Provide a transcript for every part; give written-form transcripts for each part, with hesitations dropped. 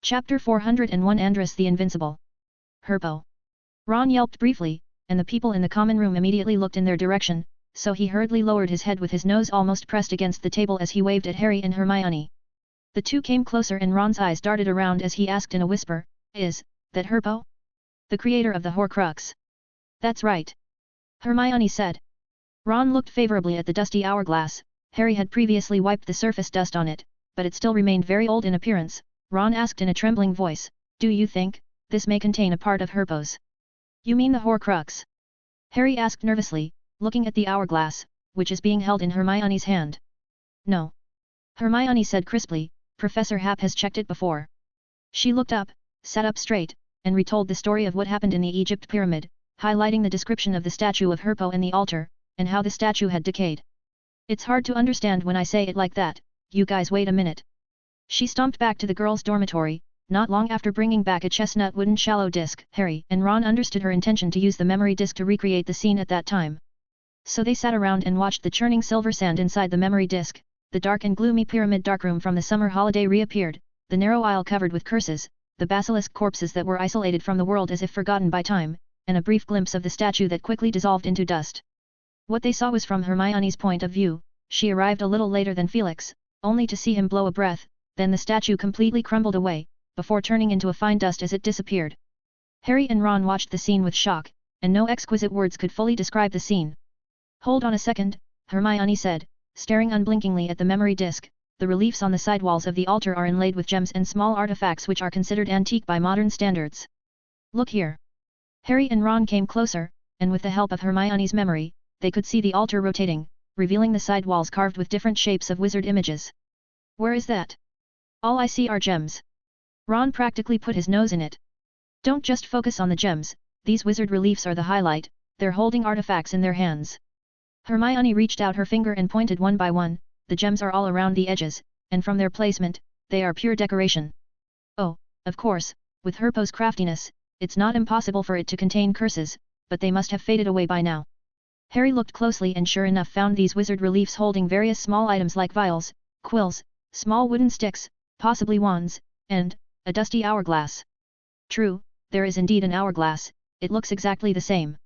Chapter 401 Andrus the Invincible. Herpo. Ron yelped briefly, and the people in the common room immediately looked in their direction, so he hurriedly lowered his head with his nose almost pressed against the table as he waved at Harry and Hermione. The two came closer and Ron's eyes darted around as he asked in a whisper, "Is that Herpo? The creator of the Horcrux?" "That's right," Hermione said. Ron looked favorably at the dusty hourglass. Harry had previously wiped the surface dust on it, but it still remained very old in appearance. Ron asked in a trembling voice, "Do you think this may contain a part of Herpo's?" "You mean the Horcrux?" Harry asked nervously, looking at the hourglass, which is being held in Hermione's hand. "No," Hermione said crisply, "Professor Hap has checked it before." She looked up, sat up straight, and retold the story of what happened in the Egypt pyramid, highlighting the description of the statue of Herpo and the altar, and how the statue had decayed. "It's hard to understand when I say it like that. You guys wait a minute." She stomped back to the girls' dormitory, not long after bringing back a chestnut wooden shallow disc. Harry and Ron understood her intention to use the memory disc to recreate the scene at that time. So they sat around and watched the churning silver sand inside the memory disc. The dark and gloomy pyramid darkroom from the summer holiday reappeared, the narrow aisle covered with curses, the basilisk corpses that were isolated from the world as if forgotten by time, and a brief glimpse of the statue that quickly dissolved into dust. What they saw was from Hermione's point of view. She arrived a little later than Felix, only to see him blow a breath, then the statue completely crumbled away, before turning into a fine dust as it disappeared. Harry and Ron watched the scene with shock, and no exquisite words could fully describe the scene. "Hold on a second," Hermione said, staring unblinkingly at the memory disc. "The reliefs on the side walls of the altar are inlaid with gems and small artifacts which are considered antique by modern standards. Look here." Harry and Ron came closer, and with the help of Hermione's memory, they could see the altar rotating, revealing the side walls carved with different shapes of wizard images. "Where is that? All I see are gems." Ron practically put his nose in it. "Don't just focus on the gems, these wizard reliefs are the highlight, they're holding artifacts in their hands." Hermione reached out her finger and pointed one by one. "The gems are all around the edges, and from their placement, they are pure decoration. Oh, of course, with Herpo's craftiness, it's not impossible for it to contain curses, but they must have faded away by now." Harry looked closely and sure enough found these wizard reliefs holding various small items like vials, quills, small wooden sticks, possibly wands, and a dusty hourglass. "True, there is indeed an hourglass, it looks exactly the same."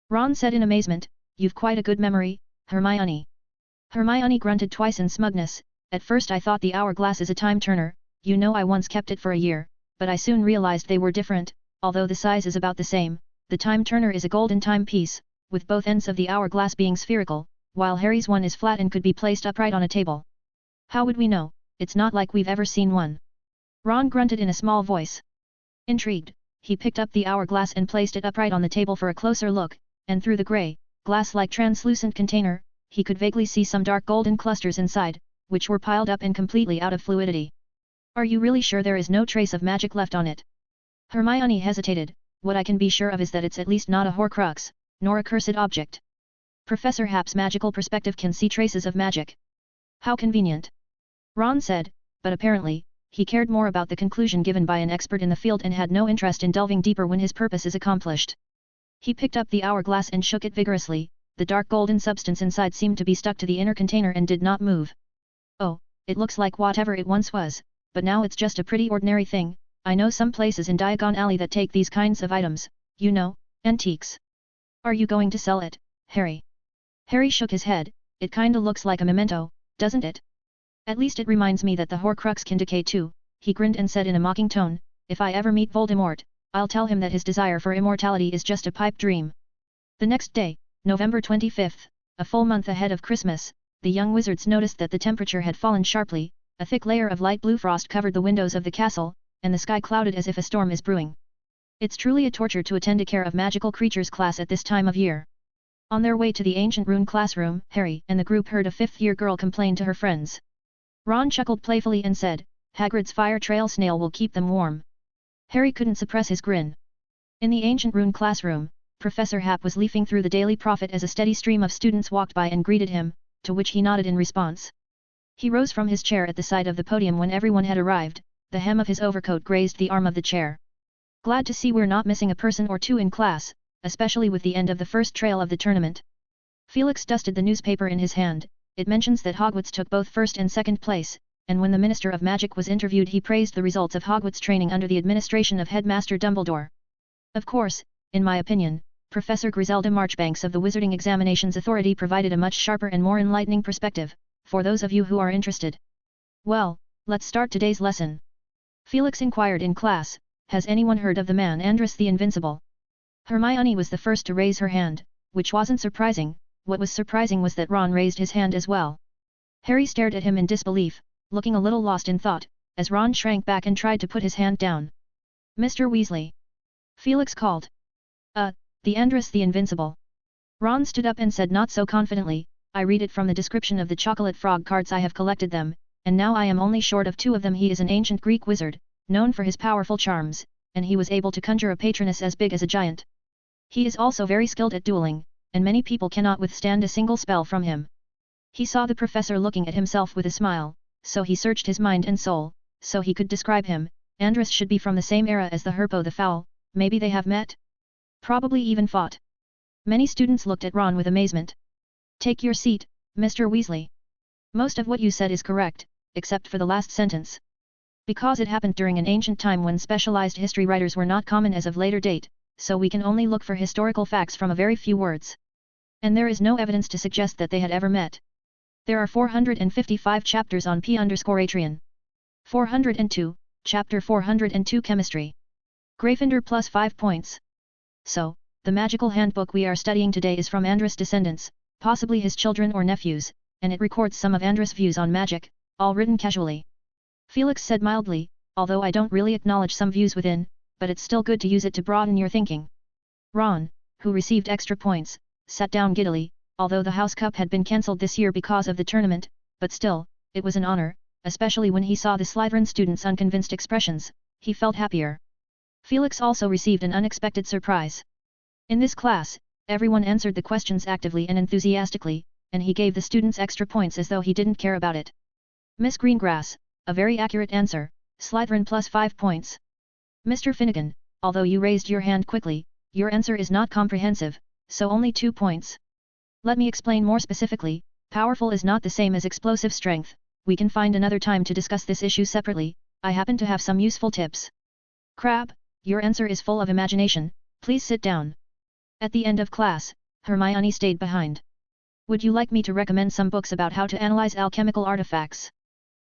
Ron said in amazement, "You've quite a good memory, Hermione." Hermione grunted twice in smugness. "At first I thought the hourglass is a time turner, you know I once kept it for a year, but I soon realized they were different, although the size is about the same. The time turner is a golden timepiece, with both ends of the hourglass being spherical, while Harry's one is flat and could be placed upright on a table." "How would we know? It's not like we've ever seen one." Ron grunted in a small voice. Intrigued, he picked up the hourglass and placed it upright on the table for a closer look, and through the grey, glass-like translucent container, he could vaguely see some dark golden clusters inside, which were piled up and completely out of fluidity. "Are you really sure there is no trace of magic left on it?" Hermione hesitated. "What I can be sure of is that it's at least not a Horcrux, nor a cursed object. Professor Hap's magical perspective can see traces of magic." "How convenient," Ron said, but apparently, he cared more about the conclusion given by an expert in the field and had no interest in delving deeper when his purpose is accomplished. He picked up the hourglass and shook it vigorously. The dark golden substance inside seemed to be stuck to the inner container and did not move. "Oh, it looks like whatever it once was, but now it's just a pretty ordinary thing. I know some places in Diagon Alley that take these kinds of items, you know, antiques. Are you going to sell it, Harry?" Harry shook his head. "It kinda looks like a memento, doesn't it? At least it reminds me that the Horcrux can decay too." He grinned and said in a mocking tone, "If I ever meet Voldemort, I'll tell him that his desire for immortality is just a pipe dream." The next day, November 25th, a full month ahead of Christmas, the young wizards noticed that the temperature had fallen sharply. A thick layer of light blue frost covered the windows of the castle, and the sky clouded as if a storm is brewing. It's truly a torture to attend a Care of Magical Creatures class at this time of year. On their way to the ancient Rune classroom, Harry and the group heard a fifth-year girl complain to her friends. Ron chuckled playfully and said, "Hagrid's fire trail snail will keep them warm." Harry couldn't suppress his grin. In the ancient Rune classroom, Professor Hap was leafing through the Daily Prophet as a steady stream of students walked by and greeted him, to which he nodded in response. He rose from his chair at the side of the podium when everyone had arrived. The hem of his overcoat grazed the arm of the chair. "Glad to see we're not missing a person or two in class, especially with the end of the first trail of the tournament." Felix dusted the newspaper in his hand. "It mentions that Hogwarts took both first and second place. and when the Minister of Magic was interviewed he praised the results of Hogwarts training under the administration of Headmaster Dumbledore. Of course, in my opinion, Professor Griselda Marchbanks of the Wizarding Examinations Authority provided a much sharper and more enlightening perspective, for those of you who are interested. Well, let's start today's lesson. Felix inquired in class, has anyone heard of the man Andrus the Invincible? Hermione was the first to raise her hand, which wasn't surprising. What was surprising was that Ron raised his hand as well. Harry stared at him in disbelief, looking a little lost in thought, as Ron shrank back and tried to put his hand down. Mr. Weasley. Felix called. The Andrus the Invincible. Ron stood up and said not so confidently, I read it from the description of the chocolate frog cards I have collected them, and now I am only short of 2 of them. He is an ancient Greek wizard, known for his powerful charms, and he was able to conjure a patroness as big as a giant. He is also very skilled at dueling, and many people cannot withstand a single spell from him. He saw the professor looking at himself with a smile, so he searched his mind and soul, so he could describe him. Andrus should be from the same era as the Herpo the Foul, maybe they have met? Probably even fought. Many students looked at Ron with amazement. Take your seat, Mr. Weasley. Most of what you said is correct, except for the last sentence. Because it happened during an ancient time when specialized history writers were not common as of later date, so we can only look for historical facts from a very few words. And there is no evidence to suggest that they had ever met. There are 455 chapters on P_Atrian. 402, Chapter 402 Chemistry. Gryffindor plus 5 points. So, the magical handbook we are studying today is from Andrus' descendants, possibly his children or nephews, and it records some of Andrus' views on magic, all written casually. Felix said mildly, although I don't really acknowledge some views within, but it's still good to use it to broaden your thinking. Ron, who received extra points, sat down giddily, although the House Cup had been cancelled this year because of the tournament, but still, it was an honor, especially when he saw the Slytherin students' unconvinced expressions, he felt happier. Felix also received an unexpected surprise. In this class, everyone answered the questions actively and enthusiastically, and he gave the students extra points as though he didn't care about it. Miss Greengrass, a very accurate answer, Slytherin plus 5 points. Mr. Finnegan, although you raised your hand quickly, your answer is not comprehensive, so only 2 points. Let me explain more specifically, powerful is not the same as explosive strength, we can find another time to discuss this issue separately, I happen to have some useful tips. Crab, your answer is full of imagination, please sit down. At the end of class, Hermione stayed behind. Would you like me to recommend some books about how to analyze alchemical artifacts?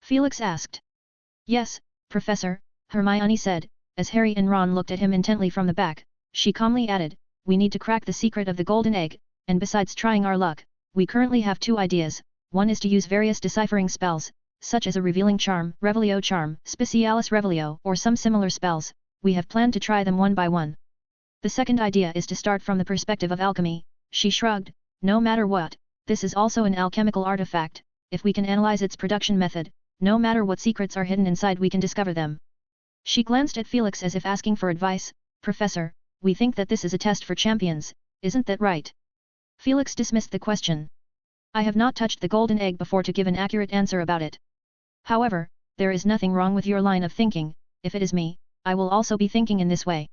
Felix asked. Yes, Professor, Hermione said, as Harry and Ron looked at him intently from the back, she calmly added, we need to crack the secret of the golden egg, and besides trying our luck, we currently have 2 ideas, one is to use various deciphering spells, such as a revealing charm, Revelio charm, Specialis Revelio, or some similar spells, we have planned to try them one by one. The second idea is to start from the perspective of alchemy, she shrugged, no matter what, this is also an alchemical artifact, if we can analyze its production method, no matter what secrets are hidden inside we can discover them. She glanced at Felix as if asking for advice, Professor, we think that this is a test for champions, isn't that right? Felix dismissed the question. I have not touched the golden egg before to give an accurate answer about it. However, there is nothing wrong with your line of thinking, if it is me, I will also be thinking in this way.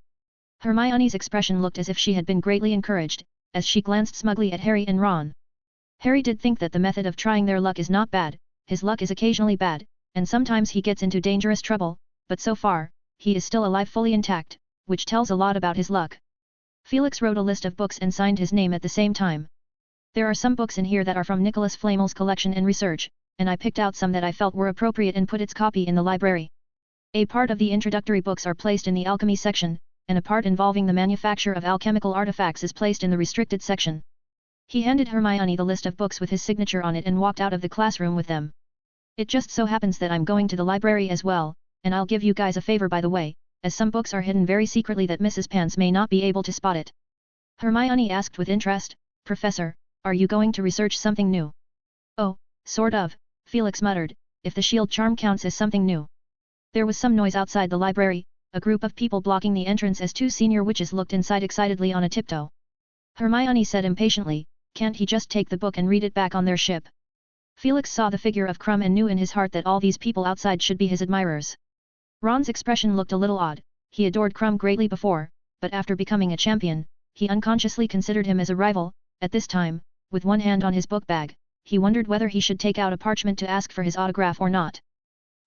Hermione's expression looked as if she had been greatly encouraged, as she glanced smugly at Harry and Ron. Harry did think that the method of trying their luck is not bad, his luck is occasionally bad, and sometimes he gets into dangerous trouble, but so far, he is still alive fully intact, which tells a lot about his luck. Felix wrote a list of books and signed his name at the same time. There are some books in here that are from Nicholas Flamel's collection and research, and I picked out some that I felt were appropriate and put its copy in the library. A part of the introductory books are placed in the alchemy section, and a part involving the manufacture of alchemical artifacts is placed in the restricted section. He handed Hermione the list of books with his signature on it and walked out of the classroom with them. It just so happens that I'm going to the library as well, and I'll give you guys a favor by the way, as some books are hidden very secretly that Mrs. Pants may not be able to spot it. Hermione asked with interest, Professor, are you going to research something new? Oh, sort of, Felix muttered, if the shield charm counts as something new. There was some noise outside the library, a group of people blocking the entrance as 2 senior witches looked inside excitedly on a tiptoe. Hermione said impatiently, can't he just take the book and read it back on their ship? Felix saw the figure of Krum and knew in his heart that all these people outside should be his admirers. Ron's expression looked a little odd, he adored Krum greatly before, but after becoming a champion, he unconsciously considered him as a rival. At this time, with one hand on his book bag, he wondered whether he should take out a parchment to ask for his autograph or not.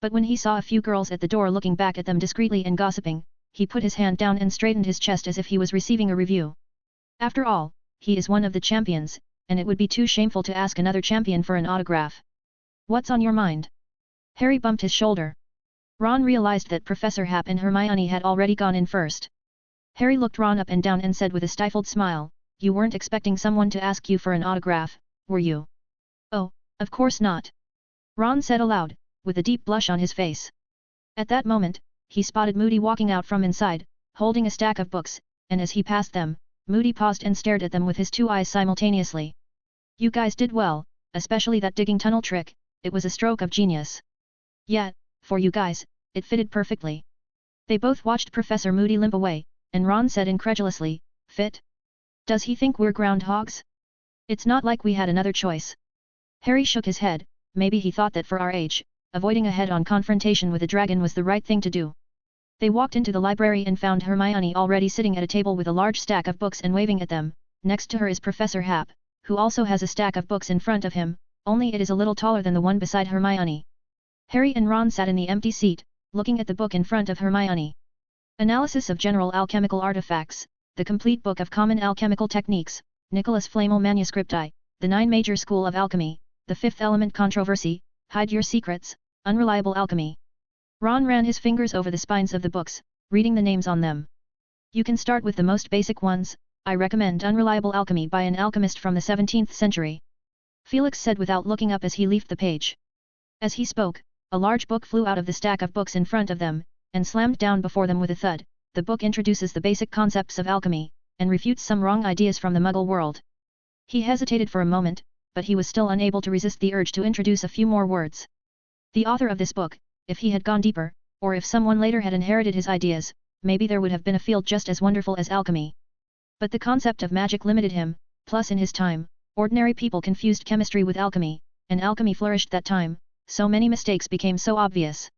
But when he saw a few girls at the door looking back at them discreetly and gossiping, he put his hand down and straightened his chest as if he was receiving a review. After all, he is one of the champions, and it would be too shameful to ask another champion for an autograph. What's on your mind? Harry bumped his shoulder. Ron realized that Professor Hap and Hermione had already gone in first. Harry looked Ron up and down and said with a stifled smile, "You weren't expecting someone to ask you for an autograph, were you?" "Oh, of course not," Ron said aloud, with a deep blush on his face. At that moment, he spotted Moody walking out from inside, holding a stack of books, and as he passed them, Moody paused and stared at them with his two eyes simultaneously. "You guys did well, especially that digging tunnel trick, it was a stroke of genius. Yeah, for you guys, it fitted perfectly." They both watched Professor Moody limp away, and Ron said incredulously, "Fit? Does he think we're groundhogs? It's not like we had another choice." Harry shook his head. Maybe he thought that for our age, avoiding a head-on confrontation with a dragon was the right thing to do. They walked into the library and found Hermione already sitting at a table with a large stack of books and waving at them. Next to her is Professor Hap, who also has a stack of books in front of him, only it is a little taller than the one beside Hermione. Harry and Ron sat in the empty seat, looking at the book in front of Hermione. Analysis of General Alchemical Artifacts, the Complete Book of Common Alchemical Techniques, Nicholas Flamel Manuscripti, The 9 Major School of Alchemy, The Fifth Element Controversy, Hide Your Secrets, Unreliable Alchemy. Ron ran his fingers over the spines of the books, reading the names on them. "You can start with the most basic ones. I recommend Unreliable Alchemy by an alchemist from the 17th century. Felix said without looking up as he leafed the page. As he spoke, a large book flew out of the stack of books in front of them, and slammed down before them with a thud. The book introduces the basic concepts of alchemy, and refutes some wrong ideas from the Muggle world. He hesitated for a moment, but he was still unable to resist the urge to introduce a few more words. The author of this book, if he had gone deeper, or if someone later had inherited his ideas, maybe there would have been a field just as wonderful as alchemy. But the concept of magic limited him, plus in his time, ordinary people confused chemistry with alchemy, and alchemy flourished that time, so many mistakes became so obvious.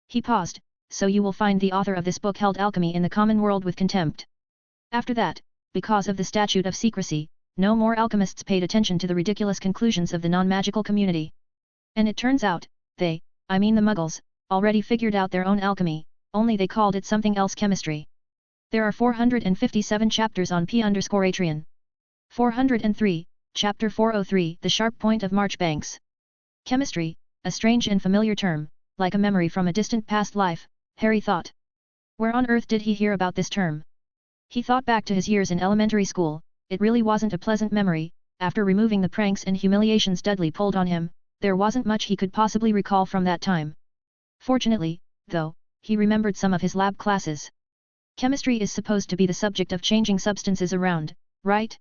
He paused. So you will find the author of this book held alchemy in the common world with contempt. After that, because of the statute of secrecy, no more alchemists paid attention to the ridiculous conclusions of the non-magical community. And it turns out, the Muggles, already figured out their own alchemy, only they called it something else chemistry. There are 457 chapters on P_Atrian. 403, Chapter 403, The Sharp Point of Marchbanks. Chemistry, a strange and familiar term, like a memory from a distant past life, Harry thought. Where on earth did he hear about this term? He thought back to his years in elementary school. It really wasn't a pleasant memory. After removing the pranks and humiliations Dudley pulled on him, there wasn't much he could possibly recall from that time. Fortunately, though, he remembered some of his lab classes. Chemistry is supposed to be the subject of changing substances around, right?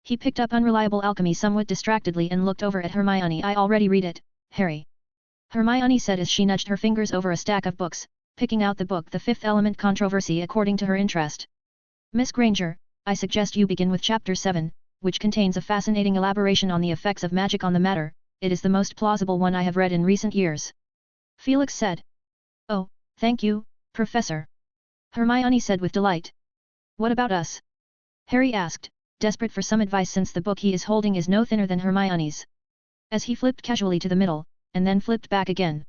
He picked up Unreliable Alchemy somewhat distractedly and looked over at Hermione. "I already read it, Harry," Hermione said as she nudged her fingers over a stack of books, picking out the book The Fifth Element Controversy according to her interest. "Miss Granger, I suggest you begin with Chapter 7, which contains a fascinating elaboration on the effects of magic on the matter. It is the most plausible one I have read in recent years," Felix said. "Oh, thank you, Professor," Hermione said with delight. "What about us?" Harry asked, desperate for some advice since the book he is holding is no thinner than Hermione's. As he flipped casually to the middle, and then flipped back again.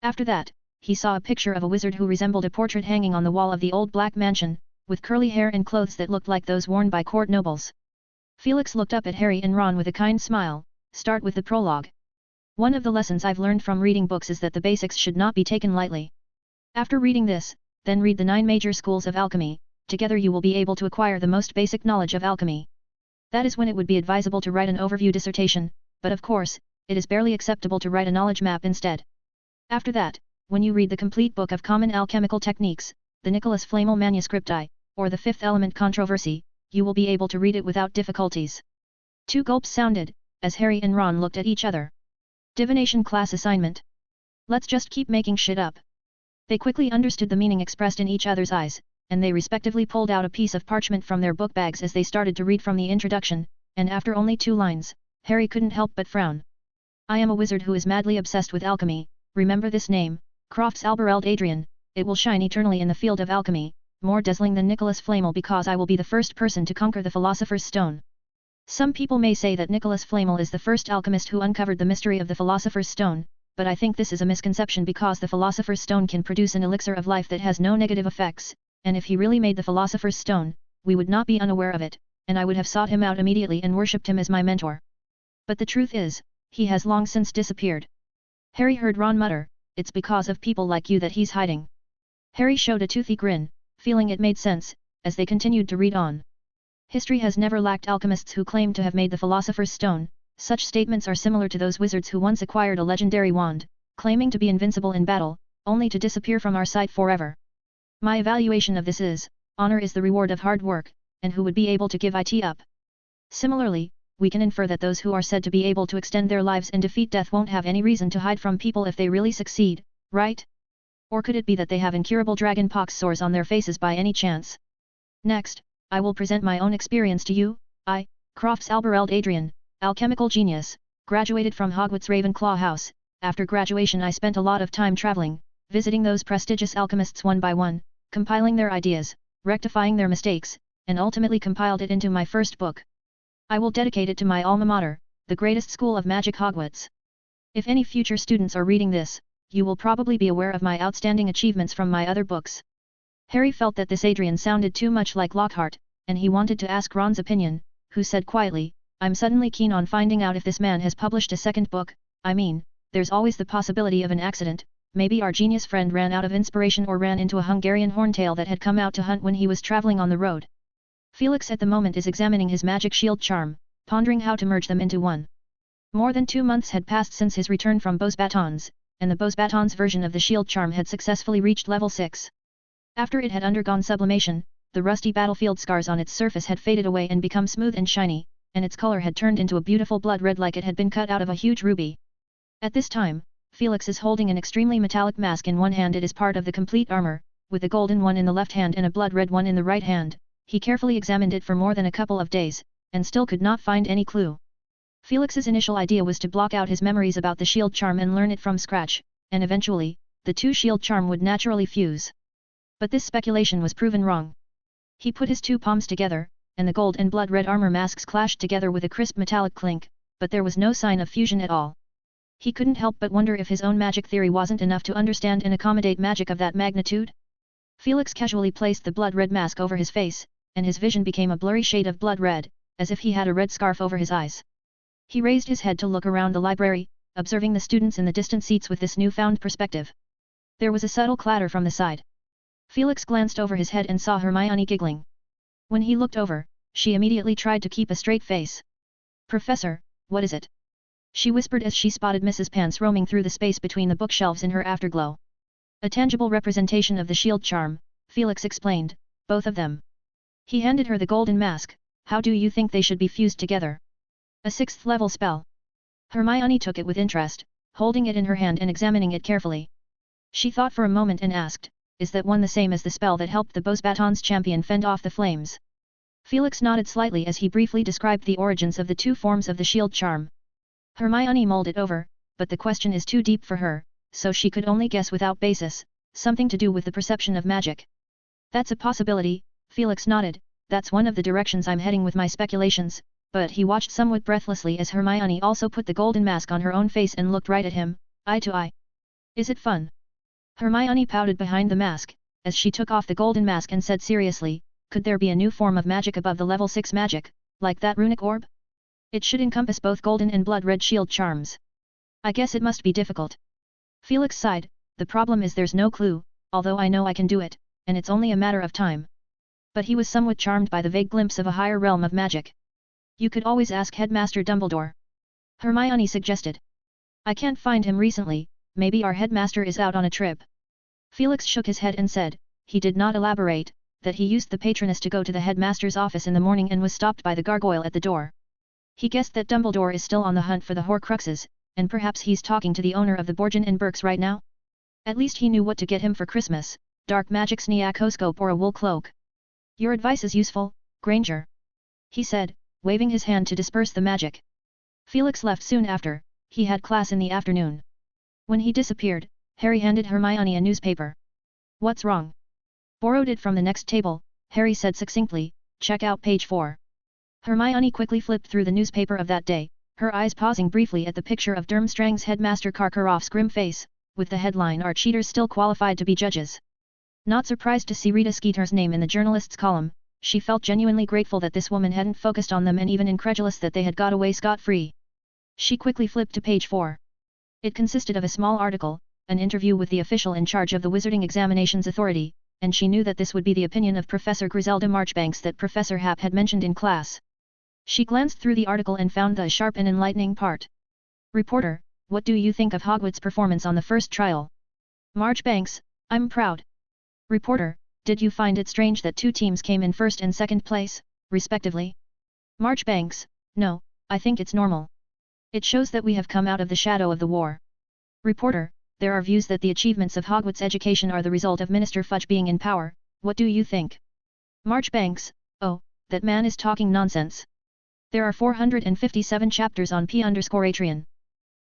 After that, he saw a picture of a wizard who resembled a portrait hanging on the wall of the old black mansion, with curly hair and clothes that looked like those worn by court nobles. Felix looked up at Harry and Ron with a kind smile. "Start with the prologue. One of the lessons I've learned from reading books is that the basics should not be taken lightly. After reading this, then read the 9 major schools of alchemy. Together you will be able to acquire the most basic knowledge of alchemy. That is when it would be advisable to write an overview dissertation, but of course, it is barely acceptable to write a knowledge map instead. After that, when you read the complete book of common alchemical techniques, the Nicholas Flamel Manuscripti, or the Fifth Element Controversy, you will be able to read it without difficulties." 2 gulps sounded, as Harry and Ron looked at each other. Divination class assignment. Let's just keep making shit up. They quickly understood the meaning expressed in each other's eyes, and they respectively pulled out a piece of parchment from their book bags as they started to read from the introduction, and after only 2 lines, Harry couldn't help but frown. "I am a wizard who is madly obsessed with alchemy. Remember this name, Crofts Albereld Adrian. It will shine eternally in the field of alchemy, more dazzling than Nicholas Flamel because I will be the first person to conquer the Philosopher's Stone." Some people may say that Nicholas Flamel is the first alchemist who uncovered the mystery of the Philosopher's Stone, but I think this is a misconception because the Philosopher's Stone can produce an elixir of life that has no negative effects, and if he really made the Philosopher's Stone, we would not be unaware of it, and I would have sought him out immediately and worshipped him as my mentor. But the truth is, he has long since disappeared. Harry heard Ron mutter, "It's because of people like you that he's hiding." Harry showed a toothy grin, feeling it made sense, as they continued to read on. History has never lacked alchemists who claim to have made the Philosopher's Stone. Such statements are similar to those wizards who once acquired a legendary wand, claiming to be invincible in battle, only to disappear from our sight forever. My evaluation of this is, honor is the reward of hard work, and who would be able to give it up? Similarly, we can infer that those who are said to be able to extend their lives and defeat death won't have any reason to hide from people if they really succeed, right? Or could it be that they have incurable dragon pox sores on their faces by any chance? Next, I will present my own experience to you. I, Crofts Albereld Adrian, alchemical genius, graduated from Hogwarts Ravenclaw House. After graduation I spent a lot of time traveling, visiting those prestigious alchemists one by one, compiling their ideas, rectifying their mistakes, and ultimately compiled it into my first book. I will dedicate it to my alma mater, the greatest school of magic Hogwarts. If any future students are reading this, you will probably be aware of my outstanding achievements from my other books. Harry felt that this Adrian sounded too much like Lockhart, and he wanted to ask Ron's opinion, who said quietly, "I'm suddenly keen on finding out if this man has published a second book. I mean, there's always the possibility of an accident, maybe our genius friend ran out of inspiration or ran into a Hungarian horntail that had come out to hunt when he was traveling on the road." Felix at the moment is examining his magic shield charm, pondering how to merge them into one. More than 2 months had passed since his return from Beau's Batons, and the Beau's Batons version of the shield charm had successfully reached level 6. After it had undergone sublimation, the rusty battlefield scars on its surface had faded away and become smooth and shiny, and its color had turned into a beautiful blood red like it had been cut out of a huge ruby. At this time, Felix is holding an extremely metallic mask in one hand. It is part of the complete armor, with a golden one in the left hand and a blood red one in the right hand. He carefully examined it for more than a couple of days, and still could not find any clue. Felix's initial idea was to block out his memories about the shield charm and learn it from scratch, and eventually, the two shield charm would naturally fuse. But this speculation was proven wrong. He put his two palms together, and the gold and blood red armor masks clashed together with a crisp metallic clink, but there was no sign of fusion at all. He couldn't help but wonder if his own magic theory wasn't enough to understand and accommodate magic of that magnitude. Felix casually placed the blood red mask over his face, and his vision became a blurry shade of blood red, as if he had a red scarf over his eyes. He raised his head to look around the library, observing the students in the distant seats with this newfound perspective. There was a subtle clatter from the side. Felix glanced over his head and saw Hermione giggling. When he looked over, she immediately tried to keep a straight face. "Professor, what is it?" she whispered as she spotted Mrs. Pants roaming through the space between the bookshelves in her afterglow. "A tangible representation of the shield charm," Felix explained, "both of them." He handed her the golden mask. "How do you think they should be fused together?" "A 6th level spell." Hermione took it with interest, holding it in her hand and examining it carefully. She thought for a moment and asked, "Is that one the same as the spell that helped the Beau's Batons champion fend off the flames?" Felix nodded slightly as he briefly described the origins of the two forms of the shield charm. Hermione mulled it over, but the question is too deep for her, so she could only guess without basis, something to do with the perception of magic. "That's a possibility," Felix nodded, "that's one of the directions I'm heading with my speculations," but he watched somewhat breathlessly as Hermione also put the golden mask on her own face and looked right at him, eye to eye. "Is it fun?" Hermione pouted behind the mask, as she took off the golden mask and said seriously, "Could there be a new form of magic above the level 6 magic, like that runic orb? It should encompass both golden and blood red shield charms. I guess it must be difficult." Felix sighed, "The problem is there's no clue, although I know I can do it, and it's only a matter of time." But he was somewhat charmed by the vague glimpse of a higher realm of magic. "You could always ask Headmaster Dumbledore," Hermione suggested. "I can't find him recently, maybe our headmaster is out on a trip." Felix shook his head and said, he did not elaborate, that he used the patroness to go to the headmaster's office in the morning and was stopped by the gargoyle at the door. He guessed that Dumbledore is still on the hunt for the Horcruxes, and perhaps he's talking to the owner of the Borgin and Burkes right now? At least he knew what to get him for Christmas, dark magic sneakoscope or a wool cloak. "Your advice is useful, Granger," he said, waving his hand to disperse the magic. Felix left soon after. He had class in the afternoon. When he disappeared, Harry handed Hermione a newspaper. "What's wrong?" "Borrowed it from the next table," Harry said succinctly, "check out page 4. Hermione quickly flipped through the newspaper of that day, Her eyes pausing briefly at the picture of Durmstrang's headmaster Karkaroff's grim face, with the headline "Are cheaters still qualified to be judges?" Not surprised to see Rita Skeeter's name in the journalists' column, she felt genuinely grateful that this woman hadn't focused on them and even incredulous that they had got away scot-free. She quickly flipped to page 4. It consisted of a small article, an interview with the official in charge of the Wizarding Examinations Authority, and she knew that this would be the opinion of Professor Griselda Marchbanks that Professor Happ had mentioned in class. She glanced through the article and found the sharp and enlightening part. Reporter, what do you think of Hogwarts' performance on the first trial? Marchbanks, I'm proud. Reporter, did you find it strange that 2 teams came in first and second place, respectively? Marchbanks, no, I think it's normal. It shows that we have come out of the shadow of the war. Reporter, there are views that the achievements of Hogwarts education are the result of Minister Fudge being in power, what do you think? Marchbanks, oh, that man is talking nonsense. There are 457 chapters on P_Atrian.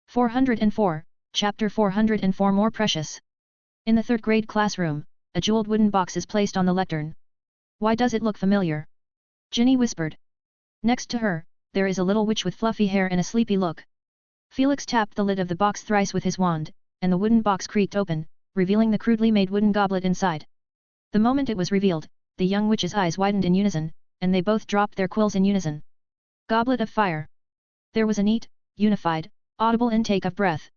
404, chapter 404 more precious. In the 3rd grade classroom, a jeweled wooden box is placed on the lectern. Why does it look familiar? Ginny whispered. Next to her, there is a little witch with fluffy hair and a sleepy look. Felix tapped the lid of the box thrice with his wand, and the wooden box creaked open, revealing the crudely made wooden goblet inside. The moment it was revealed, the young witch's eyes widened in unison, and they both dropped their quills in unison. Goblet of fire. There was a neat, unified, audible intake of breath.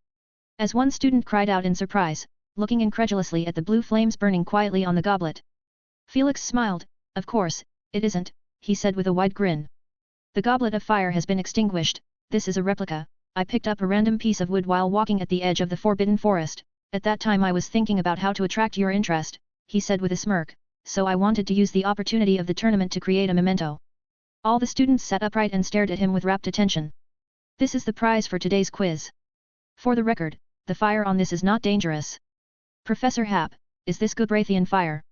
As one student cried out in surprise, looking incredulously at the blue flames burning quietly on the goblet. Felix smiled, of course, it isn't, he said with a wide grin. The goblet of fire has been extinguished, this is a replica. I picked up a random piece of wood while walking at the edge of the forbidden forest. At that time I was thinking about how to attract your interest, he said with a smirk, so I wanted to use the opportunity of the tournament to create a memento. All the students sat upright and stared at him with rapt attention. This is the prize for today's quiz. For the record, the fire on this is not dangerous. Professor Happ, is this Goodrathian fire?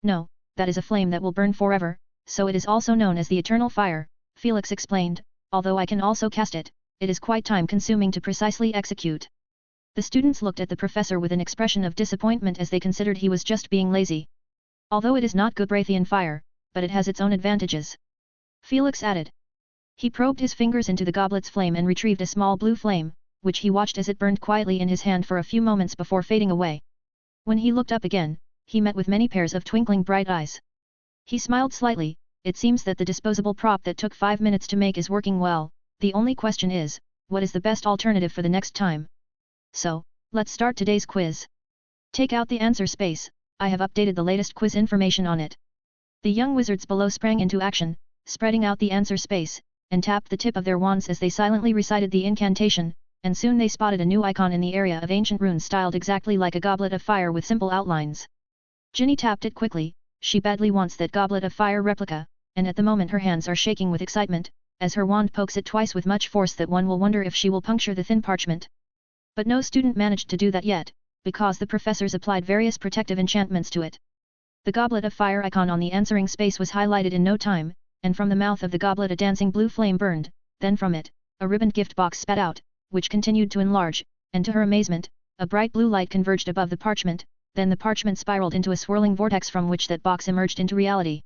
No, that is a flame that will burn forever, so it is also known as the eternal fire, Felix explained, although I can also cast it. It is quite time-consuming to precisely execute. The students looked at the professor with an expression of disappointment as they considered he was just being lazy. Although it is not Goodrathian fire, but it has its own advantages. Felix added. He probed his fingers into the goblet's flame and retrieved a small blue flame, which he watched as it burned quietly in his hand for a few moments before fading away. When he looked up again, he met with many pairs of twinkling bright eyes. He smiled slightly. It seems that the disposable prop that took 5 minutes to make is working well. The only question is, what is the best alternative for the next time? So, let's start today's quiz. Take out the answer space, I have updated the latest quiz information on it. The young wizards below sprang into action, spreading out the answer space, and tapped the tip of their wands as they silently recited the incantation, and soon they spotted a new icon in the area of ancient runes styled exactly like a goblet of fire with simple outlines. Ginny tapped it quickly, she badly wants that goblet of fire replica, and at the moment her hands are shaking with excitement, as her wand pokes it twice with much force that one will wonder if she will puncture the thin parchment. But no student managed to do that yet, because the professors applied various protective enchantments to it. The goblet of fire icon on the answering space was highlighted in no time, and from the mouth of the goblet a dancing blue flame burned, then from it, a ribboned gift box spat out, which continued to enlarge, and to her amazement, a bright blue light converged above the parchment, then the parchment spiraled into a swirling vortex from which that box emerged into reality.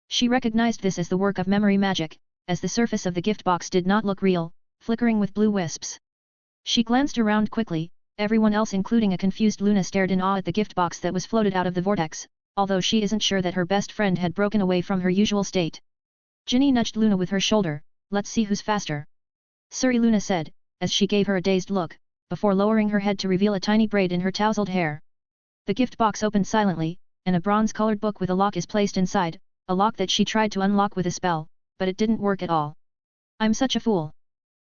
She recognized this as the work of memory magic, as the surface of the gift box did not look real, flickering with blue wisps. She glanced around quickly, everyone else including a confused Luna stared in awe at the gift box that was floated out of the vortex, although she isn't sure that her best friend had broken away from her usual state. Ginny nudged Luna with her shoulder, let's see who's faster. Sorry, Luna said, as she gave her a dazed look, before lowering her head to reveal a tiny braid in her tousled hair. The gift box opened silently, and a bronze-colored book with a lock is placed inside, a lock that she tried to unlock with a spell, but it didn't work at all. I'm such a fool.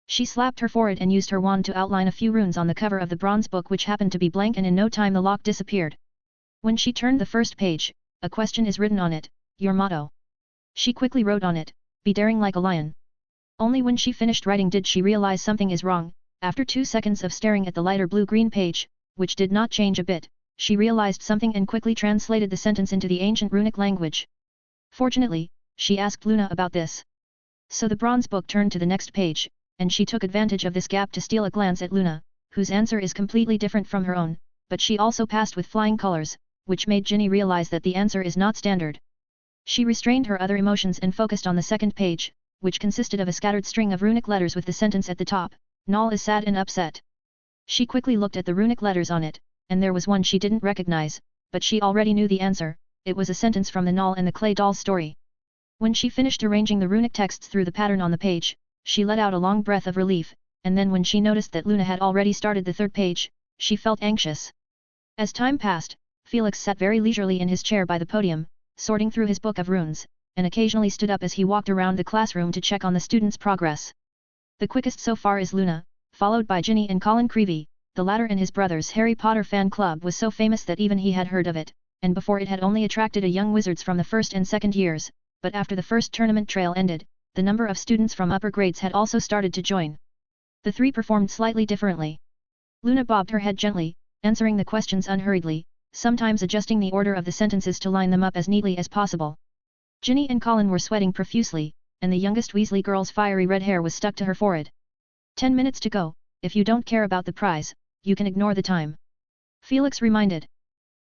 She slapped her forehead and used her wand to outline a few runes on the cover of the bronze book which happened to be blank, and in no time the lock disappeared. When she turned the first page, a question is written on it, your motto. She quickly wrote on it, be daring like a lion. Only when she finished writing did she realize something is wrong. After 2 seconds of staring at the lighter blue-green page, which did not change a bit, she realized something and quickly translated the sentence into the ancient runic language. Fortunately, she asked Luna about this. So the bronze book turned to the next page, and she took advantage of this gap to steal a glance at Luna, whose answer is completely different from her own, but she also passed with flying colors, which made Ginny realize that the answer is not standard. She restrained her other emotions and focused on the second page, which consisted of a scattered string of runic letters with the sentence at the top, Null is sad and upset. She quickly looked at the runic letters on it, and there was one she didn't recognize, but she already knew the answer. It was a sentence from the Null and the Clay Doll story. When she finished arranging the runic texts through the pattern on the page, she let out a long breath of relief, and then when she noticed that Luna had already started the third page, she felt anxious. As time passed, Felix sat very leisurely in his chair by the podium, sorting through his book of runes, and occasionally stood up as he walked around the classroom to check on the students' progress. The quickest so far is Luna, followed by Ginny and Colin Creevey. The latter in his brother's Harry Potter fan club was so famous that even he had heard of it, and before it had only attracted a young wizards from the first and second years, but after the first tournament trail ended, the number of students from upper grades had also started to join. The three performed slightly differently. Luna bobbed her head gently, answering the questions unhurriedly, sometimes adjusting the order of the sentences to line them up as neatly as possible. Ginny and Colin were sweating profusely, and the youngest Weasley girl's fiery red hair was stuck to her forehead. 10 minutes to go. If you don't care about the prize, you can ignore the time. Felix reminded.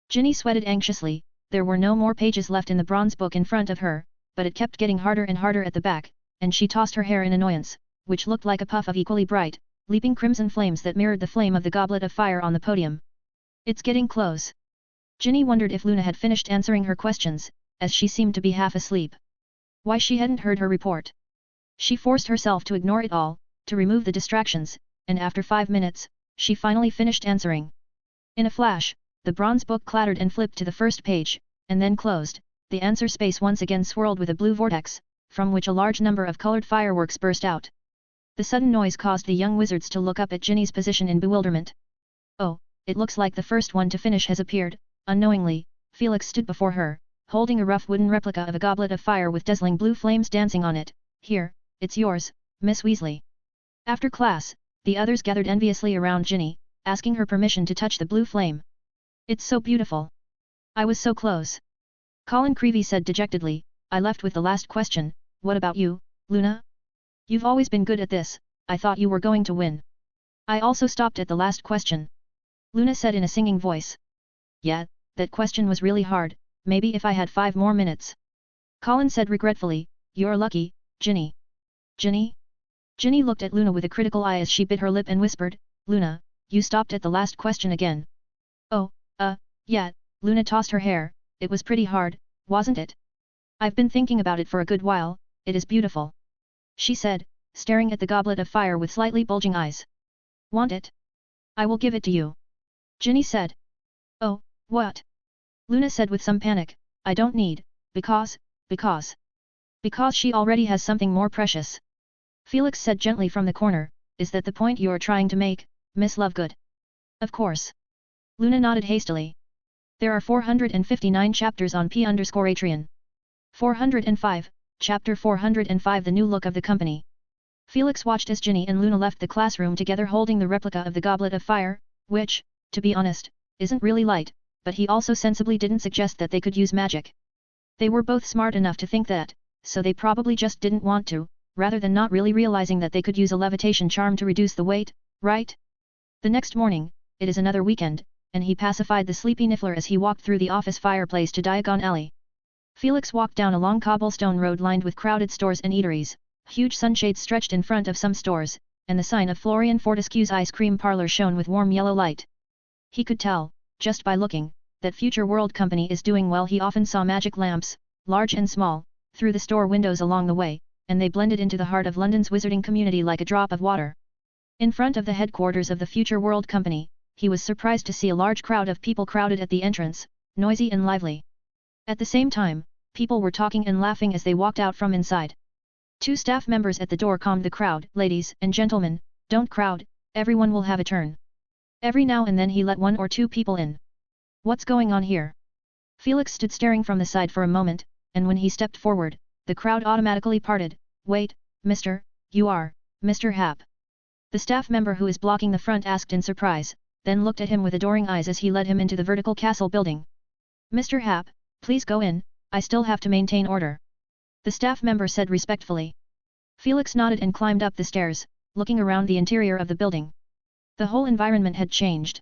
Ginny sweated anxiously. There were no more pages left in the bronze book in front of her, but it kept getting harder and harder at the back, and she tossed her hair in annoyance, which looked like a puff of equally bright, leaping crimson flames that mirrored the flame of the goblet of fire on the podium. It's getting close. Ginny wondered if Luna had finished answering her questions, as she seemed to be half asleep. Why she hadn't heard her report. She forced herself to ignore it all, to remove the distractions, and after 5 minutes, she finally finished answering. In a flash, the bronze book clattered and flipped to the first page, and then closed. The answer space once again swirled with a blue vortex, from which a large number of colored fireworks burst out. The sudden noise caused the young wizards to look up at Ginny's position in bewilderment. Oh, it looks like the first one to finish has appeared. Unknowingly, Felix stood before her, holding a rough wooden replica of a goblet of fire with dazzling blue flames dancing on it. Here, it's yours, Miss Weasley. After class, the others gathered enviously around Ginny, asking her permission to touch the blue flame. It's so beautiful. I was so close. Colin Creevey said dejectedly, I left with the last question. What about you, Luna? You've always been good at this. I thought you were going to win. I also stopped at the last question. Luna said in a singing voice. Yeah, that question was really hard. Maybe if I had 5 more minutes. Colin said regretfully, you're lucky, Ginny. Ginny? Ginny looked at Luna with a critical eye as she bit her lip and whispered, Luna, you stopped at the last question again. Oh, yeah, Luna tossed her hair. It was pretty hard, wasn't it? I've been thinking about it for a good while. It is beautiful. She said, staring at the goblet of fire with slightly bulging eyes. Want it? I will give it to you. Ginny said. Oh, what? Luna said with some panic, I don't need, because she already has something more precious. Felix said gently from the corner, is that the point you are trying to make, Miss Lovegood? Of course. Luna nodded hastily. There are 459 chapters on P_Atrian. 405, Chapter 405 The New Look of the Company. Felix watched as Ginny and Luna left the classroom together holding the replica of the Goblet of Fire, which, to be honest, isn't really light, but he also sensibly didn't suggest that they could use magic. They were both smart enough to think that, so they probably just didn't want to, rather than not really realizing that they could use a levitation charm to reduce the weight, right? The next morning, it is another weekend, and he pacified the sleepy Niffler as he walked through the office fireplace to Diagon Alley. Felix walked down a long cobblestone road lined with crowded stores and eateries. Huge sunshades stretched in front of some stores, and the sign of Florian Fortescue's ice cream parlor shone with warm yellow light. He could tell, just by looking, that Future World Company is doing well. He often saw magic lamps, large and small, through the store windows along the way, and they blended into the heart of London's wizarding community like a drop of water. In front of the headquarters of the Future World Company, he was surprised to see a large crowd of people crowded at the entrance, noisy and lively. At the same time, people were talking and laughing as they walked out from inside. 2 staff members at the door calmed the crowd. Ladies and gentlemen, don't crowd, everyone will have a turn. Every now and then he let 1 or 2 people in. What's going on here? Felix stood staring from the side for a moment, and when he stepped forward, the crowd automatically parted. Wait, mister, you are, Mr. Happ. The staff member who is blocking the front asked in surprise, then looked at him with adoring eyes as he led him into the vertical castle building. Mr. Happ, please go in, I still have to maintain order. The staff member said respectfully. Felix nodded and climbed up the stairs, looking around the interior of the building. The whole environment had changed.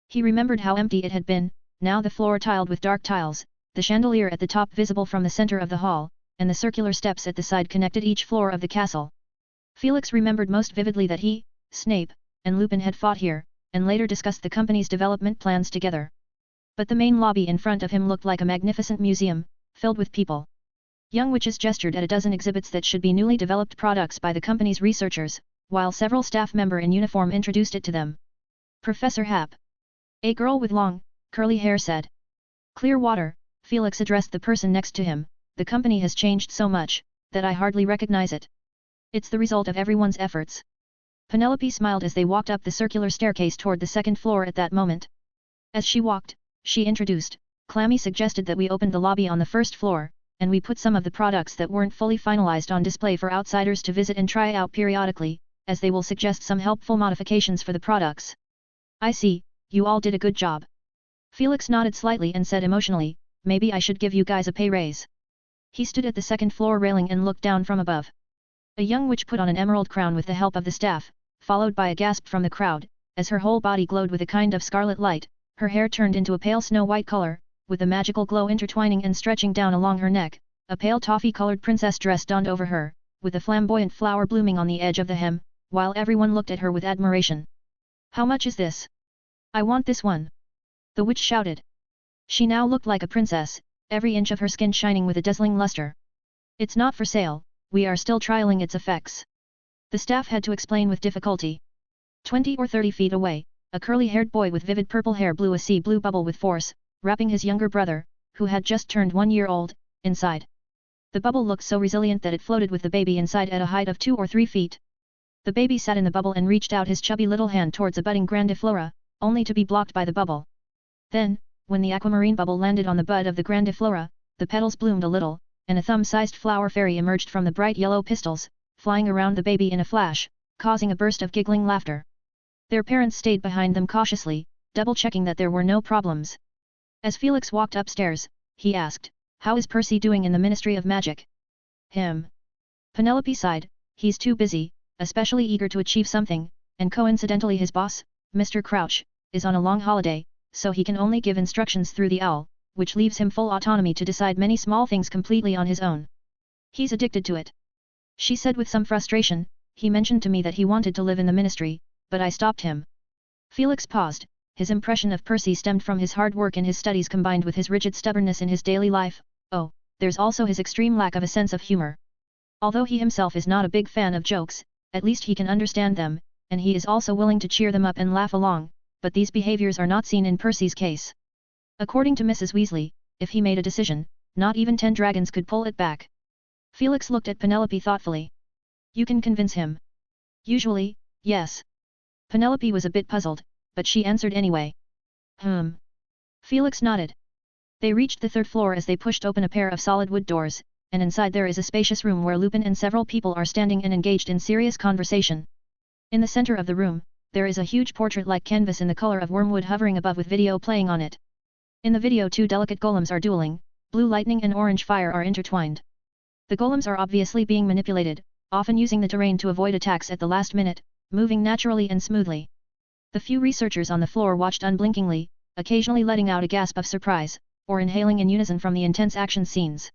He remembered how empty it had been, now the floor tiled with dark tiles, the chandelier at the top visible from the center of the hall, and the circular steps at the side connected each floor of the castle. Felix remembered most vividly that he, Snape, and Lupin had fought here, and later discussed the company's development plans together. But the main lobby in front of him looked like a magnificent museum, filled with people. Young witches gestured at a dozen exhibits that should be newly developed products by the company's researchers, while several staff members in uniform introduced it to them. Professor Hap. A girl with long, curly hair said. Clear water, Felix addressed the person next to him, the company has changed so much, that I hardly recognize it. It's the result of everyone's efforts. Penelope smiled as they walked up the circular staircase toward the second floor at that moment. As she walked, she introduced, Clammy suggested that we opened the lobby on the first floor, and we put some of the products that weren't fully finalized on display for outsiders to visit and try out periodically, as they will suggest some helpful modifications for the products. I see, you all did a good job. Felix nodded slightly and said emotionally, maybe I should give you guys a pay raise. He stood at the second floor railing and looked down from above. A young witch put on an emerald crown with the help of the staff, followed by a gasp from the crowd, as her whole body glowed with a kind of scarlet light, her hair turned into a pale snow-white color, with a magical glow intertwining and stretching down along her neck, a pale toffee-colored princess dress donned over her, with a flamboyant flower blooming on the edge of the hem, while everyone looked at her with admiration. How much is this? I want this one! The witch shouted. She now looked like a princess, every inch of her skin shining with a dazzling luster. It's not for sale, we are still trialing its effects. The staff had to explain with difficulty. 20 or 30 feet away, a curly-haired boy with vivid purple hair blew a sea blue bubble with force, wrapping his younger brother, who had just turned 1 year old, inside. The bubble looked so resilient that it floated with the baby inside at a height of 2 or 3 feet. The baby sat in the bubble and reached out his chubby little hand towards a budding grandiflora, only to be blocked by the bubble. Then, when the aquamarine bubble landed on the bud of the grandiflora, the petals bloomed a little, and a thumb-sized flower fairy emerged from the bright yellow pistils, flying around the baby in a flash, causing a burst of giggling laughter. Their parents stayed behind them cautiously, double-checking that there were no problems. As Felix walked upstairs, he asked, how is Percy doing in the Ministry of Magic? Him. Penelope sighed, he's too busy, especially eager to achieve something, and coincidentally his boss, Mr. Crouch, is on a long holiday, so he can only give instructions through the owl, which leaves him full autonomy to decide many small things completely on his own. He's addicted to it. She said with some frustration, he mentioned to me that he wanted to live in the ministry, but I stopped him. Felix paused, his impression of Percy stemmed from his hard work in his studies combined with his rigid stubbornness in his daily life. Oh, there's also his extreme lack of a sense of humor. Although he himself is not a big fan of jokes, at least he can understand them, and he is also willing to cheer them up and laugh along, but these behaviors are not seen in Percy's case. According to Mrs. Weasley, if he made a decision, not even 10 dragons could pull it back. Felix looked at Penelope thoughtfully. You can convince him. Usually, yes. Penelope was a bit puzzled, but she answered anyway. Felix nodded. They reached the third floor as they pushed open a pair of solid wood doors, and inside there is a spacious room where Lupin and several people are standing and engaged in serious conversation. In the center of the room, there is a huge portrait-like canvas in the color of wormwood hovering above with video playing on it. In the video 2 delicate golems are dueling, blue lightning and orange fire are intertwined. The golems are obviously being manipulated, often using the terrain to avoid attacks at the last minute, moving naturally and smoothly. The few researchers on the floor watched unblinkingly, occasionally letting out a gasp of surprise, or inhaling in unison from the intense action scenes.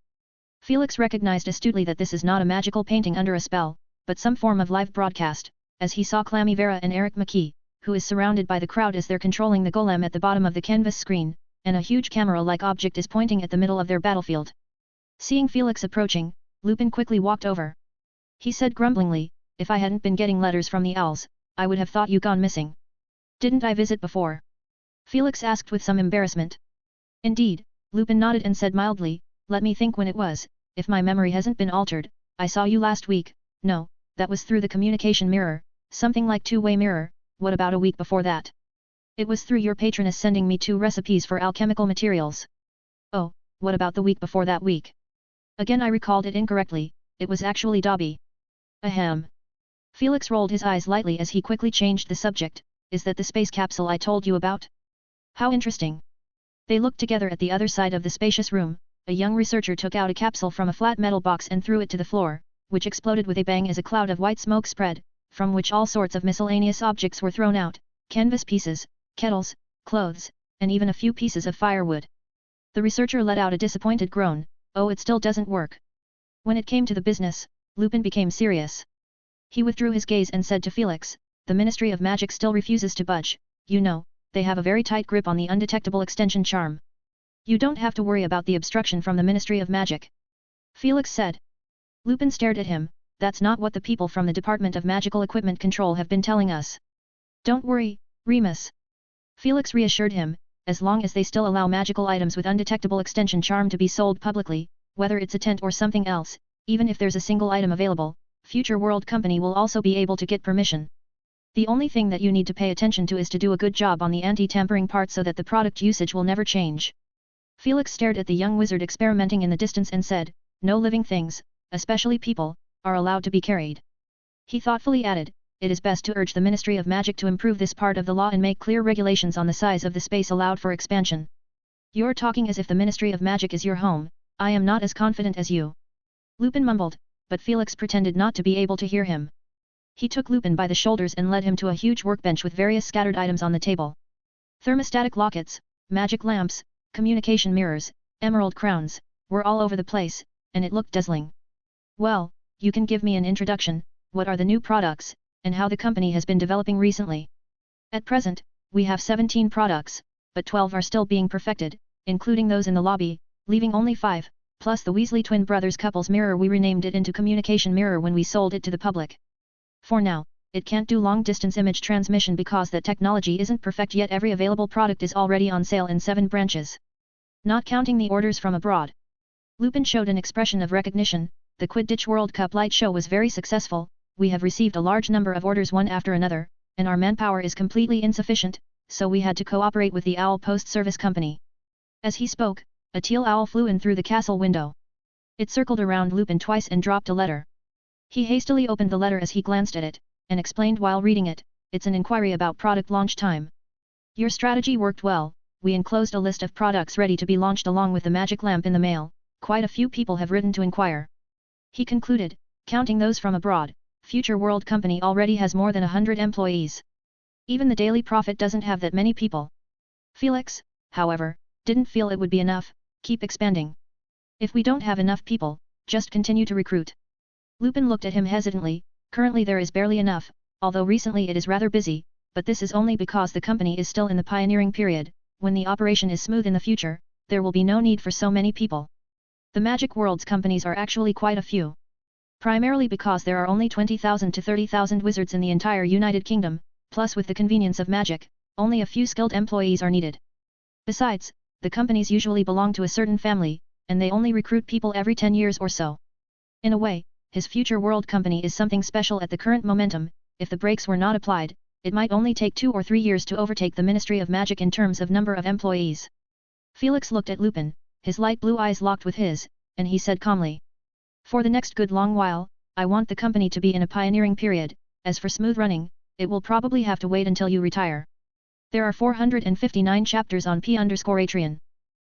Felix recognized astutely that this is not a magical painting under a spell, but some form of live broadcast, as he saw Clammy Vera and Eric McKee, who is surrounded by the crowd as they're controlling the golem at the bottom of the canvas screen, and a huge camera-like object is pointing at the middle of their battlefield. Seeing Felix approaching, Lupin quickly walked over. He said grumblingly, if I hadn't been getting letters from the owls, I would have thought you gone missing. Didn't I visit before? Felix asked with some embarrassment. Indeed, Lupin nodded and said mildly, let me think when it was, if my memory hasn't been altered, I saw you last week. No, that was through the communication mirror, something like two-way mirror. What about a week before that? It was through your patroness sending me 2 recipes for alchemical materials. Oh, what about the week before that week? Again I recalled it incorrectly, it was actually Dobby. Ahem. Felix rolled his eyes lightly as he quickly changed the subject, is that the space capsule I told you about? How interesting. They looked together at the other side of the spacious room. A young researcher took out a capsule from a flat metal box and threw it to the floor, which exploded with a bang as a cloud of white smoke spread, from which all sorts of miscellaneous objects were thrown out, canvas pieces, kettles, clothes, and even a few pieces of firewood. The researcher let out a disappointed groan, oh, it still doesn't work. When it came to the business, Lupin became serious. He withdrew his gaze and said to Felix, the Ministry of Magic still refuses to budge, you know, they have a very tight grip on the undetectable extension charm. You don't have to worry about the obstruction from the Ministry of Magic. Felix said. Lupin stared at him, that's not what the people from the Department of Magical Equipment Control have been telling us. Don't worry, Remus. Felix reassured him, as long as they still allow magical items with undetectable extension charm to be sold publicly, whether it's a tent or something else, even if there's a single item available, Future World Company will also be able to get permission. The only thing that you need to pay attention to is to do a good job on the anti-tampering part so that the product usage will never change. Felix stared at the young wizard experimenting in the distance and said, no living things, especially people, are allowed to be carried. He thoughtfully added, it is best to urge the Ministry of Magic to improve this part of the law and make clear regulations on the size of the space allowed for expansion. You're talking as if the Ministry of Magic is your home, I am not as confident as you. Lupin mumbled, but Felix pretended not to be able to hear him. He took Lupin by the shoulders and led him to a huge workbench with various scattered items on the table. Thermostatic lockets, magic lamps, communication mirrors, emerald crowns, were all over the place, and it looked dazzling. Well, you can give me an introduction, what are the new products, and how the company has been developing recently. At present, we have 17 products, but 12 are still being perfected, including those in the lobby, leaving only 5, plus the Weasley twin brothers couple's mirror. We renamed it into Communication Mirror when we sold it to the public. For now, it can't do long-distance image transmission because that technology isn't perfect yet. Every available product is already on sale in 7 branches. Not counting the orders from abroad. Lupin showed an expression of recognition, the Quidditch World Cup light show was very successful, we have received a large number of orders one after another, and our manpower is completely insufficient, so we had to cooperate with the Owl Post Service Company. As he spoke, a teal owl flew in through the castle window. It circled around Lupin twice and dropped a letter. He hastily opened the letter as he glanced at it, and explained while reading it, it's an inquiry about product launch time. Your strategy worked well, we enclosed a list of products ready to be launched along with the magic lamp in the mail, quite a few people have written to inquire. He concluded, counting those from abroad, Future World Company already has more than 100 employees. Even the Daily Prophet doesn't have that many people. Felix, however, didn't feel it would be enough, keep expanding. If we don't have enough people, just continue to recruit. Lupin looked at him hesitantly, currently there is barely enough, although recently it is rather busy, but this is only because the company is still in the pioneering period, when the operation is smooth in the future, there will be no need for so many people. The Magic World's companies are actually quite a few. Primarily because there are only 20,000 to 30,000 wizards in the entire United Kingdom, plus with the convenience of magic, only a few skilled employees are needed. Besides, the companies usually belong to a certain family, and they only recruit people every 10 years or so. In a way, his Future World Company is something special at the current momentum. If the brakes were not applied, it might only take 2 or 3 years to overtake the Ministry of Magic in terms of number of employees. Felix looked at Lupin, his light blue eyes locked with his, and he said calmly. For the next good long while, I want the company to be in a pioneering period, as for smooth running, it will probably have to wait until you retire. There are 459 chapters on P_Atrian.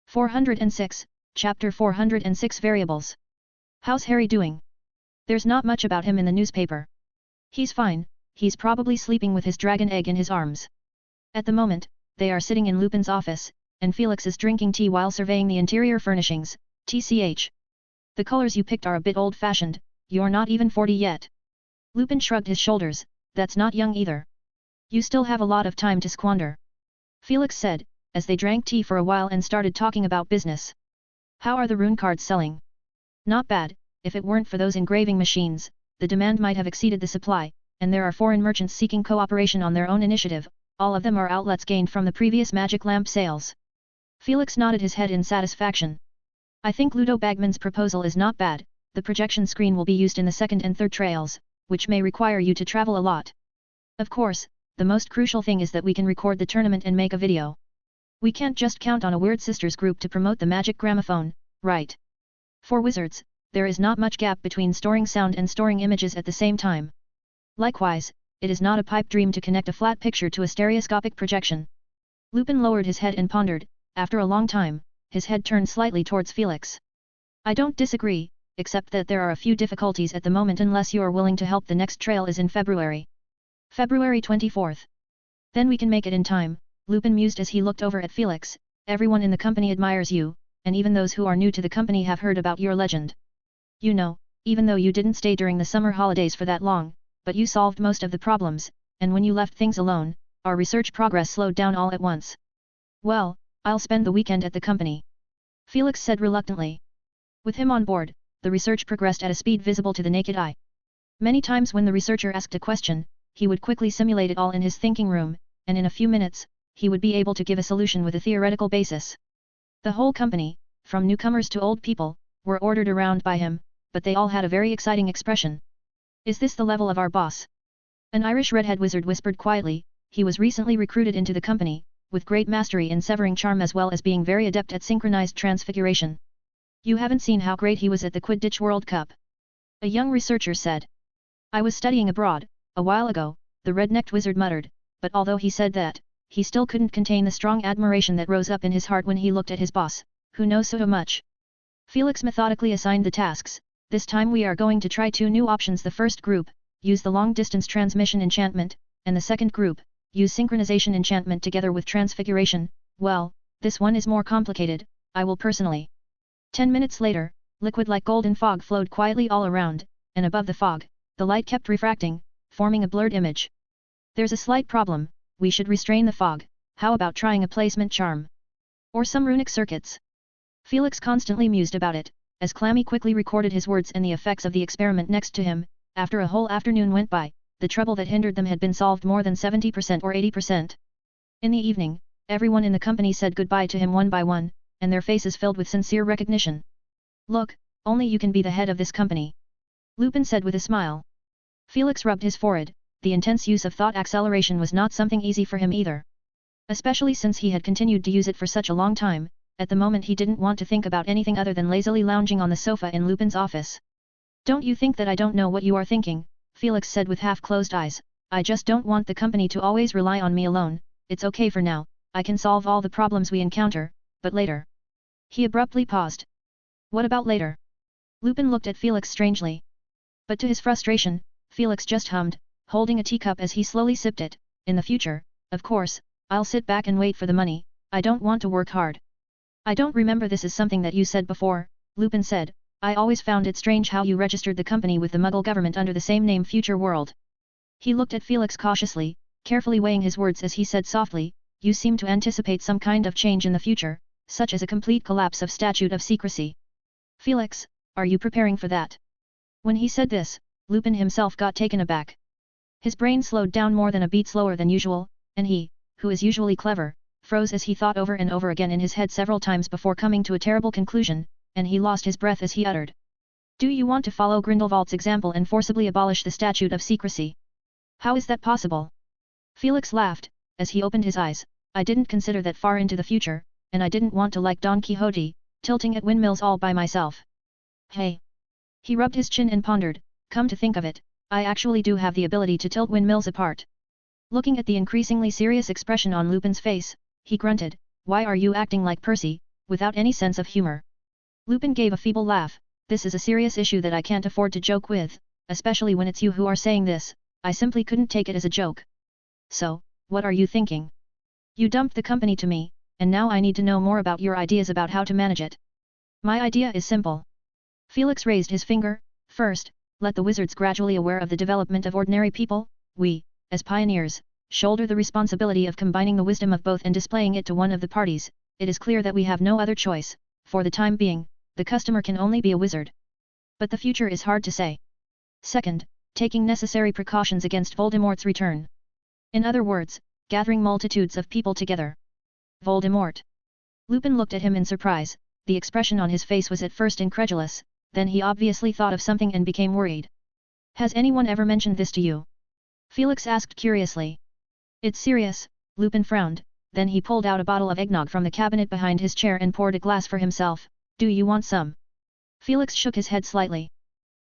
406, Chapter 406 Variables. How's Harry doing? There's not much about him in the newspaper. He's fine, he's probably sleeping with his dragon egg in his arms. At the moment, they are sitting in Lupin's office, and Felix is drinking tea while surveying the interior furnishings, tch. The colors you picked are a bit old-fashioned, you're not even 40 yet. Lupin shrugged his shoulders, that's not young either. You still have a lot of time to squander. Felix said, as they drank tea for a while and started talking about business. How are the rune cards selling? Not bad, if it weren't for those engraving machines, the demand might have exceeded the supply, and there are foreign merchants seeking cooperation on their own initiative, all of them are outlets gained from the previous magic lamp sales. Felix nodded his head in satisfaction. I think Ludo Bagman's proposal is not bad, the projection screen will be used in the second and third trails, which may require you to travel a lot. Of course, the most crucial thing is that we can record the tournament and make a video. We can't just count on a Weird Sisters group to promote the magic gramophone, right? For wizards, there is not much gap between storing sound and storing images at the same time. Likewise, it is not a pipe dream to connect a flat picture to a stereoscopic projection. Lupin lowered his head and pondered, after a long time, his head turned slightly towards Felix. I don't disagree, except that there are a few difficulties at the moment unless you are willing to help. The next trail is in February. February 24th. Then we can make it in time, Lupin mused as he looked over at Felix, everyone in the company admires you, and even those who are new to the company have heard about your legend. You know, even though you didn't stay during the summer holidays for that long, but you solved most of the problems, and when you left things alone, our research progress slowed down all at once. Well, I'll spend the weekend at the company. Felix said reluctantly. With him on board, the research progressed at a speed visible to the naked eye. Many times when the researcher asked a question, he would quickly simulate it all in his thinking room, and in a few minutes, he would be able to give a solution with a theoretical basis. The whole company, from newcomers to old people, were ordered around by him, but they all had a very exciting expression. Is this the level of our boss? An Irish redhead wizard whispered quietly. He was recently recruited into the company, with great mastery in severing charm as well as being very adept at synchronized transfiguration. You haven't seen how great he was at the Quidditch World Cup? A young researcher said. I was studying abroad, a while ago, the red-necked wizard muttered, but although he said that, he still couldn't contain the strong admiration that rose up in his heart when he looked at his boss, who knows so much. Felix methodically assigned the tasks. This time we are going to try 2 new options. The first group, use the long-distance transmission enchantment, and the second group, use synchronization enchantment together with transfiguration. Well, this one is more complicated, I will personally. 10 minutes later, liquid-like golden fog flowed quietly all around, and above the fog, the light kept refracting, forming a blurred image. There's a slight problem, we should restrain the fog. How about trying a placement charm? Or some runic circuits? Felix constantly mused about it, as Clammy quickly recorded his words and the effects of the experiment next to him. After a whole afternoon went by, the trouble that hindered them had been solved more than 70% or 80%. In the evening, everyone in the company said goodbye to him one by one, and their faces filled with sincere recognition. Look, only you can be the head of this company. Lupin said with a smile. Felix rubbed his forehead. The intense use of thought acceleration was not something easy for him either. Especially since he had continued to use it for such a long time, at the moment he didn't want to think about anything other than lazily lounging on the sofa in Lupin's office. Don't you think that I don't know what you are thinking, Felix said with half-closed eyes. I just don't want the company to always rely on me alone. It's okay for now, I can solve all the problems we encounter, but later. He abruptly paused. What about later? Lupin looked at Felix strangely. But to his frustration, Felix just hummed, holding a teacup as he slowly sipped it. In the future, of course, I'll sit back and wait for the money. I don't want to work hard. I don't remember this is something that you said before, Lupin said. I always found it strange how you registered the company with the Muggle government under the same name Future World. He looked at Felix cautiously, carefully weighing his words as he said softly, you seem to anticipate some kind of change in the future, such as a complete collapse of Statute of Secrecy. Felix, are you preparing for that? When he said this, Lupin himself got taken aback. His brain slowed down more than a beat slower than usual, and he, who is usually clever, froze as he thought over and over again in his head several times before coming to a terrible conclusion, and he lost his breath as he uttered. Do you want to follow Grindelwald's example and forcibly abolish the Statute of Secrecy? How is that possible? Felix laughed, as he opened his eyes. I didn't consider that far into the future, and I didn't want to like Don Quixote, tilting at windmills all by myself. Hey! He rubbed his chin and pondered, come to think of it, I actually do have the ability to tilt windmills apart. Looking at the increasingly serious expression on Lupin's face, he grunted, why are you acting like Percy, without any sense of humor? Lupin gave a feeble laugh, this is a serious issue that I can't afford to joke with, especially when it's you who are saying this, I simply couldn't take it as a joke. So, what are you thinking? You dumped the company to me, and now I need to know more about your ideas about how to manage it. My idea is simple. Felix raised his finger. First, let the wizards gradually aware of the development of ordinary people. We, as pioneers, shoulder the responsibility of combining the wisdom of both and displaying it to one of the parties. It is clear that we have no other choice. For the time being, the customer can only be a wizard. But the future is hard to say. Second, taking necessary precautions against Voldemort's return. In other words, gathering multitudes of people together. Voldemort. Lupin looked at him in surprise. The expression on his face was at first incredulous, then he obviously thought of something and became worried. Has anyone ever mentioned this to you? Felix asked curiously. It's serious, Lupin frowned, then he pulled out a bottle of eggnog from the cabinet behind his chair and poured a glass for himself. Do you want some? Felix shook his head slightly.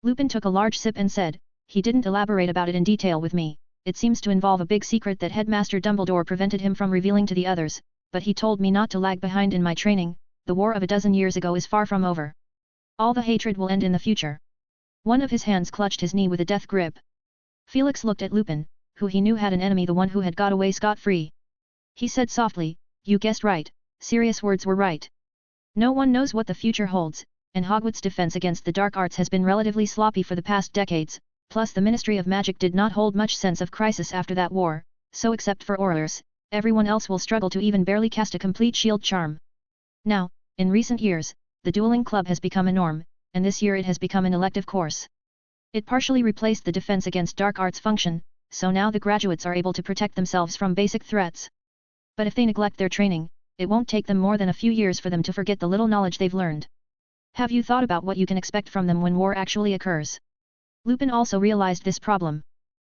Lupin took a large sip and said, he didn't elaborate about it in detail with me. It seems to involve a big secret that Headmaster Dumbledore prevented him from revealing to the others, but he told me not to lag behind in my training. The war of a dozen years ago is far from over. All the hatred will end in the future. One of his hands clutched his knee with a death grip. Felix looked at Lupin, who he knew had an enemy, the one who had got away scot-free. He said softly, you guessed right, serious words were right. No one knows what the future holds, and Hogwarts' defense against the dark arts has been relatively sloppy for the past decades, plus the Ministry of Magic did not hold much sense of crisis after that war, so except for Aurors, everyone else will struggle to even barely cast a complete shield charm. Now, in recent years, the dueling club has become a norm, and this year it has become an elective course. It partially replaced the defense against dark arts function, so now the graduates are able to protect themselves from basic threats. But if they neglect their training, it won't take them more than a few years for them to forget the little knowledge they've learned. Have you thought about what you can expect from them when war actually occurs? Lupin also realized this problem.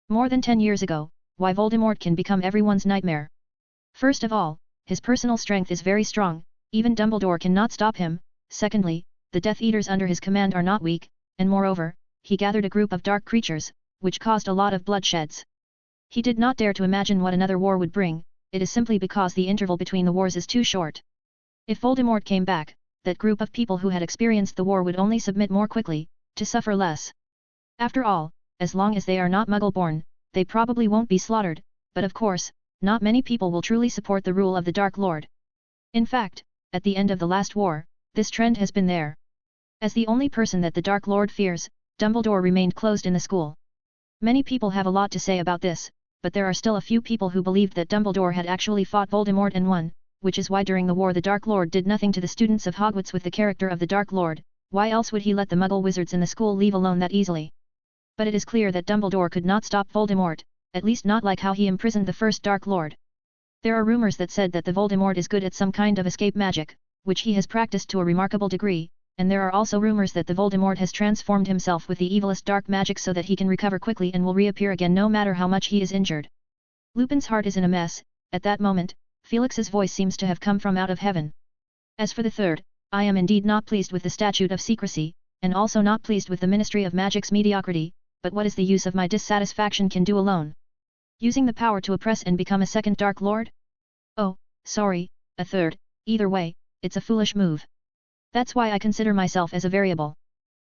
More than 10 years ago, why Voldemort can become everyone's nightmare. First of all, his personal strength is very strong, even Dumbledore cannot stop him. Secondly, the Death Eaters under his command are not weak, and moreover, he gathered a group of dark creatures, which caused a lot of bloodsheds. He did not dare to imagine what another war would bring, it is simply because the interval between the wars is too short. If Voldemort came back, that group of people who had experienced the war would only submit more quickly, to suffer less. After all, as long as they are not Muggle-born, they probably won't be slaughtered, but of course, not many people will truly support the rule of the Dark Lord. In fact, at the end of the last war, this trend has been there. As the only person that the Dark Lord fears, Dumbledore remained closed in the school. Many people have a lot to say about this, but there are still a few people who believed that Dumbledore had actually fought Voldemort and won, which is why during the war the Dark Lord did nothing to the students of Hogwarts with the character of the Dark Lord. Why else would he let the Muggle wizards in the school leave alone that easily? But it is clear that Dumbledore could not stop Voldemort, at least not like how he imprisoned the first Dark Lord. There are rumors that said that the Voldemort is good at some kind of escape magic, which he has practiced to a remarkable degree, and there are also rumors that the Voldemort has transformed himself with the evilest dark magic so that he can recover quickly and will reappear again no matter how much he is injured. Lupin's heart is in a mess. At that moment, Felix's voice seems to have come from out of heaven. As for the third, I am indeed not pleased with the Statute of Secrecy, and also not pleased with the Ministry of Magic's mediocrity, but what is the use of my dissatisfaction can do alone? Using the power to oppress and become a second Dark Lord? Oh, sorry, a third, either way, it's a foolish move. That's why I consider myself as a variable.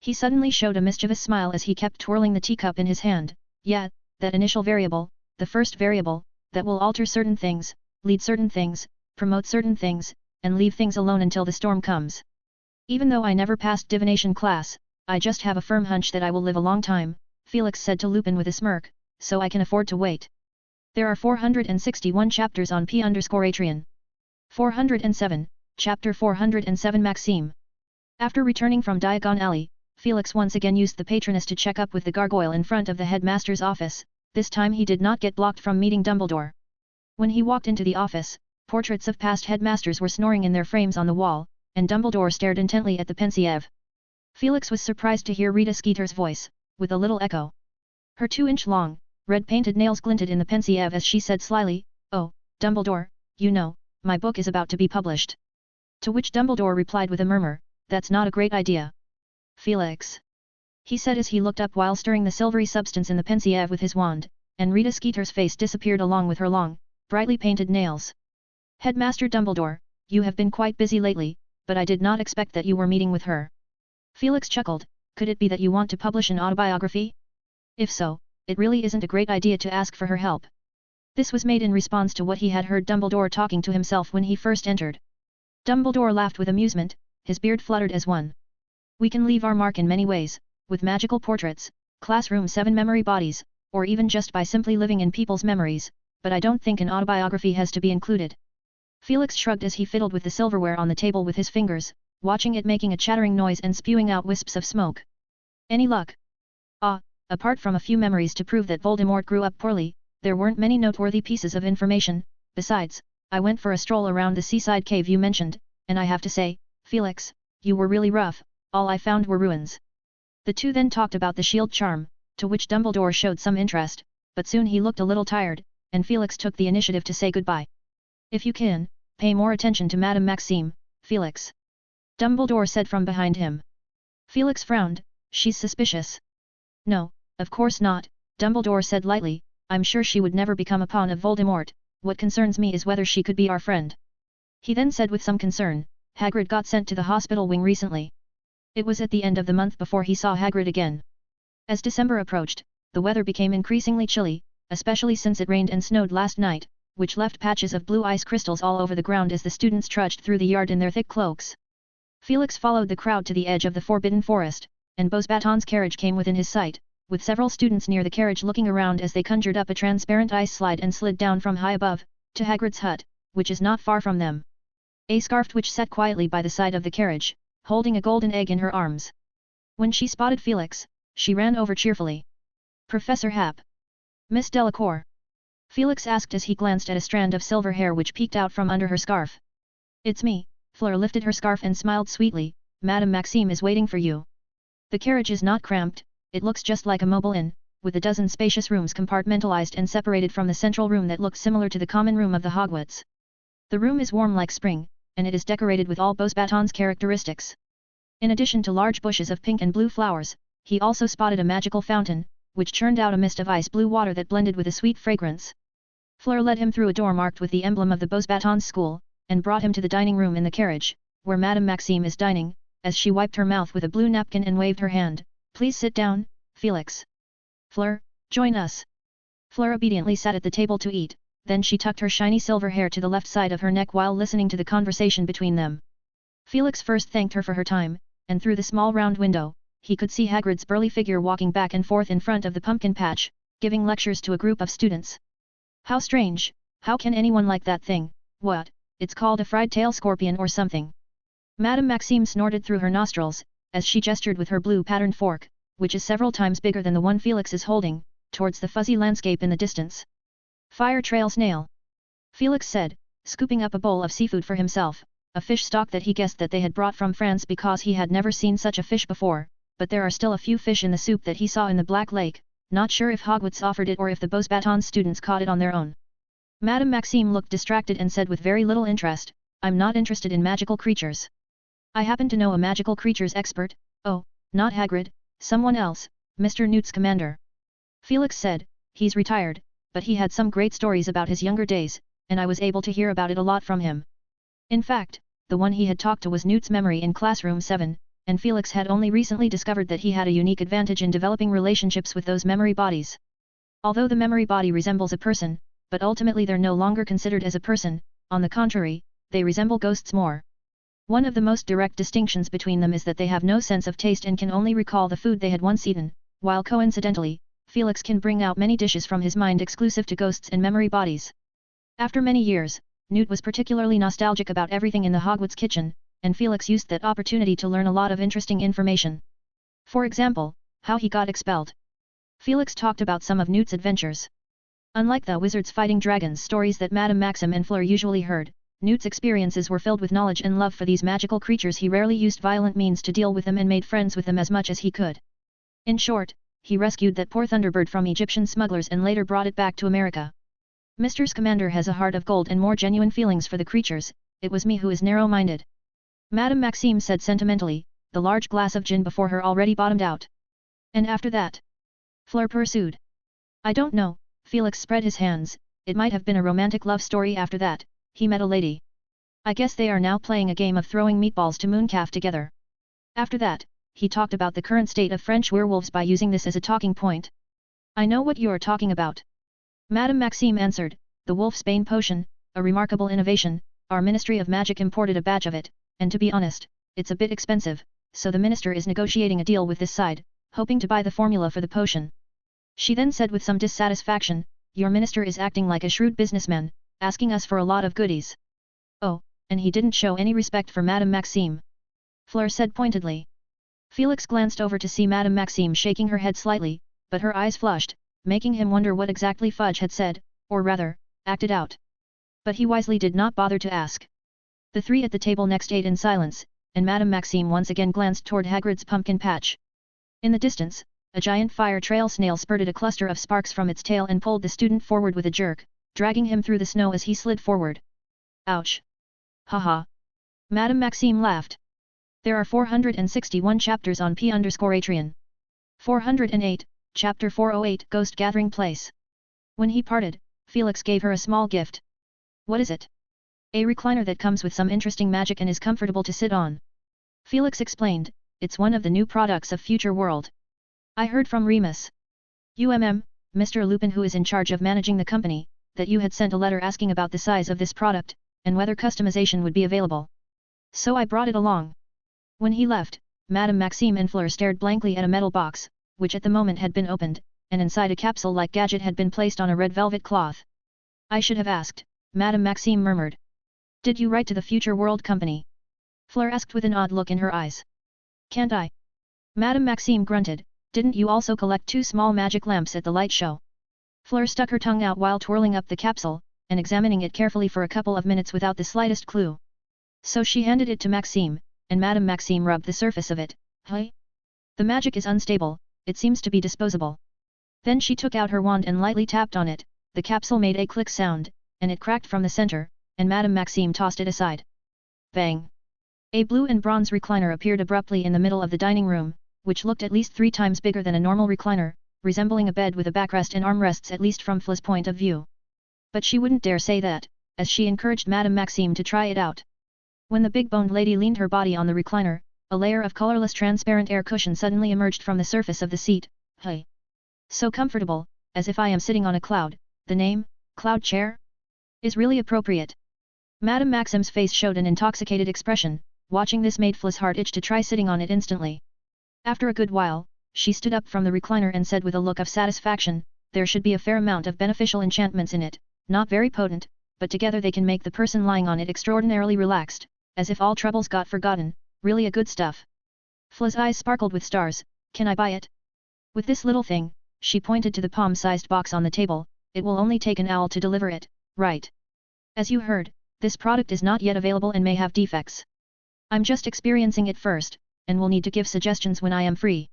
He suddenly showed a mischievous smile as he kept twirling the teacup in his hand. Yeah, that initial variable, the first variable, that will alter certain things, lead certain things, promote certain things, and leave things alone until the storm comes. Even though I never passed divination class, I just have a firm hunch that I will live a long time, Felix said to Lupin with a smirk, so I can afford to wait. There are 461 chapters on P_Atrian. 407, Chapter 407 Maxime. After returning from Diagon Alley, Felix once again used the patroness to check up with the gargoyle in front of the headmaster's office. This time he did not get blocked from meeting Dumbledore. When he walked into the office, portraits of past headmasters were snoring in their frames on the wall, and Dumbledore stared intently at the pensieve. Felix was surprised to hear Rita Skeeter's voice, with a little echo. Her 2-inch-long, red-painted nails glinted in the pensieve as she said slyly, "Oh, Dumbledore, you know, my book is about to be published." To which Dumbledore replied with a murmur, "That's not a great idea. Felix," he said as he looked up while stirring the silvery substance in the pensieve with his wand, and Rita Skeeter's face disappeared along with her long, brightly painted nails. "Headmaster Dumbledore, you have been quite busy lately, but I did not expect that you were meeting with her." Felix chuckled, "Could it be that you want to publish an autobiography? If so, it really isn't a great idea to ask for her help." This was made in response to what he had heard Dumbledore talking to himself when he first entered. Dumbledore laughed with amusement, his beard fluttered as one. "We can leave our mark in many ways, with magical portraits, classroom 7 memory bodies, or even just by simply living in people's memories, but I don't think an autobiography has to be included." Felix shrugged as he fiddled with the silverware on the table with his fingers, watching it making a chattering noise and spewing out wisps of smoke. "Any luck?" "Ah, apart from a few memories to prove that Voldemort grew up poorly, there weren't many noteworthy pieces of information. Besides, I went for a stroll around the seaside cave you mentioned, and I have to say, Felix, you were really rough, all I found were ruins." The two then talked about the shield charm, to which Dumbledore showed some interest, but soon he looked a little tired, and Felix took the initiative to say goodbye. "If you can, pay more attention to Madame Maxime, Felix," Dumbledore said from behind him. Felix frowned, "She's suspicious." "No, of course not," Dumbledore said lightly, "I'm sure she would never become a pawn of Voldemort, what concerns me is whether she could be our friend." He then said with some concern, "Hagrid got sent to the hospital wing recently." It was at the end of the month before he saw Hagrid again. As December approached, the weather became increasingly chilly, especially since it rained and snowed last night, which left patches of blue ice crystals all over the ground as the students trudged through the yard in their thick cloaks. Felix followed the crowd to the edge of the forbidden forest, and Beauxbaton's carriage came within his sight, with several students near the carriage looking around as they conjured up a transparent ice slide and slid down from high above, to Hagrid's hut, which is not far from them. A scarfed witch sat quietly by the side of the carriage, holding a golden egg in her arms. When she spotted Felix, she ran over cheerfully. Professor Hap. Miss Delacour. Felix asked as he glanced at a strand of silver hair which peeked out from under her scarf. It's me. Fleur lifted her scarf and smiled sweetly. Madame Maxime is waiting for you. The carriage is not cramped, it looks just like a mobile inn, with a dozen spacious rooms compartmentalized and separated from the central room that looks similar to the common room of the Hogwarts. The room is warm like spring, and it is decorated with all Beauxbaton's characteristics. In addition to large bushes of pink and blue flowers, he also spotted a magical fountain, which churned out a mist of ice blue water that blended with a sweet fragrance. Fleur led him through a door marked with the emblem of the Beauxbaton school, and brought him to the dining room in the carriage, where Madame Maxime is dining, as she wiped her mouth with a blue napkin and waved her hand. Please sit down, Felix. Fleur, join us. Fleur obediently sat at the table to eat, then she tucked her shiny silver hair to the left side of her neck while listening to the conversation between them. Felix first thanked her for her time, and through the small round window, he could see Hagrid's burly figure walking back and forth in front of the pumpkin patch, giving lectures to a group of students. How strange, how can anyone like that thing? What, it's called a fried tail scorpion or something. Madame Maxime snorted through her nostrils, as she gestured with her blue patterned fork, which is several times bigger than the one Felix is holding, towards the fuzzy landscape in the distance. Fire trail snail. Felix said, scooping up a bowl of seafood for himself, a fish stock that he guessed that they had brought from France because he had never seen such a fish before, but there are still a few fish in the soup that he saw in the Black Lake, not sure if Hogwarts offered it or if the Beauxbaton students caught it on their own. Madame Maxime looked distracted and said with very little interest, I'm not interested in magical creatures. I happen to know a magical creatures expert. Oh, not Hagrid, someone else, Mr. Newt's commander. Felix said, he's retired, but he had some great stories about his younger days, and I was able to hear about it a lot from him. In fact, the one he had talked to was Newt's memory in classroom 7, and Felix had only recently discovered that he had a unique advantage in developing relationships with those memory bodies. Although the memory body resembles a person, but ultimately they're no longer considered as a person, on the contrary, they resemble ghosts more. One of the most direct distinctions between them is that they have no sense of taste and can only recall the food they had once eaten, while coincidentally, Felix can bring out many dishes from his mind exclusive to ghosts and memory bodies. After many years, Newt was particularly nostalgic about everything in the Hogwarts kitchen, and Felix used that opportunity to learn a lot of interesting information. For example, how he got expelled. Felix talked about some of Newt's adventures. Unlike the wizards fighting dragons stories that Madame Maxime and Fleur usually heard, Newt's experiences were filled with knowledge and love for these magical creatures. He rarely used violent means to deal with them and made friends with them as much as he could. In short, he rescued that poor Thunderbird from Egyptian smugglers and later brought it back to America. Mr. Scamander has a heart of gold and more genuine feelings for the creatures. It was me who is narrow-minded. Madame Maxime said sentimentally, the large glass of gin before her already bottomed out. And after that? Fleur pursued. I don't know, Felix spread his hands, it might have been a romantic love story after that. He met a lady. I guess they are now playing a game of throwing meatballs to Mooncalf together. After that, he talked about the current state of French werewolves by using this as a talking point. I know what you are talking about. Madame Maxime answered, the Wolfsbane potion, a remarkable innovation, our Ministry of Magic imported a batch of it, and to be honest, it's a bit expensive, so the minister is negotiating a deal with this side, hoping to buy the formula for the potion. She then said with some dissatisfaction, your minister is acting like a shrewd businessman, asking us for a lot of goodies. Oh, and he didn't show any respect for Madame Maxime. Fleur said pointedly. Felix glanced over to see Madame Maxime shaking her head slightly, but her eyes flushed, making him wonder what exactly Fudge had said, or rather, acted out. But he wisely did not bother to ask. The three at the table next ate in silence, and Madame Maxime once again glanced toward Hagrid's pumpkin patch. In the distance, a giant fire trail snail spurted a cluster of sparks from its tail and pulled the student forward with a jerk, dragging him through the snow as he slid forward. Ouch! Haha! Madame Maxime laughed. There are 461 chapters on P_Atrian. 408, Chapter 408 Ghost Gathering Place. When he parted, Felix gave her a small gift. What is it? A recliner that comes with some interesting magic and is comfortable to sit on. Felix explained, it's one of the new products of Future World. I heard from Remus. Mr. Lupin, who is in charge of managing the company, that you had sent a letter asking about the size of this product, and whether customization would be available. So I brought it along. When he left, Madame Maxime and Fleur stared blankly at a metal box, which at the moment had been opened, and inside a capsule-like gadget had been placed on a red velvet cloth. I should have asked, Madame Maxime murmured. Did you write to the Future World Company? Fleur asked with an odd look in her eyes. Can't I? Madame Maxime grunted, didn't you also collect 2 small magic lamps at the light show? Fleur stuck her tongue out while twirling up the capsule, and examining it carefully for a couple of minutes without the slightest clue. So she handed it to Maxime, and Madame Maxime rubbed the surface of it. Hey? The magic is unstable, it seems to be disposable. Then she took out her wand and lightly tapped on it, the capsule made a click sound, and it cracked from the center, and Madame Maxime tossed it aside. Bang! A blue and bronze recliner appeared abruptly in the middle of the dining room, which looked at least 3 times bigger than a normal recliner, resembling a bed with a backrest and armrests at least from Fla's point of view. But she wouldn't dare say that, as she encouraged Madame Maxime to try it out. When the big-boned lady leaned her body on the recliner, a layer of colorless transparent air cushion suddenly emerged from the surface of the seat. Hey! So comfortable, as if I am sitting on a cloud. The name, Cloud Chair? Is really appropriate. Madame Maxime's face showed an intoxicated expression. Watching this made Fla's heart itch to try sitting on it instantly. After a good while, she stood up from the recliner and said with a look of satisfaction, there should be a fair amount of beneficial enchantments in it, not very potent, but together they can make the person lying on it extraordinarily relaxed, as if all troubles got forgotten, really a good stuff. Fla's eyes sparkled with stars, can I buy it? With this little thing, she pointed to the palm-sized box on the table, it will only take an owl to deliver it, right? As you heard, this product is not yet available and may have defects. I'm just experiencing it first, and will need to give suggestions when I am free.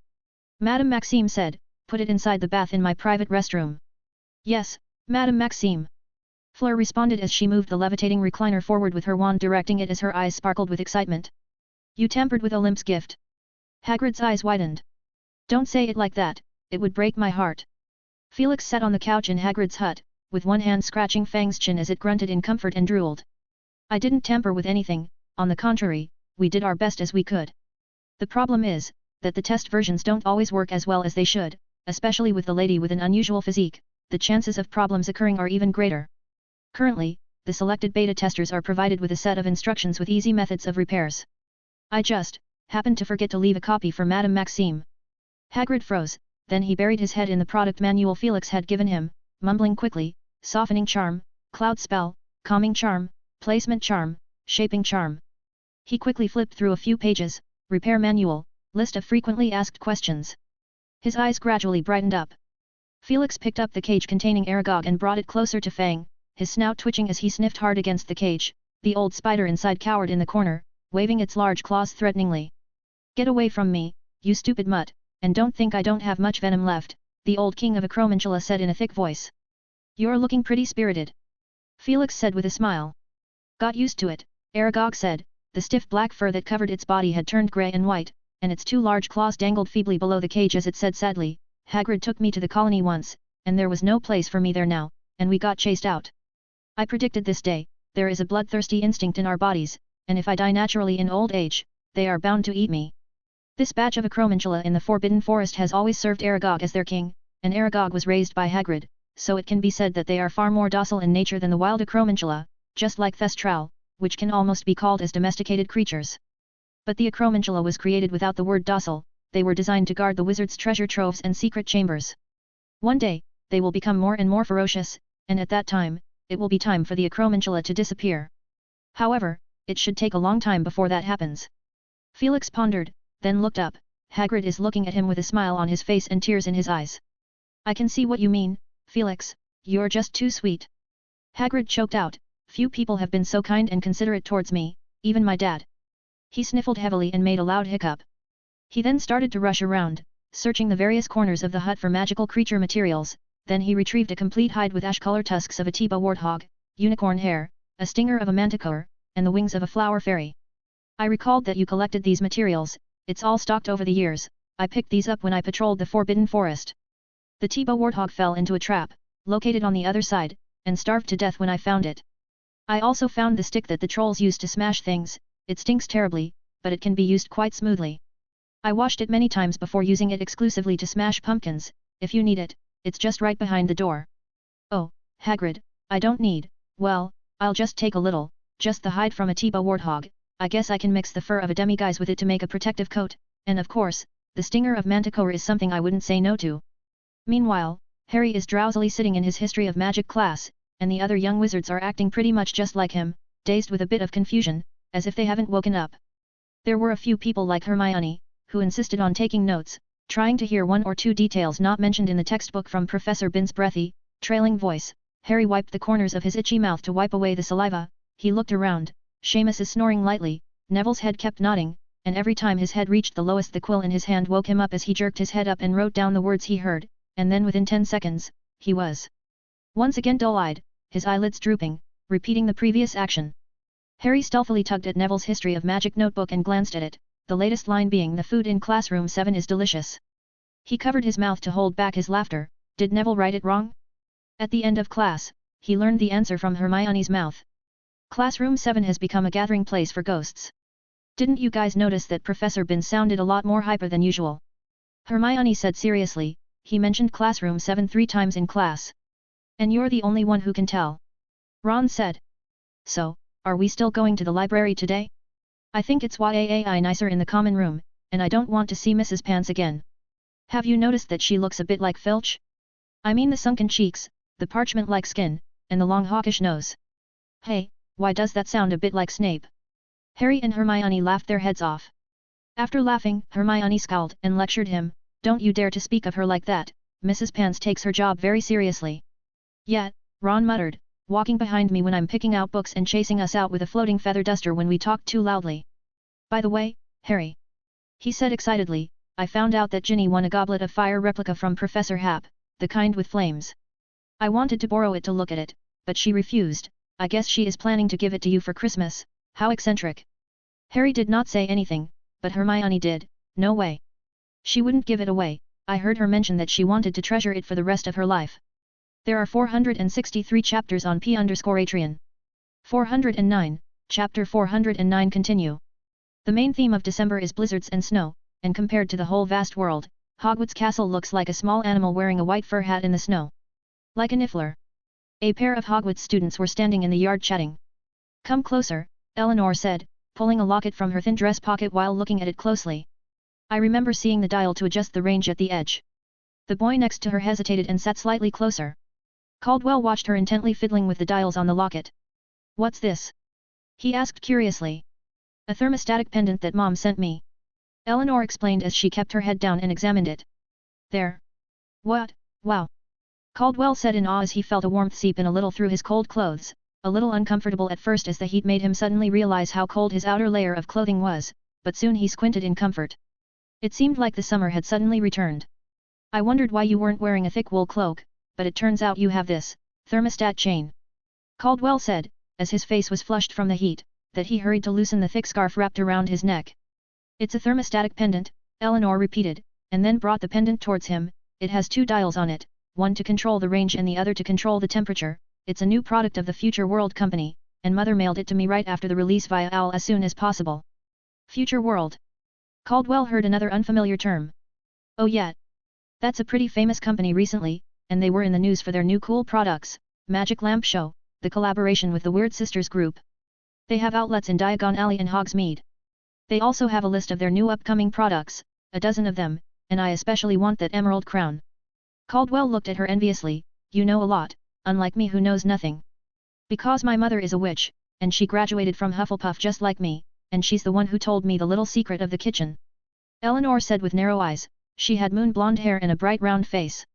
Madame Maxime said, put it inside the bath in my private restroom. Yes, Madame Maxime. Fleur responded as she moved the levitating recliner forward with her wand directing it as her eyes sparkled with excitement. You tampered with Olymp's gift. Hagrid's eyes widened. Don't say it like that, it would break my heart. Felix sat on the couch in Hagrid's hut, with one hand scratching Fang's chin as it grunted in comfort and drooled. I didn't tamper with anything, on the contrary, we did our best as we could. The problem is, that the test versions don't always work as well as they should, especially with the lady with an unusual physique, the chances of problems occurring are even greater. Currently, the selected beta testers are provided with a set of instructions with easy methods of repairs. I just happened to forget to leave a copy for Madame Maxime. Hagrid froze, then he buried his head in the product manual Felix had given him, mumbling quickly, softening charm, cloud spell, calming charm, placement charm, shaping charm. He quickly flipped through a few pages, repair manual, list of frequently asked questions. His eyes gradually brightened up. Felix picked up the cage containing Aragog and brought it closer to Fang, his snout twitching as he sniffed hard against the cage. The old spider inside cowered in the corner, waving its large claws threateningly. Get away from me, you stupid mutt, and don't think I don't have much venom left, the old king of Acromantula said in a thick voice. You're looking pretty spirited. Felix said with a smile. Got used to it, Aragog said. The stiff black fur that covered its body had turned grey and white, and its 2 large claws dangled feebly below the cage as it said sadly, Hagrid took me to the colony once, and there was no place for me there now, and we got chased out. I predicted this day, there is a bloodthirsty instinct in our bodies, and if I die naturally in old age, they are bound to eat me. This batch of Acromantula in the Forbidden Forest has always served Aragog as their king, and Aragog was raised by Hagrid, so it can be said that they are far more docile in nature than the wild Acromantula, just like Thestral, which can almost be called as domesticated creatures. But the Acromantula was created without the word docile, they were designed to guard the wizard's treasure troves and secret chambers. One day, they will become more and more ferocious, and at that time, it will be time for the Acromantula to disappear. However, it should take a long time before that happens. Felix pondered, then looked up. Hagrid is looking at him with a smile on his face and tears in his eyes. I can see what you mean, Felix, you're just too sweet. Hagrid choked out, few people have been so kind and considerate towards me, even my dad. He sniffled heavily and made a loud hiccup. He then started to rush around, searching the various corners of the hut for magical creature materials, then he retrieved a complete hide with ash-color tusks of a Tiba warthog, unicorn hair, a stinger of a manticore, and the wings of a flower fairy. I recalled that you collected these materials, it's all stocked over the years, I picked these up when I patrolled the Forbidden Forest. The Tiba warthog fell into a trap, located on the other side, and starved to death when I found it. I also found the stick that the trolls used to smash things, it stinks terribly, but it can be used quite smoothly. I washed it many times before using it exclusively to smash pumpkins, if you need it, it's just right behind the door. Oh, Hagrid, I don't need, well, I'll just take a little, just the hide from a Tiba warthog, I guess I can mix the fur of a demiguise with it to make a protective coat, and of course, the stinger of Manticore is something I wouldn't say no to. Meanwhile, Harry is drowsily sitting in his History of Magic class, and the other young wizards are acting pretty much just like him, dazed with a bit of confusion, as if they haven't woken up. There were a few people like Hermione, who insisted on taking notes, trying to hear one or two details not mentioned in the textbook from Professor Bin's breathy, trailing voice. Harry wiped the corners of his itchy mouth to wipe away the saliva. He looked around. Seamus is snoring lightly, Neville's head kept nodding, and every time his head reached the lowest the quill in his hand woke him up as he jerked his head up and wrote down the words he heard, and then within 10 seconds, he was once again dull-eyed, his eyelids drooping, repeating the previous action. Harry stealthily tugged at Neville's History of Magic notebook and glanced at it, the latest line being the food in classroom 7 is delicious. He covered his mouth to hold back his laughter. Did Neville write it wrong? At the end of class, he learned the answer from Hermione's mouth. Classroom 7 has become a gathering place for ghosts. Didn't you guys notice that Professor Bin sounded a lot more hyper than usual? Hermione said seriously, he mentioned classroom 7 3 times in class. And you're the only one who can tell. Ron said. So, are we still going to the library today? I think it's way nicer in the common room, and I don't want to see Mrs. Pants again. Have you noticed that she looks a bit like Filch? I mean the sunken cheeks, the parchment-like skin, and the long hawkish nose. Hey, why does that sound a bit like Snape? Harry and Hermione laughed their heads off. After laughing, Hermione scowled and lectured him, don't you dare to speak of her like that, Mrs. Pants takes her job very seriously. Yet, Ron muttered, walking behind me when I'm picking out books and chasing us out with a floating feather duster when we talk too loudly. By the way, Harry. He said excitedly, I found out that Ginny won a goblet of fire replica from Professor Hap, the kind with flames. I wanted to borrow it to look at it, but she refused. I guess she is planning to give it to you for Christmas. How eccentric. Harry did not say anything, but Hermione did. No way. She wouldn't give it away. I heard her mention that she wanted to treasure it for the rest of her life. There are 463 chapters on P_Atrian. 409, Chapter 409 continue. The main theme of December is blizzards and snow, and compared to the whole vast world, Hogwarts Castle looks like a small animal wearing a white fur hat in the snow. Like a niffler. A pair of Hogwarts students were standing in the yard chatting. Come closer, Eleanor said, pulling a locket from her thin dress pocket while looking at it closely. I remember seeing the dial to adjust the range at the edge. The boy next to her hesitated and sat slightly closer. Caldwell watched her intently fiddling with the dials on the locket. What's this? He asked curiously. A thermostatic pendant that Mom sent me. Eleanor explained as she kept her head down and examined it. There. What? Wow. Caldwell said in awe as he felt a warmth seep in a little through his cold clothes, a little uncomfortable at first as the heat made him suddenly realize how cold his outer layer of clothing was, but soon he squinted in comfort. It seemed like the summer had suddenly returned. I wondered why you weren't wearing a thick wool cloak, but it turns out you have this thermostat chain. Caldwell said, as his face was flushed from the heat, that he hurried to loosen the thick scarf wrapped around his neck. It's a thermostatic pendant, Eleanor repeated, and then brought the pendant towards him. It has 2 dials on it, one to control the range and the other to control the temperature. It's a new product of the Future World Company, and Mother mailed it to me right after the release via OWL as soon as possible. Future World. Caldwell heard another unfamiliar term. Oh yeah. That's a pretty famous company recently, and they were in the news for their new cool products, Magic Lamp Show, the collaboration with the Weird Sisters group. They have outlets in Diagon Alley and Hogsmeade. They also have a list of their new upcoming products, a dozen of them, and I especially want that emerald crown. Caldwell looked at her enviously, you know a lot, unlike me who knows nothing. Because my mother is a witch, and she graduated from Hufflepuff just like me, and she's the one who told me the little secret of the kitchen. Eleanor said with narrow eyes, she had moon blonde hair and a bright round face.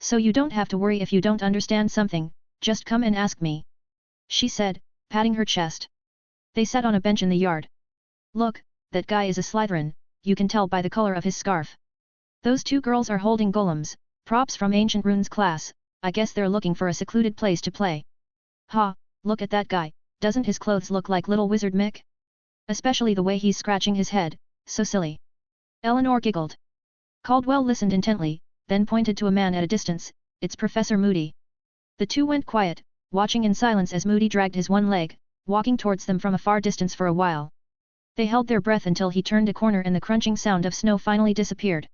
So you don't have to worry if you don't understand something, just come and ask me. She said, patting her chest. They sat on a bench in the yard. Look, that guy is a Slytherin, you can tell by the color of his scarf. Those 2 girls are holding golems, props from Ancient Runes class, I guess they're looking for a secluded place to play. Ha, look at that guy, doesn't his clothes look like little Wizard Mick? Especially the way he's scratching his head, so silly. Eleanor giggled. Caldwell listened intently, then pointed to a man at a distance, it's Professor Moody. The 2 went quiet, watching in silence as Moody dragged his one leg, walking towards them from a far distance for a while. They held their breath until he turned a corner and the crunching sound of snow finally disappeared.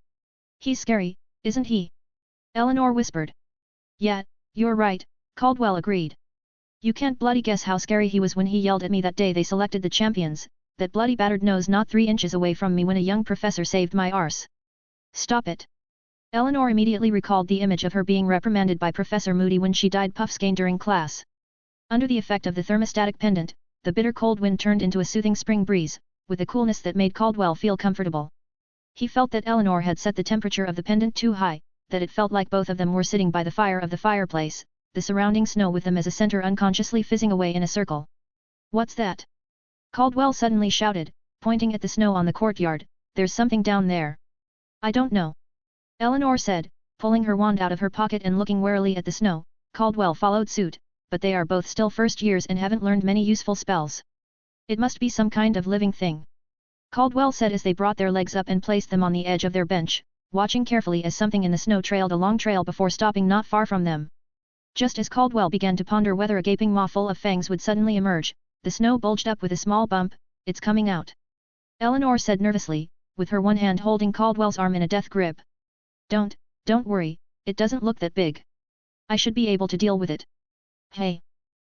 He's scary, isn't he? Eleanor whispered. Yeah, you're right, Caldwell agreed. You can't bloody guess how scary he was when he yelled at me that day they selected the champions, That bloody battered nose not 3 inches away from me when a young professor saved my arse. Stop it. Eleanor immediately recalled the image of her being reprimanded by Professor Moody when she dyed Puffskein during class. Under the effect of the thermostatic pendant, the bitter cold wind turned into a soothing spring breeze, with a coolness that made Caldwell feel comfortable. He felt that Eleanor had set the temperature of the pendant too high, that it felt like both of them were sitting by the fire of the fireplace, the surrounding snow with them as a center unconsciously fizzing away in a circle. What's that? Caldwell suddenly shouted, pointing at the snow on the courtyard. There's something down there. I don't know. Eleanor said, pulling her wand out of her pocket and looking warily at the snow. Caldwell followed suit, but they are both still first years and haven't learned many useful spells. It must be some kind of living thing. Caldwell said as they brought their legs up and placed them on the edge of their bench, watching carefully as something in the snow trailed a long trail before stopping not far from them. Just as Caldwell began to ponder whether a gaping maw full of fangs would suddenly emerge, the snow bulged up with a small bump. It's coming out. Eleanor said nervously, with her one hand holding Caldwell's arm in a death grip. Don't worry, it doesn't look that big. I should be able to deal with it. Hey.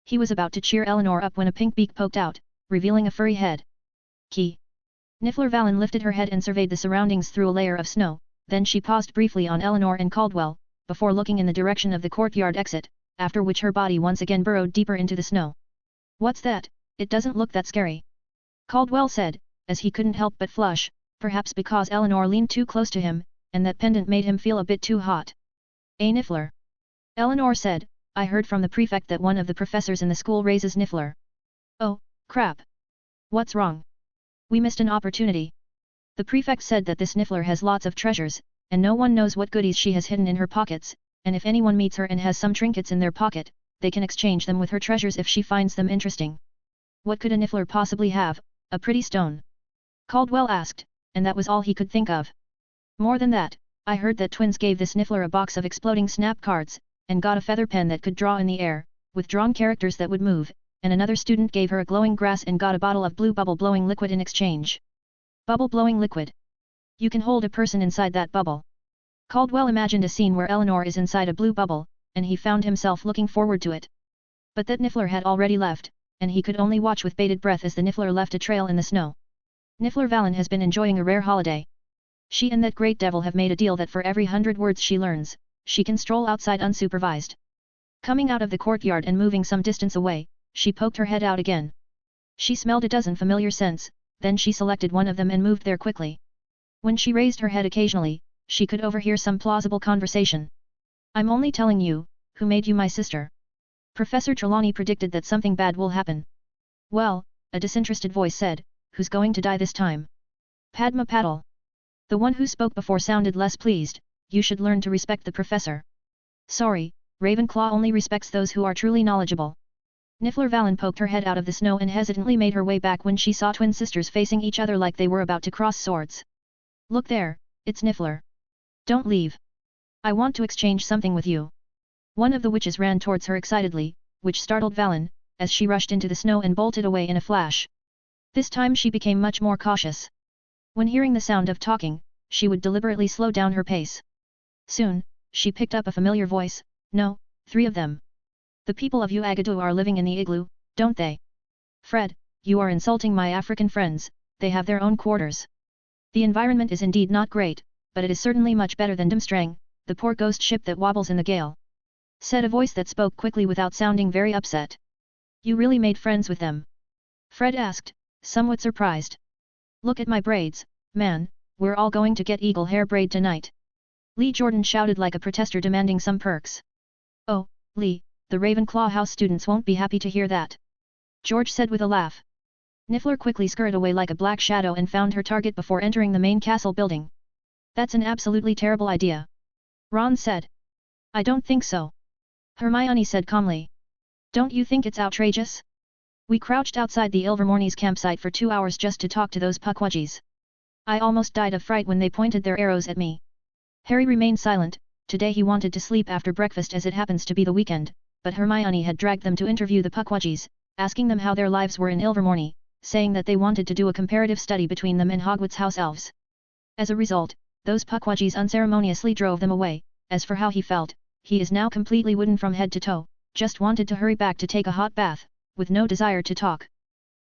He was about to cheer Eleanor up when a pink beak poked out, revealing a furry head. Key. Niffler Valen lifted her head and surveyed the surroundings through a layer of snow, then she paused briefly on Eleanor and Caldwell, before looking in the direction of the courtyard exit, after which her body once again burrowed deeper into the snow. What's that? It doesn't look that scary. Caldwell said, as he couldn't help but flush, perhaps because Eleanor leaned too close to him, and that pendant made him feel a bit too hot. Niffler. Eleanor said, I heard from the prefect that one of the professors in the school raises Niffler. Oh, crap. What's wrong? We missed an opportunity. The prefect said that this Niffler has lots of treasures, and no one knows what goodies she has hidden in her pockets, and if anyone meets her and has some trinkets in their pocket, they can exchange them with her treasures if she finds them interesting. What could a Niffler possibly have? A pretty stone? Caldwell asked, and that was all he could think of. More than that, I heard that twins gave this Niffler a box of exploding snap cards, and got a feather pen that could draw in the air, with drawn characters that would move, and another student gave her a glowing grass and got a bottle of blue bubble-blowing liquid in exchange. Bubble-blowing liquid. You can hold a person inside that bubble. Caldwell imagined a scene where Eleanor is inside a blue bubble, and he found himself looking forward to it. But that Niffler had already left, and he could only watch with bated breath as the Niffler left a trail in the snow. Niffler Valen has been enjoying a rare holiday. She and that great devil have made a deal that for every 100 words she learns, she can stroll outside unsupervised. Coming out of the courtyard and moving some distance away, she poked her head out again. She smelled a dozen familiar scents, then she selected one of them and moved there quickly. When she raised her head occasionally, she could overhear some plausible conversation. I'm only telling you, who made you my sister? Professor Trelawney predicted that something bad will happen. Well, a disinterested voice said, who's going to die this time? Padma Patil. The one who spoke before sounded less pleased. You should learn to respect the professor. Sorry, Ravenclaw only respects those who are truly knowledgeable. Niffler Valen poked her head out of the snow and hesitantly made her way back when she saw twin sisters facing each other like they were about to cross swords. Look there, it's Niffler. Don't leave. I want to exchange something with you. One of the witches ran towards her excitedly, which startled Valen, as she rushed into the snow and bolted away in a flash. This time she became much more cautious. When hearing the sound of talking, she would deliberately slow down her pace. Soon, she picked up a familiar voice. No, 3 of them. The people of Uagadu are living in the igloo, don't they? Fred, you are insulting my African friends, they have their own quarters. The environment is indeed not great, but it is certainly much better than Dimstrang, the poor ghost ship that wobbles in the gale. Said a voice that spoke quickly without sounding very upset. You really made friends with them? Fred asked, somewhat surprised. Look at my braids, man, we're all going to get eagle hair braid tonight. Lee Jordan shouted like a protester demanding some perks. Oh, Lee, the Ravenclaw House students won't be happy to hear that. George said with a laugh. Niffler quickly scurried away like a black shadow and found her target before entering the main castle building. That's an absolutely terrible idea. Ron said. I don't think so. Hermione said calmly. Don't you think it's outrageous? We crouched outside the Ilvermorny's campsite for 2 hours just to talk to those Pukwudgies. I almost died of fright when they pointed their arrows at me. Harry remained silent. Today he wanted to sleep after breakfast as it happens to be the weekend, but Hermione had dragged them to interview the Pukwudgies, asking them how their lives were in Ilvermorny, saying that they wanted to do a comparative study between them and Hogwarts house elves. As a result, those Pukwudgies unceremoniously drove them away. As for how he felt, he is now completely wooden from head to toe, just wanted to hurry back to take a hot bath, with no desire to talk.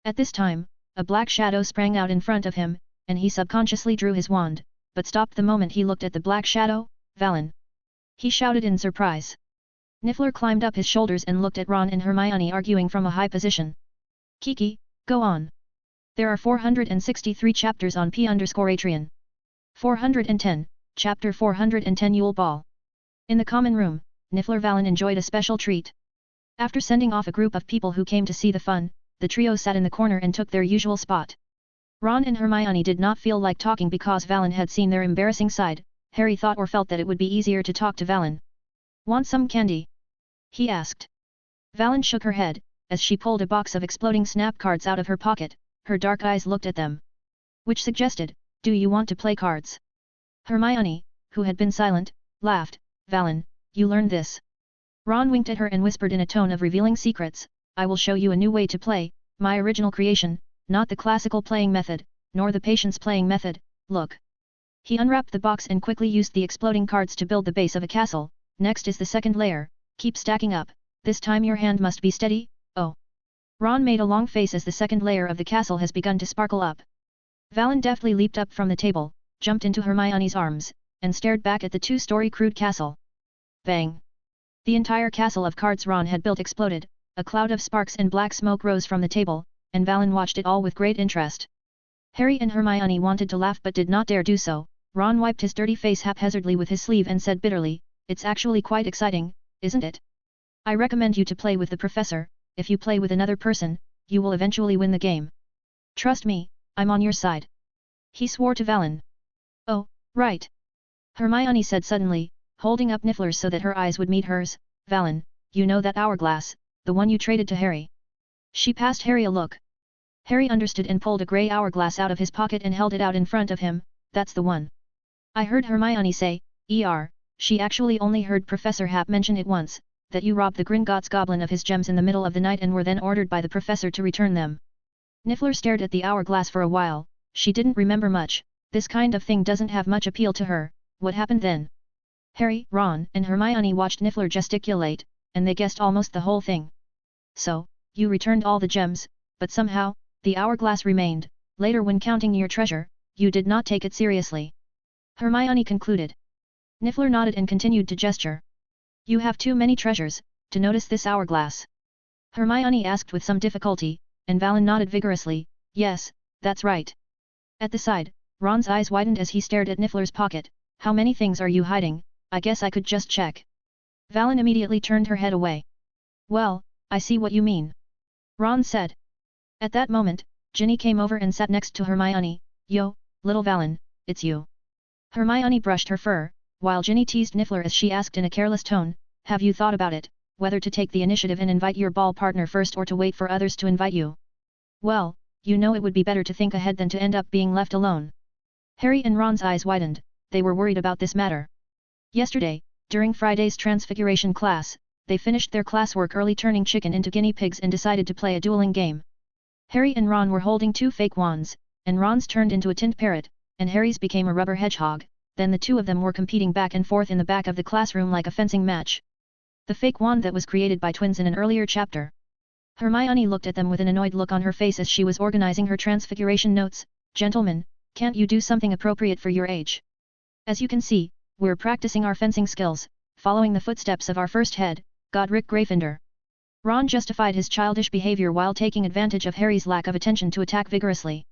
At this time, a black shadow sprang out in front of him, and he subconsciously drew his wand, but stopped the moment he looked at the black shadow. Valen! He shouted in surprise. Niffler climbed up his shoulders and looked at Ron and Hermione arguing from a high position. Kiki, go on. There are 463 chapters on P_Atrian. 410, Chapter 410 Yule Ball. In the common room, Niffler Valen enjoyed a special treat. After sending off a group of people who came to see the fun, the trio sat in the corner and took their usual spot. Ron and Hermione did not feel like talking because Valen had seen their embarrassing side. Harry thought or felt that it would be easier to talk to Valen. Want some candy? He asked. Valen shook her head, as she pulled a box of exploding snap cards out of her pocket. Her dark eyes looked at them. Which suggested, do you want to play cards? Hermione, who had been silent, laughed. Valen, you learned this. Ron winked at her and whispered in a tone of revealing secrets, I will show you a new way to play, my original creation, not the classical playing method, nor the patience playing method, look. He unwrapped the box and quickly used the exploding cards to build the base of a castle. Next is the second layer, keep stacking up, this time your hand must be steady, oh. Ron made a long face as the second layer of the castle has begun to sparkle up. Valen deftly leaped up from the table, jumped into Hermione's arms, and stared back at the two-story crude castle. Bang! The entire castle of cards Ron had built exploded, a cloud of sparks and black smoke rose from the table, and Valen watched it all with great interest. Harry and Hermione wanted to laugh but did not dare do so. Ron wiped his dirty face haphazardly with his sleeve and said bitterly, it's actually quite exciting, isn't it? I recommend you to play with the professor. If you play with another person, you will eventually win the game. Trust me, I'm on your side. He swore to Valen. Oh, right. Hermione said suddenly, holding up Niffler's so that her eyes would meet hers. Valen, you know that hourglass, the one you traded to Harry. She passed Harry a look. Harry understood and pulled a grey hourglass out of his pocket and held it out in front of him. That's the one. I heard Hermione say, she actually only heard Professor Hap mention it once, that you robbed the Gringotts goblin of his gems in the middle of the night and were then ordered by the professor to return them. Niffler stared at the hourglass for a while. She didn't remember much. This kind of thing doesn't have much appeal to her. What happened then? Harry, Ron, and Hermione watched Niffler gesticulate, and they guessed almost the whole thing. So, you returned all the gems, but somehow, the hourglass remained. Later when counting your treasure, you did not take it seriously. Hermione concluded. Niffler nodded and continued to gesture. You have too many treasures, to notice this hourglass. Hermione asked with some difficulty, and Valen nodded vigorously, yes, that's right. At the side, Ron's eyes widened as he stared at Niffler's pocket. How many things are you hiding? I guess I could just check. Valen immediately turned her head away. Well, I see what you mean. Ron said. At that moment, Ginny came over and sat next to Hermione. Yo, little Valen, it's you. Hermione brushed her fur, while Ginny teased Niffler as she asked in a careless tone, have you thought about it, whether to take the initiative and invite your ball partner first or to wait for others to invite you? Well, you know it would be better to think ahead than to end up being left alone. Harry and Ron's eyes widened, they were worried about this matter. Yesterday, during Friday's Transfiguration class, they finished their classwork early turning chicken into guinea pigs and decided to play a dueling game. Harry and Ron were holding two fake wands, and Ron's turned into a tinned parrot, and Harry's became a rubber hedgehog. Then the two of them were competing back and forth in the back of the classroom like a fencing match. The fake wand that was created by twins in an earlier chapter. Hermione looked at them with an annoyed look on her face as she was organizing her transfiguration notes. Gentlemen, can't you do something appropriate for your age? As you can see, we're practicing our fencing skills, following the footsteps of our first head, Godric Gryffindor. Ron justified his childish behavior while taking advantage of Harry's lack of attention to attack vigorously.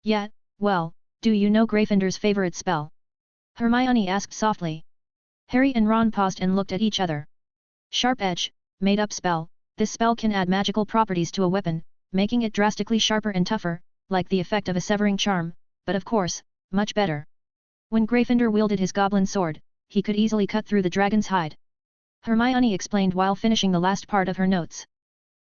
Yeah, well, do you know Gryffindor's favorite spell? Hermione asked softly. Harry and Ron paused and looked at each other. Sharp Edge, made-up spell. This spell can add magical properties to a weapon, making it drastically sharper and tougher, like the effect of a severing charm, but of course, much better. When Gryffindor wielded his goblin sword, he could easily cut through the dragon's hide. Hermione explained while finishing the last part of her notes.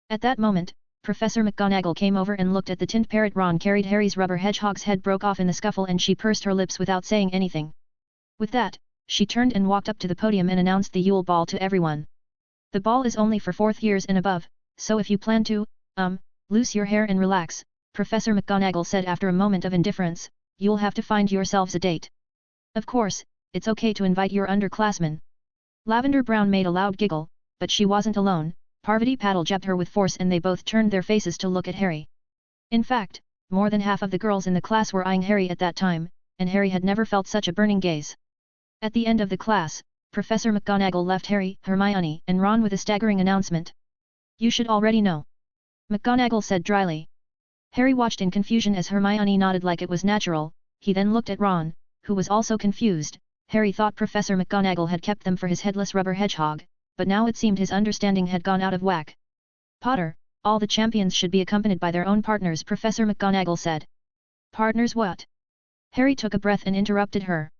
At that moment, Professor McGonagall came over and looked at the tinned parrot Ron carried. Harry's rubber hedgehog's head broke off in the scuffle and she pursed her lips without saying anything. With that, she turned and walked up to the podium and announced the Yule Ball to everyone. The ball is only for 4th years and above, so if you plan to, loose your hair and relax, Professor McGonagall said after a moment of indifference, you'll have to find yourselves a date. Of course, it's okay to invite your underclassmen. Lavender Brown made a loud giggle, but she wasn't alone. Parvati Patil jabbed her with force and they both turned their faces to look at Harry. In fact, more than half of the girls in the class were eyeing Harry at that time, and Harry had never felt such a burning gaze. At the end of the class, Professor McGonagall left Harry, Hermione, and Ron with a staggering announcement. "You should already know," McGonagall said dryly. Harry watched in confusion as Hermione nodded like it was natural. He then looked at Ron, who was also confused. Harry thought Professor McGonagall had kept them for his headless rubber hedgehog, but now it seemed his understanding had gone out of whack. "Potter, all the champions should be accompanied by their own partners," Professor McGonagall said. "Partners what?" Harry took a breath and interrupted her.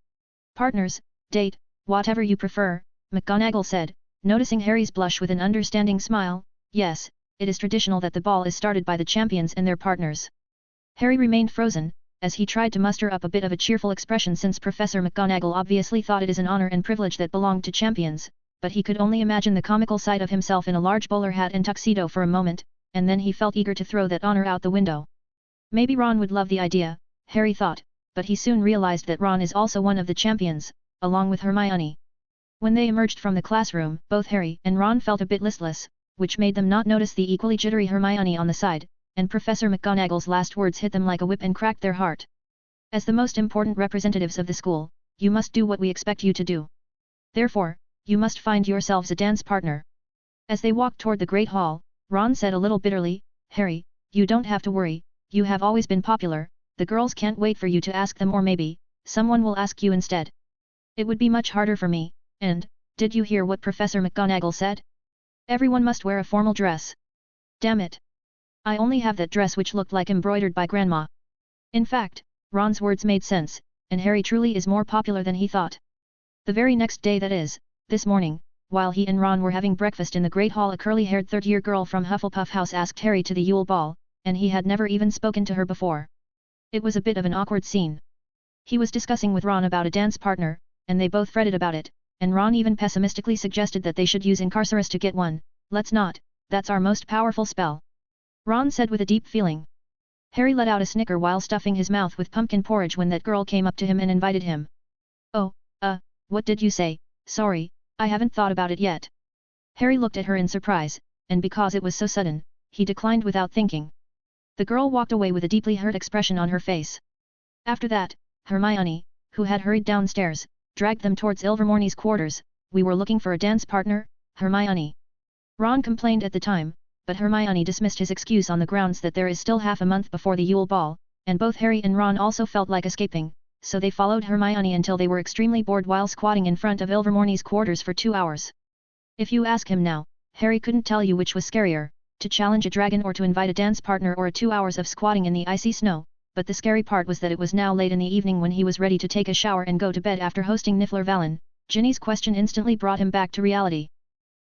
"Partners, date, whatever you prefer," McGonagall said, noticing Harry's blush with an understanding smile. "Yes, it is traditional that the ball is started by the champions and their partners." Harry remained frozen, as he tried to muster up a bit of a cheerful expression since Professor McGonagall obviously thought it is an honor and privilege that belonged to champions, but he could only imagine the comical sight of himself in a large bowler hat and tuxedo for a moment, and then he felt eager to throw that honor out the window. Maybe Ron would love the idea, Harry thought, but he soon realized that Ron is also one of the champions, along with Hermione. When they emerged from the classroom, both Harry and Ron felt a bit listless, which made them not notice the equally jittery Hermione on the side, and Professor McGonagall's last words hit them like a whip and cracked their heart. "As the most important representatives of the school, you must do what we expect you to do. Therefore, you must find yourselves a dance partner." As they walked toward the Great Hall, Ron said a little bitterly, "Harry, you don't have to worry, you have always been popular, the girls can't wait for you to ask them, or maybe, someone will ask you instead. It would be much harder for me, and, did you hear what Professor McGonagall said? Everyone must wear a formal dress. Damn it! I only have that dress which looked like embroidered by Grandma." In fact, Ron's words made sense, and Harry truly is more popular than he thought. The very next day, that is, this morning, while he and Ron were having breakfast in the Great Hall, a curly-haired third-year girl from Hufflepuff House asked Harry to the Yule Ball, and he had never even spoken to her before. It was a bit of an awkward scene. He was discussing with Ron about a dance partner, and they both fretted about it, and Ron even pessimistically suggested that they should use Incarcerus to get one. "Let's not, that's our most powerful spell," Ron said with a deep feeling. Harry let out a snicker while stuffing his mouth with pumpkin porridge when that girl came up to him and invited him. "Oh, what did you say? Sorry, I haven't thought about it yet." Harry looked at her in surprise, and because it was so sudden, he declined without thinking. The girl walked away with a deeply hurt expression on her face. After that, Hermione, who had hurried downstairs, dragged them towards Ilvermorny's quarters. "We were looking for a dance partner, Hermione." Ron complained at the time, but Hermione dismissed his excuse on the grounds that there is still half a month before the Yule Ball, and both Harry and Ron also felt like escaping, so they followed Hermione until they were extremely bored while squatting in front of Ilvermorny's quarters for 2 hours. If you ask him now, Harry couldn't tell you which was scarier, to challenge a dragon or to invite a dance partner or 2 hours of squatting in the icy snow, but the scary part was that it was now late in the evening when he was ready to take a shower and go to bed after hosting Niffler Valen. Ginny's question instantly brought him back to reality.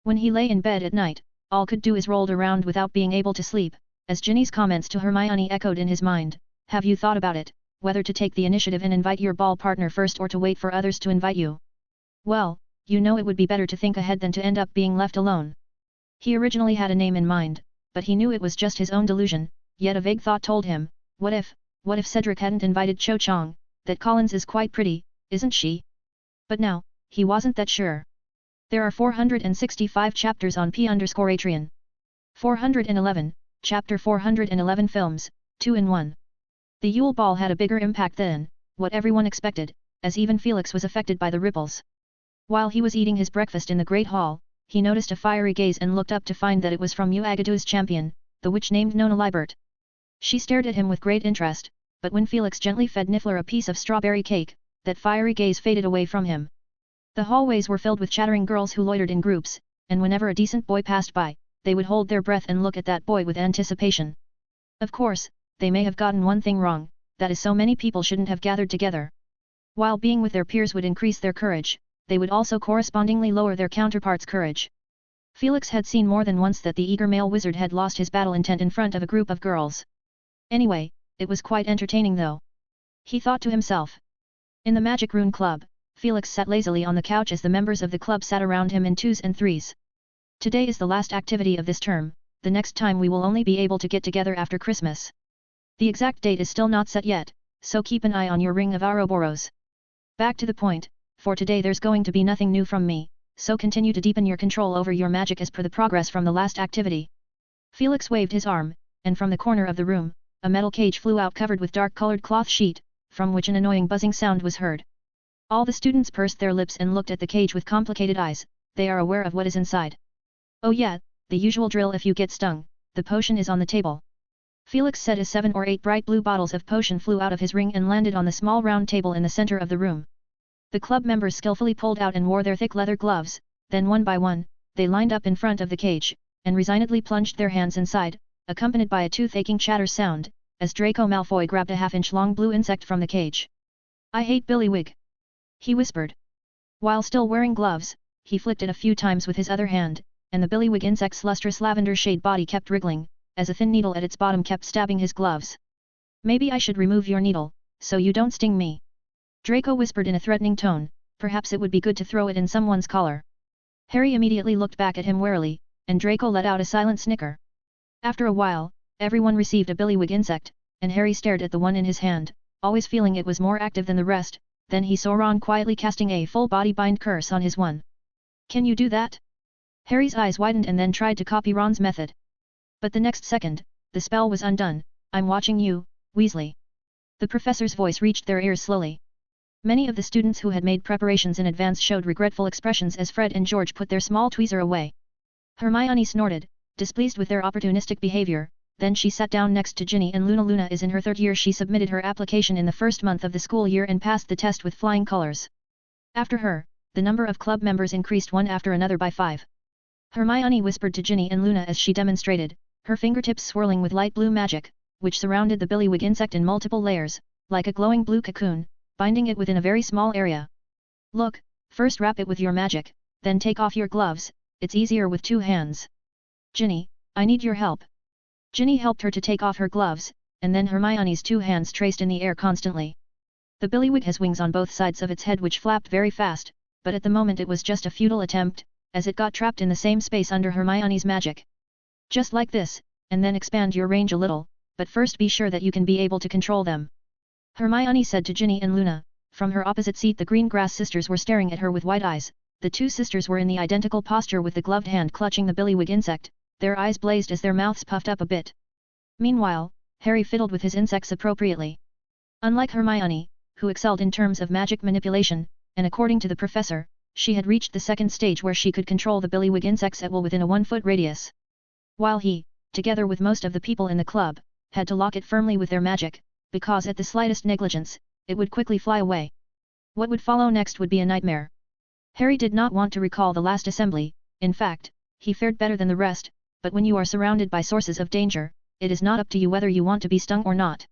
When he lay in bed at night, all could do is rolled around without being able to sleep, as Ginny's comments to Hermione echoed in his mind. "Have you thought about it, whether to take the initiative and invite your ball partner first or to wait for others to invite you? Well, you know it would be better to think ahead than to end up being left alone." He originally had a name in mind, but he knew it was just his own delusion, yet a vague thought told him, what if Cedric hadn't invited Cho Chang? That Collins is quite pretty, isn't she? But now, he wasn't that sure. There are 465 chapters on P_Atreon. 411, Chapter 411 Films, 2 in 1. The Yule Ball had a bigger impact than what everyone expected, as even Felix was affected by the ripples. While he was eating his breakfast in the Great Hall, he noticed a fiery gaze and looked up to find that it was from Uagadu's champion, the witch named Nona Libert. She stared at him with great interest, but when Felix gently fed Niffler a piece of strawberry cake, that fiery gaze faded away from him. The hallways were filled with chattering girls who loitered in groups, and whenever a decent boy passed by, they would hold their breath and look at that boy with anticipation. Of course, they may have gotten one thing wrong, that is so many people shouldn't have gathered together. While being with their peers would increase their courage, they would also correspondingly lower their counterparts' courage. Felix had seen more than once that the eager male wizard had lost his battle intent in front of a group of girls. Anyway, it was quite entertaining though. He thought to himself. In the Magic Rune Club, Felix sat lazily on the couch as the members of the club sat around him in 2s and 3s. Today is the last activity of this term, the next time we will only be able to get together after Christmas. The exact date is still not set yet, so keep an eye on your Ring of Ouroboros. Back to the point, for today there's going to be nothing new from me, so continue to deepen your control over your magic as per the progress from the last activity. Felix waved his arm, and from the corner of the room, a metal cage flew out covered with dark-colored cloth sheet, from which an annoying buzzing sound was heard. All the students pursed their lips and looked at the cage with complicated eyes. They are aware of what is inside. Oh yeah, the usual drill. If you get stung, the potion is on the table. Felix said as 7 or 8 bright blue bottles of potion flew out of his ring and landed on the small round table in the center of the room. The club members skillfully pulled out and wore their thick leather gloves, then one by one, they lined up in front of the cage, and resignedly plunged their hands inside, accompanied by a tooth-aching chatter sound, as Draco Malfoy grabbed a half-inch-long blue insect from the cage. "I hate Billywig," he whispered. While still wearing gloves, he flicked it a few times with his other hand, and the Billywig insect's lustrous lavender shade body kept wriggling, as a thin needle at its bottom kept stabbing his gloves. "Maybe I should remove your needle, so you don't sting me," Draco whispered in a threatening tone. "Perhaps it would be good to throw it in someone's collar." Harry immediately looked back at him warily, and Draco let out a silent snicker. After a while, everyone received a Billywig insect, and Harry stared at the one in his hand, always feeling it was more active than the rest. Then he saw Ron quietly casting a full-body bind curse on his one. "Can you do that?" Harry's eyes widened and then tried to copy Ron's method. But the next second, the spell was undone. "I'm watching you, Weasley." The professor's voice reached their ears slowly. Many of the students who had made preparations in advance showed regretful expressions as Fred and George put their small tweezer away. Hermione snorted, displeased with their opportunistic behavior. Then she sat down next to Ginny and Luna. Luna is in her 3rd year. She submitted her application in the first month of the school year and passed the test with flying colors. After her, the number of club members increased one after another by 5. Hermione whispered to Ginny and Luna as she demonstrated, her fingertips swirling with light blue magic, which surrounded the Billywig insect in multiple layers, like a glowing blue cocoon, binding it within a very small area. "Look, first wrap it with your magic, then take off your gloves, it's easier with 2 hands. Ginny, I need your help." Ginny helped her to take off her gloves, and then Hermione's 2 hands traced in the air constantly. The Billywig has wings on both sides of its head which flapped very fast, but at the moment it was just a futile attempt, as it got trapped in the same space under Hermione's magic. "Just like this, and then expand your range a little, but first be sure that you can be able to control them," Hermione said to Ginny and Luna. From her opposite seat the Green Grass sisters were staring at her with wide eyes. The 2 sisters were in the identical posture with the gloved hand clutching the Billywig insect. Their eyes blazed as their mouths puffed up a bit. Meanwhile, Harry fiddled with his insects appropriately. Unlike Hermione, who excelled in terms of magic manipulation, and according to the professor, she had reached the 2nd stage where she could control the Billywig insects at will within a 1-foot radius. While he, together with most of the people in the club, had to lock it firmly with their magic, because at the slightest negligence, it would quickly fly away. What would follow next would be a nightmare. Harry did not want to recall the last assembly. In fact, he fared better than the rest. But when you are surrounded by sources of danger, it is not up to you whether you want to be stung or not.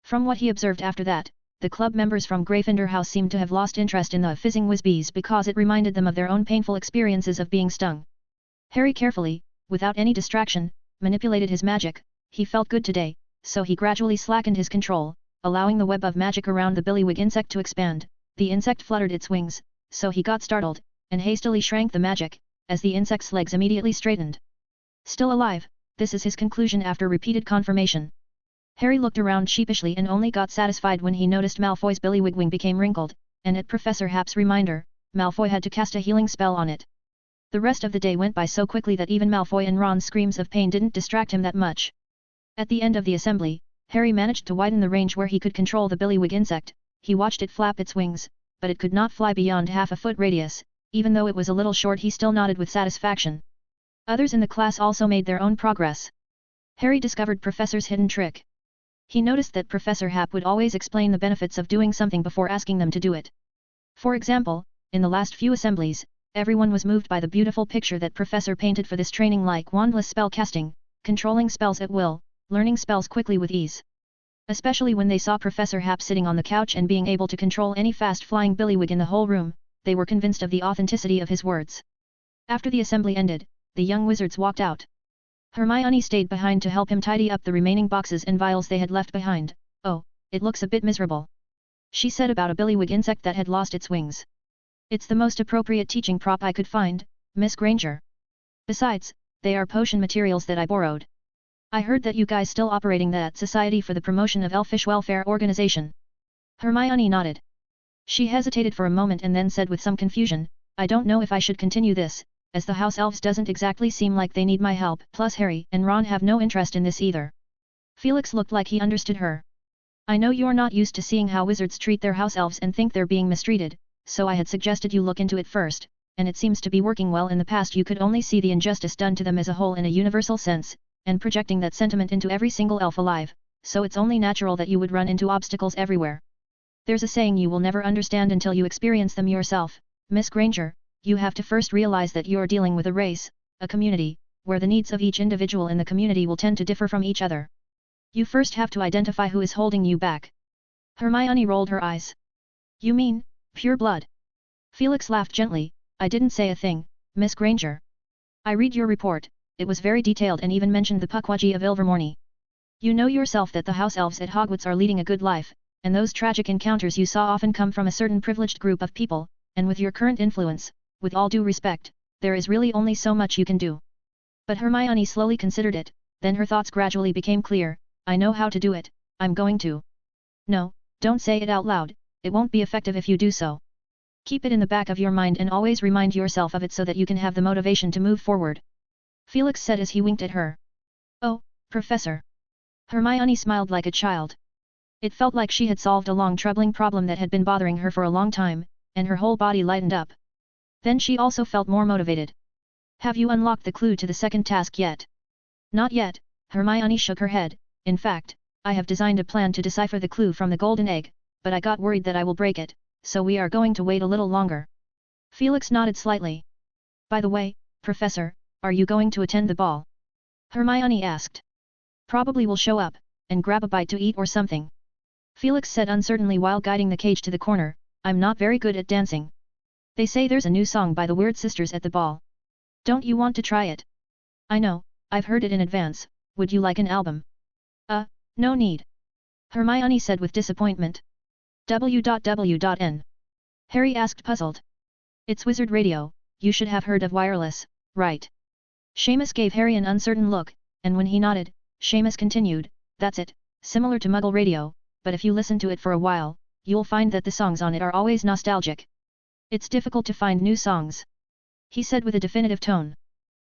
From what he observed after that, the club members from Gryffindor House seemed to have lost interest in the fizzing whizzbees because it reminded them of their own painful experiences of being stung. Harry carefully, without any distraction, manipulated his magic. He felt good today, so he gradually slackened his control, allowing the web of magic around the Billywig insect to expand. The insect fluttered its wings, so he got startled, and hastily shrank the magic, as the insect's legs immediately straightened. Still alive, this is his conclusion after repeated confirmation. Harry looked around sheepishly and only got satisfied when he noticed Malfoy's Billywig wing became wrinkled, and at Professor Happ's reminder, Malfoy had to cast a healing spell on it. The rest of the day went by so quickly that even Malfoy and Ron's screams of pain didn't distract him that much. At the end of the assembly, Harry managed to widen the range where he could control the Billywig insect. He watched it flap its wings, but it could not fly beyond half a foot radius. Even though it was a little short, he still nodded with satisfaction. Others in the class also made their own progress. Harry discovered Professor's hidden trick. He noticed that Professor Happ would always explain the benefits of doing something before asking them to do it. For example, in the last few assemblies, everyone was moved by the beautiful picture that Professor painted for this training, like wandless spell casting, controlling spells at will, learning spells quickly with ease. Especially when they saw Professor Happ sitting on the couch and being able to control any fast-flying Billywig in the whole room, they were convinced of the authenticity of his words. After the assembly ended, the young wizards walked out. Hermione stayed behind to help him tidy up the remaining boxes and vials they had left behind. "Oh, it looks a bit miserable," she said about a Billywig insect that had lost its wings. "It's the most appropriate teaching prop I could find, Miss Granger. Besides, they are potion materials that I borrowed. I heard that you guys still operating that Society for the Promotion of Elfish Welfare organization." Hermione nodded. She hesitated for a moment and then said with some confusion, "I don't know if I should continue this, as the House Elves doesn't exactly seem like they need my help. Plus Harry and Ron have no interest in this either." Felix looked like he understood her. I know you're not used to seeing how wizards treat their house elves and think they're being mistreated, so I had suggested you look into it first, and it seems to be working well. In the past you could only see the injustice done to them as a whole in a universal sense, and projecting that sentiment into every single elf alive, so it's only natural that you would run into obstacles everywhere. There's a saying you will never understand until you experience them yourself, Miss Granger. You have to first realize that you're dealing with a race, a community, where the needs of each individual in the community will tend to differ from each other. You first have to identify who is holding you back. Hermione rolled her eyes. You mean, pure blood? Felix laughed gently. I didn't say a thing, Miss Granger. I read your report, it was very detailed and even mentioned the Pukwudgie of Ilvermorny. You know yourself that the house elves at Hogwarts are leading a good life, and those tragic encounters you saw often come from a certain privileged group of people, and with your current influence, with all due respect, there is really only so much you can do. But Hermione slowly considered it, then her thoughts gradually became clear. I know how to do it, I'm going to. No, don't say it out loud, it won't be effective if you do so. Keep it in the back of your mind and always remind yourself of it so that you can have the motivation to move forward. Felix said as he winked at her. Oh, Professor. Hermione smiled like a child. It felt like she had solved a long troubling problem that had been bothering her for a long time, and her whole body lightened up. Then she also felt more motivated. Have you unlocked the clue to the second task yet? Not yet, Hermione shook her head. In fact, I have designed a plan to decipher the clue from the golden egg, but I got worried that I will break it, so we are going to wait a little longer. Felix nodded slightly. By the way, Professor, are you going to attend the ball? Hermione asked. Probably will show up, and grab a bite to eat or something. Felix said uncertainly while guiding the cage to the corner, I'm not very good at dancing. They say there's a new song by the Weird Sisters at the ball. Don't you want to try it? I know, I've heard it in advance, would you like an album? No need. Hermione said with disappointment. W.W.N. Harry asked puzzled. It's Wizard Radio, you should have heard of wireless, right? Seamus gave Harry an uncertain look, and when he nodded, Seamus continued, that's it, similar to Muggle Radio, but if you listen to it for a while, you'll find that the songs on it are always nostalgic. It's difficult to find new songs. He said with a definitive tone.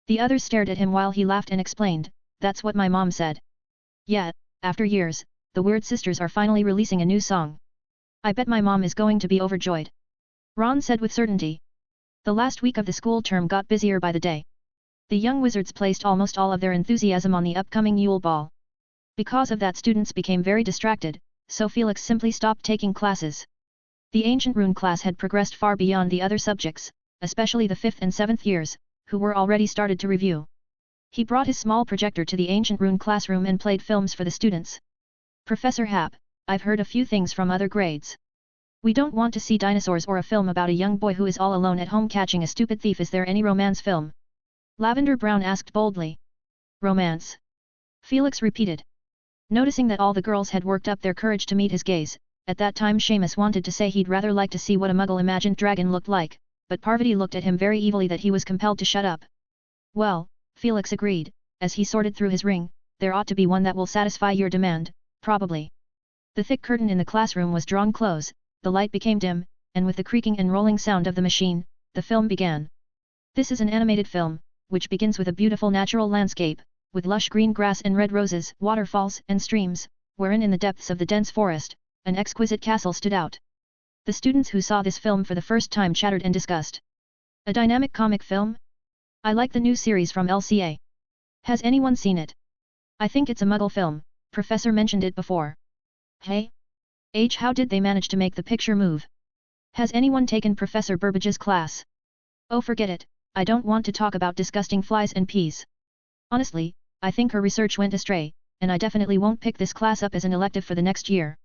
The others stared at him while he laughed and explained, that's what my mom said. Yeah, after years, the Weird Sisters are finally releasing a new song. I bet my mom is going to be overjoyed. Ron said with certainty. The last week of the school term got busier by the day. The young wizards placed almost all of their enthusiasm on the upcoming Yule Ball. Because of that, students became very distracted, so Felix simply stopped taking classes. The Ancient Rune class had progressed far beyond the other subjects, especially the 5th and 7th years, who were already started to review. He brought his small projector to the Ancient Rune classroom and played films for the students. Professor Happ, I've heard a few things from other grades. We don't want to see dinosaurs or a film about a young boy who is all alone at home catching a stupid thief. Is there any romance film? Lavender Brown asked boldly. Romance? Felix repeated. Noticing that all the girls had worked up their courage to meet his gaze, at that time Seamus wanted to say he'd rather like to see what a Muggle imagined dragon looked like, but Parvati looked at him very evilly that he was compelled to shut up. Well, Felix agreed, as he sorted through his ring, there ought to be one that will satisfy your demand, probably. The thick curtain in the classroom was drawn close, the light became dim, and with the creaking and rolling sound of the machine, the film began. This is an animated film, which begins with a beautiful natural landscape, with lush green grass and red roses, waterfalls and streams, wherein in the depths of the dense forest, an exquisite castle stood out. The students who saw this film for the first time chattered and discussed. A dynamic comic film? I like the new series from LCA. Has anyone seen it? I think it's a Muggle film, Professor mentioned it before. Hey? How did they manage to make the picture move? Has anyone taken Professor Burbage's class? Oh, forget it, I don't want to talk about disgusting flies and peas. Honestly, I think her research went astray, and I definitely won't pick this class up as an elective for the next year.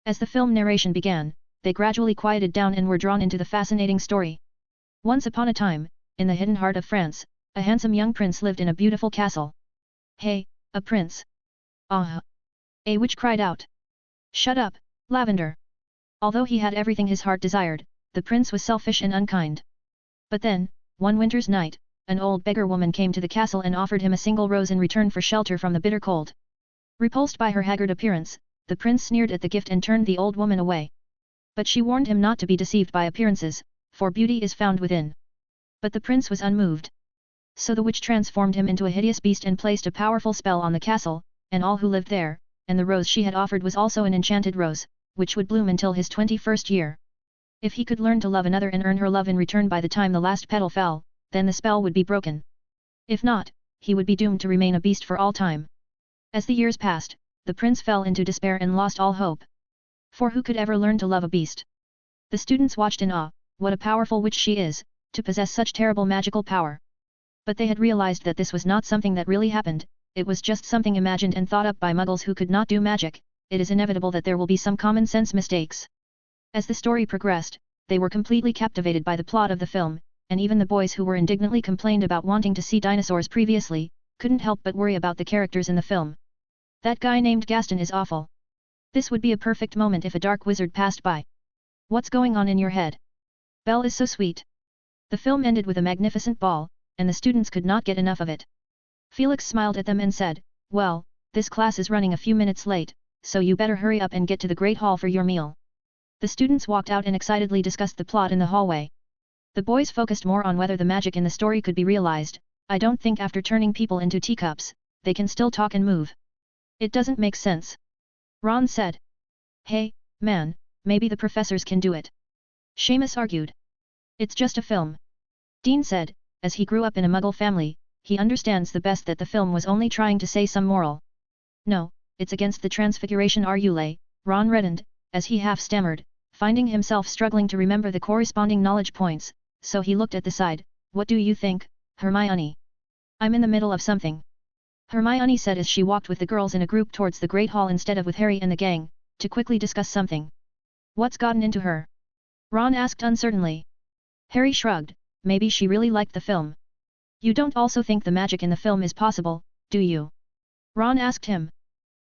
As the film narration began, they gradually quieted down and were drawn into the fascinating story. Once upon a time, in the hidden heart of France, a handsome young prince lived in a beautiful castle. Hey, a prince! A witch cried out. Shut up, Lavender! Although he had everything his heart desired, the prince was selfish and unkind. But then, one winter's night, an old beggar woman came to the castle and offered him a single rose in return for shelter from the bitter cold. Repulsed by her haggard appearance, the prince sneered at the gift and turned the old woman away. But she warned him not to be deceived by appearances, for beauty is found within. But the prince was unmoved. So the witch transformed him into a hideous beast and placed a powerful spell on the castle, and all who lived there, and the rose she had offered was also an enchanted rose, which would bloom until his 21st year. If he could learn to love another and earn her love in return by the time the last petal fell, then the spell would be broken. If not, he would be doomed to remain a beast for all time. As the years passed, the prince fell into despair and lost all hope. For who could ever learn to love a beast? The students watched in awe. What a powerful witch she is, to possess such terrible magical power. But they had realized that this was not something that really happened, it was just something imagined and thought up by muggles who could not do magic. It is inevitable that there will be some common sense mistakes. As the story progressed, they were completely captivated by the plot of the film, and even the boys who were indignantly complained about wanting to see dinosaurs previously, couldn't help but worry about the characters in the film. That guy named Gaston is awful. This would be a perfect moment if a dark wizard passed by. What's going on in your head? Belle is so sweet. The film ended with a magnificent ball, and the students could not get enough of it. Felix smiled at them and said, "Well, this class is running a few minutes late, so you better hurry up and get to the Great Hall for your meal." The students walked out and excitedly discussed the plot in the hallway. The boys focused more on whether the magic in the story could be realized. "I don't think after turning people into teacups, they can still talk and move. It doesn't make sense." Ron said. "Hey, man, maybe the professors can do it." Seamus argued. "It's just a film." Dean said, as he grew up in a Muggle family, he understands the best that the film was only trying to say some moral. "No, it's against the Transfiguration Arule," Ron reddened, as he half-stammered, finding himself struggling to remember the corresponding knowledge points, so he looked at the side. "What do you think, Hermione?" "I'm in the middle of something," Hermione said as she walked with the girls in a group towards the Great Hall instead of with Harry and the gang, to quickly discuss something. "What's gotten into her?" Ron asked uncertainly. Harry shrugged, maybe she really liked the film. "You don't also think the magic in the film is possible, do you?" Ron asked him.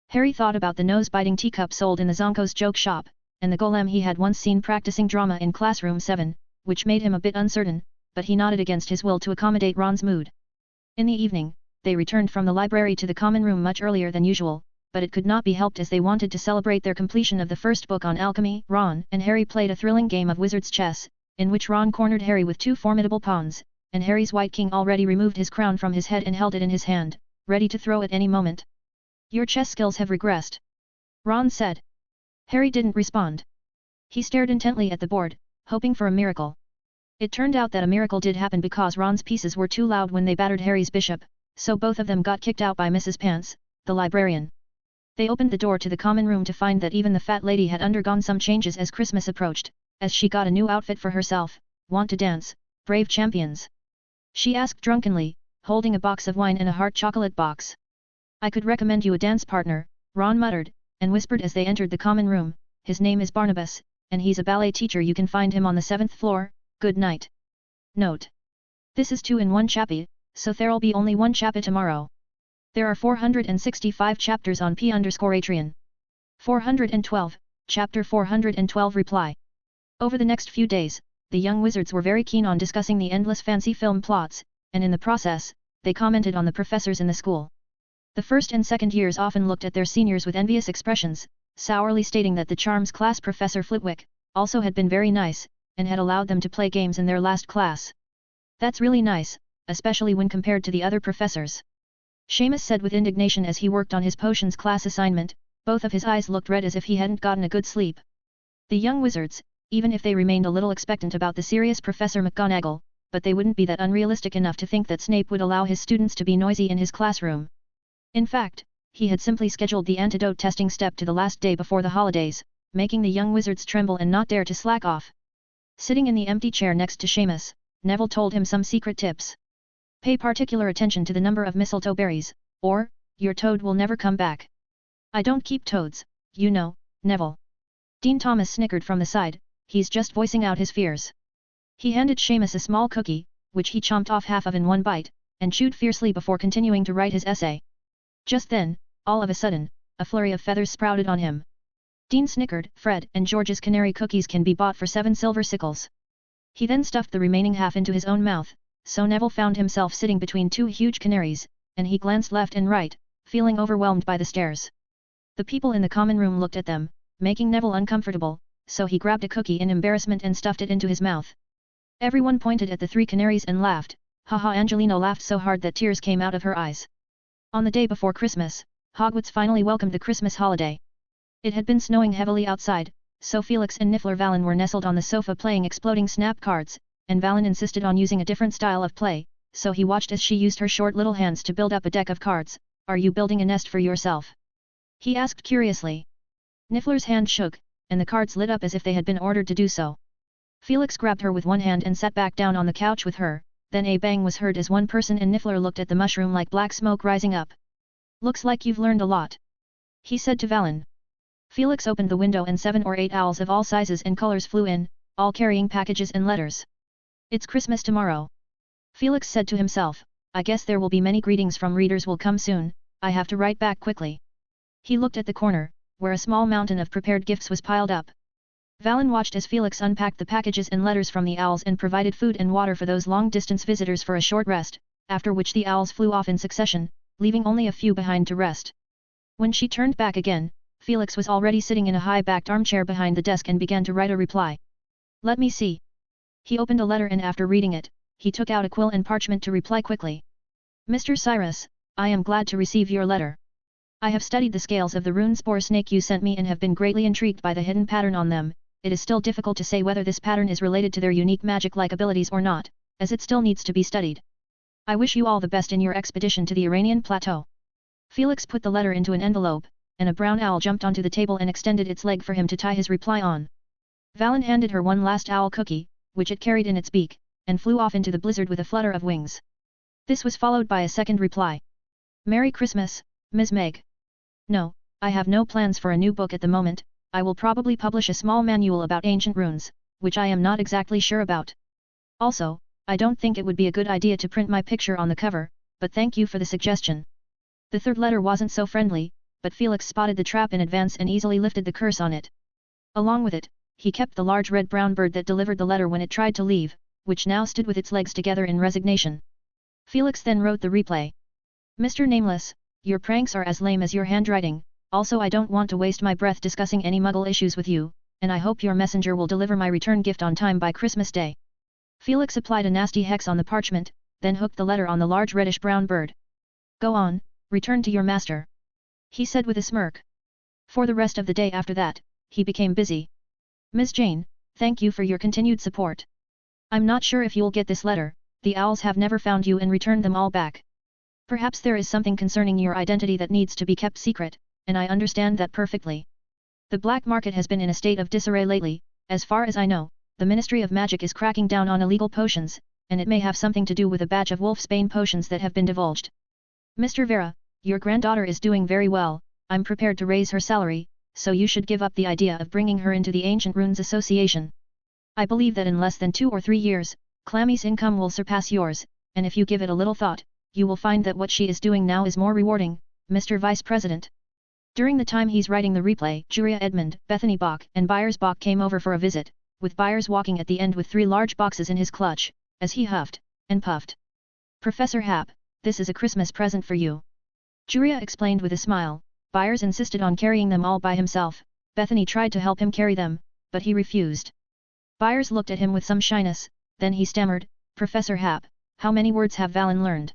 Harry thought about the nose-biting teacup sold in the Zonko's joke shop, and the golem he had once seen practicing drama in classroom 7, which made him a bit uncertain, but he nodded against his will to accommodate Ron's mood. In the evening, they returned from the library to the common room much earlier than usual, but it could not be helped as they wanted to celebrate their completion of the first book on alchemy. Ron and Harry played a thrilling game of wizard's chess, in which Ron cornered Harry with 2 formidable pawns, and Harry's white king already removed his crown from his head and held it in his hand, ready to throw at any moment. "Your chess skills have regressed," Ron said. Harry didn't respond. He stared intently at the board, hoping for a miracle. It turned out that a miracle did happen because Ron's pieces were too loud when they battered Harry's bishop, so both of them got kicked out by Mrs. Pants, the librarian. They opened the door to the common room to find that even the fat lady had undergone some changes as Christmas approached, as she got a new outfit for herself. "Want to dance, brave champions?" she asked drunkenly, holding a box of wine and a heart chocolate box. "I could recommend you a dance partner," Ron muttered, and whispered as they entered the common room. "His name is Barnabas, and he's a ballet teacher. You can find him on the 7th floor, good night." Note: this is 2-in-1 chappy, so there'll be only 1 chappy tomorrow. There are 465 chapters on p_Atreon. 412, Chapter 412 Reply. Over the next few days, the young wizards were very keen on discussing the endless fancy film plots, and in the process, they commented on the professors in the school. The first and second years often looked at their seniors with envious expressions, sourly stating that the charms class Professor Flitwick also had been very nice, and had allowed them to play games in their last class. "That's really nice, especially when compared to the other professors," Seamus said with indignation as he worked on his potions class assignment. Both of his eyes looked red as if he hadn't gotten a good sleep. The young wizards, even if they remained a little expectant about the serious Professor McGonagall, but they wouldn't be that unrealistic enough to think that Snape would allow his students to be noisy in his classroom. In fact, he had simply scheduled the antidote testing step to the last day before the holidays, making the young wizards tremble and not dare to slack off. Sitting in the empty chair next to Seamus, Neville told him some secret tips. "Pay particular attention to the number of mistletoe berries, or your toad will never come back." "I don't keep toads, you know, Neville." Dean Thomas snickered from the side. "He's just voicing out his fears." He handed Seamus a small cookie, which he chomped off half of in one bite, and chewed fiercely before continuing to write his essay. Just then, all of a sudden, a flurry of feathers sprouted on him. Dean snickered. "Fred and George's canary cookies can be bought for 7 silver sickles." He then stuffed the remaining half into his own mouth, so Neville found himself sitting between 2 huge canaries, and he glanced left and right, feeling overwhelmed by the stares. The people in the common room looked at them, making Neville uncomfortable, so he grabbed a cookie in embarrassment and stuffed it into his mouth. Everyone pointed at the 3 canaries and laughed. Haha! Angelina laughed so hard that tears came out of her eyes. On the day before Christmas, Hogwarts finally welcomed the Christmas holiday. It had been snowing heavily outside, so Felix and Niffler Valen were nestled on the sofa playing exploding snap cards, and Valen insisted on using a different style of play, so he watched as she used her short little hands to build up a deck of cards. Are you building a nest for yourself? He asked curiously. Niffler's hand shook, and the cards lit up as if they had been ordered to do so. Felix grabbed her with one hand and sat back down on the couch with her, then a bang was heard as one person and Niffler looked at the mushroom like black smoke rising up. Looks like you've learned a lot, he said to Valen. Felix opened the window and 7 or 8 owls of all sizes and colors flew in, all carrying packages and letters. It's Christmas tomorrow. Felix said to himself, I guess there will be many greetings from readers will come soon, I have to write back quickly. He looked at the corner, where a small mountain of prepared gifts was piled up. Valen watched as Felix unpacked the packages and letters from the owls and provided food and water for those long-distance visitors for a short rest, after which the owls flew off in succession, leaving only a few behind to rest. When she turned back again, Felix was already sitting in a high-backed armchair behind the desk and began to write a reply. Let me see. He opened a letter and after reading it, he took out a quill and parchment to reply quickly. Mr. Cyrus, I am glad to receive your letter. I have studied the scales of the rune spore snake you sent me and have been greatly intrigued by the hidden pattern on them. It is still difficult to say whether this pattern is related to their unique magic-like abilities or not, as it still needs to be studied. I wish you all the best in your expedition to the Iranian plateau. Felix put the letter into an envelope, and a brown owl jumped onto the table and extended its leg for him to tie his reply on. Valen handed her one last owl cookie, which it carried in its beak, and flew off into the blizzard with a flutter of wings. This was followed by a second reply. Merry Christmas, Ms. Meg. No, I have no plans for a new book at the moment. I will probably publish a small manual about ancient runes, which I am not exactly sure about. Also, I don't think it would be a good idea to print my picture on the cover, but thank you for the suggestion. The third letter wasn't so friendly, but Felix spotted the trap in advance and easily lifted the curse on it. Along with it, he kept the large red-brown bird that delivered the letter when it tried to leave, which now stood with its legs together in resignation. Felix then wrote the replay. Mr. Nameless, your pranks are as lame as your handwriting, also I don't want to waste my breath discussing any muggle issues with you, and I hope your messenger will deliver my return gift on time by Christmas Day. Felix applied a nasty hex on the parchment, then hooked the letter on the large reddish-brown bird. Go on, return to your master, he said with a smirk. For the rest of the day after that, he became busy. Ms. Jane, thank you for your continued support. I'm not sure if you'll get this letter, the owls have never found you and returned them all back. Perhaps there is something concerning your identity that needs to be kept secret, and I understand that perfectly. The black market has been in a state of disarray lately. As far as I know, the Ministry of Magic is cracking down on illegal potions, and it may have something to do with a batch of wolfsbane potions that have been divulged. Mr. Vera, your granddaughter is doing very well, I'm prepared to raise her salary, so you should give up the idea of bringing her into the Ancient Runes Association. I believe that in less than 2 or 3 years, Clammy's income will surpass yours, and if you give it a little thought, you will find that what she is doing now is more rewarding, Mr. Vice President. During the time he's writing the replay, Juria Edmund, Bethany Bach and Byers Bach came over for a visit, with Byers walking at the end with 3 large boxes in his clutch, as he huffed and puffed. Professor Hap, this is a Christmas present for you. Juria explained with a smile. Byers insisted on carrying them all by himself. Bethany tried to help him carry them, but he refused. Byers looked at him with some shyness, then he stammered, Professor Hap, how many words have Valen learned?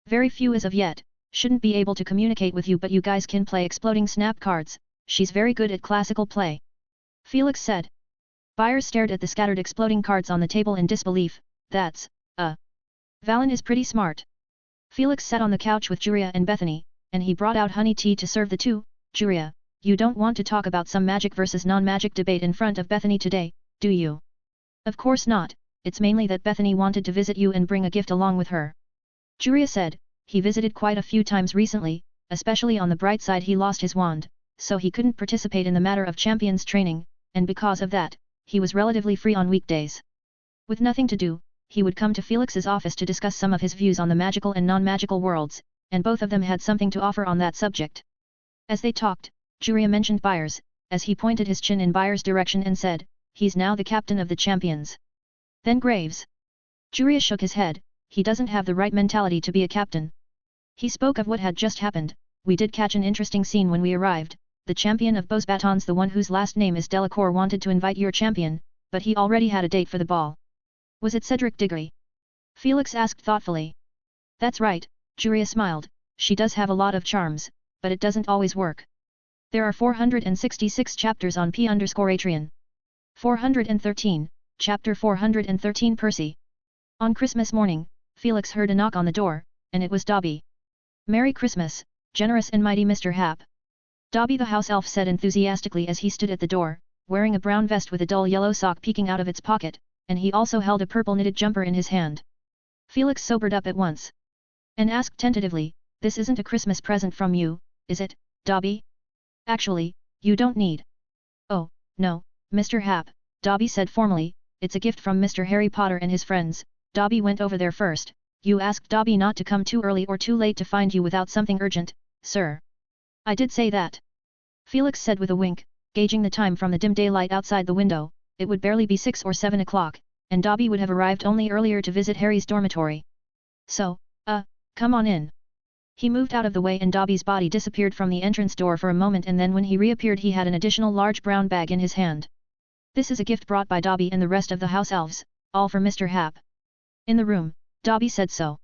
Very few as of yet, shouldn't be able to communicate with you but you guys can play exploding snap cards, she's very good at classical play. Felix said. Byers stared at the scattered exploding cards on the table in disbelief. Valen is pretty smart. Felix sat on the couch with Juria and Bethany, and he brought out honey tea to serve the two. Juria, you don't want to talk about some magic versus non-magic debate in front of Bethany today, do you? Of course not, it's mainly that Bethany wanted to visit you and bring a gift along with her. Juria said, he visited quite a few times recently, especially on the bright side he lost his wand, so he couldn't participate in the matter of champions training, and because of that, he was relatively free on weekdays. With nothing to do, he would come to Felix's office to discuss some of his views on the magical and non-magical worlds, and both of them had something to offer on that subject. As they talked, Juria mentioned Byers, as he pointed his chin in Byers' direction and said, he's now the captain of the champions. Then Graves. Juria shook his head, he doesn't have the right mentality to be a captain. He spoke of what had just happened. We did catch an interesting scene when we arrived. The champion of Beau's Batons, the one whose last name is Delacour, wanted to invite your champion, but he already had a date for the ball. Was it Cedric Diggory? Felix asked thoughtfully. That's right, Juria smiled, she does have a lot of charms, but it doesn't always work. There are 466 chapters on P_Atrian. 413, Chapter 413 Percy. On Christmas morning, Felix heard a knock on the door, and it was Dobby. "Merry Christmas, generous and mighty Mr. Hap." Dobby the house elf said enthusiastically as he stood at the door, wearing a brown vest with a dull yellow sock peeking out of its pocket, and he also held a purple knitted jumper in his hand. Felix sobered up at once, and asked tentatively, "This isn't a Christmas present from you, is it, Dobby? Actually, you don't need." "Oh, no, Mr. Hap," Dobby said formally, "it's a gift from Mr. Harry Potter and his friends." Dobby went over there first. "You asked Dobby not to come too early or too late to find you without something urgent, sir." "I did say that," Felix said with a wink, gauging the time from the dim daylight outside the window. It would barely be 6 or 7 o'clock, and Dobby would have arrived only earlier to visit Harry's dormitory. "So, come on in." He moved out of the way and Dobby's body disappeared from the entrance door for a moment, and then when he reappeared he had an additional large brown bag in his hand. "This is a gift brought by Dobby and the rest of the house elves, all for Mr. Hap." "In the room," Dobby said so.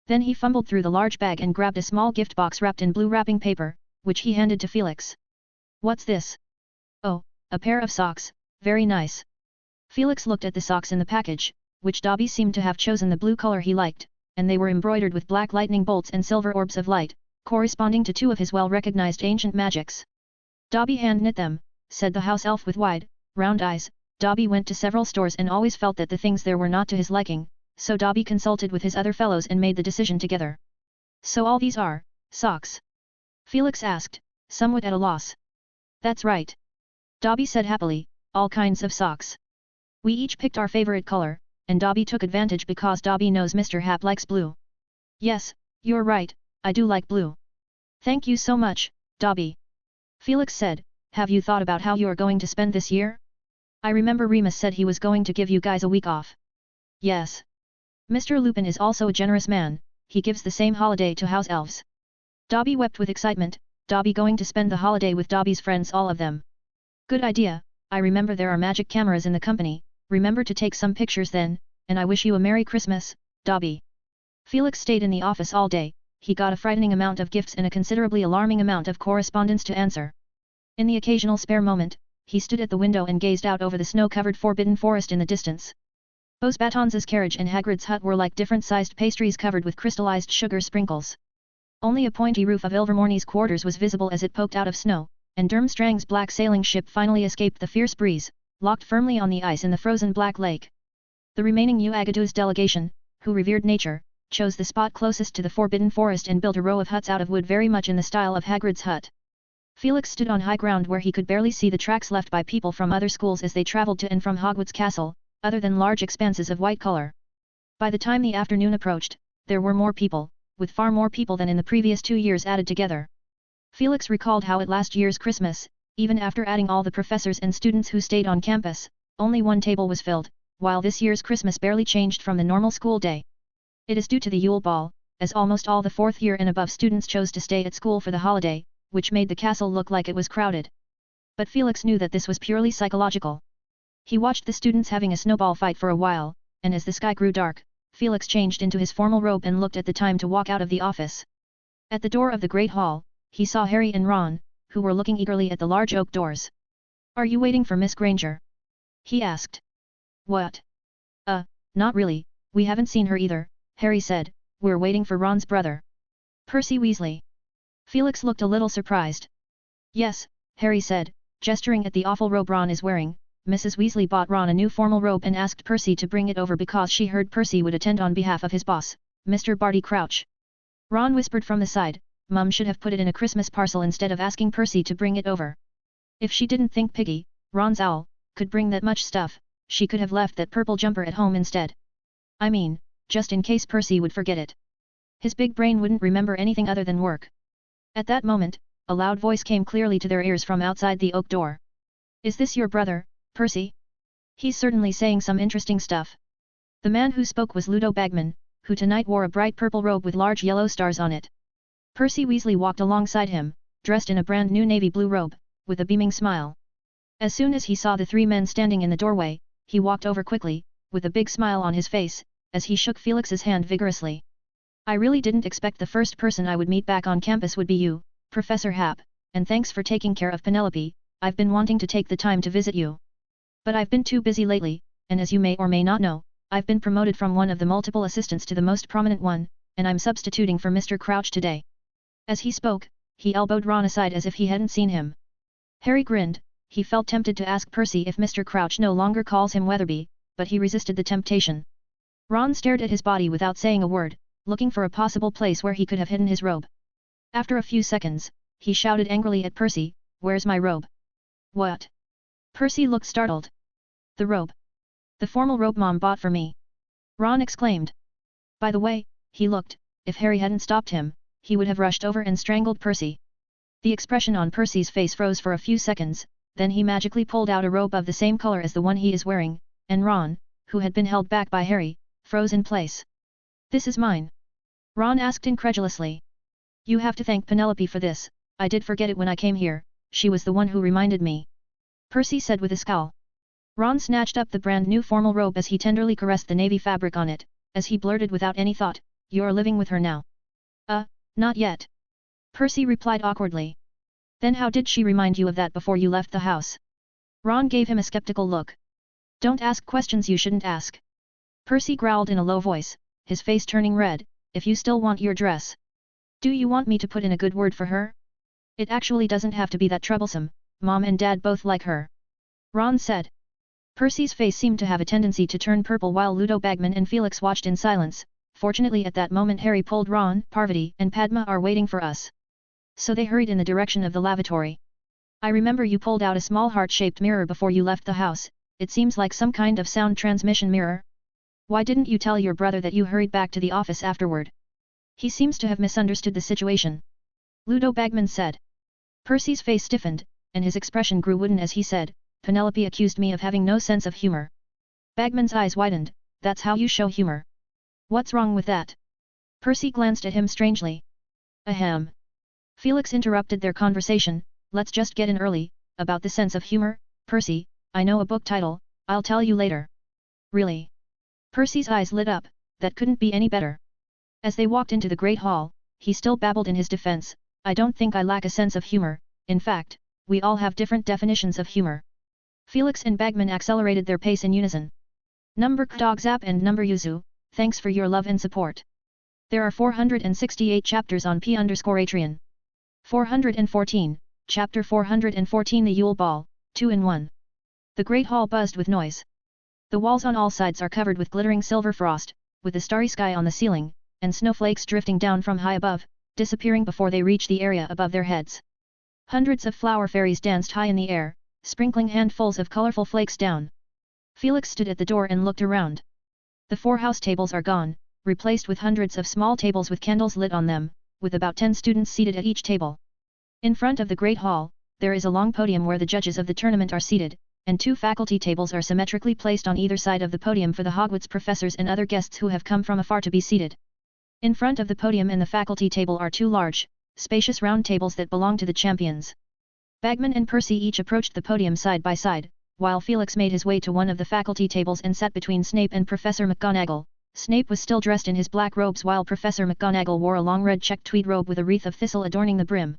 Then he fumbled through the large bag and grabbed a small gift box wrapped in blue wrapping paper, which he handed to Felix. "What's this?" "Oh, a pair of socks, very nice." Felix looked at the socks in the package, which Dobby seemed to have chosen the blue color he liked, and they were embroidered with black lightning bolts and silver orbs of light, corresponding to 2 of his well-recognized ancient magics. "Dobby hand-knit them," said the house elf with wide, round eyes. Dobby went to several stores and always felt that the things there were not to his liking, so Dobby consulted with his other fellows and made the decision together. "So all these are socks?" Felix asked, somewhat at a loss. "That's right," Dobby said happily, "all kinds of socks. We each picked our favorite color, and Dobby took advantage because Dobby knows Mr. Hap likes blue." "Yes, you're right, I do like blue." "Thank you so much, Dobby." Felix said, "Have you thought about how you're going to spend this year? I remember Remus said he was going to give you guys a week off." "Yes. Mr. Lupin is also a generous man, he gives the same holiday to house elves." Dobby wept with excitement. Dobby going to spend the holiday with Dobby's friends, all of them. "Good idea. I remember there are magic cameras in the company, remember to take some pictures then, and I wish you a Merry Christmas, Dobby." Felix stayed in the office all day. He got a frightening amount of gifts and a considerably alarming amount of correspondence to answer. In the occasional spare moment, he stood at the window and gazed out over the snow-covered forbidden forest in the distance. Bosbatons's carriage and Hagrid's hut were like different-sized pastries covered with crystallized sugar sprinkles. Only a pointy roof of Ilvermorny's quarters was visible as it poked out of snow, and Durmstrang's black sailing ship finally escaped the fierce breeze, locked firmly on the ice in the frozen Black Lake. The remaining Uagadu's delegation, who revered nature, chose the spot closest to the forbidden forest and built a row of huts out of wood very much in the style of Hagrid's hut. Felix stood on high ground where he could barely see the tracks left by people from other schools as they traveled to and from Hogwarts Castle, other than large expanses of white color. By the time the afternoon approached, there were more people, with far more people than in the previous 2 years added together. Felix recalled how at last year's Christmas, even after adding all the professors and students who stayed on campus, only one table was filled, while this year's Christmas barely changed from the normal school day. It is due to the Yule Ball, as almost all the 4th year and above students chose to stay at school for the holiday, which made the castle look like it was crowded. But Felix knew that this was purely psychological. He watched the students having a snowball fight for a while, and as the sky grew dark, Felix changed into his formal robe and looked at the time to walk out of the office. At the door of the Great Hall, he saw Harry and Ron, who were looking eagerly at the large oak doors. "Are you waiting for Miss Granger?" he asked. "What? Not really, we haven't seen her either," Harry said. "We're waiting for Ron's brother, Percy Weasley." Felix looked a little surprised. "Yes," Harry said, gesturing at the awful robe Ron is wearing. "Mrs. Weasley bought Ron a new formal robe and asked Percy to bring it over because she heard Percy would attend on behalf of his boss, Mr. Barty Crouch." Ron whispered from the side, "Mum should have put it in a Christmas parcel instead of asking Percy to bring it over. If she didn't think Piggy, Ron's owl, could bring that much stuff, she could have left that purple jumper at home instead. I mean, just in case Percy would forget it. His big brain wouldn't remember anything other than work." At that moment, a loud voice came clearly to their ears from outside the oak door. "Is this your brother, Percy? He's certainly saying some interesting stuff." The man who spoke was Ludo Bagman, who tonight wore a bright purple robe with large yellow stars on it. Percy Weasley walked alongside him, dressed in a brand new navy blue robe, with a beaming smile. As soon as he saw the 3 men standing in the doorway, he walked over quickly, with a big smile on his face, as he shook Felix's hand vigorously. "I really didn't expect the first person I would meet back on campus would be you," Professor Hap, and thanks for taking care of Penelope. I've been wanting to take the time to visit you. But I've been too busy lately, and as you may or may not know, I've been promoted from one of the multiple assistants to the most prominent one, and I'm substituting for Mr. Crouch today." As he spoke, he elbowed Ron aside as if he hadn't seen him. Harry grinned. He felt tempted to ask Percy if Mr. Crouch no longer calls him Weatherby, but he resisted the temptation. Ron stared at his body without saying a word, looking for a possible place where he could have hidden his robe. After a few seconds, he shouted angrily at Percy, "Where's my robe?" "What?" Percy looked startled. "The robe. The formal robe Mom bought for me," Ron exclaimed. By the way, he looked, if Harry hadn't stopped him, he would have rushed over and strangled Percy. The expression on Percy's face froze for a few seconds, then he magically pulled out a robe of the same color as the one he is wearing, and Ron, who had been held back by Harry, froze in place. "This is mine?" Ron asked incredulously. "You have to thank Penelope for this, I did forget it when I came here, she was the one who reminded me," Percy said with a scowl. Ron snatched up the brand new formal robe as he tenderly caressed the navy fabric on it, as he blurted without any thought, "You're living with her now?" Not yet," Percy replied awkwardly. "Then how did she remind you of that before you left the house?" Ron gave him a skeptical look. "Don't ask questions you shouldn't ask," Percy growled in a low voice, his face turning red. "If you still want your dress. Do you want me to put in a good word for her? It actually doesn't have to be that troublesome, Mom and Dad both like her," Ron said. Percy's face seemed to have a tendency to turn purple while Ludo Bagman and Felix watched in silence. Fortunately at that moment Harry pulled Ron, "Parvati and Padma are waiting for us." So they hurried in the direction of the lavatory. "I remember you pulled out a small heart-shaped mirror before you left the house, it seems like some kind of sound transmission mirror. Why didn't you tell your brother that you hurried back to the office afterward? He seems to have misunderstood the situation," Ludo Bagman said. Percy's face stiffened, and his expression grew wooden as he said, "Penelope accused me of having no sense of humor." Bagman's eyes widened. "That's how you show humor? What's wrong with that?" Percy glanced at him strangely. "Ahem." Felix interrupted their conversation, "Let's just get in early. About the sense of humor, Percy, I know a book title, I'll tell you later." "Really?" Percy's eyes lit up, that couldn't be any better. As they walked into the Great Hall, he still babbled in his defense, "I don't think I lack a sense of humor, in fact, we all have different definitions of humor." Felix and Bagman accelerated their pace in unison. "Number Kdogzap and number Yuzu, thanks for your love and support. There are 468 chapters on P_Atrian. 414, Chapter 414 The Yule Ball, 2 in 1. The Great Hall buzzed with noise. The walls on all sides are covered with glittering silver frost, with the starry sky on the ceiling, and snowflakes drifting down from high above, disappearing before they reach the area above their heads. Hundreds of flower fairies danced high in the air, sprinkling handfuls of colorful flakes down. Felix stood at the door and looked around. The 4 house tables are gone, replaced with hundreds of small tables with candles lit on them, with about 10 students seated at each table. In front of the Great Hall, there is a long podium where the judges of the tournament are seated, and 2 faculty tables are symmetrically placed on either side of the podium for the Hogwarts professors and other guests who have come from afar to be seated. In front of the podium and the faculty table are 2 large, spacious round tables that belong to the champions. Bagman and Percy each approached the podium side by side, while Felix made his way to one of the faculty tables and sat between Snape and Professor McGonagall. Snape was still dressed in his black robes while Professor McGonagall wore a long red checked tweed robe with a wreath of thistle adorning the brim.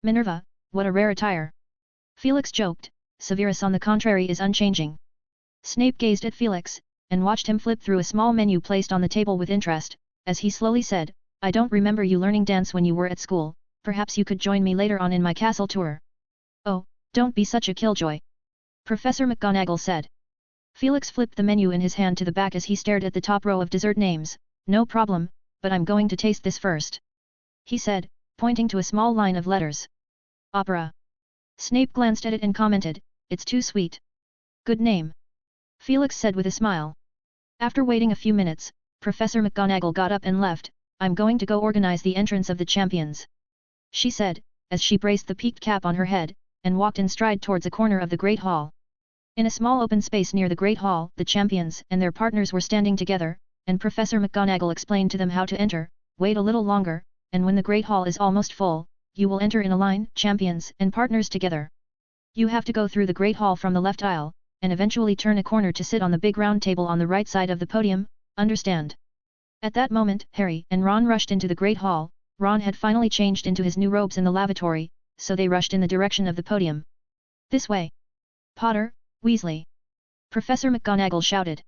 "Minerva, what a rare attire!" Felix joked. "Severus on the contrary is unchanging." Snape gazed at Felix, and watched him flip through a small menu placed on the table with interest, as he slowly said, "I don't remember you learning dance when you were at school, perhaps you could join me later on in my castle tour." "Oh, don't be such a killjoy," Professor McGonagall said. Felix flipped the menu in his hand to the back as he stared at the top row of dessert names. "No problem, but I'm going to taste this first," he said, pointing to a small line of letters. "Opera." Snape glanced at it and commented, "It's too sweet." "Good name," Felix said with a smile. After waiting a few minutes, Professor McGonagall got up and left. "I'm going to go organize the entrance of the champions," she said, as she braced the peaked cap on her head, and walked in stride towards a corner of the Great Hall. In a small open space near the Great Hall, the champions and their partners were standing together, and Professor McGonagall explained to them how to enter. "Wait a little longer, and when the Great Hall is almost full, you will enter in a line, champions and partners together. You have to go through the Great Hall from the left aisle, and eventually turn a corner to sit on the big round table on the right side of the podium, understand?" At that moment, Harry and Ron rushed into the Great Hall, Ron had finally changed into his new robes in the lavatory, so they rushed in the direction of the podium. This way! Potter, Weasley! Professor McGonagall shouted.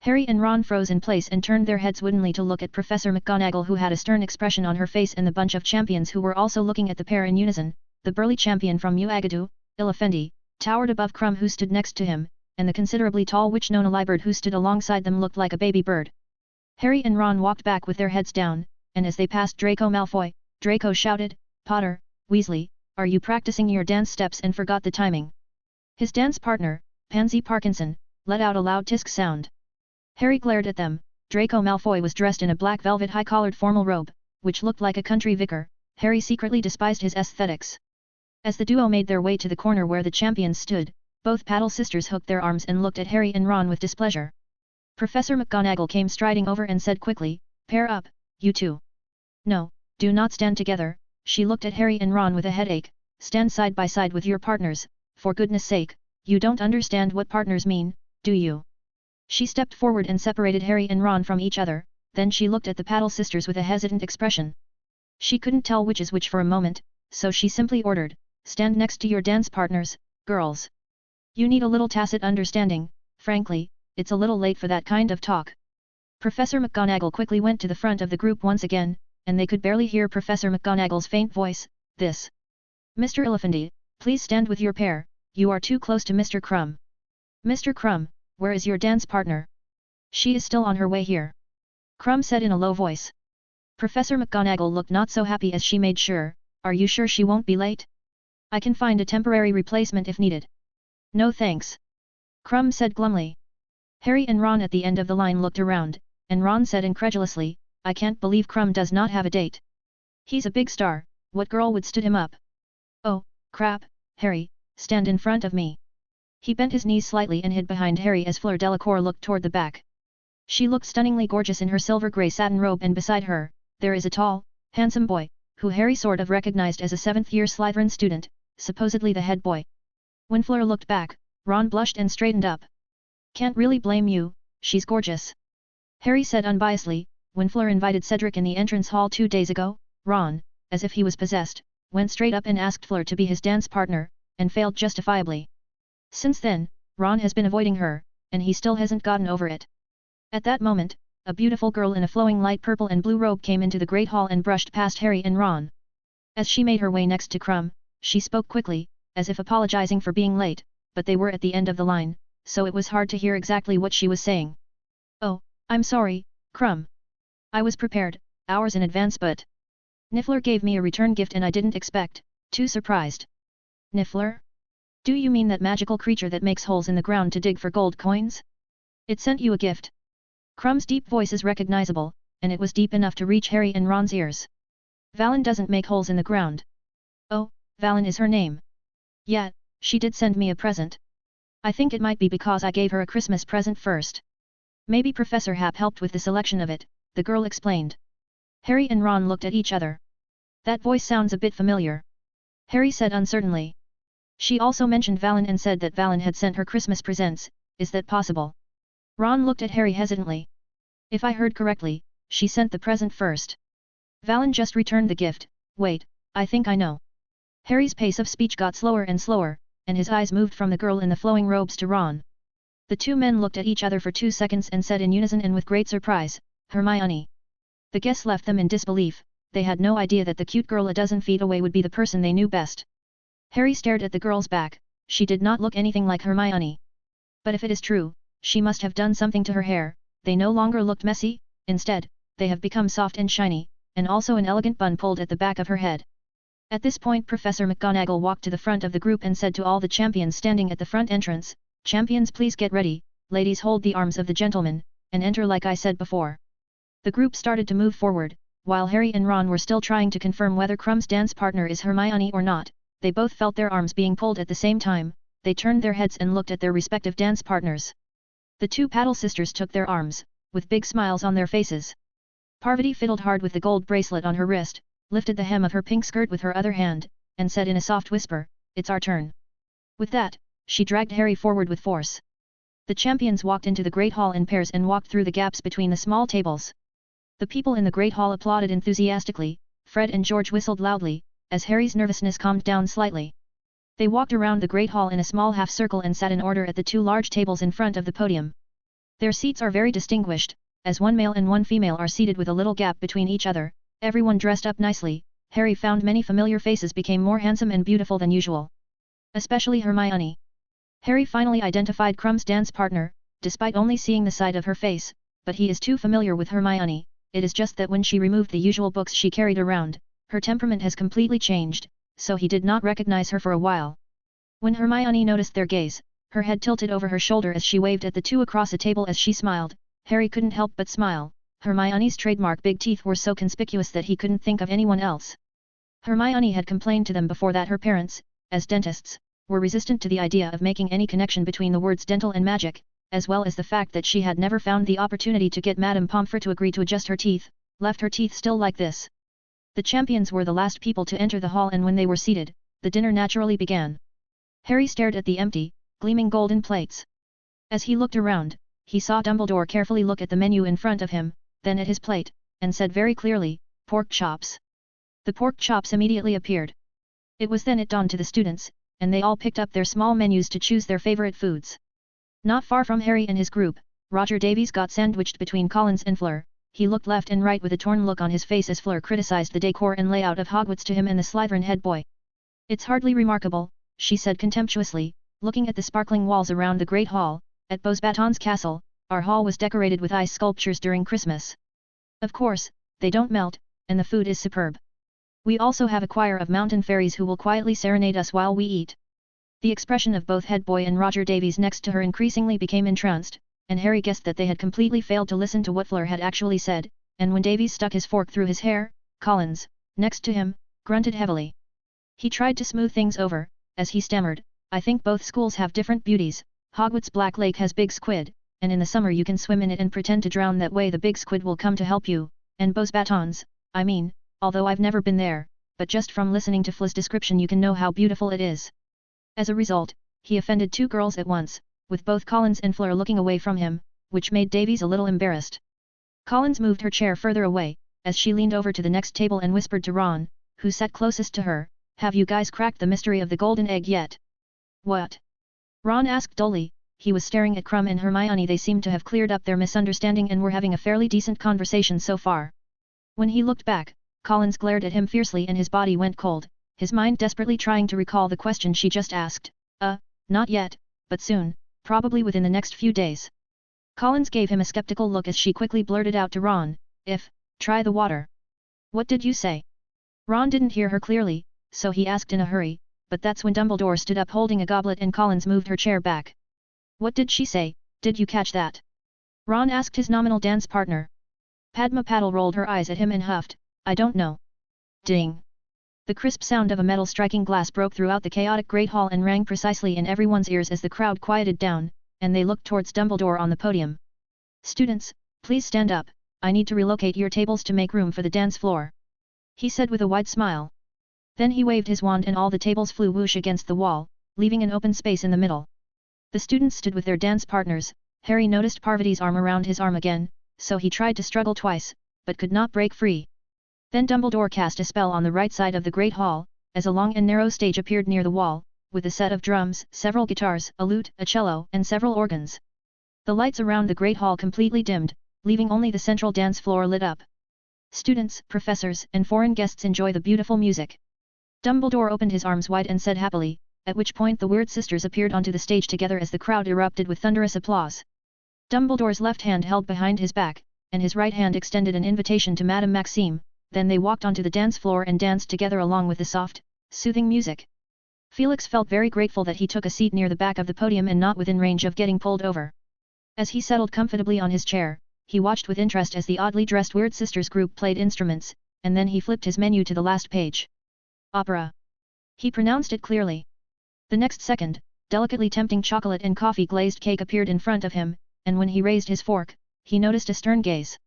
Harry and Ron froze in place and turned their heads woodenly to look at Professor McGonagall, who had a stern expression on her face, and the bunch of champions who were also looking at the pair in unison. The burly champion from Uagadou, Illafendi, towered above Krum, who stood next to him, and the considerably tall witch Nona Liberd, who stood alongside them, looked like a baby bird. Harry and Ron walked back with their heads down, and as they passed Draco Malfoy, Draco shouted, "Potter, Weasley, are you practicing your dance steps and forgot the timing?" His dance partner, Pansy Parkinson, let out a loud tisk sound. Harry glared at them. Draco Malfoy was dressed in a black velvet high-collared formal robe, which looked like a country vicar. Harry secretly despised his aesthetics. As the duo made their way to the corner where the champions stood, both Paddle sisters hooked their arms and looked at Harry and Ron with displeasure. Professor McGonagall came striding over and said quickly, "Pair up, you two." "No, do not stand together." She looked at Harry and Ron with a headache. "Stand side by side with your partners, for goodness sake. You don't understand what partners mean, do you?" She stepped forward and separated Harry and Ron from each other, then she looked at the Paddle sisters with a hesitant expression. She couldn't tell which is which for a moment, so she simply ordered, "Stand next to your dance partners, girls. You need a little tacit understanding. Frankly, it's a little late for that kind of talk." Professor McGonagall quickly went to the front of the group once again, and they could barely hear Professor McGonagall's faint voice, "This. Mr. Illafendi, please stand with your pair, you are too close to Mr. Krum. Mr. Krum, where is your dance partner?" "She is still on her way here," Krum said in a low voice. Professor McGonagall looked not so happy as she made sure, "Are you sure she won't be late? I can find a temporary replacement if needed." "No thanks," Krum said glumly. Harry and Ron at the end of the line looked around, and Ron said incredulously, "I can't believe Krum does not have a date. He's a big star, what girl would stood him up?" "Oh, crap, Harry, stand in front of me." He bent his knees slightly and hid behind Harry as Fleur Delacour looked toward the back. She looked stunningly gorgeous in her silver-grey satin robe, and beside her, there is a tall, handsome boy, who Harry sort of recognized as a 7th-year Slytherin student, supposedly the head boy. When Fleur looked back, Ron blushed and straightened up. "Can't really blame you, she's gorgeous," Harry said unbiasedly. When Fleur invited Cedric in the entrance hall 2 days ago, Ron, as if he was possessed, went straight up and asked Fleur to be his dance partner, and failed justifiably. Since then, Ron has been avoiding her, and he still hasn't gotten over it. At that moment, a beautiful girl in a flowing light purple and blue robe came into the Great Hall and brushed past Harry and Ron. As she made her way next to Krum, she spoke quickly, as if apologizing for being late, but they were at the end of the line, so it was hard to hear exactly what she was saying. "Oh, I'm sorry, Krum. I was prepared, hours in advance, but Niffler gave me a return gift and I didn't expect, too surprised." "Niffler? Do you mean that magical creature that makes holes in the ground to dig for gold coins? It sent you a gift?" Krum's deep voice is recognizable, and it was deep enough to reach Harry and Ron's ears. "Valen doesn't make holes in the ground." "Oh, Valen is her name. Yeah, she did send me a present. I think it might be because I gave her a Christmas present first. Maybe Professor Hap helped with the selection of it," the girl explained. Harry and Ron looked at each other. "That voice sounds a bit familiar," Harry said uncertainly. "She also mentioned Valen and said that Valen had sent her Christmas presents, is that possible?" Ron looked at Harry hesitantly. "If I heard correctly, she sent the present first. Valen just returned the gift. Wait, I think I know." Harry's pace of speech got slower and slower, and his eyes moved from the girl in the flowing robes to Ron. The two men looked at each other for 2 seconds and said in unison and with great surprise, "Hermione." The guess left them in disbelief. They had no idea that the cute girl a dozen feet away would be the person they knew best. Harry stared at the girl's back. She did not look anything like Hermione. But if it is true, she must have done something to her hair. They no longer looked messy, instead, they have become soft and shiny, and also an elegant bun pulled at the back of her head. At this point Professor McGonagall walked to the front of the group and said to all the champions standing at the front entrance, "Champions, please get ready, ladies hold the arms of the gentlemen, and enter like I said before." The group started to move forward, while Harry and Ron were still trying to confirm whether Krum's dance partner is Hermione or not. They both felt their arms being pulled at the same time. They turned their heads and looked at their respective dance partners. The two Paddle sisters took their arms, with big smiles on their faces. Parvati fiddled hard with the gold bracelet on her wrist, lifted the hem of her pink skirt with her other hand, and said in a soft whisper, "It's our turn." With that, she dragged Harry forward with force. The champions walked into the Great Hall in pairs and walked through the gaps between the small tables. The people in the Great Hall applauded enthusiastically, Fred and George whistled loudly, as Harry's nervousness calmed down slightly. They walked around the Great Hall in a small half-circle and sat in order at the two large tables in front of the podium. Their seats are very distinguished, as one male and one female are seated with a little gap between each other, everyone dressed up nicely. Harry found many familiar faces became more handsome and beautiful than usual. Especially Hermione. Harry finally identified Krumm's dance partner, despite only seeing the side of her face, but he is too familiar with Hermione. It is just that when she removed the usual books she carried around, her temperament has completely changed, so he did not recognize her for a while. When Hermione noticed their gaze, her head tilted over her shoulder as she waved at the two across a table as she smiled. Harry couldn't help but smile. Hermione's trademark big teeth were so conspicuous that he couldn't think of anyone else. Hermione had complained to them before that her parents, as dentists, were resistant to the idea of making any connection between the words dental and magic, as well as the fact that she had never found the opportunity to get Madame Pomfrey to agree to adjust her teeth, left her teeth still like this. The champions were the last people to enter the hall, and when they were seated, the dinner naturally began. Harry stared at the empty, gleaming golden plates. As he looked around, he saw Dumbledore carefully look at the menu in front of him, then at his plate, and said very clearly, "Pork chops." The pork chops immediately appeared. It was then it dawned to the students, and they all picked up their small menus to choose their favorite foods. Not far from Harry and his group, Roger Davies got sandwiched between Collins and Fleur. He looked left and right with a torn look on his face as Fleur criticized the decor and layout of Hogwarts to him and the Slytherin head boy. "It's hardly remarkable," she said contemptuously, looking at the sparkling walls around the Great Hall. "At Beauxbatons Castle, our hall was decorated with ice sculptures during Christmas. Of course, they don't melt, and the food is superb. We also have a choir of mountain fairies who will quietly serenade us while we eat." The expression of both head boy and Roger Davies next to her increasingly became entranced, and Harry guessed that they had completely failed to listen to what Fleur had actually said, and when Davies stuck his fork through his hair, Collins, next to him, grunted heavily. He tried to smooth things over, as he stammered, "I think both schools have different beauties. Hogwarts Black Lake has big squid, and in the summer you can swim in it and pretend to drown, that way the big squid will come to help you, and Beauxbatons, I mean, although I've never been there, but just from listening to Fleur's description you can know how beautiful it is." As a result, he offended two girls at once, with both Collins and Fleur looking away from him, which made Davies a little embarrassed. Collins moved her chair further away, as she leaned over to the next table and whispered to Ron, who sat closest to her, "Have you guys cracked the mystery of the golden egg yet?" "What?" Ron asked dully. He was staring at Krumm and Hermione. They seemed to have cleared up their misunderstanding and were having a fairly decent conversation so far. When he looked back, Collins glared at him fiercely and his body went cold, his mind desperately trying to recall the question she just asked. Not yet, but soon, probably within the next few days." Collins gave him a skeptical look as she quickly blurted out to Ron, "Try the water." "What did you say?" Ron didn't hear her clearly, so he asked in a hurry, but that's when Dumbledore stood up holding a goblet and Collins moved her chair back. "What did she say, did you catch that?" Ron asked his nominal dance partner. Padma Patil rolled her eyes at him and huffed, "I don't know." Ding! The crisp sound of a metal striking glass broke throughout the chaotic Great Hall and rang precisely in everyone's ears as the crowd quieted down, and they looked towards Dumbledore on the podium. "Students, please stand up, I need to relocate your tables to make room for the dance floor," he said with a wide smile. Then he waved his wand and all the tables flew whoosh against the wall, leaving an open space in the middle. The students stood with their dance partners. Harry noticed Parvati's arm around his arm again, so he tried to struggle twice, but could not break free. Then Dumbledore cast a spell on the right side of the Great Hall, as a long and narrow stage appeared near the wall, with a set of drums, several guitars, a lute, a cello, and several organs. The lights around the Great Hall completely dimmed, leaving only the central dance floor lit up. Students, professors, and foreign guests enjoy the beautiful music. Dumbledore opened his arms wide and said happily, at which point the Weird Sisters appeared onto the stage together as the crowd erupted with thunderous applause. Dumbledore's left hand held behind his back, and his right hand extended an invitation to Madame Maxime. Then they walked onto the dance floor and danced together along with the soft, soothing music. Felix felt very grateful that he took a seat near the back of the podium and not within range of getting pulled over. As he settled comfortably on his chair, he watched with interest as the oddly dressed Weird Sisters group played instruments, and then he flipped his menu to the last page. "Opera." He pronounced it clearly. The next second, delicately tempting chocolate and coffee-glazed cake appeared in front of him, and when he raised his fork, he noticed a stern gaze.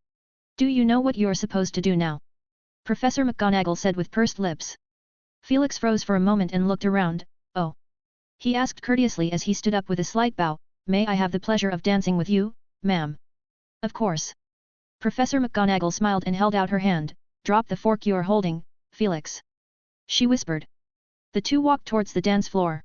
"Do you know what you're supposed to do now?" Professor McGonagall said with pursed lips. Felix froze for a moment and looked around. "Oh." He asked courteously as he stood up with a slight bow, "May I have the pleasure of dancing with you, ma'am?" "Of course." Professor McGonagall smiled and held out her hand. "Drop the fork you're holding, Felix. She whispered. The two walked towards the dance floor.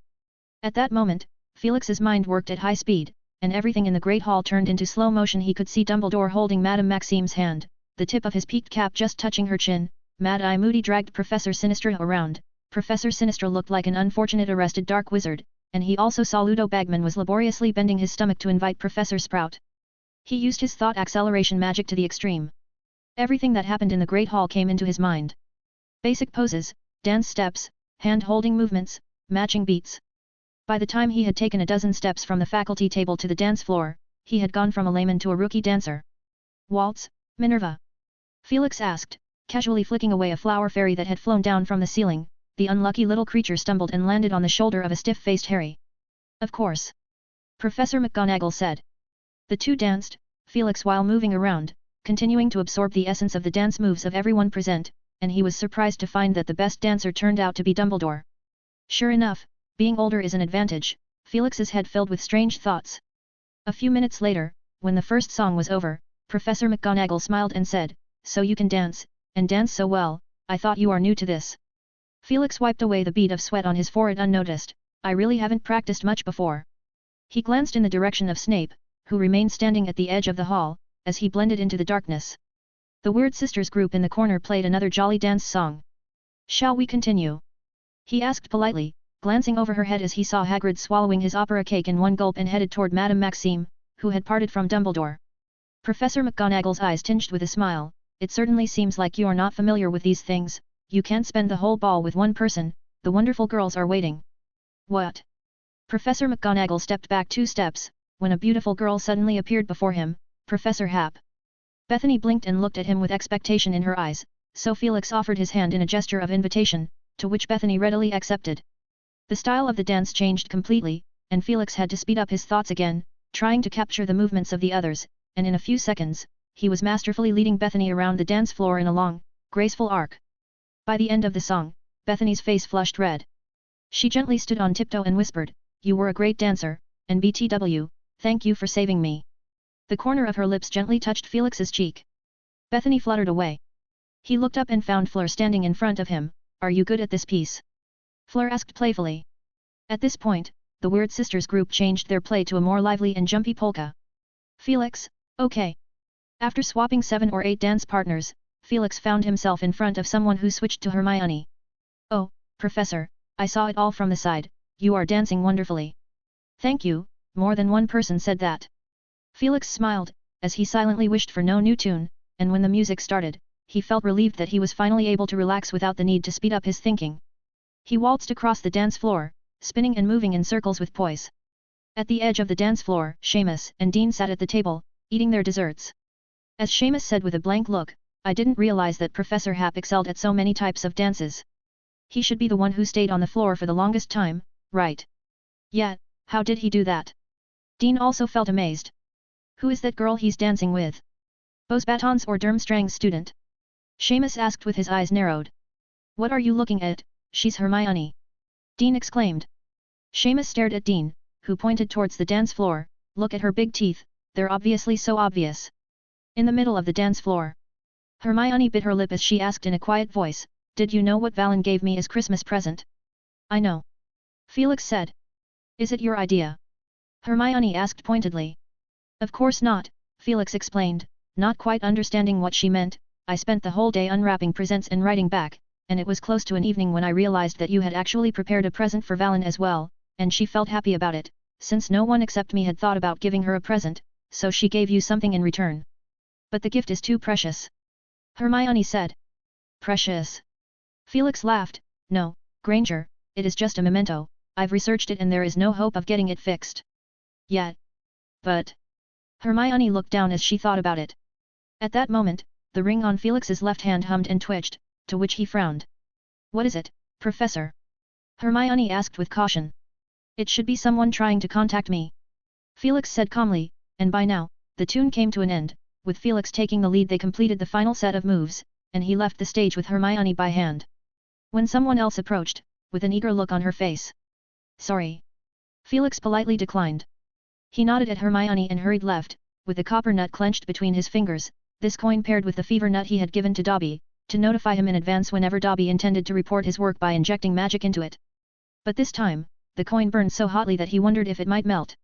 At that moment, Felix's mind worked at high speed, and everything in the Great Hall turned into slow motion. He could see Dumbledore holding Madame Maxime's hand, the tip of his peaked cap just touching her chin. Mad Eye Moody dragged Professor Sinistra around. Professor Sinistra looked like an unfortunate arrested dark wizard, and he also saw Ludo Bagman was laboriously bending his stomach to invite Professor Sprout. He used his thought acceleration magic to the extreme. Everything that happened in the Great Hall came into his mind. Basic poses, dance steps, hand-holding movements, matching beats. By the time he had taken a dozen steps from the faculty table to the dance floor, he had gone from a layman to a rookie dancer. Waltz, Minerva? Felix asked, casually flicking away a flower fairy that had flown down from the ceiling. The unlucky little creature stumbled and landed on the shoulder of a stiff-faced Harry. Of course. Professor McGonagall said. The two danced, Felix while moving around, continuing to absorb the essence of the dance moves of everyone present, and he was surprised to find that the best dancer turned out to be Dumbledore. Sure enough, being older is an advantage. Felix's head filled with strange thoughts. A few minutes later, when the first song was over, Professor McGonagall smiled and said, "So you can dance, and dance so well, I thought you are new to this." Felix wiped away the bead of sweat on his forehead unnoticed. "I really haven't practiced much before." He glanced in the direction of Snape, who remained standing at the edge of the hall, as he blended into the darkness. The Weird Sisters group in the corner played another jolly dance song. "Shall we continue?" he asked politely, glancing over her head as he saw Hagrid swallowing his opera cake in one gulp and headed toward Madame Maxime, who had parted from Dumbledore. Professor McGonagall's eyes tinged with a smile. "It certainly seems like you are not familiar with these things. You can't spend the whole ball with one person, the wonderful girls are waiting." "What?" Professor McGonagall stepped back 2 steps, when a beautiful girl suddenly appeared before him, Professor Hap. Bethany blinked and looked at him with expectation in her eyes, so Felix offered his hand in a gesture of invitation, to which Bethany readily accepted. The style of the dance changed completely, and Felix had to speed up his thoughts again, trying to capture the movements of the others, and in a few seconds, he was masterfully leading Bethany around the dance floor in a long, graceful arc. By the end of the song, Bethany's face flushed red. She gently stood on tiptoe and whispered, "You were a great dancer, and BTW, thank you for saving me." The corner of her lips gently touched Felix's cheek. Bethany fluttered away. He looked up and found Fleur standing in front of him. "Are you good at this piece?" Fleur asked playfully. At this point, the Weird Sisters group changed their play to a more lively and jumpy polka. Felix, okay. After swapping 7 or 8 dance partners, Felix found himself in front of someone who switched to Hermione. "Oh, Professor, I saw it all from the side, you are dancing wonderfully." "Thank you," more than one person said that. Felix smiled, as he silently wished for no new tune, and when the music started, he felt relieved that he was finally able to relax without the need to speed up his thinking. He waltzed across the dance floor, spinning and moving in circles with poise. At the edge of the dance floor, Seamus and Dean sat at the table, eating their desserts. As Seamus said with a blank look, "I didn't realize that Professor Hap excelled at so many types of dances. He should be the one who stayed on the floor for the longest time, right?" "Yeah, how did he do that?" Dean also felt amazed. "Who is that girl he's dancing with? Bosbatons or Durmstrang's student?" Seamus asked with his eyes narrowed. "What are you looking at? She's Hermione!" Dean exclaimed. Seamus stared at Dean, who pointed towards the dance floor. "Look at her big teeth, they're obviously so obvious." In the middle of the dance floor, Hermione bit her lip as she asked in a quiet voice, "Did you know what Valen gave me as Christmas present?" "I know," Felix said. "Is it your idea?" Hermione asked pointedly. "Of course not," Felix explained, not quite understanding what she meant. "I spent the whole day unwrapping presents and writing back, and it was close to an evening when I realized that you had actually prepared a present for Valen as well, and she felt happy about it, since no one except me had thought about giving her a present, so she gave you something in return. But the gift is too precious," Hermione said. "Precious?" Felix laughed. "No, Granger, it is just a memento. I've researched it and there is no hope of getting it fixed. Yet. But..." Hermione looked down as she thought about it. At that moment, the ring on Felix's left hand hummed and twitched, to which he frowned. "What is it, Professor?" Hermione asked with caution. "It should be someone trying to contact me," Felix said calmly, and by now, the tune came to an end. With Felix taking the lead, they completed the final set of moves, and he left the stage with Hermione by hand. When someone else approached, with an eager look on her face. "Sorry." Felix politely declined. He nodded at Hermione and hurried left, with the copper nut clenched between his fingers. This coin paired with the fever nut he had given to Dobby, to notify him in advance whenever Dobby intended to report his work by injecting magic into it. But this time, the coin burned so hotly that he wondered if it might melt.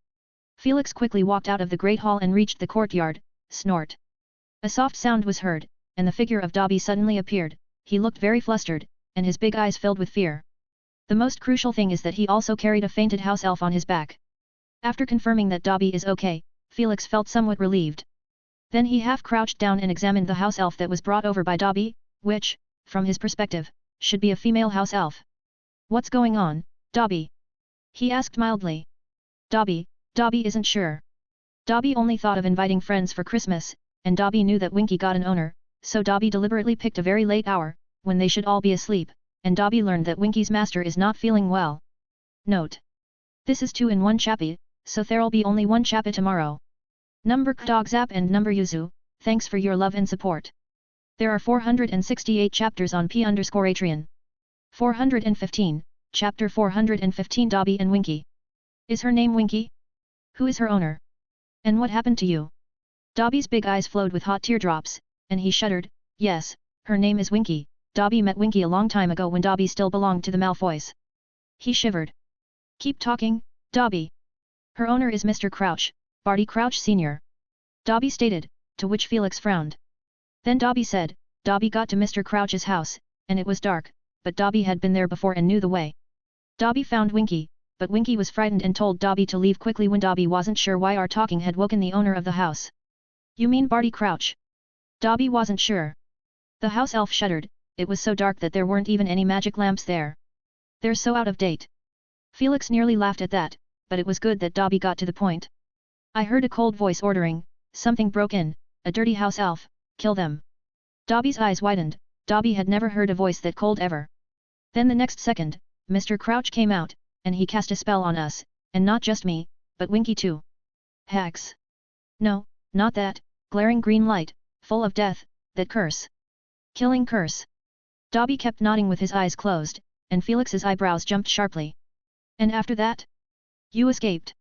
Felix quickly walked out of the great hall and reached the courtyard. Snort. A soft sound was heard, and the figure of Dobby suddenly appeared. He looked very flustered, and his big eyes filled with fear. The most crucial thing is that he also carried a fainted house elf on his back. After confirming that Dobby is okay, Felix felt somewhat relieved. Then he half crouched down and examined the house elf that was brought over by Dobby, which, from his perspective, should be a female house elf. "What's going on, Dobby?" he asked mildly. Dobby isn't sure. Dobby only thought of inviting friends for Christmas, and Dobby knew that Winky got an owner, so Dobby deliberately picked a very late hour, when they should all be asleep, and Dobby learned that Winky's master is not feeling well. Note: this is 2-in-1 chappy, so there'll be only one chappy tomorrow. Number Dogzap and number Yuzu, thanks for your love and support. There are 468 chapters on P_Atreon. 415, Chapter 415 Dobby and Winky. Is her name Winky? Who is her owner? And what happened to you? Dobby's big eyes flowed with hot teardrops, and he shuddered. Yes, her name is Winky. Dobby met Winky a long time ago when Dobby still belonged to the Malfoys. He shivered. Keep talking, Dobby. Her owner is Mr. Crouch, Barty Crouch Sr. Dobby stated, to which Felix frowned. Then Dobby said, Dobby got to Mr. Crouch's house, and it was dark, but Dobby had been there before and knew the way. Dobby found Winky, but Winky was frightened and told Dobby to leave quickly when Dobby wasn't sure why our talking had woken the owner of the house. You mean Barty Crouch? Dobby wasn't sure. The house elf shuddered. It was so dark that there weren't even any magic lamps there. They're so out of date. Felix nearly laughed at that, but it was good that Dobby got to the point. I heard a cold voice ordering, something broke in, a dirty house elf, kill them. Dobby's eyes widened. Dobby had never heard a voice that cold ever. Then the next second, Mr. Crouch came out, and he cast a spell on us, and not just me, but Winky too. Hacks. No, not that, glaring green light, full of death, that curse. Killing curse. Dobby kept nodding with his eyes closed, and Felix's eyebrows jumped sharply. And after that? You escaped.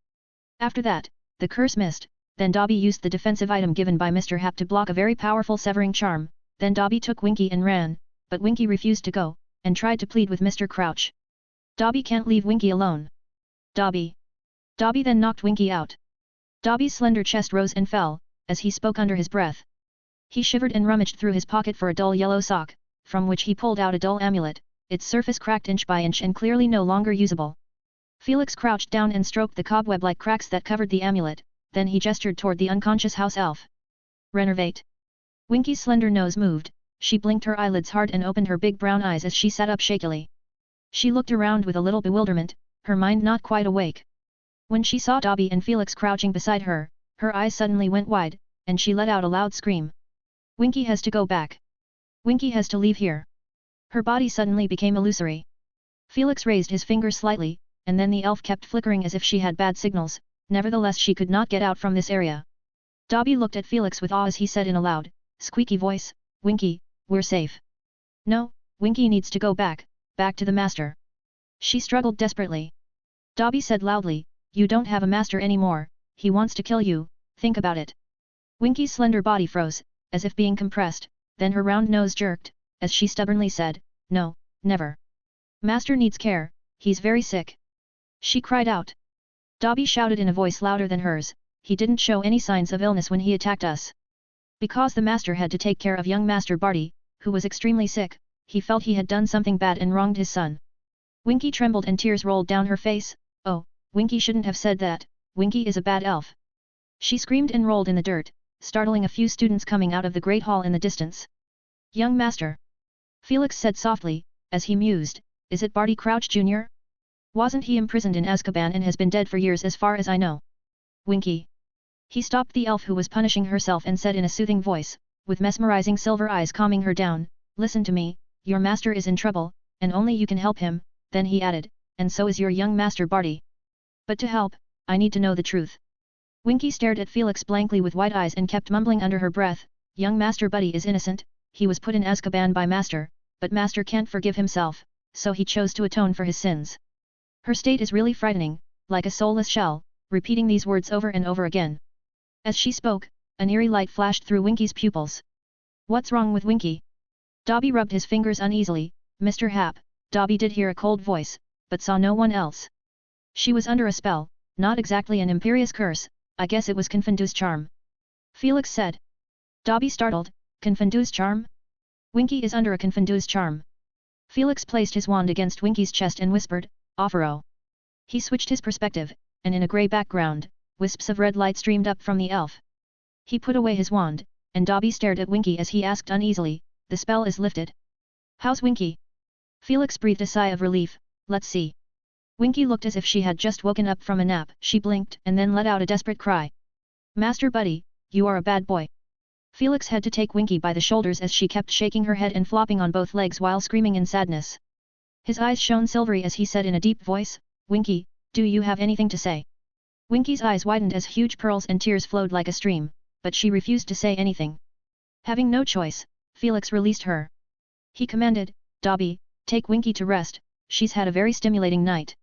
After that, the curse missed, then Dobby used the defensive item given by Mr. Hap to block a very powerful severing charm, then Dobby took Winky and ran, but Winky refused to go, and tried to plead with Mr. Crouch. Dobby can't leave Winky alone. Dobby. Dobby then knocked Winky out. Dobby's slender chest rose and fell, as he spoke under his breath. He shivered and rummaged through his pocket for a dull yellow sock, from which he pulled out a dull amulet, its surface cracked inch by inch and clearly no longer usable. Felix crouched down and stroked the cobweb-like cracks that covered the amulet, then he gestured toward the unconscious house elf. Renervate. Winky's slender nose moved, she blinked her eyelids hard and opened her big brown eyes as she sat up shakily. She looked around with a little bewilderment, her mind not quite awake. When she saw Dobby and Felix crouching beside her, her eyes suddenly went wide, and she let out a loud scream. Winky has to go back. Winky has to leave here. Her body suddenly became illusory. Felix raised his finger slightly, and then the elf kept flickering as if she had bad signals, nevertheless she could not get out from this area. Dobby looked at Felix with awe as he said in a loud, squeaky voice, Winky, we're safe. No, Winky needs to go back to the master. She struggled desperately. Dobby said loudly, you don't have a master anymore, he wants to kill you, think about it. Winky's slender body froze, as if being compressed, then her round nose jerked, as she stubbornly said, no, never. Master needs care, he's very sick. She cried out. Dobby shouted in a voice louder than hers, he didn't show any signs of illness when he attacked us. Because the master had to take care of young Master Barty, who was extremely sick, he felt he had done something bad and wronged his son. Winky trembled and tears rolled down her face. Oh, Winky shouldn't have said that, Winky is a bad elf. She screamed and rolled in the dirt, startling a few students coming out of the great hall in the distance. Young Master. Felix said softly, as he mused, is it Barty Crouch Jr.? Wasn't he imprisoned in Azkaban and has been dead for years as far as I know? Winky. He stopped the elf who was punishing herself and said in a soothing voice, with mesmerizing silver eyes calming her down, listen to me, your master is in trouble, and only you can help him, then he added, and so is your young Master Barty. But to help, I need to know the truth. Winky stared at Felix blankly with wide eyes and kept mumbling under her breath, young Master Barty is innocent, he was put in Azkaban by Master, but Master can't forgive himself, so he chose to atone for his sins. Her state is really frightening, like a soulless shell, repeating these words over and over again. As she spoke, an eerie light flashed through Winky's pupils. What's wrong with Winky? Dobby rubbed his fingers uneasily. Mr. Hap, Dobby did hear a cold voice, but saw no one else. She was under a spell, not exactly an imperious curse, I guess it was Confundu's charm. Felix said. Dobby startled, Confundu's charm? Winky is under a Confundu's charm. Felix placed his wand against Winky's chest and whispered, Offero. He switched his perspective, and in a grey background, wisps of red light streamed up from the elf. He put away his wand, and Dobby stared at Winky as he asked uneasily, the spell is lifted. How's Winky? Felix breathed a sigh of relief, let's see. Winky looked as if she had just woken up from a nap. She blinked and then let out a desperate cry. Master Buddy, you are a bad boy. Felix had to take Winky by the shoulders as she kept shaking her head and flopping on both legs while screaming in sadness. His eyes shone silvery as he said in a deep voice, Winky, do you have anything to say? Winky's eyes widened as huge pearls and tears flowed like a stream, but she refused to say anything. Having no choice, Felix released her. He commanded, Dobby, take Winky to rest, she's had a very stimulating night.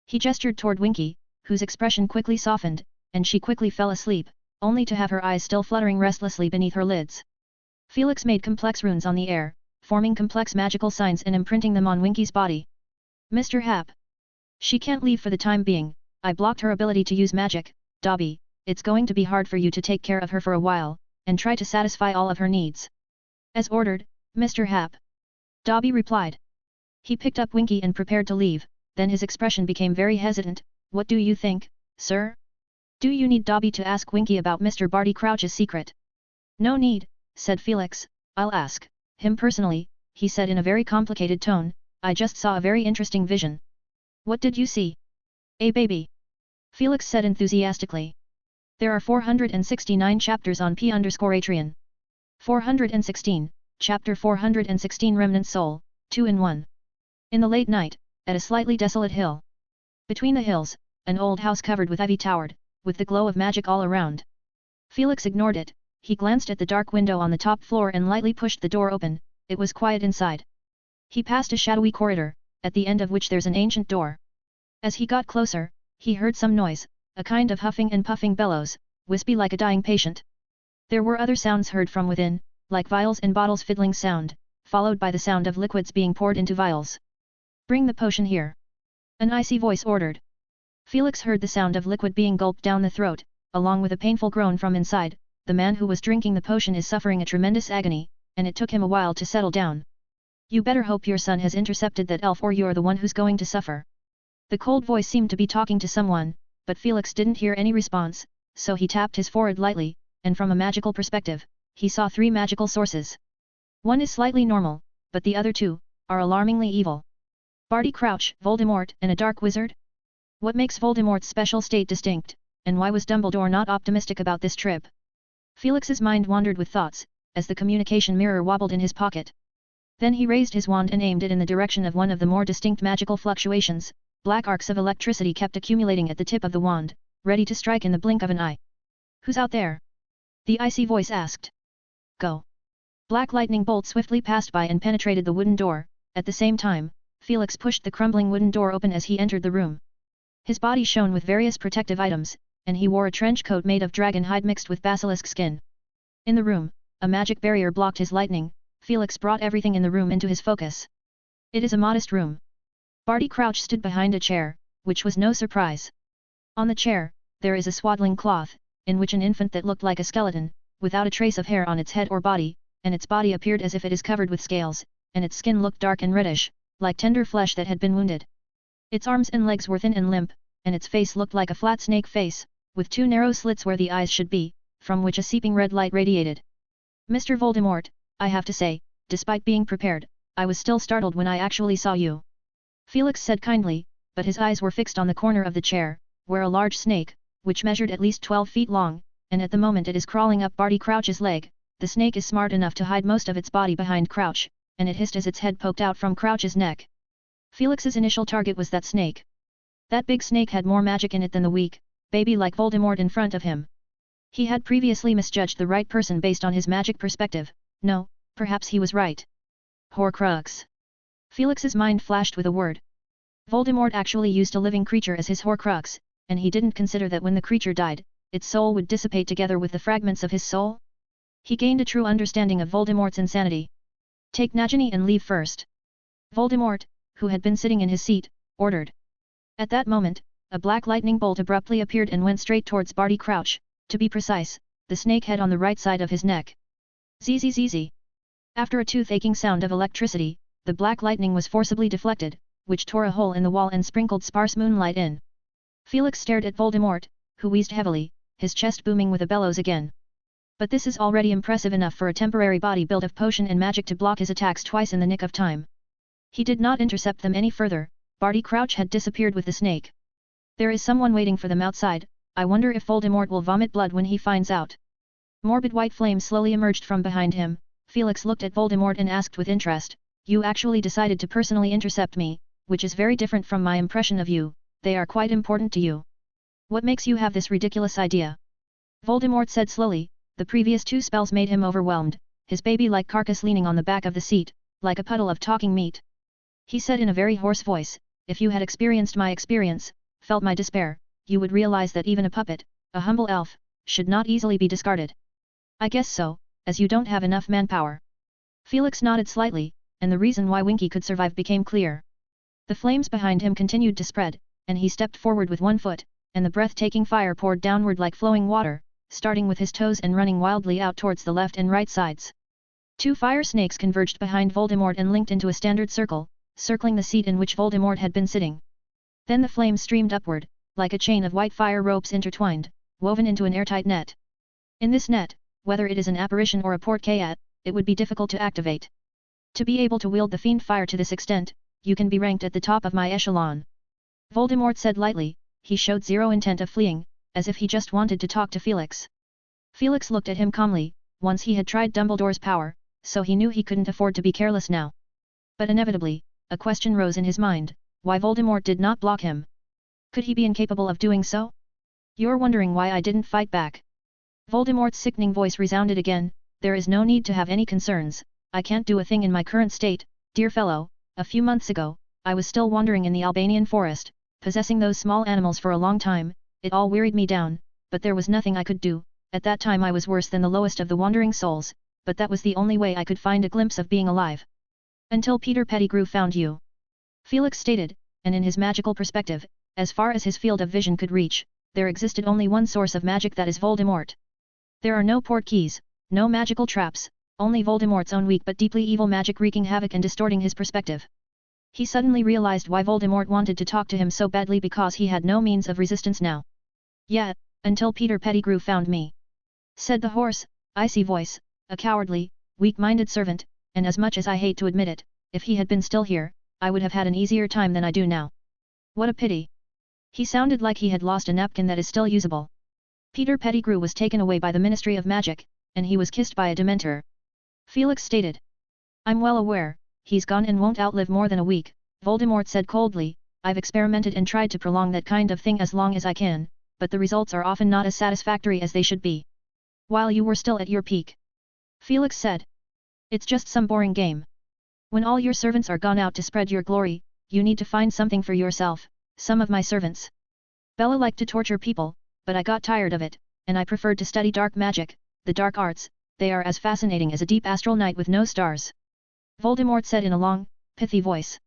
He gestured toward Winky, whose expression quickly softened, and she quickly fell asleep, only to have her eyes still fluttering restlessly beneath her lids. Felix made complex runes on the air, forming complex magical signs and imprinting them on Winky's body. Mr. Hap. She can't leave for the time being, I blocked her ability to use magic, Dobby, it's going to be hard for you to take care of her for a while, and try to satisfy all of her needs. As ordered, Mr. Hap. Dobby replied. He picked up Winky and prepared to leave, then his expression became very hesitant, what do you think, sir? Do you need Dobby to ask Winky about Mr. Barty Crouch's secret? No need, said Felix, I'll ask him personally, he said in a very complicated tone, I just saw a very interesting vision. What did you see? A baby. Felix said enthusiastically. There are 469 chapters on P_Atrian. 416, Chapter 416 Remnant Soul, 2 in 1. In the late night, at a slightly desolate hill. Between the hills, an old house covered with ivy towered, with the glow of magic all around. Felix ignored it, he glanced at the dark window on the top floor and lightly pushed the door open, it was quiet inside. He passed a shadowy corridor, at the end of which there's an ancient door. As he got closer, he heard some noise, a kind of huffing and puffing bellows, wispy like a dying patient. There were other sounds heard from within, like vials and bottles fiddling sound, followed by the sound of liquids being poured into vials. Bring the potion here. An icy voice ordered. Felix heard the sound of liquid being gulped down the throat, along with a painful groan from inside, the man who was drinking the potion is suffering a tremendous agony, and it took him a while to settle down. You better hope your son has intercepted that elf or you're the one who's going to suffer. The cold voice seemed to be talking to someone, but Felix didn't hear any response, so he tapped his forehead lightly, and from a magical perspective, he saw 3 magical sources. One is slightly normal, but the other 2 are alarmingly evil. Barty Crouch, Voldemort, and a dark wizard? What makes Voldemort's special state distinct, and why was Dumbledore not optimistic about this trip? Felix's mind wandered with thoughts, as the communication mirror wobbled in his pocket. Then he raised his wand and aimed it in the direction of one of the more distinct magical fluctuations. Black arcs of electricity kept accumulating at the tip of the wand, ready to strike in the blink of an eye. Who's out there? The icy voice asked. Go. Black lightning bolt swiftly passed by and penetrated the wooden door, at the same time, Felix pushed the crumbling wooden door open as he entered the room. His body shone with various protective items, and he wore a trench coat made of dragon hide mixed with basilisk skin. In the room, a magic barrier blocked his lightning. Felix brought everything in the room into his focus. It is a modest room. Barty Crouch stood behind a chair, which was no surprise. On the chair, there is a swaddling cloth, in which an infant that looked like a skeleton, without a trace of hair on its head or body, and its body appeared as if it is covered with scales, and its skin looked dark and reddish, like tender flesh that had been wounded. Its arms and legs were thin and limp, and its face looked like a flat snake face, with 2 narrow slits where the eyes should be, from which a seeping red light radiated. Mr. Voldemort, I have to say, despite being prepared, I was still startled when I actually saw you. Felix said kindly, but his eyes were fixed on the corner of the chair, where a large snake, which measured at least 12 feet long, and at the moment it is crawling up Barty Crouch's leg, the snake is smart enough to hide most of its body behind Crouch, and it hissed as its head poked out from Crouch's neck. Felix's initial target was that snake. That big snake had more magic in it than the weak, baby like Voldemort in front of him. He had previously misjudged the right person based on his magic perspective. No, perhaps he was right. Horcrux. Felix's mind flashed with a word. Voldemort actually used a living creature as his Horcrux, and he didn't consider that when the creature died, its soul would dissipate together with the fragments of his soul? He gained a true understanding of Voldemort's insanity. Take Nagini and leave first. Voldemort, who had been sitting in his seat, ordered. At that moment, a black lightning bolt abruptly appeared and went straight towards Barty Crouch, to be precise, the snake head on the right side of his neck. Zzz. After a tooth-aching sound of electricity, the black lightning was forcibly deflected, which tore a hole in the wall and sprinkled sparse moonlight in. Felix stared at Voldemort, who wheezed heavily, his chest booming with a bellows again. But this is already impressive enough for a temporary body built of potion and magic to block his attacks twice in the nick of time. He did not intercept them any further. Barty Crouch had disappeared with the snake. There is someone waiting for them outside. I wonder if Voldemort will vomit blood when he finds out. Morbid white flame slowly emerged from behind him. Felix looked at Voldemort and asked with interest, "You actually decided to personally intercept me, which is very different from my impression of you. They are quite important to you. What makes you have this ridiculous idea?" Voldemort said slowly. The previous 2 spells made him overwhelmed, his baby-like carcass leaning on the back of the seat, like a puddle of talking meat. He said in a very hoarse voice, "If you had experienced my experience, felt my despair, you would realize that even a puppet, a humble elf, should not easily be discarded." "I guess so, as you don't have enough manpower." Felix nodded slightly, and the reason why Winky could survive became clear. The flames behind him continued to spread, and he stepped forward with one foot, and the breathtaking fire poured downward like flowing water, starting with his toes and running wildly out towards the left and right sides. 2 fire snakes converged behind Voldemort and linked into a standard circle, circling the seat in which Voldemort had been sitting. Then the flames streamed upward, like a chain of white fire ropes intertwined, woven into an airtight net. In this net, whether it is an apparition or a portkayat, it would be difficult to activate. To be able to wield the fiend fire to this extent, you can be ranked at the top of my echelon. Voldemort said lightly. He showed zero intent of fleeing, as if he just wanted to talk to Felix. Felix looked at him calmly. Once he had tried Dumbledore's power, so he knew he couldn't afford to be careless now. But inevitably, a question rose in his mind, why Voldemort did not block him. Could he be incapable of doing so? "You're wondering why I didn't fight back?" Voldemort's sickening voice resounded again. "There is no need to have any concerns. I can't do a thing in my current state, dear fellow. A few months ago, I was still wandering in the Albanian forest, possessing those small animals for a long time. It all wearied me down, but there was nothing I could do. At that time I was worse than the lowest of the wandering souls, but that was the only way I could find a glimpse of being alive. Until Peter Pettigrew found you," Felix stated, and in his magical perspective, as far as his field of vision could reach, there existed only one source of magic, that is Voldemort. There are no portkeys, no magical traps, only Voldemort's own weak but deeply evil magic wreaking havoc and distorting his perspective. He suddenly realized why Voldemort wanted to talk to him so badly, because he had no means of resistance now. "Yeah, until Peter Pettigrew found me," said the hoarse, icy voice, "a cowardly, weak-minded servant, and as much as I hate to admit it, if he had been still here, I would have had an easier time than I do now. What a pity." He sounded like he had lost a napkin that is still usable. "Peter Pettigrew was taken away by the Ministry of Magic, and he was kissed by a Dementor," Felix stated. "I'm well aware, he's gone and won't outlive more than a week," Voldemort said coldly. "I've experimented and tried to prolong that kind of thing as long as I can, but the results are often not as satisfactory as they should be." "While you were still at your peak," Felix said. "It's just some boring game. When all your servants are gone out to spread your glory, you need to find something for yourself." "Some of my servants. Bella liked to torture people, but I got tired of it, and I preferred to study dark magic, the dark arts. They are as fascinating as a deep astral night with no stars," Voldemort said in a long, pithy voice.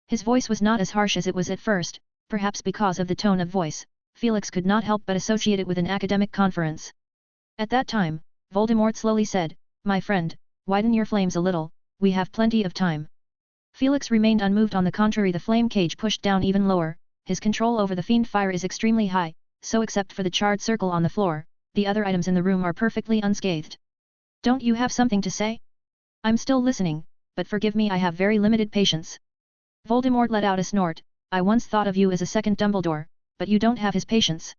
His voice was not as harsh as it was at first. Perhaps because of the tone of voice, Felix could not help but associate it with an academic conference. At that time, Voldemort slowly said, "My friend, widen your flames a little, we have plenty of time." Felix remained unmoved. On the contrary, the flame cage pushed down even lower. His control over the fiend fire is extremely high, so except for the charred circle on the floor, the other items in the room are perfectly unscathed. "Don't you have something to say?" "I'm still listening, but forgive me, I have very limited patience." Voldemort let out a snort. "I once thought of you as a second Dumbledore, but you don't have his patience."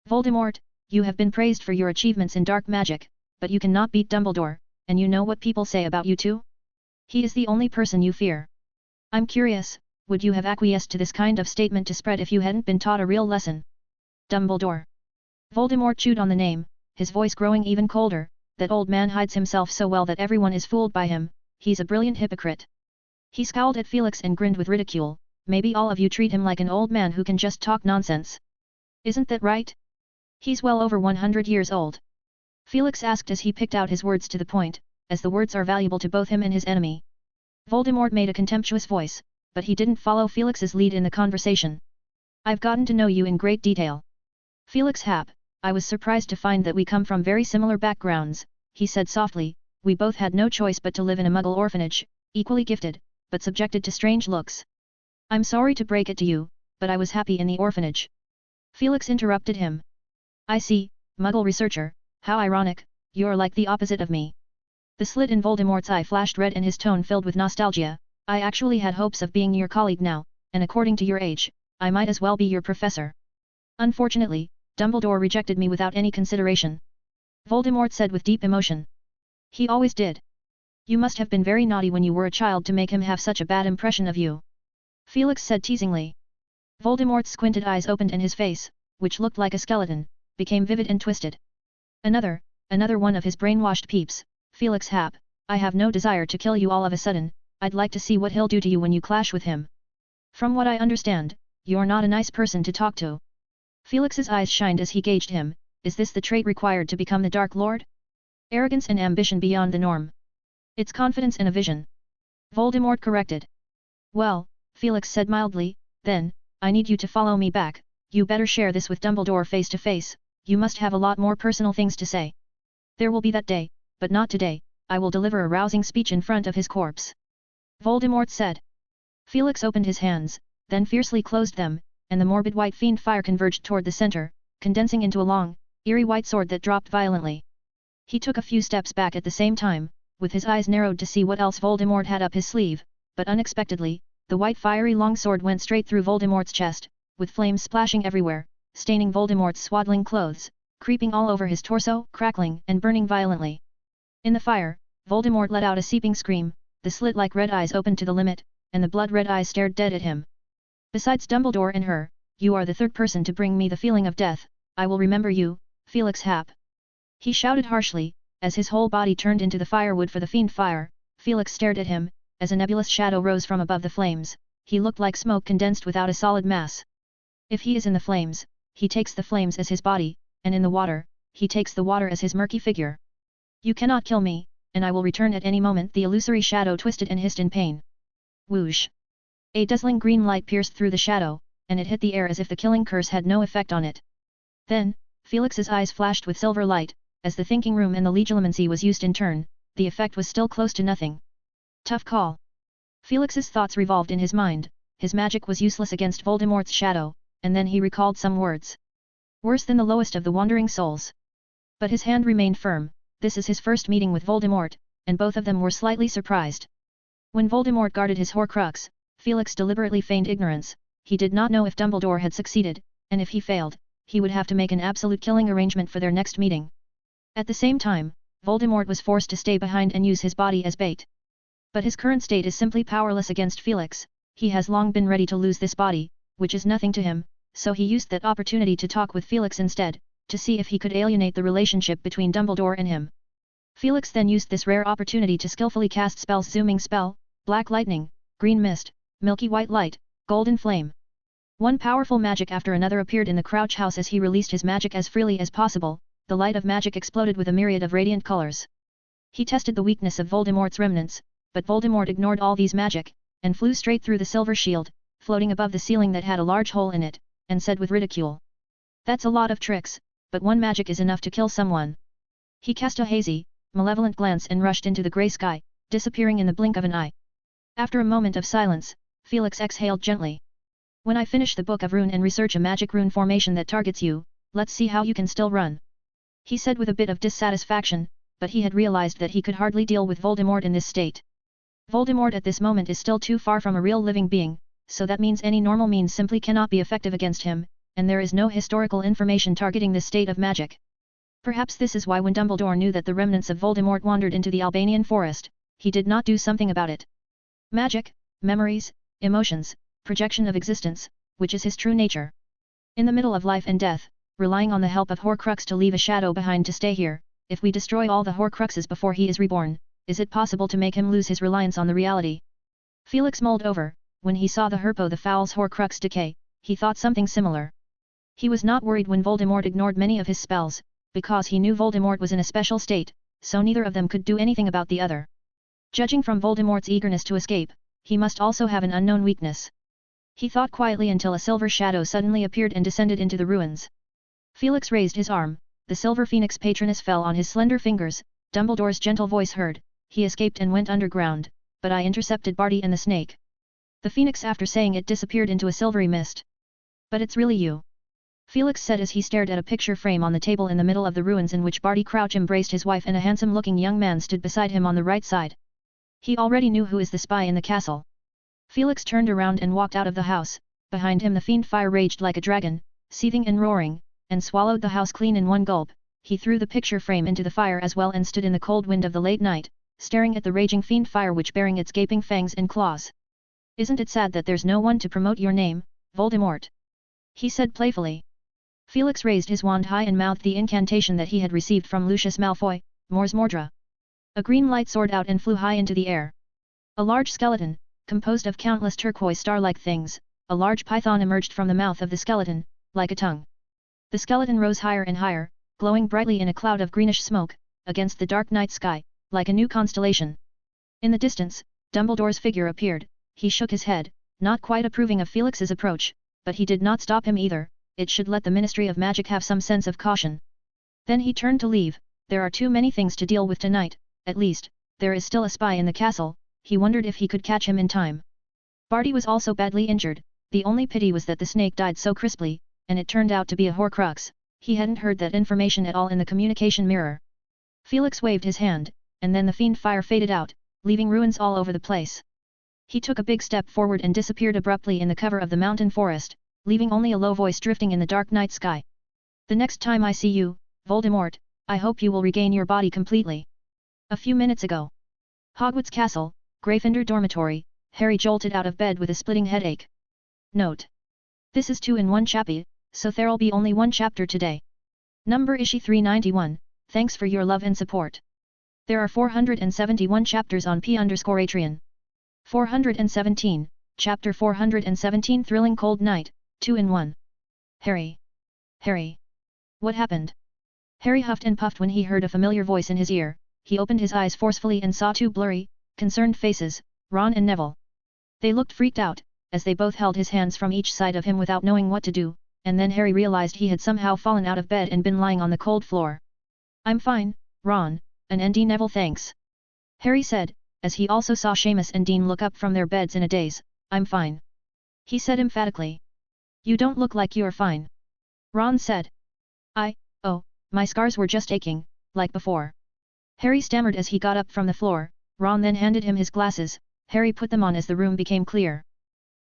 "Voldemort, you have been praised for your achievements in dark magic, but you cannot beat Dumbledore, and you know what people say about you too? He is the only person you fear. I'm curious, would you have acquiesced to this kind of statement to spread if you hadn't been taught a real lesson?" "Dumbledore." Voldemort chewed on the name, his voice growing even colder. "That old man hides himself so well that everyone is fooled by him. He's a brilliant hypocrite." He scowled at Felix and grinned with ridicule. "Maybe all of you treat him like an old man who can just talk nonsense. Isn't that right? He's well over 100 years old." Felix asked as he picked out his words to the point, as the words are valuable to both him and his enemy. Voldemort made a contemptuous voice, but he didn't follow Felix's lead in the conversation. I've gotten to know you in great detail. Felix Hap, I was surprised to find that we come from very similar backgrounds, he said softly. We both had no choice but to live in a Muggle orphanage, equally gifted, but subjected to strange looks. I'm sorry to break it to you, but I was happy in the orphanage. Felix interrupted him. I see, Muggle researcher, how ironic, you're like the opposite of me. The slit in Voldemort's eye flashed red and his tone filled with nostalgia. I actually had hopes of being your colleague now, and according to your age, I might as well be your professor. Unfortunately, Dumbledore rejected me without any consideration. Voldemort said with deep emotion. He always did. You must have been very naughty when you were a child to make him have such a bad impression of you. Felix said teasingly. Voldemort's squinted eyes opened and his face, which looked like a skeleton, became vivid and twisted. Another one of his brainwashed peeps, Felix Hap, I have no desire to kill you all of a sudden, I'd like to see what he'll do to you when you clash with him. From what I understand, you're not a nice person to talk to. Felix's eyes shined as he gauged him. Is this the trait required to become the Dark Lord? Arrogance and ambition beyond the norm. It's confidence and a vision. Voldemort corrected. Well, Felix said mildly, then, I need you to follow me back. You better share this with Dumbledore face to face. You must have a lot more personal things to say. There will be that day, but not today. I will deliver a rousing speech in front of his corpse. Voldemort said. Felix opened his hands, then fiercely closed them, and the morbid white fiend fire converged toward the center, condensing into a long, eerie white sword that dropped violently. He took a few steps back at the same time, with his eyes narrowed to see what else Voldemort had up his sleeve, but unexpectedly, the white fiery longsword went straight through Voldemort's chest, with flames splashing everywhere, staining Voldemort's swaddling clothes, creeping all over his torso, crackling and burning violently. In the fire, Voldemort let out a seeping scream, the slit-like red eyes opened to the limit, and the blood-red eyes stared dead at him. Besides Dumbledore and her, you are the third person to bring me the feeling of death. I will remember you, Felix Hap. He shouted harshly, as his whole body turned into the firewood for the fiend fire. Felix stared at him, as a nebulous shadow rose from above the flames. He looked like smoke condensed without a solid mass. If he is in the flames, he takes the flames as his body, and in the water, he takes the water as his murky figure. You cannot kill me, and I will return at any moment. The illusory shadow twisted and hissed in pain. Whoosh! A dazzling green light pierced through the shadow, and it hit the air as if the killing curse had no effect on it. Then, Felix's eyes flashed with silver light, as the thinking room and the legilimency was used in turn. The effect was still close to nothing. Tough call. Felix's thoughts revolved in his mind. His magic was useless against Voldemort's shadow, and then he recalled some words. Worse than the lowest of the wandering souls. But his hand remained firm. This is his first meeting with Voldemort, and both of them were slightly surprised. When Voldemort guarded his Horcrux, Felix deliberately feigned ignorance. He did not know if Dumbledore had succeeded, and if he failed, he would have to make an absolute killing arrangement for their next meeting. At the same time, Voldemort was forced to stay behind and use his body as bait. But his current state is simply powerless against Felix. He has long been ready to lose this body, which is nothing to him, so he used that opportunity to talk with Felix instead, to see if he could alienate the relationship between Dumbledore and him. Felix then used this rare opportunity to skillfully cast spells: zooming spell, black lightning, green mist, milky white light, golden flame. One powerful magic after another appeared in the Crouch House as he released his magic as freely as possible. The light of magic exploded with a myriad of radiant colors. He tested the weakness of Voldemort's remnants, but Voldemort ignored all these magic, and flew straight through the silver shield, floating above the ceiling that had a large hole in it, and said with ridicule. That's a lot of tricks, but one magic is enough to kill someone. He cast a hazy, malevolent glance and rushed into the grey sky, disappearing in the blink of an eye. After a moment of silence, Felix exhaled gently. When I finish the Book of Rune and research a magic rune formation that targets you, let's see how you can still run. He said with a bit of dissatisfaction, but he had realized that he could hardly deal with Voldemort in this state. Voldemort at this moment is still too far from a real living being, so that means any normal means simply cannot be effective against him, and there is no historical information targeting this state of magic. Perhaps this is why when Dumbledore knew that the remnants of Voldemort wandered into the Albanian forest, he did not do something about it. Magic, memories, emotions, projection of existence, which is his true nature. In the middle of life and death, relying on the help of Horcrux to leave a shadow behind to stay here. If we destroy all the Horcruxes before he is reborn, is it possible to make him lose his reliance on the reality? Felix mulled over. When he saw the Herpo the Fowl's Horcrux decay, he thought something similar. He was not worried when Voldemort ignored many of his spells, because he knew Voldemort was in a special state, so neither of them could do anything about the other. Judging from Voldemort's eagerness to escape, he must also have an unknown weakness. He thought quietly until a silver shadow suddenly appeared and descended into the ruins. Felix raised his arm, the silver phoenix patronus fell on his slender fingers, Dumbledore's gentle voice heard, he escaped and went underground, but I intercepted Barty and the snake. The phoenix after saying it disappeared into a silvery mist. But it's really you. Felix said as he stared at a picture frame on the table in the middle of the ruins in which Barty Crouch embraced his wife and a handsome-looking young man stood beside him on the right side. He already knew who is the spy in the castle. Felix turned around and walked out of the house, behind him the fiend fire raged like a dragon, seething and roaring, and swallowed the house clean in one gulp. He threw the picture frame into the fire as well and stood in the cold wind of the late night, staring at the raging fiend fire which baring its gaping fangs and claws. Isn't it sad that there's no one to promote your name, Voldemort? He said playfully. Felix raised his wand high and mouthed the incantation that he had received from Lucius Malfoy, Mors Mordra. A green light soared out and flew high into the air. A large skeleton, composed of countless turquoise star-like things, a large python emerged from the mouth of the skeleton, like a tongue. The skeleton rose higher and higher, glowing brightly in a cloud of greenish smoke, against the dark night sky, like a new constellation. In the distance, Dumbledore's figure appeared. He shook his head, not quite approving of Felix's approach, but he did not stop him either. It should let the Ministry of Magic have some sense of caution. Then he turned to leave. There are too many things to deal with tonight, at least, there is still a spy in the castle. He wondered if he could catch him in time. Barty was also badly injured. The only pity was that the snake died so crisply, and it turned out to be a Horcrux. He hadn't heard that information at all in the communication mirror. Felix waved his hand, and then the fiend fire faded out, leaving ruins all over the place. He took a big step forward and disappeared abruptly in the cover of the mountain forest, leaving only a low voice drifting in the dark night sky. The next time I see you, Voldemort, I hope you will regain your body completely. A few minutes ago. Hogwarts Castle, Gryffindor Dormitory, Harry jolted out of bed with a splitting headache. Note. This is 2-in-1 chappy, so there'll be only one chapter today. Number issue 391, thanks for your love and support. There are 471 chapters on P_Atreon. 417, chapter 417 Thrilling Cold Night, 2-in-1. Harry. Harry. What happened? Harry huffed and puffed when he heard a familiar voice in his ear. He opened his eyes forcefully and saw two blurry, concerned faces, Ron and Neville. They looked freaked out, as they both held his hands from each side of him without knowing what to do, and then Harry realized he had somehow fallen out of bed and been lying on the cold floor. I'm fine, Ron, and Neville thanks. Harry said, as he also saw Seamus and Dean look up from their beds in a daze. I'm fine. He said emphatically. You don't look like you're fine. Ron said. Oh, my scars were just aching, like before. Harry stammered as he got up from the floor. Ron then handed him his glasses. Harry put them on as the room became clear.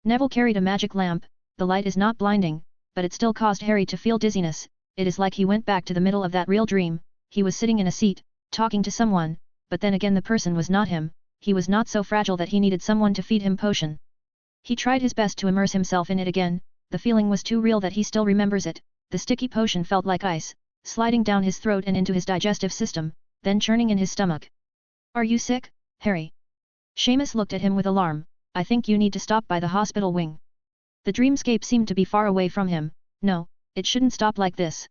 Neville carried a magic lamp. The light is not blinding, but it still caused Harry to feel dizziness. It is like he went back to the middle of that real dream. He was sitting in a seat, talking to someone, but then again the person was not him. He was not so fragile that he needed someone to feed him potion. He tried his best to immerse himself in it again. The feeling was too real that he still remembers it. The sticky potion felt like ice, sliding down his throat and into his digestive system, then churning in his stomach. Are you sick, Harry? Seamus looked at him with alarm. I think you need to stop by the hospital wing. The dreamscape seemed to be far away from him. No, it shouldn't stop like this.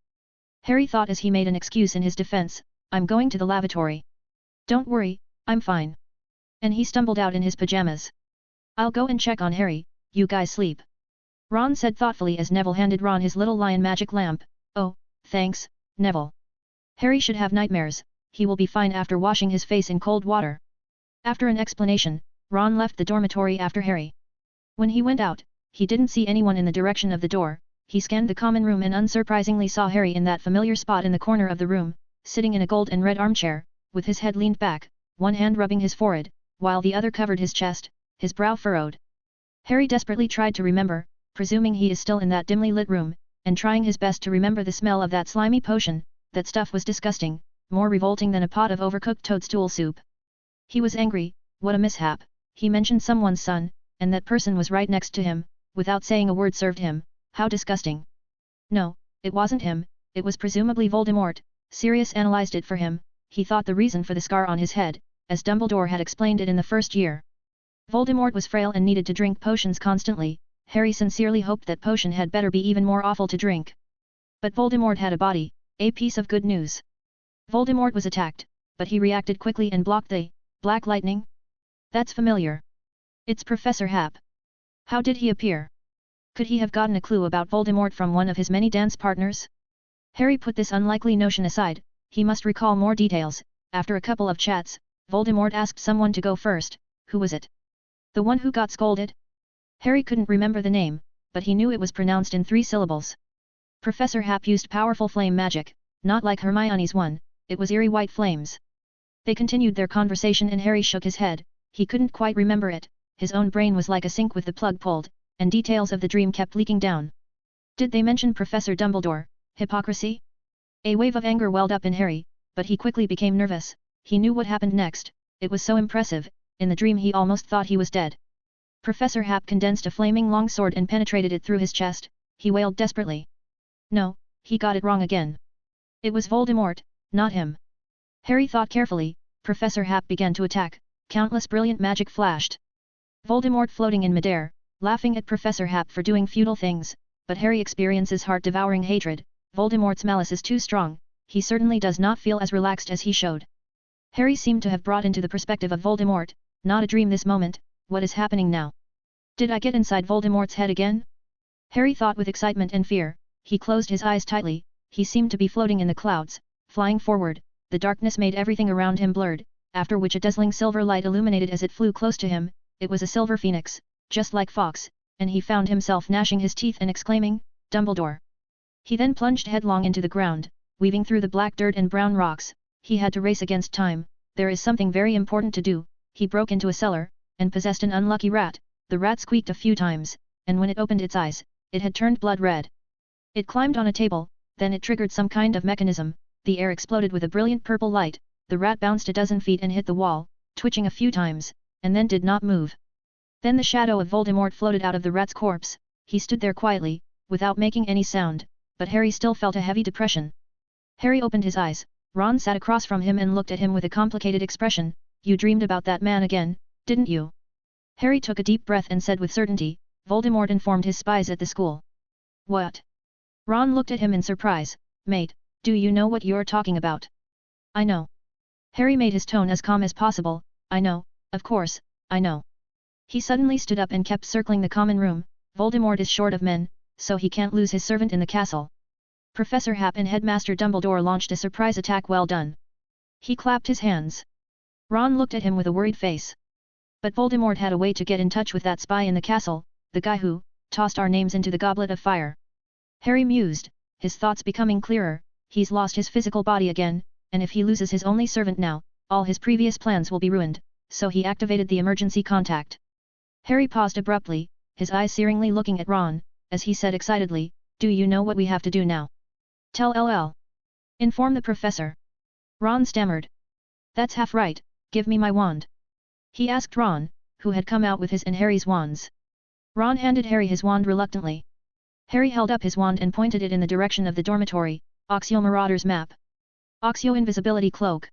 Harry thought as he made an excuse in his defense. I'm going to the lavatory. Don't worry, I'm fine. And he stumbled out in his pajamas. I'll go and check on Harry, you guys sleep. Ron said thoughtfully as Neville handed Ron his little lion magic lamp. Oh, thanks, Neville. Harry should have nightmares. He will be fine after washing his face in cold water. After an explanation, Ron left the dormitory after Harry. When he went out, he didn't see anyone in the direction of the door. He scanned the common room and unsurprisingly saw Harry in that familiar spot in the corner of the room, sitting in a gold and red armchair, with his head leaned back, one hand rubbing his forehead, while the other covered his chest, his brow furrowed. Harry desperately tried to remember, presuming he is still in that dimly lit room, and trying his best to remember the smell of that slimy potion. That stuff was disgusting, more revolting than a pot of overcooked toadstool soup. He was angry. What a mishap. He mentioned someone's son, and that person was right next to him, without saying a word served him. How disgusting. No, it wasn't him, it was presumably Voldemort. Sirius analyzed it for him. He thought the reason for the scar on his head, as Dumbledore had explained it in the first year. Voldemort was frail and needed to drink potions constantly. Harry sincerely hoped that potion had better be even more awful to drink. But Voldemort had a body, a piece of good news. Voldemort was attacked, but he reacted quickly and blocked the black lightning. That's familiar. It's Professor Hap. How did he appear? Could he have gotten a clue about Voldemort from one of his many dance partners? Harry put this unlikely notion aside, he must recall more details. After a couple of chats, Voldemort asked someone to go first. Who was it? The one who got scolded? Harry couldn't remember the name, but he knew it was pronounced in 3 syllables. Professor Hap used powerful flame magic, not like Hermione's one, it was eerie white flames. They continued their conversation and Harry shook his head, he couldn't quite remember it, his own brain was like a sink with the plug pulled, and details of the dream kept leaking down. Did they mention Professor Dumbledore? Hypocrisy? A wave of anger welled up in Harry, but he quickly became nervous, he knew what happened next, it was so impressive, in the dream he almost thought he was dead. Professor Hap condensed a flaming long sword and penetrated it through his chest, he wailed desperately. No, he got it wrong again. It was Voldemort, not him. Harry thought carefully, Professor Hap began to attack, countless brilliant magic flashed. Voldemort floating in midair, laughing at Professor Hap for doing futile things, but Harry experiences heart-devouring hatred, Voldemort's malice is too strong, he certainly does not feel as relaxed as he showed. Harry seemed to have brought into the perspective of Voldemort, not a dream this moment, what is happening now? Did I get inside Voldemort's head again? Harry thought with excitement and fear, he closed his eyes tightly, he seemed to be floating in the clouds, flying forward, the darkness made everything around him blurred, after which a dazzling silver light illuminated as it flew close to him, it was a silver phoenix, just like Fox, and he found himself gnashing his teeth and exclaiming, Dumbledore. He then plunged headlong into the ground, weaving through the black dirt and brown rocks, he had to race against time, there is something very important to do, he broke into a cellar, and possessed an unlucky rat, the rat squeaked a few times, and when it opened its eyes, it had turned blood red. It climbed on a table, then it triggered some kind of mechanism, the air exploded with a brilliant purple light, the rat bounced a dozen feet and hit the wall, twitching a few times, and then did not move. Then the shadow of Voldemort floated out of the rat's corpse, he stood there quietly, without making any sound, but Harry still felt a heavy depression. Harry opened his eyes, Ron sat across from him and looked at him with a complicated expression, you dreamed about that man again, didn't you? Harry took a deep breath and said with certainty, Voldemort informed his spies at the school. What? Ron looked at him in surprise, mate, do you know what you're talking about? I know. Harry made his tone as calm as possible, I know, of course, I know. He suddenly stood up and kept circling the common room, Voldemort is short of men, so he can't lose his servant in the castle. Professor Hap and Headmaster Dumbledore launched a surprise attack well done. He clapped his hands. Ron looked at him with a worried face. But Voldemort had a way to get in touch with that spy in the castle, the guy who tossed our names into the goblet of fire. Harry mused, his thoughts becoming clearer, he's lost his physical body again, and if he loses his only servant now, all his previous plans will be ruined, so he activated the emergency contact. Harry paused abruptly, his eyes searingly looking at Ron, as he said excitedly, do you know what we have to do now? Tell LL. Inform the professor. Ron stammered. That's half right, give me my wand. He asked Ron, who had come out with his and Harry's wands. Ron handed Harry his wand reluctantly. Harry held up his wand and pointed it in the direction of the dormitory, Oxio Marauder's map. Oxio invisibility cloak.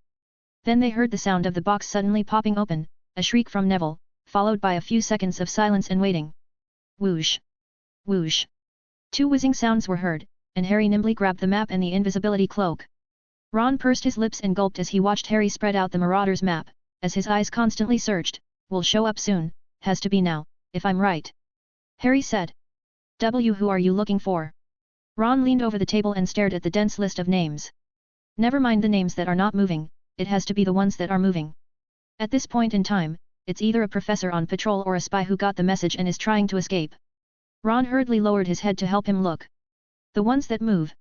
Then they heard the sound of the box suddenly popping open, a shriek from Neville, followed by a few seconds of silence and waiting. Whoosh! Whoosh! 2 whizzing sounds were heard, and Harry nimbly grabbed the map and the invisibility cloak. Ron pursed his lips and gulped as he watched Harry spread out the Marauder's map, as his eyes constantly searched, will show up soon, has to be now, if I'm right. Harry said. Who are you looking for? Ron leaned over the table and stared at the dense list of names. Never mind the names that are not moving, it has to be the ones that are moving. At this point in time, it's either a professor on patrol or a spy who got the message and is trying to escape. Ron hurriedly lowered his head to help him look. The ones that move,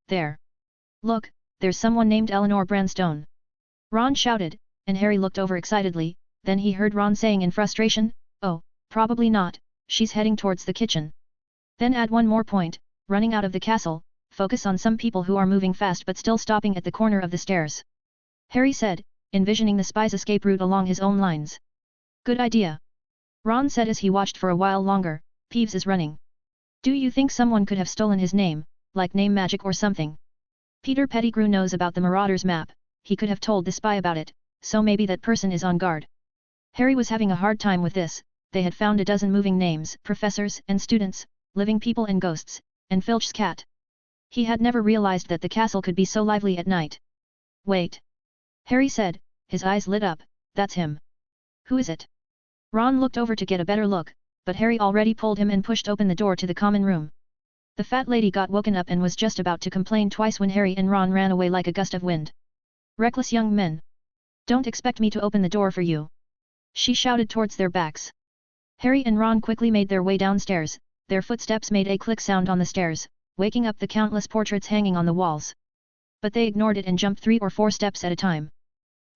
there. Look, there's someone named Eleanor Branstone. Ron shouted, and Harry looked over excitedly, then he heard Ron saying in frustration, oh, probably not, she's heading towards the kitchen. Then add one more point, running out of the castle, focus on some people who are moving fast but still stopping at the corner of the stairs. Harry said, envisioning the spy's escape route along his own lines. Good idea. Ron said as he watched for a while longer, Peeves is running. Do you think someone could have stolen his name, like name magic or something? Peter Pettigrew knows about the Marauder's map, he could have told the spy about it, so maybe that person is on guard. Harry was having a hard time with this, they had found a dozen moving names, professors and students, living people and ghosts, and Filch's cat. He had never realized that the castle could be so lively at night. Wait. Harry said, his eyes lit up, that's him. Who is it? Ron looked over to get a better look, but Harry already pulled him and pushed open the door to the common room. The fat lady got woken up and was just about to complain twice when Harry and Ron ran away like a gust of wind. Reckless young men. Don't expect me to open the door for you. She shouted towards their backs. Harry and Ron quickly made their way downstairs, their footsteps made a click sound on the stairs, waking up the countless portraits hanging on the walls. But they ignored it and jumped 3 or 4 steps at a time.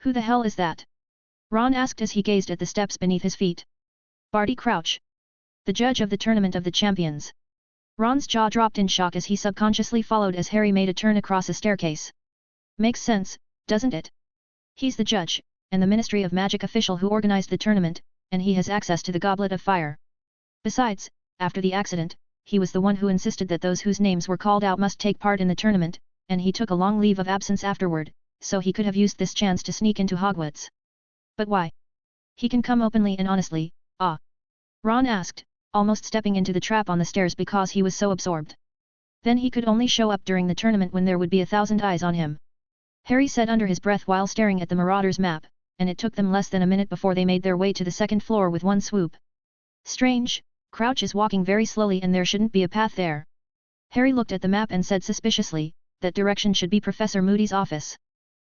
Who the hell is that? Ron asked as he gazed at the steps beneath his feet. Barty Crouch. The judge of the Tournament of the Champions. Ron's jaw dropped in shock as he subconsciously followed as Harry made a turn across a staircase. Makes sense, doesn't it? He's the judge, and the Ministry of Magic official who organized the tournament, and he has access to the Goblet of Fire. Besides, after the accident, he was the one who insisted that those whose names were called out must take part in the tournament, and he took a long leave of absence afterward, so he could have used this chance to sneak into Hogwarts. But why? He can come openly and honestly, ah? Ron asked, almost stepping into the trap on the stairs because he was so absorbed. Then he could only show up during the tournament when there would be 1,000 eyes on him. Harry said under his breath while staring at the Marauders map, and it took them less than a minute before they made their way to the second floor with one swoop. Strange, Crouch is walking very slowly and there shouldn't be a path there. Harry looked at the map and said suspiciously, that direction should be Professor Moody's office.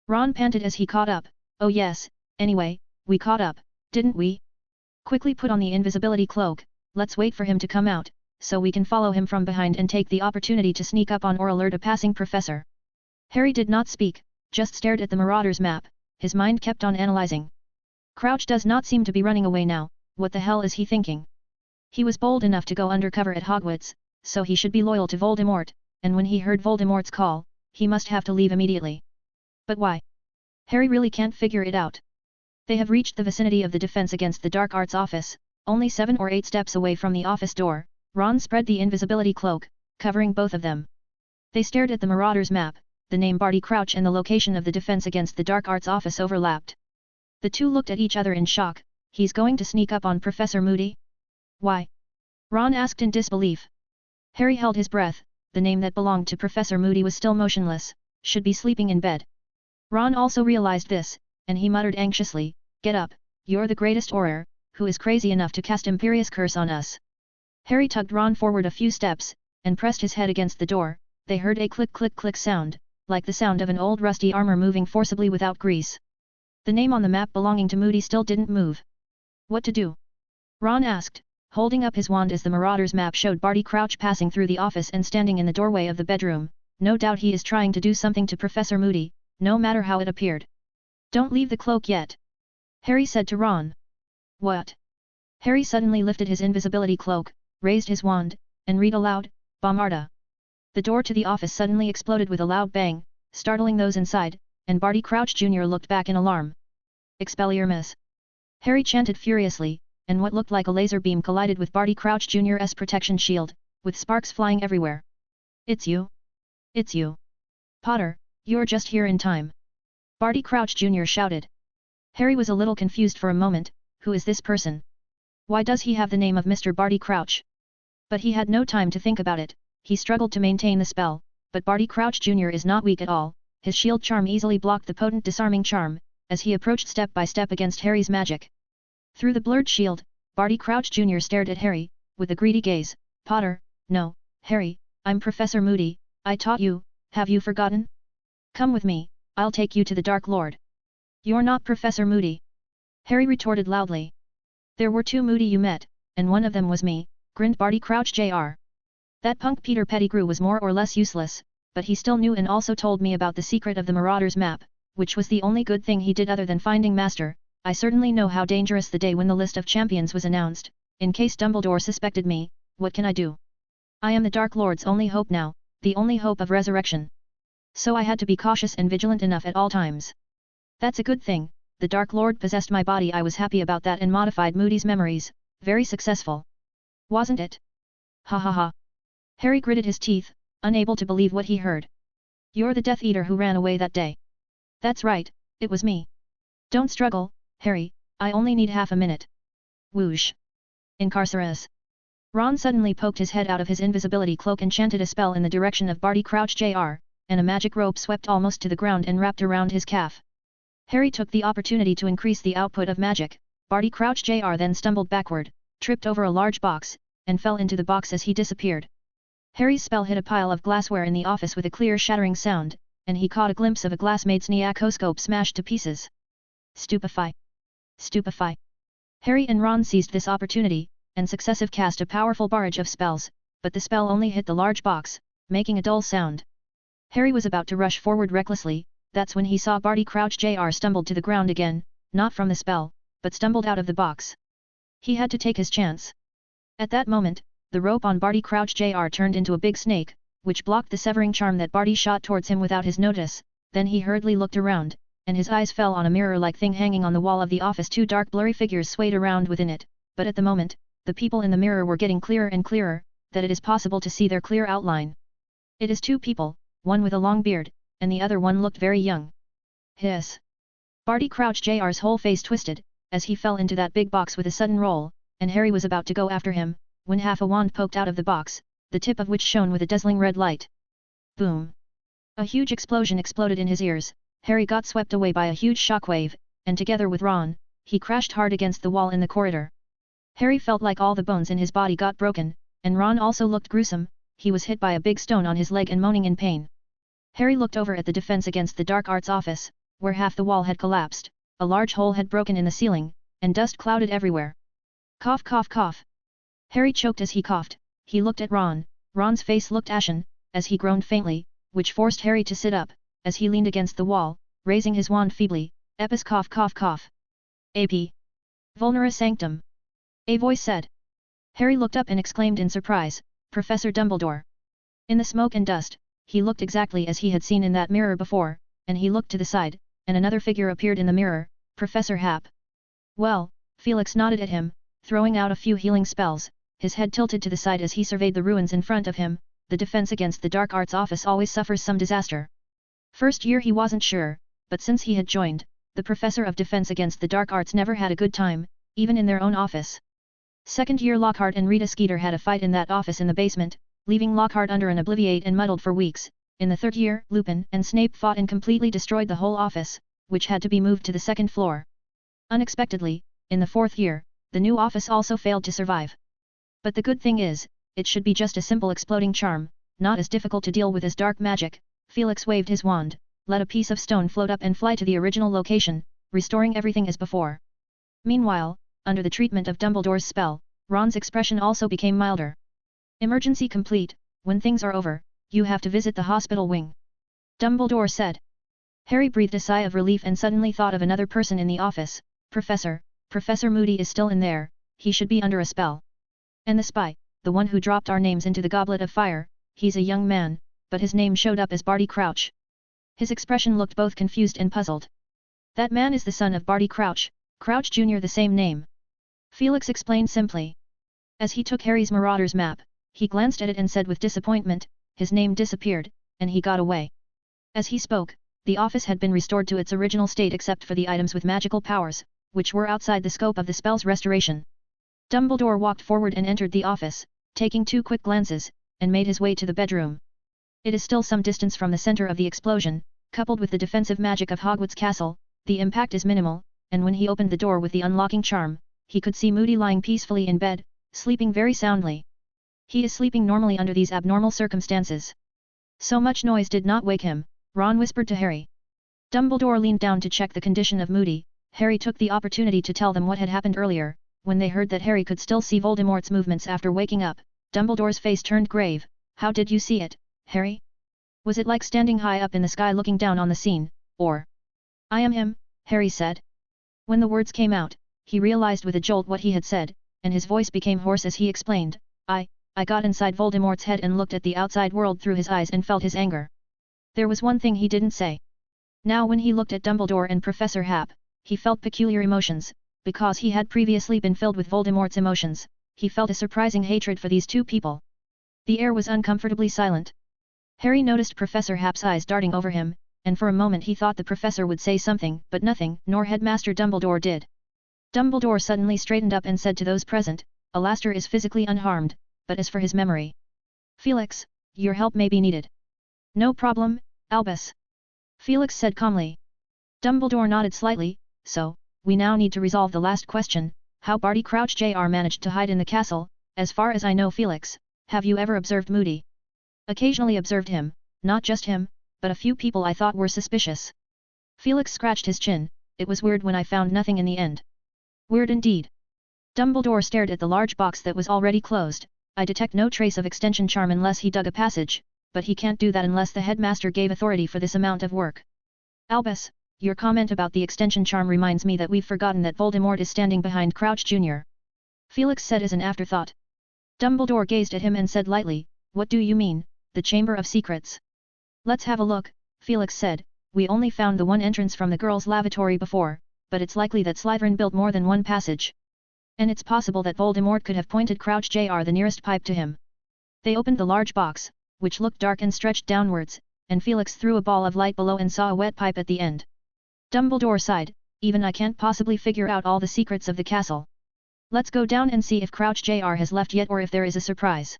Ron panted as he caught up, oh yes, anyway, we caught up, didn't we? Quickly put on the invisibility cloak, let's wait for him to come out, so we can follow him from behind and take the opportunity to sneak up on or alert a passing professor. Harry did not speak, just stared at the Marauders map, his mind kept on analyzing. Crouch does not seem to be running away now, what the hell is he thinking? He was bold enough to go undercover at Hogwarts, so he should be loyal to Voldemort, and when he heard Voldemort's call, he must have to leave immediately. But why? Harry really can't figure it out. They have reached the vicinity of the Defense Against the Dark Arts office, only 7 or 8 steps away from the office door. Ron spread the invisibility cloak, covering both of them. They stared at the Marauders map, the name Barty Crouch and the location of the Defense Against the Dark Arts office overlapped. The two looked at each other in shock. He's going to sneak up on Professor Moody? Why? Ron asked in disbelief. Harry held his breath, the name that belonged to Professor Moody was still motionless, should be sleeping in bed. Ron also realized this, and he muttered anxiously, get up, you're the greatest Auror, who is crazy enough to cast Imperious Curse on us. Harry tugged Ron forward a few steps, and pressed his head against the door. They heard a click-click-click sound, like the sound of an old rusty armor moving forcibly without grease. The name on the map belonging to Moody still didn't move. What to do? Ron asked, holding up his wand as the Marauders map showed Barty Crouch passing through the office and standing in the doorway of the bedroom. No doubt he is trying to do something to Professor Moody, no matter how it appeared. Don't leave the cloak yet. Harry said to Ron. What? Harry suddenly lifted his invisibility cloak, raised his wand, and read aloud, Bombarda. The door to the office suddenly exploded with a loud bang, startling those inside, and Barty Crouch Jr. looked back in alarm. Expelliarmus! Harry chanted furiously, and what looked like a laser beam collided with Barty Crouch Jr.'s protection shield, with sparks flying everywhere. It's you! It's you! Potter, you're just here in time! Barty Crouch Jr. shouted. Harry was a little confused for a moment. Who is this person? Why does he have the name of Mr. Barty Crouch? But he had no time to think about it. He struggled to maintain the spell, but Barty Crouch Jr. is not weak at all. His shield charm easily blocked the potent disarming charm, as he approached step by step against Harry's magic. Through the blurred shield, Barty Crouch Jr. stared at Harry, with a greedy gaze. Potter, no, Harry, I'm Professor Moody, I taught you, have you forgotten? Come with me, I'll take you to the Dark Lord. You're not Professor Moody. Harry retorted loudly. There were 2 Moody you met, and one of them was me, grinned Barty Crouch Jr. That punk Peter Pettigrew was more or less useless, but he still knew and also told me about the secret of the Marauders map, which was the only good thing he did other than finding Master. I certainly know how dangerous the day when the list of champions was announced. In case Dumbledore suspected me, what can I do? I am the Dark Lord's only hope now, the only hope of resurrection. So I had to be cautious and vigilant enough at all times. That's a good thing, the Dark Lord possessed my body. I was happy about that and modified Moody's memories, very successful. Wasn't it? Ha ha ha. Harry gritted his teeth, unable to believe what he heard. You're the Death Eater who ran away that day. That's right, it was me. Don't struggle, Harry, I only need half a minute. Whoosh. Incarcerus. Ron suddenly poked his head out of his invisibility cloak and chanted a spell in the direction of Barty Crouch Jr., and a magic rope swept almost to the ground and wrapped around his calf. Harry took the opportunity to increase the output of magic, Barty Crouch Jr. then stumbled backward, tripped over a large box, and fell into the box as he disappeared. Harry's spell hit a pile of glassware in the office with a clear shattering sound, and he caught a glimpse of a glassmate's Neacoscope smashed to pieces. Stupefy! Stupefy! Harry and Ron seized this opportunity, and successive cast a powerful barrage of spells, but the spell only hit the large box, making a dull sound. Harry was about to rush forward recklessly, that's when he saw Barty Crouch Jr. stumbled to the ground again, not from the spell, but stumbled out of the box. He had to take his chance. At that moment, the rope on Barty Crouch Jr. turned into a big snake, which blocked the severing charm that Barty shot towards him without his notice. Then he hurriedly looked around, and his eyes fell on a mirror-like thing hanging on the wall of the office. Two dark blurry figures swayed around within it, but at the moment, the people in the mirror were getting clearer and clearer, that it is possible to see their clear outline. It is two people, one with a long beard, and the other one looked very young. Hiss! Barty Crouch Jr.'s whole face twisted, as he fell into that big box with a sudden roll, and Harry was about to go after him, when half a wand poked out of the box, the tip of which shone with a dazzling red light. Boom! A huge explosion exploded in his ears. Harry got swept away by a huge shockwave, and together with Ron, he crashed hard against the wall in the corridor. Harry felt like all the bones in his body got broken, and Ron also looked gruesome. He was hit by a big stone on his leg and moaning in pain. Harry looked over at the defense against the dark arts office, where half the wall had collapsed, a large hole had broken in the ceiling, and dust clouded everywhere. Cough cough cough. Harry choked as he coughed. He looked at Ron. Ron's face looked ashen, as he groaned faintly, which forced Harry to sit up, as he leaned against the wall, raising his wand feebly. Epis cough cough cough. AP. Vulnera Sanctum. A voice said. Harry looked up and exclaimed in surprise, Professor Dumbledore. In the smoke and dust, he looked exactly as he had seen in that mirror before, and he looked to the side, and another figure appeared in the mirror, Professor Hap. Well, Felix nodded at him, throwing out a few healing spells, his head tilted to the side as he surveyed the ruins in front of him. The defense against the Dark Arts office always suffers some disaster. First year he wasn't sure, but since he had joined, the Professor of Defense against the Dark Arts never had a good time, even in their own office. Second year Lockhart and Rita Skeeter had a fight in that office in the basement, leaving Lockhart under an obliviate and muddled for weeks. In the third year, Lupin and Snape fought and completely destroyed the whole office, which had to be moved to the second floor. Unexpectedly, in the fourth year, the new office also failed to survive. But the good thing is, it should be just a simple exploding charm, not as difficult to deal with as dark magic. Felix waved his wand, let a piece of stone float up and fly to the original location, restoring everything as before. Meanwhile, under the treatment of Dumbledore's spell, Ron's expression also became milder. Emergency complete. When things are over, you have to visit the hospital wing. Dumbledore said. Harry breathed a sigh of relief and suddenly thought of another person in the office. Professor Moody is still in there, he should be under a spell. And the spy, the one who dropped our names into the goblet of fire, he's a young man, but his name showed up as Barty Crouch. His expression looked both confused and puzzled. That man is the son of Barty Crouch, Crouch Jr. the same name. Felix explained simply. As he took Harry's Marauder's map, he glanced at it and said with disappointment, his name disappeared, and he got away. As he spoke, the office had been restored to its original state except for the items with magical powers, which were outside the scope of the spell's restoration. Dumbledore walked forward and entered the office, taking 2 quick glances, and made his way to the bedroom. It is still some distance from the center of the explosion, coupled with the defensive magic of Hogwarts Castle, the impact is minimal, and when he opened the door with the unlocking charm, he could see Moody lying peacefully in bed, sleeping very soundly. He is sleeping normally under these abnormal circumstances. So much noise did not wake him, Ron whispered to Harry. Dumbledore leaned down to check the condition of Moody. Harry took the opportunity to tell them what had happened earlier. When they heard that Harry could still see Voldemort's movements after waking up, Dumbledore's face turned grave. How did you see it, Harry? Was it like standing high up in the sky looking down on the scene, or? I am him, Harry said. When the words came out, he realized with a jolt what he had said, and his voice became hoarse as he explained, I got inside Voldemort's head and looked at the outside world through his eyes and felt his anger. There was one thing he didn't say. Now when he looked at Dumbledore and Professor Hap, he felt peculiar emotions. Because he had previously been filled with Voldemort's emotions, he felt a surprising hatred for these two people. The air was uncomfortably silent. Harry noticed Professor Hap's eyes darting over him, and for a moment he thought the professor would say something, but nothing, nor Headmaster Dumbledore did. Dumbledore suddenly straightened up and said to those present, Alastor is physically unharmed, but as for his memory. Felix, your help may be needed. No problem, Albus. Felix said calmly. Dumbledore nodded slightly, so, we now need to resolve the last question, how Barty Crouch Jr. managed to hide in the castle. As far as I know, Felix, have you ever observed Moody? Occasionally observed him, not just him, but a few people I thought were suspicious. Felix scratched his chin. It was weird when I found nothing in the end. Weird indeed. Dumbledore stared at the large box that was already closed. I detect no trace of extension charm unless he dug a passage, but he can't do that unless the headmaster gave authority for this amount of work. Albus, your comment about the extension charm reminds me that we've forgotten that Voldemort is standing behind Crouch Jr. Felix said as an afterthought. Dumbledore gazed at him and said lightly, what do you mean, the Chamber of Secrets? Let's have a look, Felix said. We only found the one entrance from the girls' lavatory before, but it's likely that Slytherin built more than one passage. And it's possible that Voldemort could have pointed Crouch Jr. the nearest pipe to him. They opened the large box, which looked dark and stretched downwards, and Felix threw a ball of light below and saw a wet pipe at the end. Dumbledore sighed, even I can't possibly figure out all the secrets of the castle. Let's go down and see if Crouch Jr. has left yet or if there is a surprise.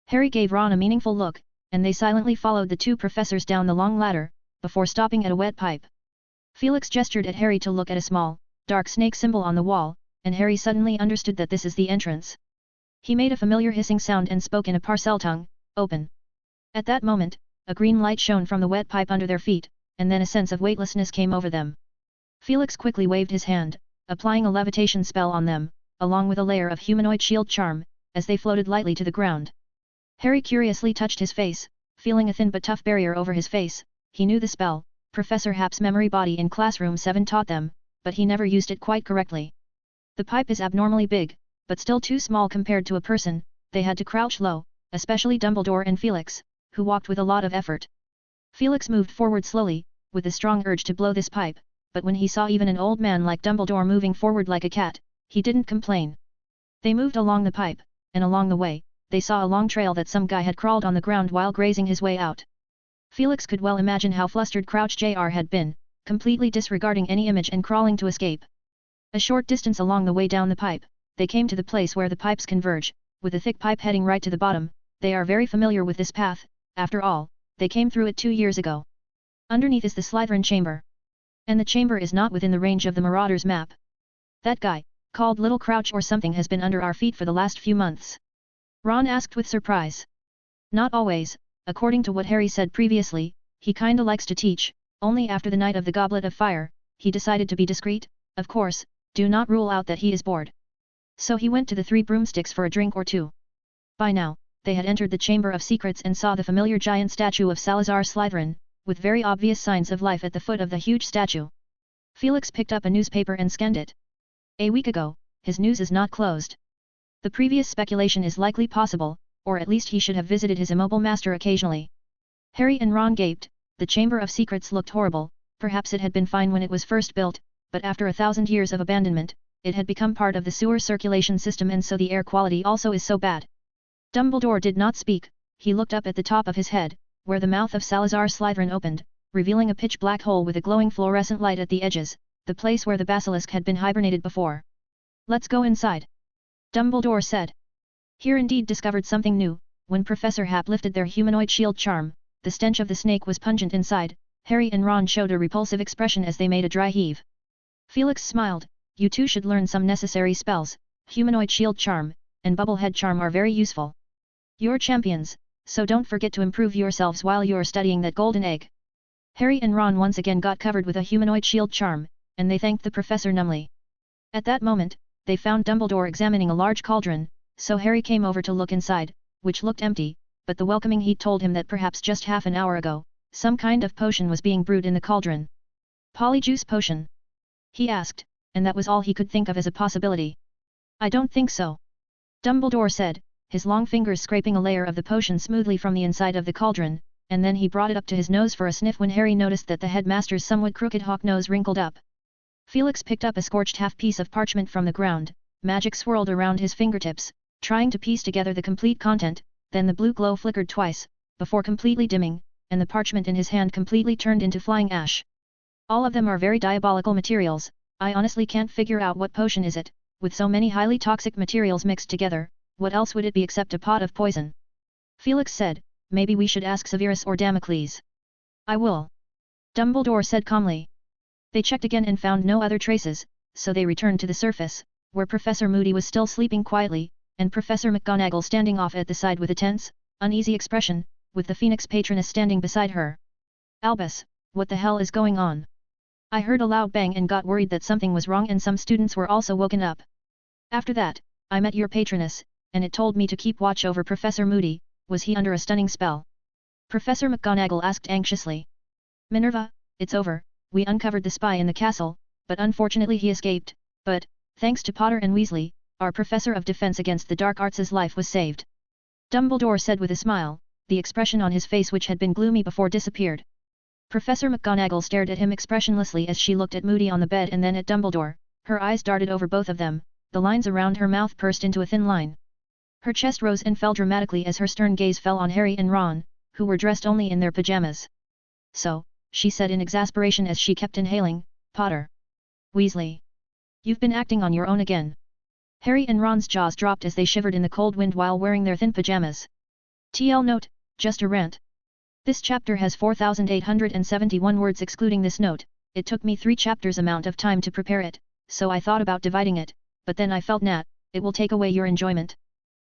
Harry gave Ron a meaningful look, and they silently followed the two professors down the long ladder, before stopping at a wet pipe. Felix gestured at Harry to look at a small, dark snake symbol on the wall, and Harry suddenly understood that this is the entrance. He made a familiar hissing sound and spoke in a Parseltongue, open. At that moment, a green light shone from the wet pipe under their feet, and then a sense of weightlessness came over them. Felix quickly waved his hand, applying a levitation spell on them, along with a layer of humanoid shield charm, as they floated lightly to the ground. Harry curiously touched his face, feeling a thin but tough barrier over his face. He knew the spell, Professor Happ's memory body in Classroom 7 taught them, but he never used it quite correctly. The pipe is abnormally big, but still too small compared to a person. They had to crouch low, especially Dumbledore and Felix, who walked with a lot of effort. Felix moved forward slowly, with a strong urge to blow this pipe, but when he saw even an old man like Dumbledore moving forward like a cat, he didn't complain. They moved along the pipe, and along the way, they saw a long trail that some guy had crawled on the ground while grazing his way out. Felix could well imagine how flustered Crouch Jr. had been, completely disregarding any image and crawling to escape. A short distance along the way down the pipe, they came to the place where the pipes converge, with a thick pipe heading right to the bottom. They are very familiar with this path, after all, they came through it 2 years ago. Underneath is the Slytherin chamber. And the chamber is not within the range of the Marauders map. That guy, called Little Crouch or something, has been under our feet for the last few months. Ron asked with surprise. Not always, according to what Harry said previously, he kinda likes to teach. Only after the night of the Goblet of Fire, he decided to be discreet. Of course, do not rule out that he is bored. So he went to the Three Broomsticks for a drink or two. By now, they had entered the Chamber of Secrets and saw the familiar giant statue of Salazar Slytherin, with very obvious signs of life at the foot of the huge statue. Felix picked up a newspaper and scanned it. A week ago, his news is not closed. The previous speculation is likely possible, or at least he should have visited his immobile master occasionally. Harry and Ron gaped. The Chamber of Secrets looked horrible. Perhaps it had been fine when it was first built, but after 1,000 years of abandonment, it had become part of the sewer circulation system, and so the air quality also is so bad. Dumbledore did not speak. He looked up at the top of his head, where the mouth of Salazar Slytherin opened, revealing a pitch-black hole with a glowing fluorescent light at the edges, the place where the basilisk had been hibernated before. Let's go inside, Dumbledore said. Here indeed discovered something new. When Professor Happ lifted their humanoid shield charm, the stench of the snake was pungent inside. Harry and Ron showed a repulsive expression as they made a dry heave. Felix smiled. You two should learn some necessary spells. Humanoid shield charm, and bubblehead charm are very useful. You're champions, so don't forget to improve yourselves while you're studying that golden egg. Harry and Ron once again got covered with a humanoid shield charm, and they thanked the professor numbly. At that moment, they found Dumbledore examining a large cauldron, so Harry came over to look inside, which looked empty, but the welcoming heat told him that perhaps just half an hour ago, some kind of potion was being brewed in the cauldron. Polyjuice potion? He asked, and that was all he could think of as a possibility. I don't think so, Dumbledore said, his long fingers scraping a layer of the potion smoothly from the inside of the cauldron, and then he brought it up to his nose for a sniff when Harry noticed that the headmaster's somewhat crooked hawk nose wrinkled up. Felix picked up a scorched half piece of parchment from the ground. Magic swirled around his fingertips, trying to piece together the complete content. Then the blue glow flickered twice, before completely dimming, and the parchment in his hand completely turned into flying ash. All of them are very diabolical materials. I honestly can't figure out what potion is it. With so many highly toxic materials mixed together, what else would it be except a pot of poison? Felix said, maybe we should ask Severus or Damocles. I will, Dumbledore said calmly. They checked again and found no other traces. so they returned to the surface, where Professor Moody was still sleeping quietly, and Professor McGonagall standing off at the side with a tense, uneasy expression, with the Phoenix Patroness standing beside her. Albus, what the hell is going on? I heard a loud bang and got worried that something was wrong and some students were also woken up. After that, I met your patroness, and it told me to keep watch over Professor Moody. Was he under a stunning spell? Professor McGonagall asked anxiously. Minerva, it's over, we uncovered the spy in the castle, but unfortunately he escaped, but, thanks to Potter and Weasley, our Professor of Defense against the Dark Arts' life was saved. Dumbledore said with a smile, the expression on his face which had been gloomy before disappeared. Professor McGonagall stared at him expressionlessly as she looked at Moody on the bed and then at Dumbledore, her eyes darted over both of them, the lines around her mouth pursed into a thin line. Her chest rose and fell dramatically as her stern gaze fell on Harry and Ron, who were dressed only in their pajamas. So, she said in exasperation as she kept inhaling, Potter. Weasley. You've been acting on your own again. Harry and Ron's jaws dropped as they shivered in the cold wind while wearing their thin pajamas. TL note, just a rant. This chapter has 4,871 words excluding this note. It took me 3 chapters amount of time to prepare it, so I thought about dividing it, but then I felt it will take away your enjoyment.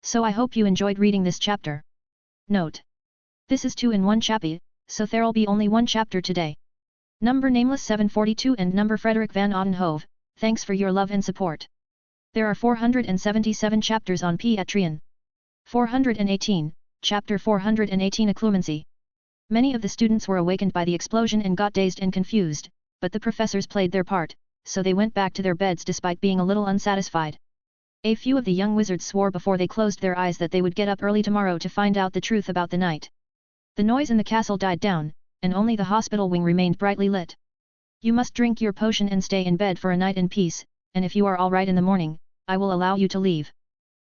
So I hope you enjoyed reading this chapter. Note. This is 2 in 1 chappy, so there'll be only 1 chapter today. Number Nameless 742 and number Frederick Van Oudenhove, thanks for your love and support. There are 477 chapters on Patreon. 418, Chapter 418 Occlumency. Many of the students were awakened by the explosion and got dazed and confused, but the professors played their part, so they went back to their beds despite being a little unsatisfied. A few of the young wizards swore before they closed their eyes that they would get up early tomorrow to find out the truth about the night. The noise in the castle died down, and only the hospital wing remained brightly lit. You must drink your potion and stay in bed for a night in peace, and if you are all right in the morning, I will allow you to leave.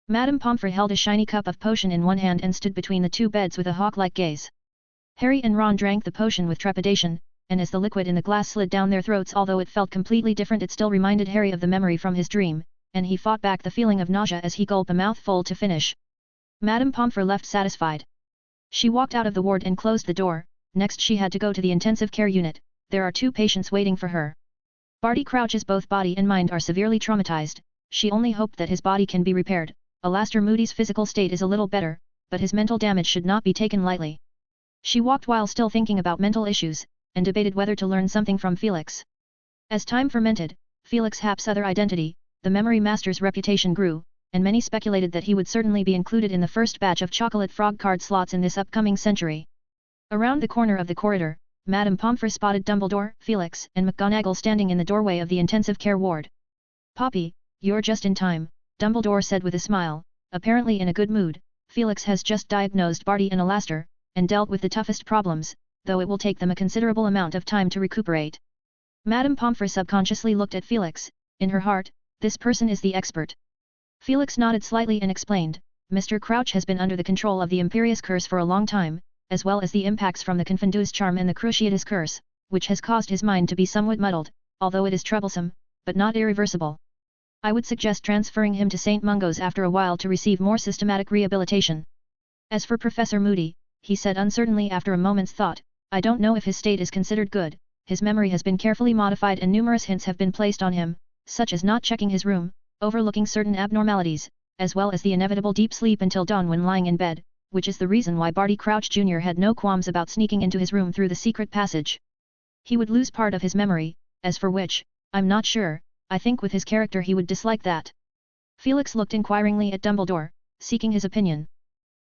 Madame Pomfrey held a shiny cup of potion in one hand and stood between the 2 beds with a hawk-like gaze. Harry and Ron drank the potion with trepidation, and as the liquid in the glass slid down their throats, although it felt completely different, it still reminded Harry of the memory from his dream, and he fought back the feeling of nausea as he gulped a mouthful to finish. Madame Pomfrey left satisfied. She walked out of the ward and closed the door. Next she had to go to the intensive care unit. There are 2 patients waiting for her. Barty Crouch's both body and mind are severely traumatized. She only hoped that his body can be repaired. Alastor Moody's physical state is a little better, but his mental damage should not be taken lightly. She walked while still thinking about mental issues, and debated whether to learn something from Felix. As time fermented, Felix Happ's other identity, the Memory Master's reputation grew, and many speculated that he would certainly be included in the first batch of chocolate frog card slots in this upcoming century. Around the corner of the corridor, Madame Pomfrey spotted Dumbledore, Felix, and McGonagall standing in the doorway of the intensive care ward. Poppy, you're just in time, Dumbledore said with a smile, apparently in a good mood. Felix has just diagnosed Barty and Alastor, and dealt with the toughest problems, though it will take them a considerable amount of time to recuperate. Madame Pomfrey subconsciously looked at Felix. In her heart, this person is the expert. Felix nodded slightly and explained, Mr. Crouch has been under the control of the Imperius Curse for a long time, as well as the impacts from the Confundus Charm and the Cruciatus Curse, which has caused his mind to be somewhat muddled, although it is troublesome, but not irreversible. I would suggest transferring him to St. Mungo's after a while to receive more systematic rehabilitation. As for Professor Moody, he said uncertainly after a moment's thought, I don't know if his state is considered good. His memory has been carefully modified and numerous hints have been placed on him, such as not checking his room, overlooking certain abnormalities, as well as the inevitable deep sleep until dawn when lying in bed, which is the reason why Barty Crouch Jr. had no qualms about sneaking into his room through the secret passage. He would lose part of his memory, as for which, I'm not sure. I think with his character he would dislike that. Felix looked inquiringly at Dumbledore, seeking his opinion.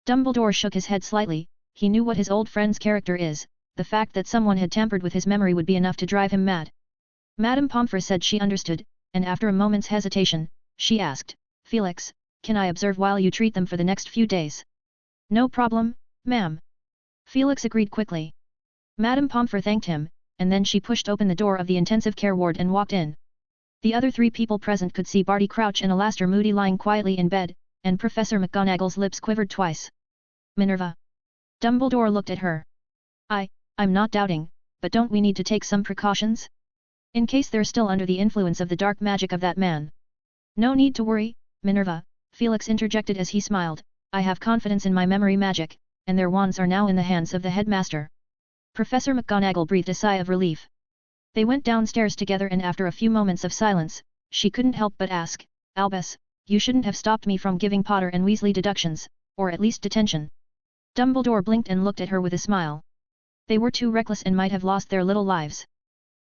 Dumbledore shook his head slightly. He knew what his old friend's character is. The fact that someone had tampered with his memory would be enough to drive him mad. Madame Pomfrey said she understood, and after a moment's hesitation, she asked, Felix, can I observe while you treat them for the next few days? No problem, ma'am. Felix agreed quickly. Madame Pomfrey thanked him, and then she pushed open the door of the intensive care ward and walked in. The other 3 people present could see Barty Crouch and Alastor Moody lying quietly in bed, and Professor McGonagall's lips quivered twice. Minerva. Dumbledore looked at her. I'm not doubting, but don't we need to take some precautions? In case they're still under the influence of the dark magic of that man. No need to worry, Minerva, Felix interjected as he smiled, I have confidence in my memory magic, and their wands are now in the hands of the headmaster. Professor McGonagall breathed a sigh of relief. They went downstairs together and after a few moments of silence, She couldn't help but ask, Albus, you shouldn't have stopped me from giving Potter and Weasley deductions, or at least detention. Dumbledore blinked and looked at her with a smile. They were too reckless and might have lost their little lives.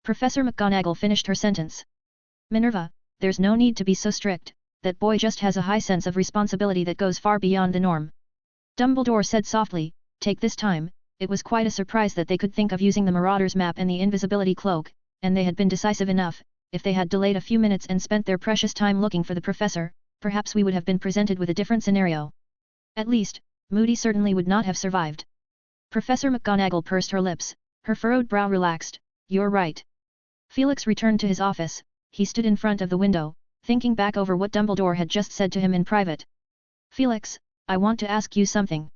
Professor McGonagall finished her sentence. Minerva, there's no need to be so strict, that boy just has a high sense of responsibility that goes far beyond the norm. Dumbledore said softly, take this time, it was quite a surprise that they could think of using the Marauder's map and the invisibility cloak, and they had been decisive enough. If they had delayed a few minutes and spent their precious time looking for the professor, perhaps we would have been presented with a different scenario. At least, Moody certainly would not have survived. Professor McGonagall pursed her lips, her furrowed brow relaxed. You're right. Felix returned to his office. He stood in front of the window, thinking back over what Dumbledore had just said to him in private. Felix, I want to ask you something.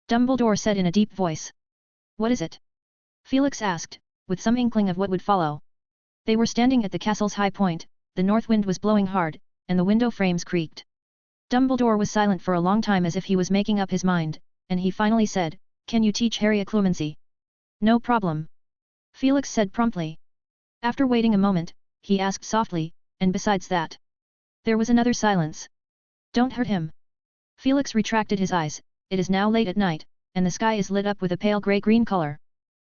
Dumbledore said in a deep voice. What is it? Felix asked, with some inkling of what would follow. They were standing at the castle's high point, the north wind was blowing hard, and the window frames creaked. Dumbledore was silent for a long time as if he was making up his mind, and he finally said, Can you teach Harry occlumency? No problem. Felix said promptly. After waiting a moment, he asked softly, and besides that? There was another silence. Don't hurt him. Felix retracted his eyes. It is now late at night, and the sky is lit up with a pale grey-green color.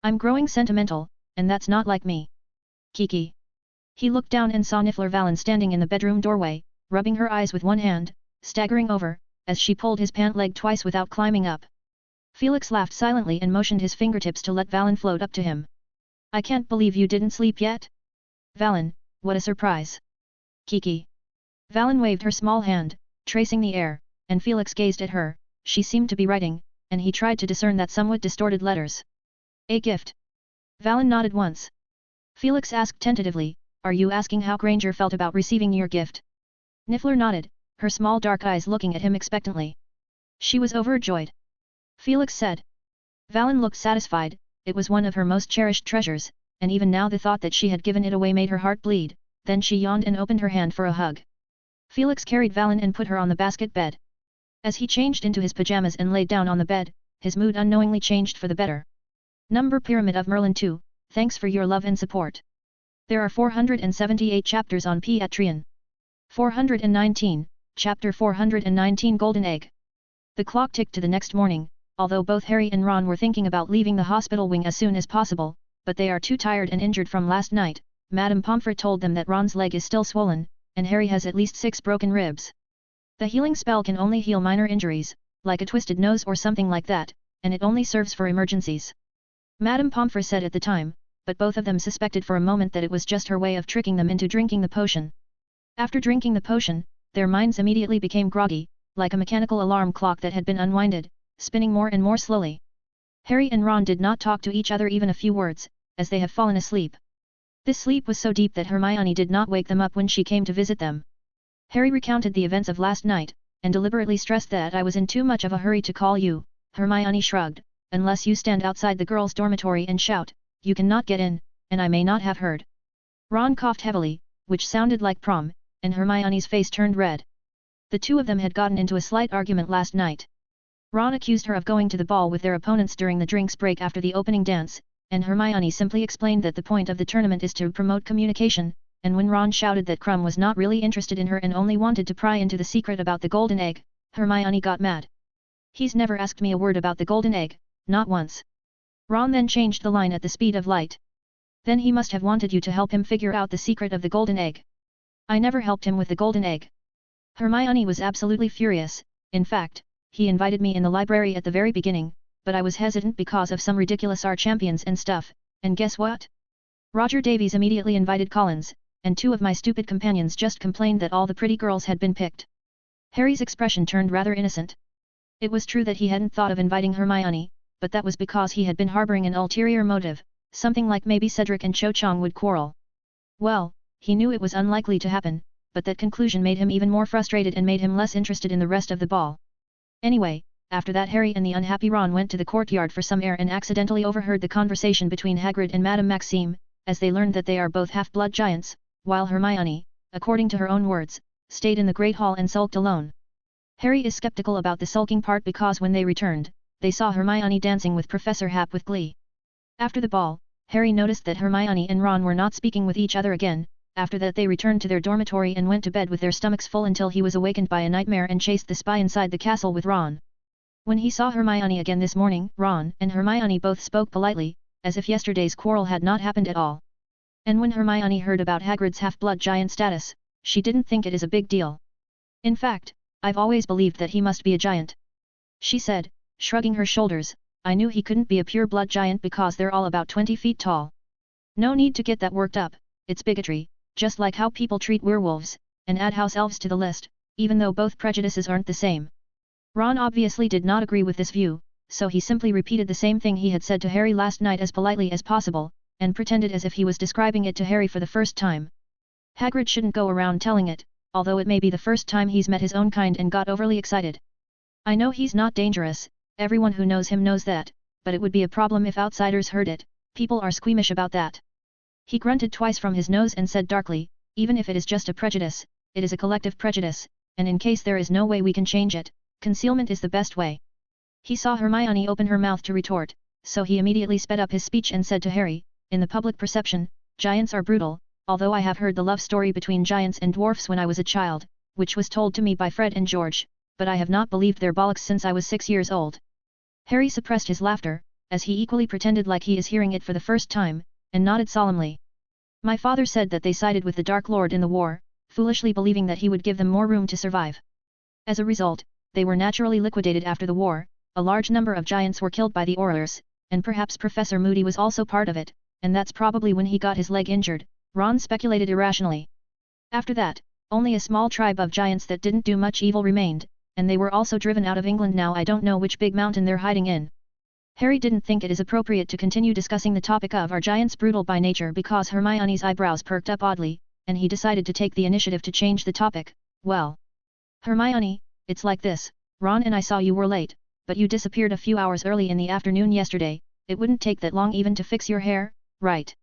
I'm growing sentimental, and that's not like me. Kiki. He looked down and saw Niffler Valen standing in the bedroom doorway, rubbing her eyes with one hand, staggering over, as she pulled his pant leg twice without climbing up. Felix laughed silently and motioned his fingertips to let Valen float up to him. I can't believe you didn't sleep yet? Valen, what a surprise. Kiki. Valen waved her small hand, tracing the air, and Felix gazed at her. She seemed to be writing, and he tried to discern that somewhat distorted letters. A gift. Valen nodded once. Felix asked tentatively, Are you asking how Granger felt about receiving your gift? Niffler nodded, her small dark eyes looking at him expectantly. She was overjoyed. Felix said. Valen looked satisfied. It was one of her most cherished treasures, and even now the thought that she had given it away made her heart bleed. Then she yawned and opened her hand for a hug. Felix carried Valen and put her on the basket bed. As he changed into his pajamas and laid down on the bed, his mood unknowingly changed for the better. Number Pyramid of Merlin 2, thanks for your love and support. There are 478 chapters on Patreon. 419, Chapter 419 Golden Egg. The clock ticked to the next morning, although both Harry and Ron were thinking about leaving the hospital wing as soon as possible, but they are too tired and injured from last night. Madame Pomfret told them that Ron's leg is still swollen, and Harry has at least 6 broken ribs. The healing spell can only heal minor injuries, like a twisted nose or something like that, and it only serves for emergencies. Madame Pomfret said at the time, but both of them suspected for a moment that it was just her way of tricking them into drinking the potion. After drinking the potion, their minds immediately became groggy, like a mechanical alarm clock that had been unwinded, spinning more and more slowly. Harry and Ron did not talk to each other even a few words, as they have fallen asleep. This sleep was so deep that Hermione did not wake them up when she came to visit them. Harry recounted the events of last night, and deliberately stressed that I was in too much of a hurry to call you. Hermione shrugged, unless you stand outside the girls' dormitory and shout, you cannot get in, and I may not have heard. Ron coughed heavily, which sounded like prom, and Hermione's face turned red. The two of them had gotten into a slight argument last night. Ron accused her of going to the ball with their opponents during the drinks break after the opening dance, and Hermione simply explained that the point of the tournament is to promote communication, and when Ron shouted that Krum was not really interested in her and only wanted to pry into the secret about the golden egg, Hermione got mad. He's never asked me a word about the golden egg, not once. Ron then changed the line at the speed of light. Then he must have wanted you to help him figure out the secret of the golden egg. I never helped him with the golden egg. Hermione was absolutely furious. In fact, he invited me in the library at the very beginning, but I was hesitant because of some ridiculous champions and stuff, and guess what? Roger Davies immediately invited Collins, and 2 of my stupid companions just complained that all the pretty girls had been picked. Harry's expression turned rather innocent. It was true that he hadn't thought of inviting Hermione, but that was because he had been harboring an ulterior motive, something like maybe Cedric and Cho Chang would quarrel. Well, he knew it was unlikely to happen, but that conclusion made him even more frustrated and made him less interested in the rest of the ball. Anyway, after that Harry and the unhappy Ron went to the courtyard for some air and accidentally overheard the conversation between Hagrid and Madame Maxime, as they learned that they are both half-blood giants, while Hermione, according to her own words, stayed in the Great Hall and sulked alone. Harry is skeptical about the sulking part because when they returned, they saw Hermione dancing with Professor Hap with glee. After the ball, Harry noticed that Hermione and Ron were not speaking with each other again. After that they returned to their dormitory and went to bed with their stomachs full until he was awakened by a nightmare and chased the spy inside the castle with Ron. When he saw Hermione again this morning, Ron and Hermione both spoke politely, as if yesterday's quarrel had not happened at all. And when Hermione heard about Hagrid's half-blood giant status, she didn't think it is a big deal. In fact, I've always believed that he must be a giant. She said, shrugging her shoulders, I knew he couldn't be a pure-blood giant because they're all about 20 feet tall. No need to get that worked up, it's bigotry, just like how people treat werewolves, and add house elves to the list, even though both prejudices aren't the same. Ron obviously did not agree with this view, so he simply repeated the same thing he had said to Harry last night as politely as possible, and pretended as if he was describing it to Harry for the first time. Hagrid shouldn't go around telling it, although it may be the first time he's met his own kind and got overly excited. I know he's not dangerous, everyone who knows him knows that, but it would be a problem if outsiders heard it, people are squeamish about that. He grunted twice from his nose and said darkly, even if it is just a prejudice, it is a collective prejudice, and in case there is no way we can change it, concealment is the best way. He saw Hermione open her mouth to retort, so he immediately sped up his speech and said to Harry, in the public perception, giants are brutal, although I have heard the love story between giants and dwarfs when I was a child, which was told to me by Fred and George, but I have not believed their bollocks since I was 6 years old. Harry suppressed his laughter, as he equally pretended like he is hearing it for the first time, and nodded solemnly. My father said that they sided with the Dark Lord in the war, foolishly believing that he would give them more room to survive. As a result, they were naturally liquidated after the war, a large number of giants were killed by the Aurors, and perhaps Professor Moody was also part of it, and that's probably when he got his leg injured, Ron speculated irrationally. After that, only a small tribe of giants that didn't do much evil remained, and they were also driven out of England. Now I don't know which big mountain they're hiding in. Harry didn't think it is appropriate to continue discussing the topic of are giants brutal by nature because Hermione's eyebrows perked up oddly, and he decided to take the initiative to change the topic. Well, Hermione, it's like this, Ron and I saw you were late, but you disappeared a few hours early in the afternoon yesterday, it wouldn't take that long even to fix your hair, right?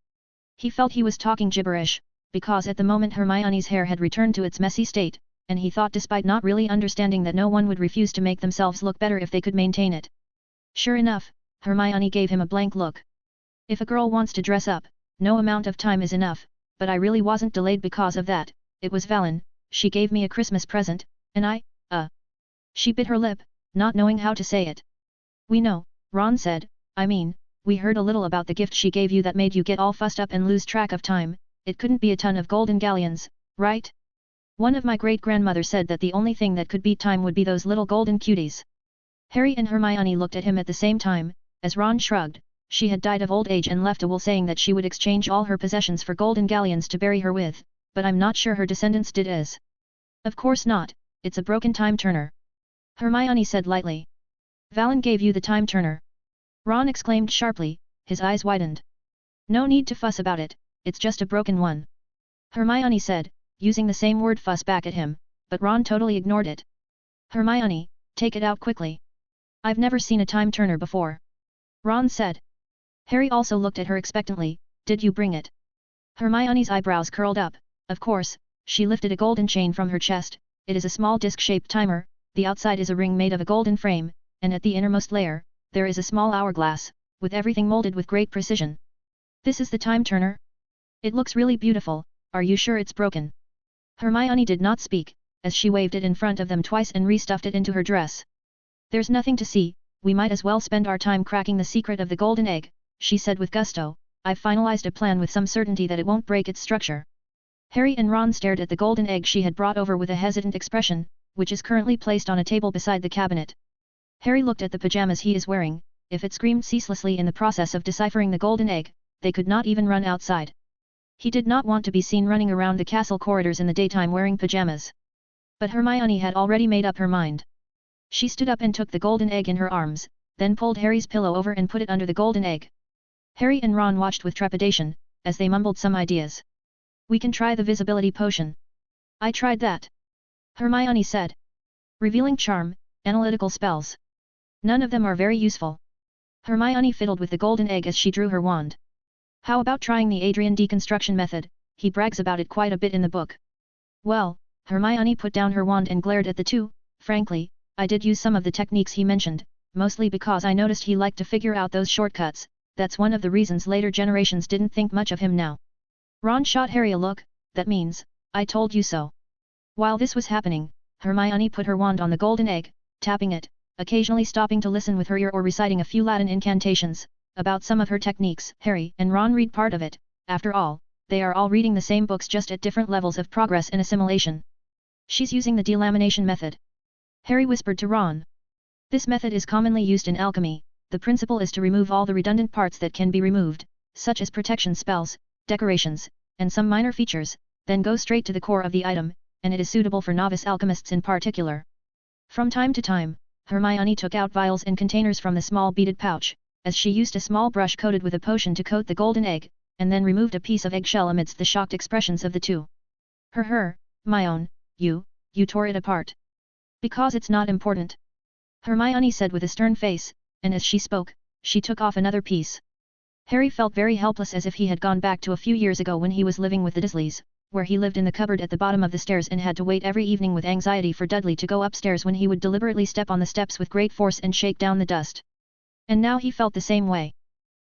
He felt he was talking gibberish, because at the moment Hermione's hair had returned to its messy state, and he thought despite not really understanding that no one would refuse to make themselves look better if they could maintain it. Sure enough, Hermione gave him a blank look. If a girl wants to dress up, no amount of time is enough, but I really wasn't delayed because of that, it was Valen, she gave me a Christmas present, and She bit her lip, not knowing how to say it. We know, Ron said, I mean, we heard a little about the gift she gave you that made you get all fussed up and lose track of time, it couldn't be a ton of golden galleons, right? One of my great-grandmother said that the only thing that could beat time would be those little golden cuties. Harry and Hermione looked at him at the same time, as Ron shrugged, she had died of old age and left a will saying that she would exchange all her possessions for golden galleons to bury her with, but I'm not sure her descendants did as. Of course not, it's a broken time-turner. Hermione said lightly. Valen gave you the time-turner. Ron exclaimed sharply, his eyes widened. No need to fuss about it, it's just a broken one. Hermione said, using the same word fuss back at him, but Ron totally ignored it. Hermione, take it out quickly. I've never seen a time-turner before. Ron said. Harry also looked at her expectantly, did you bring it? Hermione's eyebrows curled up, of course, she lifted a golden chain from her chest, it is a small disc-shaped timer, the outside is a ring made of a golden frame, and at the innermost layer, there is a small hourglass, with everything molded with great precision. This is the time-turner? It looks really beautiful, are you sure it's broken? Hermione did not speak, as she waved it in front of them twice and restuffed it into her dress. There's nothing to see, we might as well spend our time cracking the secret of the golden egg, she said with gusto, I've finalized a plan with some certainty that it won't break its structure. Harry and Ron stared at the golden egg she had brought over with a hesitant expression, which is currently placed on a table beside the cabinet. Harry looked at the pajamas he is wearing, if it screamed ceaselessly in the process of deciphering the golden egg, they could not even run outside. He did not want to be seen running around the castle corridors in the daytime wearing pajamas. But Hermione had already made up her mind. She stood up and took the golden egg in her arms, then pulled Harry's pillow over and put it under the golden egg. Harry and Ron watched with trepidation, as they mumbled some ideas. We can try the visibility potion. I tried that. Hermione said. Revealing charm, analytical spells. None of them are very useful. Hermione fiddled with the golden egg as she drew her wand. How about trying the Adrian deconstruction method, he brags about it quite a bit in the book. Well, Hermione put down her wand and glared at the two, frankly, I did use some of the techniques he mentioned, mostly because I noticed he liked to figure out those shortcuts, that's one of the reasons later generations didn't think much of him now. Ron shot Harry a look, that means, I told you so. While this was happening, Hermione put her wand on the golden egg, tapping it, occasionally stopping to listen with her ear or reciting a few Latin incantations. About some of her techniques, Harry and Ron read part of it. After all, they are all reading the same books just at different levels of progress and assimilation. She's using the delamination method. Harry whispered to Ron. This method is commonly used in alchemy. The principle is to remove all the redundant parts that can be removed, such as protection spells, decorations, and some minor features, then go straight to the core of the item, and it is suitable for novice alchemists in particular. From time to time, Hermione took out vials and containers from the small beaded pouch, as she used a small brush coated with a potion to coat the golden egg, and then removed a piece of eggshell amidst the shocked expressions of the two. My own, you tore it apart. Because it's not important. Hermione said with a stern face, and as she spoke, she took off another piece. Harry felt very helpless as if he had gone back to a few years ago when he was living with the Dursleys, where he lived in the cupboard at the bottom of the stairs and had to wait every evening with anxiety for Dudley to go upstairs when he would deliberately step on the steps with great force and shake down the dust. And now he felt the same way.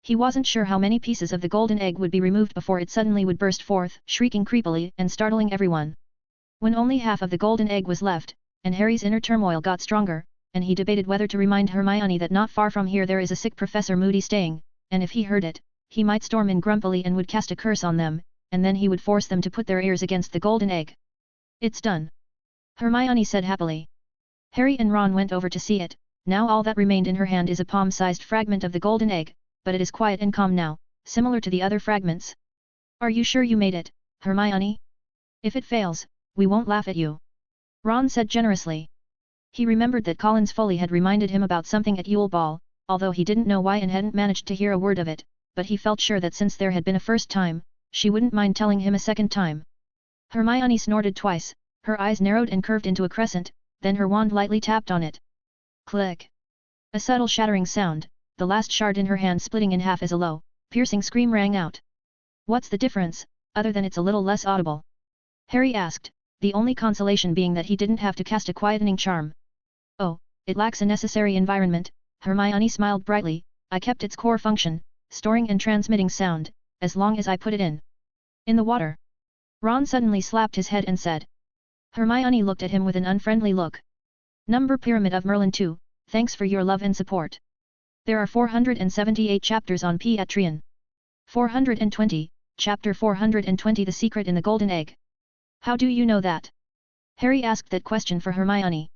He wasn't sure how many pieces of the golden egg would be removed before it suddenly would burst forth, shrieking creepily and startling everyone. When only half of the golden egg was left, and Harry's inner turmoil got stronger, and he debated whether to remind Hermione that not far from here there is a sick Professor Moody staying, and if he heard it, he might storm in grumpily and would cast a curse on them, and then he would force them to put their ears against the golden egg. It's done. Hermione said happily. Harry and Ron went over to see it. Now all that remained in her hand is a palm-sized fragment of the golden egg, but it is quiet and calm now, similar to the other fragments. Are you sure you made it, Hermione? If it fails, we won't laugh at you. Ron said generously. He remembered that Collins Foley had reminded him about something at Yule Ball, although he didn't know why and hadn't managed to hear a word of it, but he felt sure that since there had been a first time, she wouldn't mind telling him a second time. Hermione snorted twice, her eyes narrowed and curved into a crescent, then her wand lightly tapped on it. Click! A subtle shattering sound, the last shard in her hand splitting in half as a low, piercing scream rang out. What's the difference, other than it's a little less audible? Harry asked, the only consolation being that he didn't have to cast a quietening charm. Oh, it lacks a necessary environment, Hermione smiled brightly. I kept its core function, storing and transmitting sound, as long as I put it in the water. Ron suddenly slapped his head and said. Hermione looked at him with an unfriendly look. Number Pyramid of Merlin 2, thanks for your love and support. There are 478 chapters on Patreon. 420, Chapter 420 The Secret in the Golden Egg. How do you know that? Harry asked that question for Hermione.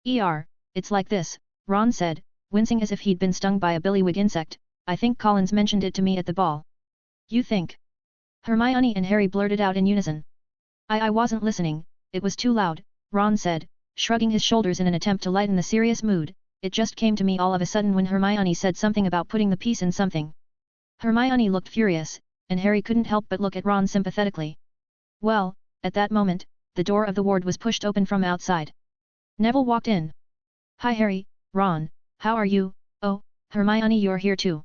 It's like this, Ron said, wincing as if he'd been stung by a billywig insect. I think Collins mentioned it to me at the ball. You think? Hermione and Harry blurted out in unison. I wasn't listening, it was too loud, Ron said, shrugging his shoulders in an attempt to lighten the serious mood. It just came to me all of a sudden when Hermione said something about putting the piece in something. Hermione looked furious, and Harry couldn't help but look at Ron sympathetically. Well, at that moment, the door of the ward was pushed open from outside. Neville walked in. Hi Harry, Ron, how are you? Oh, Hermione, you're here too.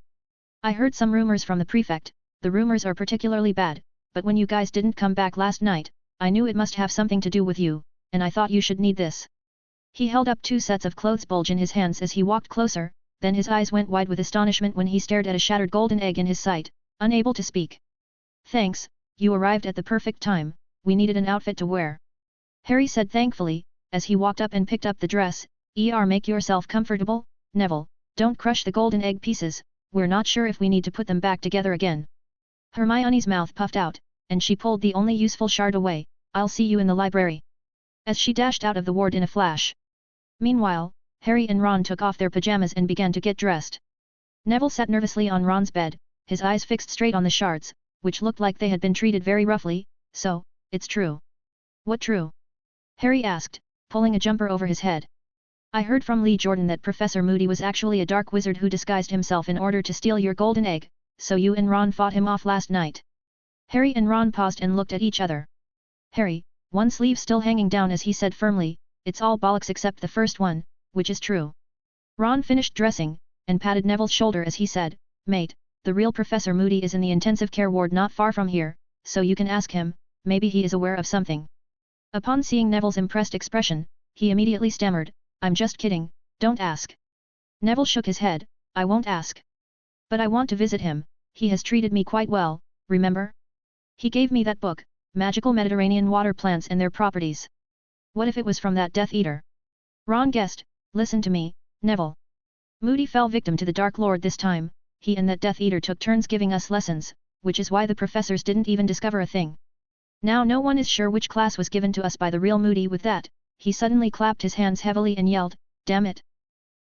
I heard some rumors from the prefect. The rumors are particularly bad, but when you guys didn't come back last night, I knew it must have something to do with you, and I thought you should need this. He held up 2 sets of clothes bulge in his hands as he walked closer, then his eyes went wide with astonishment when he stared at a shattered golden egg in his sight, unable to speak. Thanks, you arrived at the perfect time, we needed an outfit to wear. Harry said thankfully, as he walked up and picked up the dress. Make yourself comfortable, Neville, don't crush the golden egg pieces, we're not sure if we need to put them back together again. Hermione's mouth puffed out, and she pulled the only useful shard away. I'll see you in the library. As she dashed out of the ward in a flash. Meanwhile, Harry and Ron took off their pajamas and began to get dressed. Neville sat nervously on Ron's bed, his eyes fixed straight on the shards, which looked like they had been treated very roughly. So, it's true. What true? Harry asked, pulling a jumper over his head. I heard from Lee Jordan that Professor Moody was actually a dark wizard who disguised himself in order to steal your golden egg, so you and Ron fought him off last night. Harry and Ron paused and looked at each other. Harry, one sleeve still hanging down as he said firmly, it's all bollocks except the first one, which is true. Ron finished dressing, and patted Neville's shoulder as he said, Mate, the real Professor Moody is in the intensive care ward not far from here, so you can ask him, maybe he is aware of something. Upon seeing Neville's impressed expression, he immediately stammered, I'm just kidding, don't ask. Neville shook his head, I won't ask. But I want to visit him, he has treated me quite well, remember? He gave me that book, magical Mediterranean water plants and their properties. What if it was from that Death Eater? Ron guessed. Listen to me, Neville. Moody fell victim to the Dark Lord this time. He and that Death Eater took turns giving us lessons, which is why the professors didn't even discover a thing. Now no one is sure which class was given to us by the real Moody. With that, he suddenly clapped his hands heavily and yelled, "Damn it!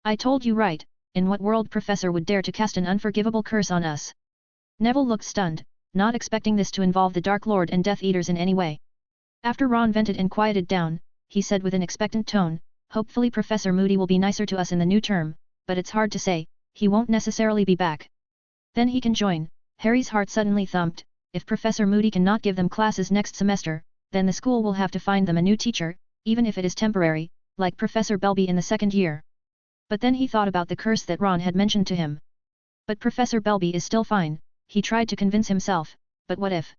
I told you right, in what world professor would dare to cast an unforgivable curse on us?" Neville looked stunned, not expecting this to involve the Dark Lord and Death Eaters in any way. After Ron vented and quieted down, he said with an expectant tone, "Hopefully Professor Moody will be nicer to us in the new term, but it's hard to say, he won't necessarily be back. Then he can join." Harry's heart suddenly thumped. If Professor Moody cannot give them classes next semester, then the school will have to find them a new teacher, even if it is temporary, like Professor Belby in the second year. But then he thought about the curse that Ron had mentioned to him. But Professor Belby is still fine, he tried to convince himself, but what if?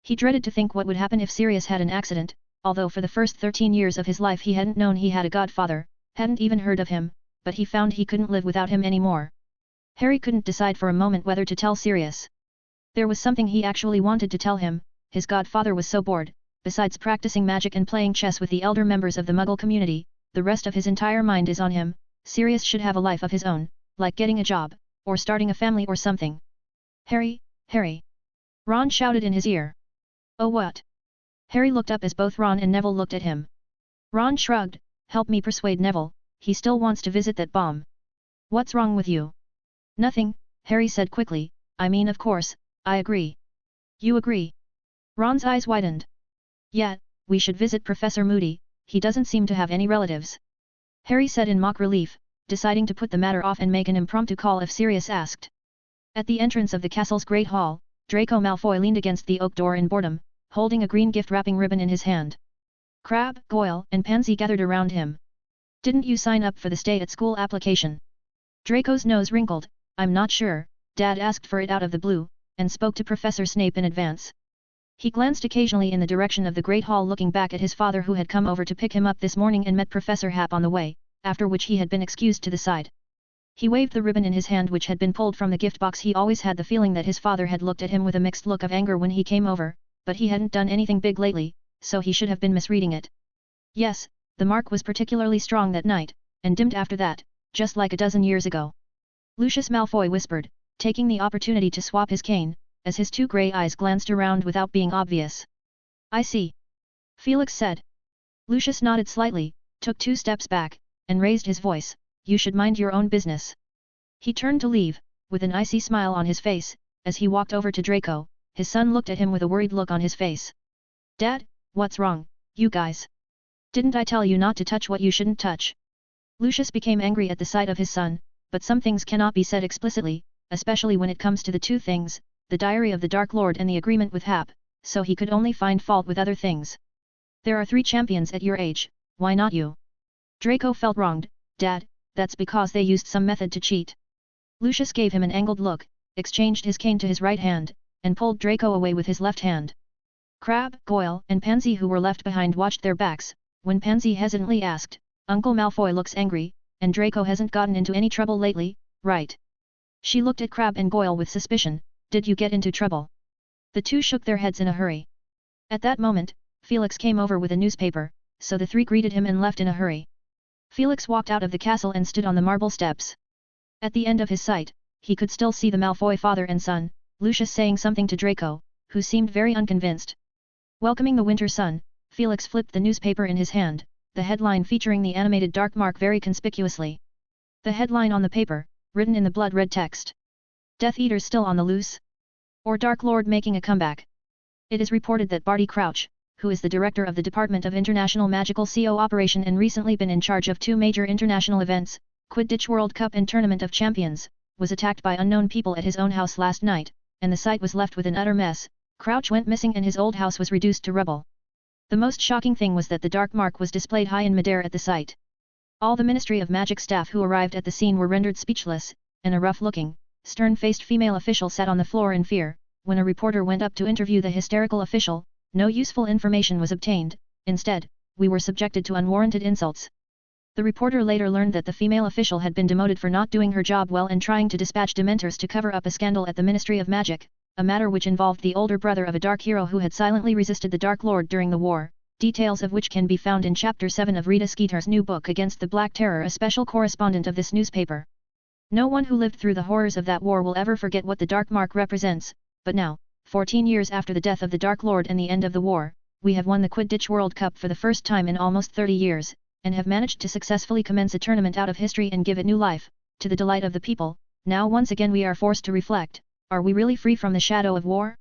He dreaded to think what would happen if Sirius had an accident, although for the first 13 years of his life he hadn't known he had a godfather, hadn't even heard of him, but he found he couldn't live without him anymore. Harry couldn't decide for a moment whether to tell Sirius. There was something he actually wanted to tell him. His godfather was so bored, besides practicing magic and playing chess with the elder members of the Muggle community, the rest of his entire mind is on him. Sirius should have a life of his own, like getting a job, or starting a family or something. "Harry, Harry!" Ron shouted in his ear. "Oh what?" Harry looked up as both Ron and Neville looked at him. Ron shrugged, "Help me persuade Neville, he still wants to visit that bomb." "What's wrong with you?" "Nothing," Harry said quickly, "I mean of course, I agree." "You agree?" Ron's eyes widened. "Yeah, we should visit Professor Moody, he doesn't seem to have any relatives." Harry said in mock relief, deciding to put the matter off and make an impromptu call if Sirius asked. At the entrance of the castle's great hall, Draco Malfoy leaned against the oak door in boredom, holding a green gift-wrapping ribbon in his hand. Crabbe, Goyle, and Pansy gathered around him. "Didn't you sign up for the stay-at-school application?" Draco's nose wrinkled. "I'm not sure, Dad asked for it out of the blue, and spoke to Professor Snape in advance." He glanced occasionally in the direction of the Great Hall, looking back at his father who had come over to pick him up this morning and met Professor Hap on the way, after which he had been excused to the side. He waved the ribbon in his hand which had been pulled from the gift box. He always had the feeling that his father had looked at him with a mixed look of anger when he came over, but he hadn't done anything big lately, so he should have been misreading it. Yes, the mark was particularly strong that night, and dimmed after that, just like a dozen years ago. Lucius Malfoy whispered, taking the opportunity to swap his cane, as his two grey eyes glanced around without being obvious. "I see," Felix said. Lucius nodded slightly, took 2 steps back, and raised his voice, "You should mind your own business." He turned to leave, with an icy smile on his face. As he walked over to Draco, his son looked at him with a worried look on his face. "Dad, what's wrong, you guys? Didn't I tell you not to touch what you shouldn't touch?" Lucius became angry at the sight of his son, but some things cannot be said explicitly, especially when it comes to the two things, the diary of the Dark Lord and the agreement with Hap, so he could only find fault with other things. "There are 3 champions at your age, why not you?" Draco felt wronged. "Dad, that's because they used some method to cheat." Lucius gave him an angled look, exchanged his cane to his right hand, and pulled Draco away with his left hand. Crabbe, Goyle, and Pansy who were left behind watched their backs. When Pansy hesitantly asked, "Uncle Malfoy looks angry, and Draco hasn't gotten into any trouble lately, right?" She looked at Crabbe and Goyle with suspicion. "Did you get into trouble?" The two shook their heads in a hurry. At that moment, Felix came over with a newspaper, so the 3 greeted him and left in a hurry. Felix walked out of the castle and stood on the marble steps. At the end of his sight, he could still see the Malfoy father and son, Lucius saying something to Draco, who seemed very unconvinced. Welcoming the winter sun, Felix flipped the newspaper in his hand, the headline featuring the animated dark mark very conspicuously. The headline on the paper, written in the blood-red text. "Death Eaters still on the loose? Or Dark Lord making a comeback?" It is reported that Barty Crouch, who is the director of the Department of International Magical CO Operation and recently been in charge of 2 major international events, Quidditch World Cup and Tournament of Champions, was attacked by unknown people at his own house last night, and the site was left with an utter mess. Crouch went missing and his old house was reduced to rubble. The most shocking thing was that the dark mark was displayed high in midair at the site. All the Ministry of Magic staff who arrived at the scene were rendered speechless, and a rough-looking, stern-faced female official sat on the floor in fear. When a reporter went up to interview the hysterical official, no useful information was obtained. Instead, we were subjected to unwarranted insults. The reporter later learned that the female official had been demoted for not doing her job well and trying to dispatch Dementors to cover up a scandal at the Ministry of Magic. a matter which involved the older brother of a dark hero who had silently resisted the Dark Lord during the war, details of which can be found in Chapter 7 of Rita Skeeter's new book Against the Black Terror, a special correspondent of this newspaper. No one who lived through the horrors of that war will ever forget what the Dark Mark represents, but now, 14 years after the death of the Dark Lord and the end of the war, we have won the Quidditch World Cup for the first time in almost 30 years, and have managed to successfully commence a tournament out of history and give it new life, to the delight of the people. Now once again we are forced to reflect, are we really free from the shadow of war?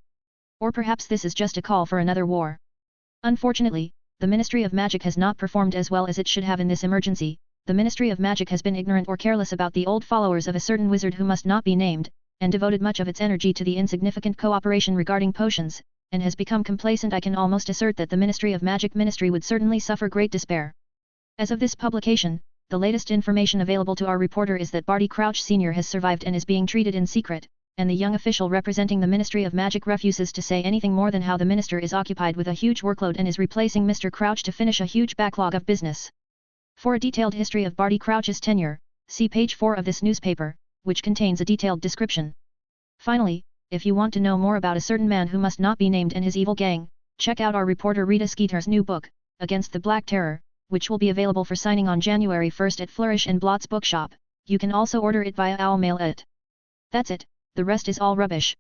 Or perhaps this is just a call for another war. Unfortunately, the Ministry of Magic has not performed as well as it should have in this emergency. The Ministry of Magic has been ignorant or careless about the old followers of a certain wizard who must not be named, and devoted much of its energy to the insignificant cooperation regarding potions, and has become complacent. I can almost assert that the Ministry of Magic ministry would certainly suffer great despair. As of this publication, the latest information available to our reporter is that Barty Crouch Sr. has survived and is being treated in secret, and the young official representing the Ministry of Magic refuses to say anything more than how the minister is occupied with a huge workload and is replacing Mr. Crouch to finish a huge backlog of business. For a detailed history of Barty Crouch's tenure, see page 4 of this newspaper, which contains a detailed description. Finally, if you want to know more about a certain man who must not be named and his evil gang, check out our reporter Rita Skeeter's new book, Against the Black Terror, which will be available for signing on January 1st at Flourish and Blott's bookshop. You can also order it via owl mail at. That's it, the rest is all rubbish.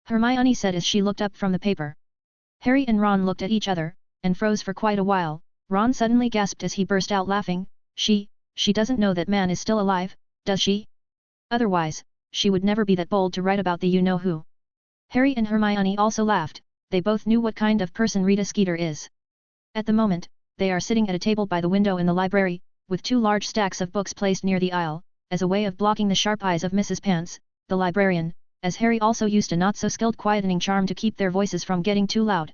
Hermione said as she looked up from the paper. Harry and Ron looked at each other, and froze for quite a while. Ron suddenly gasped as he burst out laughing. She doesn't know that man is still alive, does she? Otherwise, she would never be that bold to write about the you-know-who. Harry and Hermione also laughed. They both knew what kind of person Rita Skeeter is. At the moment, they are sitting at a table by the window in the library, with 2 large stacks of books placed near the aisle, as a way of blocking the sharp eyes of Mrs. Pants, the librarian, as Harry also used a not-so-skilled quietening charm to keep their voices from getting too loud.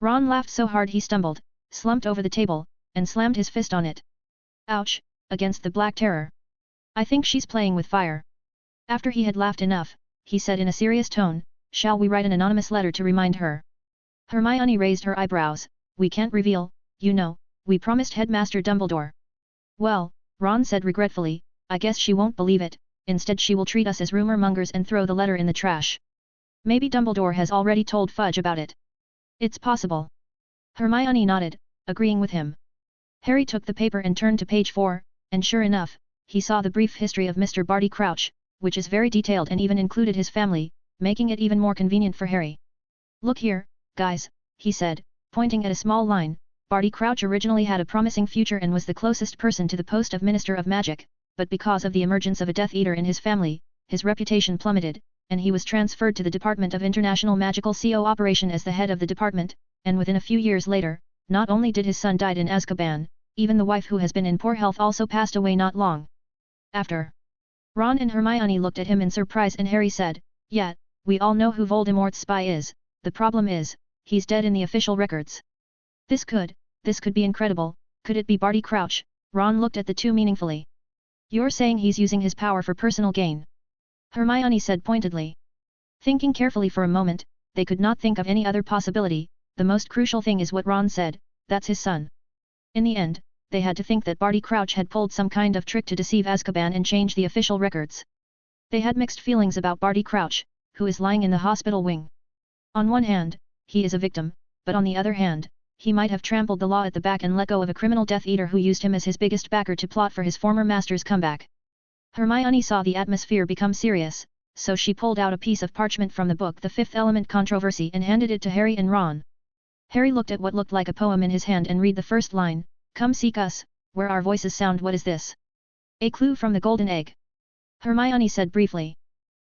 Ron laughed so hard he stumbled, slumped over the table, and slammed his fist on it. Ouch, Against the Black Terror. I think she's playing with fire. After he had laughed enough, he said in a serious tone, shall we write an anonymous letter to remind her? Hermione raised her eyebrows. We can't reveal, you know, we promised Headmaster Dumbledore. Well, Ron said regretfully, I guess she won't believe it. Instead she will treat us as rumor mongers and throw the letter in the trash. Maybe Dumbledore has already told Fudge about it. It's possible. Hermione nodded, agreeing with him. Harry took the paper and turned to page 4, and sure enough, he saw the brief history of Mr. Barty Crouch, which is very detailed and even included his family, making it even more convenient for Harry. Look here, guys, he said, pointing at a small line. Barty Crouch originally had a promising future and was the closest person to the post of Minister of Magic, but because of the emergence of a Death Eater in his family, his reputation plummeted, and he was transferred to the Department of International Magical Cooperation as the head of the department, and within a few years later, not only did his son die in Azkaban, even the wife who has been in poor health also passed away not long after. Ron and Hermione looked at him in surprise and Harry said, yeah, we all know who Voldemort's spy is, the problem is, he's dead in the official records. This could be incredible. Could it be Barty Crouch? Ron looked at the two meaningfully. You're saying he's using his power for personal gain? Hermione said pointedly. Thinking carefully for a moment, they could not think of any other possibility. The most crucial thing is what Ron said, that's his son. In the end, they had to think that Barty Crouch had pulled some kind of trick to deceive Azkaban and change the official records. They had mixed feelings about Barty Crouch, who is lying in the hospital wing. On one hand, he is a victim, but on the other hand, he might have trampled the law at the back and let go of a criminal Death Eater who used him as his biggest backer to plot for his former master's comeback. Hermione saw the atmosphere become serious, so she pulled out a piece of parchment from the book The Fifth Element Controversy and handed it to Harry and Ron. Harry looked at what looked like a poem in his hand and read the first line, "Come seek us, where our voices sound." What is this? A clue from the golden egg. Hermione said briefly.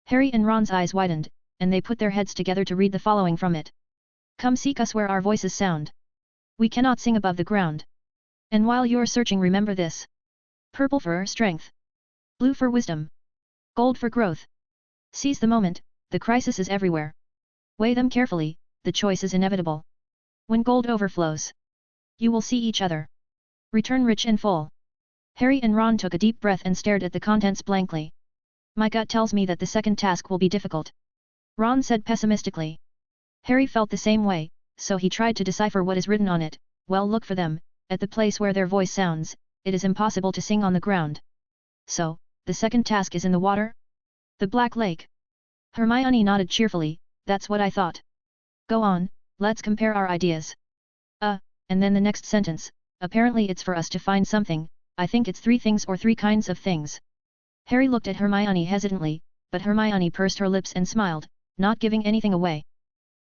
Harry and Ron's eyes widened, and they put their heads together to read the following from it. Come seek us where our voices sound. We cannot sing above the ground. And while you're searching, remember this. Purple for strength. Blue for wisdom. Gold for growth. Seize the moment, the crisis is everywhere. Weigh them carefully, the choice is inevitable. When gold overflows, you will see each other. Return rich and full. Harry and Ron took a deep breath and stared at the contents blankly. My gut tells me that the second task will be difficult. Ron said pessimistically. Harry felt the same way, so he tried to decipher what is written on it. Well, look for them, at the place where their voice sounds. It is impossible to sing on the ground. So, the second task is in the water? The Black Lake. Hermione nodded cheerfully. That's what I thought. Go on, let's compare our ideas. And then the next sentence, apparently it's for us to find something, I think it's 3 things or 3 kinds of things. Harry looked at Hermione hesitantly, but Hermione pursed her lips and smiled, not giving anything away.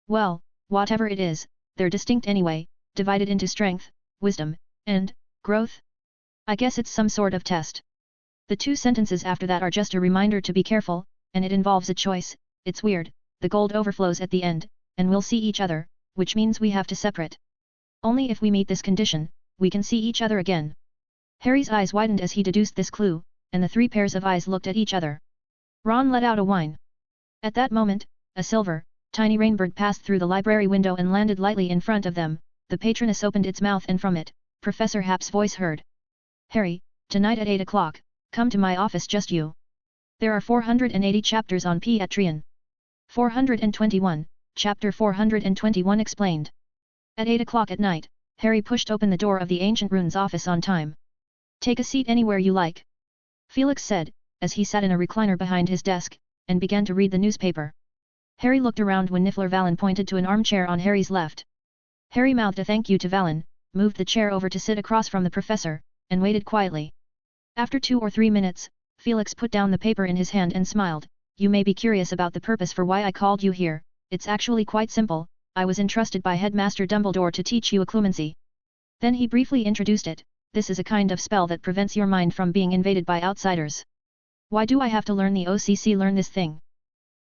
Well, whatever it is, they're distinct anyway, divided into strength, wisdom, and growth? I guess it's some sort of test. The 2 sentences after that are just a reminder to be careful, and it involves a choice. It's weird, the gold overflows at the end, and we'll see each other, which means we have to separate. Only if we meet this condition, we can see each other again. Harry's eyes widened as he deduced this clue, and the 3 pairs of eyes looked at each other. Ron let out a whine. At that moment, a silver, tiny rainbird passed through the library window and landed lightly in front of them. The patroness opened its mouth and from it, Professor Happ's voice heard. Harry, tonight at 8 o'clock, come to my office, just you. There are 480 chapters on Patreon. 421, Chapter 421 explained. At 8 o'clock at night, Harry pushed open the door of the Ancient Rune's office on time. Take a seat anywhere you like, Felix said, as he sat in a recliner behind his desk, and began to read the newspaper. Harry looked around when Niffler Valen pointed to an armchair on Harry's left. Harry mouthed a thank you to Valen, moved the chair over to sit across from the professor, and waited quietly. After 2 or 3 minutes, Felix put down the paper in his hand and smiled. You may be curious about the purpose for why I called you here. It's actually quite simple. I was entrusted by Headmaster Dumbledore to teach you occlumency. Then he briefly introduced it. This is a kind of spell that prevents your mind from being invaded by outsiders. Why do I have to learn the OCC? Learn this thing?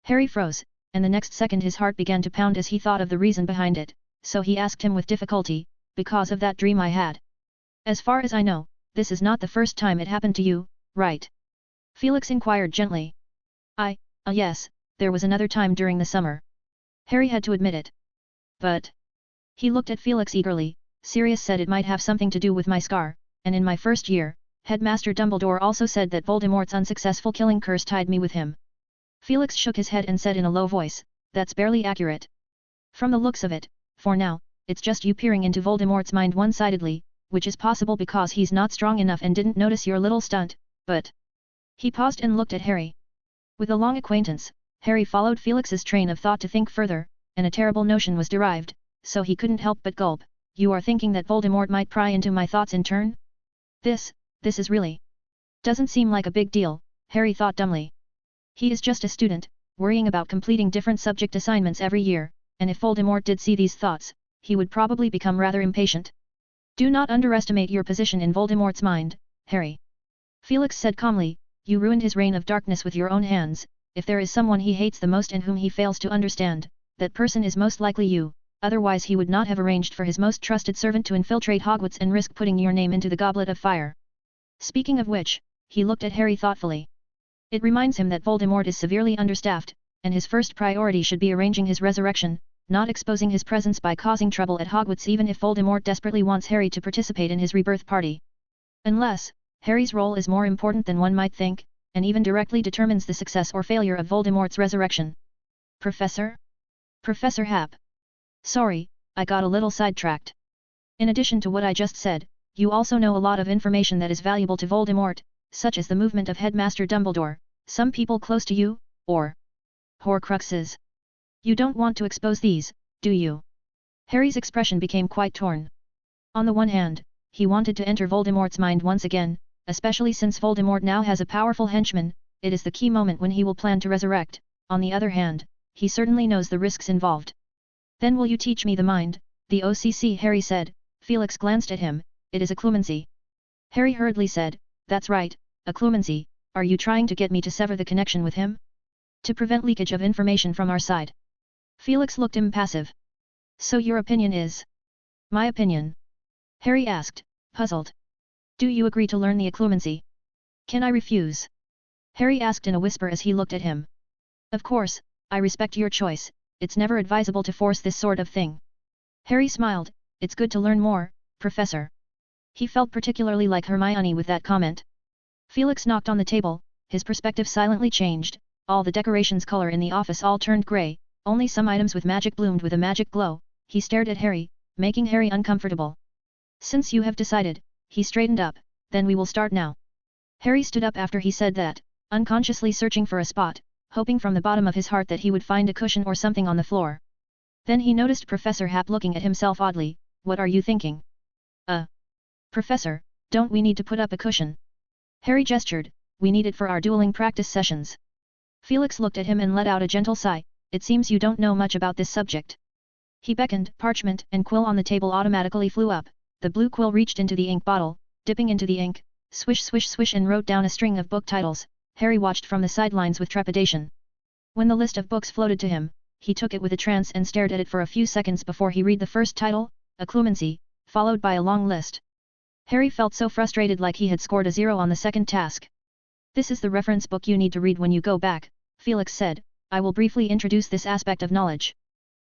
Harry froze, and the next second his heart began to pound as he thought of the reason behind it, so he asked him with difficulty, because of that dream I had. As far as I know, this is not the first time it happened to you, right? Felix inquired gently. Yes, there was another time during the summer. Harry had to admit it. But... He looked at Felix eagerly. Sirius said it might have something to do with my scar, and in my first year, Headmaster Dumbledore also said that Voldemort's unsuccessful killing curse tied me with him. Felix shook his head and said in a low voice, that's barely accurate. From the looks of it, for now, it's just you peering into Voldemort's mind one-sidedly, which is possible because he's not strong enough and didn't notice your little stunt, but... He paused and looked at Harry. With a long acquaintance, Harry followed Felix's train of thought to think further, and a terrible notion was derived, so he couldn't help but gulp. You are thinking that Voldemort might pry into my thoughts in turn? This is really... Doesn't seem like a big deal, Harry thought dumbly. He is just a student, worrying about completing different subject assignments every year, and if Voldemort did see these thoughts, he would probably become rather impatient. Do not underestimate your position in Voldemort's mind, Harry. Felix said calmly, you ruined his reign of darkness with your own hands. If there is someone he hates the most and whom he fails to understand, that person is most likely you, otherwise he would not have arranged for his most trusted servant to infiltrate Hogwarts and risk putting your name into the Goblet of Fire. Speaking of which, he looked at Harry thoughtfully. It reminds him that Voldemort is severely understaffed, and his first priority should be arranging his resurrection, not exposing his presence by causing trouble at Hogwarts, even if Voldemort desperately wants Harry to participate in his rebirth party. Unless, Harry's role is more important than one might think, and even directly determines the success or failure of Voldemort's resurrection. Professor? Professor Happ. Sorry, I got a little sidetracked. In addition to what I just said, you also know a lot of information that is valuable to Voldemort, such as the movement of Headmaster Dumbledore, some people close to you, or Horcruxes. You don't want to expose these, do you? Harry's expression became quite torn. On the one hand, he wanted to enter Voldemort's mind once again, especially since Voldemort now has a powerful henchman, it is the key moment when he will plan to resurrect. On the other hand, he certainly knows the risks involved. Then will you teach me the mind? The OCC, Harry said. Felix glanced at him. It is occlumency. Harry hurriedly said, that's right, occlumency. Are you trying to get me to sever the connection with him? To prevent leakage of information from our side. Felix looked impassive. So your opinion is? My opinion? Harry asked, puzzled. Do you agree to learn the occlumency? Can I refuse? Harry asked in a whisper as he looked at him. Of course, I respect your choice. It's never advisable to force this sort of thing. Harry smiled. It's good to learn more, Professor. He felt particularly like Hermione with that comment. Felix knocked on the table, his perspective silently changed, all the decorations' color in the office all turned grey, only some items with magic bloomed with a magic glow. He stared at Harry, making Harry uncomfortable. Since you have decided, he straightened up, then we will start now. Harry stood up after he said that, unconsciously searching for a spot, hoping from the bottom of his heart that he would find a cushion or something on the floor. Then he noticed Professor Hap looking at himself oddly. What are you thinking? Professor, don't we need to put up a cushion? Harry gestured, we need it for our dueling practice sessions. Felix looked at him and let out a gentle sigh, it seems you don't know much about this subject. He beckoned, parchment and quill on the table automatically flew up, the blue quill reached into the ink bottle, dipping into the ink, swish swish swish and wrote down a string of book titles. Harry watched from the sidelines with trepidation. When the list of books floated to him, he took it with a trance and stared at it for a few seconds before he read the first title, Occlumency, followed by a long list. Harry felt so frustrated like he had scored a 0 on the second task. This is the reference book you need to read when you go back, Felix said, I will briefly introduce this aspect of knowledge.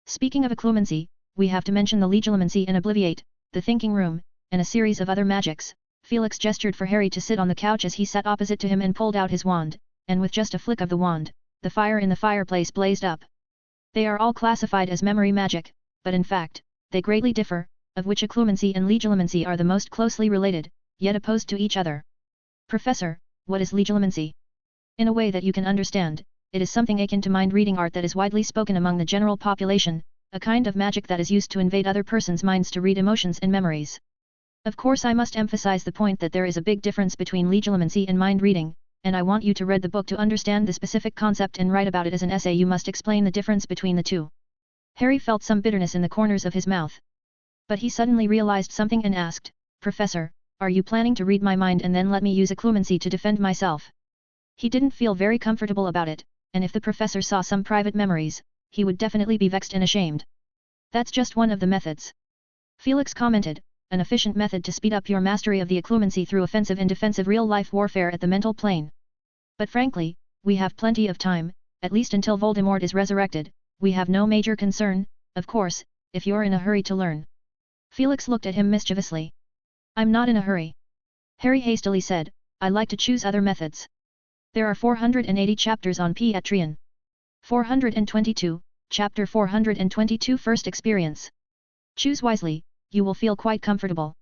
Speaking of occlumency, we have to mention the legilimency and obliviate, the thinking room, and a series of other magics. Felix gestured for Harry to sit on the couch as he sat opposite to him and pulled out his wand, and with just a flick of the wand, the fire in the fireplace blazed up. They are all classified as memory magic, but in fact, they greatly differ, of which occlumency and legilimency are the most closely related, yet opposed to each other. Professor, what is legilimency? In a way that you can understand, it is something akin to mind-reading art that is widely spoken among the general population, a kind of magic that is used to invade other person's minds to read emotions and memories. Of course I must emphasize the point that there is a big difference between legilimency and mind-reading, and I want you to read the book to understand the specific concept and write about it as an essay. You must explain the difference between the two. Harry felt some bitterness in the corners of his mouth. But he suddenly realized something and asked, Professor, are you planning to read my mind and then let me use occlumency to defend myself? He didn't feel very comfortable about it, and if the professor saw some private memories, he would definitely be vexed and ashamed. That's just one of the methods. Felix commented, an efficient method to speed up your mastery of the occlumency through offensive and defensive real-life warfare at the mental plane. But frankly, we have plenty of time, at least until Voldemort is resurrected, we have no major concern, of course, if you're in a hurry to learn. Felix looked at him mischievously. I'm not in a hurry. Harry hastily said, I like to choose other methods. There are 480 chapters on Piatrian. 422, Chapter 422 First Experience. Choose wisely, you will feel quite comfortable.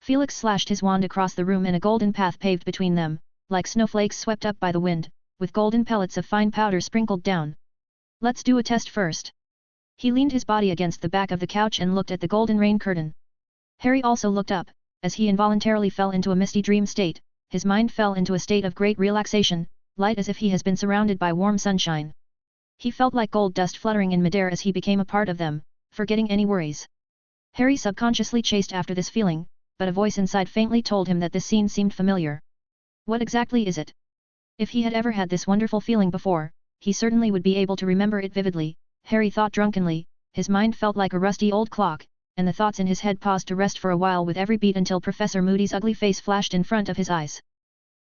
Felix slashed his wand across the room and a golden path paved between them, like snowflakes swept up by the wind, with golden pellets of fine powder sprinkled down. Let's do a test first. He leaned his body against the back of the couch and looked at the golden rain curtain. Harry also looked up, as he involuntarily fell into a misty dream state, his mind fell into a state of great relaxation, light as if he has been surrounded by warm sunshine. He felt like gold dust fluttering in midair as he became a part of them, forgetting any worries. Harry subconsciously chased after this feeling, but a voice inside faintly told him that this scene seemed familiar. What exactly is it? If he had ever had this wonderful feeling before, he certainly would be able to remember it vividly, Harry thought drunkenly, his mind felt like a rusty old clock, and the thoughts in his head paused to rest for a while with every beat until Professor Moody's ugly face flashed in front of his eyes.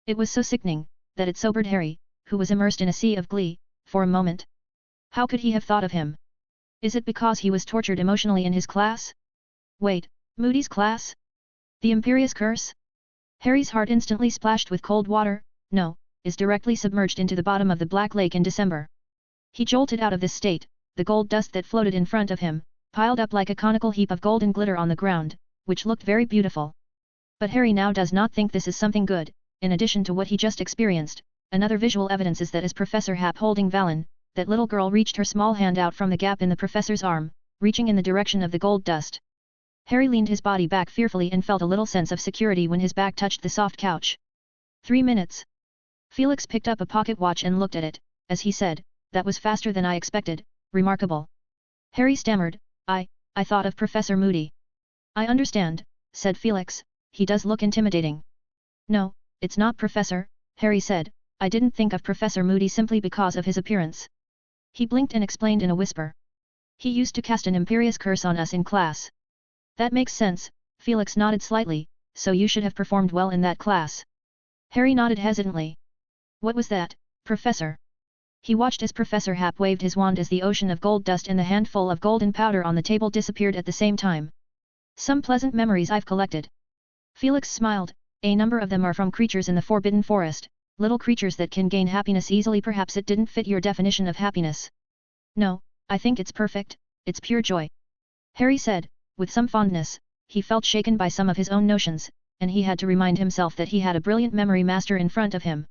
It was so sickening, that it sobered Harry, who was immersed in a sea of glee, for a moment. How could he have thought of him? Is it because he was tortured emotionally in his class? Wait, Moody's class? The Imperious Curse? Harry's heart instantly splashed with cold water, no, is directly submerged into the bottom of the Black Lake in December. He jolted out of this state, the gold dust that floated in front of him, piled up like a conical heap of golden glitter on the ground, which looked very beautiful. But Harry now does not think this is something good. In addition to what he just experienced, another visual evidence is that as Professor Hap holding Valen, that little girl reached her small hand out from the gap in the professor's arm, reaching in the direction of the gold dust. Harry leaned his body back fearfully and felt a little sense of security when his back touched the soft couch. 3 minutes. Felix picked up a pocket watch and looked at it, as he said, that was faster than I expected, remarkable. Harry stammered, I thought of Professor Moody. I understand, said Felix, he does look intimidating. No, it's not Professor, Harry said, I didn't think of Professor Moody simply because of his appearance. He blinked and explained in a whisper. He used to cast an Imperious Curse on us in class. That makes sense, Felix nodded slightly, so you should have performed well in that class. Harry nodded hesitantly. What was that, Professor? He watched as Professor Hap waved his wand as the ocean of gold dust and the handful of golden powder on the table disappeared at the same time. Some pleasant memories I've collected. Felix smiled, a number of them are from creatures in the Forbidden Forest, little creatures that can gain happiness easily. Perhaps it didn't fit your definition of happiness. No, I think it's perfect, it's pure joy. Harry said, with some fondness. He felt shaken by some of his own notions, and he had to remind himself that he had a brilliant memory master in front of him.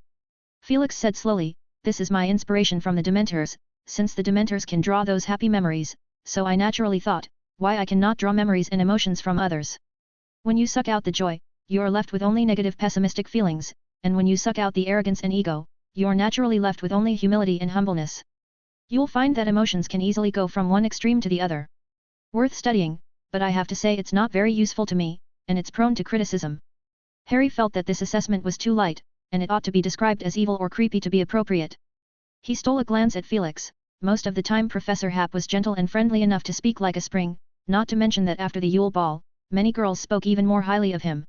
Felix said slowly, This is my inspiration from the Dementors, since the Dementors can draw those happy memories, so I naturally thought, why I cannot draw memories and emotions from others. When you suck out the joy, you are left with only negative pessimistic feelings, and when you suck out the arrogance and ego, you are naturally left with only humility and humbleness. You'll find that emotions can easily go from one extreme to the other. Worth studying, but I have to say it's not very useful to me, and it's prone to criticism. Harry felt that this assessment was too light, and it ought to be described as evil or creepy to be appropriate. He stole a glance at Felix. Most of the time Professor Hap was gentle and friendly enough to speak like a spring, not to mention that after the Yule Ball, many girls spoke even more highly of him.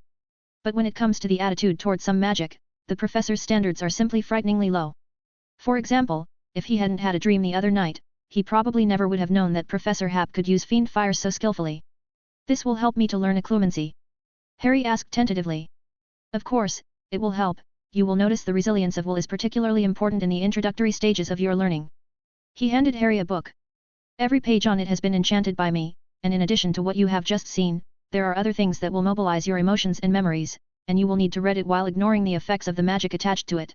But when it comes to the attitude toward some magic, the professor's standards are simply frighteningly low. For example, if he hadn't had a dream the other night, he probably never would have known that Professor Hap could use fiend fire so skillfully. This will help me to learn occlumency? Harry asked tentatively. Of course, it will help. You will notice the resilience of will is particularly important in the introductory stages of your learning. He handed Harry a book. Every page on it has been enchanted by me, and in addition to what you have just seen, there are other things that will mobilize your emotions and memories, and you will need to read it while ignoring the effects of the magic attached to it.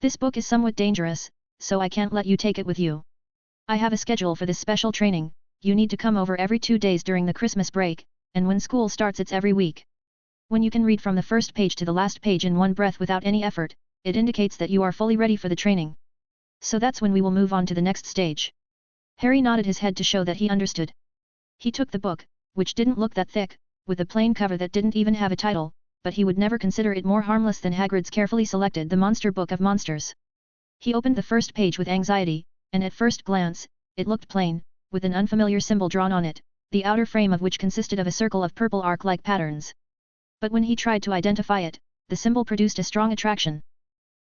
This book is somewhat dangerous, so I can't let you take it with you. I have a schedule for this special training. You need to come over every 2 days during the Christmas break, and when school starts it's every week. When you can read from the first page to the last page in one breath without any effort, it indicates that you are fully ready for the training. So that's when we will move on to the next stage. Harry nodded his head to show that he understood. He took the book, which didn't look that thick, with a plain cover that didn't even have a title, but he would never consider it more harmless than Hagrid's carefully selected The Monster Book of Monsters. He opened the first page with anxiety, and at first glance, it looked plain, with an unfamiliar symbol drawn on it, the outer frame of which consisted of a circle of purple arc-like patterns. But when he tried to identify it, the symbol produced a strong attraction.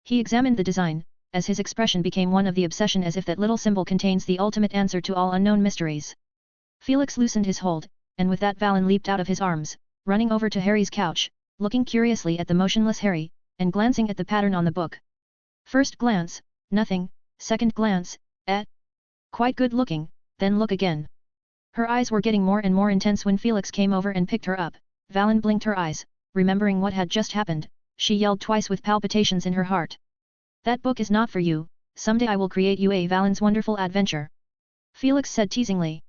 He examined the design, as his expression became one of the obsession as if that little symbol contains the ultimate answer to all unknown mysteries. Felix loosened his hold, and with that Valen leaped out of his arms, running over to Harry's couch, looking curiously at the motionless Harry, and glancing at the pattern on the book. First glance, nothing, second glance, quite good looking, then look again. Her eyes were getting more and more intense when Felix came over and picked her up. Valen blinked her eyes, remembering what had just happened. She yelled twice with palpitations in her heart. That book is not for you, someday I will create you a Valen's wonderful adventure. Felix said teasingly.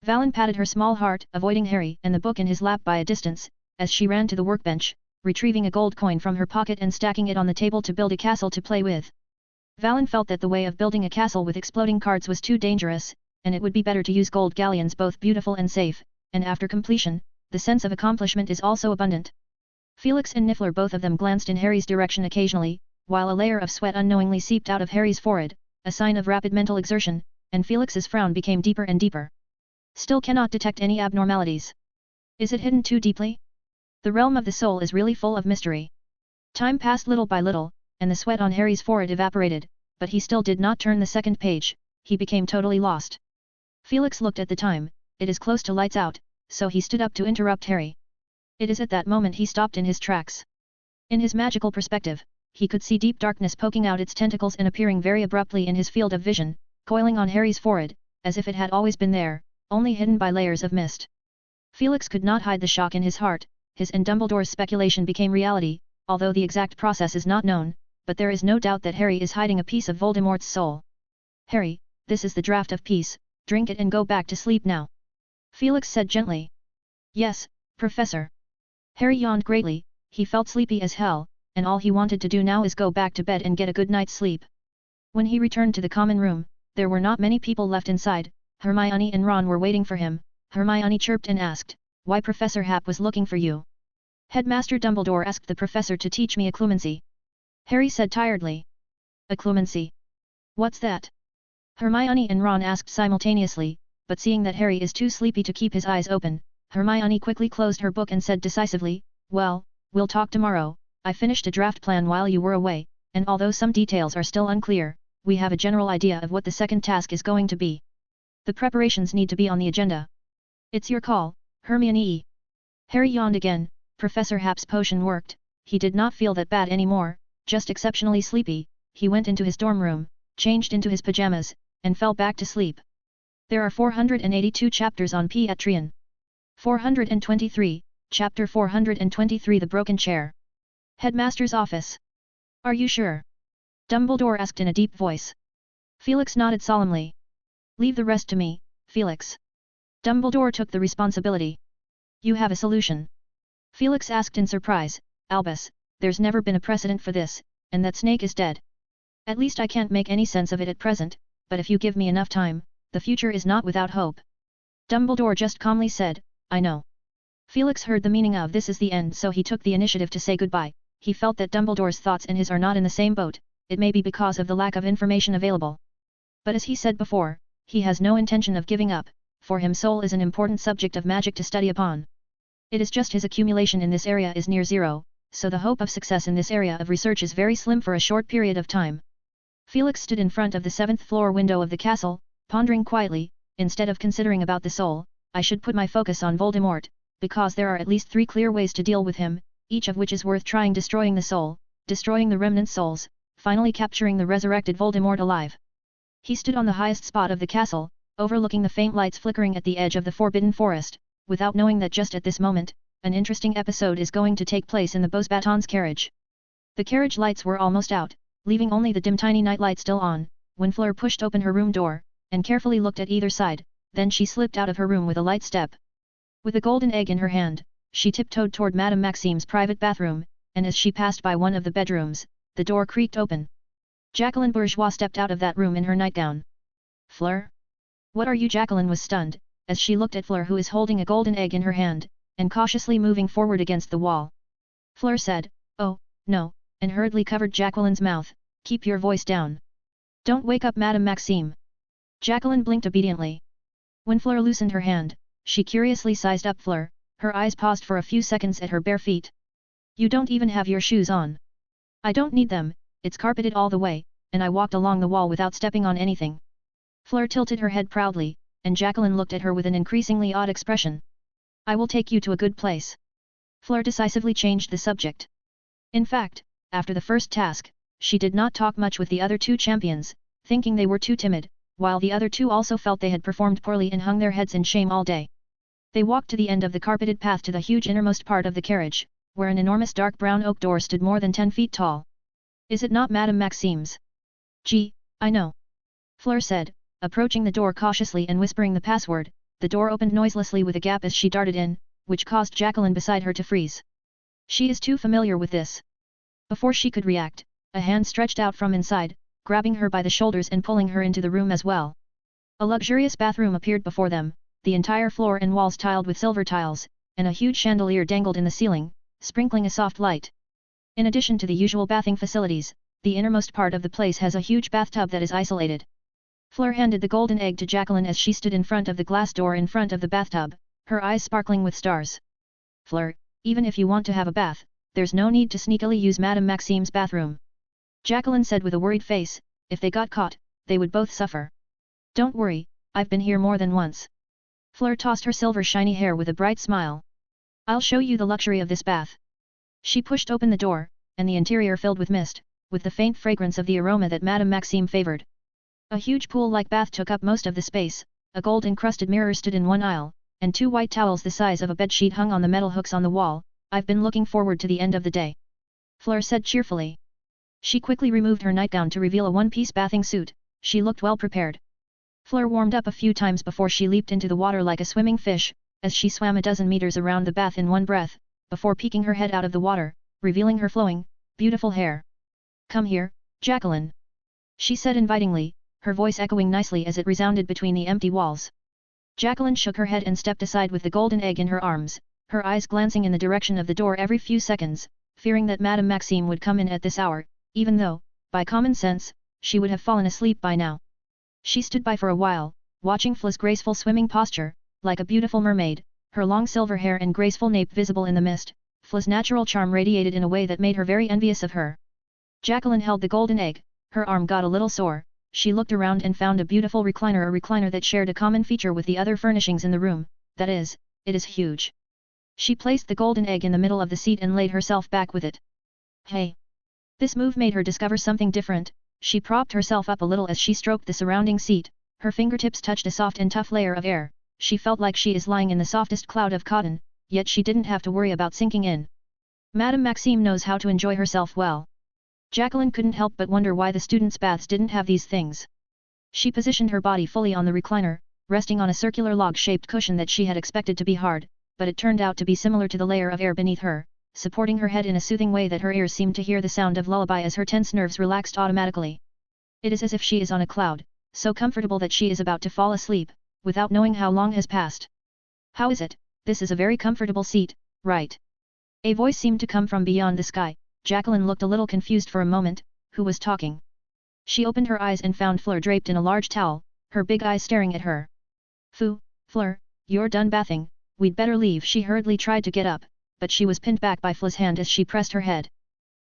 Valen patted her small heart, avoiding Harry and the book in his lap by a distance, as she ran to the workbench, retrieving a gold coin from her pocket and stacking it on the table to build a castle to play with. Valen felt that the way of building a castle with exploding cards was too dangerous, and it would be better to use gold galleons, both beautiful and safe, and after completion, the sense of accomplishment is also abundant. Felix and Niffler, both of them, glanced in Harry's direction occasionally, while a layer of sweat unknowingly seeped out of Harry's forehead, a sign of rapid mental exertion, and Felix's frown became deeper and deeper. Still cannot detect any abnormalities. Is it hidden too deeply? The realm of the soul is really full of mystery. Time passed little by little, and the sweat on Harry's forehead evaporated, but he still did not turn the second page. He became totally lost. Felix looked at the time. It is close to lights out, so he stood up to interrupt Harry. It is at that moment he stopped in his tracks. In his magical perspective, he could see deep darkness poking out its tentacles and appearing very abruptly in his field of vision, coiling on Harry's forehead, as if it had always been there, only hidden by layers of mist. Felix could not hide the shock in his heart. His and Dumbledore's speculation became reality, although the exact process is not known, but there is no doubt that Harry is hiding a piece of Voldemort's soul. Harry, this is the draught of peace, drink it and go back to sleep now. Felix said gently. Yes, Professor. Harry yawned greatly. He felt sleepy as hell, and all he wanted to do now is go back to bed and get a good night's sleep. When he returned to the common room, there were not many people left inside. Hermione and Ron were waiting for him. Hermione chirped and asked, "Why Professor Hap was looking for you." "Headmaster Dumbledore asked the professor to teach me occlumency," Harry said tiredly. "Occlumency? What's that?" Hermione and Ron asked simultaneously, but seeing that Harry is too sleepy to keep his eyes open, Hermione quickly closed her book and said decisively, "Well, we'll talk tomorrow. I finished a draft plan while you were away, and although some details are still unclear, we have a general idea of what the second task is going to be. The preparations need to be on the agenda. It's your call, Hermione." Harry yawned again. Professor Hap's potion worked. He did not feel that bad anymore, just exceptionally sleepy. He went into his dorm room, changed into his pajamas, and fell back to sleep. There are 482 chapters on Patreon. 423, Chapter 423, The Broken Chair. Headmaster's Office. Are you sure? Dumbledore asked in a deep voice. Felix nodded solemnly. Leave the rest to me, Felix. Dumbledore took the responsibility. You have a solution? Felix asked in surprise. Albus, there's never been a precedent for this, and that snake is dead. At least I can't make any sense of it at present, but if you give me enough time, the future is not without hope. Dumbledore just calmly said, I know. Felix heard the meaning of this is the end, so he took the initiative to say goodbye. He felt that Dumbledore's thoughts and his are not in the same boat, it may be because of the lack of information available. But as he said before, he has no intention of giving up, for him soul is an important subject of magic to study upon. It is just his accumulation in this area is near zero, so the hope of success in this area of research is very slim for a short period of time. Felix stood in front of the 7th floor window of the castle, pondering quietly, instead of considering about the soul, I should put my focus on Voldemort, because there are at least 3 clear ways to deal with him, each of which is worth trying: destroying the soul, destroying the remnant souls, finally capturing the resurrected Voldemort alive. He stood on the highest spot of the castle, overlooking the faint lights flickering at the edge of the Forbidden Forest, without knowing that just at this moment, an interesting episode is going to take place in the Beauxbatons carriage. The carriage lights were almost out, leaving only the dim tiny night light still on, when Fleur pushed open her room door, and carefully looked at either side, then she slipped out of her room with a light step. With a golden egg in her hand, she tiptoed toward Madame Maxime's private bathroom, and as she passed by one of the bedrooms, the door creaked open. Jacqueline Bourgeois stepped out of that room in her nightgown. Fleur? What are you? Jacqueline was stunned, as she looked at Fleur, who is holding a golden egg in her hand, and cautiously moving forward against the wall. Fleur said, oh, no, and hurriedly covered Jacqueline's mouth, keep your voice down. Don't wake up Madame Maxime. Jacqueline blinked obediently. When Fleur loosened her hand, she curiously sized up Fleur, her eyes paused for a few seconds at her bare feet. You don't even have your shoes on. I don't need them, it's carpeted all the way, and I walked along the wall without stepping on anything. Fleur tilted her head proudly, and Jacqueline looked at her with an increasingly odd expression. I will take you to a good place. Fleur decisively changed the subject. In fact, after the first task, she did not talk much with the other 2 champions, thinking they were too timid, while the other 2 also felt they had performed poorly and hung their heads in shame all day. They walked to the end of the carpeted path to the huge innermost part of the carriage, where an enormous dark brown oak door stood more than 10 feet tall. Is it not Madame Maxime's? Gee, I know. Fleur said, approaching the door cautiously and whispering the password. The door opened noiselessly with a gap as she darted in, which caused Jacqueline beside her to freeze. She is too familiar with this. Before she could react, a hand stretched out from inside, grabbing her by the shoulders and pulling her into the room as well. A luxurious bathroom appeared before them, the entire floor and walls tiled with silver tiles, and a huge chandelier dangled in the ceiling, sprinkling a soft light. In addition to the usual bathing facilities, the innermost part of the place has a huge bathtub that is isolated. Fleur handed the golden egg to Jacqueline as she stood in front of the glass door in front of the bathtub, her eyes sparkling with stars. Fleur, even if you want to have a bath, there's no need to sneakily use Madame Maxime's bathroom. Jacqueline said with a worried face, if they got caught, they would both suffer. Don't worry, I've been here more than once. Fleur tossed her silver shiny hair with a bright smile. I'll show you the luxury of this bath. She pushed open the door, and the interior filled with mist, with the faint fragrance of the aroma that Madame Maxime favored. A huge pool-like bath took up most of the space, a gold-encrusted mirror stood in one aisle, and 2 white towels the size of a bedsheet hung on the metal hooks on the wall. I've been looking forward to the end of the day. Fleur said cheerfully. She quickly removed her nightgown to reveal a one-piece bathing suit. She looked well prepared. Fleur warmed up a few times before she leaped into the water like a swimming fish, as she swam a dozen meters around the bath in one breath, before peeking her head out of the water, revealing her flowing, beautiful hair. Come here, Jacqueline. She said invitingly, her voice echoing nicely as it resounded between the empty walls. Jacqueline shook her head and stepped aside with the golden egg in her arms, her eyes glancing in the direction of the door every few seconds, fearing that Madame Maxime would come in at this hour, even though, by common sense, she would have fallen asleep by now. She stood by for a while, watching Fleur's graceful swimming posture, like a beautiful mermaid, her long silver hair and graceful nape visible in the mist. Fleur's natural charm radiated in a way that made her very envious of her. Jacqueline held the golden egg, her arm got a little sore. She looked around and found a beautiful recliner, a recliner that shared a common feature with the other furnishings in the room, that is, it is huge. She placed the golden egg in the middle of the seat and laid herself back with it. Hey! This move made her discover something different. She propped herself up a little as she stroked the surrounding seat, her fingertips touched a soft and tough layer of air. She felt like she is lying in the softest cloud of cotton, yet she didn't have to worry about sinking in. Madame Maxime knows how to enjoy herself well. Jacqueline couldn't help but wonder why the students' baths didn't have these things. She positioned her body fully on the recliner, resting on a circular log-shaped cushion that she had expected to be hard, but it turned out to be similar to the layer of air beneath her, supporting her head in a soothing way that her ears seemed to hear the sound of lullaby as her tense nerves relaxed automatically. It is as if she is on a cloud, so comfortable that she is about to fall asleep, without knowing how long has passed. How is it? This is a very comfortable seat, right? A voice seemed to come from beyond the sky. Jacqueline looked a little confused for a moment. Who was talking? She opened her eyes and found Fleur draped in a large towel, her big eyes staring at her. Phew, Fleur, you're done bathing, we'd better leave. She hurriedly tried to get up, but she was pinned back by Fleur's hand as she pressed her head.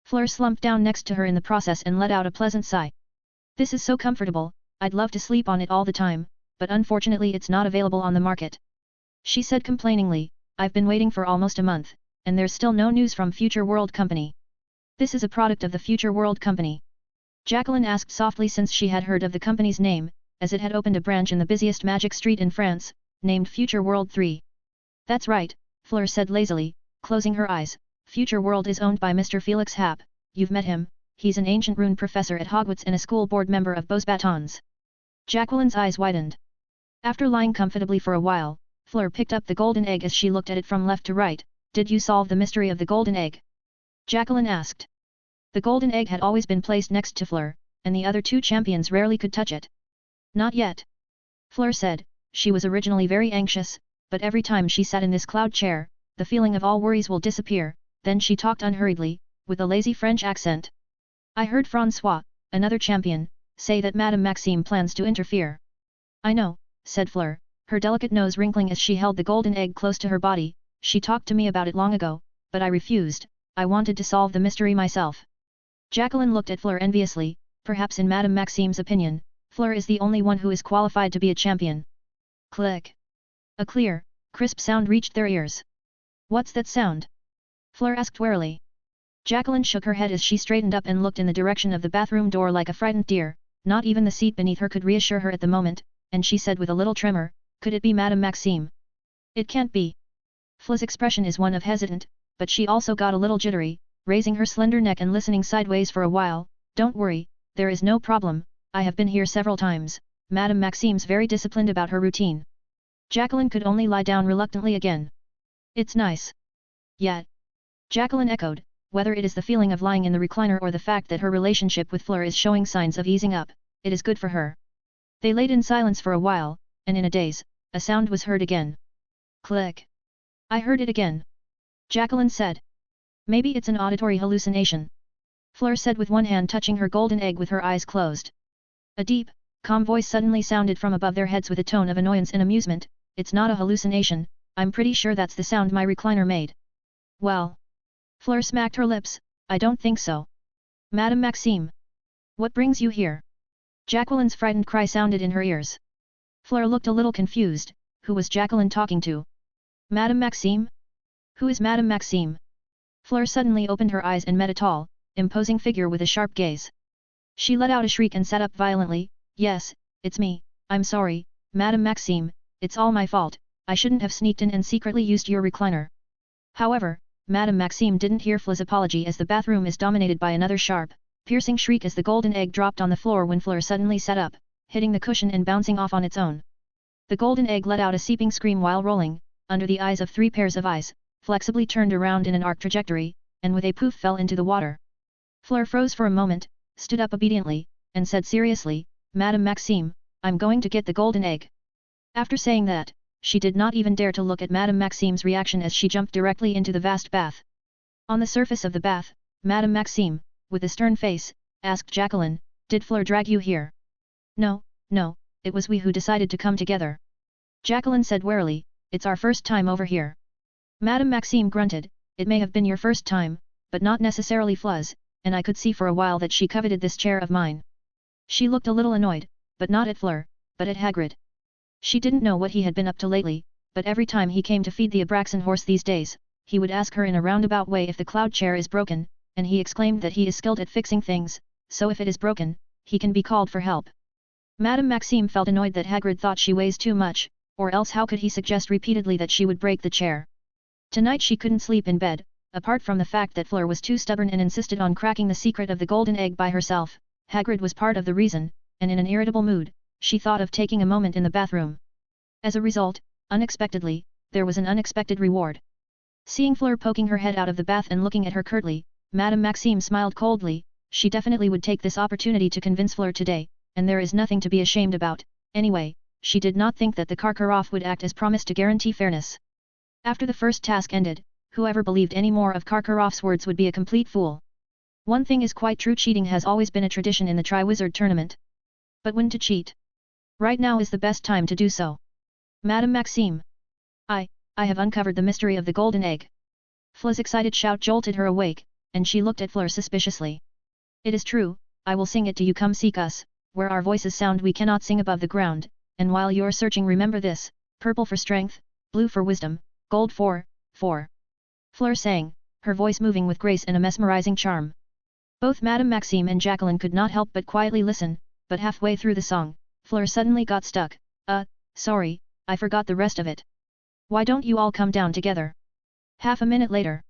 Fleur slumped down next to her in the process and let out a pleasant sigh. This is so comfortable, I'd love to sleep on it all the time, but unfortunately it's not available on the market. She said complainingly, I've been waiting for almost a month, and there's still no news from Future World Company. This is a product of the Future World Company? Jacqueline asked softly since she had heard of the company's name, as it had opened a branch in the busiest magic street in France, named Future World 3. That's right, Fleur said lazily, closing her eyes. Future World is owned by Mr. Felix Happ. You've met him, he's an ancient rune professor at Hogwarts and a school board member of Beaux Batons. Jacqueline's eyes widened. After lying comfortably for a while, Fleur picked up the golden egg as she looked at it from left to right. Did you solve the mystery of the golden egg? Jacqueline asked. The golden egg had always been placed next to Fleur, and the other two champions rarely could touch it. Not yet. Fleur said. She was originally very anxious, but every time she sat in this cloud chair, the feeling of all worries will disappear. Then she talked unhurriedly, with a lazy French accent. I heard François, another champion, say that Madame Maxime plans to interfere. I know, said Fleur, her delicate nose wrinkling as she held the golden egg close to her body. She talked to me about it long ago, but I refused. I wanted to solve the mystery myself. Jacqueline looked at Fleur enviously. Perhaps in Madame Maxime's opinion, Fleur is the only one who is qualified to be a champion. Click. A clear, crisp sound reached their ears. What's that sound? Fleur asked warily. Jacqueline shook her head as she straightened up and looked in the direction of the bathroom door like a frightened deer. Not even the seat beneath her could reassure her at the moment, and she said with a little tremor, could it be Madame Maxime? It can't be. Fleur's expression is one of hesitant, but she also got a little jittery, raising her slender neck and listening sideways for a while. Don't worry, there is no problem, I have been here several times. Madame Maxime's very disciplined about her routine. Jacqueline could only lie down reluctantly again. It's nice. Yet. Jacqueline echoed, whether it is the feeling of lying in the recliner or the fact that her relationship with Fleur is showing signs of easing up, it is good for her. They laid in silence for a while, and in a daze, a sound was heard again. Click. I heard it again. Jacqueline said. Maybe it's an auditory hallucination. Fleur said with one hand touching her golden egg with her eyes closed. A deep, calm voice suddenly sounded from above their heads with a tone of annoyance and amusement. It's not a hallucination, I'm pretty sure that's the sound my recliner made. Well. Fleur smacked her lips, I don't think so. Madame Maxime. What brings you here? Jacqueline's frightened cry sounded in her ears. Fleur looked a little confused. Who was Jacqueline talking to? Madame Maxime? Who is Madame Maxime? Fleur suddenly opened her eyes and met a tall, imposing figure with a sharp gaze. She let out a shriek and sat up violently. Yes, it's me, I'm sorry, Madame Maxime, it's all my fault, I shouldn't have sneaked in and secretly used your recliner. However, Madame Maxime didn't hear Fleur's apology as the bathroom is dominated by another sharp, piercing shriek as the golden egg dropped on the floor when Fleur suddenly sat up, hitting the cushion and bouncing off on its own. The golden egg let out a seeping scream while rolling, under the eyes of 3 pairs of eyes, flexibly turned around in an arc trajectory, and with a poof fell into the water. Fleur froze for a moment, stood up obediently, and said seriously, Madame Maxime, I'm going to get the golden egg. After saying that, she did not even dare to look at Madame Maxime's reaction as she jumped directly into the vast bath. On the surface of the bath, Madame Maxime, with a stern face, asked Jacqueline, did Fleur drag you here? No, it was we who decided to come together. Jacqueline said warily, it's our first time over here. Madame Maxime grunted, it may have been your first time, but not necessarily Fleur's, and I could see for a while that she coveted this chair of mine. She looked a little annoyed, but not at Fleur, but at Hagrid. She didn't know what he had been up to lately, but every time he came to feed the Abraxan horse these days, he would ask her in a roundabout way if the cloud chair is broken, and he exclaimed that he is skilled at fixing things, so if it is broken, he can be called for help. Madame Maxime felt annoyed that Hagrid thought she weighs too much, or else how could he suggest repeatedly that she would break the chair. Tonight she couldn't sleep in bed, apart from the fact that Fleur was too stubborn and insisted on cracking the secret of the golden egg by herself, Hagrid was part of the reason, and in an irritable mood, she thought of taking a moment in the bathroom. As a result, unexpectedly, there was an unexpected reward. Seeing Fleur poking her head out of the bath and looking at her curtly, Madame Maxime smiled coldly. She definitely would take this opportunity to convince Fleur today, and there is nothing to be ashamed about. Anyway, she did not think that the Karkaroff would act as promised to guarantee fairness. After the first task ended, whoever believed any more of Karkaroff's words would be a complete fool. One thing is quite true: cheating has always been a tradition in the Triwizard Tournament. But when to cheat? Right now is the best time to do so. Madame Maxime! I have uncovered the mystery of the golden egg. Fleur's excited shout jolted her awake, and she looked at Fleur suspiciously. It is true, I will sing it to you. Come seek us, where our voices sound. We cannot sing above the ground, and while you're searching remember this: purple for strength, blue for wisdom, gold for. Fleur sang, her voice moving with grace and a mesmerizing charm. Both Madame Maxime and Jacqueline could not help but quietly listen, but halfway through the song, Fleur suddenly got stuck. Sorry, I forgot the rest of it. Why don't you all come down together? Half a minute later.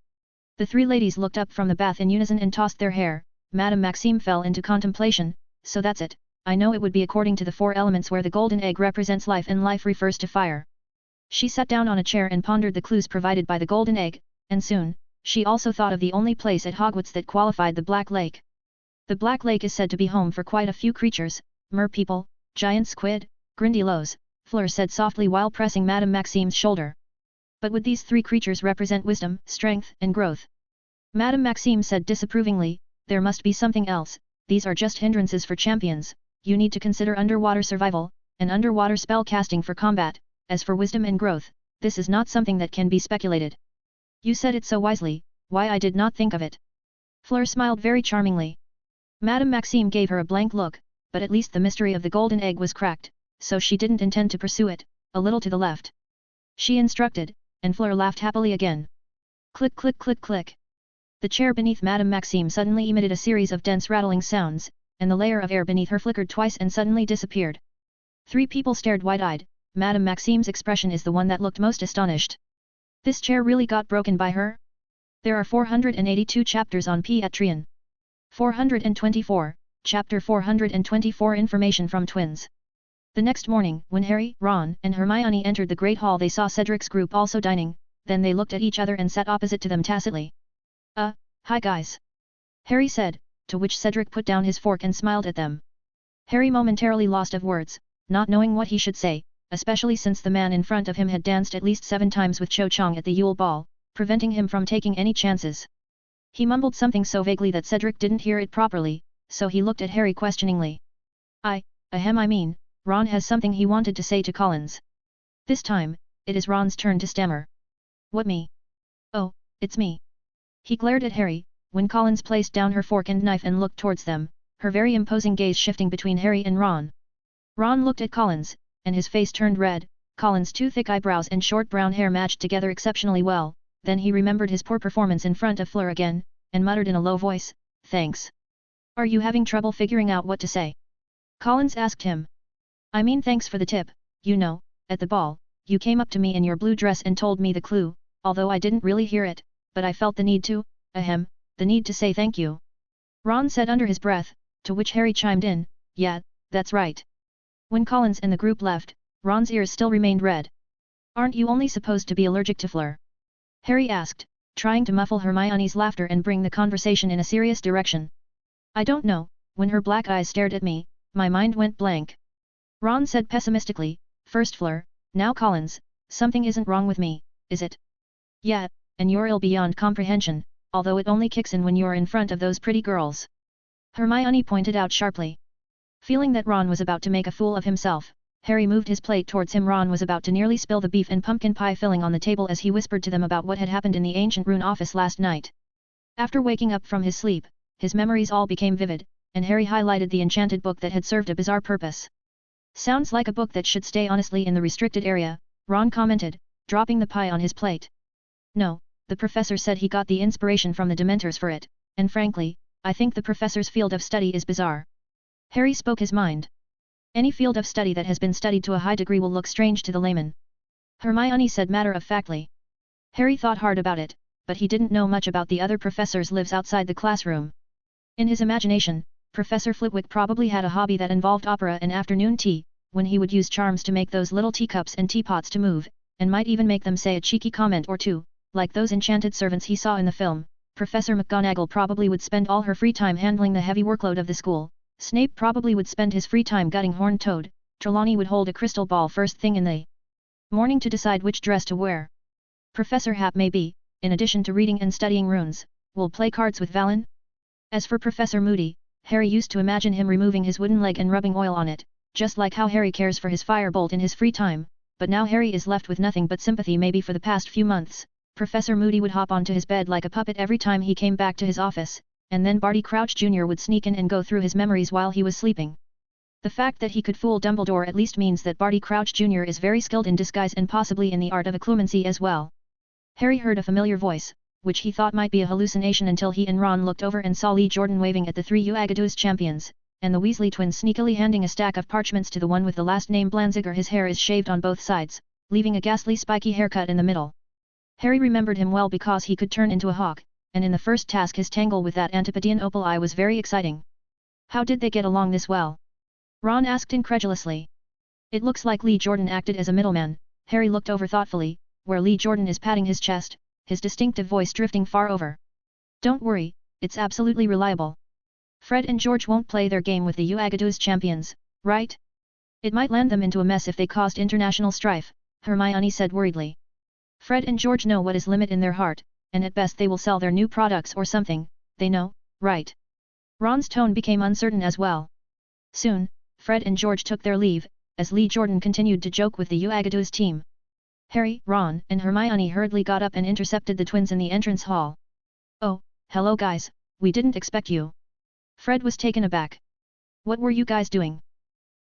The three ladies looked up from the bath in unison and tossed their hair. Madame Maxime fell into contemplation. So that's it, I know it would be according to the four elements, where the golden egg represents life and life refers to fire. She sat down on a chair and pondered the clues provided by the golden egg, and soon, she also thought of the only place at Hogwarts that qualified: the Black Lake. The Black Lake is said to be home for quite a few creatures: mer-people, giant squid, grindylows, Fleur said softly while pressing Madame Maxime's shoulder. But would these three creatures represent wisdom, strength, and growth? Madame Maxime said disapprovingly, there must be something else. These are just hindrances for champions. You need to consider underwater survival, and underwater spell casting for combat. As for wisdom and growth, this is not something that can be speculated. You said it so wisely, why I did not think of it. Fleur smiled very charmingly. Madame Maxime gave her a blank look, but at least the mystery of the golden egg was cracked, so she didn't intend to pursue it. A little to the left, she instructed, and Fleur laughed happily again. Click click click click. The chair beneath Madame Maxime suddenly emitted a series of dense rattling sounds, and the layer of air beneath her flickered twice and suddenly disappeared. Three people stared wide-eyed. Madame Maxime's expression is the one that looked most astonished. This chair really got broken by her? There are 482 chapters on Patreon. 424, Chapter 424. Information from twins. The next morning, when Harry, Ron, and Hermione entered the Great Hall, they saw Cedric's group also dining. Then they looked at each other and sat opposite to them tacitly. Hi guys. Harry said, to which Cedric put down his fork and smiled at them. Harry momentarily lost of words, not knowing what he should say, especially since the man in front of him had danced at least 7 times with Cho Chang at the Yule Ball, preventing him from taking any chances. He mumbled something so vaguely that Cedric didn't hear it properly, so he looked at Harry questioningly. I mean, Ron has something he wanted to say to Collins. This time, it is Ron's turn to stammer. What, me? Oh, it's me. He glared at Harry, when Collins placed down her fork and knife and looked towards them, her very imposing gaze shifting between Harry and Ron. Ron looked at Collins, and his face turned red. Collins' 2 thick eyebrows and short brown hair matched together exceptionally well. Then he remembered his poor performance in front of Fleur again, and muttered in a low voice, "Thanks. Are you having trouble figuring out what to say?" Collins asked him. "I mean thanks for the tip. You know, at the ball, you came up to me in your blue dress and told me the clue, although I didn't really hear it, but I felt the need to, the need to say thank you." Ron said under his breath, to which Harry chimed in, "Yeah, that's right." When Collins and the group left, Ron's ears still remained red. "Aren't you only supposed to be allergic to Fleur?" Harry asked, trying to muffle Hermione's laughter and bring the conversation in a serious direction. "I don't know." When her black eyes stared at me, my mind went blank. Ron said pessimistically, "First Fleur, now Collins, something isn't wrong with me, is it?" "Yeah, and you're ill beyond comprehension, although it only kicks in when you're in front of those pretty girls," Hermione pointed out sharply. Feeling that Ron was about to make a fool of himself, Harry moved his plate towards him. Ron was about to nearly spill the beef and pumpkin pie filling on the table as he whispered to them about what had happened in the ancient Rune office last night. After waking up from his sleep, his memories all became vivid, and Harry highlighted the enchanted book that had served a bizarre purpose. "Sounds like a book that should stay honestly in the restricted area," Ron commented, dropping the pie on his plate. "No, the professor said he got the inspiration from the Dementors for it, and frankly, I think the professor's field of study is bizarre." Harry spoke his mind. "Any field of study that has been studied to a high degree will look strange to the layman," Hermione said matter-of-factly. Harry thought hard about it, but he didn't know much about the other professors lives outside the classroom. In his imagination, Professor Flitwick probably had a hobby that involved opera and afternoon tea, when he would use charms to make those little teacups and teapots to move, and might even make them say a cheeky comment or two, like those enchanted servants he saw in the film. Professor McGonagall probably would spend all her free time handling the heavy workload of the school, Snape probably would spend his free time gutting Horned Toad, Trelawney would hold a crystal ball first thing in the morning to decide which dress to wear. Professor Hap maybe, in addition to reading and studying runes, will play cards with Valen. As for Professor Moody, Harry used to imagine him removing his wooden leg and rubbing oil on it, just like how Harry cares for his firebolt in his free time, but now Harry is left with nothing but sympathy. Maybe for the past few months, Professor Moody would hop onto his bed like a puppet every time he came back to his office, and then Barty Crouch Jr. would sneak in and go through his memories while he was sleeping. The fact that he could fool Dumbledore at least means that Barty Crouch Jr. is very skilled in disguise and possibly in the art of occlumency as well. Harry heard a familiar voice, which he thought might be a hallucination until he and Ron looked over and saw Lee Jordan waving at the three Uagadous champions, and the Weasley twins sneakily handing a stack of parchments to the one with the last name Blanziger. His hair is shaved on both sides, leaving a ghastly spiky haircut in the middle. Harry remembered him well because he could turn into a hawk, and in the first task his tangle with that Antipodean opal eye was very exciting. How did they get along this well? Ron asked incredulously. It looks like Lee Jordan acted as a middleman. Harry looked over thoughtfully, where Lee Jordan is patting his chest, his distinctive voice drifting far over. Don't worry, it's absolutely reliable. Fred and George won't play their game with the Uagadous champions, right? It might land them into a mess if they caused international strife, Hermione said worriedly. Fred and George know what is limit in their heart, and at best they will sell their new products or something, they know, right? Ron's tone became uncertain as well. Soon, Fred and George took their leave, as Lee Jordan continued to joke with the Uagadous team. Harry, Ron, and Hermione hurriedly got up and intercepted the twins in the entrance hall. Oh, hello guys, we didn't expect you. Fred was taken aback. What were you guys doing?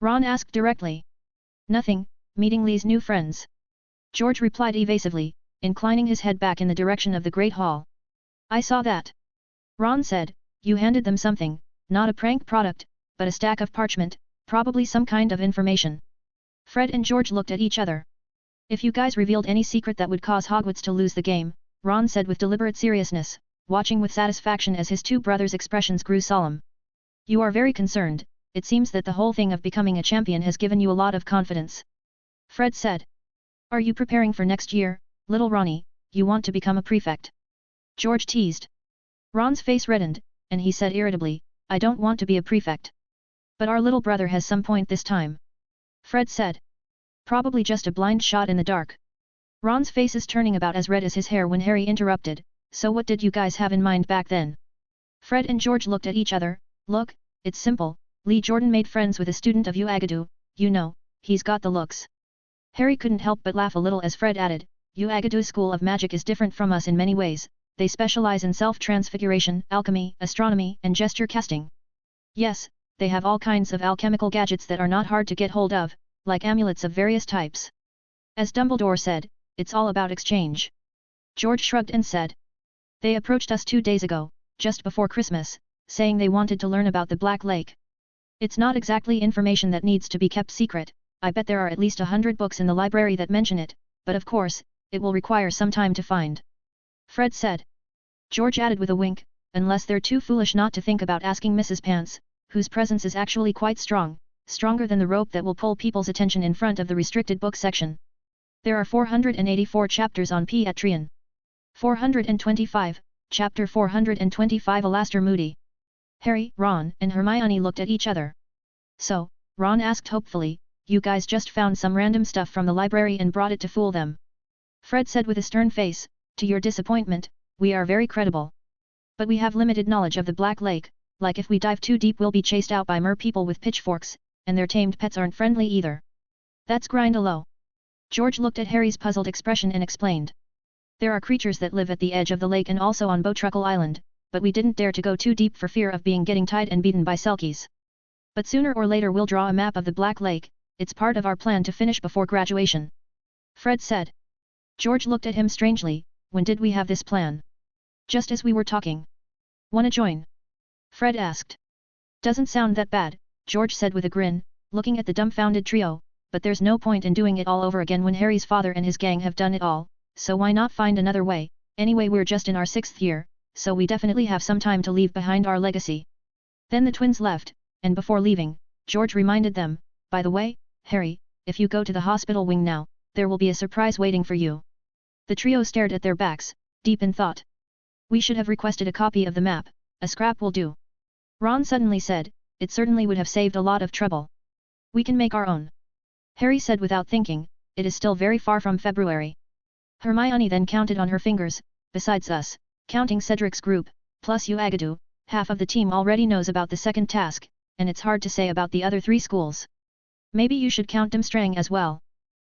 Ron asked directly. Nothing, meeting Lee's new friends. George replied evasively, inclining his head back in the direction of the Great Hall. I saw that. Ron said, you handed them something, not a prank product, but a stack of parchment, probably some kind of information. Fred and George looked at each other. If you guys revealed any secret that would cause Hogwarts to lose the game, Ron said with deliberate seriousness, watching with satisfaction as his two brothers' expressions grew solemn. You are very concerned, it seems that the whole thing of becoming a champion has given you a lot of confidence. Fred said. Are you preparing for next year, little Ronnie, you want to become a prefect? George teased. Ron's face reddened, and he said irritably, I don't want to be a prefect. But our little brother has some point this time. Fred said. Probably just a blind shot in the dark. Ron's face is turning about as red as his hair when Harry interrupted, so what did you guys have in mind back then? Fred and George looked at each other. Look, it's simple, Lee Jordan made friends with a student of Uagadou, you know, he's got the looks. Harry couldn't help but laugh a little as Fred added, Uagadou's school of magic is different from us in many ways, they specialize in self-transfiguration, alchemy, astronomy, and gesture casting. Yes, they have all kinds of alchemical gadgets that are not hard to get hold of, like amulets of various types. As Dumbledore said, it's all about exchange. George shrugged and said. They approached us 2 days ago, just before Christmas, saying they wanted to learn about the Black Lake. It's not exactly information that needs to be kept secret, I bet there are at least 100 books in the library that mention it, but of course, it will require some time to find. Fred said. George added with a wink, unless they're too foolish not to think about asking Mrs. Pants, whose presence is actually quite strong, stronger than the rope that will pull people's attention in front of the restricted book section. There are 484 chapters on Piatrian. 425, Chapter 425. Alastair Moody. Harry, Ron, and Hermione looked at each other. So, Ron asked hopefully, you guys just found some random stuff from the library and brought it to fool them. Fred said with a stern face, to your disappointment, we are very credible. But we have limited knowledge of the Black Lake, like if we dive too deep we'll be chased out by mer people with pitchforks, and their tamed pets aren't friendly either. That's Grindylow. George looked at Harry's puzzled expression and explained. There are creatures that live at the edge of the lake and also on Bowtruckle Island, but we didn't dare to go too deep for fear of getting tied and beaten by Selkies. But sooner or later we'll draw a map of the Black Lake, it's part of our plan to finish before graduation. Fred said. George looked at him strangely, when did we have this plan? Just as we were talking. Wanna join? Fred asked. Doesn't sound that bad, George said with a grin, looking at the dumbfounded trio, but there's no point in doing it all over again when Harry's father and his gang have done it all, so why not find another way, Anyway, we're just in our 6th year, so we definitely have some time to leave behind our legacy. Then the twins left, and before leaving, George reminded them, by the way, Harry, if you go to the hospital wing now, there will be a surprise waiting for you. The trio stared at their backs, deep in thought. We should have requested a copy of the map, a scrap will do. Ron suddenly said, it certainly would have saved a lot of trouble. We can make our own. Harry said without thinking, it is still very far from February. Hermione then counted on her fingers, besides us, counting Cedric's group, plus you Agadoo, half of the team already knows about the second task, and it's hard to say about the other 3 schools. Maybe you should count Durmstrang as well.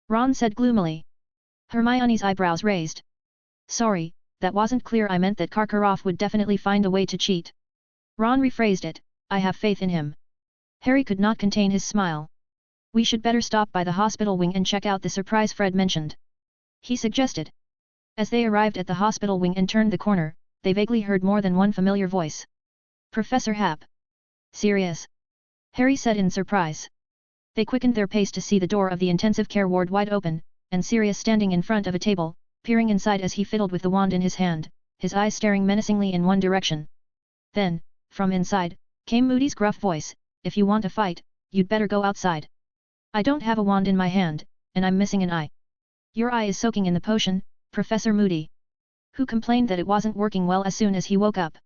Ron said gloomily. Hermione's eyebrows raised. Sorry, that wasn't clear. I meant that Karkaroff would definitely find a way to cheat. Ron rephrased it, I have faith in him. Harry could not contain his smile. We should better stop by the hospital wing and check out the surprise Fred mentioned. He suggested. As they arrived at the hospital wing and turned the corner, they vaguely heard more than one familiar voice. Professor Hap. Sirius. Harry said in surprise. They quickened their pace to see the door of the intensive care ward wide open, and Sirius standing in front of a table, peering inside as he fiddled with the wand in his hand, his eyes staring menacingly in one direction. Then, from inside, came Moody's gruff voice, if you want a fight, you'd better go outside. I don't have a wand in my hand, and I'm missing an eye. Your eye is soaking in the potion, Professor Moody. Who complained that it wasn't working well as soon as he woke up.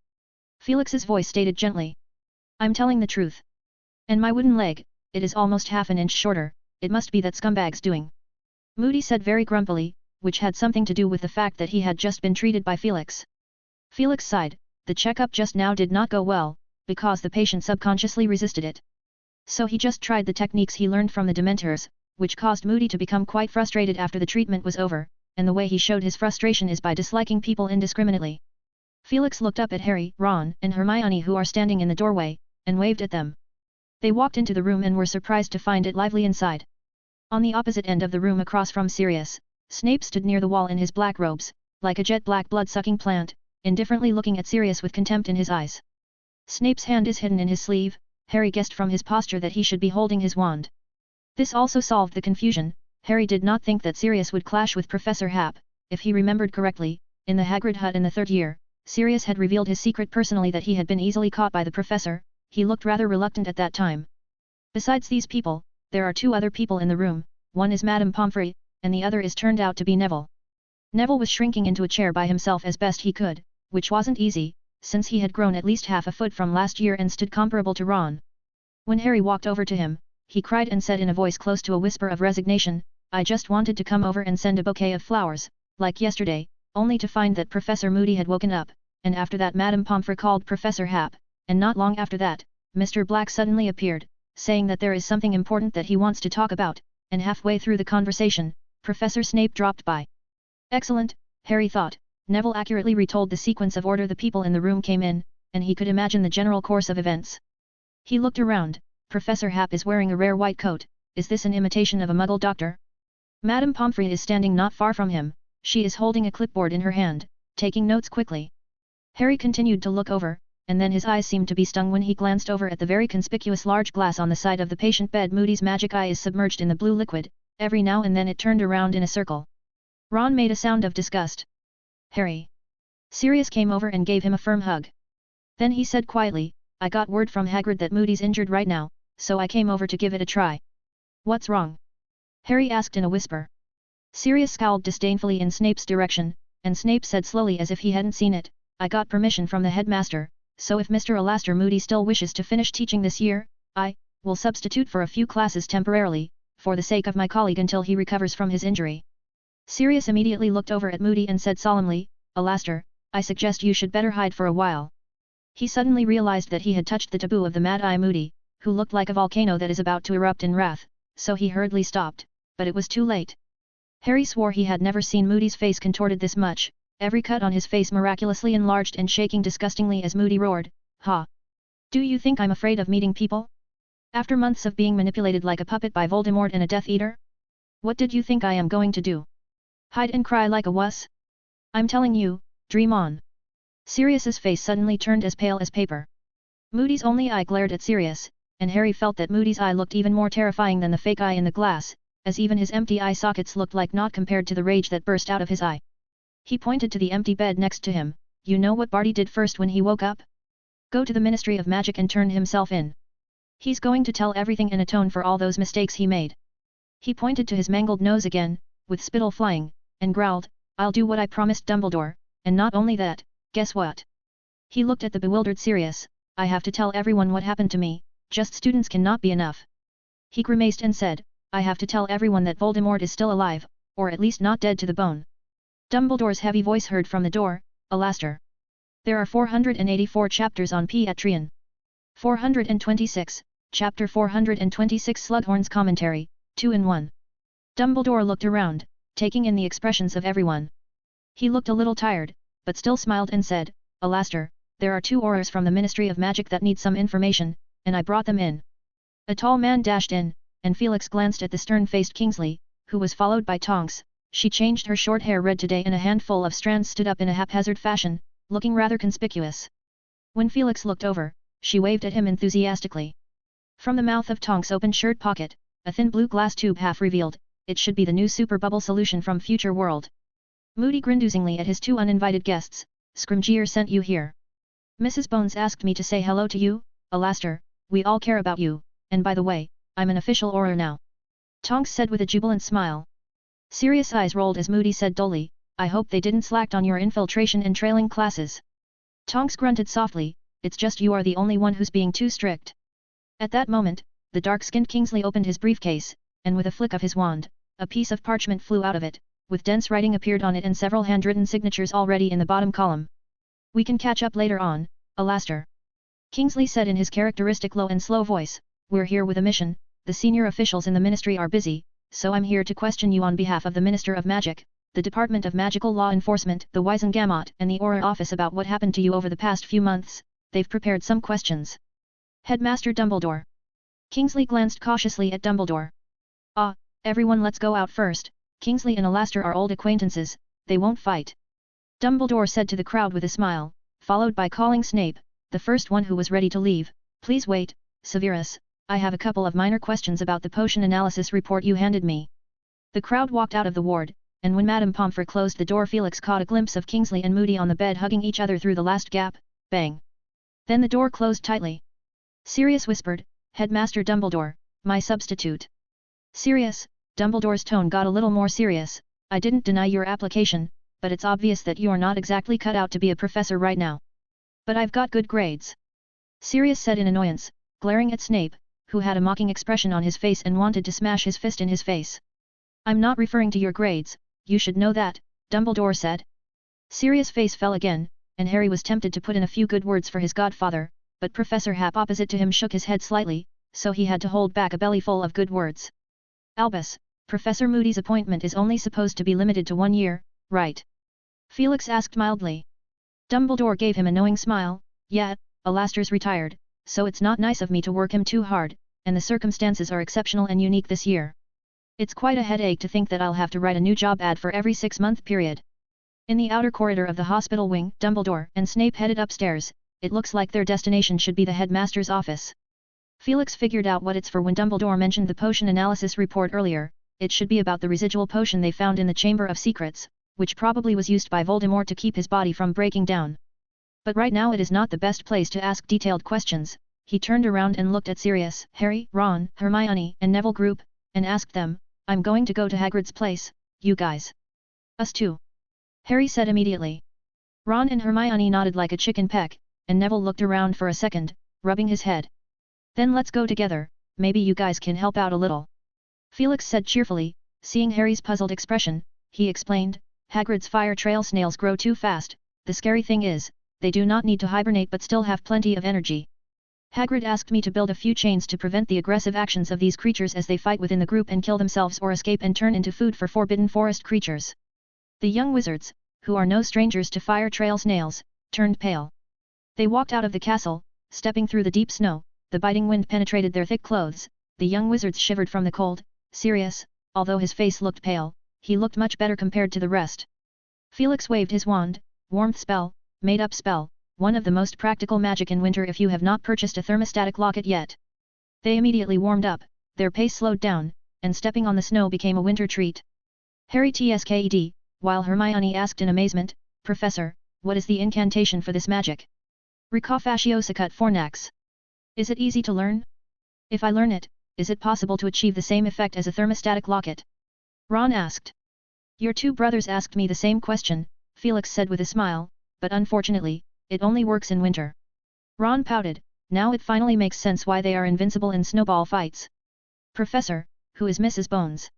Felix's voice stated gently. I'm telling the truth. And my wooden leg, it is almost half an inch shorter, it must be that scumbag's doing. Moody said very grumpily, which had something to do with the fact that he had just been treated by Felix. Felix sighed, the checkup just now did not go well, because the patient subconsciously resisted it. So he just tried the techniques he learned from the Dementors, which caused Moody to become quite frustrated after the treatment was over, and the way he showed his frustration is by disliking people indiscriminately. Felix looked up at Harry, Ron, and Hermione who are standing in the doorway, and waved at them. They walked into the room and were surprised to find it lively inside. On the opposite end of the room across from Sirius, Snape stood near the wall in his black robes, like a jet-black blood-sucking plant, indifferently looking at Sirius with contempt in his eyes. Snape's hand is hidden in his sleeve, Harry guessed from his posture that he should be holding his wand. This also solved the confusion. Harry did not think that Sirius would clash with Professor Hap. If he remembered correctly, in the Hagrid hut in the 3rd year, Sirius had revealed his secret personally that he had been easily caught by the professor. He looked rather reluctant at that time. Besides these people, there are 2 other people in the room, one is Madame Pomfrey, and the other is turned out to be Neville. Neville was shrinking into a chair by himself as best he could, which wasn't easy, since he had grown at least half a foot from last year and stood comparable to Ron. When Harry walked over to him, he cried and said in a voice close to a whisper of resignation, I just wanted to come over and send a bouquet of flowers, like yesterday, only to find that Professor Moody had woken up, and after that Madame Pomfrey called Professor Hap, and not long after that, Mr. Black suddenly appeared, saying that there is something important that he wants to talk about, and halfway through the conversation, Professor Snape dropped by. Excellent, Harry thought. Neville accurately retold the sequence of order the people in the room came in, and he could imagine the general course of events. He looked around. Professor Hap is wearing a rare white coat. Is this an imitation of a Muggle doctor? Madame Pomfrey is standing not far from him. She is holding a clipboard in her hand, taking notes quickly. Harry continued to look over, and then his eyes seemed to be stung when he glanced over at the very conspicuous large glass on the side of the patient bed. Moody's magic eye is submerged in the blue liquid. Every now and then it turned around in a circle. Ron made a sound of disgust. Harry. Sirius came over and gave him a firm hug. Then he said quietly, I got word from Hagrid that Moody's injured right now, so I came over to give it a try. What's wrong? Harry asked in a whisper. Sirius scowled disdainfully in Snape's direction, and Snape said slowly as if he hadn't seen it, I got permission from the headmaster, so if Mr. Alastair Moody still wishes to finish teaching this year, I will substitute for a few classes temporarily, for the sake of my colleague until he recovers from his injury. Sirius immediately looked over at Moody and said solemnly, Alastair, I suggest you should better hide for a while. He suddenly realized that he had touched the taboo of the Mad-Eye Moody, who looked like a volcano that is about to erupt in wrath, so he hurriedly stopped, but it was too late. Harry swore he had never seen Moody's face contorted this much, every cut on his face miraculously enlarged and shaking disgustingly as Moody roared, Ha! Do you think I'm afraid of meeting people? After months of being manipulated like a puppet by Voldemort and a Death Eater? What did you think I am going to do? Hide and cry like a wuss? I'm telling you, dream on. Sirius's face suddenly turned as pale as paper. Moody's only eye glared at Sirius, and Harry felt that Moody's eye looked even more terrifying than the fake eye in the glass, as even his empty eye sockets looked like naught compared to the rage that burst out of his eye. He pointed to the empty bed next to him. You know what Barty did first when he woke up? Go to the Ministry of Magic and turn himself in. He's going to tell everything and atone for all those mistakes he made. He pointed to his mangled nose again, with spittle flying, and growled, I'll do what I promised Dumbledore, and not only that, guess what? He looked at the bewildered Sirius. I have to tell everyone what happened to me, just students cannot be enough. He grimaced and said, I have to tell everyone that Voldemort is still alive, or at least not dead to the bone. Dumbledore's heavy voice heard from the door, Alastair. There are 484 chapters on Petrian. 426, Chapter 426 Slughorn's Commentary, 2 in 1. Dumbledore looked around, taking in the expressions of everyone. He looked a little tired, but still smiled and said, Alastair, there are 2 Aurors from the Ministry of Magic that need some information, and I brought them in. A tall man dashed in, and Felix glanced at the stern-faced Kingsley, who was followed by Tonks. She changed her short hair red today and a handful of strands stood up in a haphazard fashion, looking rather conspicuous. When Felix looked over, she waved at him enthusiastically. From the mouth of Tonks' open shirt pocket, a thin blue glass tube half revealed, it should be the new super bubble solution from Future World. Moody grinned oozingly at his 2 uninvited guests. Scrimgeour sent you here. Mrs. Bones asked me to say hello to you, Alastair, we all care about you, and by the way, I'm an official Auror now. Tonks said with a jubilant smile. Sirius' eyes rolled as Moody said dully, I hope they didn't slacked on your infiltration and trailing classes. Tonks grunted softly, it's just you are the only one who's being too strict. At that moment, the dark-skinned Kingsley opened his briefcase, and with a flick of his wand, a piece of parchment flew out of it, with dense writing appeared on it and several handwritten signatures already in the bottom column. We can catch up later on, Alastair. Kingsley said in his characteristic low and slow voice, we're here with a mission, the senior officials in the ministry are busy, so I'm here to question you on behalf of the Minister of Magic, the Department of Magical Law Enforcement, the Wisengamot, and the Auror Office about what happened to you over the past few months. They've prepared some questions. Headmaster Dumbledore. Kingsley glanced cautiously at Dumbledore. Ah, everyone let's go out first, Kingsley and Alastair are old acquaintances, they won't fight. Dumbledore said to the crowd with a smile, followed by calling Snape, the first one who was ready to leave, please wait, Severus, I have a couple of minor questions about the potion analysis report you handed me. The crowd walked out of the ward, and when Madame Pomfrey closed the door Felix caught a glimpse of Kingsley and Moody on the bed hugging each other through the last gap, bang. Then the door closed tightly. Sirius whispered, Headmaster Dumbledore, my substitute. Sirius, Dumbledore's tone got a little more serious, I didn't deny your application, but it's obvious that you're not exactly cut out to be a professor right now. But I've got good grades. Sirius said in annoyance, glaring at Snape, who had a mocking expression on his face and wanted to smash his fist in his face. I'm not referring to your grades, you should know that, Dumbledore said. Sirius' face fell again, and Harry was tempted to put in a few good words for his godfather, but Professor Hap opposite to him shook his head slightly, so he had to hold back a bellyful of good words. Albus, Professor Moody's appointment is only supposed to be limited to 1 year, right? Felix asked mildly. Dumbledore gave him a knowing smile, yeah, Alastair's retired, so it's not nice of me to work him too hard, and the circumstances are exceptional and unique this year. It's quite a headache to think that I'll have to write a new job ad for every 6-month period. In the outer corridor of the hospital wing, Dumbledore and Snape headed upstairs. It looks like their destination should be the headmaster's office. Felix figured out what it's for when Dumbledore mentioned the potion analysis report earlier. It should be about the residual potion they found in the Chamber of Secrets, which probably was used by Voldemort to keep his body from breaking down. But right now it is not the best place to ask detailed questions. He turned around and looked at Sirius, Harry, Ron, Hermione, and Neville group, and asked them, I'm going to go to Hagrid's place, you guys. Us too. Harry said immediately. Ron and Hermione nodded like a chicken peck, and Neville looked around for a second, rubbing his head. Then let's go together, maybe you guys can help out a little. Felix said cheerfully, seeing Harry's puzzled expression, he explained, Hagrid's fire trail snails grow too fast, the scary thing is, they do not need to hibernate but still have plenty of energy. Hagrid asked me to build a few chains to prevent the aggressive actions of these creatures as they fight within the group and kill themselves or escape and turn into food for forbidden forest creatures. The young wizards, who are no strangers to fire trail snails, turned pale. They walked out of the castle, stepping through the deep snow, the biting wind penetrated their thick clothes, the young wizards shivered from the cold. Sirius, although his face looked pale, he looked much better compared to the rest. Felix waved his wand, warmth spell, made-up spell, one of the most practical magic in winter if you have not purchased a thermostatic locket yet. They immediately warmed up, their pace slowed down, and stepping on the snow became a winter treat. Harry Tsked, while Hermione asked in amazement, Professor, what is the incantation for this magic? Ricofasciosicut fornax. Is it easy to learn? If I learn it, is it possible to achieve the same effect as a thermostatic locket? Ron asked. Your two brothers asked me the same question, Felix said with a smile, but unfortunately, it only works in winter. Ron pouted, now it finally makes sense why they are invincible in snowball fights. Professor, who is Mrs. Bones?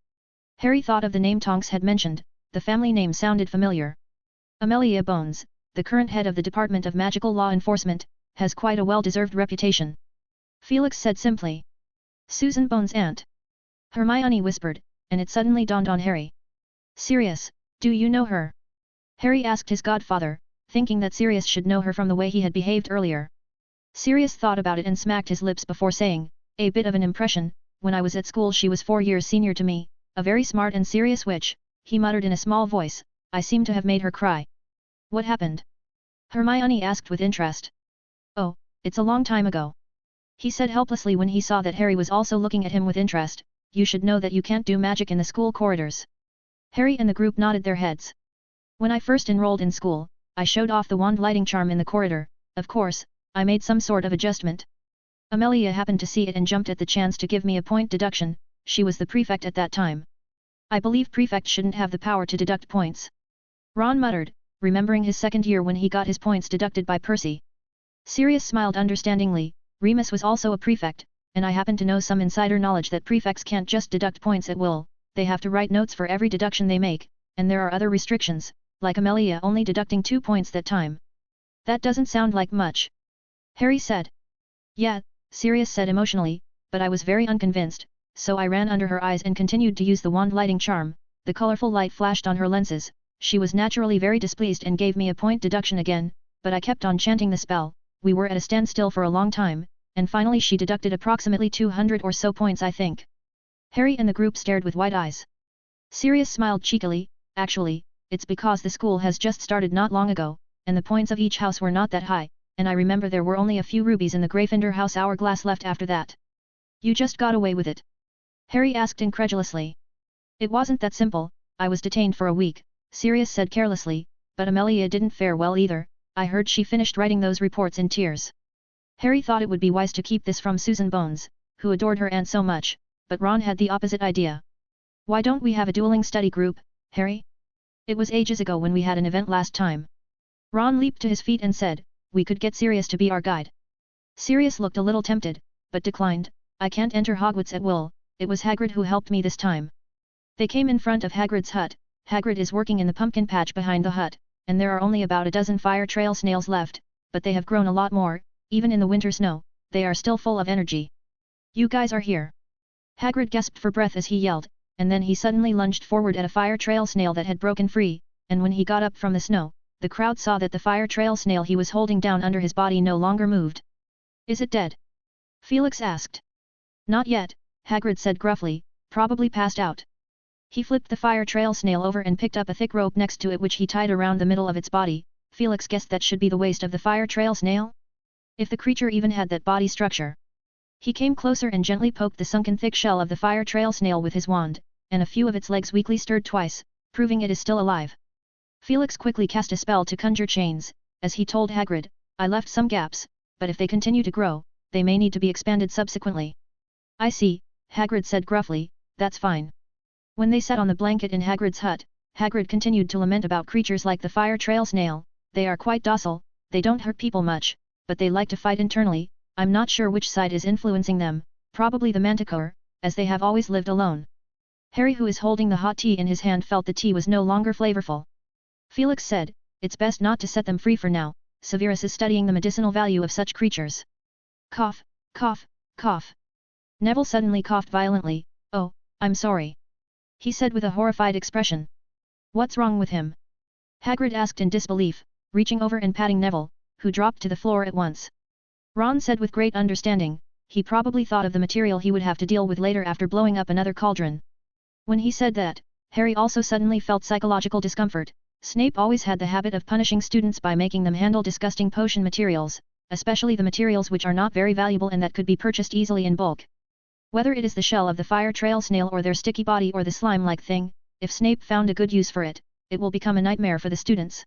Harry thought of the name Tonks had mentioned, the family name sounded familiar. Amelia Bones, the current head of the Department of Magical Law Enforcement, has quite a well-deserved reputation. Felix said simply. Susan Bones' aunt. Hermione whispered, and it suddenly dawned on Harry. Sirius, do you know her? Harry asked his godfather, thinking that Sirius should know her from the way he had behaved earlier. Sirius thought about it and smacked his lips before saying, a bit of an impression, when I was at school she was 4 years senior to me, a very smart and serious witch, he muttered in a small voice, I seem to have made her cry. What happened? Hermione asked with interest. Oh, it's a long time ago. He said helplessly when he saw that Harry was also looking at him with interest, you should know that you can't do magic in the school corridors. Harry and the group nodded their heads. When I first enrolled in school, I showed off the wand lighting charm in the corridor, of course, I made some sort of adjustment. Amelia happened to see it and jumped at the chance to give me a point deduction, she was the prefect at that time. I believe prefects shouldn't have the power to deduct points. Ron muttered, remembering his second year when he got his points deducted by Percy. Sirius smiled understandingly, Remus was also a prefect, and I happen to know some insider knowledge that prefects can't just deduct points at will, they have to write notes for every deduction they make, and there are other restrictions, like Amelia only deducting 2 points that time. That doesn't sound like much. Harry said. Yeah, Sirius said emotionally, but I was very unconvinced, so I ran under her eyes and continued to use the wand lighting charm, the colorful light flashed on her lenses, she was naturally very displeased and gave me a point deduction again, but I kept on chanting the spell, we were at a standstill for a long time, and finally she deducted approximately 200 or so points I think. Harry and the group stared with wide eyes. Sirius smiled cheekily, actually, it's because the school has just started not long ago, and the points of each house were not that high, and I remember there were only a few rubies in the Gryffindor house hourglass left after that. You just got away with it? Harry asked incredulously. It wasn't that simple, I was detained for a week, Sirius said carelessly, but Amelia didn't fare well either, I heard she finished writing those reports in tears. Harry thought it would be wise to keep this from Susan Bones, who adored her aunt so much, but Ron had the opposite idea. Why don't we have a dueling study group, Harry? It was ages ago when we had an event last time. Ron leaped to his feet and said, we could get Sirius to be our guide. Sirius looked a little tempted, but declined, I can't enter Hogwarts at will, it was Hagrid who helped me this time. They came in front of Hagrid's hut, Hagrid is working in the pumpkin patch behind the hut, and there are only about a dozen fire trail snails left, but they have grown a lot more, even in the winter snow, they are still full of energy. You guys are here. Hagrid gasped for breath as he yelled, and then he suddenly lunged forward at a fire trail snail that had broken free, and when he got up from the snow, the crowd saw that the fire trail snail he was holding down under his body no longer moved. Is it dead? Felix asked. Not yet, Hagrid said gruffly, probably passed out. He flipped the fire trail snail over and picked up a thick rope next to it which he tied around the middle of its body. Felix guessed that should be the waist of the fire trail snail? If the creature even had that body structure. He came closer and gently poked the sunken thick shell of the fire trail snail with his wand, and a few of its legs weakly stirred twice, proving it is still alive. Felix quickly cast a spell to conjure chains, as he told Hagrid, I left some gaps, but if they continue to grow, they may need to be expanded subsequently. I see, Hagrid said gruffly, that's fine. When they sat on the blanket in Hagrid's hut, Hagrid continued to lament about creatures like the fire trail snail, they are quite docile, they don't hurt people much, but they like to fight internally, I'm not sure which side is influencing them, probably the manticore, as they have always lived alone. Harry who is holding the hot tea in his hand felt the tea was no longer flavorful. Felix said, it's best not to set them free for now, Severus is studying the medicinal value of such creatures. Cough, cough, cough. Neville suddenly coughed violently, oh, I'm sorry. He said with a horrified expression. What's wrong with him? Hagrid asked in disbelief, reaching over and patting Neville, who dropped to the floor at once. Ron said with great understanding, he probably thought of the material he would have to deal with later after blowing up another cauldron. When he said that, Harry also suddenly felt psychological discomfort. Snape always had the habit of punishing students by making them handle disgusting potion materials, especially the materials which are not very valuable and that could be purchased easily in bulk. Whether it is the shell of the fire trail snail or their sticky body or the slime-like thing, if Snape found a good use for it, it will become a nightmare for the students.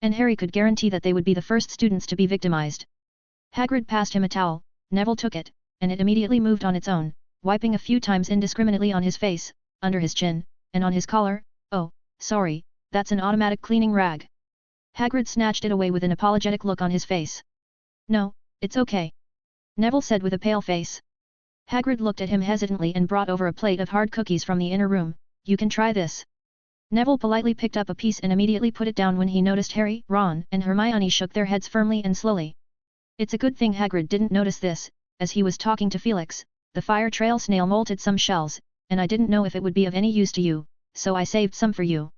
And Harry could guarantee that they would be the first students to be victimized. Hagrid passed him a towel, Neville took it, and it immediately moved on its own, wiping a few times indiscriminately on his face, under his chin, and on his collar. Oh, sorry, that's an automatic cleaning rag. Hagrid snatched it away with an apologetic look on his face. No, it's okay. Neville said with a pale face. Hagrid looked at him hesitantly and brought over a plate of hard cookies from the inner room. You can try this. Neville politely picked up a piece and immediately put it down when he noticed Harry, Ron, and Hermione shook their heads firmly and slowly. It's a good thing Hagrid didn't notice this, as he was talking to Felix. The fire trail snail molted some shells, and I didn't know if it would be of any use to you, so I saved some for you.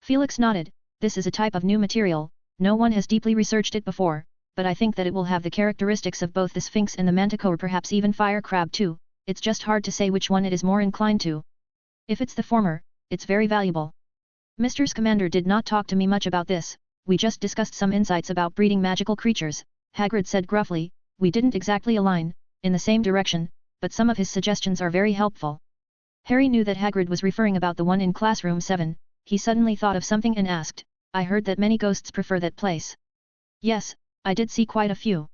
Felix nodded. This is a type of new material, no one has deeply researched it before, but I think that it will have the characteristics of both the Sphinx and the Manticore, perhaps even fire crab too. It's just hard to say which one it is more inclined to. If it's the former, it's very valuable. Mr. Scamander did not talk to me much about this, we just discussed some insights about breeding magical creatures, Hagrid said gruffly. We didn't exactly align, in the same direction, but some of his suggestions are very helpful. Harry knew that Hagrid was referring about the one in classroom 7, he suddenly thought of something and asked, I heard that many ghosts prefer that place. Yes, I did see quite a few.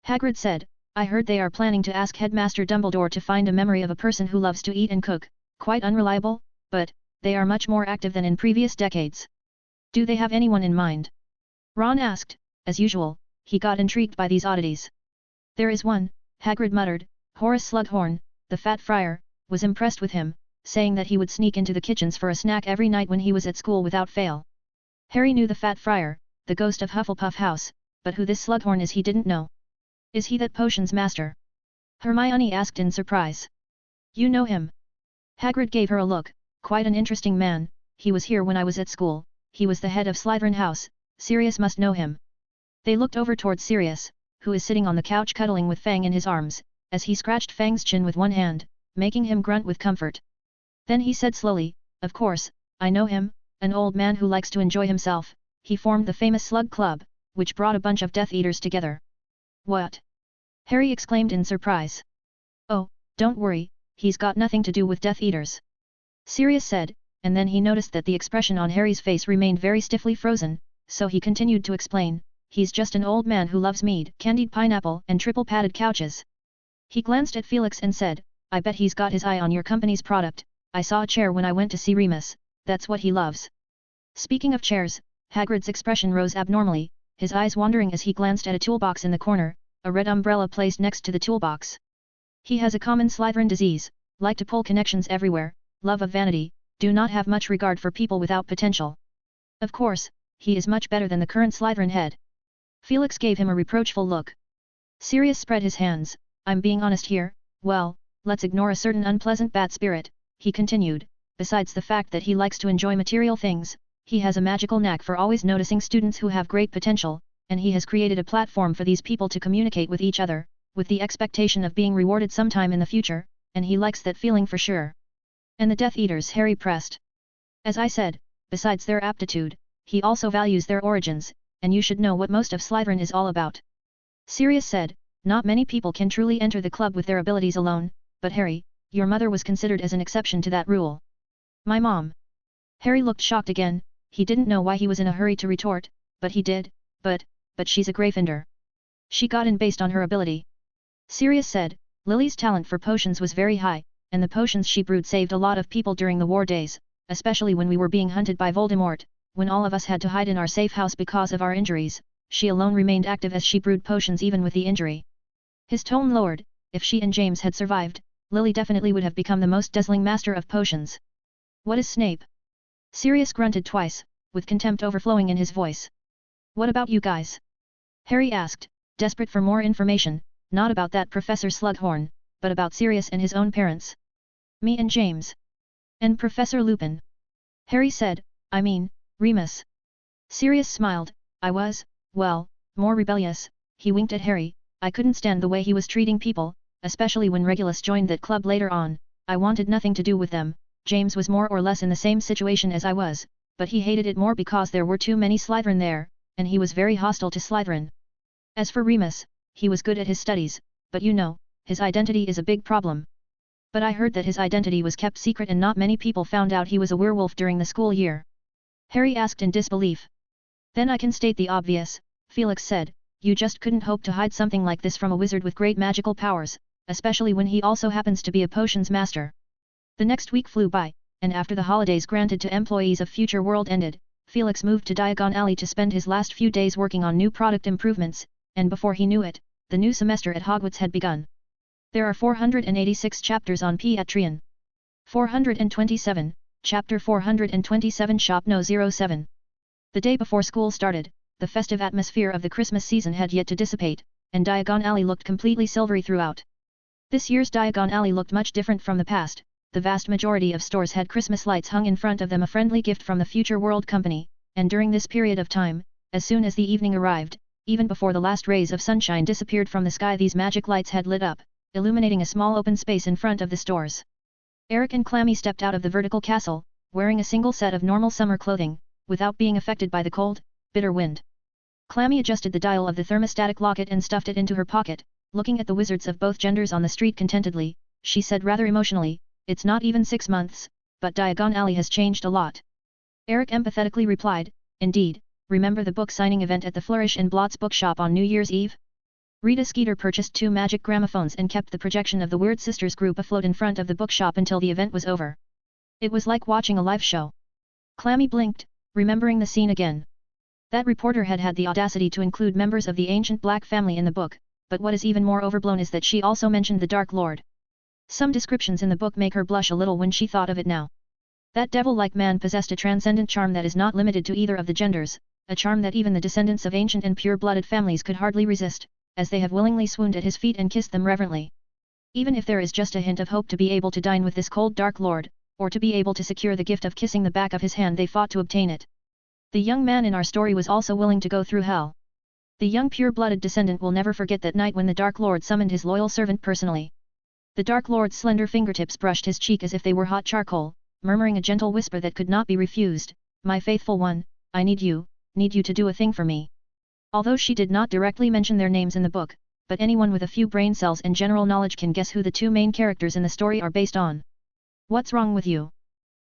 Hagrid said, I heard they are planning to ask Headmaster Dumbledore to find a memory of a person who loves to eat and cook, quite unreliable, but they are much more active than in previous decades. Do they have anyone in mind? Ron asked. As usual, he got intrigued by these oddities. There is one, Hagrid muttered. Horace Slughorn, the fat friar, was impressed with him, saying that he would sneak into the kitchens for a snack every night when he was at school without fail. Harry knew the fat friar, the ghost of Hufflepuff House, but who this Slughorn is he didn't know. Is he that potion's master? Hermione asked in surprise. You know him? Hagrid gave her a look. Quite an interesting man, he was here when I was at school, he was the head of Slytherin House, Sirius must know him. They looked over towards Sirius, who is sitting on the couch cuddling with Fang in his arms, as he scratched Fang's chin with one hand, making him grunt with comfort. Then he said slowly, of course, I know him, an old man who likes to enjoy himself, he formed the famous Slug Club, which brought a bunch of Death Eaters together. What? Harry exclaimed in surprise. Oh, don't worry, he's got nothing to do with Death Eaters. Sirius said, and then he noticed that the expression on Harry's face remained very stiffly frozen, so he continued to explain, he's just an old man who loves mead, candied pineapple and triple padded couches. He glanced at Felix and said, I bet he's got his eye on your company's product, I saw a chair when I went to see Remus, that's what he loves. Speaking of chairs, Hagrid's expression rose abnormally, his eyes wandering as he glanced at a toolbox in the corner, a red umbrella placed next to the toolbox. He has a common Slytherin disease, like to pull connections everywhere, love of vanity, do not have much regard for people without potential. Of course, he is much better than the current Slytherin head. Felix gave him a reproachful look. Sirius spread his hands, I'm being honest here, well, let's ignore a certain unpleasant bad spirit, he continued, besides the fact that he likes to enjoy material things, he has a magical knack for always noticing students who have great potential, and he has created a platform for these people to communicate with each other, with the expectation of being rewarded sometime in the future, and he likes that feeling for sure. And the Death Eaters, Harry pressed. As I said, besides their aptitude, he also values their origins, and you should know what most of Slytherin is all about. Sirius said, not many people can truly enter the club with their abilities alone, but Harry, your mother was considered as an exception to that rule. My mom. Harry looked shocked again, he didn't know why he was in a hurry to retort, but he did, but she's a Gryffindor. She got in based on her ability. Sirius said, Lily's talent for potions was very high, and the potions she brewed saved a lot of people during the war days, especially when we were being hunted by Voldemort, when all of us had to hide in our safe house because of our injuries, she alone remained active as she brewed potions even with the injury. His tone lowered, if she and James had survived, Lily definitely would have become the most dazzling master of potions. What is Snape? Sirius grunted twice, with contempt overflowing in his voice. What about you guys? Harry asked, desperate for more information, not about that Professor Slughorn, but about Sirius and his own parents. Me and James. And Professor Lupin. Harry said, I mean, Remus. Sirius smiled, I was, well, more rebellious, he winked at Harry, I couldn't stand the way he was treating people, especially when Regulus joined that club later on, I wanted nothing to do with them. James was more or less in the same situation as I was, but he hated it more because there were too many Slytherin there, and he was very hostile to Slytherin. As for Remus, he was good at his studies, but you know, his identity is a big problem. But I heard that his identity was kept secret and not many people found out he was a werewolf during the school year. Harry asked in disbelief. Then I can state the obvious, Felix said, you just couldn't hope to hide something like this from a wizard with great magical powers, especially when he also happens to be a potions master. The next week flew by, and after the holidays granted to employees of Future World ended, Felix moved to Diagon Alley to spend his last few days working on new product improvements, and before he knew it, the new semester at Hogwarts had begun. There are 486 chapters on Patreon. 427, Chapter 427 Shop No. 07. The day before school started, the festive atmosphere of the Christmas season had yet to dissipate, and Diagon Alley looked completely silvery throughout. This year's Diagon Alley looked much different from the past. The vast majority of stores had Christmas lights hung in front of them, a friendly gift from the Future World Company, and during this period of time, as soon as the evening arrived, even before the last rays of sunshine disappeared from the sky, these magic lights had lit up, illuminating a small open space in front of the stores. Eric and Clammy stepped out of the vertical castle, wearing a single set of normal summer clothing, without being affected by the cold, bitter wind. Clammy adjusted the dial of the thermostatic locket and stuffed it into her pocket, looking at the wizards of both genders on the street contentedly. She said rather emotionally, "It's not even 6 months, but Diagon Alley has changed a lot." Eric empathetically replied, "Indeed, remember the book signing event at the Flourish and Blots bookshop on New Year's Eve?" Rita Skeeter purchased 2 magic gramophones and kept the projection of the Weird Sisters group afloat in front of the bookshop until the event was over. It was like watching a live show. Clammy blinked, remembering the scene again. That reporter had had the audacity to include members of the ancient Black family in the book, but what is even more overblown is that she also mentioned the Dark Lord. Some descriptions in the book make her blush a little when she thought of it now. That devil-like man possessed a transcendent charm that is not limited to either of the genders, a charm that even the descendants of ancient and pure-blooded families could hardly resist, as they have willingly swooned at his feet and kissed them reverently. Even if there is just a hint of hope to be able to dine with this cold Dark Lord, or to be able to secure the gift of kissing the back of his hand, they fought to obtain it. The young man in our story was also willing to go through hell. The young pure-blooded descendant will never forget that night when the Dark Lord summoned his loyal servant personally. The Dark Lord's slender fingertips brushed his cheek as if they were hot charcoal, murmuring a gentle whisper that could not be refused, "My faithful one, I need you to do a thing for me." Although she did not directly mention their names in the book, but anyone with a few brain cells and general knowledge can guess who the 2 main characters in the story are based on. "What's wrong with you?"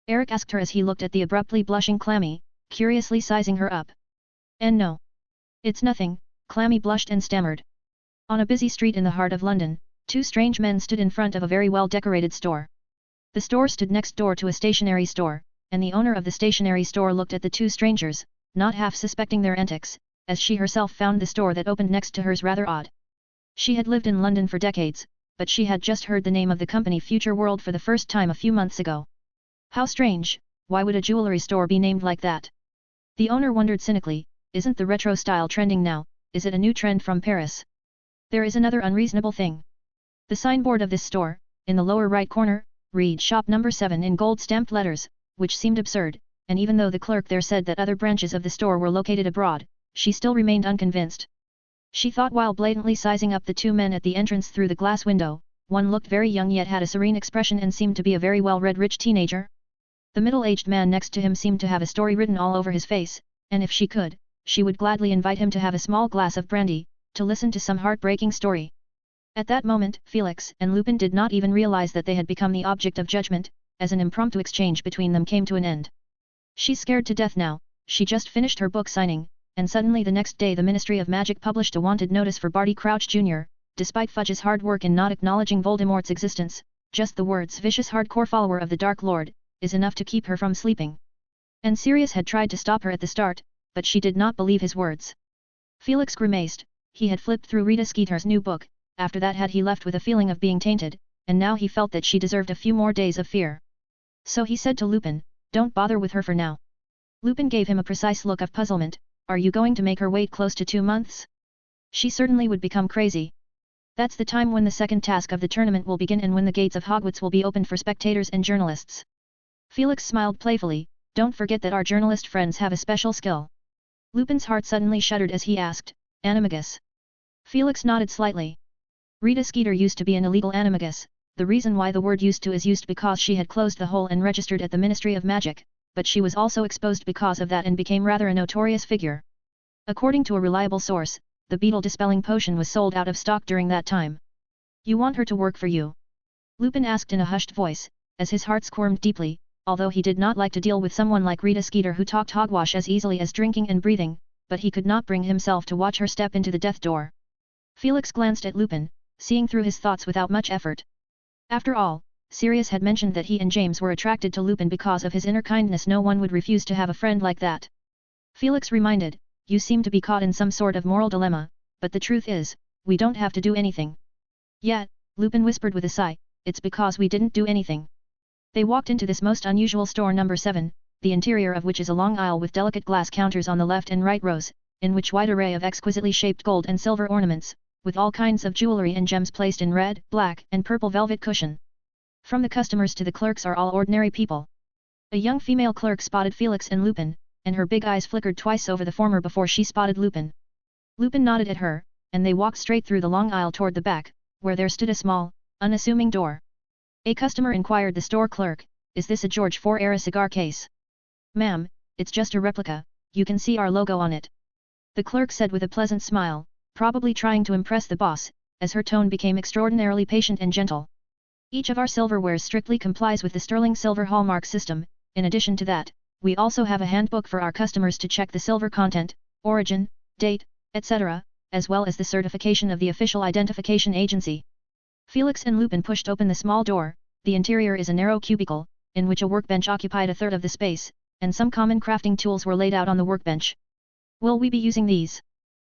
Eric asked her as he looked at the abruptly blushing Clammy, curiously sizing her up. "No. It's nothing," Clammy blushed and stammered. On a busy street in the heart of London, 2 strange men stood in front of a very well-decorated store. The store stood next door to a stationery store, and the owner of the stationery store looked at the 2 strangers, not half suspecting their antics, as she herself found the store that opened next to hers rather odd. She had lived in London for decades, but she had just heard the name of the company Future World for the first time a few months ago. How strange, why would a jewelry store be named like that? The owner wondered cynically, isn't the retro style trending now, is it a new trend from Paris? There is another unreasonable thing. The signboard of this store, in the lower right corner, read Shop No. 7 in gold stamped letters, which seemed absurd, and even though the clerk there said that other branches of the store were located abroad, she still remained unconvinced. She thought while blatantly sizing up the 2 men at the entrance through the glass window, one looked very young yet had a serene expression and seemed to be a very well-read rich teenager. The middle-aged man next to him seemed to have a story written all over his face, and if she could, she would gladly invite him to have a small glass of brandy, to listen to some heartbreaking story. At that moment, Felix and Lupin did not even realize that they had become the object of judgment, as an impromptu exchange between them came to an end. She's scared to death now, she just finished her book signing, and suddenly the next day the Ministry of Magic published a wanted notice for Barty Crouch Jr., despite Fudge's hard work in not acknowledging Voldemort's existence, just the words "vicious hardcore follower of the Dark Lord" is enough to keep her from sleeping. And Sirius had tried to stop her at the start, but she did not believe his words. Felix grimaced, he had flipped through Rita Skeeter's new book, after that had he left with a feeling of being tainted, and now he felt that she deserved a few more days of fear. So he said to Lupin, "Don't bother with her for now." Lupin gave him a precise look of puzzlement, "Are you going to make her wait close to 2 months? She certainly would become crazy. That's the time when the second task of the tournament will begin and when the gates of Hogwarts will be opened for spectators and journalists." Felix smiled playfully, "Don't forget that our journalist friends have a special skill." Lupin's heart suddenly shuddered as he asked, "Animagus?" Felix nodded slightly. Rita Skeeter used to be an illegal animagus. The reason why the word "used to" is used because she had closed the hole and registered at the Ministry of Magic, but she was also exposed because of that and became rather a notorious figure. According to a reliable source, the beetle-dispelling potion was sold out of stock during that time. "You want her to work for you?" Lupin asked in a hushed voice, as his heart squirmed deeply, although he did not like to deal with someone like Rita Skeeter who talked hogwash as easily as drinking and breathing, but he could not bring himself to watch her step into the death door. Felix glanced at Lupin, seeing through his thoughts without much effort. After all, Sirius had mentioned that he and James were attracted to Lupin because of his inner kindness. No one would refuse to have a friend like that. Felix reminded, you seem to be caught in some sort of moral dilemma, but the truth is, we don't have to do anything. Yet, Lupin whispered with a sigh, it's because we didn't do anything. They walked into this most unusual store number 7, the interior of which is a long aisle with delicate glass counters on the left and right rows, in which wide array of exquisitely shaped gold and silver ornaments, with all kinds of jewelry and gems placed in red, black, and purple velvet cushion. From the customers to the clerks are all ordinary people. A young female clerk spotted Felix and Lupin, and her big eyes flickered twice over the former before she spotted Lupin. Lupin nodded at her, and they walked straight through the long aisle toward the back, where there stood a small, unassuming door. A customer inquired the store clerk, is this a George IV era cigar case? Ma'am, it's just a replica, you can see our logo on it. The clerk said with a pleasant smile, probably trying to impress the boss, as her tone became extraordinarily patient and gentle. Each of our silverwares strictly complies with the sterling silver hallmark system. In addition to that, we also have a handbook for our customers to check the silver content, origin, date, etc., as well as the certification of the official identification agency. Felix and Lupin pushed open the small door. The interior is a narrow cubicle, in which a workbench occupied a third of the space, and some common crafting tools were laid out on the workbench. Will we be using these?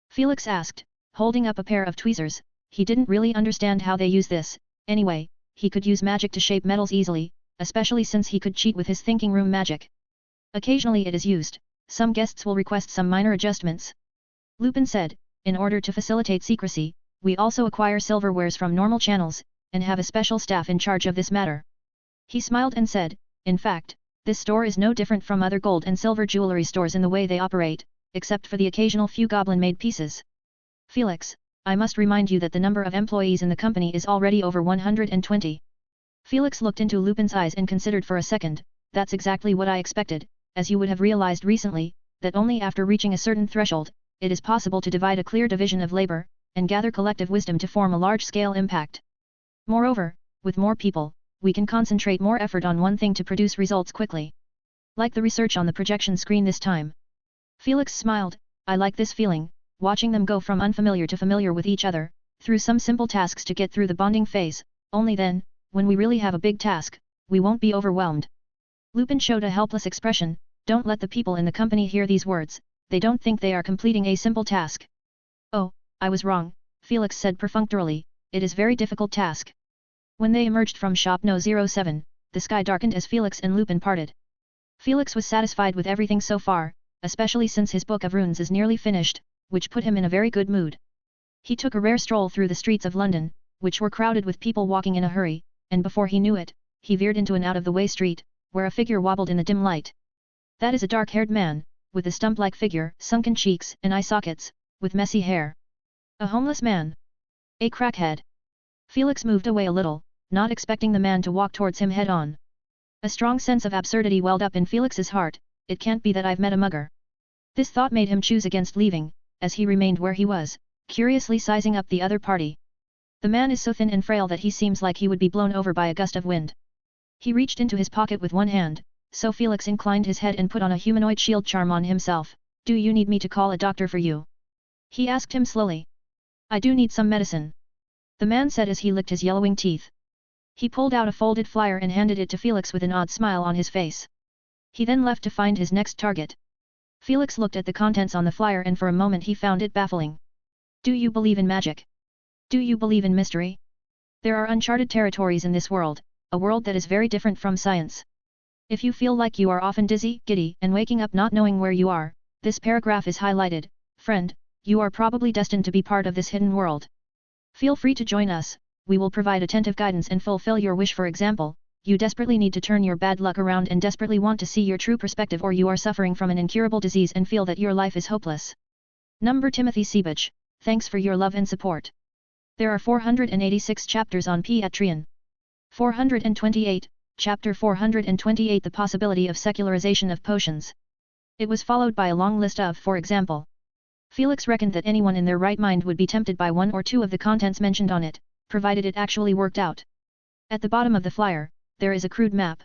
Felix asked, holding up a pair of tweezers. He didn't really understand how they use this. Anyway, he could use magic to shape metals easily, especially since he could cheat with his thinking room magic. Occasionally it is used. Some guests will request some minor adjustments. Lupin said, in order to facilitate secrecy, we also acquire silverwares from normal channels, and have a special staff in charge of this matter. He smiled and said, in fact, this store is no different from other gold and silver jewelry stores in the way they operate, except for the occasional few goblin-made pieces. Felix, I must remind you that the number of employees in the company is already over 120. Felix looked into Lupin's eyes and considered for a second, that's exactly what I expected, as you would have realized recently, that only after reaching a certain threshold, it is possible to divide a clear division of labor, and gather collective wisdom to form a large-scale impact. Moreover, with more people, we can concentrate more effort on one thing to produce results quickly. Like the research on the projection screen this time. Felix smiled, I like this feeling, watching them go from unfamiliar to familiar with each other, through some simple tasks to get through the bonding phase, only then, when we really have a big task, we won't be overwhelmed. Lupin showed a helpless expression, don't let the people in the company hear these words, they don't think they are completing a simple task. Oh, I was wrong, Felix said perfunctorily, it is very difficult task. When they emerged from shop No. 07, the sky darkened as Felix and Lupin parted. Felix was satisfied with everything so far, especially since his book of runes is nearly finished, which put him in a very good mood. He took a rare stroll through the streets of London, which were crowded with people walking in a hurry, and before he knew it, he veered into an out-of-the-way street, where a figure wobbled in the dim light. That is a dark-haired man, with a stump-like figure, sunken cheeks and eye sockets, with messy hair. A homeless man. A crackhead. Felix moved away a little, not expecting the man to walk towards him head-on. A strong sense of absurdity welled up in Felix's heart, it can't be that I've met a mugger. This thought made him choose against leaving, as he remained where he was, curiously sizing up the other party. The man is so thin and frail that he seems like he would be blown over by a gust of wind. He reached into his pocket with one hand, so Felix inclined his head and put on a humanoid shield charm on himself. Do you need me to call a doctor for you? He asked him slowly. I do need some medicine. The man said as he licked his yellowing teeth. He pulled out a folded flyer and handed it to Felix with an odd smile on his face. He then left to find his next target. Felix looked at the contents on the flyer and for a moment he found it baffling. Do you believe in magic? Do you believe in mystery? There are uncharted territories in this world, a world that is very different from science. If you feel like you are often dizzy, giddy, and waking up not knowing where you are, this paragraph is highlighted. Friend, you are probably destined to be part of this hidden world. Feel free to join us, we will provide attentive guidance and fulfill your wish. For example, you desperately need to turn your bad luck around and desperately want to see your true perspective, or you are suffering from an incurable disease and feel that your life is hopeless. Number Timothy Seabridge, thanks for your love and support. There are 486 chapters on Patreon. 428, Chapter 428, The Possibility of Secularization of Potions. It was followed by a long list of, for example. Felix reckoned that anyone in their right mind would be tempted by one or two of the contents mentioned on it, provided it actually worked out. At the bottom of the flyer, there is a crude map.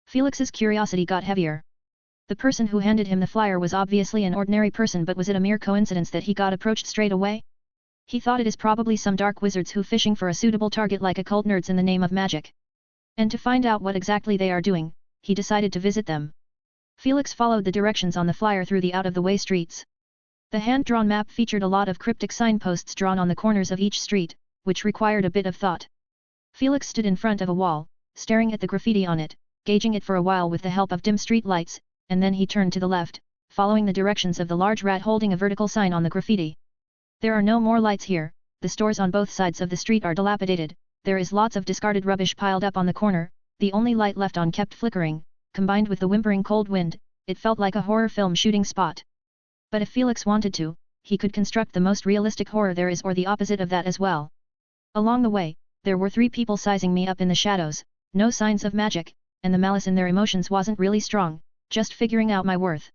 Felix's curiosity got heavier. The person who handed him the flyer was obviously an ordinary person, but was it a mere coincidence that he got approached straight away? He thought it is probably some dark wizards who fishing for a suitable target like occult nerds in the name of magic. And to find out what exactly they are doing, he decided to visit them. Felix followed the directions on the flyer through the out-of-the-way streets. The hand-drawn map featured a lot of cryptic signposts drawn on the corners of each street, which required a bit of thought. Felix stood in front of a wall, staring at the graffiti on it, gauging it for a while with the help of dim street lights, and then he turned to the left, following the directions of the large rat holding a vertical sign on the graffiti. There are no more lights here, the stores on both sides of the street are dilapidated, there is lots of discarded rubbish piled up on the corner, the only light left on kept flickering, combined with the whimpering cold wind, it felt like a horror film shooting spot. But if Felix wanted to, he could construct the most realistic horror there is or the opposite of that as well. Along the way, there were 3 people sizing me up in the shadows, no signs of magic, and the malice in their emotions wasn't really strong, just figuring out my worth.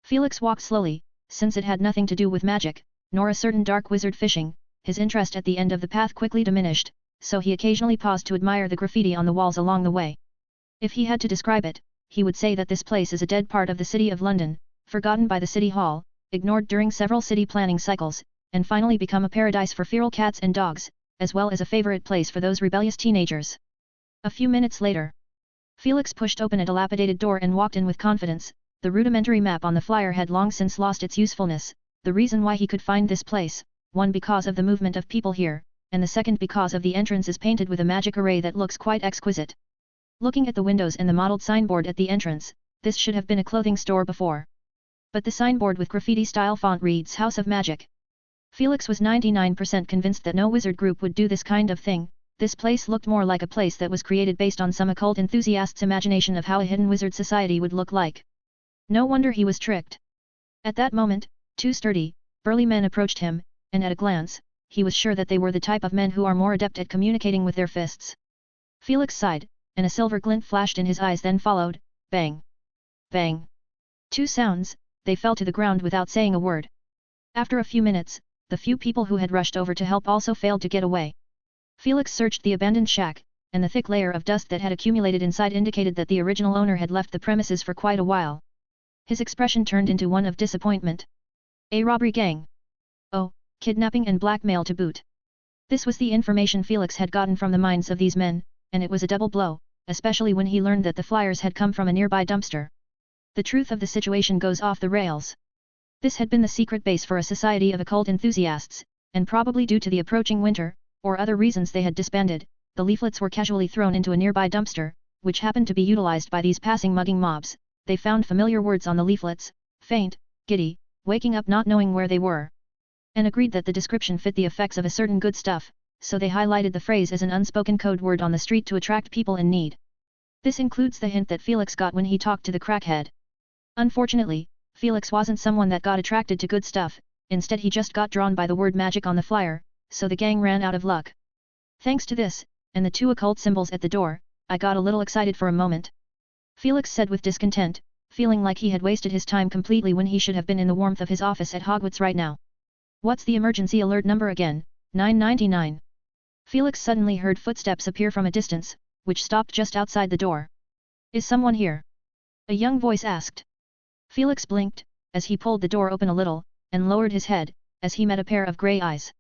Felix walked slowly, since it had nothing to do with magic, nor a certain dark wizard fishing, his interest at the end of the path quickly diminished, so he occasionally paused to admire the graffiti on the walls along the way. If he had to describe it, he would say that this place is a dead part of the City of London, forgotten by the City Hall, ignored during several city planning cycles, and finally become a paradise for feral cats and dogs, as well as a favorite place for those rebellious teenagers. A few minutes later, Felix pushed open a dilapidated door and walked in with confidence. The rudimentary map on the flyer had long since lost its usefulness, the reason why he could find this place, one because of the movement of people here, and the second because of the entrance is painted with a magic array that looks quite exquisite. Looking at the windows and the modeled signboard at the entrance, this should have been a clothing store before. But the signboard with graffiti-style font reads House of Magic. Felix was 99% convinced that no wizard group would do this kind of thing. This place looked more like a place that was created based on some occult enthusiast's imagination of how a hidden wizard society would look like. No wonder he was tricked. At that moment, 2 sturdy, burly men approached him, and at a glance, he was sure that they were the type of men who are more adept at communicating with their fists. Felix sighed, and a silver glint flashed in his eyes, then followed, bang. Bang. 2 sounds, they fell to the ground without saying a word. After a few minutes, the few people who had rushed over to help also failed to get away. Felix searched the abandoned shack, and the thick layer of dust that had accumulated inside indicated that the original owner had left the premises for quite a while. His expression turned into one of disappointment. A robbery gang. Oh, kidnapping and blackmail to boot. This was the information Felix had gotten from the minds of these men, and it was a double blow, especially when he learned that the flyers had come from a nearby dumpster. The truth of the situation goes off the rails. This had been the secret base for a society of occult enthusiasts, and probably due to the approaching winter, or other reasons they had disbanded, the leaflets were casually thrown into a nearby dumpster, which happened to be utilized by these passing mugging mobs. They found familiar words on the leaflets, faint, giddy, waking up not knowing where they were. And agreed that the description fit the effects of a certain good stuff, so they highlighted the phrase as an unspoken code word on the street to attract people in need. This includes the hint that Felix got when he talked to the crackhead. Unfortunately, Felix wasn't someone that got attracted to good stuff, instead he just got drawn by the word magic on the flyer, so the gang ran out of luck. Thanks to this, and the 2 occult symbols at the door, I got a little excited for a moment. Felix said with discontent, feeling like he had wasted his time completely when he should have been in the warmth of his office at Hogwarts right now. What's the emergency alert number again? 999. Felix suddenly heard footsteps appear from a distance, which stopped just outside the door. Is someone here? A young voice asked. Felix blinked, as he pulled the door open a little, and lowered his head, as he met a pair of grey eyes.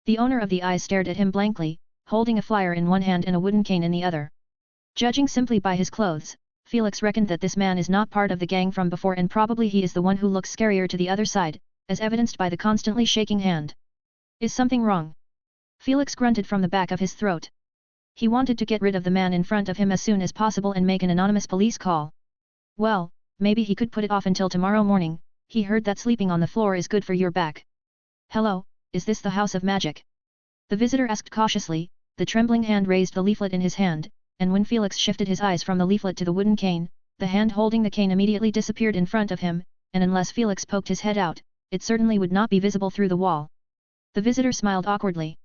The owner of the eyes stared at him blankly, holding a flyer in one hand and a wooden cane in the other. Judging simply by his clothes, Felix reckoned that this man is not part of the gang from before, and probably he is the one who looks scarier to the other side, as evidenced by the constantly shaking hand. Is something wrong? Felix grunted from the back of his throat. He wanted to get rid of the man in front of him as soon as possible and make an anonymous police call. Well, maybe he could put it off until tomorrow morning. He heard that sleeping on the floor is good for your back. Hello, is this the House of Magic? The visitor asked cautiously, the trembling hand raised the leaflet in his hand, and when Felix shifted his eyes from the leaflet to the wooden cane, the hand holding the cane immediately disappeared in front of him, and unless Felix poked his head out, it certainly would not be visible through the wall. The visitor smiled awkwardly.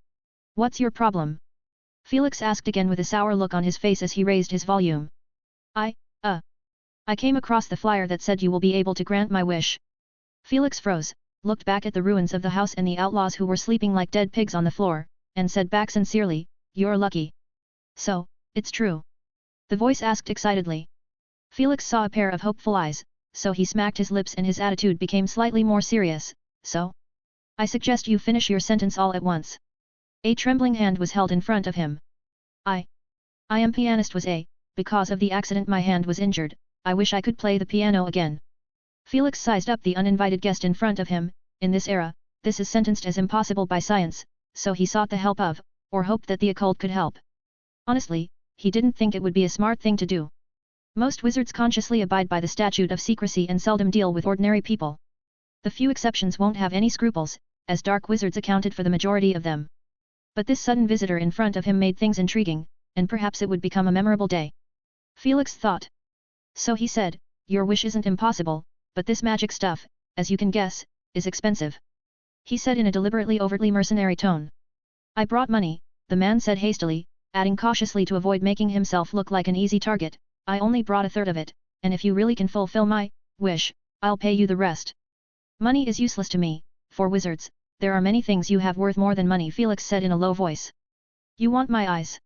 What's your problem? Felix asked again with a sour look on his face as he raised his volume. I came across the flyer that said you will be able to grant my wish. Felix froze, looked back at the ruins of the house and the outlaws who were sleeping like dead pigs on the floor, and said back sincerely, you're lucky. So, it's true? The voice asked excitedly. Felix saw a pair of hopeful eyes, so he smacked his lips and his attitude became slightly more serious. So? I suggest you finish your sentence all at once. A trembling hand was held in front of him. I am pianist was a, because of the accident my hand was injured, I wish I could play the piano again. Felix sized up the uninvited guest in front of him. In this era, this is sentenced as impossible by science, so he sought the help of, or hoped that the occult could help. Honestly, he didn't think it would be a smart thing to do. Most wizards consciously abide by the statute of secrecy and seldom deal with ordinary people. The few exceptions won't have any scruples, as dark wizards accounted for the majority of them. But this sudden visitor in front of him made things intriguing, and perhaps it would become a memorable day. Felix thought. So he said, your wish isn't impossible, but this magic stuff, as you can guess, is expensive. He said in a deliberately overtly mercenary tone. I brought money, the man said hastily, adding cautiously to avoid making himself look like an easy target, I only brought a third of it, and if you really can fulfill my wish, I'll pay you the rest. Money is useless to me, for wizards, there are many things you have worth more than money, Felix said in a low voice. You want my eyes?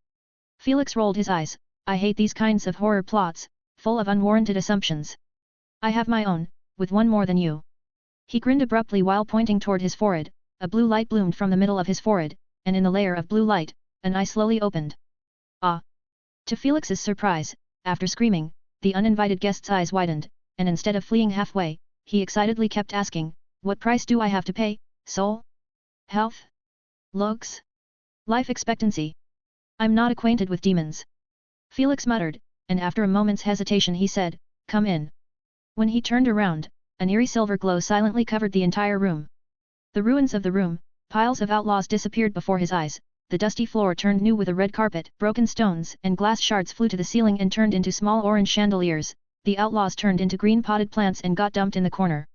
Felix rolled his eyes. I hate these kinds of horror plots, full of unwarranted assumptions. I have my own, with one more than you. He grinned abruptly while pointing toward his forehead. A blue light bloomed from the middle of his forehead, and in the layer of blue light, an eye slowly opened. Ah! To Felix's surprise, after screaming, the uninvited guest's eyes widened, and instead of fleeing halfway, he excitedly kept asking, what price do I have to pay? Soul? Health? Looks? Life expectancy? I'm not acquainted with demons. Felix muttered, and after a moment's hesitation he said, come in. When he turned around, an eerie silver glow silently covered the entire room. The ruins of the room, piles of outlaws disappeared before his eyes, the dusty floor turned new with a red carpet, broken stones and glass shards flew to the ceiling and turned into small orange chandeliers, the outlaws turned into green potted plants and got dumped in the corner.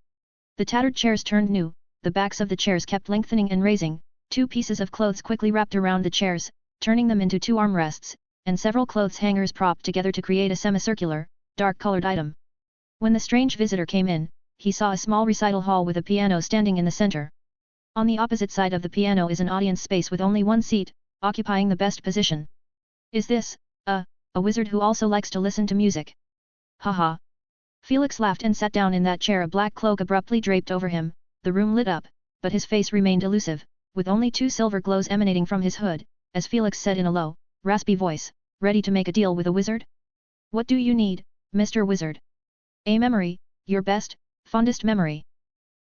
The tattered chairs turned new, the backs of the chairs kept lengthening and raising, 2 pieces of clothes quickly wrapped around the chairs, turning them into 2 armrests, and several clothes hangers propped together to create a semicircular, dark-colored item. When the strange visitor came in, he saw a small recital hall with a piano standing in the center. On the opposite side of the piano is an audience space with only 1 seat, occupying the best position. Is this, a wizard who also likes to listen to music? Haha. Felix laughed and sat down in that chair, a black cloak abruptly draped over him, the room lit up, but his face remained elusive, with only 2 silver glows emanating from his hood, as Felix said in a low, raspy voice, ready to make a deal with a wizard? What do you need, Mr. Wizard? A memory, your best, fondest memory.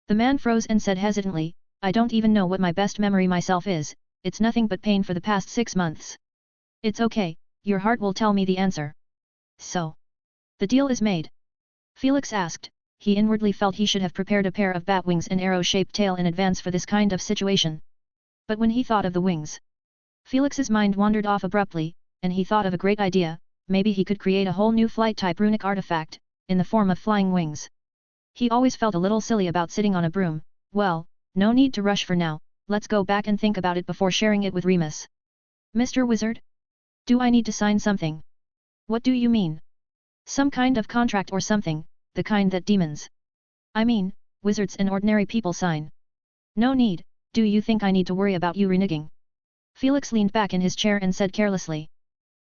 The man froze and said hesitantly, I don't even know what my best memory myself is, it's nothing but pain for the past 6 months. It's okay, your heart will tell me the answer. So. The deal is made? Felix asked. He inwardly felt he should have prepared a pair of bat wings and arrow-shaped tail in advance for this kind of situation. But when he thought of the wings, Felix's mind wandered off abruptly, and he thought of a great idea, maybe he could create a whole new flight-type runic artifact, in the form of flying wings. He always felt a little silly about sitting on a broom. Well, no need to rush for now, let's go back and think about it before sharing it with Remus. Mr. Wizard? Do I need to sign something? What do you mean? Some kind of contract or something, the kind that demons, I mean, wizards and ordinary people sign. No need, do you think I need to worry about you reneging? Felix leaned back in his chair and said carelessly.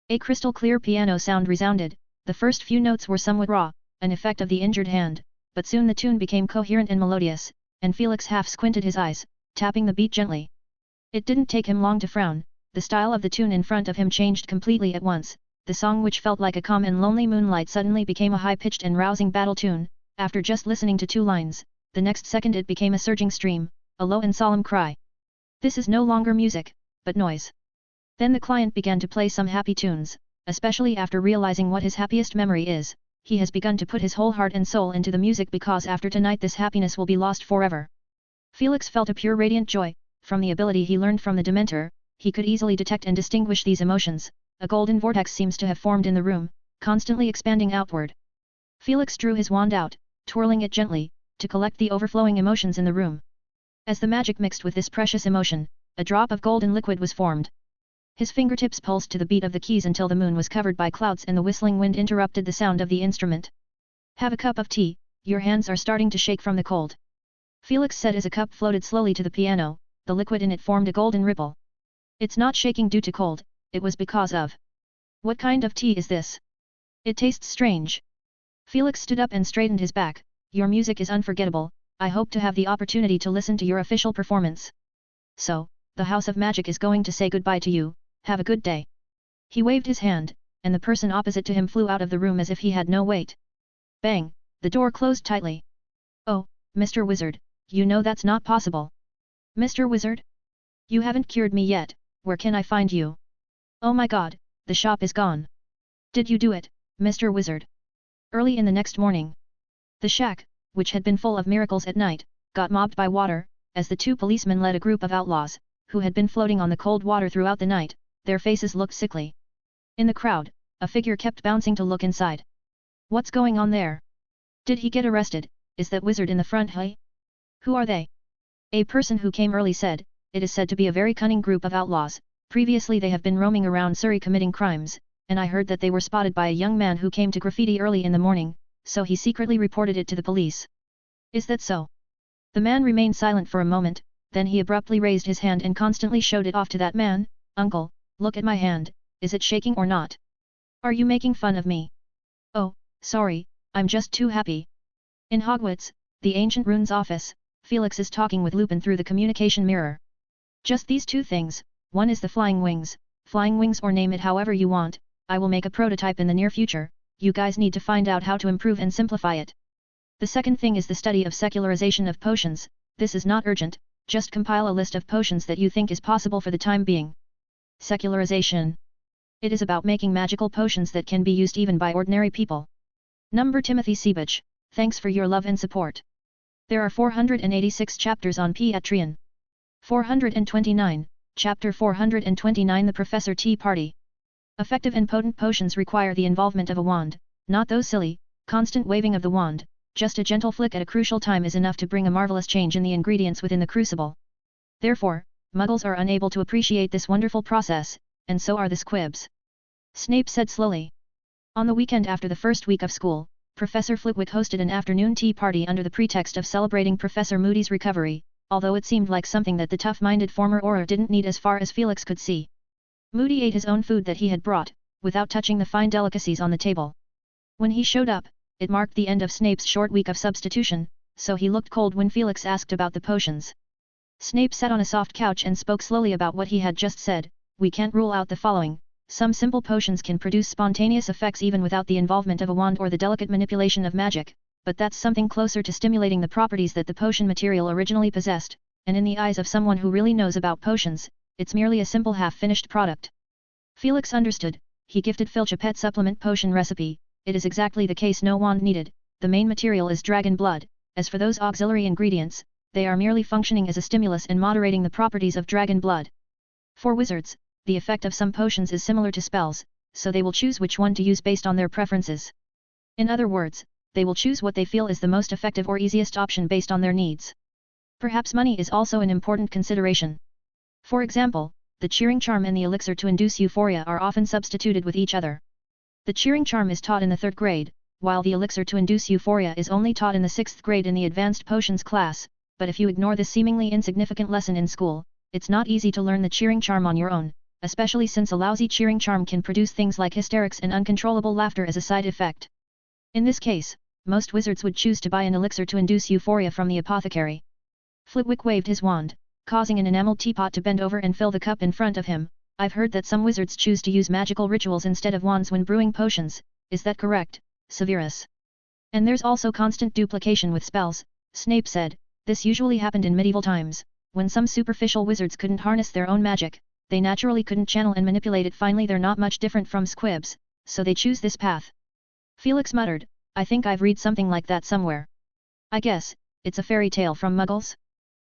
A crystal-clear piano sound resounded, the first few notes were somewhat raw, an effect of the injured hand, but soon the tune became coherent and melodious, and Felix half squinted his eyes, tapping the beat gently. It didn't take him long to frown, the style of the tune in front of him changed completely at once. The song, which felt like a calm and lonely moonlight, suddenly became a high-pitched and rousing battle tune. After just listening to 2 lines, the next second it became a surging stream, a low and solemn cry. This is no longer music, but noise. Then the client began to play some happy tunes, especially after realizing what his happiest memory is. He has begun to put his whole heart and soul into the music because after tonight this happiness will be lost forever. Felix felt a pure radiant joy. From the ability he learned from the Dementor, he could easily detect and distinguish these emotions. A golden vortex seems to have formed in the room, constantly expanding outward. Felix drew his wand out, twirling it gently, to collect the overflowing emotions in the room. As the magic mixed with this precious emotion, a drop of golden liquid was formed. His fingertips pulsed to the beat of the keys until the moon was covered by clouds and the whistling wind interrupted the sound of the instrument. Have a cup of tea, your hands are starting to shake from the cold. Felix said as a cup floated slowly to the piano, the liquid in it formed a golden ripple. It's not shaking due to cold. It was because of. What kind of tea is this? It tastes strange. Felix stood up and straightened his back. Your music is unforgettable, I hope to have the opportunity to listen to your official performance. So, the House of Magic is going to say goodbye to you, have a good day. He waved his hand, and the person opposite to him flew out of the room as if he had no weight. Bang, the door closed tightly. Oh, Mr. Wizard, you know that's not possible. Mr. Wizard? You haven't cured me yet, where can I find you? Oh my god, the shop is gone. Did you do it, Mr. Wizard? Early in the next morning, the shack, which had been full of miracles at night, got mobbed by water, as the two policemen led a group of outlaws, who had been floating on the cold water throughout the night. Their faces looked sickly. In the crowd, a figure kept bouncing to look inside. What's going on there? Did he get arrested? Is that wizard in the front, hey? Who are they? A person who came early said, it is said to be a very cunning group of outlaws. Previously they have been roaming around Surrey committing crimes, and I heard that they were spotted by a young man who came to graffiti early in the morning, so he secretly reported it to the police. Is that so? The man remained silent for a moment, then he abruptly raised his hand and constantly showed it off to that man. Uncle, look at my hand, is it shaking or not? Are you making fun of me? Oh, sorry, I'm just too happy. In Hogwarts, the ancient Rune's office, Felix is talking with Lupin through the communication mirror. Just these two things, one is the flying wings or name it however you want, I will make a prototype in the near future, you guys need to find out how to improve and simplify it. The second thing is the study of secularization of potions, this is not urgent, just compile a list of potions that you think is possible for the time being. Secularization. It is about making magical potions that can be used even by ordinary people. Number Timothy Seabage, thanks for your love and support. There are 486 chapters on Patreon. 429, Chapter 429 The Professor Tea Party. Effective and potent potions require the involvement of a wand, not those silly, constant waving of the wand, just a gentle flick at a crucial time is enough to bring a marvelous change in the ingredients within the crucible. Therefore, Muggles are unable to appreciate this wonderful process, and so are the Squibs. Snape said slowly. On the weekend after the first week of school, Professor Flitwick hosted an afternoon tea party under the pretext of celebrating Professor Moody's recovery, although it seemed like something that the tough-minded former Auror didn't need as far as Felix could see. Moody ate his own food that he had brought, without touching the fine delicacies on the table. When he showed up, it marked the end of Snape's short week of substitution, so he looked cold when Felix asked about the potions. Snape sat on a soft couch and spoke slowly about what he had just said. We can't rule out the following. Some simple potions can produce spontaneous effects even without the involvement of a wand or the delicate manipulation of magic, but that's something closer to stimulating the properties that the potion material originally possessed, and in the eyes of someone who really knows about potions, it's merely a simple half-finished product. Felix understood. He gifted Filch a pet supplement potion recipe. It is exactly the case, no wand needed, the main material is dragon blood. As for those auxiliary ingredients, they are merely functioning as a stimulus and moderating the properties of dragon blood. For wizards, the effect of some potions is similar to spells, so they will choose which one to use based on their preferences. In other words, they will choose what they feel is the most effective or easiest option based on their needs. Perhaps money is also an important consideration. For example, the cheering charm and the elixir to induce euphoria are often substituted with each other. The cheering charm is taught in the 3rd grade, while the elixir to induce euphoria is only taught in the 6th grade in the advanced potions class, but if you ignore this seemingly insignificant lesson in school, it's not easy to learn the cheering charm on your own, especially since a lousy cheering charm can produce things like hysterics and uncontrollable laughter as a side effect. In this case, most wizards would choose to buy an elixir to induce euphoria from the apothecary. Flitwick waved his wand, causing an enameled teapot to bend over and fill the cup in front of him. I've heard that some wizards choose to use magical rituals instead of wands when brewing potions, is that correct, Severus? And there's also constant duplication with spells, Snape said. This usually happened in medieval times, when some superficial wizards couldn't harness their own magic, they naturally couldn't channel and manipulate it. Finally, they're not much different from squibs, so they choose this path. Felix muttered, I think I've read something like that somewhere. I guess, it's a fairy tale from Muggles?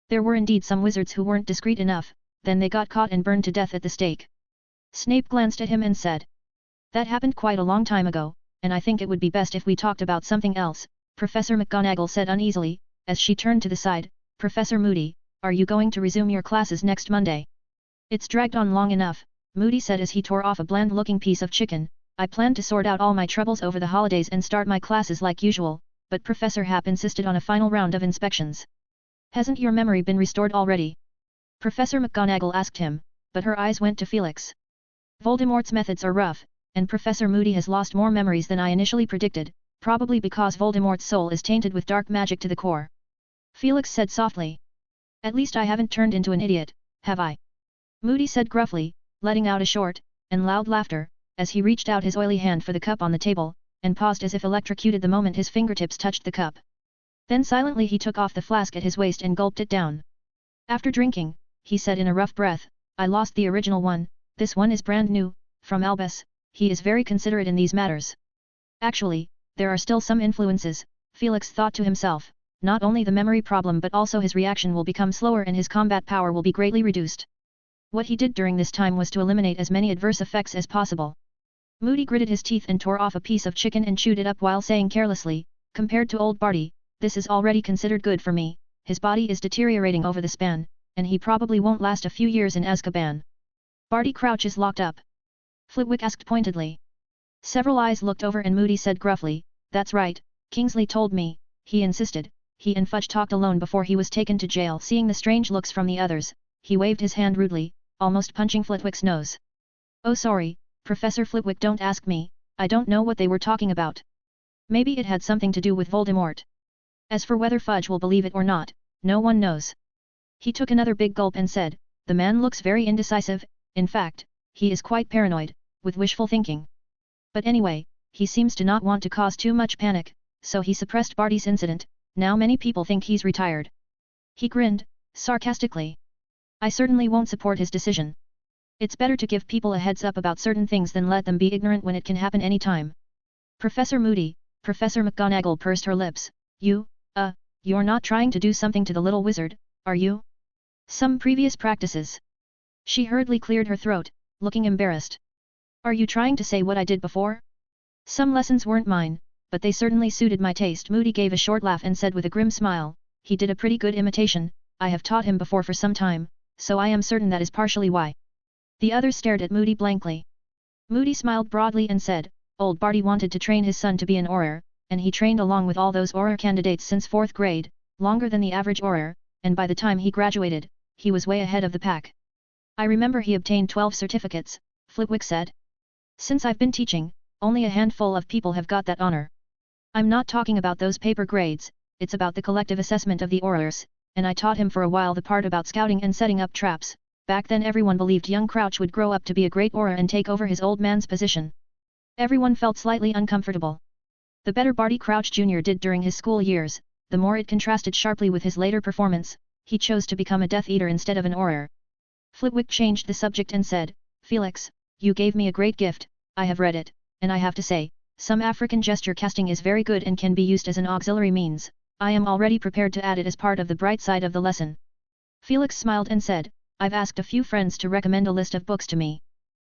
There were indeed some wizards who weren't discreet enough, then they got caught and burned to death at the stake. Snape glanced at him and said. That happened quite a long time ago, and I think it would be best if we talked about something else, Professor McGonagall said uneasily, as she turned to the side. Professor Moody, are you going to resume your classes next Monday? It's dragged on long enough, Moody said as he tore off a bland-looking piece of chicken. I planned to sort out all my troubles over the holidays and start my classes like usual, but Professor Happ insisted on a final round of inspections. Hasn't your memory been restored already? Professor McGonagall asked him, but her eyes went to Felix. Voldemort's methods are rough, and Professor Moody has lost more memories than I initially predicted. Probably because Voldemort's soul is tainted with dark magic to the core. Felix said softly. At least I haven't turned into an idiot, have I? Moody said gruffly, letting out a short and loud laughter, as he reached out his oily hand for the cup on the table, and paused as if electrocuted the moment his fingertips touched the cup. Then silently he took off the flask at his waist and gulped it down. After drinking, he said in a rough breath, I lost the original one, this one is brand new, from Albus. He is very considerate in these matters. Actually, there are still some influences, Felix thought to himself, not only the memory problem but also his reaction will become slower and his combat power will be greatly reduced. What he did during this time was to eliminate as many adverse effects as possible. Moody gritted his teeth and tore off a piece of chicken and chewed it up while saying carelessly, compared to old Barty, this is already considered good for me, his body is deteriorating over the span, and he probably won't last a few years in Azkaban. Barty Crouch is locked up? Flitwick asked pointedly. Several eyes looked over and Moody said gruffly, that's right, Kingsley told me, he insisted, he and Fudge talked alone before he was taken to jail. Seeing the strange looks from the others, he waved his hand rudely, almost punching Flitwick's nose. Oh sorry, Professor Flitwick, don't ask me, I don't know what they were talking about. Maybe it had something to do with Voldemort. As for whether Fudge will believe it or not, no one knows. He took another big gulp and said, the man looks very indecisive, in fact, he is quite paranoid, with wishful thinking. But anyway, he seems to not want to cause too much panic, so he suppressed Barty's incident, now many people think he's retired. He grinned, sarcastically. I certainly won't support his decision. It's better to give people a heads up about certain things than let them be ignorant when it can happen any time. Professor Moody, Professor McGonagall pursed her lips, you're not trying to do something to the little wizard, are you? Some previous practices. She hurriedly cleared her throat, looking embarrassed. Are you trying to say what I did before? Some lessons weren't mine, but they certainly suited my taste. Moody gave a short laugh and said with a grim smile, he did a pretty good imitation, I have taught him before for some time, so I am certain that is partially why. The others stared at Moody blankly. Moody smiled broadly and said, old Barty wanted to train his son to be an Auror, and he trained along with all those Auror candidates since 4th grade, longer than the average Auror, and by the time he graduated, he was way ahead of the pack. I remember he obtained 12 certificates, Flitwick said. Since I've been teaching, only a handful of people have got that honor. I'm not talking about those paper grades, it's about the collective assessment of the Aurors, and I taught him for a while the part about scouting and setting up traps. Back then everyone believed young Crouch would grow up to be a great Auror and take over his old man's position. Everyone felt slightly uncomfortable. The better Barty Crouch Jr. did during his school years, the more it contrasted sharply with his later performance. He chose to become a Death Eater instead of an Auror. Flitwick changed the subject and said, Felix, you gave me a great gift, I have read it, and I have to say, some African gesture casting is very good and can be used as an auxiliary means. I am already prepared to add it as part of the bright side of the lesson. Felix smiled and said, I've asked a few friends to recommend a list of books to me.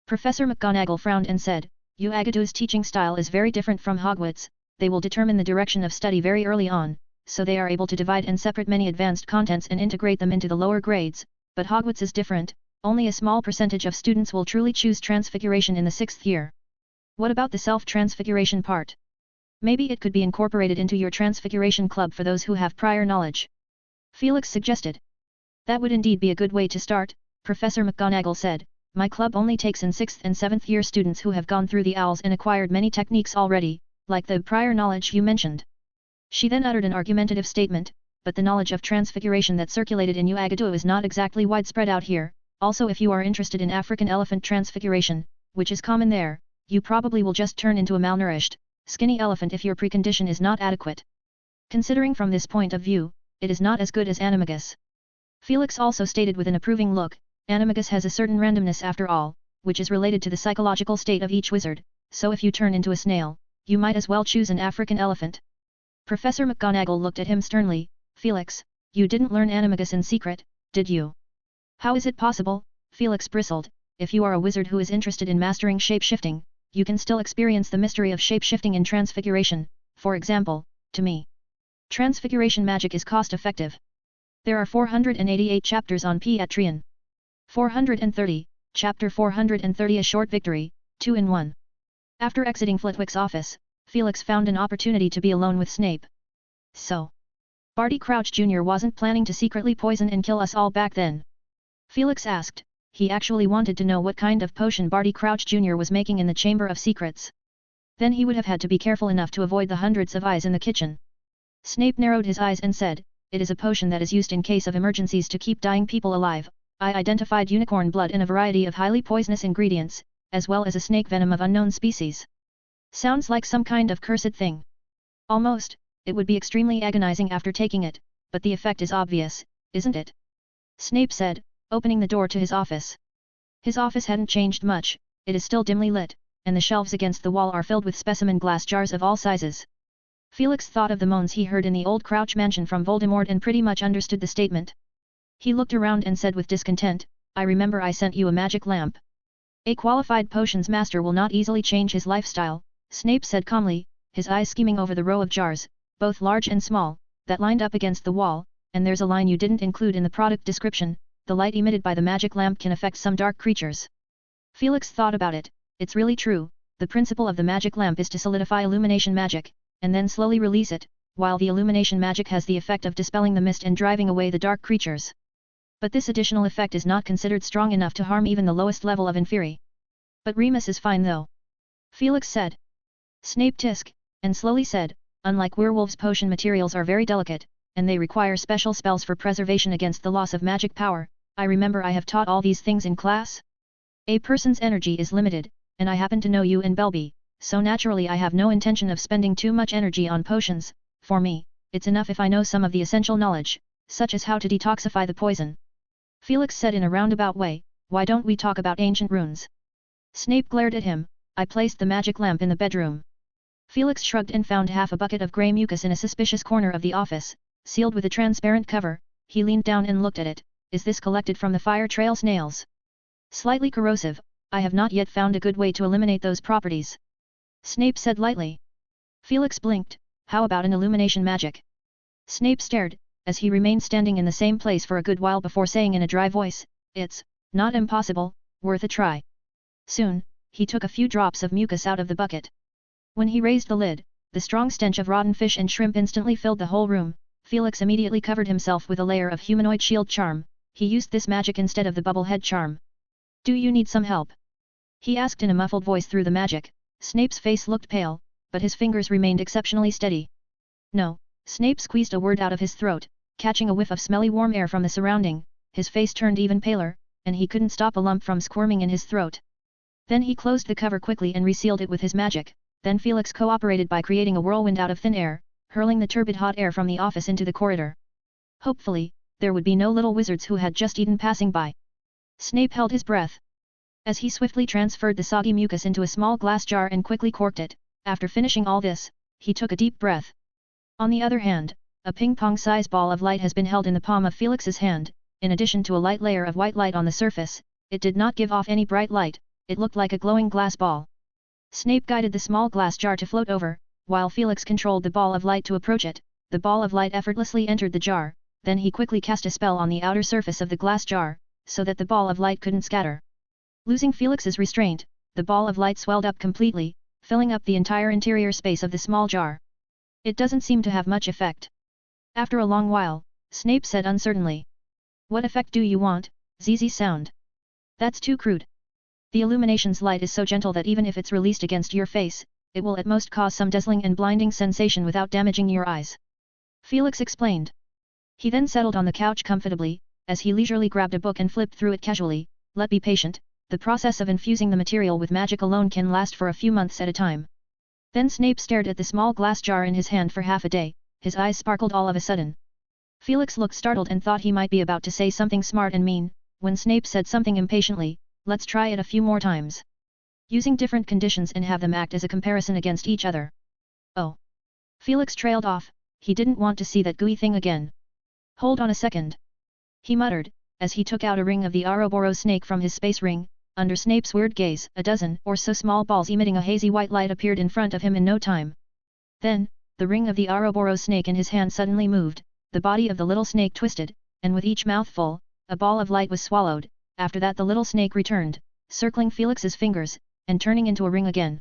Professor McGonagall frowned and said, Agadu's teaching style is very different from Hogwarts, they will determine the direction of study very early on, so they are able to divide and separate many advanced contents and integrate them into the lower grades, but Hogwarts is different, only a small percentage of students will truly choose Transfiguration in the 6th year. What about the self-transfiguration part? Maybe it could be incorporated into your Transfiguration club for those who have prior knowledge. Felix suggested. That would indeed be a good way to start, Professor McGonagall said. My club only takes in 6th and 7th year students who have gone through the owls and acquired many techniques already, like the prior knowledge you mentioned. She then uttered an argumentative statement, but the knowledge of transfiguration that circulated in Agadu is not exactly widespread out here. Also, if you are interested in African elephant transfiguration, which is common there, you probably will just turn into a malnourished, skinny elephant if your precondition is not adequate. Considering from this point of view, it is not as good as Animagus. Felix also stated with an approving look, Animagus has a certain randomness after all, which is related to the psychological state of each wizard, so if you turn into a snail, you might as well choose an African elephant. Professor McGonagall looked at him sternly, Felix, you didn't learn Animagus in secret, did you? How is it possible? Felix bristled, if you are a wizard who is interested in mastering shape-shifting, you can still experience the mystery of shape-shifting in Transfiguration. For example, to me, Transfiguration magic is cost-effective. There are 488 chapters on Piatrian. 430, Chapter 430 A Short Victory, 2 in 1. After exiting Flitwick's office, Felix found an opportunity to be alone with Snape. So, Barty Crouch Jr. wasn't planning to secretly poison and kill us all back then? Felix asked. He actually wanted to know what kind of potion Barty Crouch Jr. was making in the Chamber of Secrets. Then he would have had to be careful enough to avoid the hundreds of eyes in the kitchen. Snape narrowed his eyes and said, "It is a potion that is used in case of emergencies to keep dying people alive. I identified unicorn blood in a variety of highly poisonous ingredients, as well as a snake venom of unknown species. Sounds like some kind of cursed thing. Almost, it would be extremely agonizing after taking it, but the effect is obvious, isn't it?" Snape said, opening the door to his office. His office hadn't changed much, it is still dimly lit, and the shelves against the wall are filled with specimen glass jars of all sizes. Felix thought of the moans he heard in the old Crouch mansion from Voldemort and pretty much understood the statement. He looked around and said with discontent, "I remember I sent you a magic lamp." "A qualified potions master will not easily change his lifestyle," Snape said calmly, his eyes scheming over the row of jars, both large and small, that lined up against the wall, "and there's a line you didn't include in the product description, the light emitted by the magic lamp can affect some dark creatures." Felix thought about it, it's really true, the principle of the magic lamp is to solidify illumination magic, and then slowly release it, while the illumination magic has the effect of dispelling the mist and driving away the dark creatures. But this additional effect is not considered strong enough to harm even the lowest level of Inferi. "But Remus is fine though," Felix said. Snape tisked, and slowly said, "Unlike werewolves, potion materials are very delicate, and they require special spells for preservation against the loss of magic power. I remember I have taught all these things in class. A person's energy is limited, and I happen to know you and Belby, so naturally I have no intention of spending too much energy on potions. For me, it's enough if I know some of the essential knowledge, such as how to detoxify the poison." Felix said in a roundabout way, "Why don't we talk about ancient runes?" Snape glared at him. "I placed the magic lamp in the bedroom." Felix shrugged and found half a bucket of grey mucus in a suspicious corner of the office, sealed with a transparent cover. He leaned down and looked at it. "Is this collected from the fire trail snails?" "Slightly corrosive, I have not yet found a good way to eliminate those properties," Snape said lightly. Felix blinked. "How about an illumination magic?" Snape stared, as he remained standing in the same place for a good while before saying in a dry voice, "It's not impossible, worth a try." Soon, he took a few drops of mucus out of the bucket. When he raised the lid, the strong stench of rotten fish and shrimp instantly filled the whole room. Felix immediately covered himself with a layer of humanoid shield charm. He used this magic instead of the bubble head charm. "Do you need some help?" he asked in a muffled voice through the magic. Snape's face looked pale, but his fingers remained exceptionally steady. "No," Snape squeezed a word out of his throat, catching a whiff of smelly warm air from the surrounding. His face turned even paler, and he couldn't stop a lump from squirming in his throat. Then he closed the cover quickly and resealed it with his magic. Then Felix cooperated by creating a whirlwind out of thin air, hurling the turbid hot air from the office into the corridor. Hopefully, there would be no little wizards who had just eaten passing by. Snape held his breath. As he swiftly transferred the soggy mucus into a small glass jar and quickly corked it, after finishing all this, he took a deep breath. On the other hand, a ping-pong-size ball of light has been held in the palm of Felix's hand. In addition to a light layer of white light on the surface, it did not give off any bright light, it looked like a glowing glass ball. Snape guided the small glass jar to float over, while Felix controlled the ball of light to approach it. The ball of light effortlessly entered the jar, then he quickly cast a spell on the outer surface of the glass jar, so that the ball of light couldn't scatter. Losing Felix's restraint, the ball of light swelled up completely, filling up the entire interior space of the small jar. "It doesn't seem to have much effect." After a long while, Snape said uncertainly. "What effect do you want, ZZ sound?" "That's too crude. The illumination's light is so gentle that even if it's released against your face, it will at most cause some dazzling and blinding sensation without damaging your eyes," Felix explained. He then settled on the couch comfortably, as he leisurely grabbed a book and flipped through it casually. "Let be patient, the process of infusing the material with magic alone can last for a few months at a time." Then Snape stared at the small glass jar in his hand for half a day, his eyes sparkled all of a sudden. Felix looked startled and thought he might be about to say something smart and mean, when Snape said something impatiently, "Let's try it a few more times. Using different conditions and have them act as a comparison against each other." "Oh." Felix trailed off, he didn't want to see that gooey thing again. "Hold on a second," he muttered, as he took out a ring of the Ouroboros snake from his space ring. Under Snape's weird gaze, a dozen or so small balls emitting a hazy white light appeared in front of him in no time. Then, the ring of the Ouroboros snake in his hand suddenly moved, the body of the little snake twisted, and with each mouthful, a ball of light was swallowed. After that the little snake returned, circling Felix's fingers, and turning into a ring again.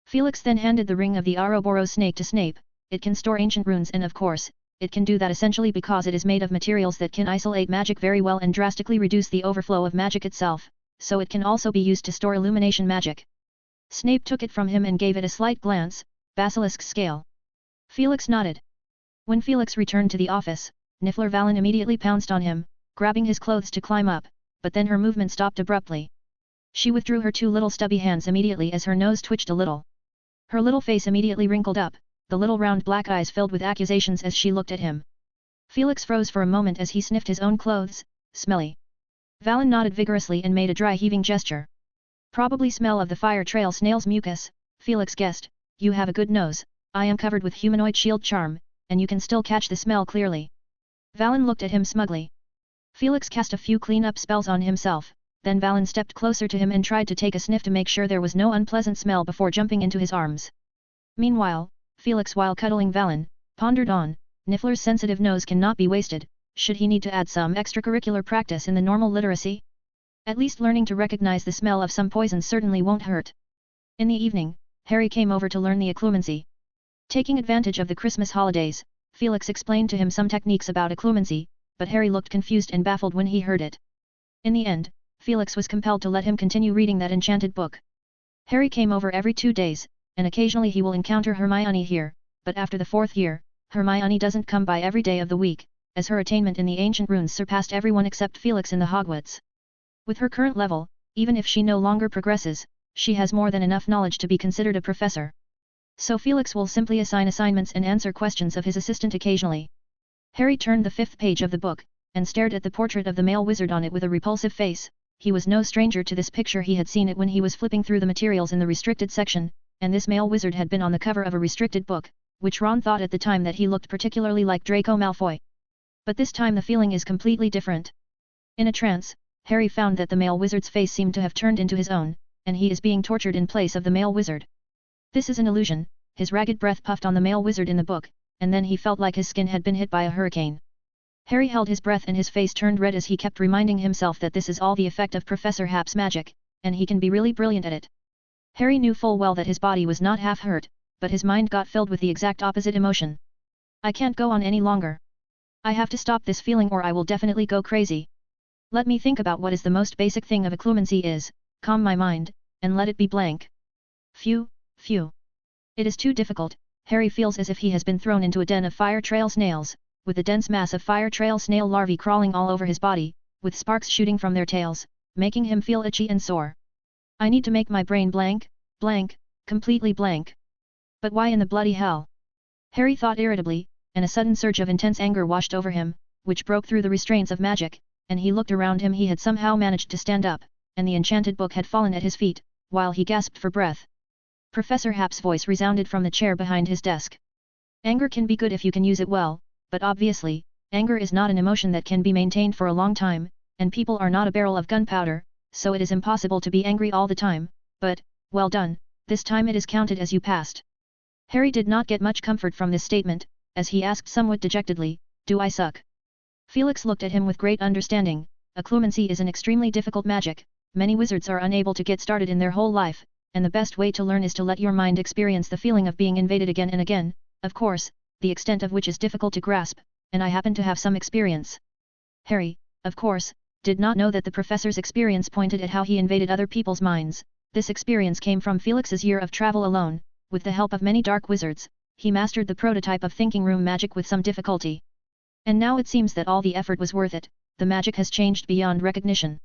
Felix then handed the ring of the Ouroboros snake to Snape. "It can store ancient runes and of course, it can do that essentially because it is made of materials that can isolate magic very well and drastically reduce the overflow of magic itself, so it can also be used to store illumination magic." Snape took it from him and gave it a slight glance, basilisk scale. Felix nodded. When Felix returned to the office, Niffler Valen immediately pounced on him, grabbing his clothes to climb up, but then her movement stopped abruptly. She withdrew her two little stubby hands immediately as her nose twitched a little. Her little face immediately wrinkled up, the little round black eyes filled with accusations as she looked at him. Felix froze for a moment as he sniffed his own clothes, smelly. Valen nodded vigorously and made a dry heaving gesture. Probably smell of the fire trail snail's mucus, Felix guessed. You have a good nose, I am covered with humanoid shield charm, and you can still catch the smell clearly. Valen looked at him smugly. Felix cast a few clean-up spells on himself, then Valen stepped closer to him and tried to take a sniff to make sure there was no unpleasant smell before jumping into his arms. Meanwhile, Felix, while cuddling Valen, pondered on, Niffler's sensitive nose cannot be wasted, should he need to add some extracurricular practice in the normal literacy? At least learning to recognize the smell of some poisons certainly won't hurt. In the evening, Harry came over to learn the occlumency. Taking advantage of the Christmas holidays, Felix explained to him some techniques about occlumency, but Harry looked confused and baffled when he heard it. In the end, Felix was compelled to let him continue reading that enchanted book. Harry came over every 2 days, and occasionally he will encounter Hermione here, but after the 4th year, Hermione doesn't come by every day of the week, as her attainment in the ancient runes surpassed everyone except Felix in the Hogwarts. With her current level, even if she no longer progresses, she has more than enough knowledge to be considered a professor. So Felix will simply assign assignments and answer questions of his assistant occasionally. Harry turned the 5th page of the book, and stared at the portrait of the male wizard on it with a repulsive face. He was no stranger to this picture, he had seen it when he was flipping through the materials in the restricted section, and this male wizard had been on the cover of a restricted book, which Ron thought at the time that he looked particularly like Draco Malfoy. But this time the feeling is completely different. In a trance, Harry found that the male wizard's face seemed to have turned into his own, and he is being tortured in place of the male wizard. This is an illusion, his ragged breath puffed on the male wizard in the book, and then he felt like his skin had been hit by a hurricane. Harry held his breath and his face turned red as he kept reminding himself that this is all the effect of Professor Happ's magic, and he can be really brilliant at it. Harry knew full well that his body was not half hurt, but his mind got filled with the exact opposite emotion. I can't go on any longer. I have to stop this feeling or I will definitely go crazy. Let me think about what is the most basic thing of occlumency is, calm my mind, and let it be blank. Phew. It is too difficult. Harry feels as if he has been thrown into a den of fire trail snails, with a dense mass of fire trail snail larvae crawling all over his body, with sparks shooting from their tails, making him feel itchy and sore. I need to make my brain blank, completely blank. But why in the bloody hell? Harry thought irritably, and a sudden surge of intense anger washed over him, which broke through the restraints of magic, and he looked around him. He had somehow managed to stand up, and the enchanted book had fallen at his feet, while he gasped for breath. Professor Happ's voice resounded from the chair behind his desk. Anger can be good if you can use it well, but obviously, anger is not an emotion that can be maintained for a long time, and people are not a barrel of gunpowder, so it is impossible to be angry all the time, but, well done, this time it is counted as you passed. Harry did not get much comfort from this statement, as he asked somewhat dejectedly, do I suck? Felix looked at him with great understanding. Occlumency is an extremely difficult magic, many wizards are unable to get started in their whole life, and the best way to learn is to let your mind experience the feeling of being invaded again and again, of course, the extent of which is difficult to grasp, and I happen to have some experience. Harry, of course, did not know that the professor's experience pointed at how he invaded other people's minds. This experience came from Felix's year of travel alone. With the help of many dark wizards, he mastered the prototype of thinking room magic with some difficulty. And now it seems that all the effort was worth it, the magic has changed beyond recognition.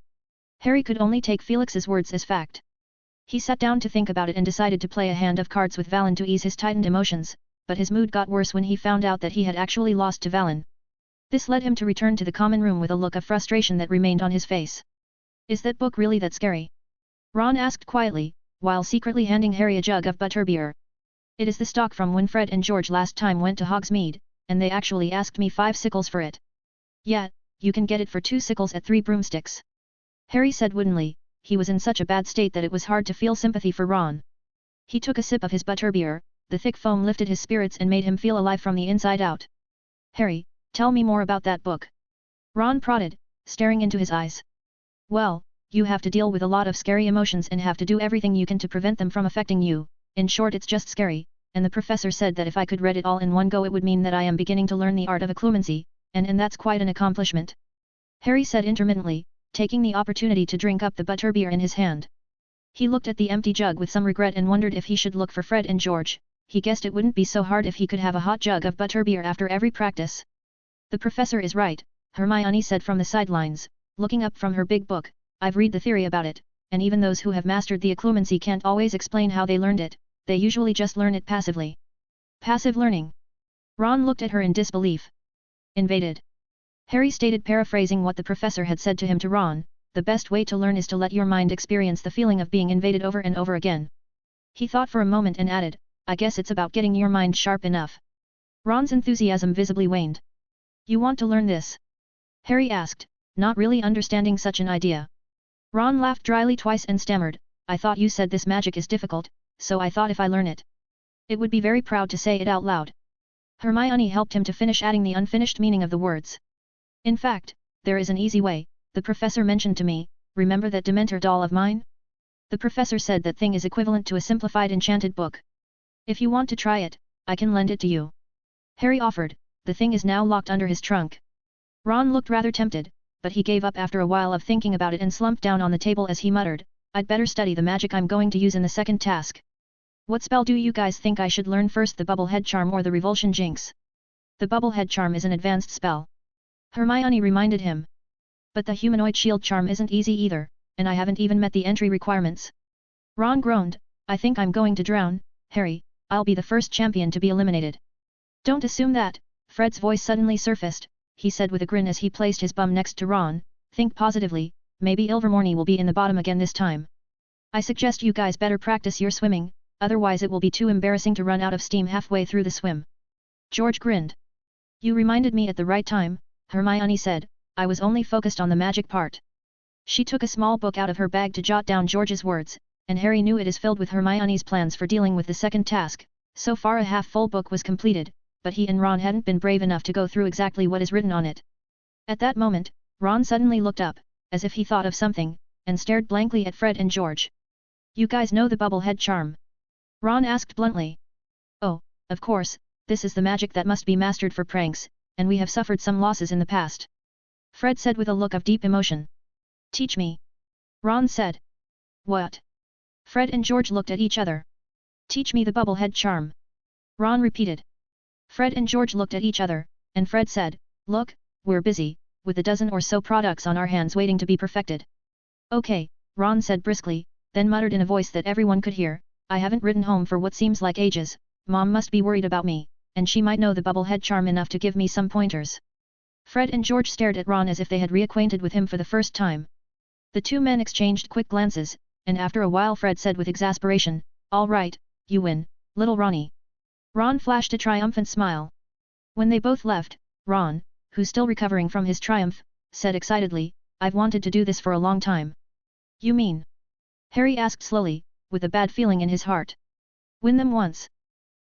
Harry could only take Felix's words as fact. He sat down to think about it and decided to play a hand of cards with Valen to ease his tightened emotions, but his mood got worse when he found out that he had actually lost to Valen. This led him to return to the common room with a look of frustration that remained on his face. Is that book really that scary? Ron asked quietly, while secretly handing Harry a jug of butterbeer. It is the stock from when Fred and George last time went to Hogsmeade, and they actually asked me 5 sickles for it. Yeah, you can get it for 2 sickles at 3 broomsticks. Harry said woodenly. He was in such a bad state that it was hard to feel sympathy for Ron. He took a sip of his butterbeer, the thick foam lifted his spirits and made him feel alive from the inside out. Harry, tell me more about that book. Ron prodded, staring into his eyes. Well, you have to deal with a lot of scary emotions and have to do everything you can to prevent them from affecting you. In short, it's just scary, and the professor said that if I could read it all in one go it would mean that I am beginning to learn the art of occlumency, and that's quite an accomplishment. Harry said intermittently, taking the opportunity to drink up the butterbeer in his hand. He looked at the empty jug with some regret and wondered if he should look for Fred and George. He guessed it wouldn't be so hard if he could have a hot jug of butterbeer after every practice. The professor is right, Hermione said from the sidelines, looking up from her big book. I've read the theory about it, and even those who have mastered the occlumency can't always explain how they learned it, they usually just learn it passively. Passive learning. Ron looked at her in disbelief. Invaded. Harry stated, paraphrasing what the professor had said to him to Ron, the best way to learn is to let your mind experience the feeling of being invaded over and over again. He thought for a moment and added, I guess it's about getting your mind sharp enough. Ron's enthusiasm visibly waned. You want to learn this? Harry asked, not really understanding such an idea. Ron laughed dryly twice and stammered, I thought you said this magic is difficult, so I thought if I learn it, it would be very proud to say it out loud. Hermione helped him to finish adding the unfinished meaning of the words. In fact, there is an easy way, the professor mentioned to me, remember that Dementor doll of mine? The professor said that thing is equivalent to a simplified enchanted book. If you want to try it, I can lend it to you. Harry offered, the thing is now locked under his trunk. Ron looked rather tempted, but he gave up after a while of thinking about it and slumped down on the table as he muttered, I'd better study the magic I'm going to use in the second task. What spell do you guys think I should learn first, the Bubblehead Charm or the Revulsion Jinx? The Bubblehead Charm is an advanced spell. Hermione reminded him. But the Humanoid Shield Charm isn't easy either, and I haven't even met the entry requirements. Ron groaned, I think I'm going to drown, Harry, I'll be the first champion to be eliminated. Don't assume that, Fred's voice suddenly surfaced, he said with a grin as he placed his bum next to Ron, think positively, maybe Ilvermorny will be in the bottom again this time. I suggest you guys better practice your swimming, otherwise it will be too embarrassing to run out of steam halfway through the swim. George grinned. You reminded me at the right time, Hermione said, I was only focused on the magic part. She took a small book out of her bag to jot down George's words, and Harry knew it is filled with Hermione's plans for dealing with the second task. So far a half-full book was completed, but he and Ron hadn't been brave enough to go through exactly what is written on it. At that moment, Ron suddenly looked up, as if he thought of something, and stared blankly at Fred and George. You guys know the Bubblehead Charm? Ron asked bluntly. Oh, of course, this is the magic that must be mastered for pranks, and we have suffered some losses in the past. Fred said with a look of deep emotion. Teach me. Ron said. What? Fred and George looked at each other. Teach me the Bubblehead Charm. Ron repeated. Fred and George looked at each other, and Fred said, look, we're busy, with a dozen or so products on our hands waiting to be perfected. Okay, Ron said briskly, then muttered in a voice that everyone could hear, I haven't written home for what seems like ages, Mom must be worried about me, and she might know the Bubblehead Charm enough to give me some pointers. Fred and George stared at Ron as if they had reacquainted with him for the first time. The two men exchanged quick glances, and after a while Fred said with exasperation, all right, you win, little Ronnie. Ron flashed a triumphant smile. When they both left, Ron, who's still recovering from his triumph, said excitedly, I've wanted to do this for a long time. You mean? Harry asked slowly, with a bad feeling in his heart. Win them once.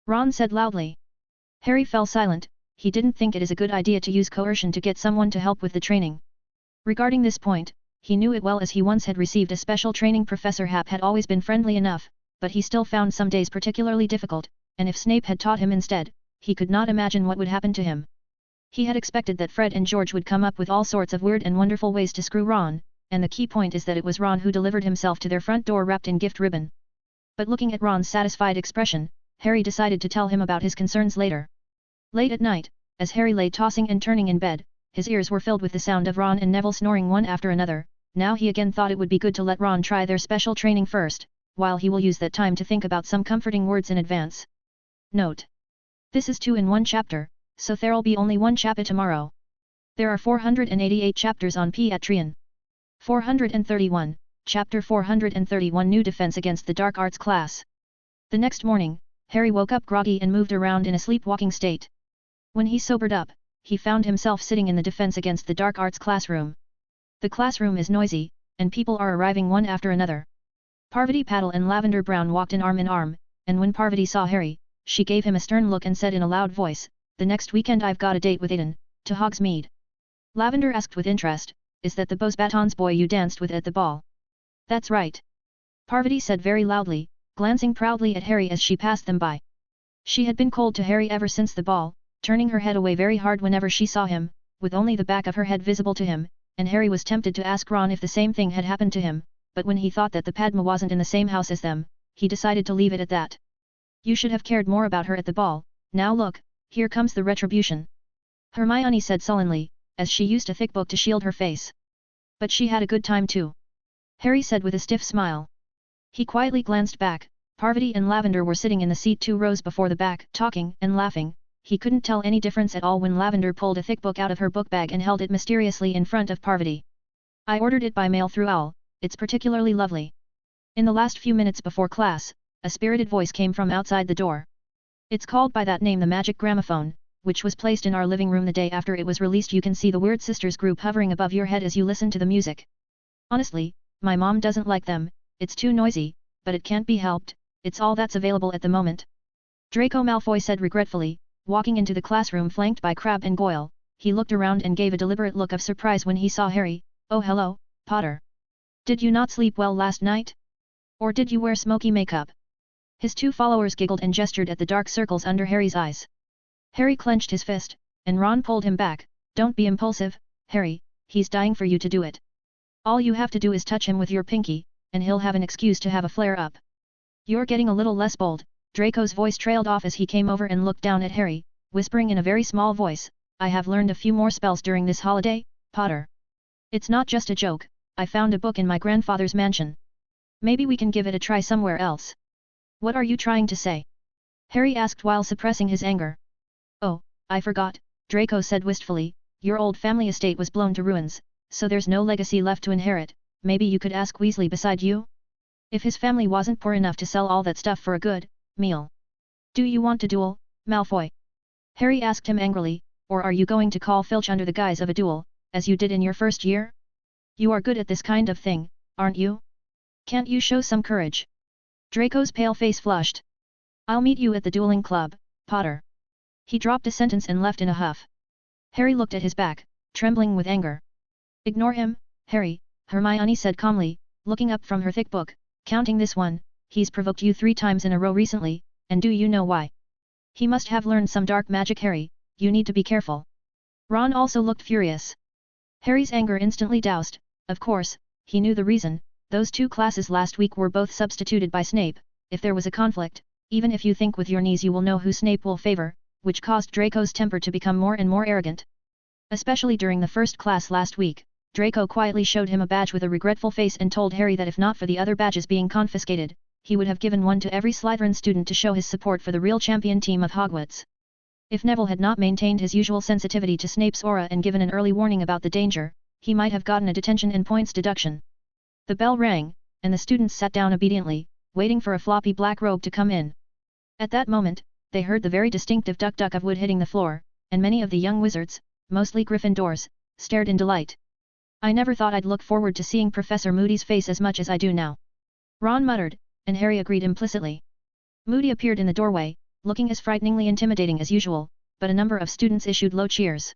Ron said loudly. Harry fell silent, he didn't think it is a good idea to use coercion to get someone to help with the training. Regarding this point, he knew it well as he once had received a special training. Professor Hap had always been friendly enough, but he still found some days particularly difficult, and if Snape had taught him instead, he could not imagine what would happen to him. He had expected that Fred and George would come up with all sorts of weird and wonderful ways to screw Ron, and the key point is that it was Ron who delivered himself to their front door wrapped in gift ribbon. But looking at Ron's satisfied expression, Harry decided to tell him about his concerns later. Late at night, as Harry lay tossing and turning in bed, his ears were filled with the sound of Ron and Neville snoring one after another. Now he again thought it would be good to let Ron try their special training first, while he will use that time to think about some comforting words in advance. Note: this is 2 in 1 chapter, so there'll be only one chapter tomorrow. There are 488 chapters on Patreon. 431, Chapter 431 New Defense Against the Dark Arts Class. The next morning, Harry woke up groggy and moved around in a sleepwalking state. When he sobered up, he found himself sitting in the Defense Against the Dark Arts classroom. The classroom is noisy, and people are arriving one after another. Parvati Patil and Lavender Brown walked in arm, and when Parvati saw Harry, she gave him a stern look and said in a loud voice, the next weekend I've got a date with Aiden, to Hogsmeade. Lavender asked with interest, is that the Beauxbatons boy you danced with at the ball? That's right. Parvati said very loudly, glancing proudly at Harry as she passed them by. She had been cold to Harry ever since the ball, turning her head away very hard whenever she saw him, with only the back of her head visible to him, and Harry was tempted to ask Ron if the same thing had happened to him, but when he thought that the Padma wasn't in the same house as them, he decided to leave it at that. You should have cared more about her at the ball, now look, here comes the retribution. Hermione said sullenly, as she used a thick book to shield her face. But she had a good time too. Harry said with a stiff smile. He quietly glanced back. Parvati and Lavender were sitting in the seat 2 rows before the back, talking and laughing. He couldn't tell any difference at all when Lavender pulled a thick book out of her book bag and held it mysteriously in front of Parvati. I ordered it by mail through Owl, it's particularly lovely. In the last few minutes before class, a spirited voice came from outside the door. It's called by that name, the Magic Gramophone, which was placed in our living room the day after it was released. You can see the Weird Sisters group hovering above your head as you listen to the music. Honestly, my mom doesn't like them, it's too noisy, but it can't be helped, it's all that's available at the moment. Draco Malfoy said regretfully, walking into the classroom flanked by Crabbe and Goyle. He looked around and gave a deliberate look of surprise when he saw Harry. Oh hello, Potter. Did you not sleep well last night? Or did you wear smoky makeup? His 2 followers giggled and gestured at the dark circles under Harry's eyes. Harry clenched his fist, and Ron pulled him back. Don't be impulsive, Harry, he's dying for you to do it. All you have to do is touch him with your pinky, and he'll have an excuse to have a flare-up. You're getting a little less bold. Draco's voice trailed off as he came over and looked down at Harry, whispering in a very small voice, I have learned a few more spells during this holiday, Potter. It's not just a joke, I found a book in my grandfather's mansion. Maybe we can give it a try somewhere else. What are you trying to say? Harry asked while suppressing his anger. Oh, I forgot, Draco said wistfully, your old family estate was blown to ruins, so there's no legacy left to inherit. Maybe you could ask Weasley beside you? If his family wasn't poor enough to sell all that stuff for a good meal. Do you want to duel, Malfoy? Harry asked him angrily, or are you going to call Filch under the guise of a duel, as you did in your first year? You are good at this kind of thing, aren't you? Can't you show some courage? Draco's pale face flushed. I'll meet you at the dueling club, Potter. He dropped a sentence and left in a huff. Harry looked at his back, trembling with anger. Ignore him, Harry, Hermione said calmly, looking up from her thick book, counting this one. He's provoked you 3 times in a row recently, and do you know why? He must have learned some dark magic, Harry, you need to be careful. Ron also looked furious. Harry's anger instantly doused. Of course, he knew the reason. Those 2 classes last week were both substituted by Snape. If there was a conflict, even if you think with your knees you will know who Snape will favor, which caused Draco's temper to become more and more arrogant. Especially during the first class last week, Draco quietly showed him a badge with a regretful face and told Harry that if not for the other badges being confiscated, he would have given one to every Slytherin student to show his support for the real champion team of Hogwarts. If Neville had not maintained his usual sensitivity to Snape's aura and given an early warning about the danger, he might have gotten a detention and points deduction. The bell rang, and the students sat down obediently, waiting for a floppy black robe to come in. At that moment, they heard the very distinctive duck-duck of wood hitting the floor, and many of the young wizards, mostly Gryffindors, stared in delight. I never thought I'd look forward to seeing Professor Moody's face as much as I do now. Ron muttered, and Harry agreed implicitly. Moody appeared in the doorway, looking as frighteningly intimidating as usual, but a number of students issued low cheers.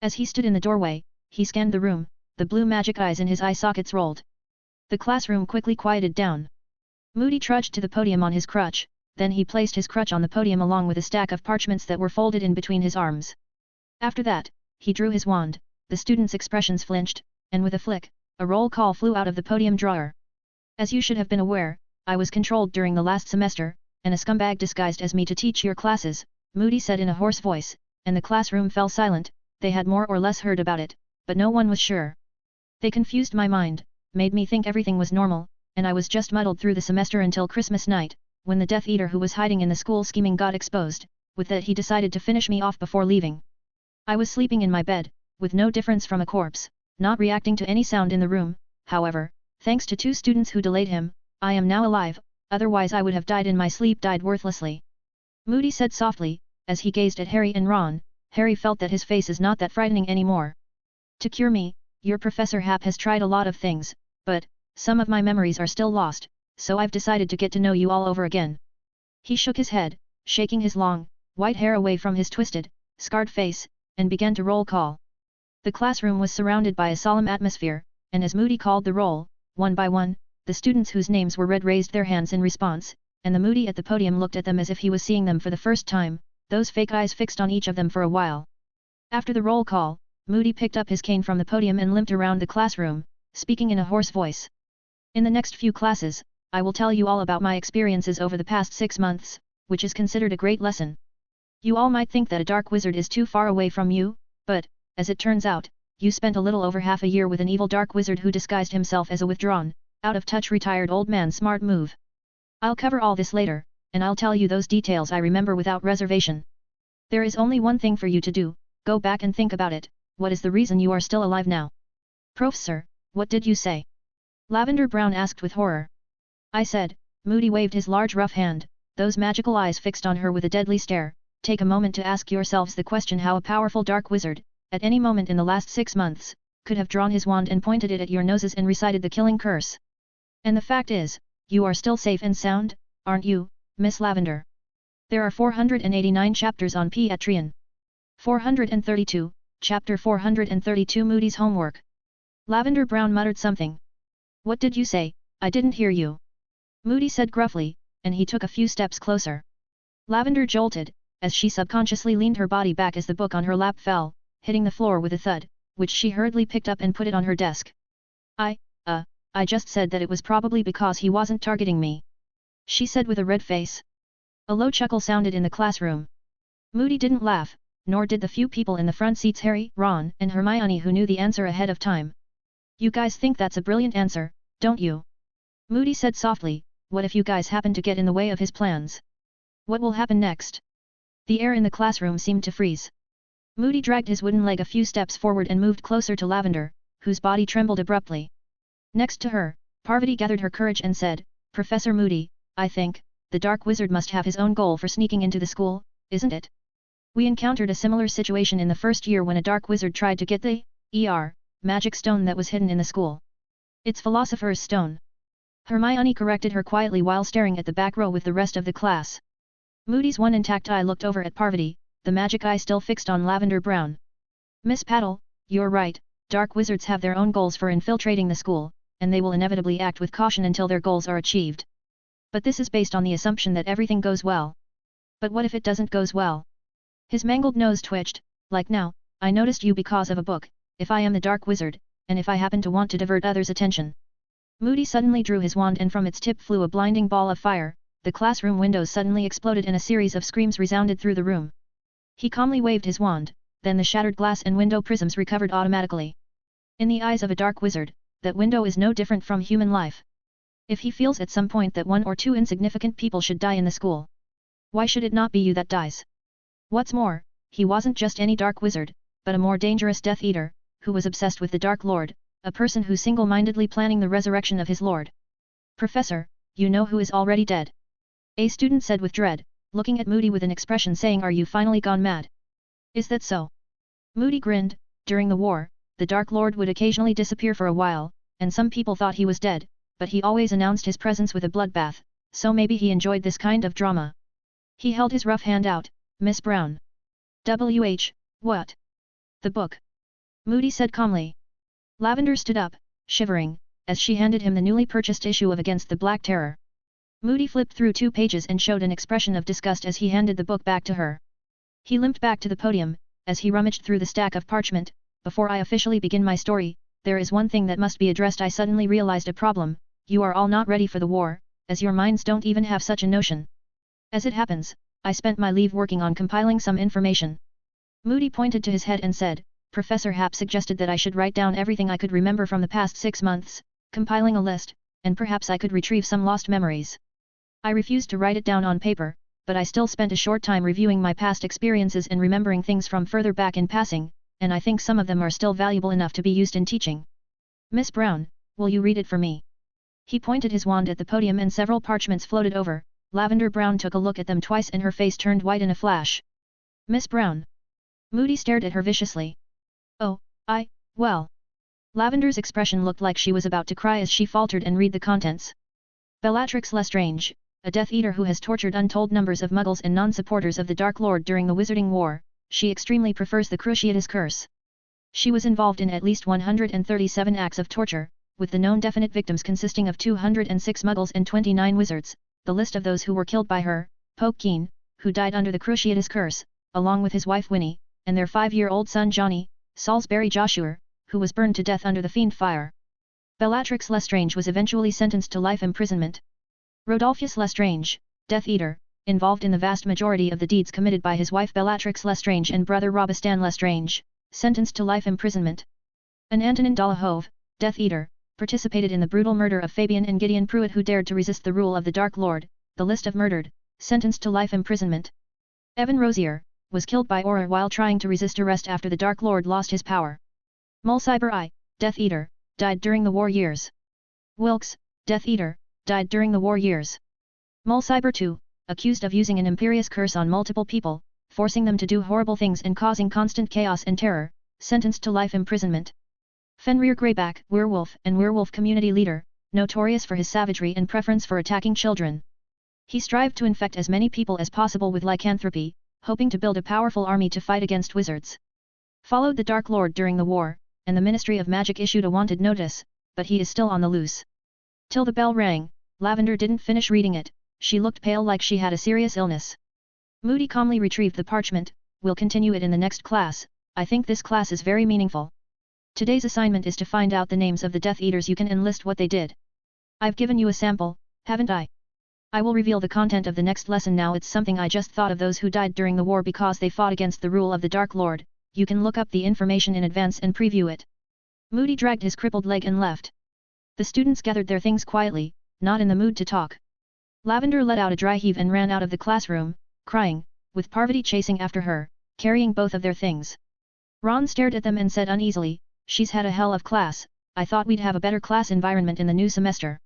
As he stood in the doorway, he scanned the room, the blue magic eyes in his eye sockets rolled. The classroom quickly quieted down. Moody trudged to the podium on his crutch, then he placed his crutch on the podium along with a stack of parchments that were folded in between his arms. After that, he drew his wand, the students' expressions flinched, and with a flick, a roll call flew out of the podium drawer. As you should have been aware, I was controlled during the last semester, and a scumbag disguised as me to teach your classes, Moody said in a hoarse voice, and the classroom fell silent. They had more or less heard about it, but no one was sure. They confused my mind, made me think everything was normal, and I was just muddled through the semester until Christmas night, when the Death Eater who was hiding in the school scheming got exposed. With that he decided to finish me off before leaving. I was sleeping in my bed, with no difference from a corpse, not reacting to any sound in the room. However, thanks to 2 students who delayed him, I am now alive, otherwise I would have died in my sleep, died worthlessly. Moody said softly, as he gazed at Harry and Ron. Harry felt that his face is not that frightening anymore. To cure me, your Professor Hap has tried a lot of things, but some of my memories are still lost, so I've decided to get to know you all over again. He shook his head, shaking his long, white hair away from his twisted, scarred face, and began to roll call. The classroom was surrounded by a solemn atmosphere, and as Moody called the roll, one by one, the students whose names were read raised their hands in response, and the Moody at the podium looked at them as if he was seeing them for the first time, those fake eyes fixed on each of them for a while. After the roll call, Moody picked up his cane from the podium and limped around the classroom, speaking in a hoarse voice. In the next few classes, I will tell you all about my experiences over the past 6 months, which is considered a great lesson. You all might think that a dark wizard is too far away from you, but, as it turns out, you spent a little over half a year with an evil dark wizard who disguised himself as a withdrawn, out-of-touch retired old man. Smart move. I'll cover all this later, and I'll tell you those details I remember without reservation. There is only one thing for you to do, go back and think about it. What is the reason you are still alive now? Professor, what did you say? Lavender Brown asked with horror. I said, Moody waved his large rough hand, those magical eyes fixed on her with a deadly stare. Take a moment to ask yourselves the question how a powerful dark wizard, at any moment in the last 6 months, could have drawn his wand and pointed it at your noses and recited the killing curse. And the fact is, you are still safe and sound, aren't you, Miss Lavender? There are 489 chapters on Pediatrian. 432, Chapter 432 Moody's homework. Lavender Brown muttered something. What did you say? I didn't hear you. Moody said gruffly, and he took a few steps closer. Lavender jolted, as she subconsciously leaned her body back as the book on her lap fell, hitting the floor with a thud, which she hurriedly picked up and put it on her desk. I just said that it was probably because he wasn't targeting me. She said with a red face. A low chuckle sounded in the classroom. Moody didn't laugh, nor did the few people in the front seats Harry, Ron, and Hermione who knew the answer ahead of time. You guys think that's a brilliant answer, don't you? Moody said softly, what if you guys happen to get in the way of his plans? What will happen next? The air in the classroom seemed to freeze. Moody dragged his wooden leg a few steps forward and moved closer to Lavender, whose body trembled abruptly. Next to her, Parvati gathered her courage and said, Professor Moody, I think, the dark wizard must have his own goal for sneaking into the school, isn't it? We encountered a similar situation in the first year when a dark wizard tried to get the magic stone that was hidden in the school. It's Philosopher's Stone. Hermione corrected her quietly while staring at the back row with the rest of the class. Moody's one intact eye looked over at Parvati, the magic eye still fixed on Lavender Brown. Miss Paddle, you're right, dark wizards have their own goals for infiltrating the school, and they will inevitably act with caution until their goals are achieved. But this is based on the assumption that everything goes well. But what if it doesn't goes well? His mangled nose twitched, like now, I noticed you because of a book, if I am the dark wizard, and if I happen to want to divert others' attention. Moody suddenly drew his wand and from its tip flew a blinding ball of fire, the classroom windows suddenly exploded and a series of screams resounded through the room. He calmly waved his wand, then the shattered glass and window prisms recovered automatically. In the eyes of a dark wizard, that window is no different from human life. If he feels at some point that 1 or 2 insignificant people should die in the school, why should it not be you that dies? What's more, he wasn't just any dark wizard, but a more dangerous Death Eater, who was obsessed with the Dark Lord, a person who single-mindedly planning the resurrection of his lord. Professor, you know who is already dead? A student said with dread, looking at Moody with an expression saying, are you finally gone mad? Is that so? Moody grinned. During the war, the Dark Lord would occasionally disappear for a while, and some people thought he was dead, but he always announced his presence with a bloodbath, so maybe he enjoyed this kind of drama. He held his rough hand out. Miss Brown. What? The book. Moody said calmly. Lavender stood up, shivering, as she handed him the newly purchased issue of Against the Black Terror. Moody flipped through 2 pages and showed an expression of disgust as he handed the book back to her. He limped back to the podium, as he rummaged through the stack of parchment. Before I officially begin my story, there is one thing that must be addressed. I suddenly realized a problem. You are all not ready for the war, as your minds don't even have such a notion. As it happens, I spent my leave working on compiling some information. Moody pointed to his head and said, Professor Happ suggested that I should write down everything I could remember from the past 6 months, compiling a list, and perhaps I could retrieve some lost memories. I refused to write it down on paper, but I still spent a short time reviewing my past experiences and remembering things from further back in passing, and I think some of them are still valuable enough to be used in teaching. Miss Brown, will you read it for me? He pointed his wand at the podium and several parchments floated over. Lavender Brown took a look at them twice and her face turned white in a flash. Miss Brown. Moody stared at her viciously. Oh, well. Lavender's expression looked like she was about to cry as she faltered and read the contents. Bellatrix Lestrange, a Death Eater who has tortured untold numbers of Muggles and non-supporters of the Dark Lord during the Wizarding War, she extremely prefers the Cruciatus Curse. She was involved in at least 137 acts of torture, with the known definite victims consisting of 206 Muggles and 29 Wizards. The list of those who were killed by her, Pope Keen, who died under the Cruciatus Curse, along with his wife Winnie, and their 5-year-old son Johnny, Salisbury Joshua, who was burned to death under the Fiend Fire. Bellatrix Lestrange was eventually sentenced to life imprisonment. Rodolphus Lestrange, Death Eater, involved in the vast majority of the deeds committed by his wife Bellatrix Lestrange and brother Robestan Lestrange, sentenced to life imprisonment. And Antonin Dolohov, Death Eater, participated in the brutal murder of Fabian and Gideon Pruitt who dared to resist the rule of the Dark Lord, the list of murdered, sentenced to life imprisonment. Evan Rosier, was killed by Auror while trying to resist arrest after the Dark Lord lost his power. Mulciber I, Death Eater, died during the war years. Wilkes, Death Eater, died during the war years. Mulciber II, accused of using an imperious curse on multiple people, forcing them to do horrible things and causing constant chaos and terror, sentenced to life imprisonment. Fenrir Greyback, werewolf and werewolf community leader, notorious for his savagery and preference for attacking children. He strived to infect as many people as possible with lycanthropy, hoping to build a powerful army to fight against wizards. Followed the Dark Lord during the war, and the Ministry of Magic issued a wanted notice, but he is still on the loose. Till the bell rang, Lavender didn't finish reading it, she looked pale like she had a serious illness. Moody calmly retrieved the parchment, we'll continue it in the next class, I think this class is very meaningful. Today's assignment is to find out the names of the Death Eaters you can enlist what they did. I've given you a sample, haven't I? I will reveal the content of the next lesson now. It's something I just thought of, those who died during the war because they fought against the rule of the Dark Lord. You can look up the information in advance and preview it. Moody dragged his crippled leg and left. The students gathered their things quietly, not in the mood to talk. Lavender let out a dry heave and ran out of the classroom, crying, with Parvati chasing after her, carrying both of their things. Ron stared at them and said uneasily, she's had a hell of class, I thought we'd have a better class environment in the new semester.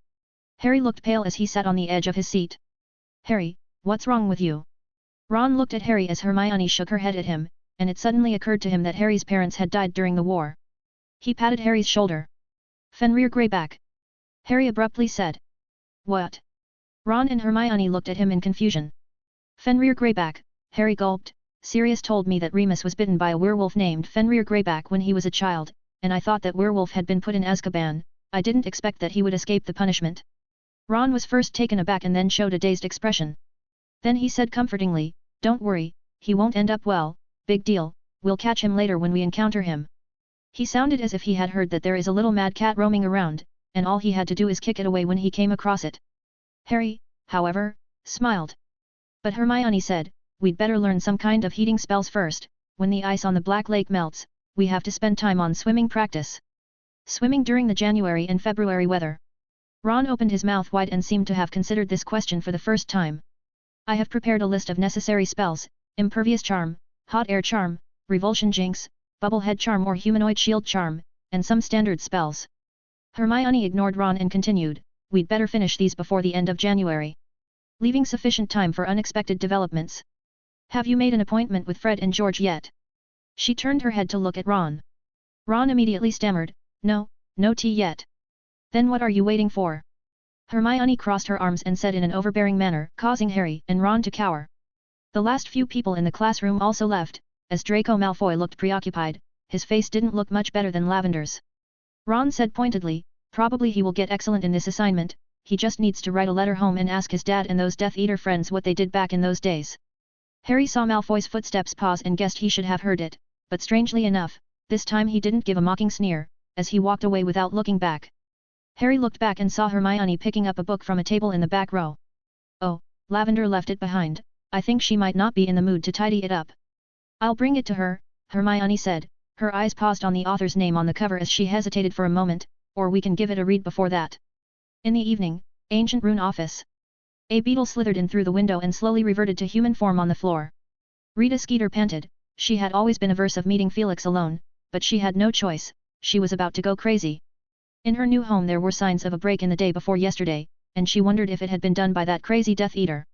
Harry looked pale as he sat on the edge of his seat. Harry, what's wrong with you? Ron looked at Harry as Hermione shook her head at him, and it suddenly occurred to him that Harry's parents had died during the war. He patted Harry's shoulder. Fenrir Greyback. Harry abruptly said. What? Ron and Hermione looked at him in confusion. Fenrir Greyback, Harry gulped. Sirius told me that Remus was bitten by a werewolf named Fenrir Greyback when he was a child, and I thought that werewolf had been put in Azkaban. I didn't expect that he would escape the punishment. Ron was first taken aback and then showed a dazed expression. Then he said comfortingly, don't worry, he won't end up well, big deal, we'll catch him later when we encounter him. He sounded as if he had heard that there is a little mad cat roaming around, and all he had to do is kick it away when he came across it. Harry, however, smiled. But Hermione said, we'd better learn some kind of heating spells first. When the ice on the Black Lake melts, we have to spend time on swimming practice. Swimming during the January and February weather. Ron opened his mouth wide and seemed to have considered this question for the first time. I have prepared a list of necessary spells: Impervious Charm, Hot Air Charm, Revulsion Jinx, Bubblehead Charm or Humanoid Shield Charm, and some standard spells. Hermione ignored Ron and continued, we'd better finish these before the end of January, leaving sufficient time for unexpected developments. Have you made an appointment with Fred and George yet? She turned her head to look at Ron. Ron immediately stammered, no tea yet. Then what are you waiting for? Hermione crossed her arms and said in an overbearing manner, causing Harry and Ron to cower. The last few people in the classroom also left, as Draco Malfoy looked preoccupied. His face didn't look much better than Lavender's. Ron said pointedly, probably he will get excellent in this assignment, he just needs to write a letter home and ask his dad and those Death Eater friends what they did back in those days. Harry saw Malfoy's footsteps pause and guessed he should have heard it, but strangely enough, this time he didn't give a mocking sneer, as he walked away without looking back. Harry looked back and saw Hermione picking up a book from a table in the back row. Oh, Lavender left it behind, I think she might not be in the mood to tidy it up. I'll bring it to her, Hermione said, her eyes paused on the author's name on the cover as she hesitated for a moment, or we can give it a read before that. In the evening, Ancient Rune office. A beetle slithered in through the window and slowly reverted to human form on the floor. Rita Skeeter panted, she had always been averse of meeting Felix alone, but she had no choice, she was about to go crazy. In her new home there were signs of a break in the day before yesterday, and she wondered if it had been done by that crazy Death Eater.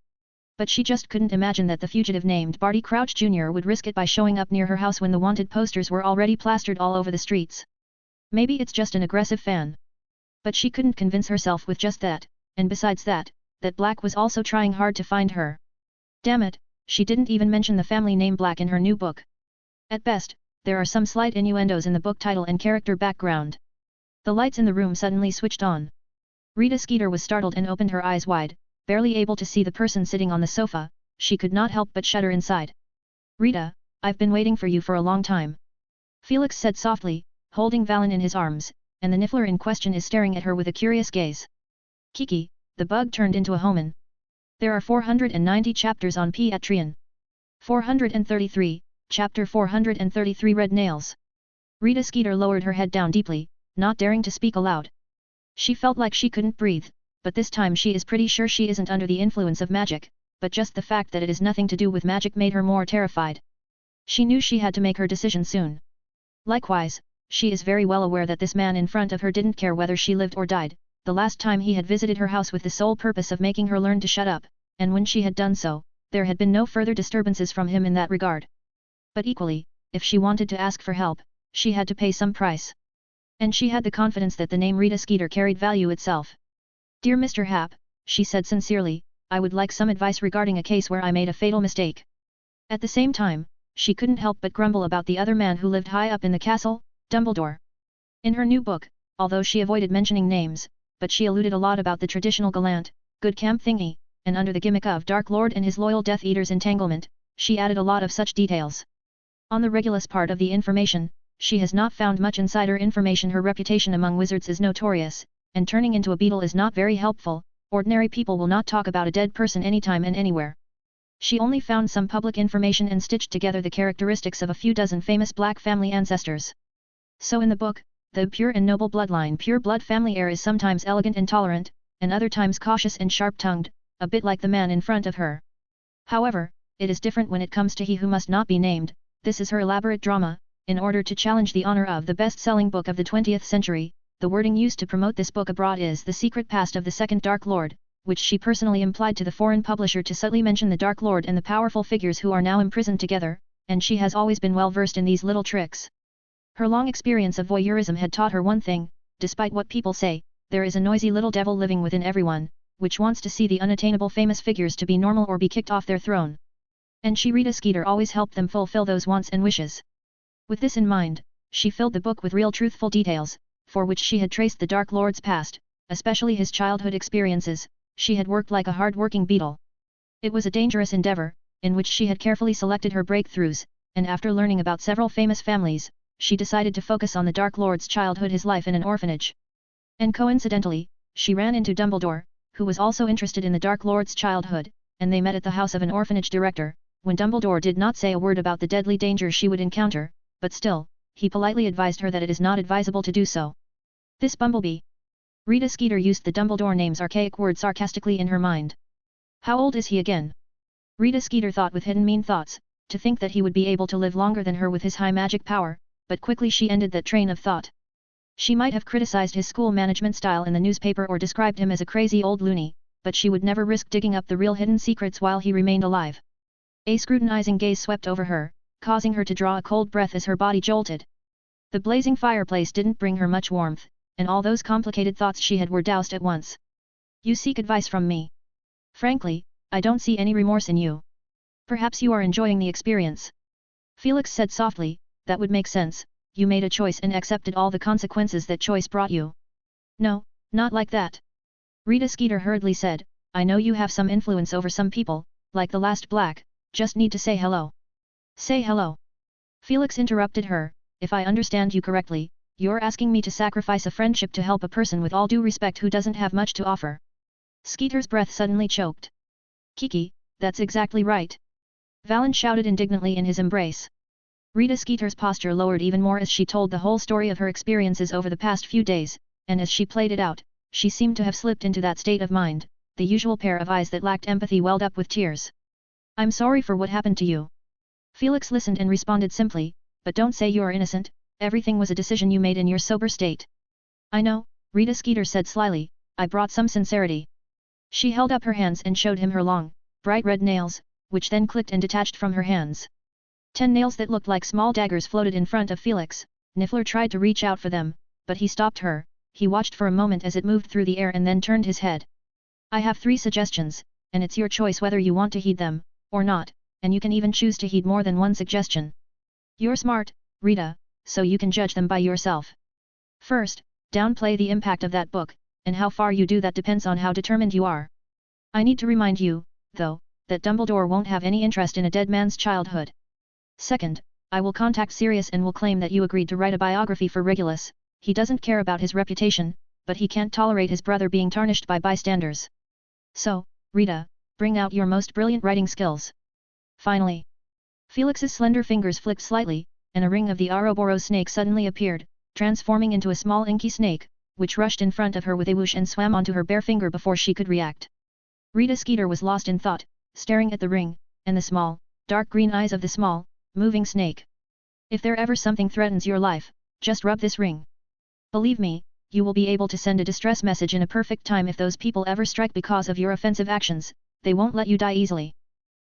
But she just couldn't imagine that the fugitive named Barty Crouch Jr. would risk it by showing up near her house when the wanted posters were already plastered all over the streets. Maybe it's just an aggressive fan. But she couldn't convince herself with just that, and besides that, that Black was also trying hard to find her. Damn it, she didn't even mention the family name Black in her new book. At best, there are some slight innuendos in the book title and character background. The lights in the room suddenly switched on. Rita Skeeter was startled and opened her eyes wide, barely able to see the person sitting on the sofa. She could not help but shudder inside. Rita, I've been waiting for you for a long time. Felix said softly, holding Valen in his arms, and the niffler in question is staring at her with a curious gaze. Kiki, the bug turned into a homan. There are 490 chapters on Piatrian. 433, Chapter 433 Red Nails. Rita Skeeter lowered her head down deeply, not daring to speak aloud. She felt like she couldn't breathe, but this time she is pretty sure she isn't under the influence of magic, but just the fact that it is nothing to do with magic made her more terrified. She knew she had to make her decision soon. Likewise, she is very well aware that this man in front of her didn't care whether she lived or died. The last time he had visited her house with the sole purpose of making her learn to shut up, and when she had done so, there had been no further disturbances from him in that regard. But equally, if she wanted to ask for help, she had to pay some price. And she had the confidence that the name Rita Skeeter carried value itself. "Dear Mr. Happ," she said sincerely, "I would like some advice regarding a case where I made a fatal mistake." At the same time, she couldn't help but grumble about the other man who lived high up in the castle, Dumbledore. In her new book, although she avoided mentioning names, but she alluded a lot about the traditional gallant, good camp thingy, and under the gimmick of Dark Lord and his loyal Death Eater's entanglement, she added a lot of such details. On the Regulus part of the information, she has not found much insider information. Her reputation among wizards is notorious, and turning into a beetle is not very helpful. Ordinary people will not talk about a dead person anytime and anywhere. She only found some public information and stitched together the characteristics of a few dozen famous black family ancestors. So in the book, the pure and noble bloodline pure blood family heir is sometimes elegant and tolerant, and other times cautious and sharp-tongued, a bit like the man in front of her. However, it is different when it comes to he who must not be named. This is her elaborate drama. In order to challenge the honor of the best-selling book of the 20th century, the wording used to promote this book abroad is "The Secret Past of the Second Dark Lord," which she personally implied to the foreign publisher to subtly mention the Dark Lord and the powerful figures who are now imprisoned together, and she has always been well versed in these little tricks. Her long experience of voyeurism had taught her one thing: despite what people say, there is a noisy little devil living within everyone, which wants to see the unattainable famous figures to be normal or be kicked off their throne. And she, Rita Skeeter, always helped them fulfill those wants and wishes. With this in mind, she filled the book with real truthful details, for which she had traced the Dark Lord's past, especially his childhood experiences. She had worked like a hard-working beetle. It was a dangerous endeavor, in which she had carefully selected her breakthroughs, and after learning about several famous families, she decided to focus on the Dark Lord's childhood, his life in an orphanage. And coincidentally, she ran into Dumbledore, who was also interested in the Dark Lord's childhood, and they met at the house of an orphanage director, when Dumbledore did not say a word about the deadly danger she would encounter, but still, he politely advised her that it is not advisable to do so. This bumblebee. Rita Skeeter used the Dumbledore name's archaic word sarcastically in her mind. How old is he again? Rita Skeeter thought with hidden mean thoughts, to think that he would be able to live longer than her with his high magic power, but quickly she ended that train of thought. She might have criticized his school management style in the newspaper or described him as a crazy old loony, but she would never risk digging up the real hidden secrets while he remained alive. A scrutinizing gaze swept over her, causing her to draw a cold breath as her body jolted. The blazing fireplace didn't bring her much warmth, and all those complicated thoughts she had were doused at once. "You seek advice from me. Frankly, I don't see any remorse in you. Perhaps you are enjoying the experience." Felix said softly, "That would make sense. You made a choice and accepted all the consequences that choice brought you." "No, not like that," Rita Skeeter hurriedly said. "I know you have some influence over some people, like the last black, just need to say hello." "Say hello?" Felix interrupted her. "If I understand you correctly, you're asking me to sacrifice a friendship to help a person with all due respect who doesn't have much to offer." Skeeter's breath suddenly choked. "Kiki, that's exactly right!" Valen shouted indignantly in his embrace. Rita Skeeter's posture lowered even more as she told the whole story of her experiences over the past few days, and as she played it out, she seemed to have slipped into that state of mind. The usual pair of eyes that lacked empathy welled up with tears. "I'm sorry for what happened to you." Felix listened and responded simply, "But don't say you are innocent, everything was a decision you made in your sober state." "I know," Rita Skeeter said slyly, "I brought some sincerity." She held up her hands and showed him her long, bright red nails, which then clicked and detached from her hands. 10 nails that looked like small daggers floated in front of Felix. Niffler tried to reach out for them, but he stopped her. He watched for a moment as it moved through the air and then turned his head. "I have 3 suggestions, and it's your choice whether you want to heed them, or not, and you can even choose to heed more than one suggestion. You're smart, Rita, so you can judge them by yourself. First, downplay the impact of that book, and how far you do that depends on how determined you are. I need to remind you, though, that Dumbledore won't have any interest in a dead man's childhood. Second, I will contact Sirius and will claim that you agreed to write a biography for Regulus. he doesn't care about his reputation, but he can't tolerate his brother being tarnished by bystanders. So, Rita, bring out your most brilliant writing skills. Finally, Felix's slender fingers flicked slightly, and a ring of the Ouroboros snake suddenly appeared, transforming into a small inky snake, which rushed in front of her with a whoosh and swam onto her bare finger before she could react. Rita Skeeter was lost in thought, staring at the ring, and the small, dark green eyes of the small, moving snake. If there ever something threatens your life, just rub this ring. Believe me, you will be able to send a distress message in a perfect time if those people ever strike because of your offensive actions, they won't let you die easily.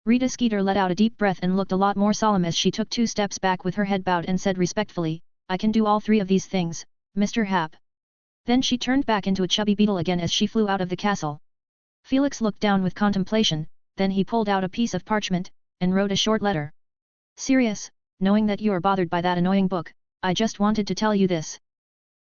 Rita Skeeter let out a deep breath and looked a lot more solemn as she took 2 steps back with her head bowed and said respectfully, I can do all 3 of these things, Mr. Hap. Then she turned back into a chubby beetle again as she flew out of the castle. Felix looked down with contemplation, then he pulled out a piece of parchment, and wrote a short letter. Sirius, knowing that you are bothered by that annoying book, I just wanted to tell you this.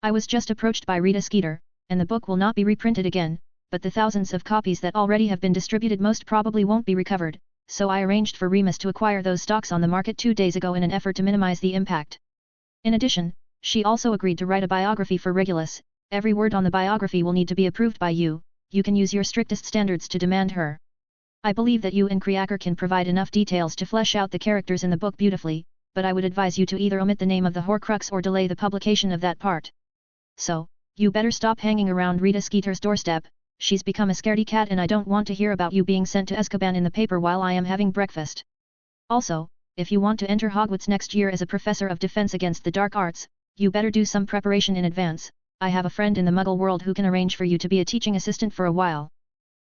I was just approached by Rita Skeeter, and the book will not be reprinted again, but the thousands of copies that already have been distributed most probably won't be recovered, so I arranged for Remus to acquire those stocks on the market 2 days ago in an effort to minimize the impact. In addition, she also agreed to write a biography for Regulus. Every word on the biography will need to be approved by you. You can use your strictest standards to demand her. I believe that you and Kriaker can provide enough details to flesh out the characters in the book beautifully, but I would advise you to either omit the name of the Horcrux or delay the publication of that part. So, you better stop hanging around Rita Skeeter's doorstep. She's become a scaredy cat and I don't want to hear about you being sent to Azkaban in the paper while I am having breakfast. Also, if you want to enter Hogwarts next year as a professor of defense against the dark arts, you better do some preparation in advance. I have a friend in the Muggle world who can arrange for you to be a teaching assistant for a while.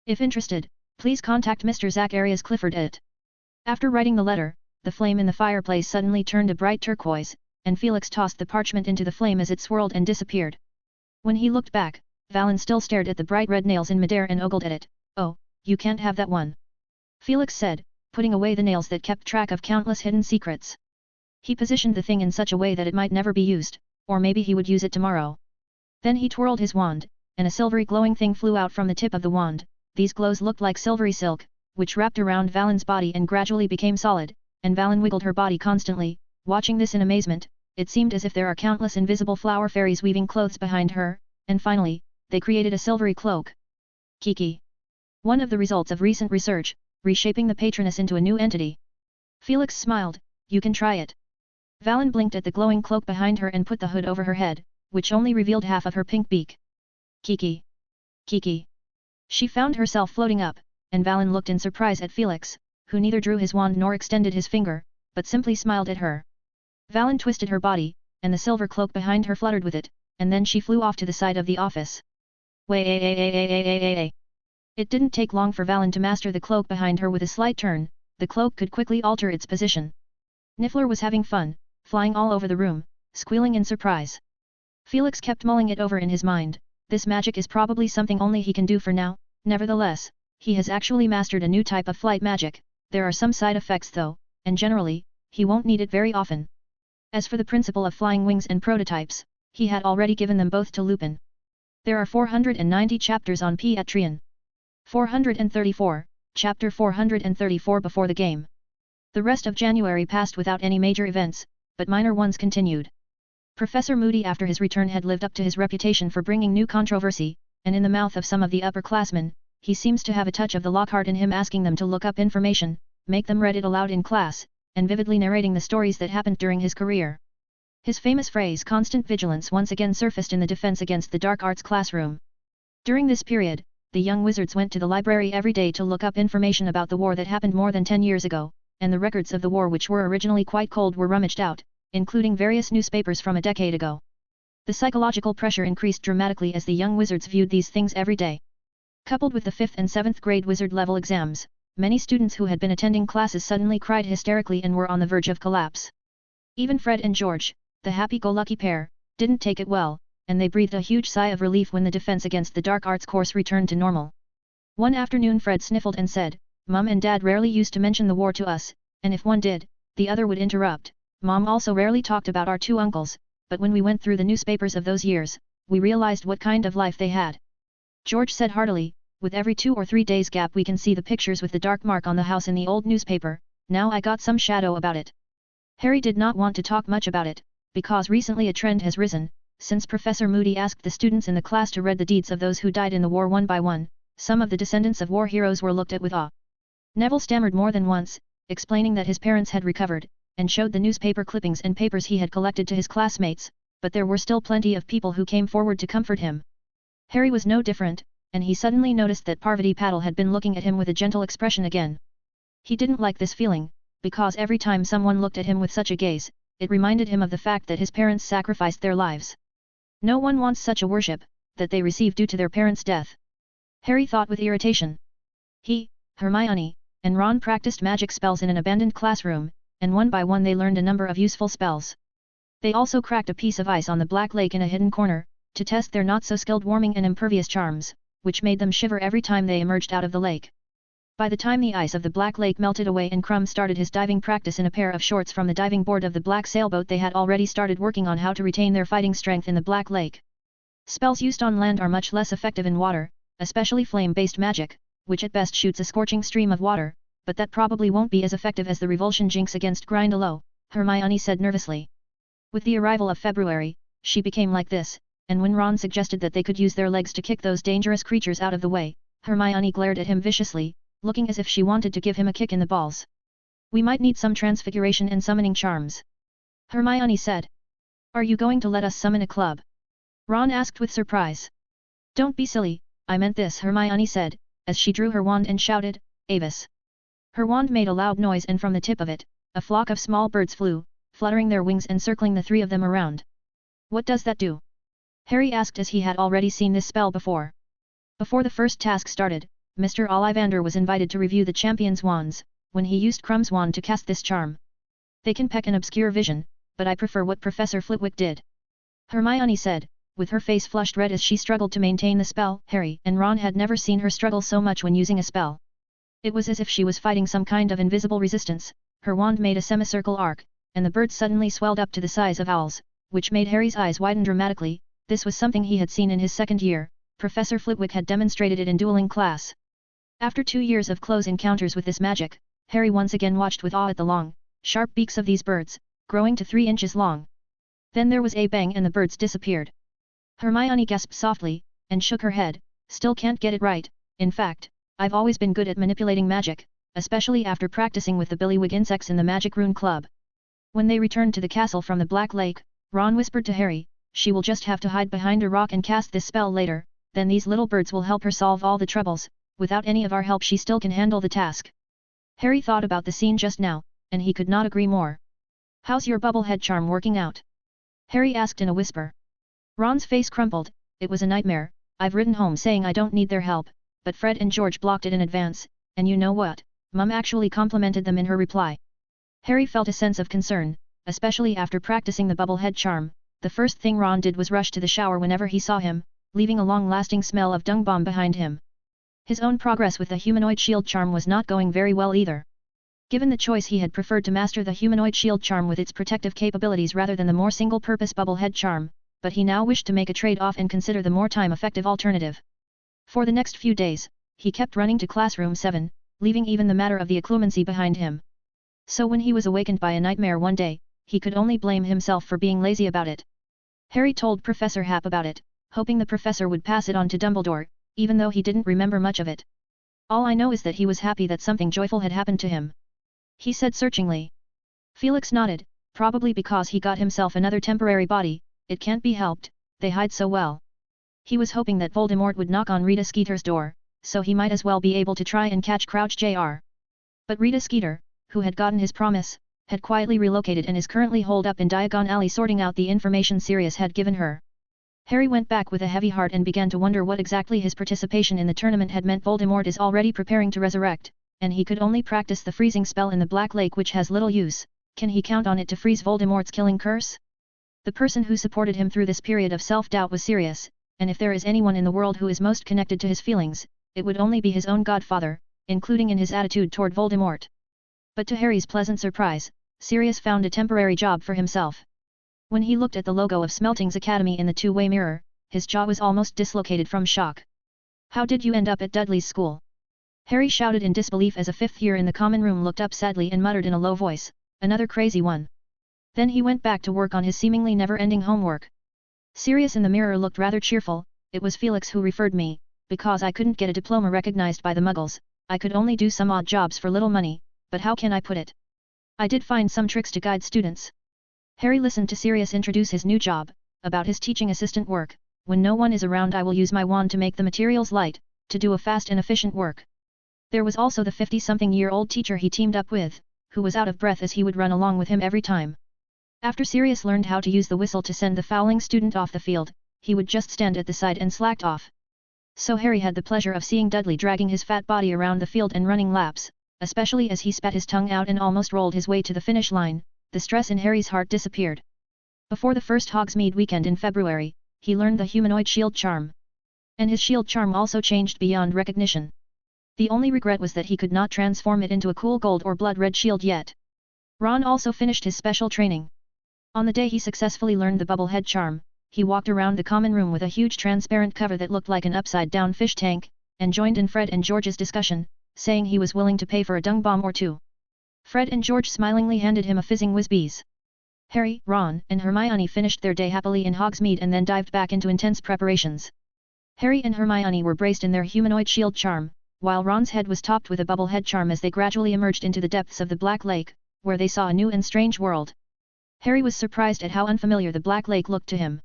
If interested, please contact Mr. Zacharias Clifford at. After writing the letter, the flame in the fireplace suddenly turned a bright turquoise, and Felix tossed the parchment into the flame as it swirled and disappeared. When he looked back, Valen still stared at the bright red nails in midair and ogled at it. Oh, you can't have that one. Felix said, putting away the nails that kept track of countless hidden secrets. He positioned the thing in such a way that it might never be used, or maybe he would use it tomorrow. Then he twirled his wand, and a silvery glowing thing flew out from the tip of the wand. These glows looked like silvery silk, which wrapped around Valen's body and gradually became solid, and Valen wiggled her body constantly, watching this in amazement. It seemed as if there are countless invisible flower fairies weaving clothes behind her, and finally, they created a silvery cloak. Kiki. One of the results of recent research, reshaping the patroness into a new entity. Felix smiled, you can try it. Valen blinked at the glowing cloak behind her and put the hood over her head, which only revealed half of her pink beak. Kiki. Kiki. She found herself floating up, and Valen looked in surprise at Felix, who neither drew his wand nor extended his finger, but simply smiled at her. Valen twisted her body, and the silver cloak behind her fluttered with it, and then she flew off to the side of the office. Way. It didn't take long for Valen to master the cloak behind her. With a slight turn, the cloak could quickly alter its position. Niffler was having fun, flying all over the room, squealing in surprise. Felix kept mulling it over in his mind. This magic is probably something only he can do for now. Nevertheless, he has actually mastered a new type of flight magic. There are some side effects though, and generally, he won't need it very often. As for the principle of flying wings and prototypes, he had already given them both to Lupin. There are 490 chapters on Piatrian. 434, Chapter 434 before the game. The rest of January passed without any major events, but minor ones continued. Professor Moody after his return had lived up to his reputation for bringing new controversy, and in the mouth of some of the upperclassmen, he seems to have a touch of the Lockhart in him, asking them to look up information, make them read it aloud in class, and vividly narrating the stories that happened during his career. His famous phrase constant vigilance once again surfaced in the Defense Against the Dark Arts classroom. During this period, the young wizards went to the library every day to look up information about the war that happened more than 10 years ago, and the records of the war which were originally quite cold were rummaged out, including various newspapers from a decade ago. The psychological pressure increased dramatically as the young wizards viewed these things every day. Coupled with the 5th and 7th grade wizard level exams, many students who had been attending classes suddenly cried hysterically and were on the verge of collapse. Even Fred and George, the happy-go-lucky pair, didn't take it well, and they breathed a huge sigh of relief when the Defense Against the Dark Arts course returned to normal. One afternoon Fred sniffled and said, "Mom and Dad rarely used to mention the war to us, and if one did, the other would interrupt. Mom also rarely talked about our 2 uncles, but when we went through the newspapers of those years, we realized what kind of life they had." George said heartily, "With every 2 or 3 days gap we can see the pictures with the dark mark on the house in the old newspaper. Now I got some shadow about it." Harry did not want to talk much about it, because recently a trend has risen, since Professor Moody asked the students in the class to read the deeds of those who died in the war one by one, some of the descendants of war heroes were looked at with awe. Neville stammered more than once, explaining that his parents had recovered, and showed the newspaper clippings and papers he had collected to his classmates, but there were still plenty of people who came forward to comfort him. Harry was no different, and he suddenly noticed that Parvati Patil had been looking at him with a gentle expression again. He didn't like this feeling, because every time someone looked at him with such a gaze, it reminded him of the fact that his parents sacrificed their lives. No one wants such a worship, that they receive due to their parents' death. Harry thought with irritation. He, Hermione, and Ron practiced magic spells in an abandoned classroom, and one by one they learned a number of useful spells. They also cracked a piece of ice on the Black Lake in a hidden corner, to test their not-so-skilled warming and impervious charms, which made them shiver every time they emerged out of the lake. By the time the ice of the Black Lake melted away and Crumb started his diving practice in a pair of shorts from the diving board of the Black Sailboat, they had already started working on how to retain their fighting strength in the Black Lake. Spells used on land are much less effective in water, especially flame-based magic, which at best shoots a scorching stream of water, but that probably won't be as effective as the revulsion jinx against Grindylow, Hermione said nervously. With the arrival of February, she became like this, and when Ron suggested that they could use their legs to kick those dangerous creatures out of the way, Hermione glared at him viciously, looking as if she wanted to give him a kick in the balls. We might need some transfiguration and summoning charms, Hermione said. Are you going to let us summon a club? Ron asked with surprise. Don't be silly, I meant this, Hermione said, as she drew her wand and shouted, Avis. Her wand made a loud noise and from the tip of it, a flock of small birds flew, fluttering their wings and circling the three of them around. What does that do? Harry asked as he had already seen this spell before. Before the first task started, Mr. Ollivander was invited to review the champion's wands, when he used Crumb's wand to cast this charm. They can peck and obscure vision, but I prefer what Professor Flitwick did, Hermione said, with her face flushed red as she struggled to maintain the spell. Harry and Ron had never seen her struggle so much when using a spell. It was as if she was fighting some kind of invisible resistance. Her wand made a semicircle arc, and the birds suddenly swelled up to the size of owls, which made Harry's eyes widen dramatically. This was something he had seen in his second year. Professor Flitwick had demonstrated it in dueling class. After 2 years of close encounters with this magic, Harry once again watched with awe at the long, sharp beaks of these birds, growing to 3 inches long. Then there was a bang and the birds disappeared. Hermione gasped softly, and shook her head. Still can't get it right. In fact, I've always been good at manipulating magic, especially after practicing with the Billywig insects in the Magic Rune Club. When they returned to the castle from the Black Lake, Ron whispered to Harry, she will just have to hide behind a rock and cast this spell later, then these little birds will help her solve all the troubles. Without any of our help she still can handle the task. Harry thought about the scene just now, and he could not agree more. How's your bubblehead charm working out? Harry asked in a whisper. Ron's face crumpled. It was a nightmare. I've written home saying I don't need their help, but Fred and George blocked it in advance, and you know what? Mum actually complimented them in her reply. Harry felt a sense of concern, especially after practicing the bubblehead charm. The first thing Ron did was rush to the shower whenever he saw him, leaving a long-lasting smell of dung bomb behind him. His own progress with the humanoid shield charm was not going very well either. Given the choice, he had preferred to master the humanoid shield charm with its protective capabilities rather than the more single-purpose bubblehead charm, but he now wished to make a trade-off and consider the more time-effective alternative. For the next few days, he kept running to classroom 7, leaving even the matter of the occlumency behind him. So when he was awakened by a nightmare one day, he could only blame himself for being lazy about it. Harry told Professor Hap about it, hoping the professor would pass it on to Dumbledore, even though he didn't remember much of it. All I know is that he was happy that something joyful had happened to him, he said searchingly. Felix nodded, probably because he got himself another temporary body. It can't be helped, they hide so well. He was hoping that Voldemort would knock on Rita Skeeter's door, so he might as well be able to try and catch Crouch Jr. But Rita Skeeter, who had gotten his promise, had quietly relocated and is currently holed up in Diagon Alley sorting out the information Sirius had given her. Harry went back with a heavy heart and began to wonder what exactly his participation in the tournament had meant. Voldemort is already preparing to resurrect, and he could only practice the freezing spell in the Black Lake, which has little use. Can he count on it to freeze Voldemort's killing curse? The person who supported him through this period of self-doubt was Sirius, and if there is anyone in the world who is most connected to his feelings, it would only be his own godfather, including in his attitude toward Voldemort. But to Harry's pleasant surprise, Sirius found a temporary job for himself. When he looked at the logo of Smelting's Academy in the two-way mirror, his jaw was almost dislocated from shock. How did you end up at Dudley's school? Harry shouted in disbelief as a fifth year in the common room looked up sadly and muttered in a low voice, another crazy one. Then he went back to work on his seemingly never-ending homework. Sirius in the mirror looked rather cheerful. It was Felix who referred me, because I couldn't get a diploma recognized by the Muggles. I could only do some odd jobs for little money, but how can I put it? I did find some tricks to guide students. Harry listened to Sirius introduce his new job, about his teaching assistant work. When no one is around, I will use my wand to make the materials light, to do a fast and efficient work. There was also the 50-something-year-old teacher he teamed up with, who was out of breath as he would run along with him every time. After Sirius learned how to use the whistle to send the fouling student off the field, he would just stand at the side and slacked off. So Harry had the pleasure of seeing Dudley dragging his fat body around the field and running laps, especially as he spat his tongue out and almost rolled his way to the finish line. The stress in Harry's heart disappeared. Before the first Hogsmeade weekend in February, he learned the humanoid shield charm. And his shield charm also changed beyond recognition. The only regret was that he could not transform it into a cool gold or blood red shield yet. Ron also finished his special training. On the day he successfully learned the bubble head charm, he walked around the common room with a huge transparent cover that looked like an upside-down fish tank, and joined in Fred and George's discussion, saying he was willing to pay for a dung bomb or two. Fred and George smilingly handed him a fizzing whiz-bees. Harry, Ron, and Hermione finished their day happily in Hogsmeade and then dived back into intense preparations. Harry and Hermione were braced in their humanoid shield charm, while Ron's head was topped with a bubble head charm as they gradually emerged into the depths of the Black Lake, where they saw a new and strange world. Harry was surprised at how unfamiliar the Black Lake looked to him.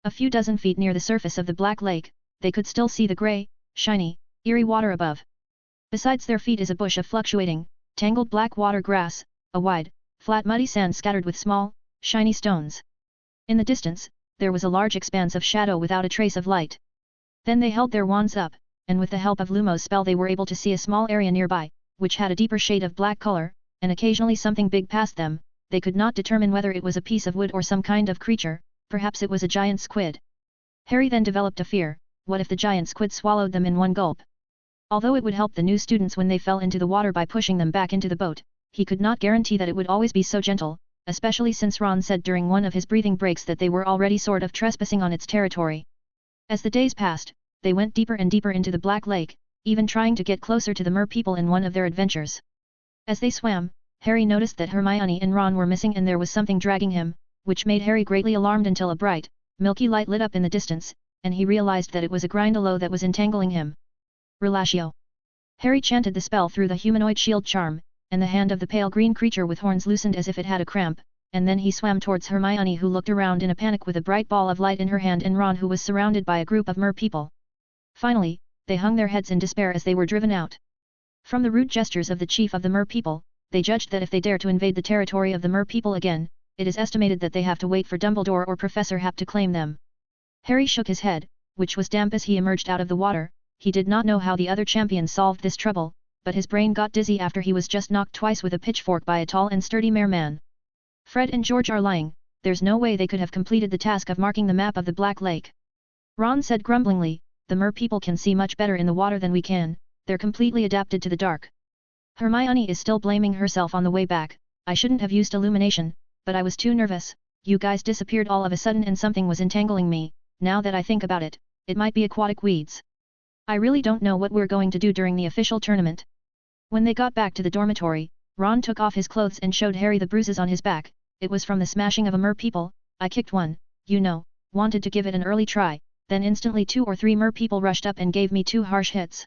A few dozen feet near the surface of the Black Lake, they could still see the grey, shiny, eerie water above. Besides their feet is a bush of fluctuating, tangled black water grass, a wide, flat muddy sand scattered with small, shiny stones. In the distance, there was a large expanse of shadow without a trace of light. Then they held their wands up, and with the help of Lumos spell they were able to see a small area nearby, which had a deeper shade of black color, and occasionally something big passed them. They could not determine whether it was a piece of wood or some kind of creature, perhaps it was a giant squid. Harry then developed a fear: what if the giant squid swallowed them in one gulp? Although it would help the new students when they fell into the water by pushing them back into the boat, he could not guarantee that it would always be so gentle, especially since Ron said during one of his breathing breaks that they were already sort of trespassing on its territory. As the days passed, they went deeper and deeper into the Black Lake, even trying to get closer to the mer people in one of their adventures. As they swam, Harry noticed that Hermione and Ron were missing and there was something dragging him, which made Harry greatly alarmed until a bright, milky light lit up in the distance, and he realized that it was a Grindylow that was entangling him. Relatio. Harry chanted the spell through the humanoid shield charm, and the hand of the pale green creature with horns loosened as if it had a cramp, and then he swam towards Hermione, who looked around in a panic with a bright ball of light in her hand, and Ron, who was surrounded by a group of mer people. Finally, they hung their heads in despair as they were driven out. From the rude gestures of the chief of the mer people, they judged that if they dare to invade the territory of the mer people again, it is estimated that they have to wait for Dumbledore or Professor Hap to claim them. Harry shook his head, which was damp as he emerged out of the water. He did not know how the other champions solved this trouble, but his brain got dizzy after he was just knocked twice with a pitchfork by a tall and sturdy mare man. Fred and George are lying, there's no way they could have completed the task of marking the map of the Black Lake. Ron said grumblingly, the mer people can see much better in the water than we can, they're completely adapted to the dark. Hermione is still blaming herself on the way back. I shouldn't have used illumination, but I was too nervous. You guys disappeared all of a sudden and something was entangling me. Now that I think about it, it might be aquatic weeds. I really don't know what we're going to do during the official tournament. When they got back to the dormitory, Ron took off his clothes and showed Harry the bruises on his back. It was from the smashing of a mer people. I kicked one, you know, wanted to give it an early try, then instantly 2 or 3 mer people rushed up and gave me 2 harsh hits.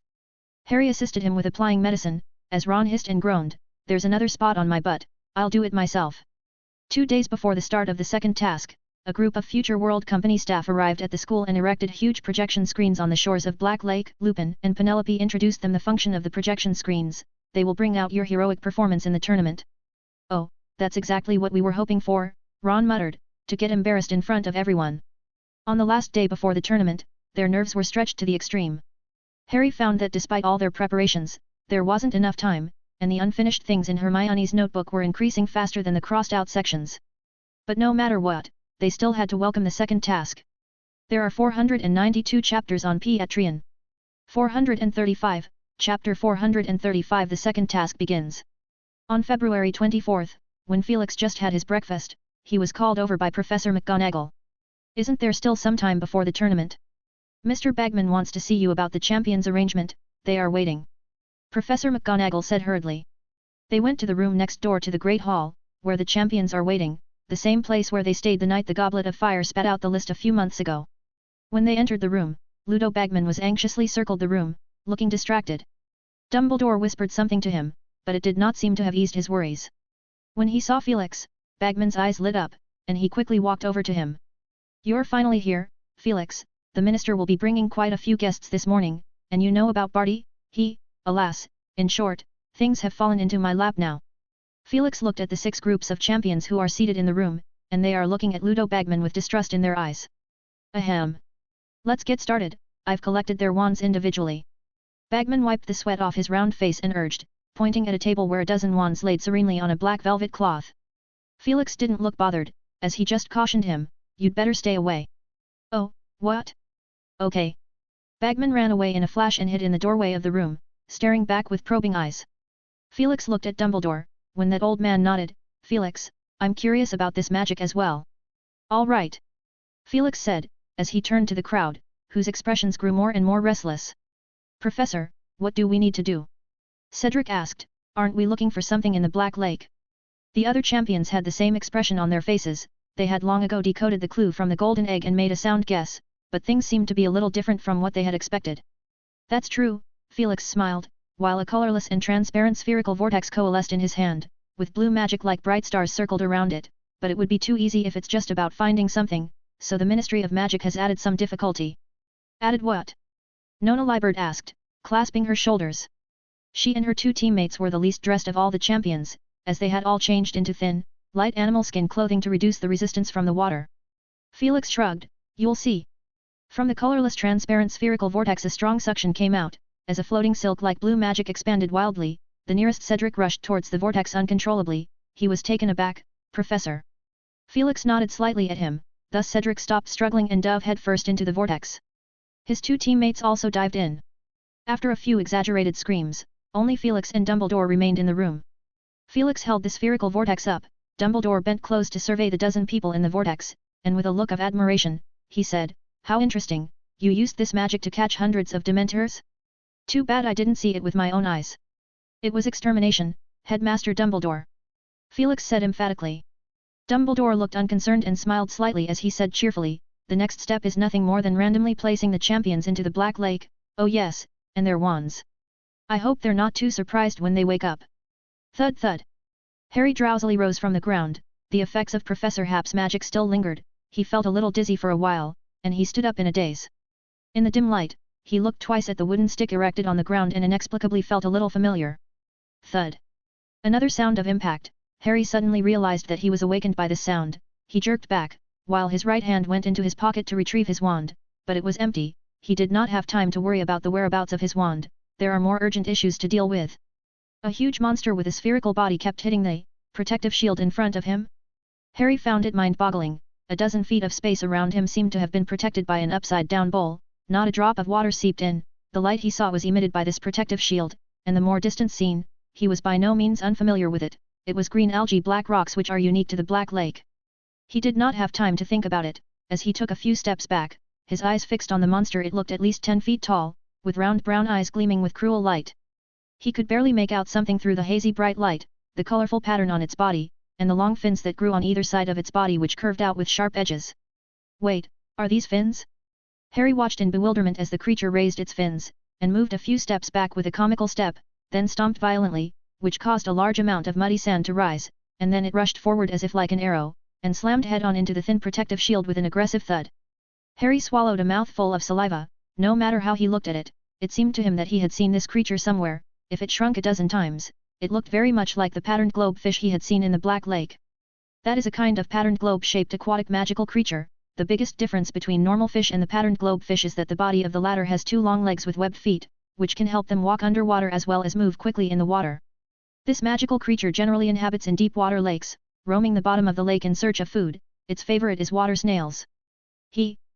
Harry assisted him with applying medicine, as Ron hissed and groaned, there's another spot on my butt, I'll do it myself. 2 days before the start of the second task, a group of Future World Company staff arrived at the school and erected huge projection screens on the shores of Black Lake. Lupin and Penelope introduced them the function of the projection screens. They will bring out your heroic performance in the tournament. Oh, that's exactly what we were hoping for, Ron muttered, to get embarrassed in front of everyone. On the last day before the tournament, their nerves were stretched to the extreme. Harry found that despite all their preparations, there wasn't enough time, and the unfinished things in Hermione's notebook were increasing faster than the crossed-out sections. But no matter what, they still had to welcome the second task. There are 492 chapters on Patreon. 435, Chapter 435. The second task begins. On February 24th, when Felix just had his breakfast, he was called over by Professor McGonagall. Isn't there still some time before the tournament? Mr. Bagman wants to see you about the champions arrangement, they are waiting. Professor McGonagall said hurriedly. They went to the room next door to the Great Hall, where the champions are waiting. the same place where they stayed the night the Goblet of Fire spat out the list a few months ago. When they entered the room, Ludo Bagman was anxiously circled the room, looking distracted. Dumbledore whispered something to him, but it did not seem to have eased his worries. When he saw Felix, Bagman's eyes lit up, and he quickly walked over to him. "You're finally here, Felix. The minister will be bringing quite a few guests this morning, and you know about Barty, alas, in short, things have fallen into my lap now." Felix looked at the 6 groups of champions who are seated in the room, and they are looking at Ludo Bagman with distrust in their eyes. "Ahem. Let's get started, I've collected their wands individually." Bagman wiped the sweat off his round face and urged, pointing at a table where a dozen wands laid serenely on a black velvet cloth. Felix didn't look bothered, as he just cautioned him, "You'd better stay away." "Oh, what? Okay." Bagman ran away in a flash and hid in the doorway of the room, staring back with probing eyes. Felix looked at Dumbledore. When that old man nodded, "Felix, I'm curious about this magic as well." "All right," Felix said, as he turned to the crowd, whose expressions grew more and more restless. "Professor, what do we need to do?" Cedric asked. "Aren't we looking for something in the Black Lake?" The other champions had the same expression on their faces. They had long ago decoded the clue from the golden egg and made a sound guess, but things seemed to be a little different from what they had expected. "That's true," Felix smiled, while a colorless and transparent spherical vortex coalesced in his hand, with blue magic like bright stars circled around it, "but it would be too easy if it's just about finding something, so the Ministry of Magic has added some difficulty." "Added what?" Nona Liberd asked, clasping her shoulders. She and her 2 teammates were the least dressed of all the champions, as they had all changed into thin, light animal skin clothing to reduce the resistance from the water. Felix shrugged, "You'll see." From the colorless transparent spherical vortex a strong suction came out, as a floating silk-like blue magic expanded wildly. The nearest Cedric rushed towards the vortex uncontrollably. He was taken aback. "Professor." Felix nodded slightly at him, thus Cedric stopped struggling and dove headfirst into the vortex. His 2 teammates also dived in. After a few exaggerated screams, only Felix and Dumbledore remained in the room. Felix held the spherical vortex up. Dumbledore bent close to survey the dozen people in the vortex, and with a look of admiration, he said, "How interesting, you used this magic to catch hundreds of Dementors? Too bad I didn't see it with my own eyes." "It was extermination, Headmaster Dumbledore," Felix said emphatically. Dumbledore looked unconcerned and smiled slightly as he said cheerfully, "The next step is nothing more than randomly placing the champions into the Black Lake, oh yes, and their wands. I hope they're not too surprised when they wake up." Thud thud. Harry drowsily rose from the ground. The effects of Professor Happ's magic still lingered. He felt a little dizzy for a while, and he stood up in a daze. In the dim light, he looked twice at the wooden stick erected on the ground and inexplicably felt a little familiar. Thud. Another sound of impact. Harry suddenly realized that he was awakened by this sound. He jerked back, while his right hand went into his pocket to retrieve his wand, but it was empty. He did not have time to worry about the whereabouts of his wand. There are more urgent issues to deal with. A huge monster with a spherical body kept hitting the protective shield in front of him. Harry found it mind-boggling. A dozen feet of space around him seemed to have been protected by an upside-down bowl. Not a drop of water seeped in. The light he saw was emitted by this protective shield, and the more distant scene, he was by no means unfamiliar with it. It was green algae black rocks which are unique to the Black Lake. He did not have time to think about it. As he took a few steps back, his eyes fixed on the monster. It looked at least 10 feet tall, with round brown eyes gleaming with cruel light. He could barely make out something through the hazy bright light, the colorful pattern on its body, and the long fins that grew on either side of its body which curved out with sharp edges. "Wait, are these fins?" Harry watched in bewilderment as the creature raised its fins, and moved a few steps back with a comical step, then stomped violently, which caused a large amount of muddy sand to rise, and then it rushed forward as if like an arrow, and slammed head-on into the thin protective shield with an aggressive thud. Harry swallowed a mouthful of saliva. No matter how he looked at it, it seemed to him that he had seen this creature somewhere. If it shrunk a dozen times, it looked very much like the patterned globe fish he had seen in the Black Lake. That is a kind of patterned globe-shaped aquatic magical creature. The biggest difference between normal fish and the patterned globe fish is that the body of the latter has 2 long legs with webbed feet, which can help them walk underwater as well as move quickly in the water. This magical creature generally inhabits in deep water lakes, roaming the bottom of the lake in search of food. Its favorite is water snails.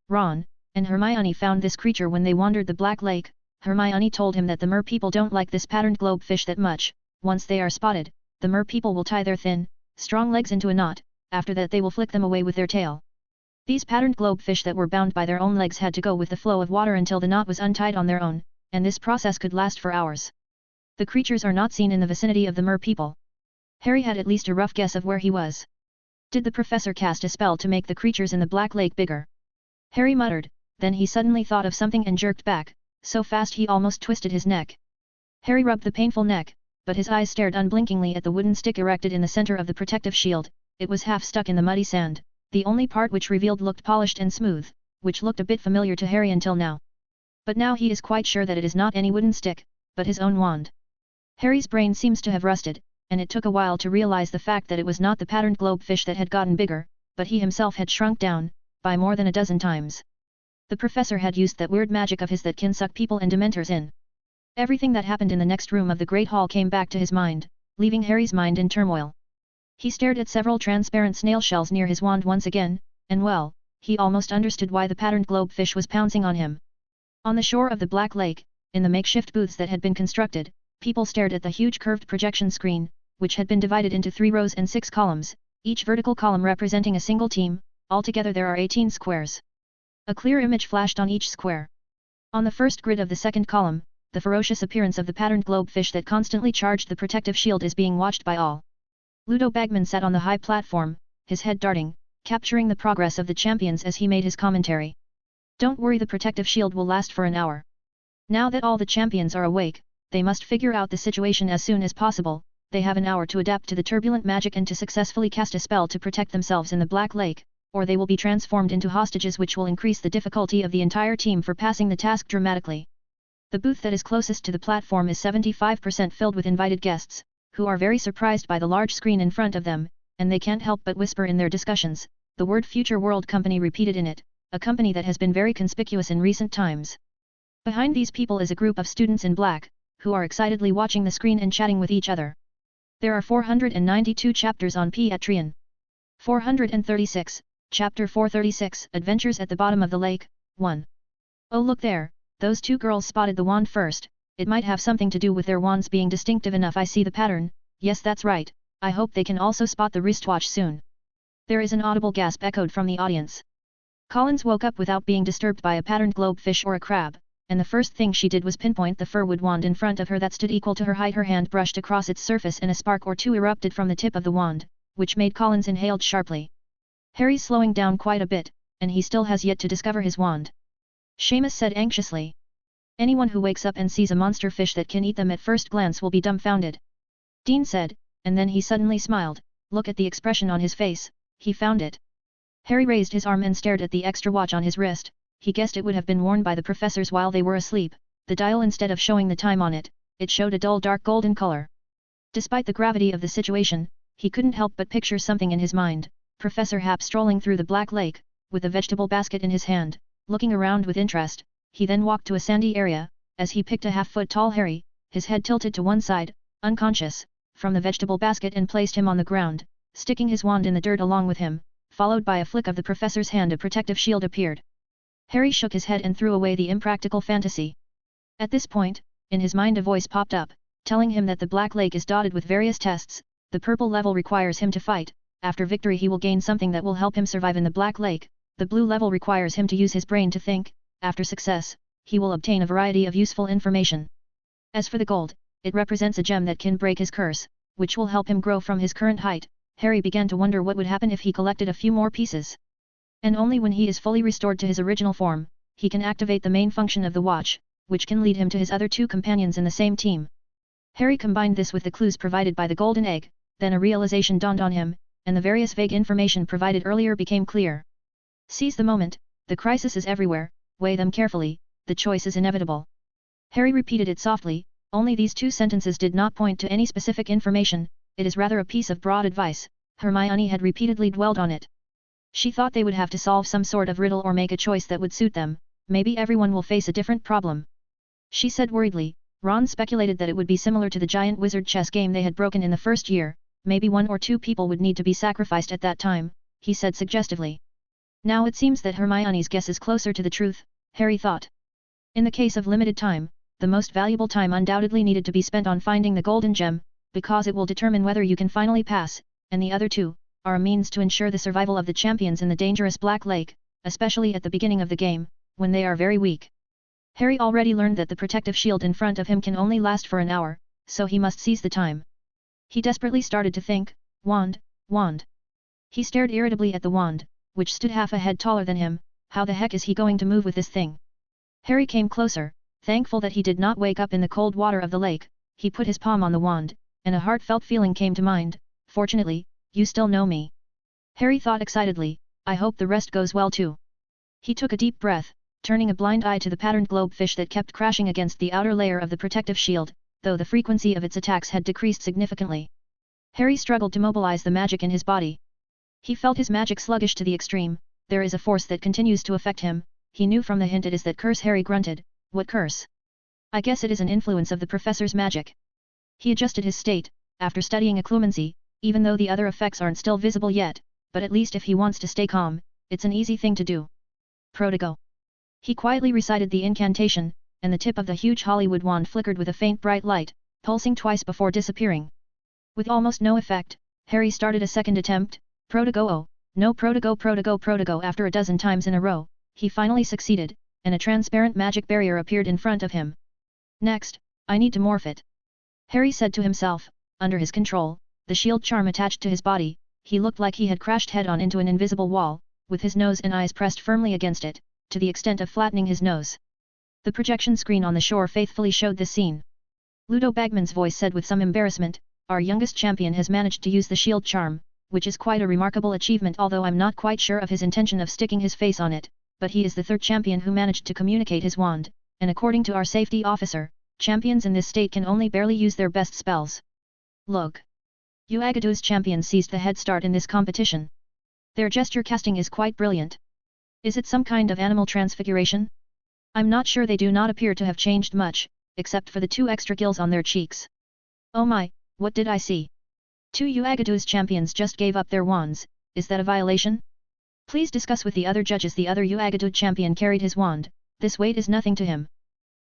Ron, and Hermione found this creature when they wandered the Black Lake. Hermione told him that the mer people don't like this patterned globe fish that much. Once they are spotted, the mer people will tie their thin, strong legs into a knot. After that they will flick them away with their tail. These patterned globe fish that were bound by their own legs had to go with the flow of water until the knot was untied on their own, and this process could last for hours. The creatures are not seen in the vicinity of the mer people. Harry had at least a rough guess of where he was. Did the professor cast a spell to make the creatures in the Black Lake bigger? Harry muttered, then he suddenly thought of something and jerked back, so fast he almost twisted his neck. Harry rubbed the painful neck, but his eyes stared unblinkingly at the wooden stick erected in the center of the protective shield. It was half stuck in the muddy sand, the only part which revealed looked polished and smooth, which looked a bit familiar to Harry until now. But now he is quite sure that it is not any wooden stick, but his own wand. Harry's brain seems to have rusted, and it took a while to realize the fact that it was not the patterned globefish that had gotten bigger, but he himself had shrunk down, by more than a dozen times. The professor had used that weird magic of his that can suck people and dementors in. Everything that happened in the next room of the Great Hall came back to his mind, leaving Harry's mind in turmoil. He stared at several transparent snail shells near his wand once again, and well, he almost understood why the patterned globefish was pouncing on him. On the shore of the Black Lake, in the makeshift booths that had been constructed, people stared at the huge curved projection screen, which had been divided into 3 rows and 6 columns, each vertical column representing a single team. Altogether there are 18 squares. A clear image flashed on each square. On the first grid of the second column, the ferocious appearance of the patterned globefish that constantly charged the protective shield is being watched by all. Ludo Bagman sat on the high platform, his head darting, capturing the progress of the champions as he made his commentary. Don't worry, the protective shield will last for an hour. Now that all the champions are awake, they must figure out the situation as soon as possible. They have an hour to adapt to the turbulent magic and to successfully cast a spell to protect themselves in the Black Lake, or they will be transformed into hostages, which will increase the difficulty of the entire team for passing the task dramatically. The booth that is closest to the platform is 75% filled with invited guests, who are very surprised by the large screen in front of them, and they can't help but whisper in their discussions, the word Future World Company repeated in it, a company that has been very conspicuous in recent times. Behind these people is a group of students in black, who are excitedly watching the screen and chatting with each other. There are 492 chapters on Piatrian. 436, Chapter 436, Adventures at the Bottom of the Lake, 1. Oh look there, those 2 girls spotted the wand first. It might have something to do with their wands being distinctive enough. I see the pattern. Yes, that's right, I hope they can also spot the wristwatch soon. There is an audible gasp echoed from the audience. Collins woke up without being disturbed by a patterned globefish or a crab, and the first thing she did was pinpoint the firwood wand in front of her that stood equal to her height. Her hand brushed across its surface and a spark or two erupted from the tip of the wand, which made Collins inhaled sharply. Harry's slowing down quite a bit, and he still has yet to discover his wand. Seamus said anxiously. Anyone who wakes up and sees a monster fish that can eat them at first glance will be dumbfounded. Dean said, and then he suddenly smiled. Look at the expression on his face, he found it. Harry raised his arm and stared at the extra watch on his wrist. He guessed it would have been worn by the professors while they were asleep. The dial, instead of showing the time on it, it showed a dull dark golden color. Despite the gravity of the situation, he couldn't help but picture something in his mind. Professor Hap strolling through the Black Lake, with a vegetable basket in his hand, looking around with interest. He then walked to a sandy area, as he picked a half-foot-tall Harry, his head tilted to one side, unconscious, from the vegetable basket and placed him on the ground, sticking his wand in the dirt along with him. Followed by a flick of the professor's hand, a protective shield appeared. Harry shook his head and threw away the impractical fantasy. At this point, in his mind a voice popped up, telling him that the Black Lake is dotted with various tests. The purple level requires him to fight. After victory he will gain something that will help him survive in the Black Lake. The blue level requires him to use his brain to think. After success, he will obtain a variety of useful information. As for the gold, it represents a gem that can break his curse, which will help him grow from his current height. Harry began to wonder what would happen if he collected a few more pieces. And only when he is fully restored to his original form, he can activate the main function of the watch, which can lead him to his other 2 companions in the same team. Harry combined this with the clues provided by the golden egg, then a realization dawned on him, and the various vague information provided earlier became clear. Seize the moment, the crisis is everywhere, weigh them carefully, the choice is inevitable. Harry repeated it softly, only these 2 sentences did not point to any specific information. It is rather a piece of broad advice. Hermione had repeatedly dwelled on it. She thought they would have to solve some sort of riddle or make a choice that would suit them. Maybe everyone will face a different problem. She said worriedly. Ron speculated that it would be similar to the giant wizard chess game they had broken in the first year. Maybe 1 or 2 people would need to be sacrificed at that time, he said suggestively. Now it seems that Hermione's guess is closer to the truth, Harry thought. In the case of limited time, the most valuable time undoubtedly needed to be spent on finding the golden gem, because it will determine whether you can finally pass, and the other 2 are a means to ensure the survival of the champions in the dangerous Black Lake, especially at the beginning of the game, when they are very weak. Harry already learned that the protective shield in front of him can only last for an hour, so he must seize the time. He desperately started to think, wand, wand. He stared irritably at the wand, which stood half a head taller than him. How the heck is he going to move with this thing? Harry came closer, thankful that he did not wake up in the cold water of the lake. He put his palm on the wand, and a heartfelt feeling came to mind. Fortunately, you still know me. Harry thought excitedly, I hope the rest goes well too. He took a deep breath, turning a blind eye to the patterned globefish that kept crashing against the outer layer of the protective shield, though the frequency of its attacks had decreased significantly. Harry struggled to mobilize the magic in his body. He felt his magic sluggish to the extreme. There is a force that continues to affect him. He knew from the hint it is that curse. Harry grunted. What curse? I guess it is an influence of the professor's magic. He adjusted his state, after studying occlumency, even though the other effects aren't still visible yet, but at least if he wants to stay calm, it's an easy thing to do. Protego. He quietly recited the incantation, and the tip of the huge Hollywood wand flickered with a faint bright light, pulsing twice before disappearing. With almost no effect, Harry started a second attempt. Protego, oh, no, Protego, Protego, Protego. After a dozen times in a row, he finally succeeded, and a transparent magic barrier appeared in front of him. Next, I need to morph it. Harry said to himself. Under his control, the shield charm attached to his body, he looked like he had crashed head-on into an invisible wall, with his nose and eyes pressed firmly against it, to the extent of flattening his nose. The projection screen on the shore faithfully showed this scene. Ludo Bagman's voice said with some embarrassment, our youngest champion has managed to use the shield charm, which is quite a remarkable achievement, although I'm not quite sure of his intention of sticking his face on it, but he is the third champion who managed to communicate his wand, and according to our safety officer, champions in this state can only barely use their best spells. Look. Uagadu's champions seized the head start in this competition. Their gesture casting is quite brilliant. Is it some kind of animal transfiguration? I'm not sure. They do not appear to have changed much, except for the 2 extra gills on their cheeks. Oh my, what did I see? 2 Uagadu's champions just gave up their wands. Is that a violation? Please discuss with the other judges. The other Uagadu champion carried his wand. This weight is nothing to him.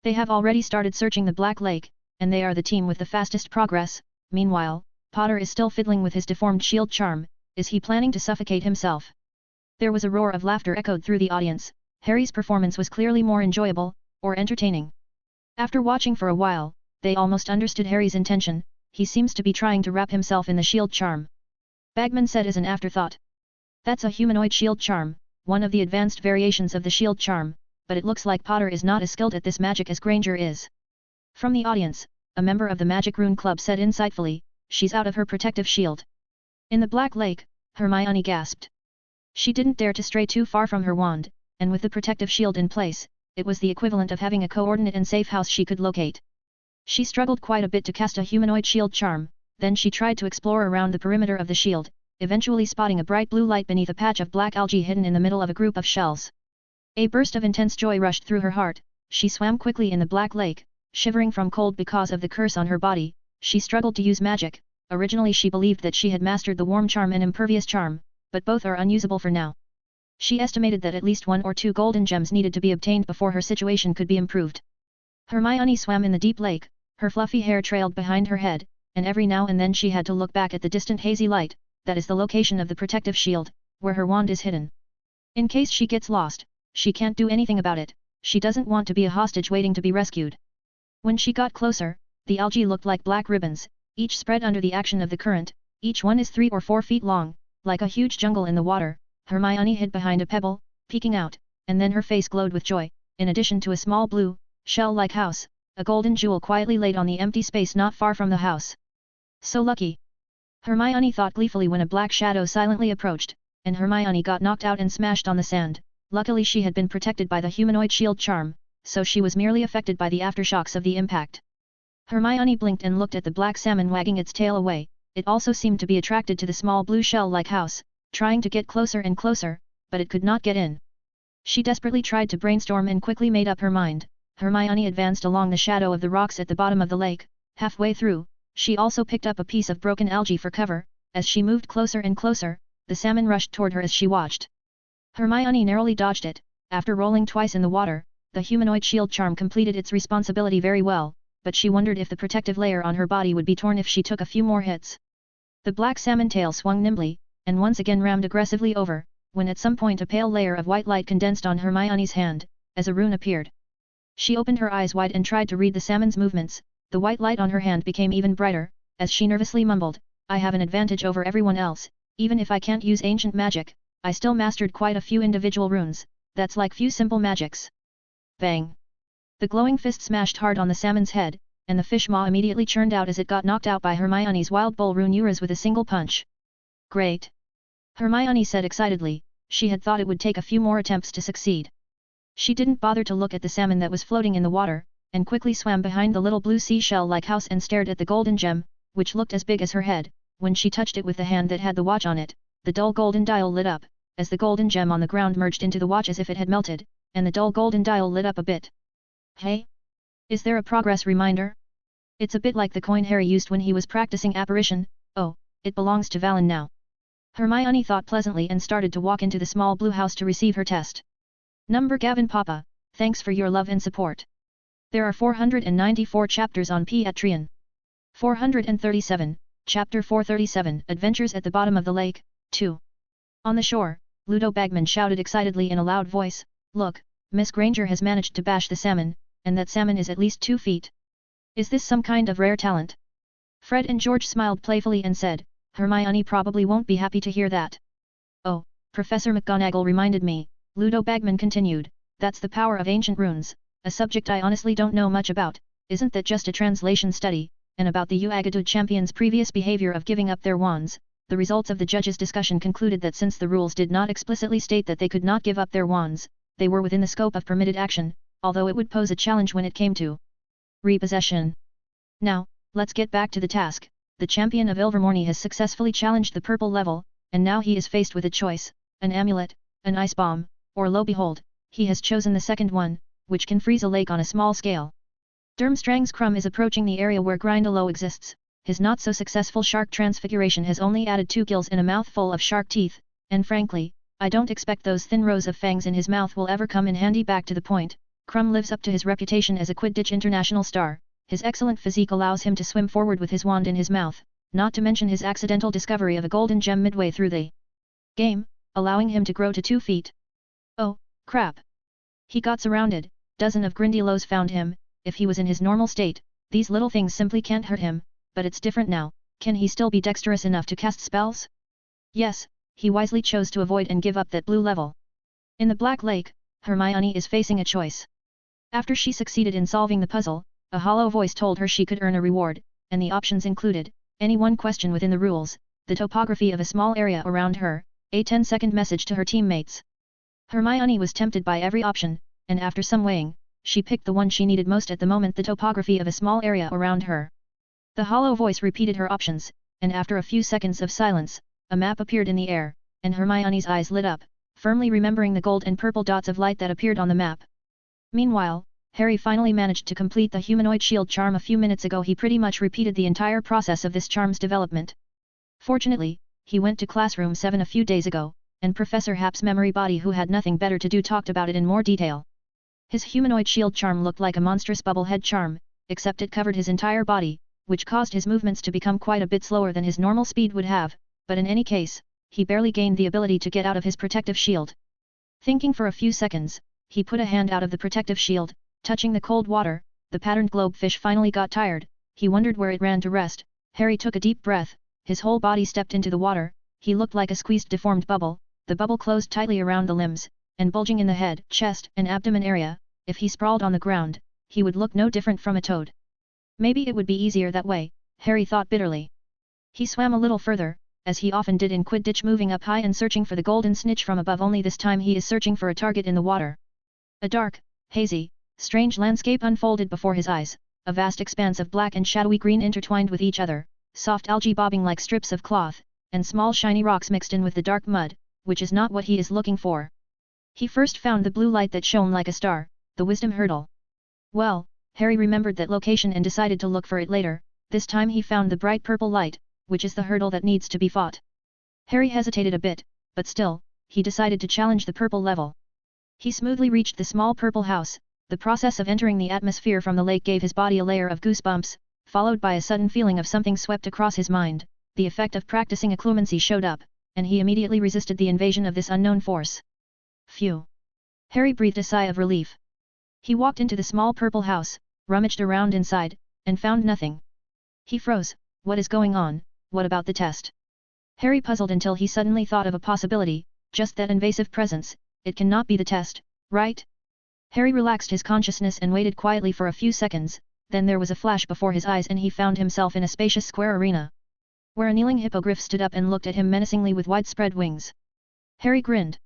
They have already started searching the Black Lake, and they are the team with the fastest progress. Meanwhile, Potter is still fiddling with his deformed shield charm. Is he planning to suffocate himself? There was a roar of laughter echoed through the audience. Harry's performance was clearly more enjoyable, or entertaining. After watching for a while, they almost understood Harry's intention. He seems to be trying to wrap himself in the shield charm. Bagman said as an afterthought. That's a humanoid shield charm, one of the advanced variations of the shield charm, but it looks like Potter is not as skilled at this magic as Granger is. From the audience, a member of the Magic Rune Club said insightfully, she's out of her protective shield. In the Black Lake, Hermione gasped. She didn't dare to stray too far from her wand, and with the protective shield in place, it was the equivalent of having a coordinate and safe house she could locate. She struggled quite a bit to cast a humanoid shield charm, then she tried to explore around the perimeter of the shield, eventually spotting a bright blue light beneath a patch of black algae hidden in the middle of a group of shells. A burst of intense joy rushed through her heart. She swam quickly in the Black Lake, shivering from cold because of the curse on her body. She struggled to use magic. Originally she believed that she had mastered the warm charm and impervious charm, but both are unusable for now. She estimated that at least 1 or 2 golden gems needed to be obtained before her situation could be improved. Hermione swam in the deep lake, her fluffy hair trailed behind her head, and every now and then she had to look back at the distant hazy light. That is the location of the protective shield, where her wand is hidden. In case she gets lost, she can't do anything about it. She doesn't want to be a hostage waiting to be rescued. When she got closer, the algae looked like black ribbons, each spread under the action of the current. Each one is 3 or 4 feet long, like a huge jungle in the water. Hermione hid behind a pebble, peeking out, and then her face glowed with joy. In addition to a small blue, shell-like house, a golden jewel quietly laid on the empty space not far from the house. So lucky! Hermione thought gleefully when a black shadow silently approached, and Hermione got knocked out and smashed on the sand. Luckily she had been protected by the humanoid shield charm, so she was merely affected by the aftershocks of the impact. Hermione blinked and looked at the black salmon wagging its tail away. It also seemed to be attracted to the small blue shell-like house, trying to get closer and closer, but it could not get in. She desperately tried to brainstorm and quickly made up her mind. Hermione advanced along the shadow of the rocks at the bottom of the lake. Halfway through, she also picked up a piece of broken algae for cover. As she moved closer and closer, the salmon rushed toward her as she watched. Hermione narrowly dodged it. After rolling twice in the water, the humanoid shield charm completed its responsibility very well, but she wondered if the protective layer on her body would be torn if she took a few more hits. The black salmon tail swung nimbly, and once again rammed aggressively over, when at some point a pale layer of white light condensed on Hermione's hand, as a rune appeared. She opened her eyes wide and tried to read the salmon's movements. The white light on her hand became even brighter, as she nervously mumbled, I have an advantage over everyone else. Even if I can't use ancient magic, I still mastered quite a few individual runes, that's like few simple magics. Bang! The glowing fist smashed hard on the salmon's head, and the fish maw immediately churned out as it got knocked out by Hermione's wild bull rune Uras with a single punch. Great! Hermione said excitedly, she had thought it would take a few more attempts to succeed. She didn't bother to look at the salmon that was floating in the water, and quickly swam behind the little blue seashell-like house and stared at the golden gem, which looked as big as her head. When she touched it with the hand that had the watch on it, the dull golden dial lit up, as the golden gem on the ground merged into the watch as if it had melted, and the dull golden dial lit up a bit. Hey? Is there a progress reminder? It's a bit like the coin Harry used when he was practicing apparition. Oh, it belongs to Valen now. Hermione thought pleasantly and started to walk into the small blue house to receive her test. Number Gavin Papa, thanks for your love and support. There are 494 chapters on Patreon. 437, Chapter 437, Adventures at the Bottom of the Lake, 2. On the shore, Ludo Bagman shouted excitedly in a loud voice, "Look, Miss Granger has managed to bash the salmon, and that salmon is at least 2 feet. Is this some kind of rare talent?" Fred and George smiled playfully and said, "Hermione probably won't be happy to hear that." "Oh, Professor McGonagall reminded me," Ludo Bagman continued, "that's the power of ancient runes, a subject I honestly don't know much about. Isn't that just a translation study? And about the Uagadud champions' previous behavior of giving up their wands, the results of the judges' discussion concluded that since the rules did not explicitly state that they could not give up their wands, they were within the scope of permitted action, although it would pose a challenge when it came to repossession. Now, let's get back to the task. The champion of Ilvermorny has successfully challenged the purple level, and now he is faced with a choice, an amulet, an ice bomb, or lo behold, he has chosen the second one, which can freeze a lake on a small scale. Durmstrang's Crumb is approaching the area where Grindylow exists. His not-so-successful shark transfiguration has only added 2 gills and a mouthful of shark teeth, and frankly, I don't expect those thin rows of fangs in his mouth will ever come in handy. Back to the point, Crumb lives up to his reputation as a Quidditch international star. His excellent physique allows him to swim forward with his wand in his mouth, not to mention his accidental discovery of a golden gem midway through the game, allowing him to grow to 2 feet. Oh, crap! He got surrounded. Dozen of Grindylows found him. If he was in his normal state, these little things simply can't hurt him, but it's different now. Can he still be dexterous enough to cast spells? Yes, he wisely chose to avoid and give up that blue level. In the Black Lake, Hermione is facing a choice. After she succeeded in solving the puzzle, a hollow voice told her she could earn a reward, and the options included, any one question within the rules, the topography of a small area around her, a 10-second message to her teammates. Hermione was tempted by every option, and after some weighing, she picked the one she needed most at the moment, the topography of a small area around her. The hollow voice repeated her options, and after a few seconds of silence, a map appeared in the air, and Hermione's eyes lit up, firmly remembering the gold and purple dots of light that appeared on the map. Meanwhile, Harry finally managed to complete the humanoid shield charm a few minutes ago. He pretty much repeated the entire process of this charm's development. Fortunately, he went to Classroom 7 a few days ago, and Professor Happ's memory body, who had nothing better to do, talked about it in more detail. His humanoid shield charm looked like a monstrous bubble head charm, except it covered his entire body, which caused his movements to become quite a bit slower than his normal speed would have, but in any case, he barely gained the ability to get out of his protective shield. Thinking for a few seconds, he put a hand out of the protective shield, touching the cold water. The patterned globe fish finally got tired. He wondered where it ran to rest. Harry took a deep breath, his whole body stepped into the water. He looked like a squeezed deformed bubble. The bubble closed tightly around the limbs, and bulging in the head, chest, and abdomen area. If he sprawled on the ground, he would look no different from a toad. Maybe it would be easier that way, Harry thought bitterly. He swam a little further, as he often did in Quidditch, moving up high and searching for the golden snitch from above, only this time he is searching for a target in the water. A dark, hazy, strange landscape unfolded before his eyes, a vast expanse of black and shadowy green intertwined with each other, soft algae bobbing like strips of cloth, and small shiny rocks mixed in with the dark mud, which is not what he is looking for. He first found the blue light that shone like a star, the wisdom hurdle. Well, Harry remembered that location and decided to look for it later. This time he found the bright purple light, which is the hurdle that needs to be fought. Harry hesitated a bit, but still, he decided to challenge the purple level. He smoothly reached the small purple house. The process of entering the atmosphere from the lake gave his body a layer of goosebumps, followed by a sudden feeling of something swept across his mind. The effect of practicing occlumency showed up, and he immediately resisted the invasion of this unknown force. Phew! Harry breathed a sigh of relief. He walked into the small purple house, rummaged around inside, and found nothing. He froze. What is going on? What about the test? Harry puzzled until he suddenly thought of a possibility, just that invasive presence, it cannot be the test, right? Harry relaxed his consciousness and waited quietly for a few seconds, then there was a flash before his eyes and he found himself in a spacious square arena, where a kneeling hippogriff stood up and looked at him menacingly with widespread wings. Harry grinned.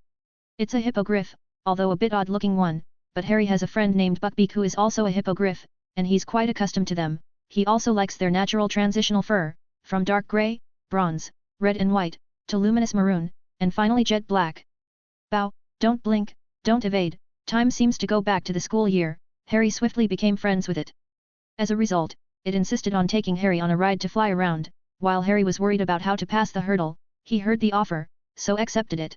It's a hippogriff, although a bit odd-looking one, but Harry has a friend named Buckbeak who is also a hippogriff, and he's quite accustomed to them. He also likes their natural transitional fur, from dark grey, bronze, red and white, to luminous maroon, and finally jet black. Bow, don't blink, don't evade, time seems to go back to the school year. Harry swiftly became friends with it. As a result, it insisted on taking Harry on a ride to fly around. While Harry was worried about how to pass the hurdle, he heard the offer, so accepted it.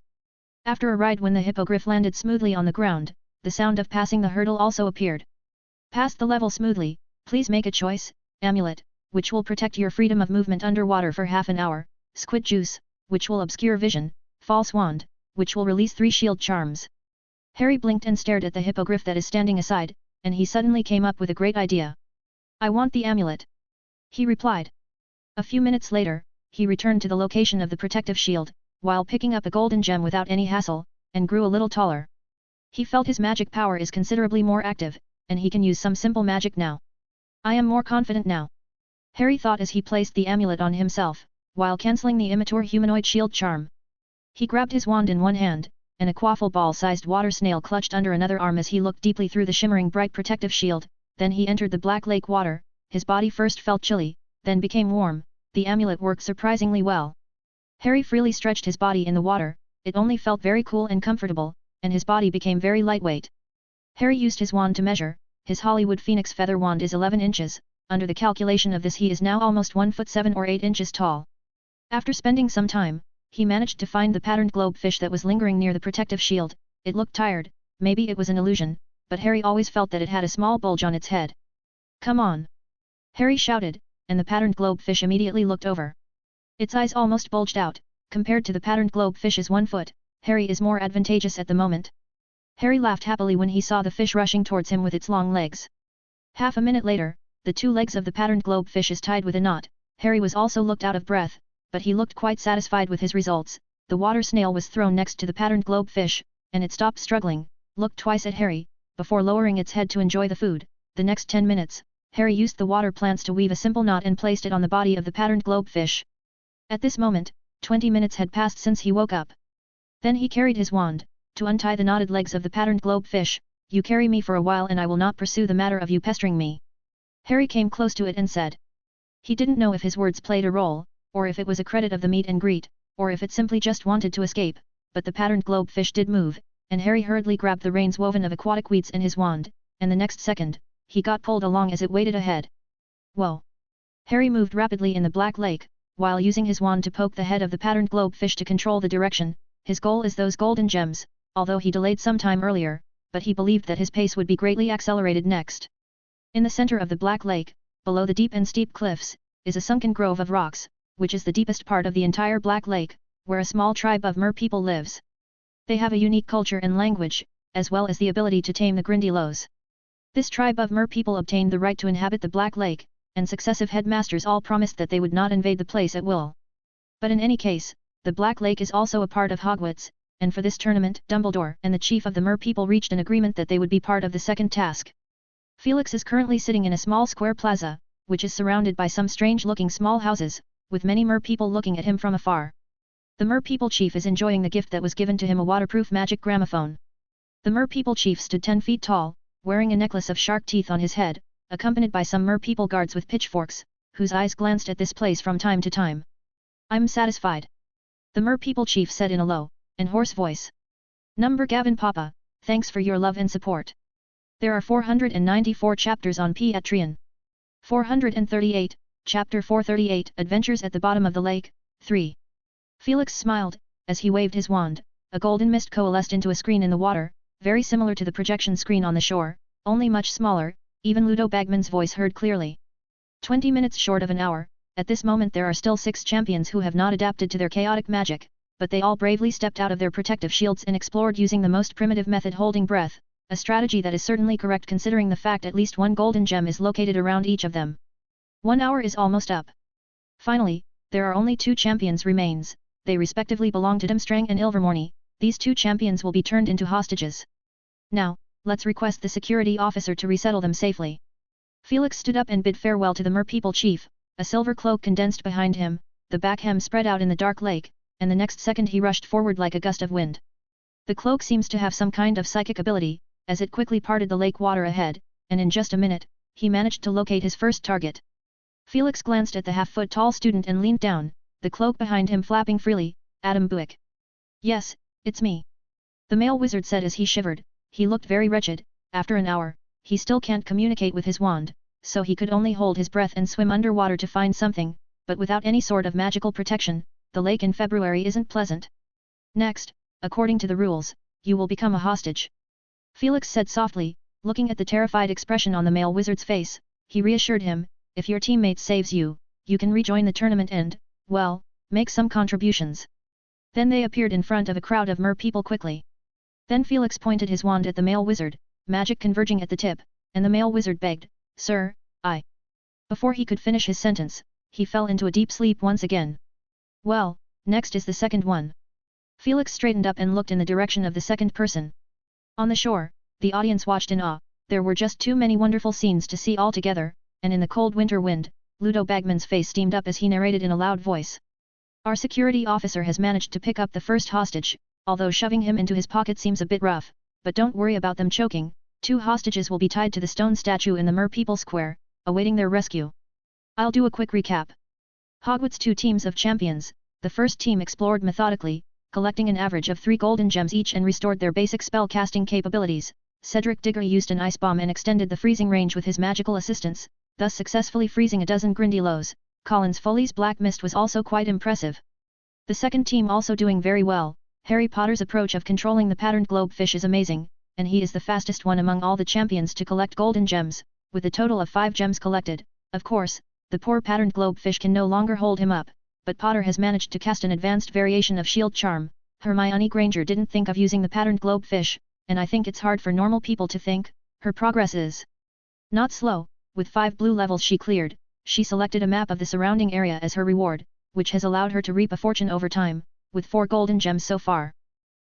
After a ride when the hippogriff landed smoothly on the ground, the sound of passing the hurdle also appeared. Pass the level smoothly, please make a choice. Amulet, which will protect your freedom of movement underwater for half an hour. Squid juice, which will obscure vision. False wand, which will release 3 shield charms. Harry blinked and stared at the hippogriff that is standing aside, and he suddenly came up with a great idea. I want the amulet, he replied. A few minutes later, he returned to the location of the protective shield, while picking up a golden gem without any hassle, and grew a little taller. He felt his magic power is considerably more active, and he can use some simple magic now. I am more confident now, Harry thought as he placed the amulet on himself, while cancelling the immature humanoid shield charm. He grabbed his wand in one hand, and a quaffle ball-sized water snail clutched under another arm as he looked deeply through the shimmering bright protective shield. Then he entered the black lake water. His body first felt chilly, then became warm. The amulet worked surprisingly well. Harry freely stretched his body in the water, it only felt very cool and comfortable, and his body became very lightweight. Harry used his wand to measure. His Hollywood Phoenix feather wand is 11 inches, under the calculation of this he is now almost 1 foot 7 or 8 inches tall. After spending some time, he managed to find the patterned globe fish that was lingering near the protective shield. It looked tired, maybe it was an illusion, but Harry always felt that it had a small bulge on its head. Come on! Harry shouted, and the patterned globe fish immediately looked over. Its eyes almost bulged out. Compared to the patterned globe fish's 1 foot, Harry is more advantageous at the moment. Harry laughed happily when he saw the fish rushing towards him with its long legs. Half a minute later, the 2 legs of the patterned globe fish is tied with a knot. Harry was also looked out of breath, but he looked quite satisfied with his results. The water snail was thrown next to the patterned globe fish, and it stopped struggling, looked twice at Harry, before lowering its head to enjoy the food. The next 10 minutes, Harry used the water plants to weave a simple knot and placed it on the body of the patterned globe fish. At this moment, 20 minutes had passed since he woke up. Then he carried his wand, to untie the knotted legs of the patterned globe fish. You carry me for a while and I will not pursue the matter of you pestering me. Harry came close to it and said. He didn't know if his words played a role, or if it was a credit of the meet and greet, or if it simply just wanted to escape, but the patterned globe fish did move, and Harry hurriedly grabbed the reins woven of aquatic weeds in his wand, and the next second, he got pulled along as it waded ahead. Whoa! Harry moved rapidly in the black lake, while using his wand to poke the head of the patterned globe fish to control the direction. His goal is those golden gems, although he delayed some time earlier, but he believed that his pace would be greatly accelerated next. In the center of the black lake, below the deep and steep cliffs, is a sunken grove of rocks, which is the deepest part of the entire black lake, where a small tribe of mer people lives. They have a unique culture and language, as well as the ability to tame the Grindylows. This tribe of mer people obtained the right to inhabit the black lake, and successive headmasters all promised that they would not invade the place at will. But in any case, the black lake is also a part of Hogwarts, and for this tournament, Dumbledore and the chief of the mer people reached an agreement that they would be part of the second task. Felix is currently sitting in a small square plaza, which is surrounded by some strange-looking small houses, with many mer people looking at him from afar. The mer people chief is enjoying the gift that was given to him, a waterproof magic gramophone. The mer people chief stood 10 feet tall, wearing a necklace of shark teeth on his head, accompanied by some mer people guards with pitchforks, whose eyes glanced at this place from time to time. I'm satisfied, the mer people chief said in a low and hoarse voice. Number Gavin Papa, thanks for your love and support. There are 494 chapters on Patreon. 438, Chapter 438, Adventures at the Bottom of the Lake, 3. Felix smiled, as he waved his wand. A golden mist coalesced into a screen in the water, very similar to the projection screen on the shore, only much smaller. Even Ludo Bagman's voice heard clearly. 20 minutes short of an hour. At this moment there are still 6 champions who have not adapted to their chaotic magic, but they all bravely stepped out of their protective shields and explored using the most primitive method, holding breath, a strategy that is certainly correct considering the fact at least 1 golden gem is located around each of them. 1 hour is almost up. Finally, there are only 2 champions remains, they respectively belong to Dimstrang and Ilvermorny. These two champions will be turned into hostages. Now, let's request the security officer to resettle them safely. Felix stood up and bid farewell to the merpeople chief, a silver cloak condensed behind him, the back hem spread out in the dark lake, and the next second he rushed forward like a gust of wind. The cloak seems to have some kind of psychic ability, as it quickly parted the lake water ahead, and in just a minute, he managed to locate his first target. Felix glanced at the half-foot-tall student and leaned down, the cloak behind him flapping freely. Adam Buick. Yes, it's me. The male wizard said as he shivered. He looked very wretched. After an hour, he still can't communicate with his wand, so he could only hold his breath and swim underwater to find something, but without any sort of magical protection, the lake in February isn't pleasant. Next, according to the rules, you will become a hostage. Felix said softly, looking at the terrified expression on the male wizard's face. He reassured him, if your teammate saves you, you can rejoin the tournament and, well, make some contributions. Then they appeared in front of a crowd of merpeople quickly. Then Felix pointed his wand at the male wizard, magic converging at the tip, and the male wizard begged, Sir, I. Before he could finish his sentence, he fell into a deep sleep once again. Well, next is the second one. Felix straightened up and looked in the direction of the second person. On the shore, the audience watched in awe. There were just too many wonderful scenes to see all together, and in the cold winter wind, Ludo Bagman's face steamed up as he narrated in a loud voice. Our security officer has managed to pick up the first hostage, although shoving him into his pocket seems a bit rough, but don't worry about them choking. 2 hostages will be tied to the stone statue in the Merpeople Square, awaiting their rescue. I'll do a quick recap. Hogwarts 2 teams of champions. The first team explored methodically, collecting an average of 3 golden gems each and restored their basic spell casting capabilities. Cedric Diggory used an ice bomb and extended the freezing range with his magical assistance, thus successfully freezing a dozen Grindylows. Collins Foley's Black Mist was also quite impressive. The second team also doing very well. Harry Potter's approach of controlling the patterned globefish is amazing, and he is the fastest one among all the champions to collect golden gems, with a total of 5 gems collected. Of course, the poor patterned globefish can no longer hold him up, but Potter has managed to cast an advanced variation of shield charm. Hermione Granger didn't think of using the patterned globefish, and I think it's hard for normal people to think. Her progress is not slow. With 5 blue levels she cleared, she selected a map of the surrounding area as her reward, which has allowed her to reap a fortune over time, with 4 golden gems so far.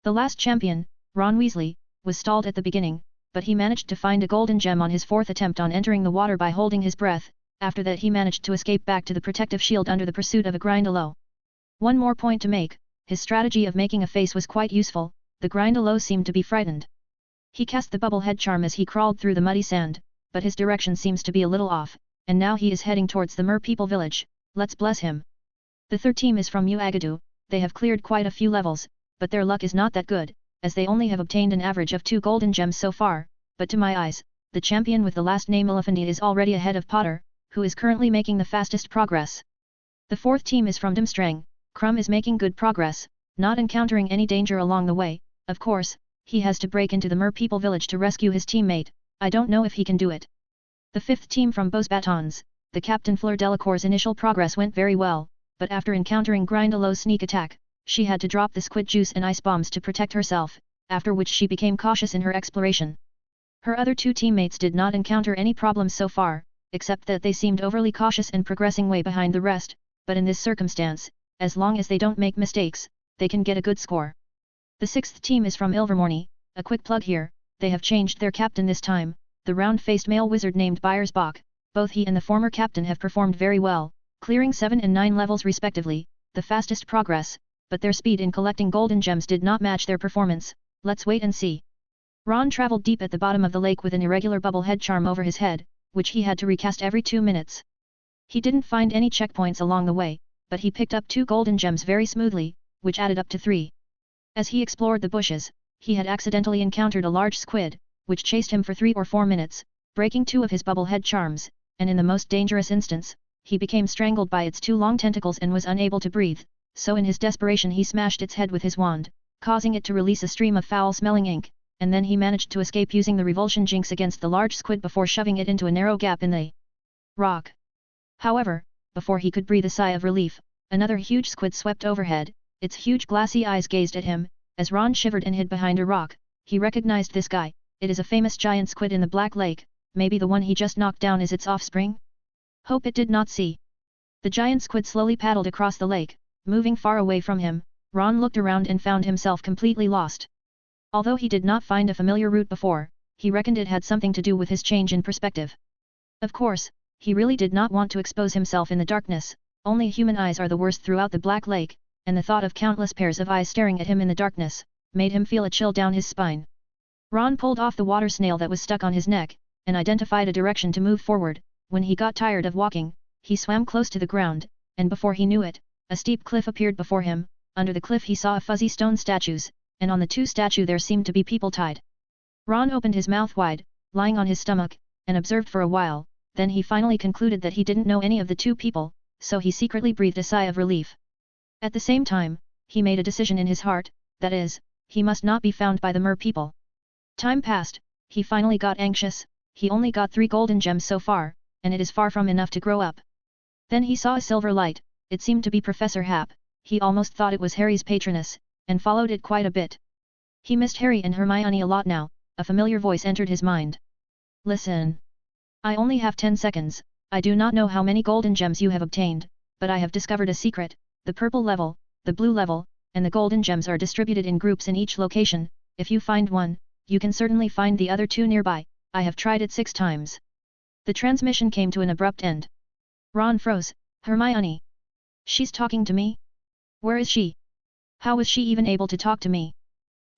The last champion, Ron Weasley, was stalled at the beginning, but he managed to find a golden gem on his 4th attempt on entering the water by holding his breath. After that he managed to escape back to the protective shield under the pursuit of a Grindylow. One more point to make, his strategy of making a face was quite useful. The Grindylow seemed to be frightened. He cast the bubble head charm as he crawled through the muddy sand, but his direction seems to be a little off, and now he is heading towards the Merpeople village. Let's bless him. The third team is from Uagadu. They have cleared quite a few levels, but their luck is not that good, as they only have obtained an average of 2 golden gems so far, but to my eyes, the champion with the last name Elephandi is already ahead of Potter, who is currently making the fastest progress. The fourth team is from Dimstrang. Crumb is making good progress, not encountering any danger along the way. Of course, he has to break into the Merpeople village to rescue his teammate. I don't know if he can do it. The fifth team from Beau's Batons. The Captain Fleur Delacour's initial progress went very well, but after encountering Grindalow's sneak attack, she had to drop the squid juice and ice bombs to protect herself, after which she became cautious in her exploration. Her other 2 teammates did not encounter any problems so far, except that they seemed overly cautious and progressing way behind the rest, but in this circumstance, as long as they don't make mistakes, they can get a good score. The 6th team is from Ilvermorny. A quick plug here, they have changed their captain this time, the round-faced male wizard named Byersbach. Both he and the former captain have performed very well, clearing 7 and 9 levels respectively, the fastest progress, but their speed in collecting golden gems did not match their performance. Let's wait and see. Ron traveled deep at the bottom of the lake with an irregular bubble head charm over his head, which he had to recast every 2 minutes. He didn't find any checkpoints along the way, but he picked up 2 golden gems very smoothly, which added up to 3. As he explored the bushes, he had accidentally encountered a large squid, which chased him for 3 or 4 minutes, breaking 2 of his bubble head charms, and in the most dangerous instance, he became strangled by its 2 long tentacles and was unable to breathe, so in his desperation he smashed its head with his wand, causing it to release a stream of foul-smelling ink, and then he managed to escape using the revulsion jinx against the large squid before shoving it into a narrow gap in the rock. However, before he could breathe a sigh of relief, another huge squid swept overhead. Its huge glassy eyes gazed at him. As Ron shivered and hid behind a rock, he recognized this guy. It is a famous giant squid in the Black Lake. Maybe the one he just knocked down is its offspring? Hope it did not see. The giant squid slowly paddled across the lake, Moving far away from him, Ron looked around and found himself completely lost. Although he did not find a familiar route before, he reckoned it had something to do with his change in perspective. Of course, he really did not want to expose himself in the darkness, only human eyes are the worst throughout the Black Lake, and the thought of countless pairs of eyes staring at him in the darkness, made him feel a chill down his spine. Ron pulled off the water snail that was stuck on his neck, and identified a direction to move forward. When he got tired of walking, he swam close to the ground, and before he knew it, a steep cliff appeared before him. Under the cliff he saw a fuzzy stone statues, and on the two statues there seemed to be people tied. Ron opened his mouth wide, lying on his stomach, and observed for a while, then he finally concluded that he didn't know any of the two people, so he secretly breathed a sigh of relief. At the same time, he made a decision in his heart, that is, he must not be found by the mer people. Time passed, he finally got anxious, he only got 3 golden gems so far, and it is far from enough to grow up. Then he saw a silver light, it seemed to be Professor Hap, he almost thought it was Harry's patroness, and followed it quite a bit. He missed Harry and Hermione a lot now, a familiar voice entered his mind. Listen. I only have 10 seconds, I do not know how many golden gems you have obtained, but I have discovered a secret, the purple level, the blue level, and the golden gems are distributed in groups in each location, if you find one, you can certainly find the other 2 nearby, I have tried it 6 times. The transmission came to an abrupt end. Ron froze. Hermione. She's talking to me? Where is she? How was she even able to talk to me?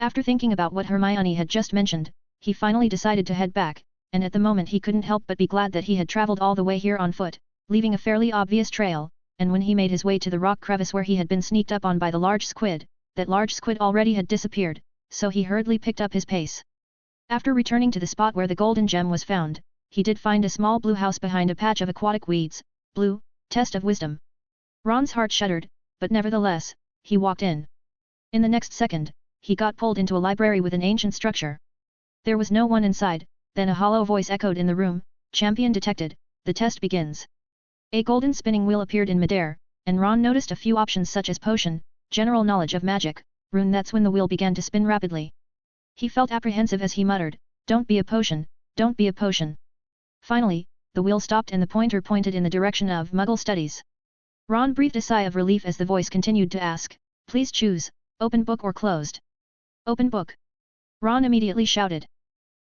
After thinking about what Hermione had just mentioned, he finally decided to head back, and at the moment he couldn't help but be glad that he had traveled all the way here on foot, leaving a fairly obvious trail, and when he made his way to the rock crevice where he had been sneaked up on by the large squid, that large squid already had disappeared, so he hurriedly picked up his pace. After returning to the spot where the golden gem was found, he did find a small blue house behind a patch of aquatic weeds. Blue, test of wisdom. Ron's heart shuddered, but nevertheless, he walked in. In the next second, he got pulled into a library with an ancient structure. There was no one inside, then a hollow voice echoed in the room, champion detected, the test begins. A golden spinning wheel appeared in midair, and Ron noticed a few options such as potion, general knowledge of magic, rune. That's when the wheel began to spin rapidly. He felt apprehensive as he muttered, don't be a potion, don't be a potion. Finally, the wheel stopped and the pointer pointed in the direction of Muggle studies. Ron breathed a sigh of relief as the voice continued to ask, please choose, open book or closed. Open book. Ron immediately shouted.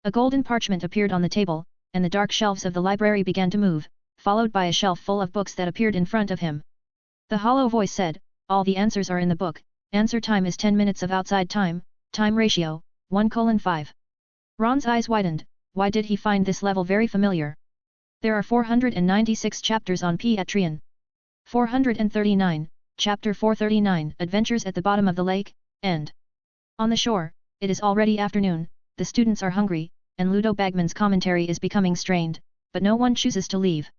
A golden parchment appeared on the table, and the dark shelves of the library began to move, followed by a shelf full of books that appeared in front of him. The hollow voice said, all the answers are in the book, answer time is 10 minutes of outside time, time ratio, 1:5. Ron's eyes widened, why did he find this level very familiar? There are 496 chapters on Patreon. 439, Chapter 439, Adventures at the Bottom of the Lake, End. On the shore, it is already afternoon, the students are hungry, and Ludo Bagman's commentary is becoming strained, but no one chooses to leave.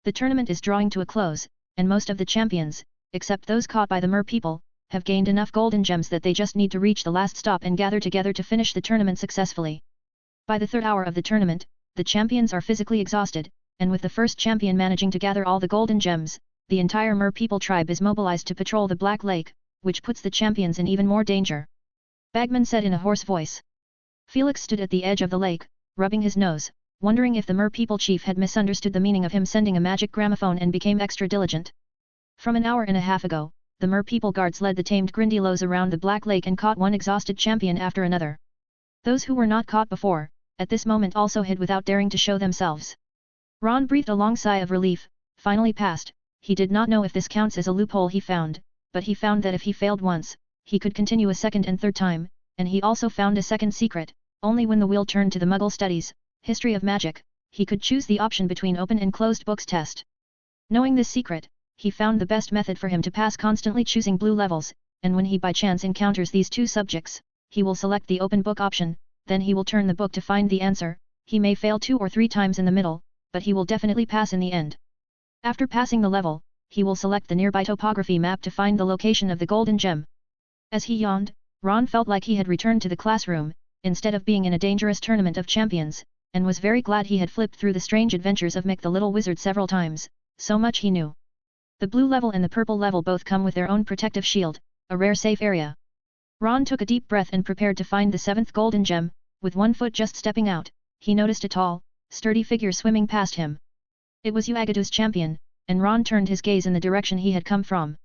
The tournament is drawing to a close, and most of the champions, except those caught by the mer people, have gained enough golden gems that they just need to reach the last stop and gather together to finish the tournament successfully. By the 3rd hour of the tournament, the champions are physically exhausted, and with the first champion managing to gather all the golden gems, the entire mer people tribe is mobilized to patrol the Black Lake, which puts the champions in even more danger. Bagman said in a hoarse voice. Felix stood at the edge of the lake, rubbing his nose, wondering if the mer people chief had misunderstood the meaning of him sending a magic gramophone and became extra diligent. From an hour and a half ago, the mer people guards led the tamed Grindylows around the Black Lake and caught one exhausted champion after another. Those who were not caught before, at this moment also hid without daring to show themselves. Ron breathed a long sigh of relief, finally passed. He did not know if this counts as a loophole he found, but he found that if he failed once, he could continue a second and third time, and he also found a second secret, only when the wheel turned to the Muggle studies, history of magic, he could choose the option between open and closed books test. Knowing this secret, he found the best method for him to pass constantly choosing blue levels, and when he by chance encounters these two subjects, he will select the open book option, then he will turn the book to find the answer. He may fail 2 or 3 times in the middle, but he will definitely pass in the end. After passing the level, he will select the nearby topography map to find the location of the golden gem. As he yawned, Ron felt like he had returned to the classroom, instead of being in a dangerous tournament of champions, and was very glad he had flipped through the strange adventures of Mick the Little Wizard several times, so much he knew. The blue level and the purple level both come with their own protective shield, a rare safe area. Ron took a deep breath and prepared to find the 7th golden gem. With one foot just stepping out, he noticed a tall, sturdy figure swimming past him. It was Uagadu's champion, and Ron turned his gaze in the direction he had come from.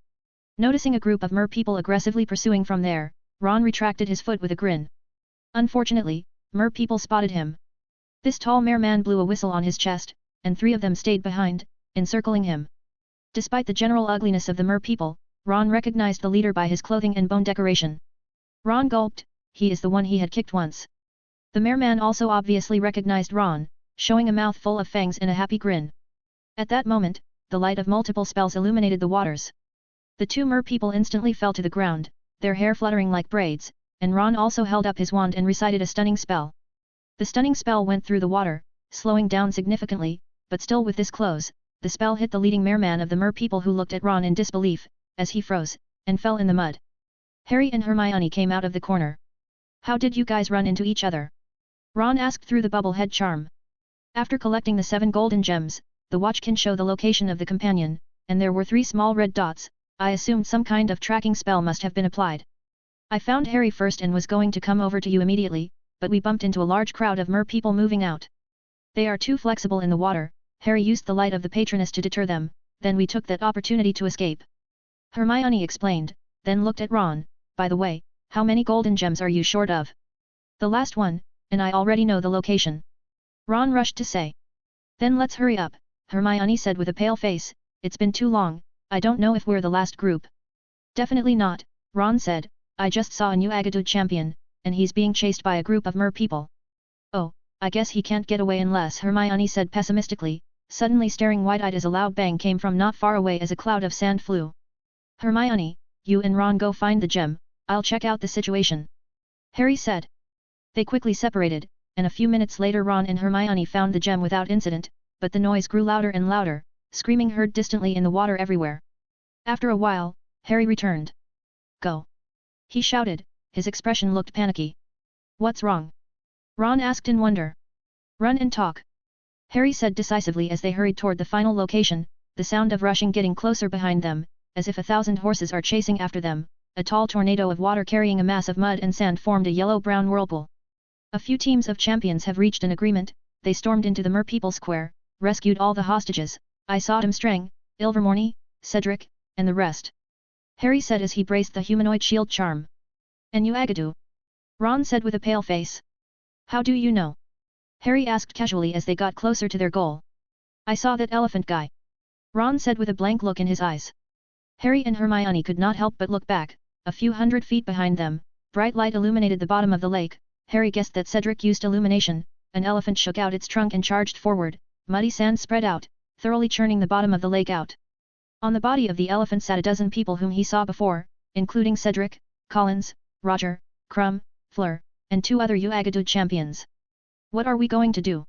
Noticing a group of mer people aggressively pursuing from there, Ron retracted his foot with a grin. Unfortunately, mer people spotted him. This tall merman blew a whistle on his chest, and 3 of them stayed behind, encircling him. Despite the general ugliness of the mer people, Ron recognized the leader by his clothing and bone decoration. Ron gulped, he is the one he had kicked once. The merman also obviously recognized Ron, showing a mouth full of fangs and a happy grin. At that moment, the light of multiple spells illuminated the waters. The 2 mer people instantly fell to the ground, their hair fluttering like braids, and Ron also held up his wand and recited a stunning spell. The stunning spell went through the water, slowing down significantly, but still with this close, the spell hit the leading merman of the mer people who looked at Ron in disbelief, as he froze, and fell in the mud. Harry and Hermione came out of the corner. How did you guys run into each other? Ron asked through the bubble head charm. After collecting the 7 golden gems, the watch can show the location of the companion, and there were 3 small red dots. I assumed some kind of tracking spell must have been applied. I found Harry first and was going to come over to you immediately, but we bumped into a large crowd of mer people moving out. They are too flexible in the water. Harry used the light of the patroness to deter them, then we took that opportunity to escape. Hermione explained, then looked at Ron. By the way, how many golden gems are you short of? The last one, and I already know the location. Ron rushed to say. Then let's hurry up, Hermione said with a pale face, it's been too long, I don't know if we're the last group. Definitely not, Ron said, I just saw a new Agadud champion, and he's being chased by a group of mer people. Oh, I guess he can't get away unless, Hermione said pessimistically, suddenly staring wide-eyed as a loud bang came from not far away as a cloud of sand flew. Hermione, you and Ron go find the gem, I'll check out the situation. Harry said. They quickly separated, and a few minutes later Ron and Hermione found the gem without incident, but the noise grew louder and louder, screaming heard distantly in the water everywhere. After a while, Harry returned. Go! He shouted, his expression looked panicky. What's wrong? Ron asked in wonder. Run and talk. Harry said decisively as they hurried toward the final location, the sound of rushing getting closer behind them, as if 1,000 horses are chasing after them. A tall tornado of water carrying a mass of mud and sand formed a yellow-brown whirlpool. A few teams of champions have reached an agreement. They stormed into the mer people square, rescued all the hostages. I saw Strang, Ilvermorny, Cedric, and the rest. Harry said as he braced the humanoid shield charm. And you Agadu? Ron said with a pale face. How do you know? Harry asked casually as they got closer to their goal. I saw that elephant guy. Ron said with a blank look in his eyes. Harry and Hermione could not help but look back. A few hundred feet behind them, bright light illuminated the bottom of the lake. Harry guessed that Cedric used illumination. An elephant shook out its trunk and charged forward. Muddy sand spread out, thoroughly churning the bottom of the lake out. On the body of the elephant sat a dozen people whom he saw before, including Cedric, Collins, Roger, Crumb, Fleur, and 2 other Uagadud champions. What are we going to do?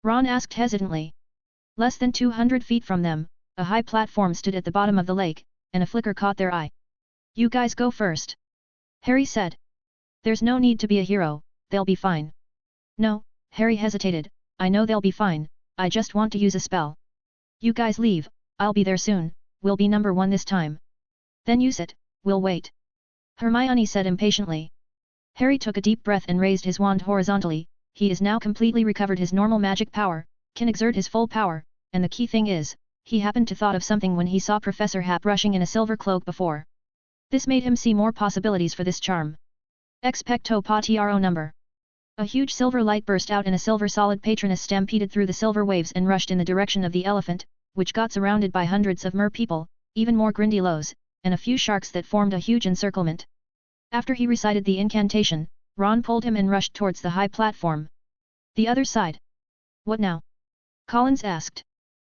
Ron asked hesitantly. Less than 200 feet from them, a high platform stood at the bottom of the lake, and a flicker caught their eye. You guys go first. Harry said. There's no need to be a hero, they'll be fine. No, Harry hesitated, I know they'll be fine, I just want to use a spell. You guys leave, I'll be there soon, we'll be number 1 this time. Then use it, we'll wait. Hermione said impatiently. Harry took a deep breath and raised his wand horizontally. He is now completely recovered his normal magic power, can exert his full power, and the key thing is, he happened to thought of something when he saw Professor Hap rushing in a silver cloak before. This made him see more possibilities for this charm. Expecto Patronum number. A huge silver light burst out and a silver solid patroness stampeded through the silver waves and rushed in the direction of the elephant, which got surrounded by hundreds of mer people, even more grindylows, and a few sharks that formed a huge encirclement. After he recited the incantation, Ron pulled him and rushed towards the high platform. The other side. What now? Collins asked.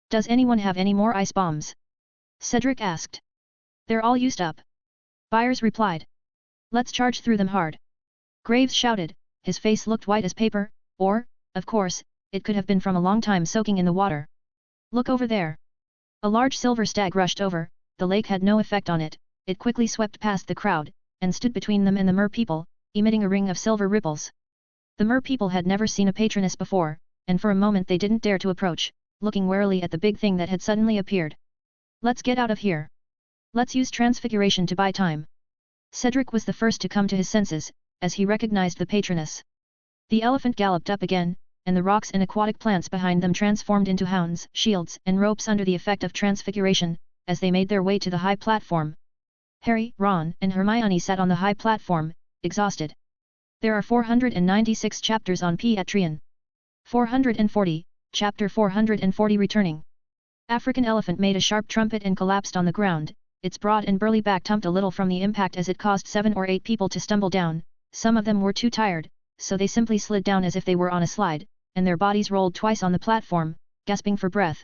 Does anyone have any more ice bombs? Cedric asked. They're all used up. Byers replied. Let's charge through them hard. Graves shouted, his face looked white as paper, or, of course, it could have been from a long time soaking in the water. Look over there. A large silver stag rushed over, the lake had no effect on it, it quickly swept past the crowd, and stood between them and the mer people, emitting a ring of silver ripples. The mer people had never seen a patroness before, and for a moment they didn't dare to approach, looking warily at the big thing that had suddenly appeared. Let's get out of here. Let's use transfiguration to buy time. Cedric was the first to come to his senses, as he recognized the patroness. The elephant galloped up again, and the rocks and aquatic plants behind them transformed into hounds, shields, and ropes under the effect of transfiguration, as they made their way to the high platform. Harry, Ron, and Hermione sat on the high platform, exhausted. There are 496 chapters on Patreon. 440, Chapter 440 Returning. African elephant made a sharp trumpet and collapsed on the ground, its broad and burly back tumped a little from the impact as it caused 7 or 8 people to stumble down. Some of them were too tired, so they simply slid down as if they were on a slide, and their bodies rolled twice on the platform, gasping for breath.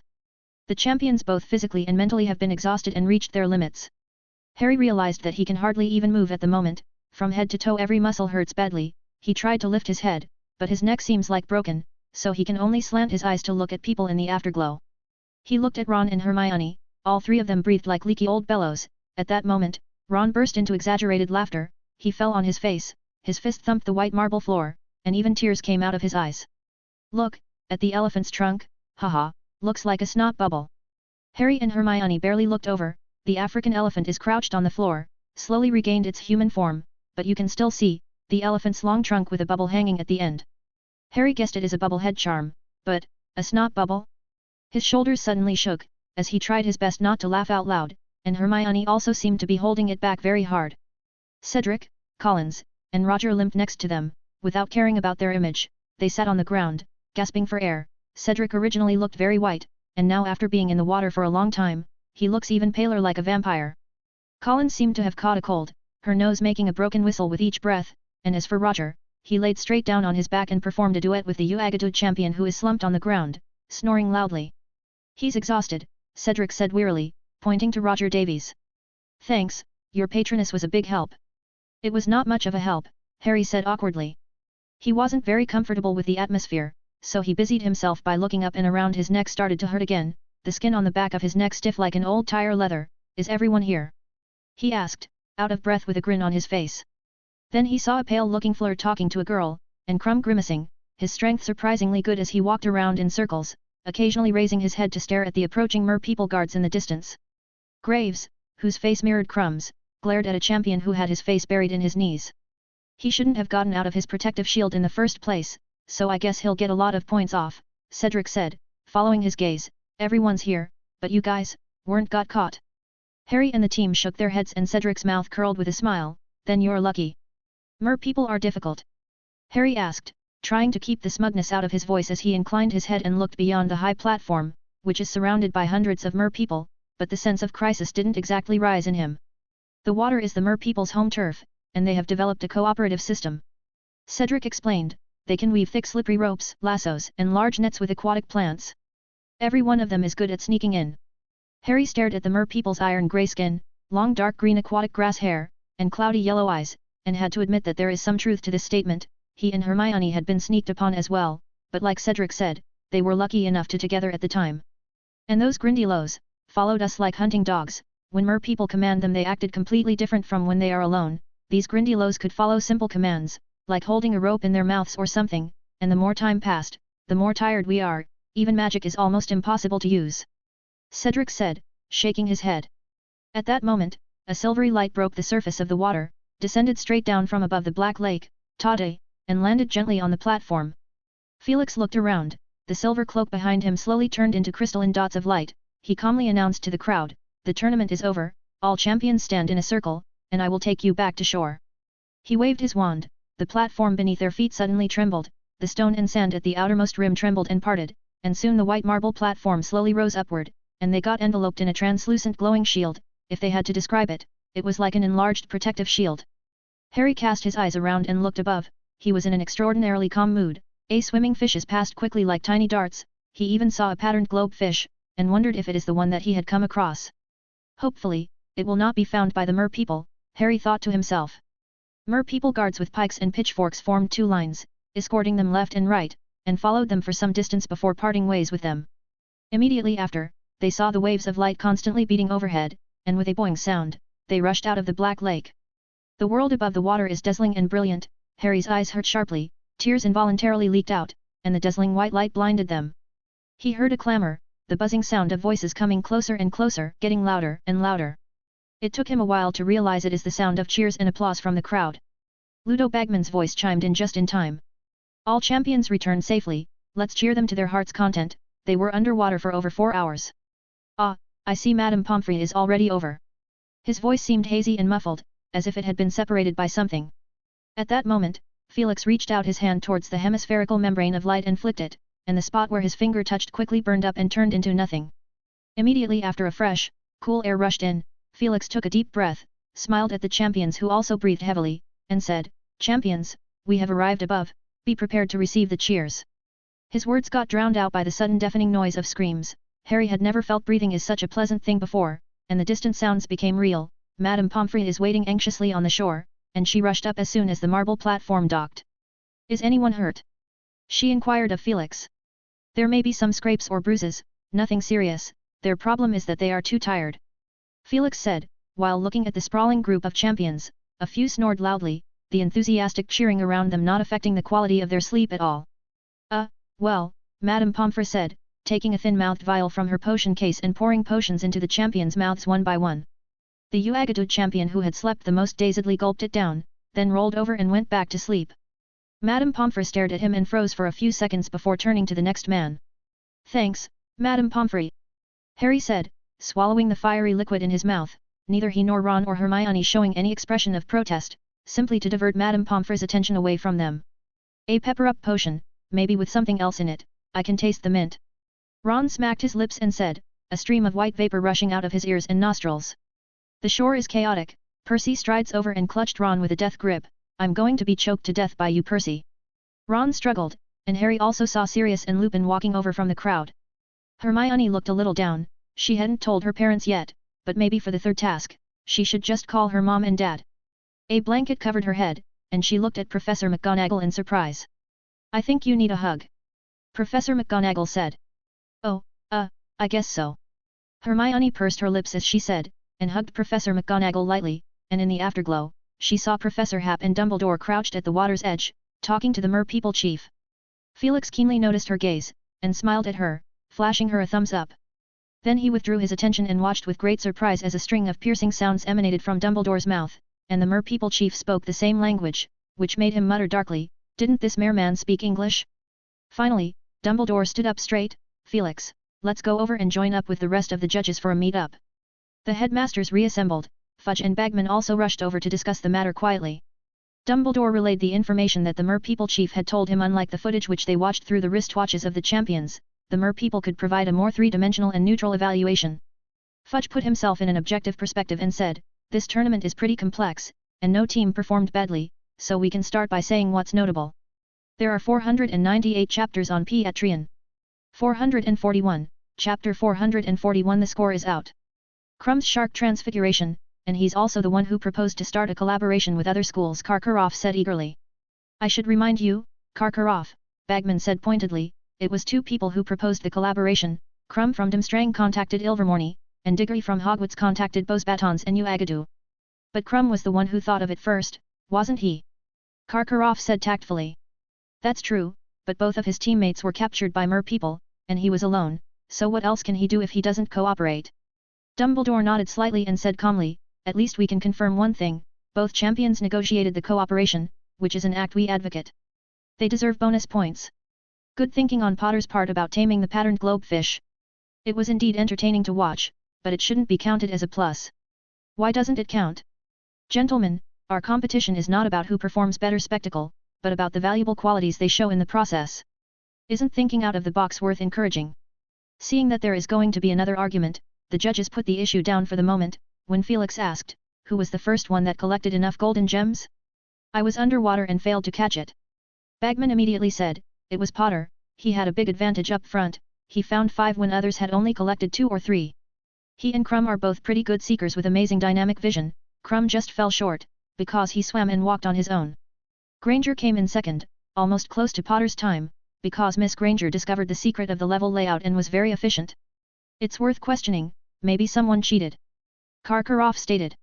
The champions both physically and mentally have been exhausted and reached their limits. Harry realized that he can hardly even move at the moment, from head to toe every muscle hurts badly. He tried to lift his head, but his neck seems like broken, so he can only slant his eyes to look at people in the afterglow. He looked at Ron and Hermione, all three of them breathed like leaky old bellows. At that moment, Ron burst into exaggerated laughter, he fell on his face, his fist thumped the white marble floor, and even tears came out of his eyes. Look, at the elephant's trunk, haha, looks like a snot bubble. Harry and Hermione barely looked over, the African elephant is crouched on the floor, slowly regained its human form, but you can still see, the elephant's long trunk with a bubble hanging at the end. Harry guessed it is a bubble head charm, but, a snot bubble? His shoulders suddenly shook, as he tried his best not to laugh out loud, and Hermione also seemed to be holding it back very hard. Cedric, Collins, and Roger limped next to them, without caring about their image, they sat on the ground, gasping for air. Cedric originally looked very white, and now after being in the water for a long time, he looks even paler like a vampire. Collins seemed to have caught a cold, her nose making a broken whistle with each breath, and as for Roger, he laid straight down on his back and performed a duet with the Uagadud champion who is slumped on the ground, snoring loudly. He's exhausted, Cedric said wearily, pointing to Roger Davies. Thanks, your patroness was a big help. It was not much of a help, Harry said awkwardly. He wasn't very comfortable with the atmosphere, so he busied himself by looking up and around. His neck started to hurt again, the skin on the back of his neck stiff like an old tire leather. Is everyone here? He asked, out of breath with a grin on his face. Then he saw a pale-looking flirt talking to a girl, and Crumb grimacing, his strength surprisingly good as he walked around in circles, occasionally raising his head to stare at the approaching mer-people guards in the distance. Graves, whose face mirrored Crumb's, glared at a champion who had his face buried in his knees. He shouldn't have gotten out of his protective shield in the first place, so I guess he'll get a lot of points off, Cedric said, following his gaze. Everyone's here, but you guys, weren't got caught. Harry and the team shook their heads and Cedric's mouth curled with a smile. Then you're lucky. Mer-people are difficult? Harry asked, trying to keep the smugness out of his voice as he inclined his head and looked beyond the high platform, which is surrounded by hundreds of mer-people, but the sense of crisis didn't exactly rise in him. The water is the mer-people's home turf, and they have developed a cooperative system. Cedric explained, they can weave thick slippery ropes, lassos, and large nets with aquatic plants. Every one of them is good at sneaking in. Harry stared at the mer-people's iron-grey skin, long dark green aquatic grass hair, and cloudy yellow eyes, and had to admit that there is some truth to this statement. He and Hermione had been sneaked upon as well, but like Cedric said, they were lucky enough to together at the time. And those Grindylows followed us like hunting dogs. When mer-people command them they acted completely different from when they are alone. These Grindylows could follow simple commands, like holding a rope in their mouths or something, and the more time passed, the more tired we are. Even magic is almost impossible to use. Cedric said, shaking his head. At that moment, a silvery light broke the surface of the water, descended straight down from above the black lake, Tade, and landed gently on the platform. Felix looked around, the silver cloak behind him slowly turned into crystalline dots of light. He calmly announced to the crowd, the tournament is over, all champions stand in a circle, and I will take you back to shore. He waved his wand, the platform beneath their feet suddenly trembled, the stone and sand at the outermost rim trembled and parted, and soon the white marble platform slowly rose upward, and they got enveloped in a translucent glowing shield. If they had to describe it, it was like an enlarged protective shield. Harry cast his eyes around and looked above. He was in an extraordinarily calm mood. Swimming fishes passed quickly like tiny darts. He even saw a patterned globe fish, and wondered if it is the one that he had come across. Hopefully, it will not be found by the mer-people, Harry thought to himself. Mer-people guards with pikes and pitchforks formed two lines, escorting them left and right, and followed them for some distance before parting ways with them. Immediately after, they saw the waves of light constantly beating overhead, and with a boing sound, they rushed out of the black lake. The world above the water is dazzling and brilliant. Harry's eyes hurt sharply, tears involuntarily leaked out, and the dazzling white light blinded them. He heard a clamor, the buzzing sound of voices coming closer and closer, getting louder and louder. It took him a while to realize it is the sound of cheers and applause from the crowd. Ludo Bagman's voice chimed in just in time. All champions returned safely, let's cheer them to their heart's content. They were underwater for over 4 hours. Ah, I see Madame Pomfrey is already over. His voice seemed hazy and muffled, as if it had been separated by something. At that moment, Felix reached out his hand towards the hemispherical membrane of light and flicked it, and the spot where his finger touched quickly burned up and turned into nothing. Immediately after a fresh, cool air rushed in, Felix took a deep breath, smiled at the champions who also breathed heavily, and said, "Champions, we have arrived above, be prepared to receive the cheers." His words got drowned out by the sudden deafening noise of screams. Harry had never felt breathing is such a pleasant thing before, and the distant sounds became real. Madame Pomfrey is waiting anxiously on the shore, and she rushed up as soon as the marble platform docked. "Is anyone hurt?" she inquired of Felix. "There may be some scrapes or bruises, nothing serious, their problem is that they are too tired," Felix said, while looking at the sprawling group of champions. A few snored loudly, the enthusiastic cheering around them not affecting the quality of their sleep at all. Well," Madame Pomfrey said, taking a thin-mouthed vial from her potion case and pouring potions into the champions' mouths one by one. The Uagadou champion who had slept the most dazedly gulped it down, then rolled over and went back to sleep. Madame Pomfrey stared at him and froze for a few seconds before turning to the next man. "Thanks, Madame Pomfrey," Harry said, swallowing the fiery liquid in his mouth, neither he nor Ron or Hermione showing any expression of protest, simply to divert Madame Pomfrey's attention away from them. "A pepper-up potion, maybe with something else in it, I can taste the mint." Ron smacked his lips and said, a stream of white vapor rushing out of his ears and nostrils. "The shore is chaotic." Percy strides over and clutched Ron with a death grip. "I'm going to be choked to death by you, Percy." Ron struggled, and Harry also saw Sirius and Lupin walking over from the crowd. Hermione looked a little down. She hadn't told her parents yet, but maybe for the third task, she should just call her mom and dad. A blanket covered her head, and she looked at Professor McGonagall in surprise. "I think you need a hug," Professor McGonagall said. "Oh, I guess so." Hermione pursed her lips as she said, and hugged Professor McGonagall lightly, and in the afterglow, she saw Professor Hap and Dumbledore crouched at the water's edge, talking to the Mer-People chief. Felix keenly noticed her gaze, and smiled at her, flashing her a thumbs up. Then he withdrew his attention and watched with great surprise as a string of piercing sounds emanated from Dumbledore's mouth, and the Mer-People chief spoke the same language, which made him mutter darkly, "Didn't this Mer-man speak English?" Finally, Dumbledore stood up straight. "Felix, let's go over and join up with the rest of the judges for a meet-up." The headmasters reassembled. Fudge and Bagman also rushed over to discuss the matter quietly. Dumbledore relayed the information that the Mer-People chief had told him. Unlike the footage which they watched through the wristwatches of the champions, the Mer-People could provide a more three-dimensional and neutral evaluation. Fudge put himself in an objective perspective and said, "This tournament is pretty complex, and no team performed badly, so we can start by saying what's notable. There are 498 chapters on Piatrian. 441, chapter 441. The score is out. Krumm's shark transfiguration, and he's also the one who proposed to start a collaboration with other schools," Karkaroff said eagerly. "I should remind you, Karkaroff," Bagman said pointedly, "it was two people who proposed the collaboration. Krumm from Durmstrang contacted Ilvermorny, and Diggory from Hogwarts contacted Bosbatons and Uagadou. But Krumm was the one who thought of it first, wasn't he?" Karkaroff said tactfully. "That's true, but both of his teammates were captured by Mer-People, and he was alone, so what else can he do if he doesn't cooperate?" Dumbledore nodded slightly and said calmly, "At least we can confirm one thing, both champions negotiated the cooperation, which is an act we advocate. They deserve bonus points." Good thinking on Potter's part about taming the patterned globefish. It was indeed entertaining to watch, but it shouldn't be counted as a plus. Why doesn't it count? "Gentlemen, our competition is not about who performs better spectacle, but about the valuable qualities they show in the process. Isn't thinking out of the box worth encouraging?" Seeing that there is going to be another argument, the judges put the issue down for the moment, when Felix asked, "Who was the first one that collected enough golden gems?" "I was underwater and failed to catch it." Bagman immediately said, "It was Potter, he had a big advantage up front, he found 5 when others had only collected 2 or 3. He and Krumm are both pretty good seekers with amazing dynamic vision. Krumm just fell short, because he swam and walked on his own. Granger came in second, almost close to Potter's time, because Miss Granger discovered the secret of the level layout and was very efficient. It's worth questioning, maybe someone cheated," Karkaroff stated.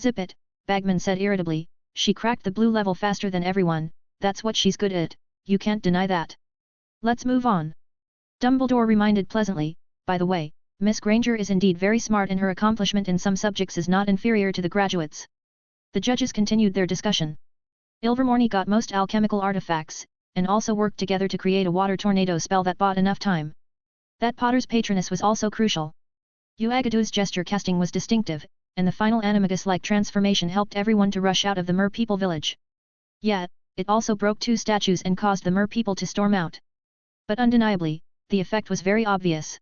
"Zip it," Bagman said irritably, "she cracked the blue level faster than everyone, that's what she's good at, you can't deny that. Let's move on." Dumbledore reminded pleasantly, "By the way, Miss Granger is indeed very smart and her accomplishment in some subjects is not inferior to the graduates." The judges continued their discussion. Ilvermorny got most alchemical artifacts, and also worked together to create a water tornado spell that bought enough time. That Potter's patroness was also crucial. Uagadou's gesture casting was distinctive, and the final animagus-like transformation helped everyone to rush out of the Mer people village. Yet, it also broke 2 statues and caused the Mer people to storm out. But undeniably, the effect was very obvious.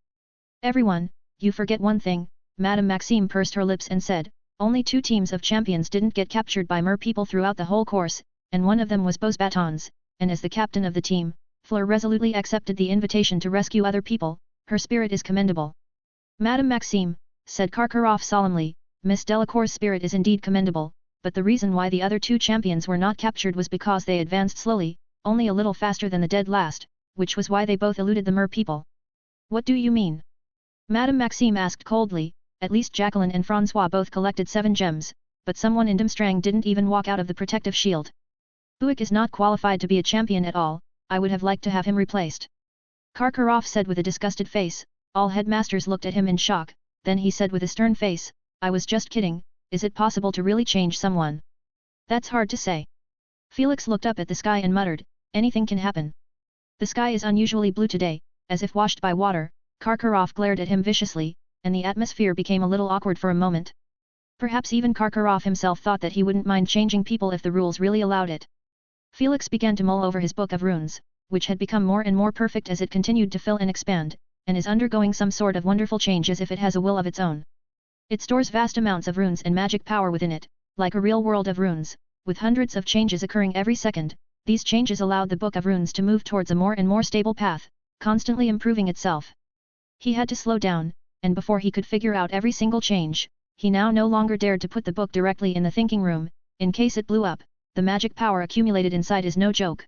Everyone, you forget one thing, Madame Maxime pursed her lips and said, only 2 teams of champions didn't get captured by Mer people throughout the whole course, and one of them was Beau's Batons, and as the captain of the team, Fleur resolutely accepted the invitation to rescue other people, her spirit is commendable. Madame Maxime, said Karkaroff solemnly, Miss Delacour's spirit is indeed commendable, but the reason why the other 2 champions were not captured was because they advanced slowly, only a little faster than the dead last, which was why they both eluded the Mer people. What do you mean? Madame Maxime asked coldly. At least Jacqueline and François both collected 7 gems, but someone in Dimstrang didn't even walk out of the protective shield. Buick is not qualified to be a champion at all, I would have liked to have him replaced. Karkaroff said with a disgusted face. All headmasters looked at him in shock, then he said with a stern face, I was just kidding, is it possible to really change someone? That's hard to say. Felix looked up at the sky and muttered, anything can happen. The sky is unusually blue today, as if washed by water. Karkaroff glared at him viciously, and the atmosphere became a little awkward for a moment. Perhaps even Karkaroff himself thought that he wouldn't mind changing people if the rules really allowed it. Felix began to mull over his book of runes, which had become more and more perfect as it continued to fill and expand, and is undergoing some sort of wonderful change as if it has a will of its own. It stores vast amounts of runes and magic power within it, like a real world of runes, with hundreds of changes occurring every second. These changes allowed the book of runes to move towards a more and more stable path, constantly improving itself. He had to slow down, and before he could figure out every single change, he now no longer dared to put the book directly in the thinking room, in case it blew up. The magic power accumulated inside is no joke.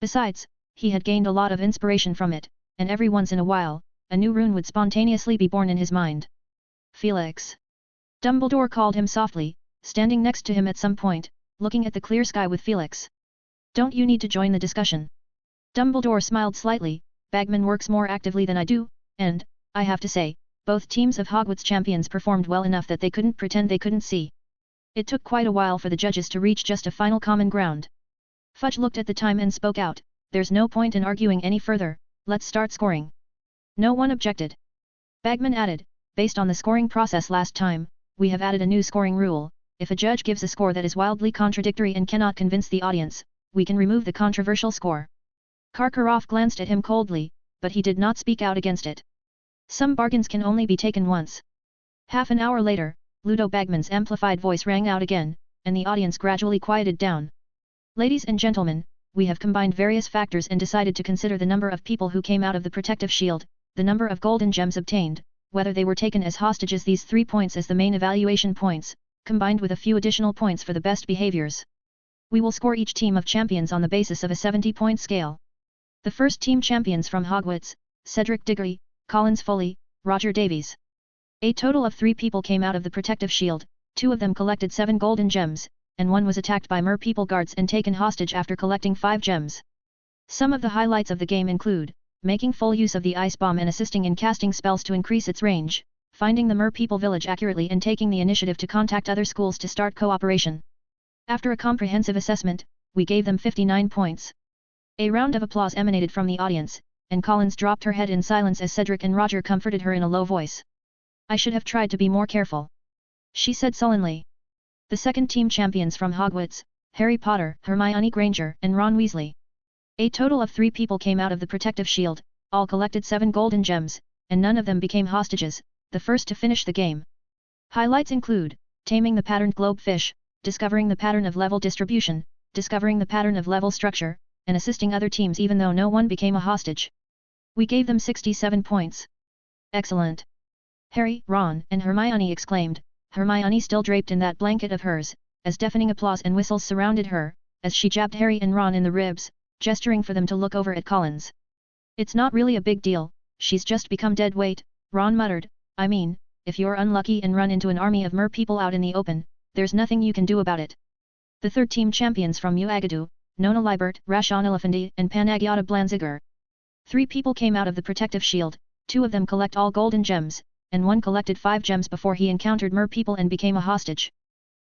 Besides, he had gained a lot of inspiration from it, and every once in a while, a new rune would spontaneously be born in his mind. Felix. Dumbledore called him softly, standing next to him at some point, looking at the clear sky with Felix. Don't you need to join the discussion? Dumbledore smiled slightly, Bagman works more actively than I do, and, I have to say, both teams of Hogwarts champions performed well enough that they couldn't pretend they couldn't see. It took quite a while for the judges to reach just a final common ground. Fudge looked at the time and spoke out, there's no point in arguing any further, let's start scoring. No one objected. Bagman added, based on the scoring process last time, we have added a new scoring rule. If a judge gives a score that is wildly contradictory and cannot convince the audience, we can remove the controversial score. Karkaroff glanced at him coldly, but he did not speak out against it. Some bargains can only be taken once. Half an hour later, Ludo Bagman's amplified voice rang out again, and the audience gradually quieted down. Ladies and gentlemen, we have combined various factors and decided to consider the number of people who came out of the protective shield, the number of golden gems obtained, whether they were taken as hostages. These 3 points as the main evaluation points, combined with a few additional points for the best behaviors. We will score each team of champions on the basis of a 70-point scale. The first team champions from Hogwarts, Cedric Diggory, Collins Foley, Roger Davies. A total of 3 people came out of the protective shield, 2 of them collected 7 golden gems, and 1 was attacked by Mer people guards and taken hostage after collecting 5 gems. Some of the highlights of the game include, making full use of the ice bomb and assisting in casting spells to increase its range, finding the Mer people village accurately and taking the initiative to contact other schools to start cooperation. After a comprehensive assessment, we gave them 59 points. A round of applause emanated from the audience, and Collins dropped her head in silence as Cedric and Roger comforted her in a low voice. I should have tried to be more careful, she said sullenly. The second team champions from Hogwarts, Harry Potter, Hermione Granger, and Ron Weasley. A total of 3 people came out of the protective shield, all collected 7 golden gems, and none of them became hostages, the first to finish the game. Highlights include, taming the patterned globefish, discovering the pattern of level distribution, discovering the pattern of level structure, and assisting other teams even though no one became a hostage. We gave them 67 points. Excellent! Harry, Ron, and Hermione exclaimed, Hermione still draped in that blanket of hers, as deafening applause and whistles surrounded her, as she jabbed Harry and Ron in the ribs, gesturing for them to look over at Collins. It's not really a big deal, she's just become dead weight, Ron muttered, I mean, if you're unlucky and run into an army of Mer people out in the open, there's nothing you can do about it. The third team champions from Uagadu, Nona Libert, Rashon Elefandi, and Panagiota Blanziger. 3 people came out of the protective shield, 2 of them collect all golden gems, and 1 collected 5 gems before he encountered Mer people and became a hostage.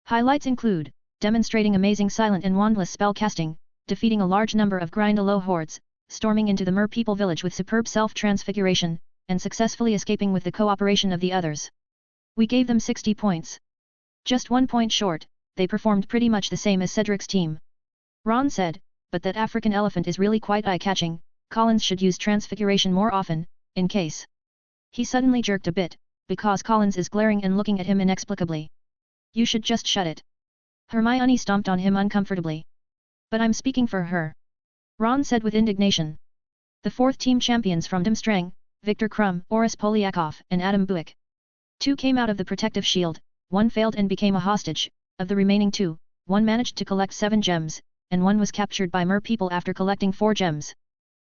Highlights include, demonstrating amazing silent and wandless spell casting, defeating a large number of Grindylow hordes, storming into the Mer people village with superb self-transfiguration, and successfully escaping with the cooperation of the others. We gave them 60 points. Just 1 point short, they performed pretty much the same as Cedric's team. Ron said, but that African elephant is really quite eye-catching, Collins should use transfiguration more often, in case. He suddenly jerked a bit, because Collins is glaring and looking at him inexplicably. You should just shut it. Hermione stomped on him uncomfortably. But I'm speaking for her. Ron said with indignation. The fourth team champions from Dimstrang, Viktor Krum, Boris Polyakov, and Adam Buick. 2 came out of the protective shield, 1 failed and became a hostage. Of the remaining 2, 1 managed to collect 7 gems, and 1 was captured by Mer people after collecting 4 gems.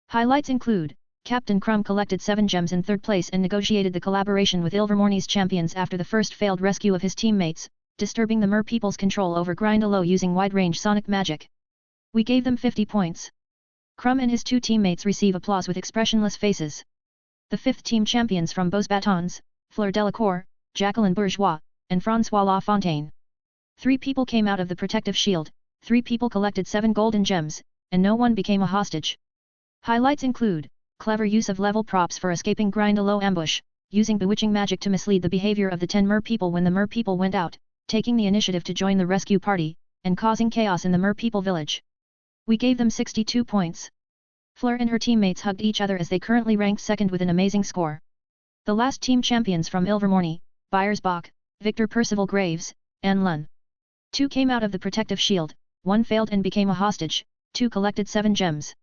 Highlights include, Captain Krum collected 7 gems in 3rd place and negotiated the collaboration with Ilvermorny's champions after the first failed rescue of his teammates, disturbing the Mer people's control over Grindylow using wide-range sonic magic. We gave them 50 points. Krum and his 2 teammates receive applause with expressionless faces. The 5th team champions from Beaux Batons, Fleur Delacour, Jacqueline Bourgeois, and François Lafontaine. 3 people came out of the protective shield, 3 people collected 7 golden gems, and no one became a hostage. Highlights include, clever use of level props for escaping Grindylow ambush, using bewitching magic to mislead the behavior of the 10 Mer people when the Mer people went out, taking the initiative to join the rescue party, and causing chaos in the Mer people village. We gave them 62 points. Fleur and her teammates hugged each other as they currently ranked 2nd with an amazing score. The last team champions from Ilvermorny, Byersbach, Victor Percival Graves, and Lun. 2 came out of the protective shield, 1 failed and became a hostage, 2 collected 7 gems.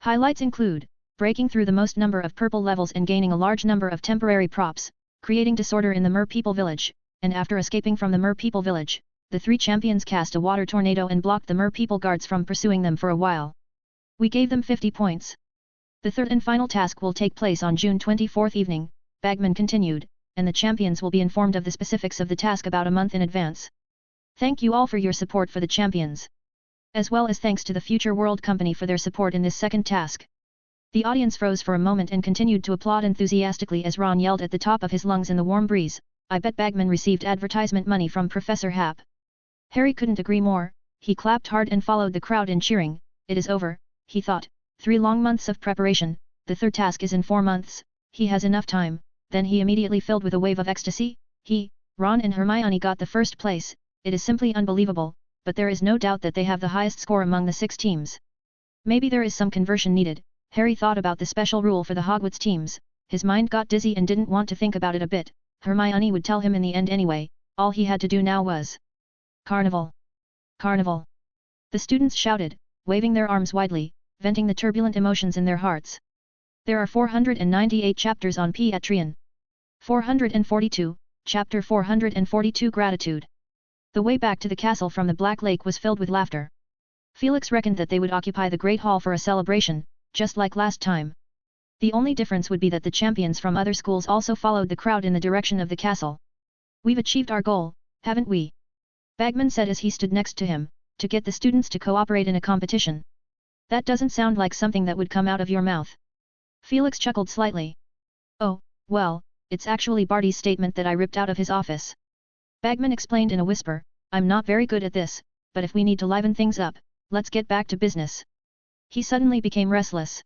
Highlights include, breaking through the most number of purple levels and gaining a large number of temporary props, creating disorder in the Mer people village, and after escaping from the Mer people village, the 3 champions cast a water tornado and blocked the Mer people guards from pursuing them for a while. We gave them 50 points. The 3rd and final task will take place on June 24th evening, Bagman continued, and the champions will be informed of the specifics of the task about a month in advance. Thank you all for your support for the champions. As well as thanks to the Future World Company for their support in this second task. The audience froze for a moment and continued to applaud enthusiastically as Ron yelled at the top of his lungs in the warm breeze, I bet Bagman received advertisement money from Professor Hap. Harry couldn't agree more, he clapped hard and followed the crowd in cheering. It is over, he thought, 3 long months of preparation, the 3rd task is in 4 months, he has enough time. Then he immediately filled with a wave of ecstasy. Ron and Hermione got the 1st place, it is simply unbelievable, but there is no doubt that they have the highest score among the 6 teams. Maybe there is some conversion needed. Harry thought about the special rule for the Hogwarts teams, his mind got dizzy and didn't want to think about it a bit. Hermione would tell him in the end anyway, all he had to do now was Carnival! Carnival! The students shouted, waving their arms widely, venting the turbulent emotions in their hearts. There are 498 chapters on Piatrian. 442, Chapter 442 Gratitude. The way back to the castle from the Black Lake was filled with laughter. Felix reckoned that they would occupy the Great Hall for a celebration, just like last time. The only difference would be that the champions from other schools also followed the crowd in the direction of the castle. We've achieved our goal, haven't we? Bagman said as he stood next to him, to get the students to cooperate in a competition. That doesn't sound like something that would come out of your mouth. Felix chuckled slightly. Oh, well, it's actually Barty's statement that I ripped out of his office. Bagman explained in a whisper, I'm not very good at this, but if we need to liven things up, let's get back to business. He suddenly became restless.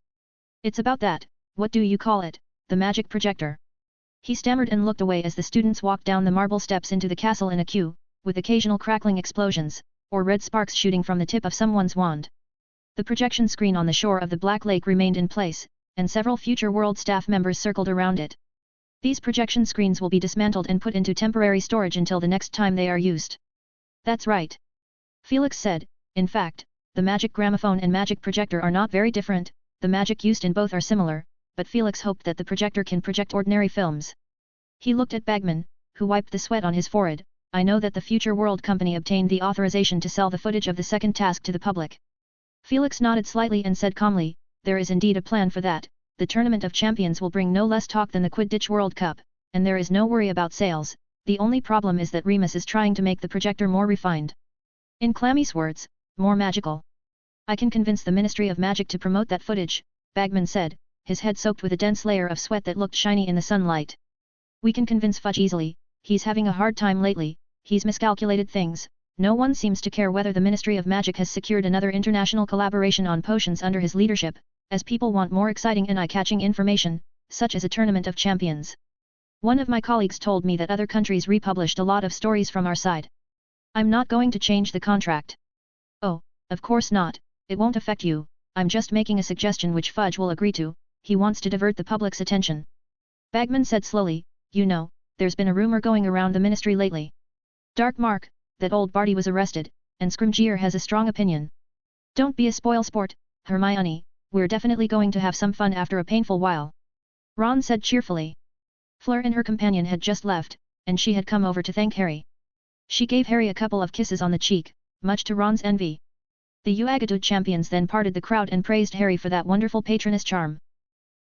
It's about that, what do you call it, the magic projector. He stammered and looked away as the students walked down the marble steps into the castle in a queue, with occasional crackling explosions, or red sparks shooting from the tip of someone's wand. The projection screen on the shore of the Black Lake remained in place, and several Future World staff members circled around it. These projection screens will be dismantled and put into temporary storage until the next time they are used. That's right. Felix said, in fact, the magic gramophone and magic projector are not very different, the magic used in both are similar, but Felix hoped that the projector can project ordinary films. He looked at Bagman, who wiped the sweat on his forehead. I know that the Future World Company obtained the authorization to sell the footage of the second task to the public. Felix nodded slightly and said calmly, there is indeed a plan for that. The Tournament of Champions will bring no less talk than the Quidditch World Cup, and there is no worry about sales. The only problem is that Remus is trying to make the projector more refined. In Clammy's words, more magical. I can convince the Ministry of Magic to promote that footage, Bagman said, his head soaked with a dense layer of sweat that looked shiny in the sunlight. We can convince Fudge easily, he's having a hard time lately, he's miscalculated things. No one seems to care whether the Ministry of Magic has secured another international collaboration on potions under his leadership, as people want more exciting and eye-catching information, such as a Tournament of Champions. One of my colleagues told me that other countries republished a lot of stories from our side. I'm not going to change the contract. Oh, of course not, it won't affect you, I'm just making a suggestion which Fudge will agree to, he wants to divert the public's attention. Bagman said slowly, you know, there's been a rumor going around the ministry lately. Dark Mark, that old Barty was arrested, and Scrimgeour has a strong opinion. Don't be a spoilsport, Hermione, we're definitely going to have some fun after a painful while. Ron said cheerfully. Fleur and her companion had just left, and she had come over to thank Harry. She gave Harry a couple of kisses on the cheek, much to Ron's envy. The Uagadou champions then parted the crowd and praised Harry for that wonderful patroness charm.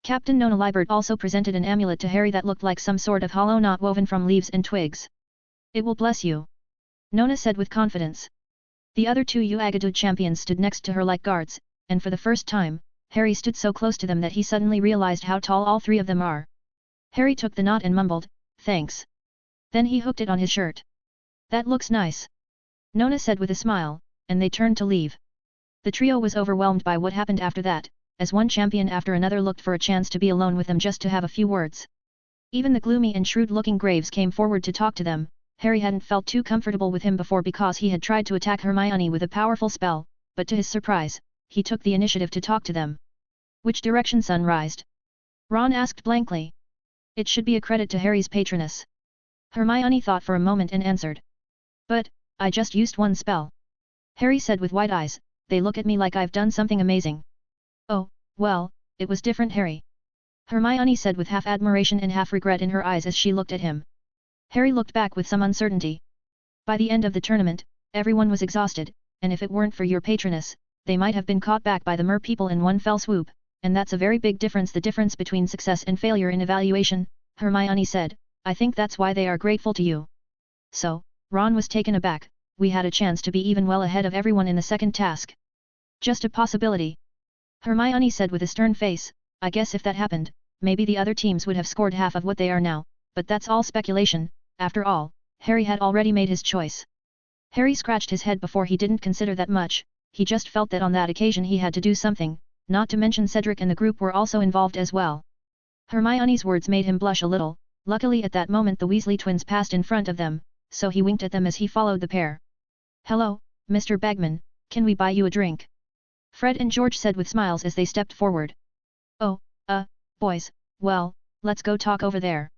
Captain Nona Libert also presented an amulet to Harry that looked like some sort of hollow knot woven from leaves and twigs. It will bless you. Nona said with confidence. The other two Uagadou champions stood next to her like guards, and for the first time, Harry stood so close to them that he suddenly realized how tall all three of them are. Harry took the knot and mumbled, thanks. Then he hooked it on his shirt. That looks nice. Nona said with a smile, and they turned to leave. The trio was overwhelmed by what happened after that, as one champion after another looked for a chance to be alone with them just to have a few words. Even the gloomy and shrewd-looking Graves came forward to talk to them. Harry hadn't felt too comfortable with him before because he had tried to attack Hermione with a powerful spell, but to his surprise, he took the initiative to talk to them. Which direction sunrised? Ron asked blankly. It should be a credit to Harry's patroness. Hermione thought for a moment and answered. But, I just used one spell. Harry said with wide eyes, they look at me like I've done something amazing. Oh, well, it was different, Harry. Hermione said with half admiration and half regret in her eyes as she looked at him. Harry looked back with some uncertainty. By the end of the tournament, everyone was exhausted, and if it weren't for your patroness, they might have been caught back by the mer people in one fell swoop, and that's a very big difference. The difference between success and failure in evaluation, Hermione said, I think that's why they are grateful to you. So, Ron was taken aback, we had a chance to be even well ahead of everyone in the second task. Just a possibility. Hermione said with a stern face, I guess if that happened, maybe the other teams would have scored half of what they are now, but that's all speculation. After all, Harry had already made his choice. Harry scratched his head before. He didn't consider that much, he just felt that on that occasion he had to do something, not to mention Cedric and the group were also involved as well. Hermione's words made him blush a little. Luckily at that moment the Weasley twins passed in front of them, so he winked at them as he followed the pair. Hello, Mr. Bagman, can we buy you a drink? Fred and George said with smiles as they stepped forward. Oh, boys, well, let's go talk over there.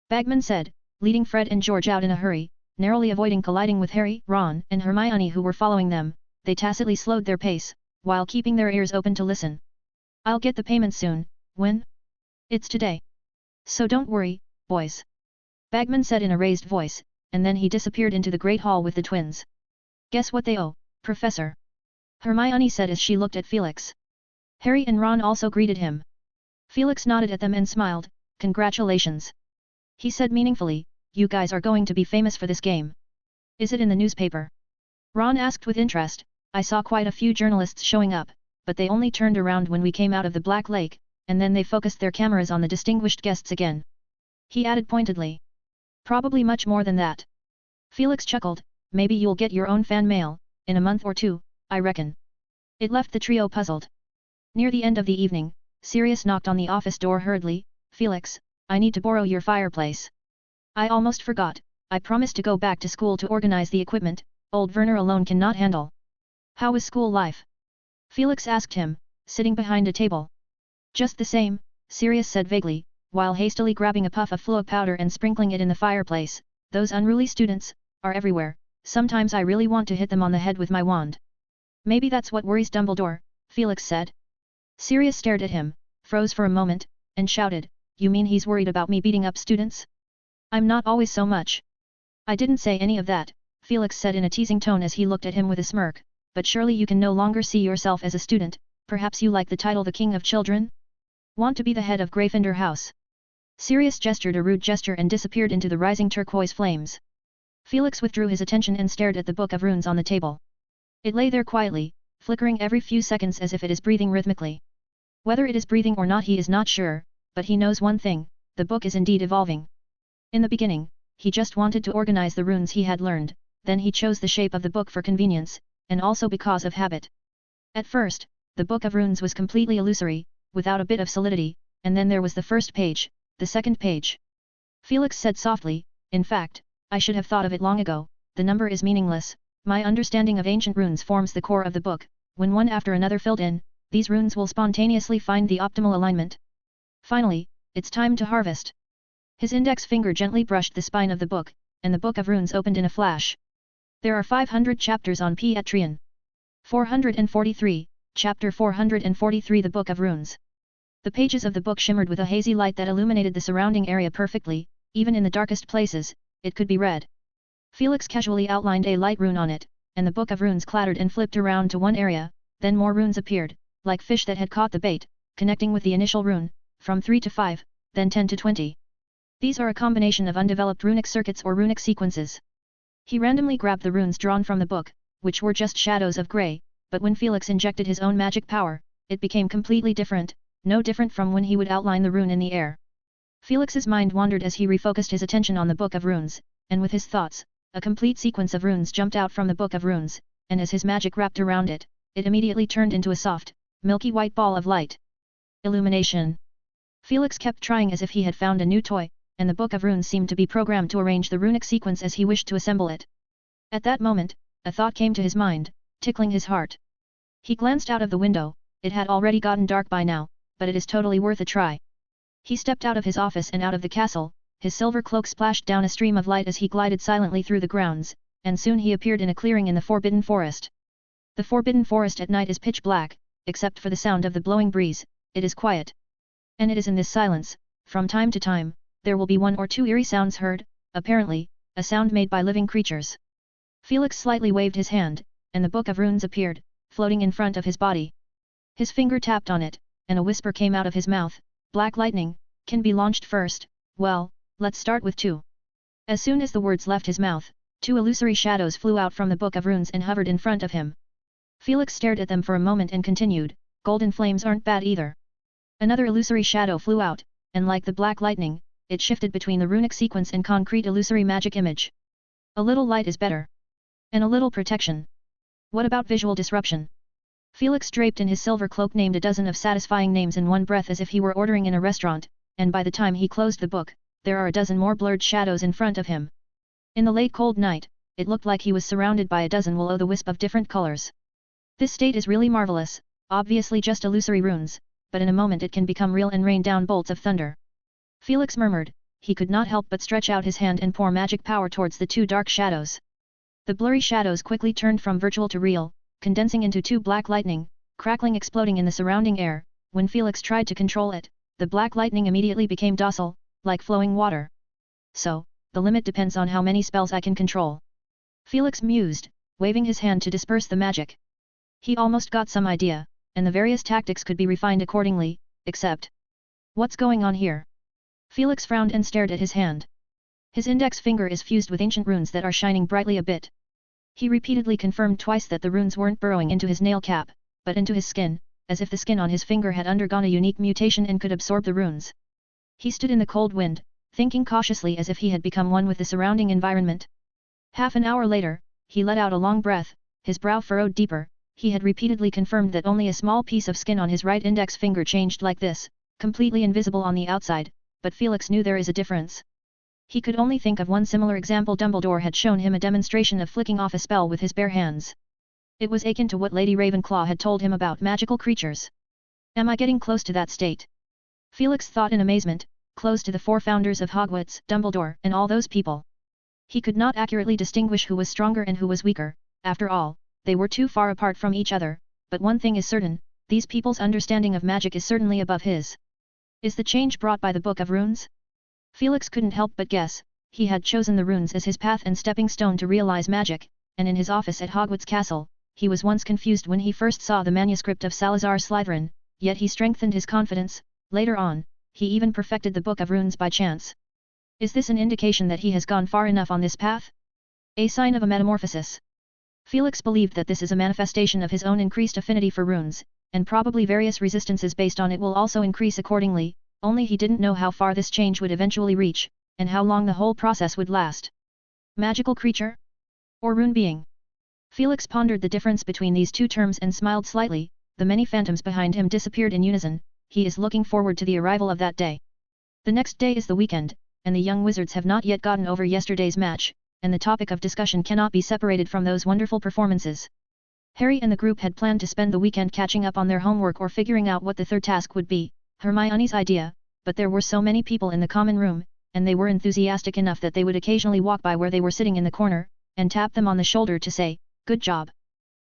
Bagman said, leading Fred and George out in a hurry, narrowly avoiding colliding with Harry, Ron, and Hermione who were following them. They tacitly slowed their pace, while keeping their ears open to listen. I'll get the payment soon. When? It's today. So don't worry, boys. Bagman said in a raised voice, and then he disappeared into the Great Hall with the twins. Guess what they owe, Professor? Hermione said as she looked at Felix. Harry and Ron also greeted him. Felix nodded at them and smiled, congratulations. He said meaningfully, you guys are going to be famous for this game. Is it in the newspaper? Ron asked with interest. I saw quite a few journalists showing up, but they only turned around when we came out of the Black Lake, and then they focused their cameras on the distinguished guests again. He added pointedly. Probably much more than that. Felix chuckled, maybe you'll get your own fan mail, in a month or two, I reckon. It left the trio puzzled. Near the end of the evening, Sirius knocked on the office door hurriedly. Felix, I need to borrow your fireplace. I almost forgot, I promised to go back to school to organize the equipment, old Werner alone cannot handle. How was school life? Felix asked him, sitting behind a table. Just the same, Sirius said vaguely, while hastily grabbing a puff of fluo powder and sprinkling it in the fireplace. Those unruly students are everywhere, sometimes I really want to hit them on the head with my wand. Maybe that's what worries Dumbledore, Felix said. Sirius stared at him, froze for a moment, and shouted, you mean he's worried about me beating up students? I'm not always so much. I didn't say any of that, Felix said in a teasing tone as he looked at him with a smirk, but surely you can no longer see yourself as a student, perhaps you like the title the King of Children? Want to be the head of Gryffindor House? Sirius gestured a rude gesture and disappeared into the rising turquoise flames. Felix withdrew his attention and stared at the book of runes on the table. It lay there quietly, flickering every few seconds as if it is breathing rhythmically. Whether it is breathing or not he is not sure, but he knows one thing, the book is indeed evolving. In the beginning, he just wanted to organize the runes he had learned, then he chose the shape of the book for convenience, and also because of habit. At first, the book of runes was completely illusory, without a bit of solidity, and then there was the first page, the second page. Felix said softly, in fact, I should have thought of it long ago, the number is meaningless, my understanding of ancient runes forms the core of the book, when one after another filled in, these runes will spontaneously find the optimal alignment. Finally, it's time to harvest. His index finger gently brushed the spine of the book, and the book of runes opened in a flash. There are 500 chapters on Pietrian. 443, Chapter 443 The Book of Runes. The pages of the book shimmered with a hazy light that illuminated the surrounding area perfectly, even in the darkest places, it could be read. Felix casually outlined a light rune on it, and the book of runes clattered and flipped around to one area, then more runes appeared, like fish that had caught the bait, connecting with the initial rune, from 3 to 5, then 10 to 20. These are a combination of undeveloped runic circuits or runic sequences. He randomly grabbed the runes drawn from the book, which were just shadows of grey, but when Felix injected his own magic power, it became completely different, no different from when he would outline the rune in the air. Felix's mind wandered as he refocused his attention on the book of runes, and with his thoughts, a complete sequence of runes jumped out from the book of runes, and as his magic wrapped around it, it immediately turned into a soft, milky white ball of light. Illumination. Felix kept trying as if he had found a new toy, and the book of runes seemed to be programmed to arrange the runic sequence as he wished to assemble it. At that moment, a thought came to his mind, tickling his heart. He glanced out of the window, it had already gotten dark by now, but it is totally worth a try. He stepped out of his office and out of the castle, his silver cloak splashed down a stream of light as he glided silently through the grounds, and soon he appeared in a clearing in the Forbidden Forest. The Forbidden Forest at night is pitch black, except for the sound of the blowing breeze, it is quiet. And it is in this silence, from time to time, there will be one or two eerie sounds heard, apparently, a sound made by living creatures. Felix slightly waved his hand, and the book of runes appeared, floating in front of his body. His finger tapped on it, and a whisper came out of his mouth, "Black lightning, can be launched first, well, let's start with 2. As soon as the words left his mouth, 2 illusory shadows flew out from the book of runes and hovered in front of him. Felix stared at them for a moment and continued, "Golden flames aren't bad either." Another illusory shadow flew out, and like the black lightning, it shifted between the runic sequence and concrete illusory magic image. A little light is better. And a little protection. What about visual disruption? Felix draped in his silver cloak named a dozen of satisfying names in one breath as if he were ordering in a restaurant, and by the time he closed the book, there are a dozen more blurred shadows in front of him. In the late cold night, it looked like he was surrounded by a dozen will-o'-the-wisp of different colors. This state is really marvelous, obviously just illusory runes, but in a moment it can become real and rain down bolts of thunder. Felix murmured, he could not help but stretch out his hand and pour magic power towards the 2 dark shadows. The blurry shadows quickly turned from virtual to real, condensing into 2 black lightning, crackling exploding in the surrounding air. When Felix tried to control it, the black lightning immediately became docile, like flowing water. So, the limit depends on how many spells I can control. Felix mused, waving his hand to disperse the magic. He almost got some idea, and the various tactics could be refined accordingly, except... What's going on here? Felix frowned and stared at his hand. His index finger is fused with ancient runes that are shining brightly a bit. He repeatedly confirmed twice that the runes weren't burrowing into his nail cap, but into his skin, as if the skin on his finger had undergone a unique mutation and could absorb the runes. He stood in the cold wind, thinking cautiously as if he had become one with the surrounding environment. Half an hour later, he let out a long breath, his brow furrowed deeper. He had repeatedly confirmed that only a small piece of skin on his right index finger changed like this, completely invisible on the outside, but Felix knew there is a difference. He could only think of one similar example. Dumbledore had shown him a demonstration of flicking off a spell with his bare hands. It was akin to what Lady Ravenclaw had told him about magical creatures. Am I getting close to that state? Felix thought in amazement, close to the 4 founders of Hogwarts, Dumbledore, and all those people. He could not accurately distinguish who was stronger and who was weaker, after all, they were too far apart from each other, but one thing is certain, these people's understanding of magic is certainly above his. Is the change brought by the Book of Runes? Felix couldn't help but guess, he had chosen the runes as his path and stepping stone to realize magic, and in his office at Hogwarts Castle, he was once confused when he first saw the manuscript of Salazar Slytherin, yet he strengthened his confidence. Later on, he even perfected the Book of Runes by chance. Is this an indication that he has gone far enough on this path? A sign of a metamorphosis. Felix believed that this is a manifestation of his own increased affinity for runes, and probably various resistances based on it will also increase accordingly, only he didn't know how far this change would eventually reach, and how long the whole process would last. Magical creature? Or rune being? Felix pondered the difference between these 2 terms and smiled slightly. The many phantoms behind him disappeared in unison. He is looking forward to the arrival of that day. The next day is the weekend, and the young wizards have not yet gotten over yesterday's match, and the topic of discussion cannot be separated from those wonderful performances. Harry and the group had planned to spend the weekend catching up on their homework or figuring out what the third task would be, Hermione's idea, but there were so many people in the common room, and they were enthusiastic enough that they would occasionally walk by where they were sitting in the corner, and tap them on the shoulder to say, "Good job."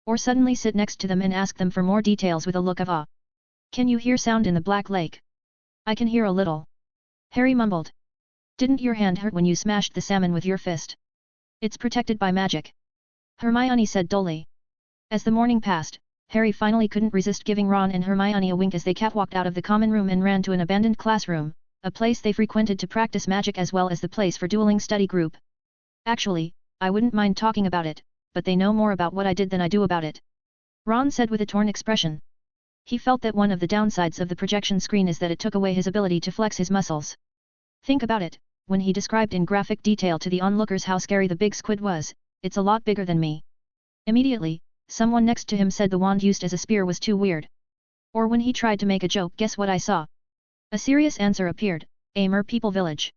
Or suddenly sit next to them and ask them for more details with a look of awe. "Can you hear sound in the Black Lake?" "I can hear a little," Harry mumbled. "Didn't your hand hurt when you smashed the salmon with your fist?" "It's protected by magic," Hermione said dully. As the morning passed, Harry finally couldn't resist giving Ron and Hermione a wink as they catwalked out of the common room and ran to an abandoned classroom, a place they frequented to practice magic as well as the place for dueling study group. "Actually, I wouldn't mind talking about it, but they know more about what I did than I do about it," Ron said with a torn expression. He felt that one of the downsides of the projection screen is that it took away his ability to flex his muscles. "Think about it," when he described in graphic detail to the onlookers how scary the big squid was, "it's a lot bigger than me." Immediately, someone next to him said the wand used as a spear was too weird. Or when he tried to make a joke, "Guess what I saw?" A serious answer appeared, "A Mer People Village."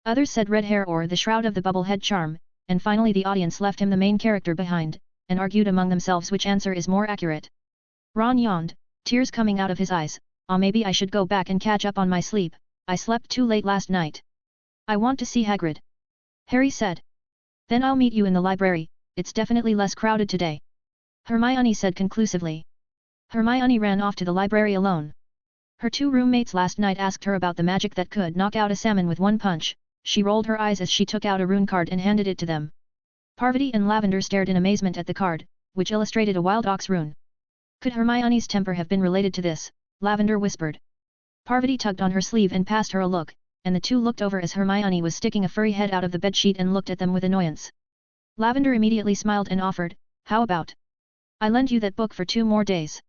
Others said red hair or the shroud of the bubblehead charm, and finally the audience left him the main character behind, and argued among themselves which answer is more accurate. Ron yawned, tears coming out of his eyes. Maybe I should go back and catch up on my sleep, I slept too late last night." "I want to see Hagrid," Harry said. "Then I'll meet you in the library, it's definitely less crowded today," Hermione said conclusively. Hermione ran off to the library alone. Her two roommates last night asked her about the magic that could knock out a salmon with one punch. She rolled her eyes as she took out a rune card and handed it to them. Parvati and Lavender stared in amazement at the card, which illustrated a wild ox rune. Could Hermione's temper have been related to this? Lavender whispered. Parvati tugged on her sleeve and passed her a look, and the two looked over as Hermione was sticking a furry head out of the bedsheet and looked at them with annoyance. Lavender immediately smiled and offered, "How about I lend you that book for 2 more days?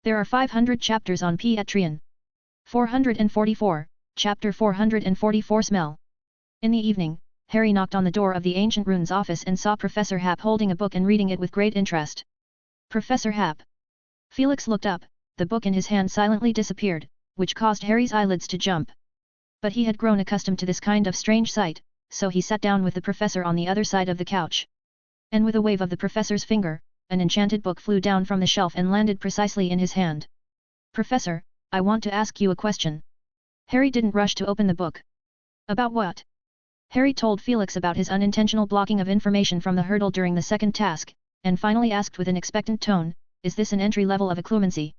There are 500 chapters on Peatrian." 444, Chapter 444 Smell. In the evening, Harry knocked on the door of the Ancient Runes office and saw Professor Happ holding a book and reading it with great interest. "Professor Happ." Felix looked up, the book in his hand silently disappeared, which caused Harry's eyelids to jump. But he had grown accustomed to this kind of strange sight, so he sat down with the professor on the other side of the couch. And with a wave of the professor's finger, an enchanted book flew down from the shelf and landed precisely in his hand. "Professor, I want to ask you a question." Harry didn't rush to open the book. "About what?" Harry told Felix about his unintentional blocking of information from the hurdle during the second task, and finally asked with an expectant tone, "Is this an entry level of occlumency?"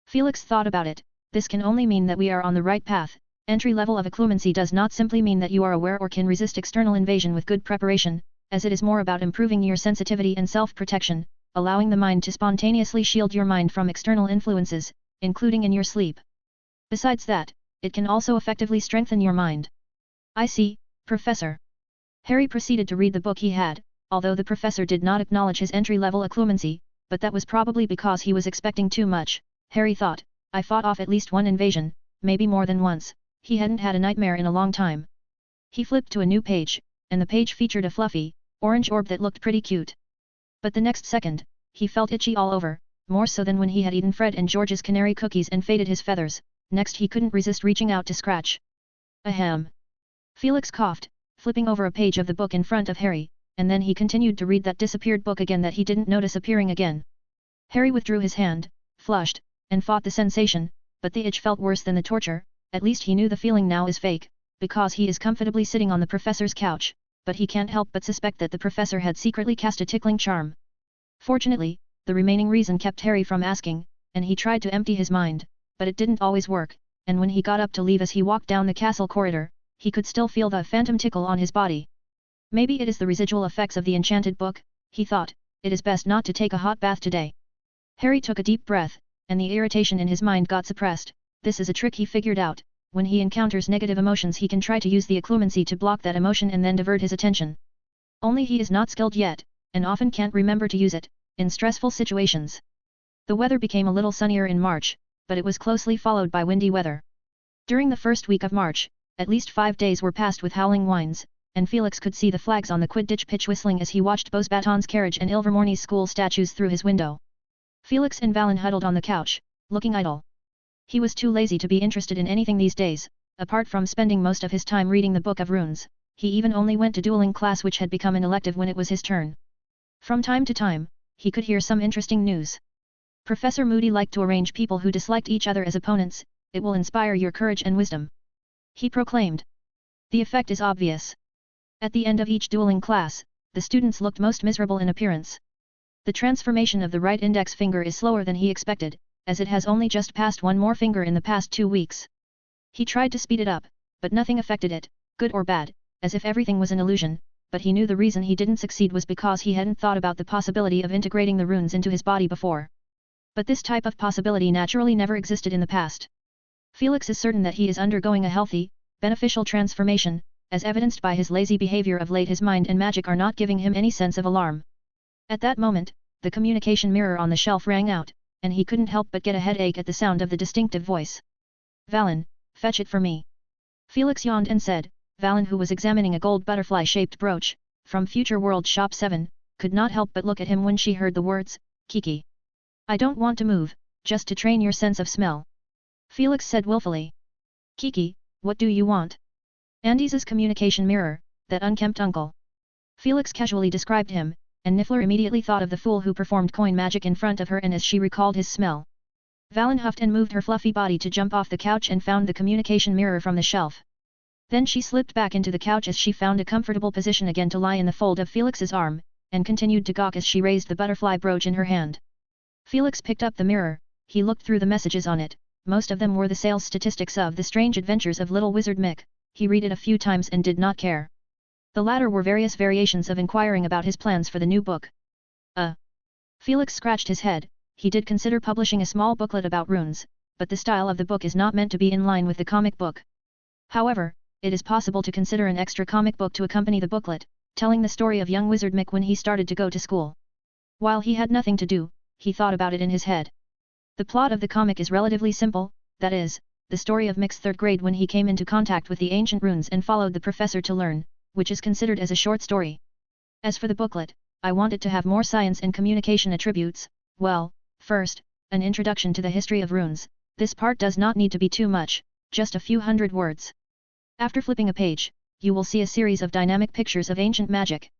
Felix thought about it. This can only mean that we are on the right path. Entry level of occlumency does not simply mean that you are aware or can resist external invasion with good preparation, as it is more about improving your sensitivity and self-protection, allowing the mind to spontaneously shield your mind from external influences, including in your sleep. Besides that, it can also effectively strengthen your mind. "I see, Professor." Harry proceeded to read the book he had, although the professor did not acknowledge his entry-level occlumency, but that was probably because he was expecting too much. Harry thought, "I fought off at least one invasion, maybe more than once." He hadn't had a nightmare in a long time. He flipped to a new page, and the page featured a fluffy, orange orb that looked pretty cute. But the next second, he felt itchy all over, more so than when he had eaten Fred and George's canary cookies and faded his feathers. Next he couldn't resist reaching out to scratch. "Ahem." Felix coughed, flipping over a page of the book in front of Harry, and then he continued to read that disappeared book again that he didn't notice appearing again. Harry withdrew his hand, flushed, and fought the sensation, but the itch felt worse than the torture. At least he knew the feeling now is fake, because he is comfortably sitting on the professor's couch, but he can't help but suspect that the professor had secretly cast a tickling charm. Fortunately, the remaining reason kept Harry from asking, and he tried to empty his mind, but it didn't always work, and when he got up to leave as he walked down the castle corridor, he could still feel the phantom tickle on his body. Maybe it is the residual effects of the enchanted book, he thought. It is best not to take a hot bath today. Harry took a deep breath, and the irritation in his mind got suppressed. This is a trick he figured out. When he encounters negative emotions he can try to use the occlumency to block that emotion and then divert his attention. Only he is not skilled yet, and often can't remember to use it, in stressful situations. The weather became a little sunnier in March, but it was closely followed by windy weather. During the first week of March, at least 5 days were passed with howling winds, and Felix could see the flags on the Quidditch pitch whistling as he watched Beauxbaton's carriage and Ilvermorny's school statues through his window. Felix and Valen huddled on the couch, looking idle. He was too lazy to be interested in anything these days, apart from spending most of his time reading the Book of Runes, he even only went to dueling class, which had become an elective when it was his turn. From time to time, he could hear some interesting news. Professor Moody liked to arrange people who disliked each other as opponents. It will inspire your courage and wisdom, he proclaimed. The effect is obvious. At the end of each dueling class, the students looked most miserable in appearance. The transformation of the right index finger is slower than he expected, as it has only just passed one more finger in the past 2 weeks. He tried to speed it up, but nothing affected it, good or bad, as if everything was an illusion, but he knew the reason he didn't succeed was because he hadn't thought about the possibility of integrating the runes into his body before. But this type of possibility naturally never existed in the past. Felix is certain that he is undergoing a healthy, beneficial transformation, as evidenced by his lazy behavior of late. His mind and magic are not giving him any sense of alarm. At that moment, the communication mirror on the shelf rang out, and he couldn't help but get a headache at the sound of the distinctive voice. Valen, fetch it for me. Felix yawned and said. Valen, who was examining a gold butterfly-shaped brooch, from Future World Shop 7, could not help but look at him when she heard the words, Kiki. I don't want to move, just to train your sense of smell. Felix said willfully. Kiki, what do you want? Andy's communication mirror, that unkempt uncle. Felix casually described him, and Niffler immediately thought of the fool who performed coin magic in front of her, and as she recalled his smell. Valen huffed and moved her fluffy body to jump off the couch and found the communication mirror from the shelf. Then she slipped back into the couch as she found a comfortable position again to lie in the fold of Felix's arm, and continued to gawk as she raised the butterfly brooch in her hand. Felix picked up the mirror. He looked through the messages on it. Most of them were the sales statistics of The Strange Adventures of Little Wizard Mick. He read it a few times and did not care. The latter were various variations of inquiring about his plans for the new book. Felix scratched his head. He did consider publishing a small booklet about runes, but the style of the book is not meant to be in line with the comic book. However, it is possible to consider an extra comic book to accompany the booklet, telling the story of young Wizard Mick when he started to go to school. While he had nothing to do, he thought about it in his head. The plot of the comic is relatively simple, that is, the story of Mick's 3rd grade when he came into contact with the ancient runes and followed the professor to learn, which is considered as a short story. As for the booklet, I want it to have more science and communication attributes. Well, first, an introduction to the history of runes. This part does not need to be too much, just a few hundred words. After flipping a page, you will see a series of dynamic pictures of ancient magic.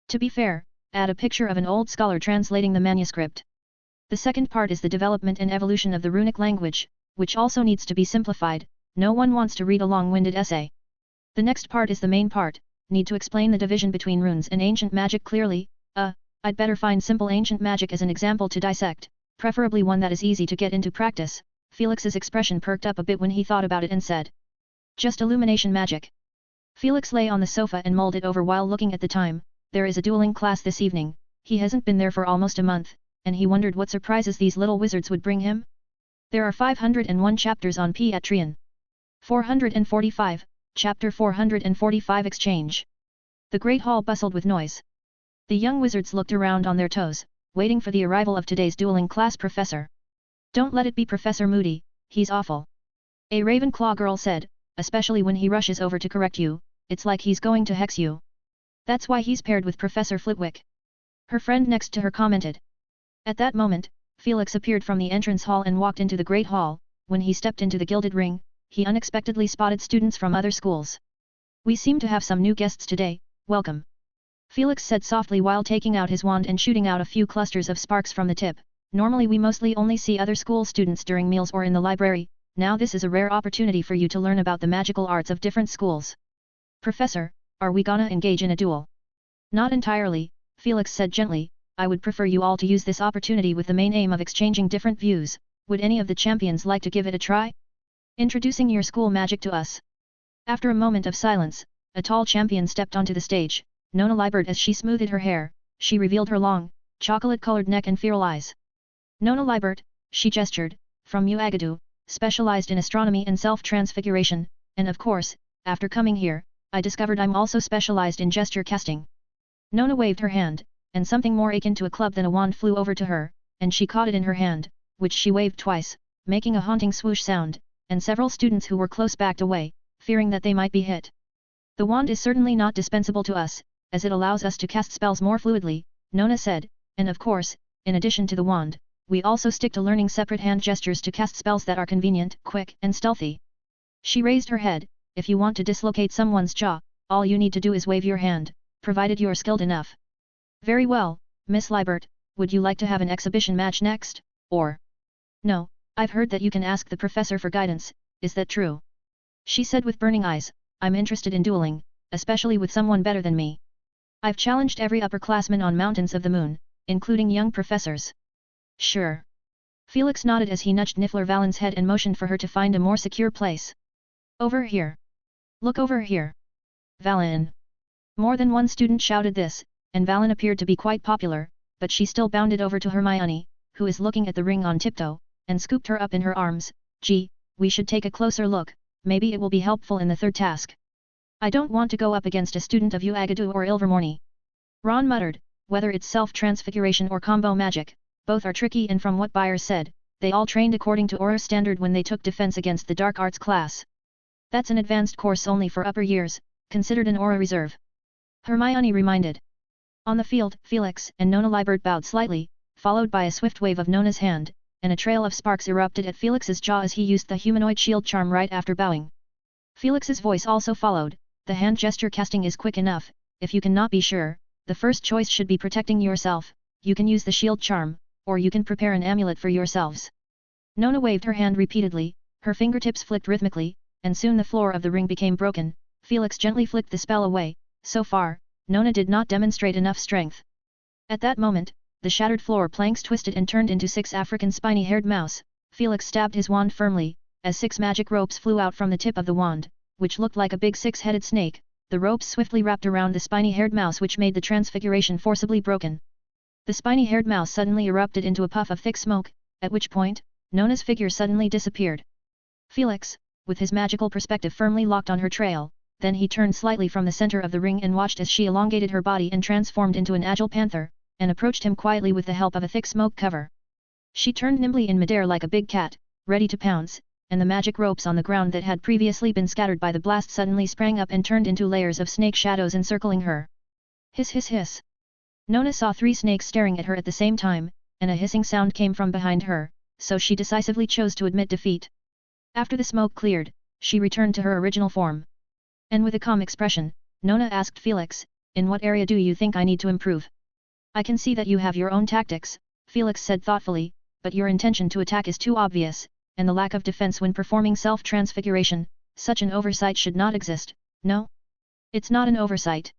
To be fair, add a picture of an old scholar translating the manuscript. The second part is the development and evolution of the runic language, which also needs to be simplified. No one wants to read a long-winded essay. The next part is the main part, need to explain the division between runes and ancient magic clearly. I'd better find simple ancient magic as an example to dissect, preferably one that is easy to get into practice. Felix's expression perked up a bit when he thought about it and said. Just illumination magic. Felix lay on the sofa and mulled it over while looking at the time. There is a dueling class this evening. He hasn't been there for almost a month, and he wondered what surprises these little wizards would bring him. There are 501 chapters on Piatrian. 445, Chapter 445 Exchange. The great hall bustled with noise. The young wizards looked around on their toes, waiting for the arrival of today's dueling class professor. Don't let it be Professor Moody, he's awful. A Ravenclaw girl said, especially when he rushes over to correct you, it's like he's going to hex you. That's why he's paired with Professor Flitwick. Her friend next to her commented. At that moment, Felix appeared from the entrance hall and walked into the great hall. When he stepped into the gilded ring, he unexpectedly spotted students from other schools. We seem to have some new guests today, welcome. Felix said softly while taking out his wand and shooting out a few clusters of sparks from the tip. Normally we mostly only see other school students during meals or in the library. Now this is a rare opportunity for you to learn about the magical arts of different schools. Professor, are we gonna engage in a duel? Not entirely, Felix said gently. I would prefer you all to use this opportunity with the main aim of exchanging different views. Would any of the champions like to give it a try? Introducing your school magic to us. After a moment of silence, a tall champion stepped onto the stage. Nona Liebert. As she smoothed her hair, she revealed her long, chocolate-colored neck and feral eyes. Nona Liebert, she gestured, from Uagadu, specialized in astronomy and self-transfiguration, and of course, after coming here, I discovered I'm also specialized in gesture casting. Nona waved her hand, and something more akin to a club than a wand flew over to her, and she caught it in her hand, which she waved twice, making a haunting swoosh sound, and several students who were close backed away, fearing that they might be hit. The wand is certainly not dispensable to us, as it allows us to cast spells more fluidly, Nona said, and of course, in addition to the wand, we also stick to learning separate hand gestures to cast spells that are convenient, quick, and stealthy. She raised her head. If you want to dislocate someone's jaw, all you need to do is wave your hand, provided you're skilled enough. Very well, Miss Liebert, would you like to have an exhibition match next, or? No, I've heard that you can ask the professor for guidance, is that true? She said with burning eyes, I'm interested in dueling, especially with someone better than me. I've challenged every upperclassman on Mountains of the Moon, including young professors. Sure. Felix nodded as he nudged Niffler Valen's head and motioned for her to find a more secure place. Over here. Look over here. Valen. More than one student shouted this, and Valen appeared to be quite popular, but she still bounded over to Hermione, who is looking at the ring on tiptoe, and scooped her up in her arms. Gee, we should take a closer look, maybe it will be helpful in the third task. I don't want to go up against a student of Uagadu or Ilvermorny. Ron muttered, whether it's self-transfiguration or combo magic, both are tricky, and from what Byers said, they all trained according to Aura standard when they took defense against the dark arts class. That's an advanced course only for upper years, considered an Aura reserve. Hermione reminded. On the field, Felix and Nona Liebert bowed slightly, followed by a swift wave of Nona's hand, and a trail of sparks erupted at Felix's jaw as he used the humanoid shield charm right after bowing. Felix's voice also followed, the hand gesture casting is quick enough, if you cannot be sure, the first choice should be protecting yourself, you can use the shield charm, or you can prepare an amulet for yourselves. Nona waved her hand repeatedly, her fingertips flicked rhythmically, and soon the floor of the ring became broken. Felix gently flicked the spell away. So far, Nona did not demonstrate enough strength. At that moment, the shattered floor planks twisted and turned into 6 African spiny-haired mouse. Felix stabbed his wand firmly, as 6 magic ropes flew out from the tip of the wand, which looked like a big 6-headed snake. The ropes swiftly wrapped around the spiny-haired mouse, which made the transfiguration forcibly broken. The spiny-haired mouse suddenly erupted into a puff of thick smoke, at which point, Nona's figure suddenly disappeared. Felix, with his magical perspective firmly locked on her trail, then he turned slightly from the center of the ring and watched as she elongated her body and transformed into an agile panther, and approached him quietly with the help of a thick smoke cover. She turned nimbly in midair like a big cat, ready to pounce, and the magic ropes on the ground that had previously been scattered by the blast suddenly sprang up and turned into layers of snake shadows encircling her. Hiss hiss hiss. Nona saw 3 snakes staring at her at the same time, and a hissing sound came from behind her, so she decisively chose to admit defeat. After the smoke cleared, she returned to her original form. And with a calm expression, Nona asked Felix, in what area do you think I need to improve? I can see that you have your own tactics, Felix said thoughtfully, but your intention to attack is too obvious, and the lack of defense when performing self-transfiguration, such an oversight should not exist, no? It's not an oversight.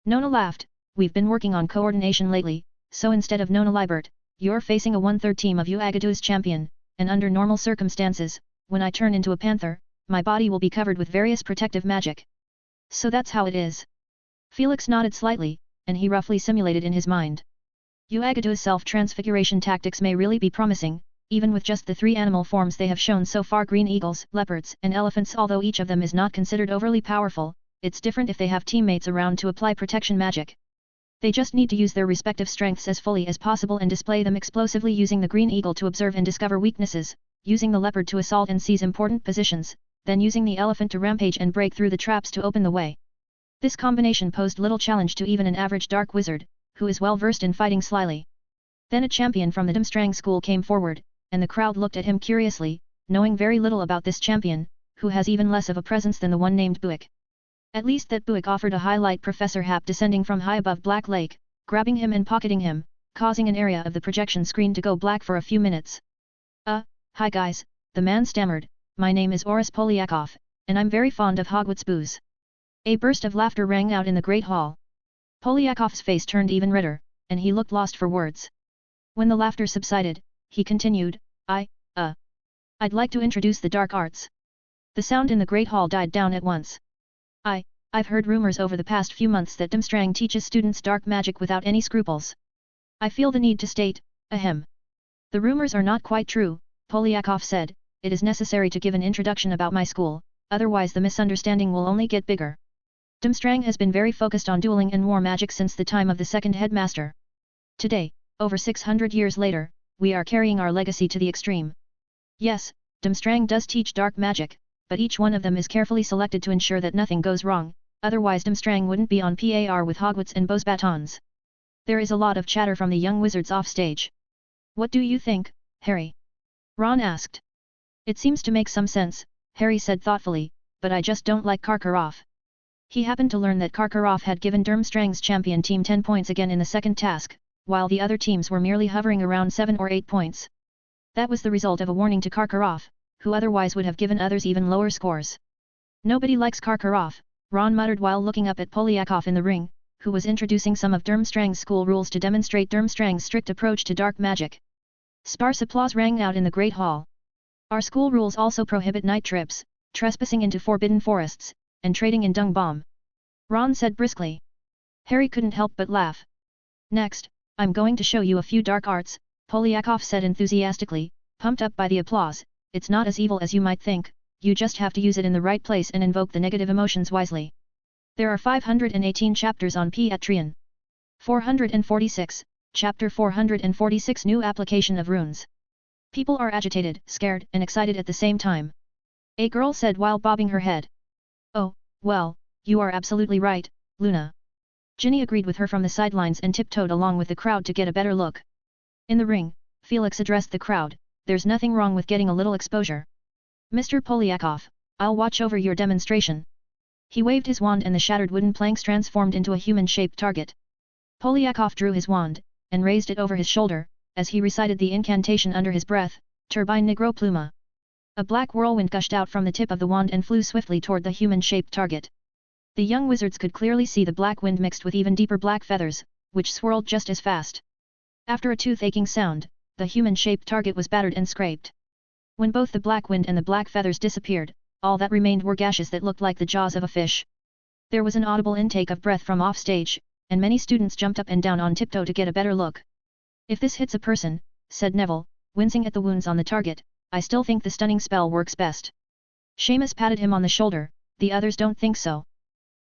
Nona laughed, we've been working on coordination lately, so instead of Nona Liebert, you're facing a 1/3 team of Uagadu's champion, and under normal circumstances, when I turn into a panther, my body will be covered with various protective magic. So that's how it is. Felix nodded slightly, and he roughly simulated in his mind. Uagadu's self-transfiguration tactics may really be promising, even with just the 3 animal forms they have shown so far: green eagles, leopards, and elephants. Although each of them is not considered overly powerful, it's different if they have teammates around to apply protection magic. They just need to use their respective strengths as fully as possible and display them explosively, using the green eagle to observe and discover weaknesses, using the leopard to assault and seize important positions, then using the elephant to rampage and break through the traps to open the way. This combination posed little challenge to even an average dark wizard, who is well versed in fighting slyly. Then a champion from the Dumstrang school came forward, and the crowd looked at him curiously, knowing very little about this champion, who has even less of a presence than the one named Buick. At least that Buick offered a highlight: Professor Hap descending from high above Black Lake, grabbing him and pocketing him, causing an area of the projection screen to go black for a few minutes. Hi guys, the man stammered, my name is Oris Polyakov, and I'm very fond of Hogwarts booze. A burst of laughter rang out in the Great Hall. Polyakov's face turned even redder, and he looked lost for words. When the laughter subsided, he continued, I'd like to introduce the dark arts. The sound in the Great Hall died down at once. I've heard rumors over the past few months that Dumstrang teaches students dark magic without any scruples. I feel the need to state, ahem. The rumors are not quite true, Polyakov said, it is necessary to give an introduction about my school, otherwise the misunderstanding will only get bigger. Dumstrang has been very focused on dueling and war magic since the time of the second headmaster. Today, over 600 years later, we are carrying our legacy to the extreme. Yes, Dumstrang does teach dark magic, but each one of them is carefully selected to ensure that nothing goes wrong, otherwise Dumstrang wouldn't be on par with Hogwarts and Beau's batons. There is a lot of chatter from the young wizards off stage. What do you think, Harry? Ron asked. It seems to make some sense, Harry said thoughtfully, but I just don't like Karkaroff. He happened to learn that Karkaroff had given Durmstrang's champion team 10 points again in the second task, while the other teams were merely hovering around 7 or 8 points. That was the result of a warning to Karkaroff, who otherwise would have given others even lower scores. Nobody likes Karkaroff, Ron muttered while looking up at Polyakov in the ring, who was introducing some of Durmstrang's school rules to demonstrate Durmstrang's strict approach to dark magic. Sparse applause rang out in the Great Hall. Our school rules also prohibit night trips, trespassing into forbidden forests, and trading in dung bomb. Ron said briskly. Harry couldn't help but laugh. Next, I'm going to show you a few dark arts, Polyakov said enthusiastically, pumped up by the applause. It's not as evil as you might think, you just have to use it in the right place and invoke the negative emotions wisely. There are 518 chapters on Piatrian. 446, Chapter 446 New Application of Runes. People are agitated, scared, and excited at the same time. A girl said while bobbing her head. Oh, well, you are absolutely right, Luna. Ginny agreed with her from the sidelines and tiptoed along with the crowd to get a better look. In the ring, Felix addressed the crowd, there's nothing wrong with getting a little exposure. Mr. Polyakov, I'll watch over your demonstration. He waved his wand and the shattered wooden planks transformed into a human-shaped target. Polyakov drew his wand, and raised it over his shoulder, as he recited the incantation under his breath, Turbine Negro Pluma. A black whirlwind gushed out from the tip of the wand and flew swiftly toward the human-shaped target. The young wizards could clearly see the black wind mixed with even deeper black feathers, which swirled just as fast. After a tooth-aching sound, the human-shaped target was battered and scraped. When both the black wind and the black feathers disappeared, all that remained were gashes that looked like the jaws of a fish. There was an audible intake of breath from offstage, and many students jumped up and down on tiptoe to get a better look. If this hits a person, said Neville, wincing at the wounds on the target, I still think the stunning spell works best. Seamus patted him on the shoulder, the others don't think so.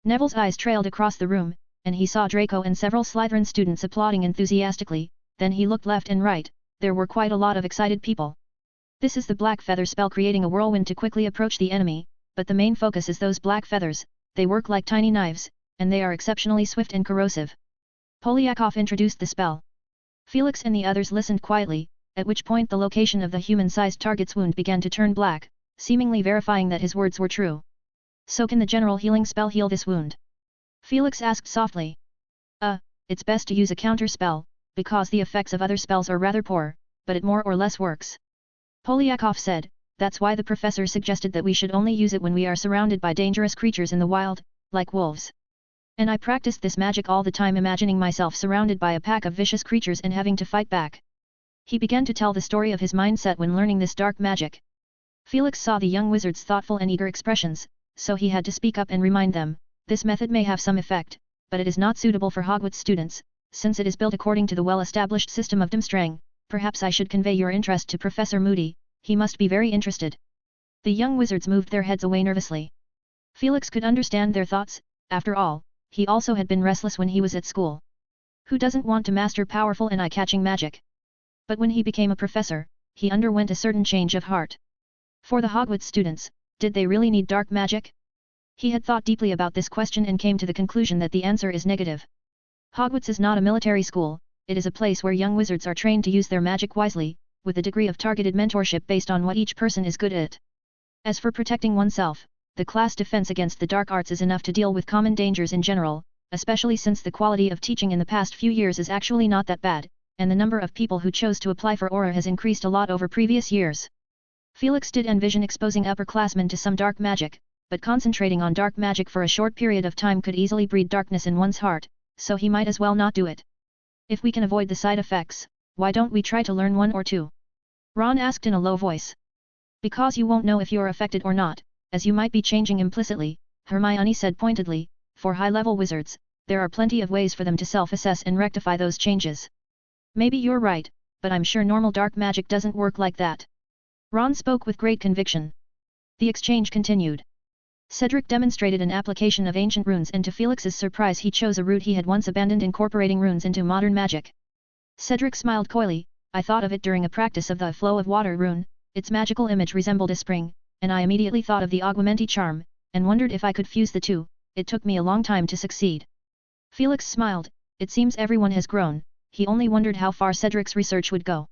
Neville's eyes trailed across the room, and he saw Draco and several Slytherin students applauding enthusiastically, then he looked left and right, there were quite a lot of excited people. This is the black feather spell creating a whirlwind to quickly approach the enemy, but the main focus is those black feathers, they work like tiny knives, and they are exceptionally swift and corrosive. Polyakov introduced the spell. Felix and the others listened quietly, at which point the location of the human-sized target's wound began to turn black, seemingly verifying that his words were true. So can the general healing spell heal this wound? Felix asked softly. It's best to use a counter spell, because the effects of other spells are rather poor, but it more or less works. Polyakov said, that's why the professor suggested that we should only use it when we are surrounded by dangerous creatures in the wild, like wolves. And I practiced this magic all the time imagining myself surrounded by a pack of vicious creatures and having to fight back. He began to tell the story of his mindset when learning this dark magic. Felix saw the young wizard's thoughtful and eager expressions, so he had to speak up and remind them, this method may have some effect, but it is not suitable for Hogwarts students, since it is built according to the well-established system of Durmstrang. Perhaps I should convey your interest to Professor Moody, he must be very interested. The young wizards moved their heads away nervously. Felix could understand their thoughts, after all, he also had been restless when he was at school. Who doesn't want to master powerful and eye-catching magic? But when he became a professor, he underwent a certain change of heart. For the Hogwarts students, did they really need dark magic? He had thought deeply about this question and came to the conclusion that the answer is negative. Hogwarts is not a military school, it is a place where young wizards are trained to use their magic wisely, with a degree of targeted mentorship based on what each person is good at. As for protecting oneself, the class defense against the dark arts is enough to deal with common dangers in general, especially since the quality of teaching in the past few years is actually not that bad, and the number of people who chose to apply for Aura has increased a lot over previous years. Felix did envision exposing upperclassmen to some dark magic, but concentrating on dark magic for a short period of time could easily breed darkness in one's heart, so he might as well not do it. If we can avoid the side effects, why don't we try to learn one or two? Ron asked in a low voice. Because you won't know if you're affected or not, as you might be changing implicitly, Hermione said pointedly, for high-level wizards, there are plenty of ways for them to self-assess and rectify those changes. Maybe you're right, but I'm sure normal dark magic doesn't work like that. Ron spoke with great conviction. The exchange continued. Cedric demonstrated an application of ancient runes and to Felix's surprise he chose a route he had once abandoned, incorporating runes into modern magic. Cedric smiled coyly, I thought of it during a practice of the flow of water rune, its magical image resembled a spring, and I immediately thought of the Augmenti charm, and wondered if I could fuse the two, it took me a long time to succeed. Felix smiled, it seems everyone has grown, he only wondered how far Cedric's research would go.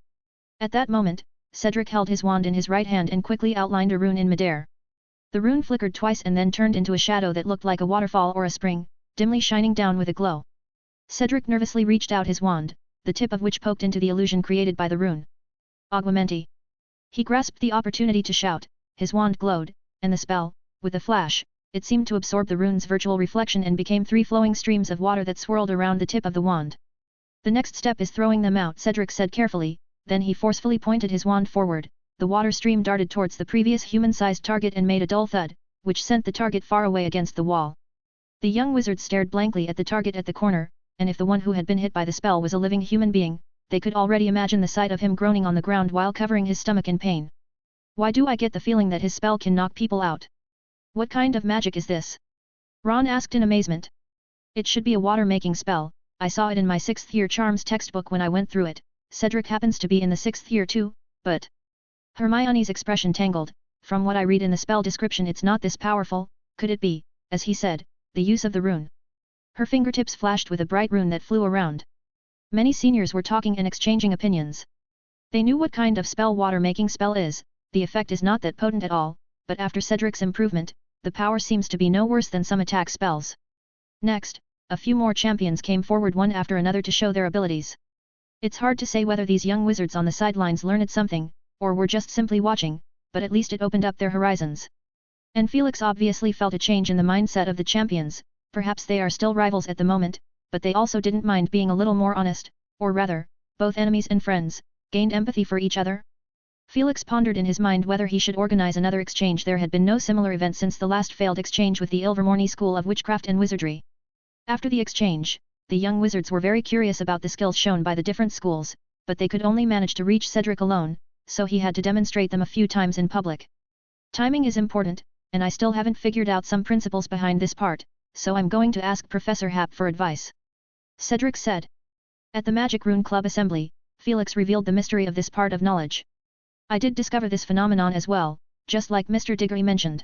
At that moment, Cedric held his wand in his right hand and quickly outlined a rune in midair. The rune flickered twice and then turned into a shadow that looked like a waterfall or a spring, dimly shining down with a glow. Cedric nervously reached out his wand, the tip of which poked into the illusion created by the rune. Aguamenti. He grasped the opportunity to shout, his wand glowed, and the spell, with a flash, it seemed to absorb the rune's virtual reflection and became 3 flowing streams of water that swirled around the tip of the wand. The next step is throwing them out, Cedric said carefully, then he forcefully pointed his wand forward. The water stream darted towards the previous human-sized target and made a dull thud, which sent the target far away against the wall. The young wizards stared blankly at the target at the corner, and if the one who had been hit by the spell was a living human being, they could already imagine the sight of him groaning on the ground while covering his stomach in pain. Why do I get the feeling that his spell can knock people out? What kind of magic is this? Ron asked in amazement. It should be a water-making spell, I saw it in my 6th year charms textbook when I went through it. Cedric happens to be in the 6th year too, but... Hermione's expression tangled. From what I read in the spell description, it's not this powerful. Could it be, as he said, the use of the rune? Her fingertips flashed with a bright rune that flew around. Many seniors were talking and exchanging opinions. They knew what kind of spell water-making spell is. The effect is not that potent at all, but after Cedric's improvement, the power seems to be no worse than some attack spells. Next, a few more champions came forward one after another to show their abilities. It's hard to say whether these young wizards on the sidelines learned something, or were just simply watching, but at least it opened up their horizons. And Felix obviously felt a change in the mindset of the champions. Perhaps they are still rivals at the moment, but they also didn't mind being a little more honest, or rather, both enemies and friends, gained empathy for each other. Felix pondered in his mind whether he should organize another exchange. There had been no similar event since the last failed exchange with the Ilvermorny School of Witchcraft and Wizardry. After the exchange, the young wizards were very curious about the skills shown by the different schools, but they could only manage to reach Cedric alone, so he had to demonstrate them a few times in public. Timing is important, and I still haven't figured out some principles behind this part, so I'm going to ask Professor Happ for advice. Cedric said. At the Magic Rune Club assembly, Felix revealed the mystery of this part of knowledge. I did discover this phenomenon as well, just like Mr. Diggory mentioned.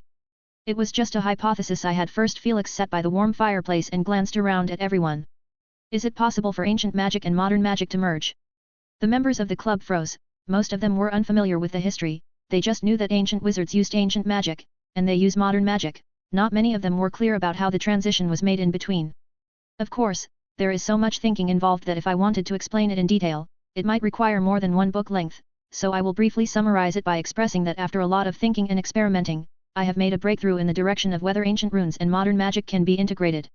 It was just a hypothesis I had first. Felix sat by the warm fireplace and glanced around at everyone. Is it possible for ancient magic and modern magic to merge? The members of the club froze. Most of them were unfamiliar with the history, they just knew that ancient wizards used ancient magic, and they use modern magic. Not many of them were clear about how the transition was made in between. Of course, there is so much thinking involved that if I wanted to explain it in detail, it might require more than one book length, so I will briefly summarize it by expressing that after a lot of thinking and experimenting, I have made a breakthrough in the direction of whether ancient runes and modern magic can be integrated.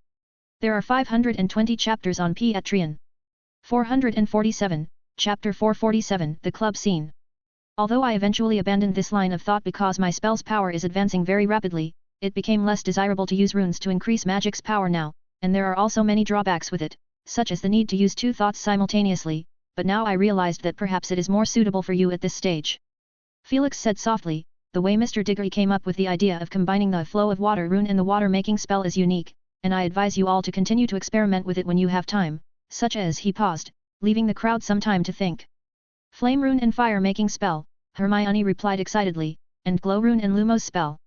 There are 520 chapters on Piatrian. 447. Chapter 447, The Club Scene. Although I eventually abandoned this line of thought because my spell's power is advancing very rapidly, it became less desirable to use runes to increase magic's power now, and there are also many drawbacks with it, such as the need to use 2 thoughts simultaneously, but now I realized that perhaps it is more suitable for you at this stage. Felix said softly, the way Mr. Diggory came up with the idea of combining the flow of water rune and the water-making spell is unique, and I advise you all to continue to experiment with it when you have time, such as he paused, leaving the crowd some time to think. Flame rune and fire-making spell, Hermione replied excitedly, and glow rune and Lumos spell.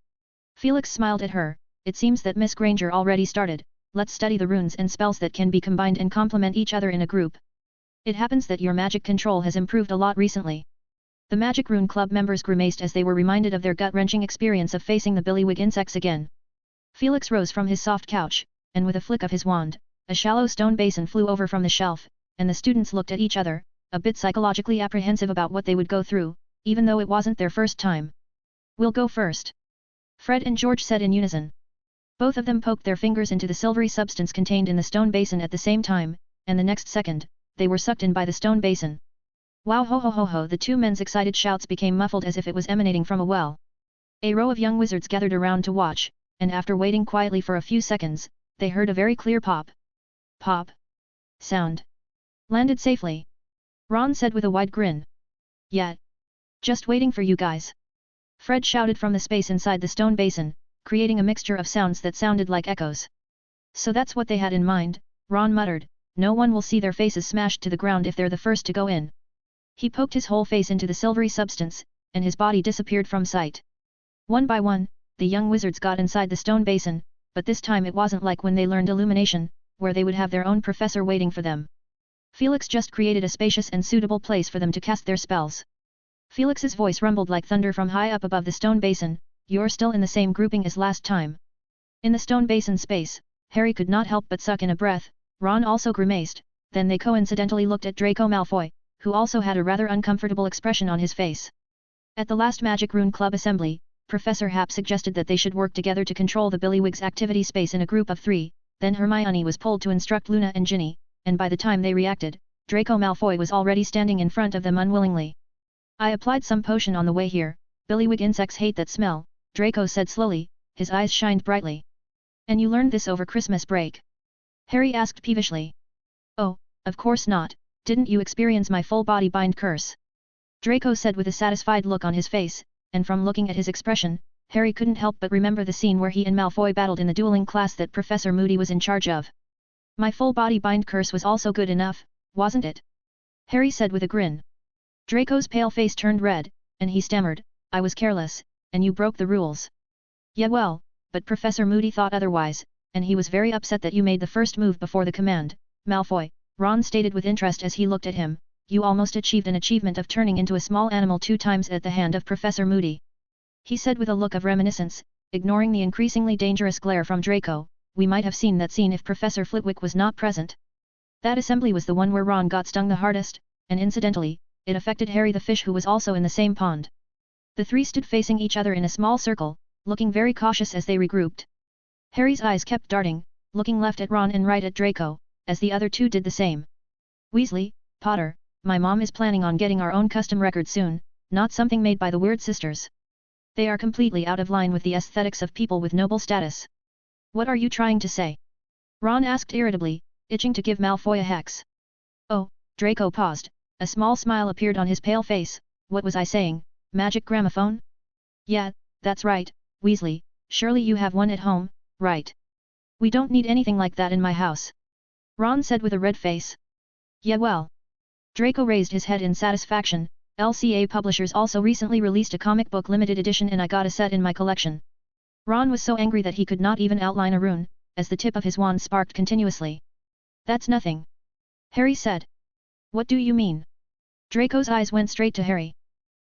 Felix smiled at her. It seems that Miss Granger already started. Let's study the runes and spells that can be combined and complement each other in a group. It happens that your magic control has improved a lot recently. The Magic Rune Club members grimaced as they were reminded of their gut-wrenching experience of facing the billywig insects again. Felix rose from his soft couch, and with a flick of his wand, a shallow stone basin flew over from the shelf, and the students looked at each other, a bit psychologically apprehensive about what they would go through, even though it wasn't their first time. We'll go first. Fred and George said in unison. Both of them poked their fingers into the silvery substance contained in the stone basin at the same time, and the next second, they were sucked in by the stone basin. Wow ho ho ho ho! The 2 men's excited shouts became muffled as if it was emanating from a well. A row of young wizards gathered around to watch, and after waiting quietly for a few seconds, they heard a very clear pop. Pop. Sound. Landed safely. Ron said with a wide grin. Yeah. Just waiting for you guys. Fred shouted from the space inside the stone basin, creating a mixture of sounds that sounded like echoes. So that's what they had in mind, Ron muttered. No one will see their faces smashed to the ground if they're the first to go in. He poked his whole face into the silvery substance, and his body disappeared from sight. One by one, the young wizards got inside the stone basin, but this time it wasn't like when they learned illumination, where they would have their own professor waiting for them. Felix just created a spacious and suitable place for them to cast their spells. Felix's voice rumbled like thunder from high up above the stone basin, you're still in the same grouping as last time. In the stone basin space, Harry could not help but suck in a breath. Ron also grimaced, then they coincidentally looked at Draco Malfoy, who also had a rather uncomfortable expression on his face. At the last Magic Rune Club assembly, Professor Happ suggested that they should work together to control the Billywig's activity space in a group of 3, then Hermione was pulled to instruct Luna and Ginny, and by the time they reacted, Draco Malfoy was already standing in front of them unwillingly. I applied some potion on the way here, Billywig insects hate that smell, Draco said slowly, his eyes shined brightly. And you learned this over Christmas break? Harry asked peevishly. Oh, of course not, didn't you experience my full body bind curse? Draco said with a satisfied look on his face, and from looking at his expression, Harry couldn't help but remember the scene where he and Malfoy battled in the dueling class that Professor Moody was in charge of. My full body bind curse was also good enough, wasn't it? Harry said with a grin. Draco's pale face turned red, and he stammered, I was careless, and you broke the rules. Yeah well, but Professor Moody thought otherwise, and he was very upset that you made the first move before the command. Malfoy, Ron stated with interest as he looked at him, you almost achieved an achievement of turning into a small animal 2 times at the hand of Professor Moody. He said with a look of reminiscence, ignoring the increasingly dangerous glare from Draco, we might have seen that scene if Professor Flitwick was not present. That assembly was the one where Ron got stung the hardest, and incidentally, it affected Harry the Fish who was also in the same pond. The 3 stood facing each other in a small circle, looking very cautious as they regrouped. Harry's eyes kept darting, looking left at Ron and right at Draco, as the other 2 did the same. Weasley, Potter, my mom is planning on getting our own custom record soon, not something made by the Weird Sisters. They are completely out of line with the aesthetics of people with noble status. What are you trying to say? Ron asked irritably, itching to give Malfoy a hex. Oh, Draco paused, a small smile appeared on his pale face, what was I saying, magic gramophone? Yeah, that's right, Weasley, surely you have one at home, right? We don't need anything like that in my house. Ron said with a red face. Yeah well. Draco raised his head in satisfaction, LCA Publishers also recently released a comic book limited edition and I got a set in my collection. Ron was so angry that he could not even outline a rune, as the tip of his wand sparked continuously. That's nothing. Harry said. What do you mean? Draco's eyes went straight to Harry.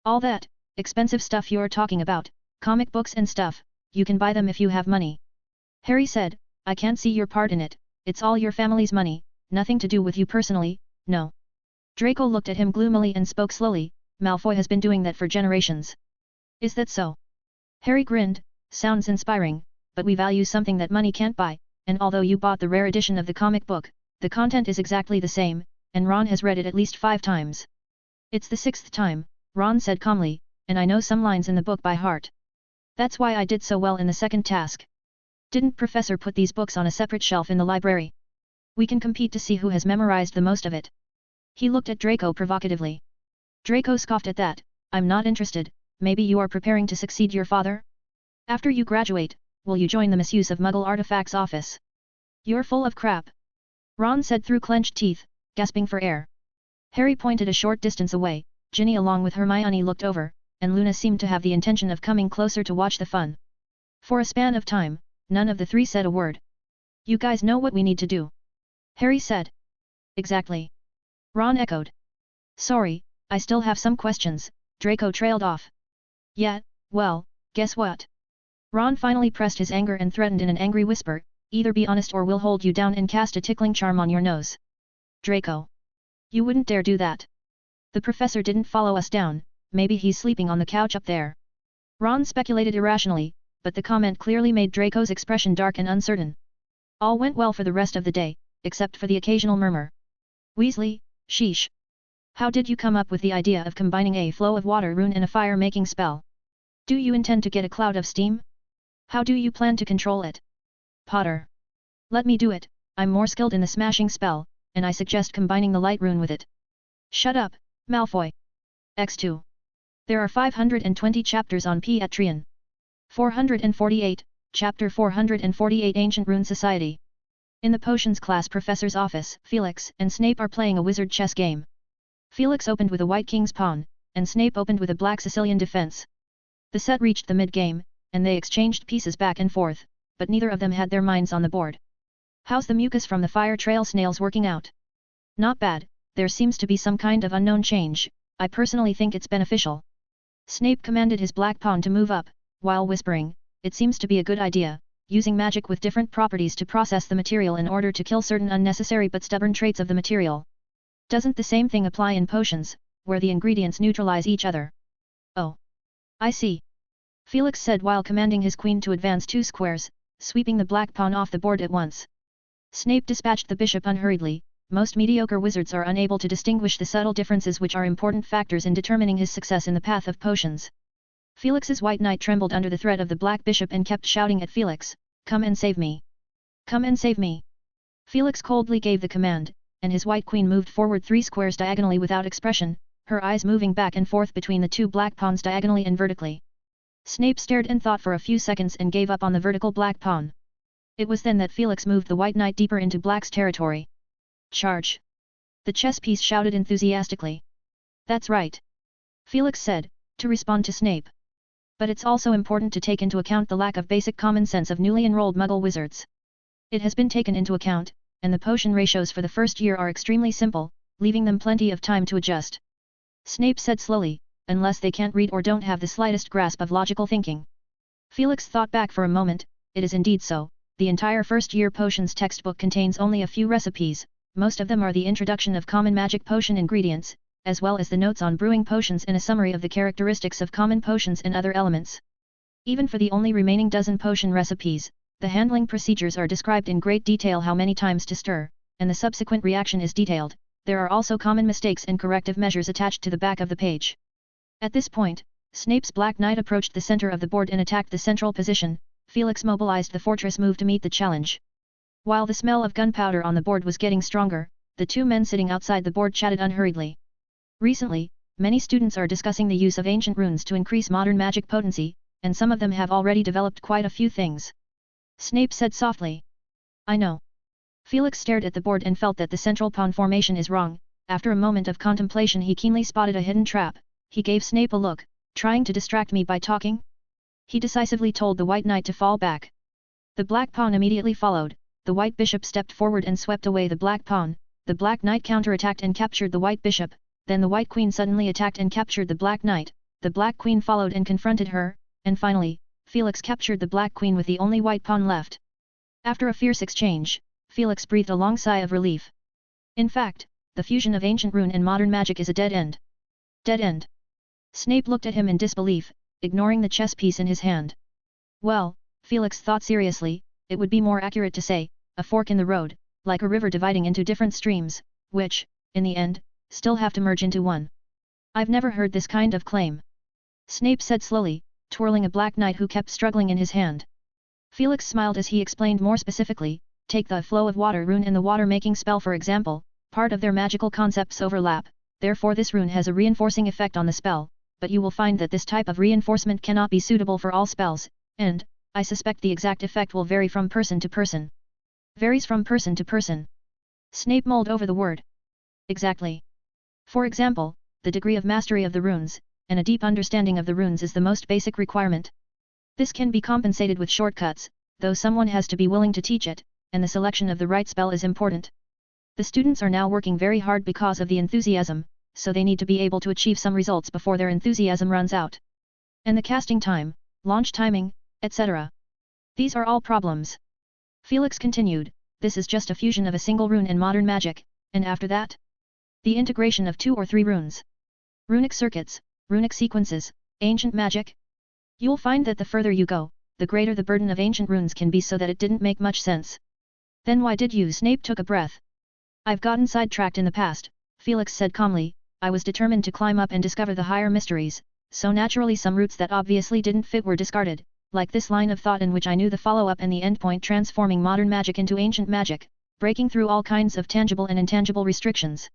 All that, expensive stuff you're talking about, comic books and stuff, you can buy them if you have money. Harry said, I can't see your part in it, it's all your family's money, nothing to do with you personally, no. Draco looked at him gloomily and spoke slowly, Malfoy has been doing that for generations. Is that so? Harry grinned, sounds inspiring, but we value something that money can't buy, and although you bought the rare edition of the comic book, the content is exactly the same, and Ron has read it at least 5 times. It's the 6th time, Ron said calmly, and I know some lines in the book by heart. That's why I did so well in the second task. Didn't Professor put these books on a separate shelf in the library? We can compete to see who has memorized the most of it. He looked at Draco provocatively. Draco scoffed at that, I'm not interested, maybe you are preparing to succeed your father? After you graduate, will you join the misuse of Muggle artifacts office? You're full of crap. Ron said through clenched teeth, gasping for air. Harry pointed a short distance away, Ginny along with Hermione looked over, and Luna seemed to have the intention of coming closer to watch the fun. For a span of time, none of the 3 said a word. You guys know what we need to do. Harry said. Exactly. Ron echoed. Sorry, I still have some questions, Draco trailed off. Yeah, well, guess what? Ron finally pressed his anger and threatened in an angry whisper, either be honest or we'll hold you down and cast a tickling charm on your nose. Draco. You wouldn't dare do that. The professor didn't follow us down, maybe he's sleeping on the couch up there. Ron speculated irrationally, but the comment clearly made Draco's expression dark and uncertain. All went well for the rest of the day, except for the occasional murmur. Weasley, sheesh. How did you come up with the idea of combining a flow of water rune and a fire-making spell? Do you intend to get a cloud of steam? How do you plan to control it? Potter. Let me do it, I'm more skilled in the smashing spell, and I suggest combining the light rune with it. Shut up, Malfoy. X2. There are 520 chapters on Patreon. 448, Chapter 448 Ancient Rune Society. In the potions class professor's office, Felix and Snape are playing a wizard chess game. Felix opened with a white king's pawn, and Snape opened with a black Sicilian defense. The set reached the mid-game, and they exchanged pieces back and forth, but neither of them had their minds on the board. How's the mucus from the fire trail snails working out? Not bad, there seems to be some kind of unknown change, I personally think it's beneficial. Snape commanded his black pawn to move up, while whispering, "It seems to be a good idea, using magic with different properties to process the material in order to kill certain unnecessary but stubborn traits of the material. Doesn't the same thing apply in potions, where the ingredients neutralize each other?" "Oh. I see," Felix said while commanding his queen to advance 2 squares, sweeping the black pawn off the board at once. Snape dispatched the bishop unhurriedly. Most mediocre wizards are unable to distinguish the subtle differences which are important factors in determining his success in the path of potions. Felix's white knight trembled under the threat of the black bishop and kept shouting at Felix, "Come and save me! Come and save me!" Felix coldly gave the command, and his white queen moved forward 3 squares diagonally without expression, her eyes moving back and forth between the 2 black pawns diagonally and vertically. Snape stared and thought for a few seconds and gave up on the vertical black pawn. It was then that Felix moved the white knight deeper into black's territory. "Charge!" the chess piece shouted enthusiastically. "That's right," Felix said, to respond to Snape. "But it's also important to take into account the lack of basic common sense of newly enrolled Muggle wizards. It has been taken into account, and the potion ratios for the first year are extremely simple, leaving them plenty of time to adjust," Snape said slowly, "unless they can't read or don't have the slightest grasp of logical thinking." Felix thought back for a moment. It is indeed so. The entire first-year potions textbook contains only a few recipes. Most of them are the introduction of common magic potion ingredients, as well as the notes on brewing potions and a summary of the characteristics of common potions and other elements. Even for the only remaining dozen potion recipes, the handling procedures are described in great detail, how many times to stir, and the subsequent reaction is detailed. There are also common mistakes and corrective measures attached to the back of the page. At this point, Snape's Black Knight approached the center of the board and attacked the central position. Felix mobilized the fortress move to meet the challenge. While the smell of gunpowder on the board was getting stronger, the 2 men sitting outside the board chatted unhurriedly. Recently, many students are discussing the use of ancient runes to increase modern magic potency, and some of them have already developed quite a few things. Snape said softly. "I know." Felix stared at the board and felt that the central pawn formation is wrong. After a moment of contemplation, he keenly spotted a hidden trap. He gave Snape a look. "Trying to distract me by talking?" He decisively told the white knight to fall back. The black pawn immediately followed. The white bishop stepped forward and swept away the black pawn. The black knight counterattacked and captured the white bishop. Then the white queen suddenly attacked and captured the black knight. The black queen followed and confronted her, and finally, Felix captured the black queen with the only white pawn left. After a fierce exchange, Felix breathed a long sigh of relief. In fact, the fusion of ancient rune and modern magic is a dead end. Dead end? Snape looked at him in disbelief, ignoring the chess piece in his hand. "Well," Felix thought seriously, "it would be more accurate to say, a fork in the road, like a river dividing into different streams, which, in the end, still have to merge into one. I've never heard this kind of claim," Snape said slowly, twirling a black knight who kept struggling in his hand. Felix smiled as he explained more specifically, "Take the flow of water rune and the water-making spell for example, part of their magical concepts overlap, therefore this rune has a reinforcing effect on the spell, but you will find that this type of reinforcement cannot be suitable for all spells, and, I suspect the exact effect will vary from person to person." "Varies from person to person?" Snape mulled over the word. "Exactly. For example, the degree of mastery of the runes, and a deep understanding of the runes is the most basic requirement. This can be compensated with shortcuts, though someone has to be willing to teach it, and the selection of the right spell is important. The students are now working very hard because of the enthusiasm, so they need to be able to achieve some results before their enthusiasm runs out. And the casting time, launch timing, etc. These are all problems." Felix continued, "This is just a fusion of a single rune and modern magic, and after that? The integration of 2 or 3 runes. Runic circuits, runic sequences, ancient magic? You'll find that the further you go, the greater the burden of ancient runes can be, so that it didn't make much sense." "Then why did you?" Snape took a breath. "I've gotten sidetracked in the past," Felix said calmly. "I was determined to climb up and discover the higher mysteries, so naturally some routes that obviously didn't fit were discarded, like this line of thought in which I knew the follow-up and the endpoint, transforming modern magic into ancient magic, breaking through all kinds of tangible and intangible restrictions.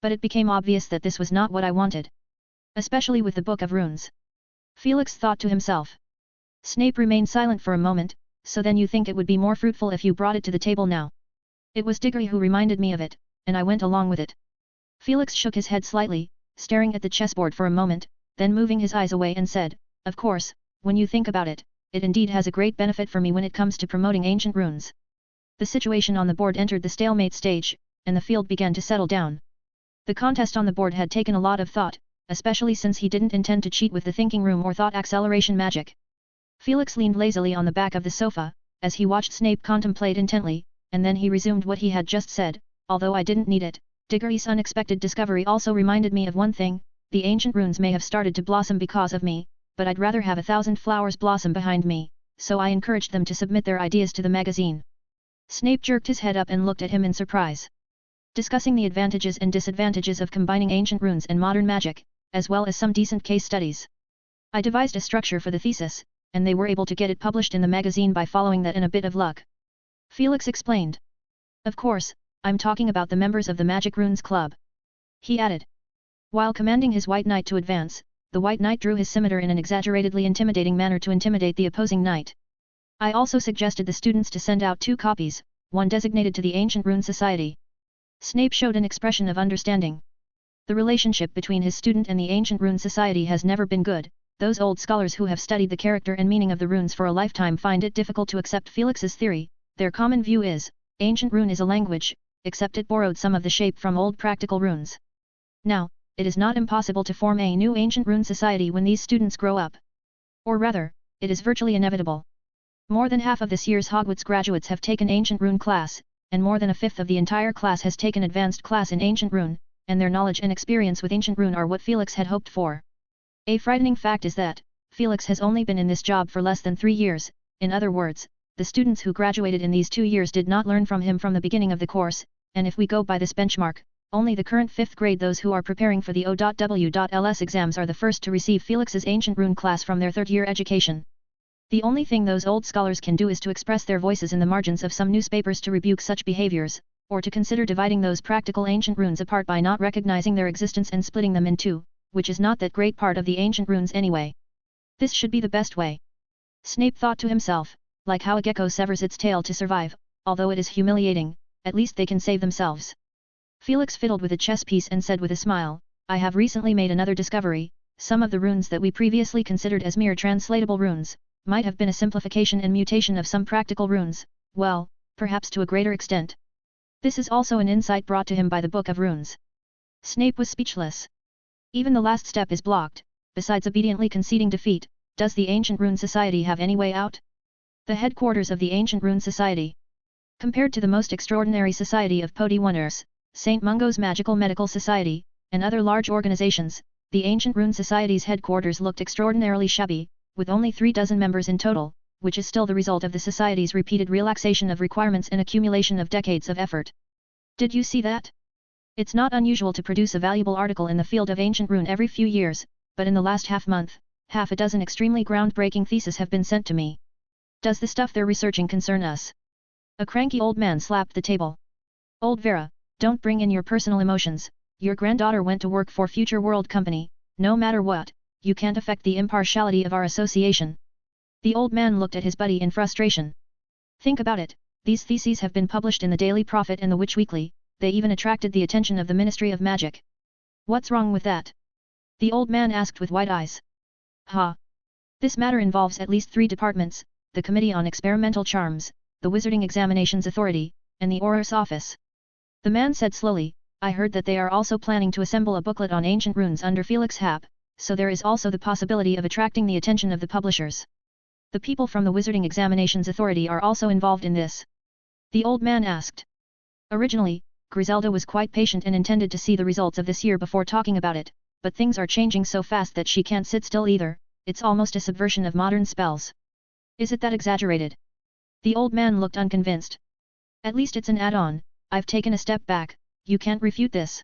But it became obvious that this was not what I wanted. Especially with the Book of Runes." Felix thought to himself. Snape remained silent for a moment. "So then you think it would be more fruitful if you brought it to the table now?" "It was Diggory who reminded me of it, and I went along with it." Felix shook his head slightly, staring at the chessboard for a moment, then moving his eyes away and said, "Of course, when you think about it, it indeed has a great benefit for me when it comes to promoting ancient runes." The situation on the board entered the stalemate stage, and the field began to settle down. The contest on the board had taken a lot of thought, especially since he didn't intend to cheat with the thinking room or thought acceleration magic. Felix leaned lazily on the back of the sofa, as he watched Snape contemplate intently, and then he resumed what he had just said, although I didn't need it. Diggory's unexpected discovery also reminded me of one thing, the ancient runes may have started to blossom because of me, but I'd rather have 1,000 flowers blossom behind me, so I encouraged them to submit their ideas to the magazine. Snape jerked his head up and looked at him in surprise. Discussing the advantages and disadvantages of combining ancient runes and modern magic, as well as some decent case studies. I devised a structure for the thesis, and they were able to get it published in the magazine by following that and a bit of luck. Felix explained. Of course, I'm talking about the members of the Magic Runes Club. He added. While commanding his White Knight to advance, the White Knight drew his scimitar in an exaggeratedly intimidating manner to intimidate the opposing knight. I also suggested the students to send out 2 copies, one designated to the Ancient Rune Society. Snape showed an expression of understanding. The relationship between his student and the Ancient Rune Society has never been good. Those old scholars who have studied the character and meaning of the runes for a lifetime find it difficult to accept Felix's theory. Their common view is, ancient rune is a language, except it borrowed some of the shape from old practical runes. Now, it is not impossible to form a new Ancient Rune Society when these students grow up. Or rather, it is virtually inevitable. More than half of this year's Hogwarts graduates have taken Ancient Rune class, and more than a fifth of the entire class has taken advanced class in Ancient Rune, and their knowledge and experience with Ancient Rune are what Felix had hoped for. A frightening fact is that, Felix has only been in this job for less than 3 years, in other words, the students who graduated in these 2 years did not learn from him from the beginning of the course, and if we go by this benchmark, only the current 5th grade those who are preparing for the O.W.Ls exams are the first to receive Felix's Ancient Rune class from their 3rd-year education. The only thing those old scholars can do is to express their voices in the margins of some newspapers to rebuke such behaviors, or to consider dividing those practical ancient runes apart by not recognizing their existence and splitting them in 2, which is not that great part of the ancient runes anyway. This should be the best way. Snape thought to himself, like how a gecko severs its tail to survive, although it is humiliating, at least they can save themselves. Felix fiddled with a chess piece and said with a smile, I have recently made another discovery. Some of the runes that we previously considered as mere translatable runes, might have been a simplification and mutation of some practical runes, well, perhaps to a greater extent. This is also an insight brought to him by the Book of Runes. Snape was speechless. Even the last step is blocked. Besides obediently conceding defeat, does the Ancient Rune Society have any way out? The headquarters of the Ancient Rune Society. Compared to the most extraordinary society of Podiwoners, St. Mungo's Magical Medical Society, and other large organizations, the Ancient Rune Society's headquarters looked extraordinarily shabby, with only 3 dozen members in total, which is still the result of the Society's repeated relaxation of requirements and accumulation of decades of effort. Did you see that? It's not unusual to produce a valuable article in the field of ancient rune every few years, but in the last half-month, half a dozen extremely groundbreaking theses have been sent to me. Does the stuff they're researching concern us? A cranky old man slapped the table. Old Vera, don't bring in your personal emotions. Your granddaughter went to work for Future World Company. No matter what, you can't affect the impartiality of our association. The old man looked at his buddy in frustration. Think about it, these theses have been published in the Daily Prophet and the Witch Weekly, they even attracted the attention of the Ministry of Magic. What's wrong with that? The old man asked with wide eyes. This matter involves at least 3 departments, the Committee on Experimental Charms, the Wizarding Examinations Authority, and the Auror's Office. The man said slowly, I heard that they are also planning to assemble a booklet on ancient runes under Felix Happ, so there is also the possibility of attracting the attention of the publishers. The people from the Wizarding Examinations Authority are also involved in this. The old man asked. Originally, Griselda was quite patient and intended to see the results of this year before talking about it, but things are changing so fast that she can't sit still either. It's almost a subversion of modern spells. Is it that exaggerated? The old man looked unconvinced. At least it's an add-on. I've taken a step back, you can't refute this.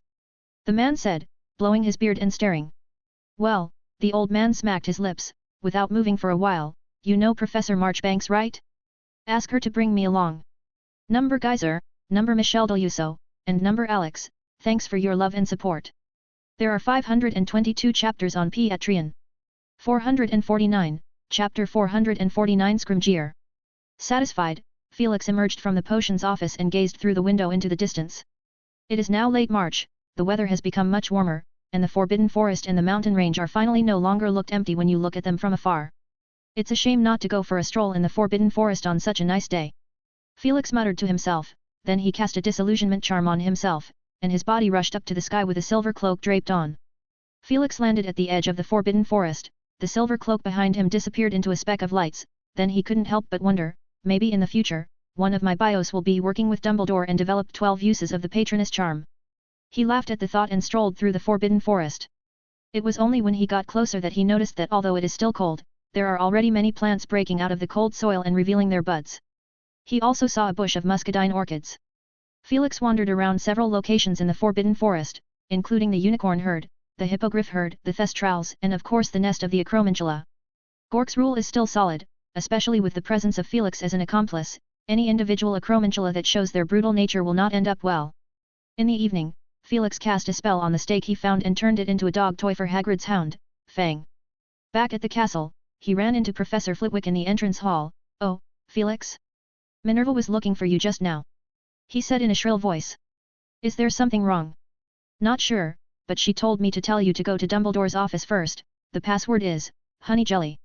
The man said, blowing his beard and staring. Well, the old man smacked his lips, without moving for a while, you know Professor Marchbanks, right? Ask her to bring me along. Number Geyser, number Michelle Deluso, and number Alex, thanks for your love and support. There are 522 chapters on Piatrian. 449, chapter 449 Scrimgear. Satisfied, Felix emerged from the potions office and gazed through the window into the distance. It is now late March, the weather has become much warmer, and the Forbidden Forest and the mountain range are finally no longer looked empty when you look at them from afar. It's a shame not to go for a stroll in the Forbidden Forest on such a nice day. Felix muttered to himself, then he cast a disillusionment charm on himself, and his body rushed up to the sky with a silver cloak draped on. Felix landed at the edge of the Forbidden Forest, the silver cloak behind him disappeared into a speck of lights, then he couldn't help but wonder, maybe in the future, one of my bios will be working with Dumbledore and develop 12 uses of the Patronus charm. He laughed at the thought and strolled through the Forbidden Forest. It was only when he got closer that he noticed that although it is still cold, there are already many plants breaking out of the cold soil and revealing their buds. He also saw a bush of muscadine orchids. Felix wandered around several locations in the Forbidden Forest, including the unicorn herd, the hippogriff herd, the thestrals, and of course the nest of the acromantula. Gork's rule is still solid, especially with the presence of Felix as an accomplice. Any individual acromantula that shows their brutal nature will not end up well. In the evening, Felix cast a spell on the stake he found and turned it into a dog toy for Hagrid's hound, Fang. Back at the castle, he ran into Professor Flitwick in the entrance hall. "Oh, Felix? Minerva was looking for you just now," he said in a shrill voice. "Is there something wrong?" "Not sure, but she told me to tell you to go to Dumbledore's office first. The password is, honey jelly."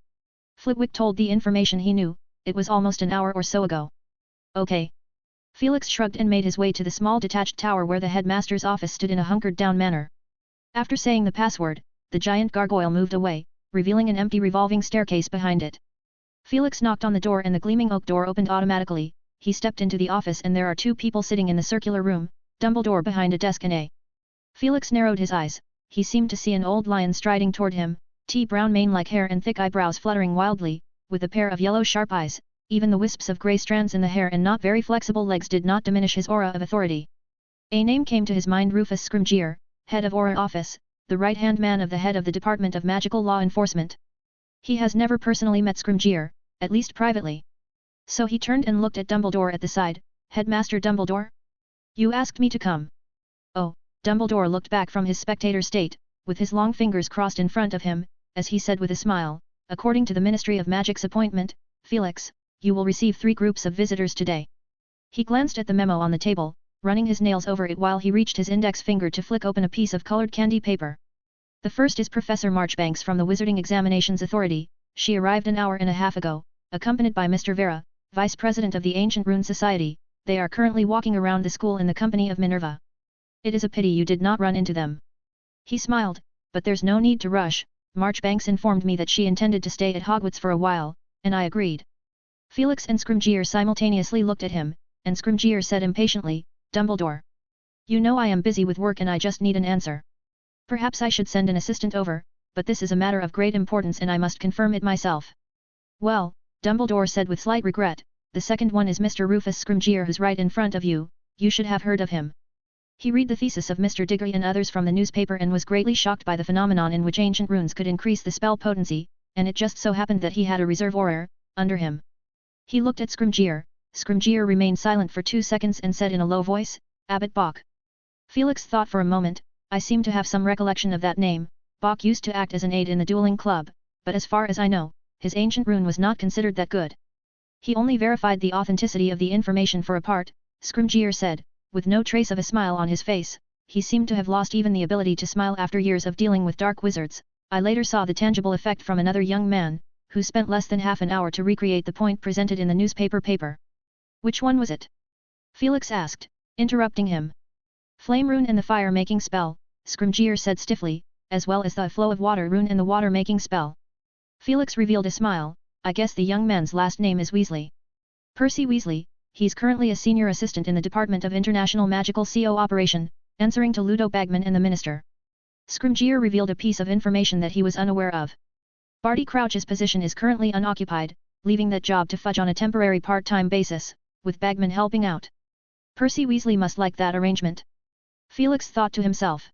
Flitwick told the information he knew. It was almost an hour or so ago. "Okay." Felix shrugged and made his way to the small detached tower where the headmaster's office stood in a hunkered-down manner. After saying the password, the giant gargoyle moved away, revealing an empty revolving staircase behind it. Felix knocked on the door and the gleaming oak door opened automatically. He stepped into the office and there are two people sitting in the circular room, Dumbledore behind a desk and a. Felix narrowed his eyes. He seemed to see an old lion striding toward him, brown mane-like hair and thick eyebrows fluttering wildly, with a pair of yellow sharp eyes. Even the wisps of grey strands in the hair and not very flexible legs did not diminish his aura of authority. A name came to his mind: Rufus Scrimgeour, head of Aura Office, the right-hand man of the head of the Department of Magical Law Enforcement. He has never personally met Scrimgeour, at least privately. So he turned and looked at Dumbledore at the side. "Headmaster Dumbledore? You asked me to come." "Oh," Dumbledore looked back from his spectator state, with his long fingers crossed in front of him, as he said with a smile, "According to the Ministry of Magic's appointment, Felix, you will receive 3 groups of visitors today." He glanced at the memo on the table, running his nails over it while he reached his index finger to flick open a piece of colored candy paper. "The first is Professor Marchbanks from the Wizarding Examinations Authority. She arrived an hour and a half ago, accompanied by Mr. Vera, Vice President of the Ancient Rune Society. They are currently walking around the school in the company of Minerva. It is a pity you did not run into them." He smiled, "But there's no need to rush. Marchbanks informed me that she intended to stay at Hogwarts for a while, and I agreed." Felix and Scrimgeour simultaneously looked at him, and Scrimgeour said impatiently, "Dumbledore. You know I am busy with work and I just need an answer. Perhaps I should send an assistant over, but this is a matter of great importance and I must confirm it myself." "Well," Dumbledore said with slight regret, "the second one is Mr. Rufus Scrimgeour who's right in front of you. You should have heard of him. He read the thesis of Mr. Diggory and others from the newspaper and was greatly shocked by the phenomenon in which ancient runes could increase the spell potency, and it just so happened that he had a reserve aura under him." He looked at Scrimgeour. Scrimgeour remained silent for 2 seconds and said in a low voice, "Abbot Bach." Felix thought for a moment. "I seem to have some recollection of that name. Bach used to act as an aide in the dueling club, but as far as I know, his ancient rune was not considered that good." "He only verified the authenticity of the information for a part," Scrimgeour said, with no trace of a smile on his face. He seemed to have lost even the ability to smile after years of dealing with dark wizards. "I later saw the tangible effect from another young man, who spent less than half an hour to recreate the point presented in the newspaper paper." "Which one was it?" Felix asked, interrupting him. "Flame rune and the fire-making spell," Scrimgeour said stiffly, "as well as the flow of water rune and the water-making spell." Felix revealed a smile. "I guess the young man's last name is Weasley. Percy Weasley. He's currently a senior assistant in the Department of International Magical Cooperation, answering to Ludo Bagman and the Minister." Scrimgeour revealed a piece of information that he was unaware of. "Barty Crouch's position is currently unoccupied, leaving that job to Fudge on a temporary part-time basis, with Bagman helping out. Percy Weasley must like that arrangement." Felix thought to himself.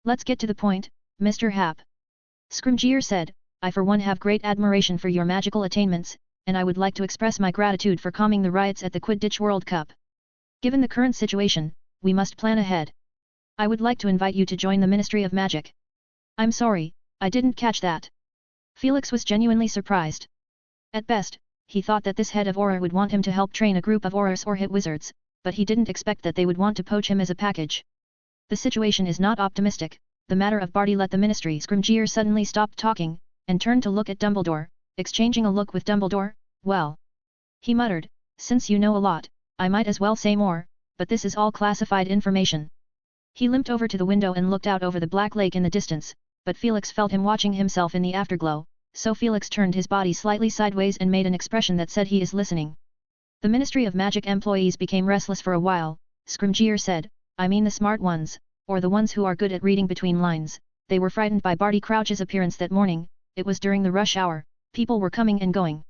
"Let's get to the point, Mr. Happ." Scrimgeour said, "I for one have great admiration for your magical attainments, and I would like to express my gratitude for calming the riots at the Quidditch World Cup. Given the current situation, we must plan ahead. I would like to invite you to join the Ministry of Magic." "I'm sorry, I didn't catch that." Felix was genuinely surprised. At best, he thought that this head of Aura would want him to help train a group of Auras or hit wizards, but he didn't expect that they would want to poach him as a package. "The situation is not optimistic. The matter of Barty let the Ministry." Scrimgeour suddenly stopped talking, and turned to look at Dumbledore, exchanging a look with Dumbledore. "Well," he muttered, "since you know a lot, I might as well say more, but this is all classified information." He limped over to the window and looked out over the Black Lake in the distance, but Felix felt him watching himself in the afterglow, so Felix turned his body slightly sideways and made an expression that said he is listening. The Ministry of Magic employees became restless for a while. Scrimgeour said, I mean the smart ones, or the ones who are good at reading between lines. They were frightened by Barty Crouch's appearance that morning. It was during the rush hour, people were coming and going.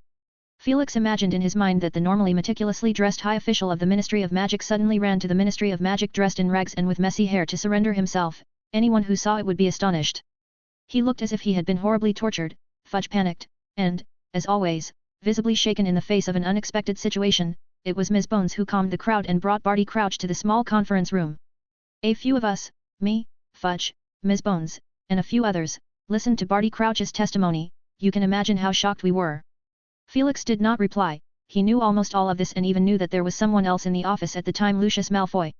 Felix imagined in his mind that the normally meticulously dressed high official of the Ministry of Magic suddenly ran to the Ministry of Magic dressed in rags and with messy hair to surrender himself. Anyone who saw it would be astonished. He looked as if he had been horribly tortured. Fudge panicked, and, as always, visibly shaken in the face of an unexpected situation, it was Ms. Bones who calmed the crowd and brought Barty Crouch to the small conference room. A few of us, me, Fudge, Ms. Bones, and a few others, listened to Barty Crouch's testimony. You can imagine how shocked we were. Felix did not reply. He knew almost all of this and even knew that there was someone else in the office at the time, Lucius Malfoy.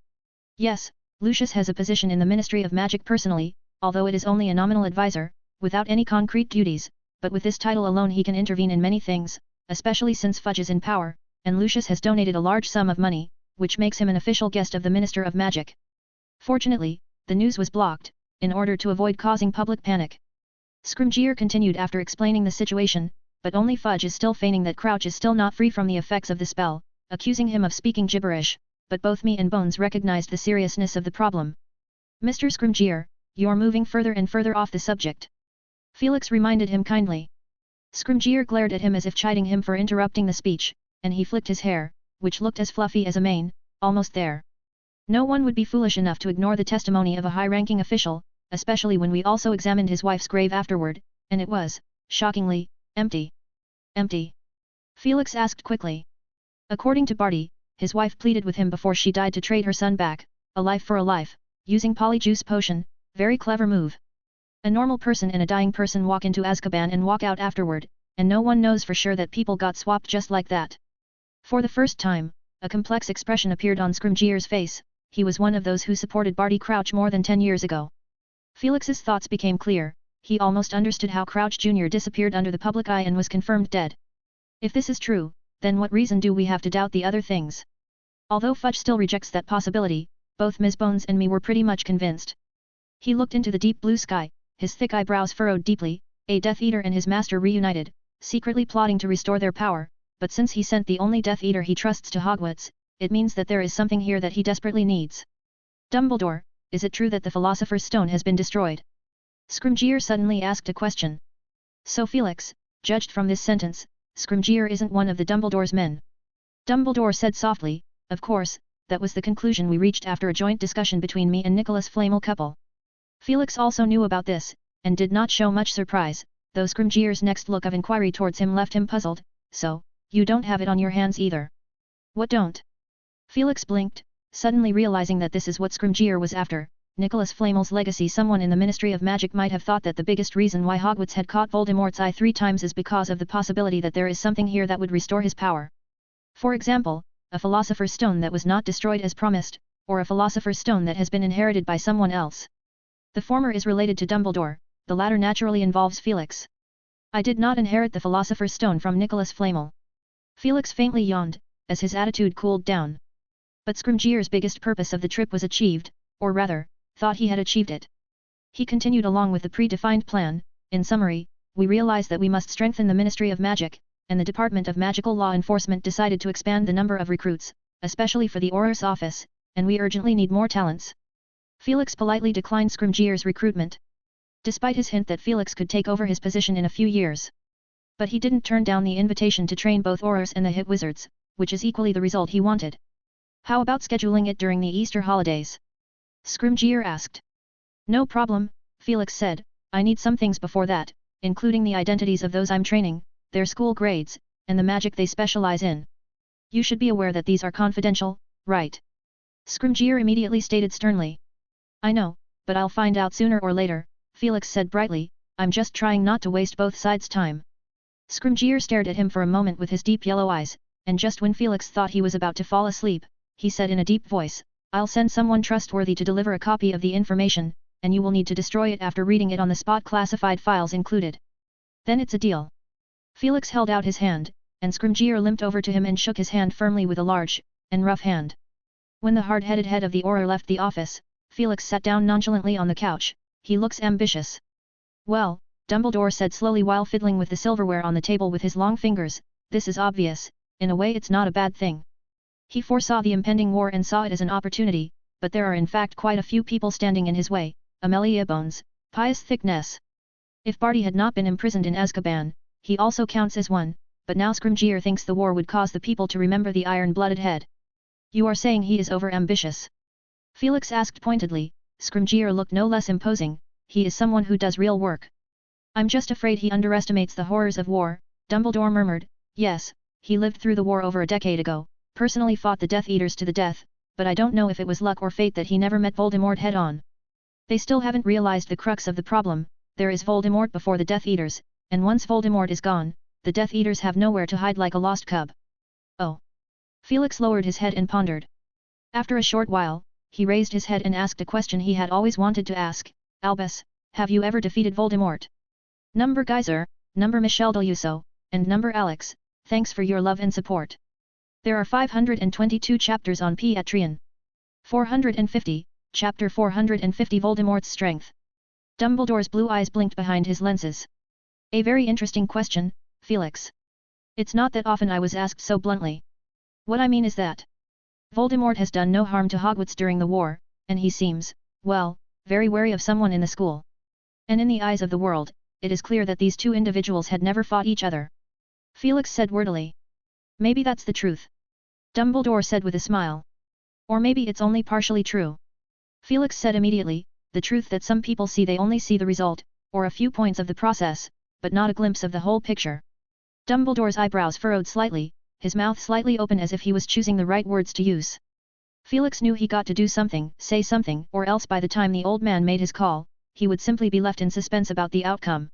Yes, Lucius has a position in the Ministry of Magic personally, although it is only a nominal advisor, without any concrete duties, but with this title alone he can intervene in many things, especially since Fudge is in power, and Lucius has donated a large sum of money, which makes him an official guest of the Minister of Magic. Fortunately, the news was blocked, in order to avoid causing public panic. Scrimgeour continued after explaining the situation, but only Fudge is still feigning that Crouch is still not free from the effects of the spell, accusing him of speaking gibberish, but both me and Bones recognized the seriousness of the problem. Mr. Scrimgeour, you're moving further and further off the subject. Felix reminded him kindly. Scrimgeour glared at him as if chiding him for interrupting the speech, and he flicked his hair, which looked as fluffy as a mane, almost there. No one would be foolish enough to ignore the testimony of a high-ranking official, especially when we also examined his wife's grave afterward, and it was, shockingly, empty. Empty? Felix asked quickly. According to Barty, his wife pleaded with him before she died to trade her son back, a life for a life, using polyjuice potion. Very clever move. A normal person and a dying person walk into Azkaban and walk out afterward, and no one knows for sure that people got swapped just like that. For the first time, a complex expression appeared on Scrimgeour's face. He was one of those who supported Barty Crouch more than 10 years ago. Felix's thoughts became clear. He almost understood how Crouch Jr. disappeared under the public eye and was confirmed dead. If this is true, then what reason do we have to doubt the other things? Although Fudge still rejects that possibility, both Ms. Bones and me were pretty much convinced. He looked into the deep blue sky, his thick eyebrows furrowed deeply. A Death Eater and his master reunited, secretly plotting to restore their power, but since he sent the only Death Eater he trusts to Hogwarts, it means that there is something here that he desperately needs. Dumbledore, is it true that the Philosopher's Stone has been destroyed? Scrimgeour suddenly asked a question. So Felix, judged from this sentence, Scrimgeour isn't one of the Dumbledore's men. Dumbledore said softly, of course, that was the conclusion we reached after a joint discussion between me and Nicholas Flamel couple. Felix also knew about this, and did not show much surprise, though Scrimgeour's next look of inquiry towards him left him puzzled. So, you don't have it on your hands either. What don't? Felix blinked, suddenly realizing that this is what Scrimgeour was after. Nicholas Flamel's legacy. Someone in the Ministry of Magic might have thought that the biggest reason why Hogwarts had caught Voldemort's eye 3 times is because of the possibility that there is something here that would restore his power. For example, a Philosopher's Stone that was not destroyed as promised, or a Philosopher's Stone that has been inherited by someone else. The former is related to Dumbledore, the latter naturally involves Felix. I did not inherit the Philosopher's Stone from Nicholas Flamel. Felix faintly yawned, as his attitude cooled down. But Scrimgeour's biggest purpose of the trip was achieved, or rather, thought he had achieved it. He continued along with the predefined plan. In summary, we realized that we must strengthen the Ministry of Magic, and the Department of Magical Law Enforcement decided to expand the number of recruits, especially for the Auror's office, and we urgently need more talents. Felix politely declined Scrimgeour's recruitment, despite his hint that Felix could take over his position in a few years. But he didn't turn down the invitation to train both Aurors and the Hit Wizards, which is equally the result he wanted. How about scheduling it during the Easter holidays? Scrimgeour asked. No problem, Felix said, I need some things before that, including the identities of those I'm training, their school grades, and the magic they specialize in. You should be aware that these are confidential, right? Scrimgeour immediately stated sternly. I know, but I'll find out sooner or later, Felix said brightly, I'm just trying not to waste both sides' time. Scrimgeour stared at him for a moment with his deep yellow eyes, and just when Felix thought he was about to fall asleep, he said in a deep voice, I'll send someone trustworthy to deliver a copy of the information, and you will need to destroy it after reading it on the spot, classified files included. Then it's a deal. Felix held out his hand, and Scrimgeour limped over to him and shook his hand firmly with a large, and rough hand. When the hard-headed head of the Auror left the office, Felix sat down nonchalantly on the couch. He looks ambitious. Well, Dumbledore said slowly while fiddling with the silverware on the table with his long fingers, this is obvious, in a way it's not a bad thing. He foresaw the impending war and saw it as an opportunity, but there are in fact quite a few people standing in his way, Amelia Bones, Pious Thickness. If Barty had not been imprisoned in Azkaban, he also counts as one, but now Scrimgeour thinks the war would cause the people to remember the iron-blooded head. You are saying he is over-ambitious? Felix asked pointedly. Scrimgeour looked no less imposing, he is someone who does real work. I'm just afraid he underestimates the horrors of war, Dumbledore murmured. Yes, he lived through the war over a decade ago, personally fought the Death Eaters to the death, but I don't know if it was luck or fate that he never met Voldemort head-on. They still haven't realized the crux of the problem, there is Voldemort before the Death Eaters, and once Voldemort is gone, the Death Eaters have nowhere to hide like a lost cub. Oh. Felix lowered his head and pondered. After a short while, he raised his head and asked a question he had always wanted to ask. Albus, have you ever defeated Voldemort? Number Geyser, number Michelle Deluso, and number Alex, thanks for your love and support. There are 522 chapters on Patreon. 450, chapter 450 Voldemort's Strength. Dumbledore's blue eyes blinked behind his lenses. A very interesting question, Felix. It's not that often I was asked so bluntly. What I mean is that Voldemort has done no harm to Hogwarts during the war, and he seems, well, very wary of someone in the school. And in the eyes of the world, it is clear that these two individuals had never fought each other. Felix said wordily. Maybe that's the truth. Dumbledore said with a smile. Or maybe it's only partially true. Felix said immediately, the truth that some people see, they only see the result, or a few points of the process, but not a glimpse of the whole picture. Dumbledore's eyebrows furrowed slightly, his mouth slightly open as if he was choosing the right words to use. Felix knew he got to do something, say something, or else by the time the old man made his call, he would simply be left in suspense about the outcome.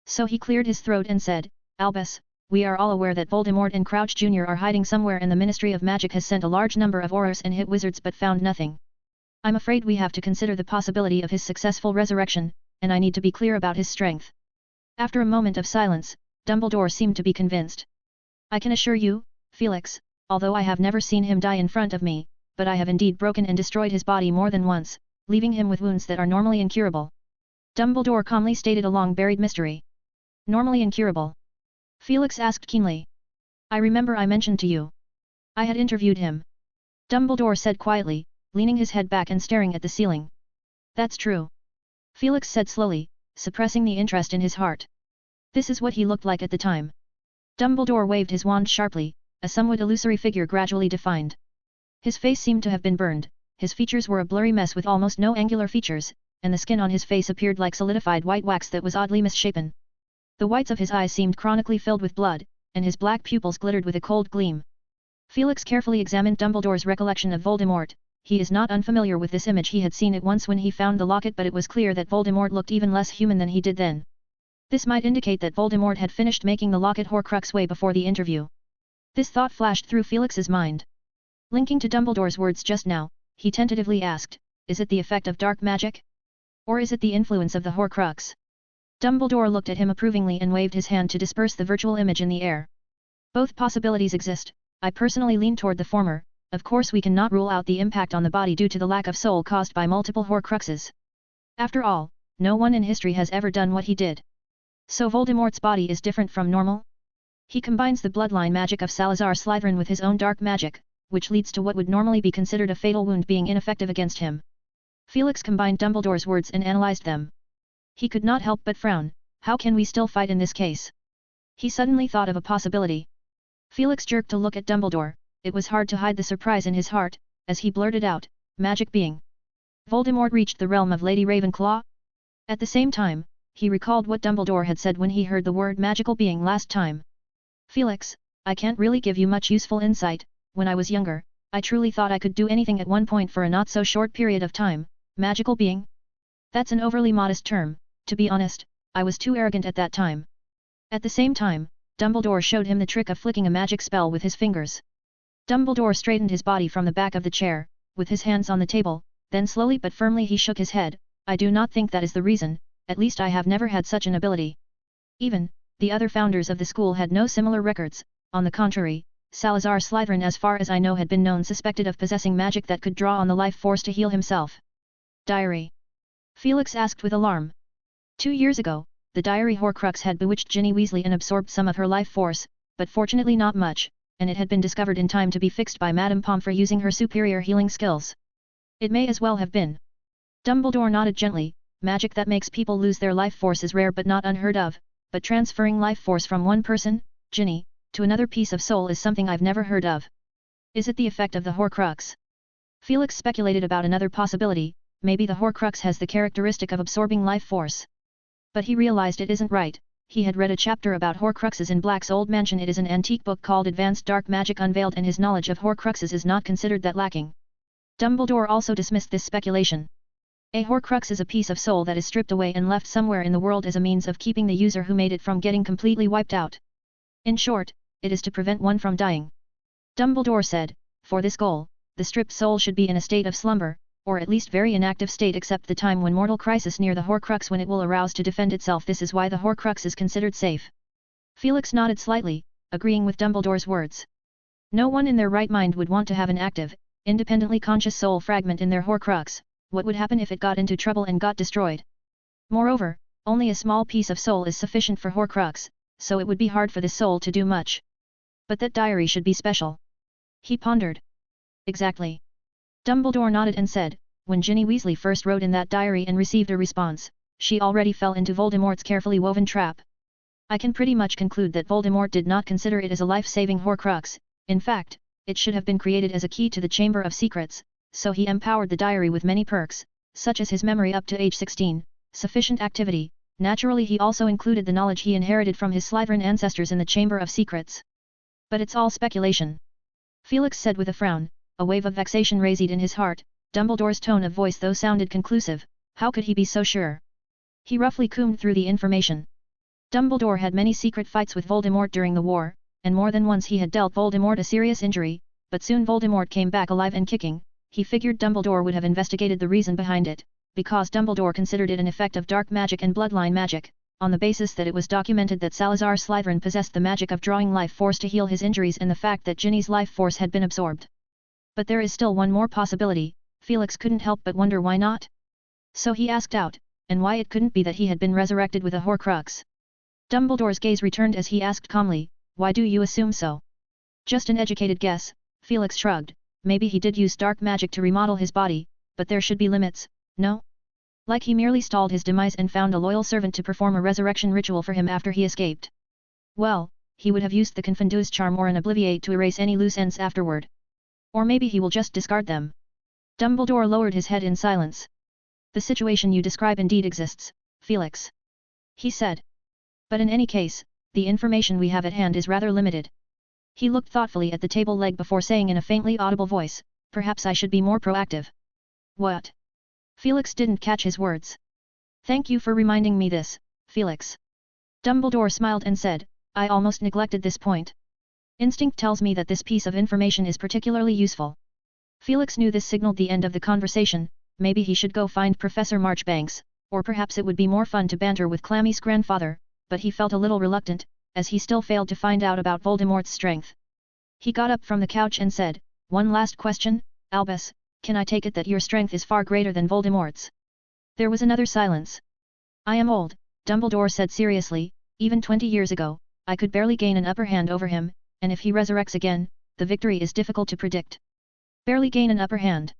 So he cleared his throat and said, Albus, we are all aware that Voldemort and Crouch Jr. are hiding somewhere, and the Ministry of Magic has sent a large number of Aurors and hit wizards but found nothing. I'm afraid we have to consider the possibility of his successful resurrection, and I need to be clear about his strength. After a moment of silence, Dumbledore seemed to be convinced. I can assure you, Felix, although I have never seen him die in front of me, but I have indeed broken and destroyed his body more than once, leaving him with wounds that are normally incurable. Dumbledore calmly stated a long-buried mystery. Normally incurable? Felix asked keenly. I remember I mentioned to you. I had interviewed him. Dumbledore said quietly, leaning his head back and staring at the ceiling. That's true. Felix said slowly, suppressing the interest in his heart. This is what he looked like at the time. Dumbledore waved his wand sharply, a somewhat illusory figure gradually defined. His face seemed to have been burned, his features were a blurry mess with almost no angular features, and the skin on his face appeared like solidified white wax that was oddly misshapen. The whites of his eyes seemed chronically filled with blood, and his black pupils glittered with a cold gleam. Felix carefully examined Dumbledore's recollection of Voldemort. He is not unfamiliar with this image. He had seen it once when he found the locket, but it was clear that Voldemort looked even less human than he did then. This might indicate that Voldemort had finished making the locket Horcrux way before the interview. This thought flashed through Felix's mind. Linking to Dumbledore's words just now, he tentatively asked, is it the effect of dark magic? Or is it the influence of the Horcrux? Dumbledore looked at him approvingly and waved his hand to disperse the virtual image in the air. Both possibilities exist. I personally lean toward the former. Of course we cannot rule out the impact on the body due to the lack of soul caused by multiple Horcruxes. After all, no one in history has ever done what he did. So Voldemort's body is different from normal? He combines the bloodline magic of Salazar Slytherin with his own dark magic, which leads to what would normally be considered a fatal wound being ineffective against him. Felix combined Dumbledore's words and analyzed them. He could not help but frown. How can we still fight in this case? He suddenly thought of a possibility. Felix jerked a look at Dumbledore. It was hard to hide the surprise in his heart, as he blurted out, magic being. Voldemort reached the realm of Lady Ravenclaw? At the same time, he recalled what Dumbledore had said when he heard the word magical being last time. Felix, I can't really give you much useful insight. When I was younger, I truly thought I could do anything at one point for a not so short period of time. Magical being? That's an overly modest term. To be honest, I was too arrogant at that time. At the same time, Dumbledore showed him the trick of flicking a magic spell with his fingers. Dumbledore straightened his body from the back of the chair, with his hands on the table, then slowly but firmly he shook his head. I do not think that is the reason, at least I have never had such an ability. Even, the other founders of the school had no similar records. On the contrary, Salazar Slytherin, as far as I know, had been known suspected of possessing magic that could draw on the life force to heal himself. Diary. Felix asked with alarm. 2 years ago, the diary Horcrux had bewitched Ginny Weasley and absorbed some of her life force, but fortunately not much, and it had been discovered in time to be fixed by Madame Pomfrey using her superior healing skills. It may as well have been. Dumbledore nodded gently. Magic that makes people lose their life force is rare but not unheard of, but transferring life force from one person, Ginny, to another piece of soul is something I've never heard of. Is it the effect of the Horcrux? Felix speculated about another possibility, maybe the Horcrux has the characteristic of absorbing life force. But he realized it isn't right. He had read a chapter about Horcruxes in Black's old mansion. It is an antique book called Advanced Dark Magic Unveiled, and his knowledge of Horcruxes is not considered that lacking. Dumbledore also dismissed this speculation. A Horcrux is a piece of soul that is stripped away and left somewhere in the world as a means of keeping the user who made it from getting completely wiped out. In short, it is to prevent one from dying. Dumbledore said, for this goal, the stripped soul should be in a state of slumber, or at least very inactive state except the time when mortal crisis near the Horcrux when it will arouse to defend itself. This is why the Horcrux is considered safe. Felix nodded slightly, agreeing with Dumbledore's words. No one in their right mind would want to have an active, independently conscious soul fragment in their Horcrux. What would happen if it got into trouble and got destroyed? Moreover, only a small piece of soul is sufficient for Horcrux, so it would be hard for this soul to do much. But that diary should be special. He pondered. Exactly. Dumbledore nodded and said, when Ginny Weasley first wrote in that diary and received a response, she already fell into Voldemort's carefully woven trap. I can pretty much conclude that Voldemort did not consider it as a life-saving Horcrux. In fact, it should have been created as a key to the Chamber of Secrets, so he empowered the diary with many perks, such as his memory up to age 16, sufficient activity. Naturally he also included the knowledge he inherited from his Slytherin ancestors in the Chamber of Secrets. But it's all speculation. Felix said with a frown, a wave of vexation raised in his heart. Dumbledore's tone of voice though sounded conclusive, how could he be so sure? He roughly combed through the information. Dumbledore had many secret fights with Voldemort during the war, and more than once he had dealt Voldemort a serious injury, but soon Voldemort came back alive and kicking. He figured Dumbledore would have investigated the reason behind it, because Dumbledore considered it an effect of dark magic and bloodline magic, on the basis that it was documented that Salazar Slytherin possessed the magic of drawing life force to heal his injuries and the fact that Ginny's life force had been absorbed. But there is still one more possibility. Felix couldn't help but wonder why not. So he asked out, and why it couldn't be that he had been resurrected with a Horcrux. Dumbledore's gaze returned as he asked calmly, why do you assume so? Just an educated guess, Felix shrugged. Maybe he did use dark magic to remodel his body, but there should be limits, no? Like he merely stalled his demise and found a loyal servant to perform a resurrection ritual for him after he escaped. Well, he would have used the Confundus charm or an Obliviate to erase any loose ends afterward. Or maybe he will just discard them. Dumbledore lowered his head in silence. The situation you describe indeed exists, Felix. He said. But in any case, the information we have at hand is rather limited. He looked thoughtfully at the table leg before saying in a faintly audible voice, perhaps I should be more proactive. What? Felix didn't catch his words. Thank you for reminding me this, Felix. Dumbledore smiled and said, I almost neglected this point. Instinct tells me that this piece of information is particularly useful. Felix knew this signaled the end of the conversation. Maybe he should go find Professor Marchbanks, or perhaps it would be more fun to banter with Clammy's grandfather, but he felt a little reluctant, as he still failed to find out about Voldemort's strength. He got up from the couch and said, one last question, Albus, can I take it that your strength is far greater than Voldemort's? There was another silence. I am old, Dumbledore said seriously, even 20 years ago, I could barely gain an upper hand over him, and if he resurrects again, the victory is difficult to predict. Barely gain an upper hand?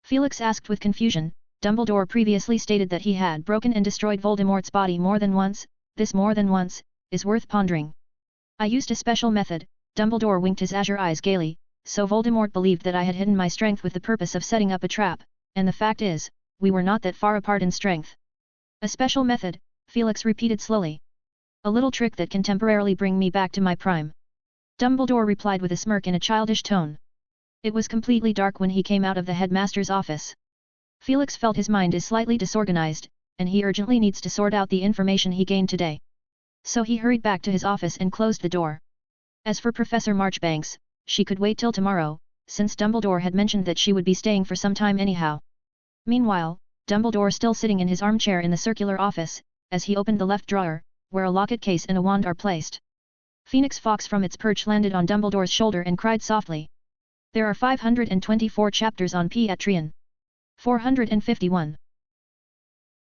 Felix asked with confusion. Dumbledore previously stated that he had broken and destroyed Voldemort's body more than once. This more than once is worth pondering. I used a special method. Dumbledore winked his azure eyes gaily, so Voldemort believed that I had hidden my strength with the purpose of setting up a trap, and the fact is, we were not that far apart in strength. A special method, Felix repeated slowly. A little trick that can temporarily bring me back to my prime. Dumbledore replied with a smirk in a childish tone. It was completely dark when he came out of the headmaster's office. Felix felt his mind is slightly disorganized, and he urgently needs to sort out the information he gained today. So he hurried back to his office and closed the door. As for Professor Marchbanks, she could wait till tomorrow, since Dumbledore had mentioned that she would be staying for some time anyhow. Meanwhile, Dumbledore still sitting in his armchair in the circular office, as he opened the left drawer, where a locket case and a wand are placed. Phoenix Fox from its perch landed on Dumbledore's shoulder and cried softly. There are 524 chapters on Patreon. 451.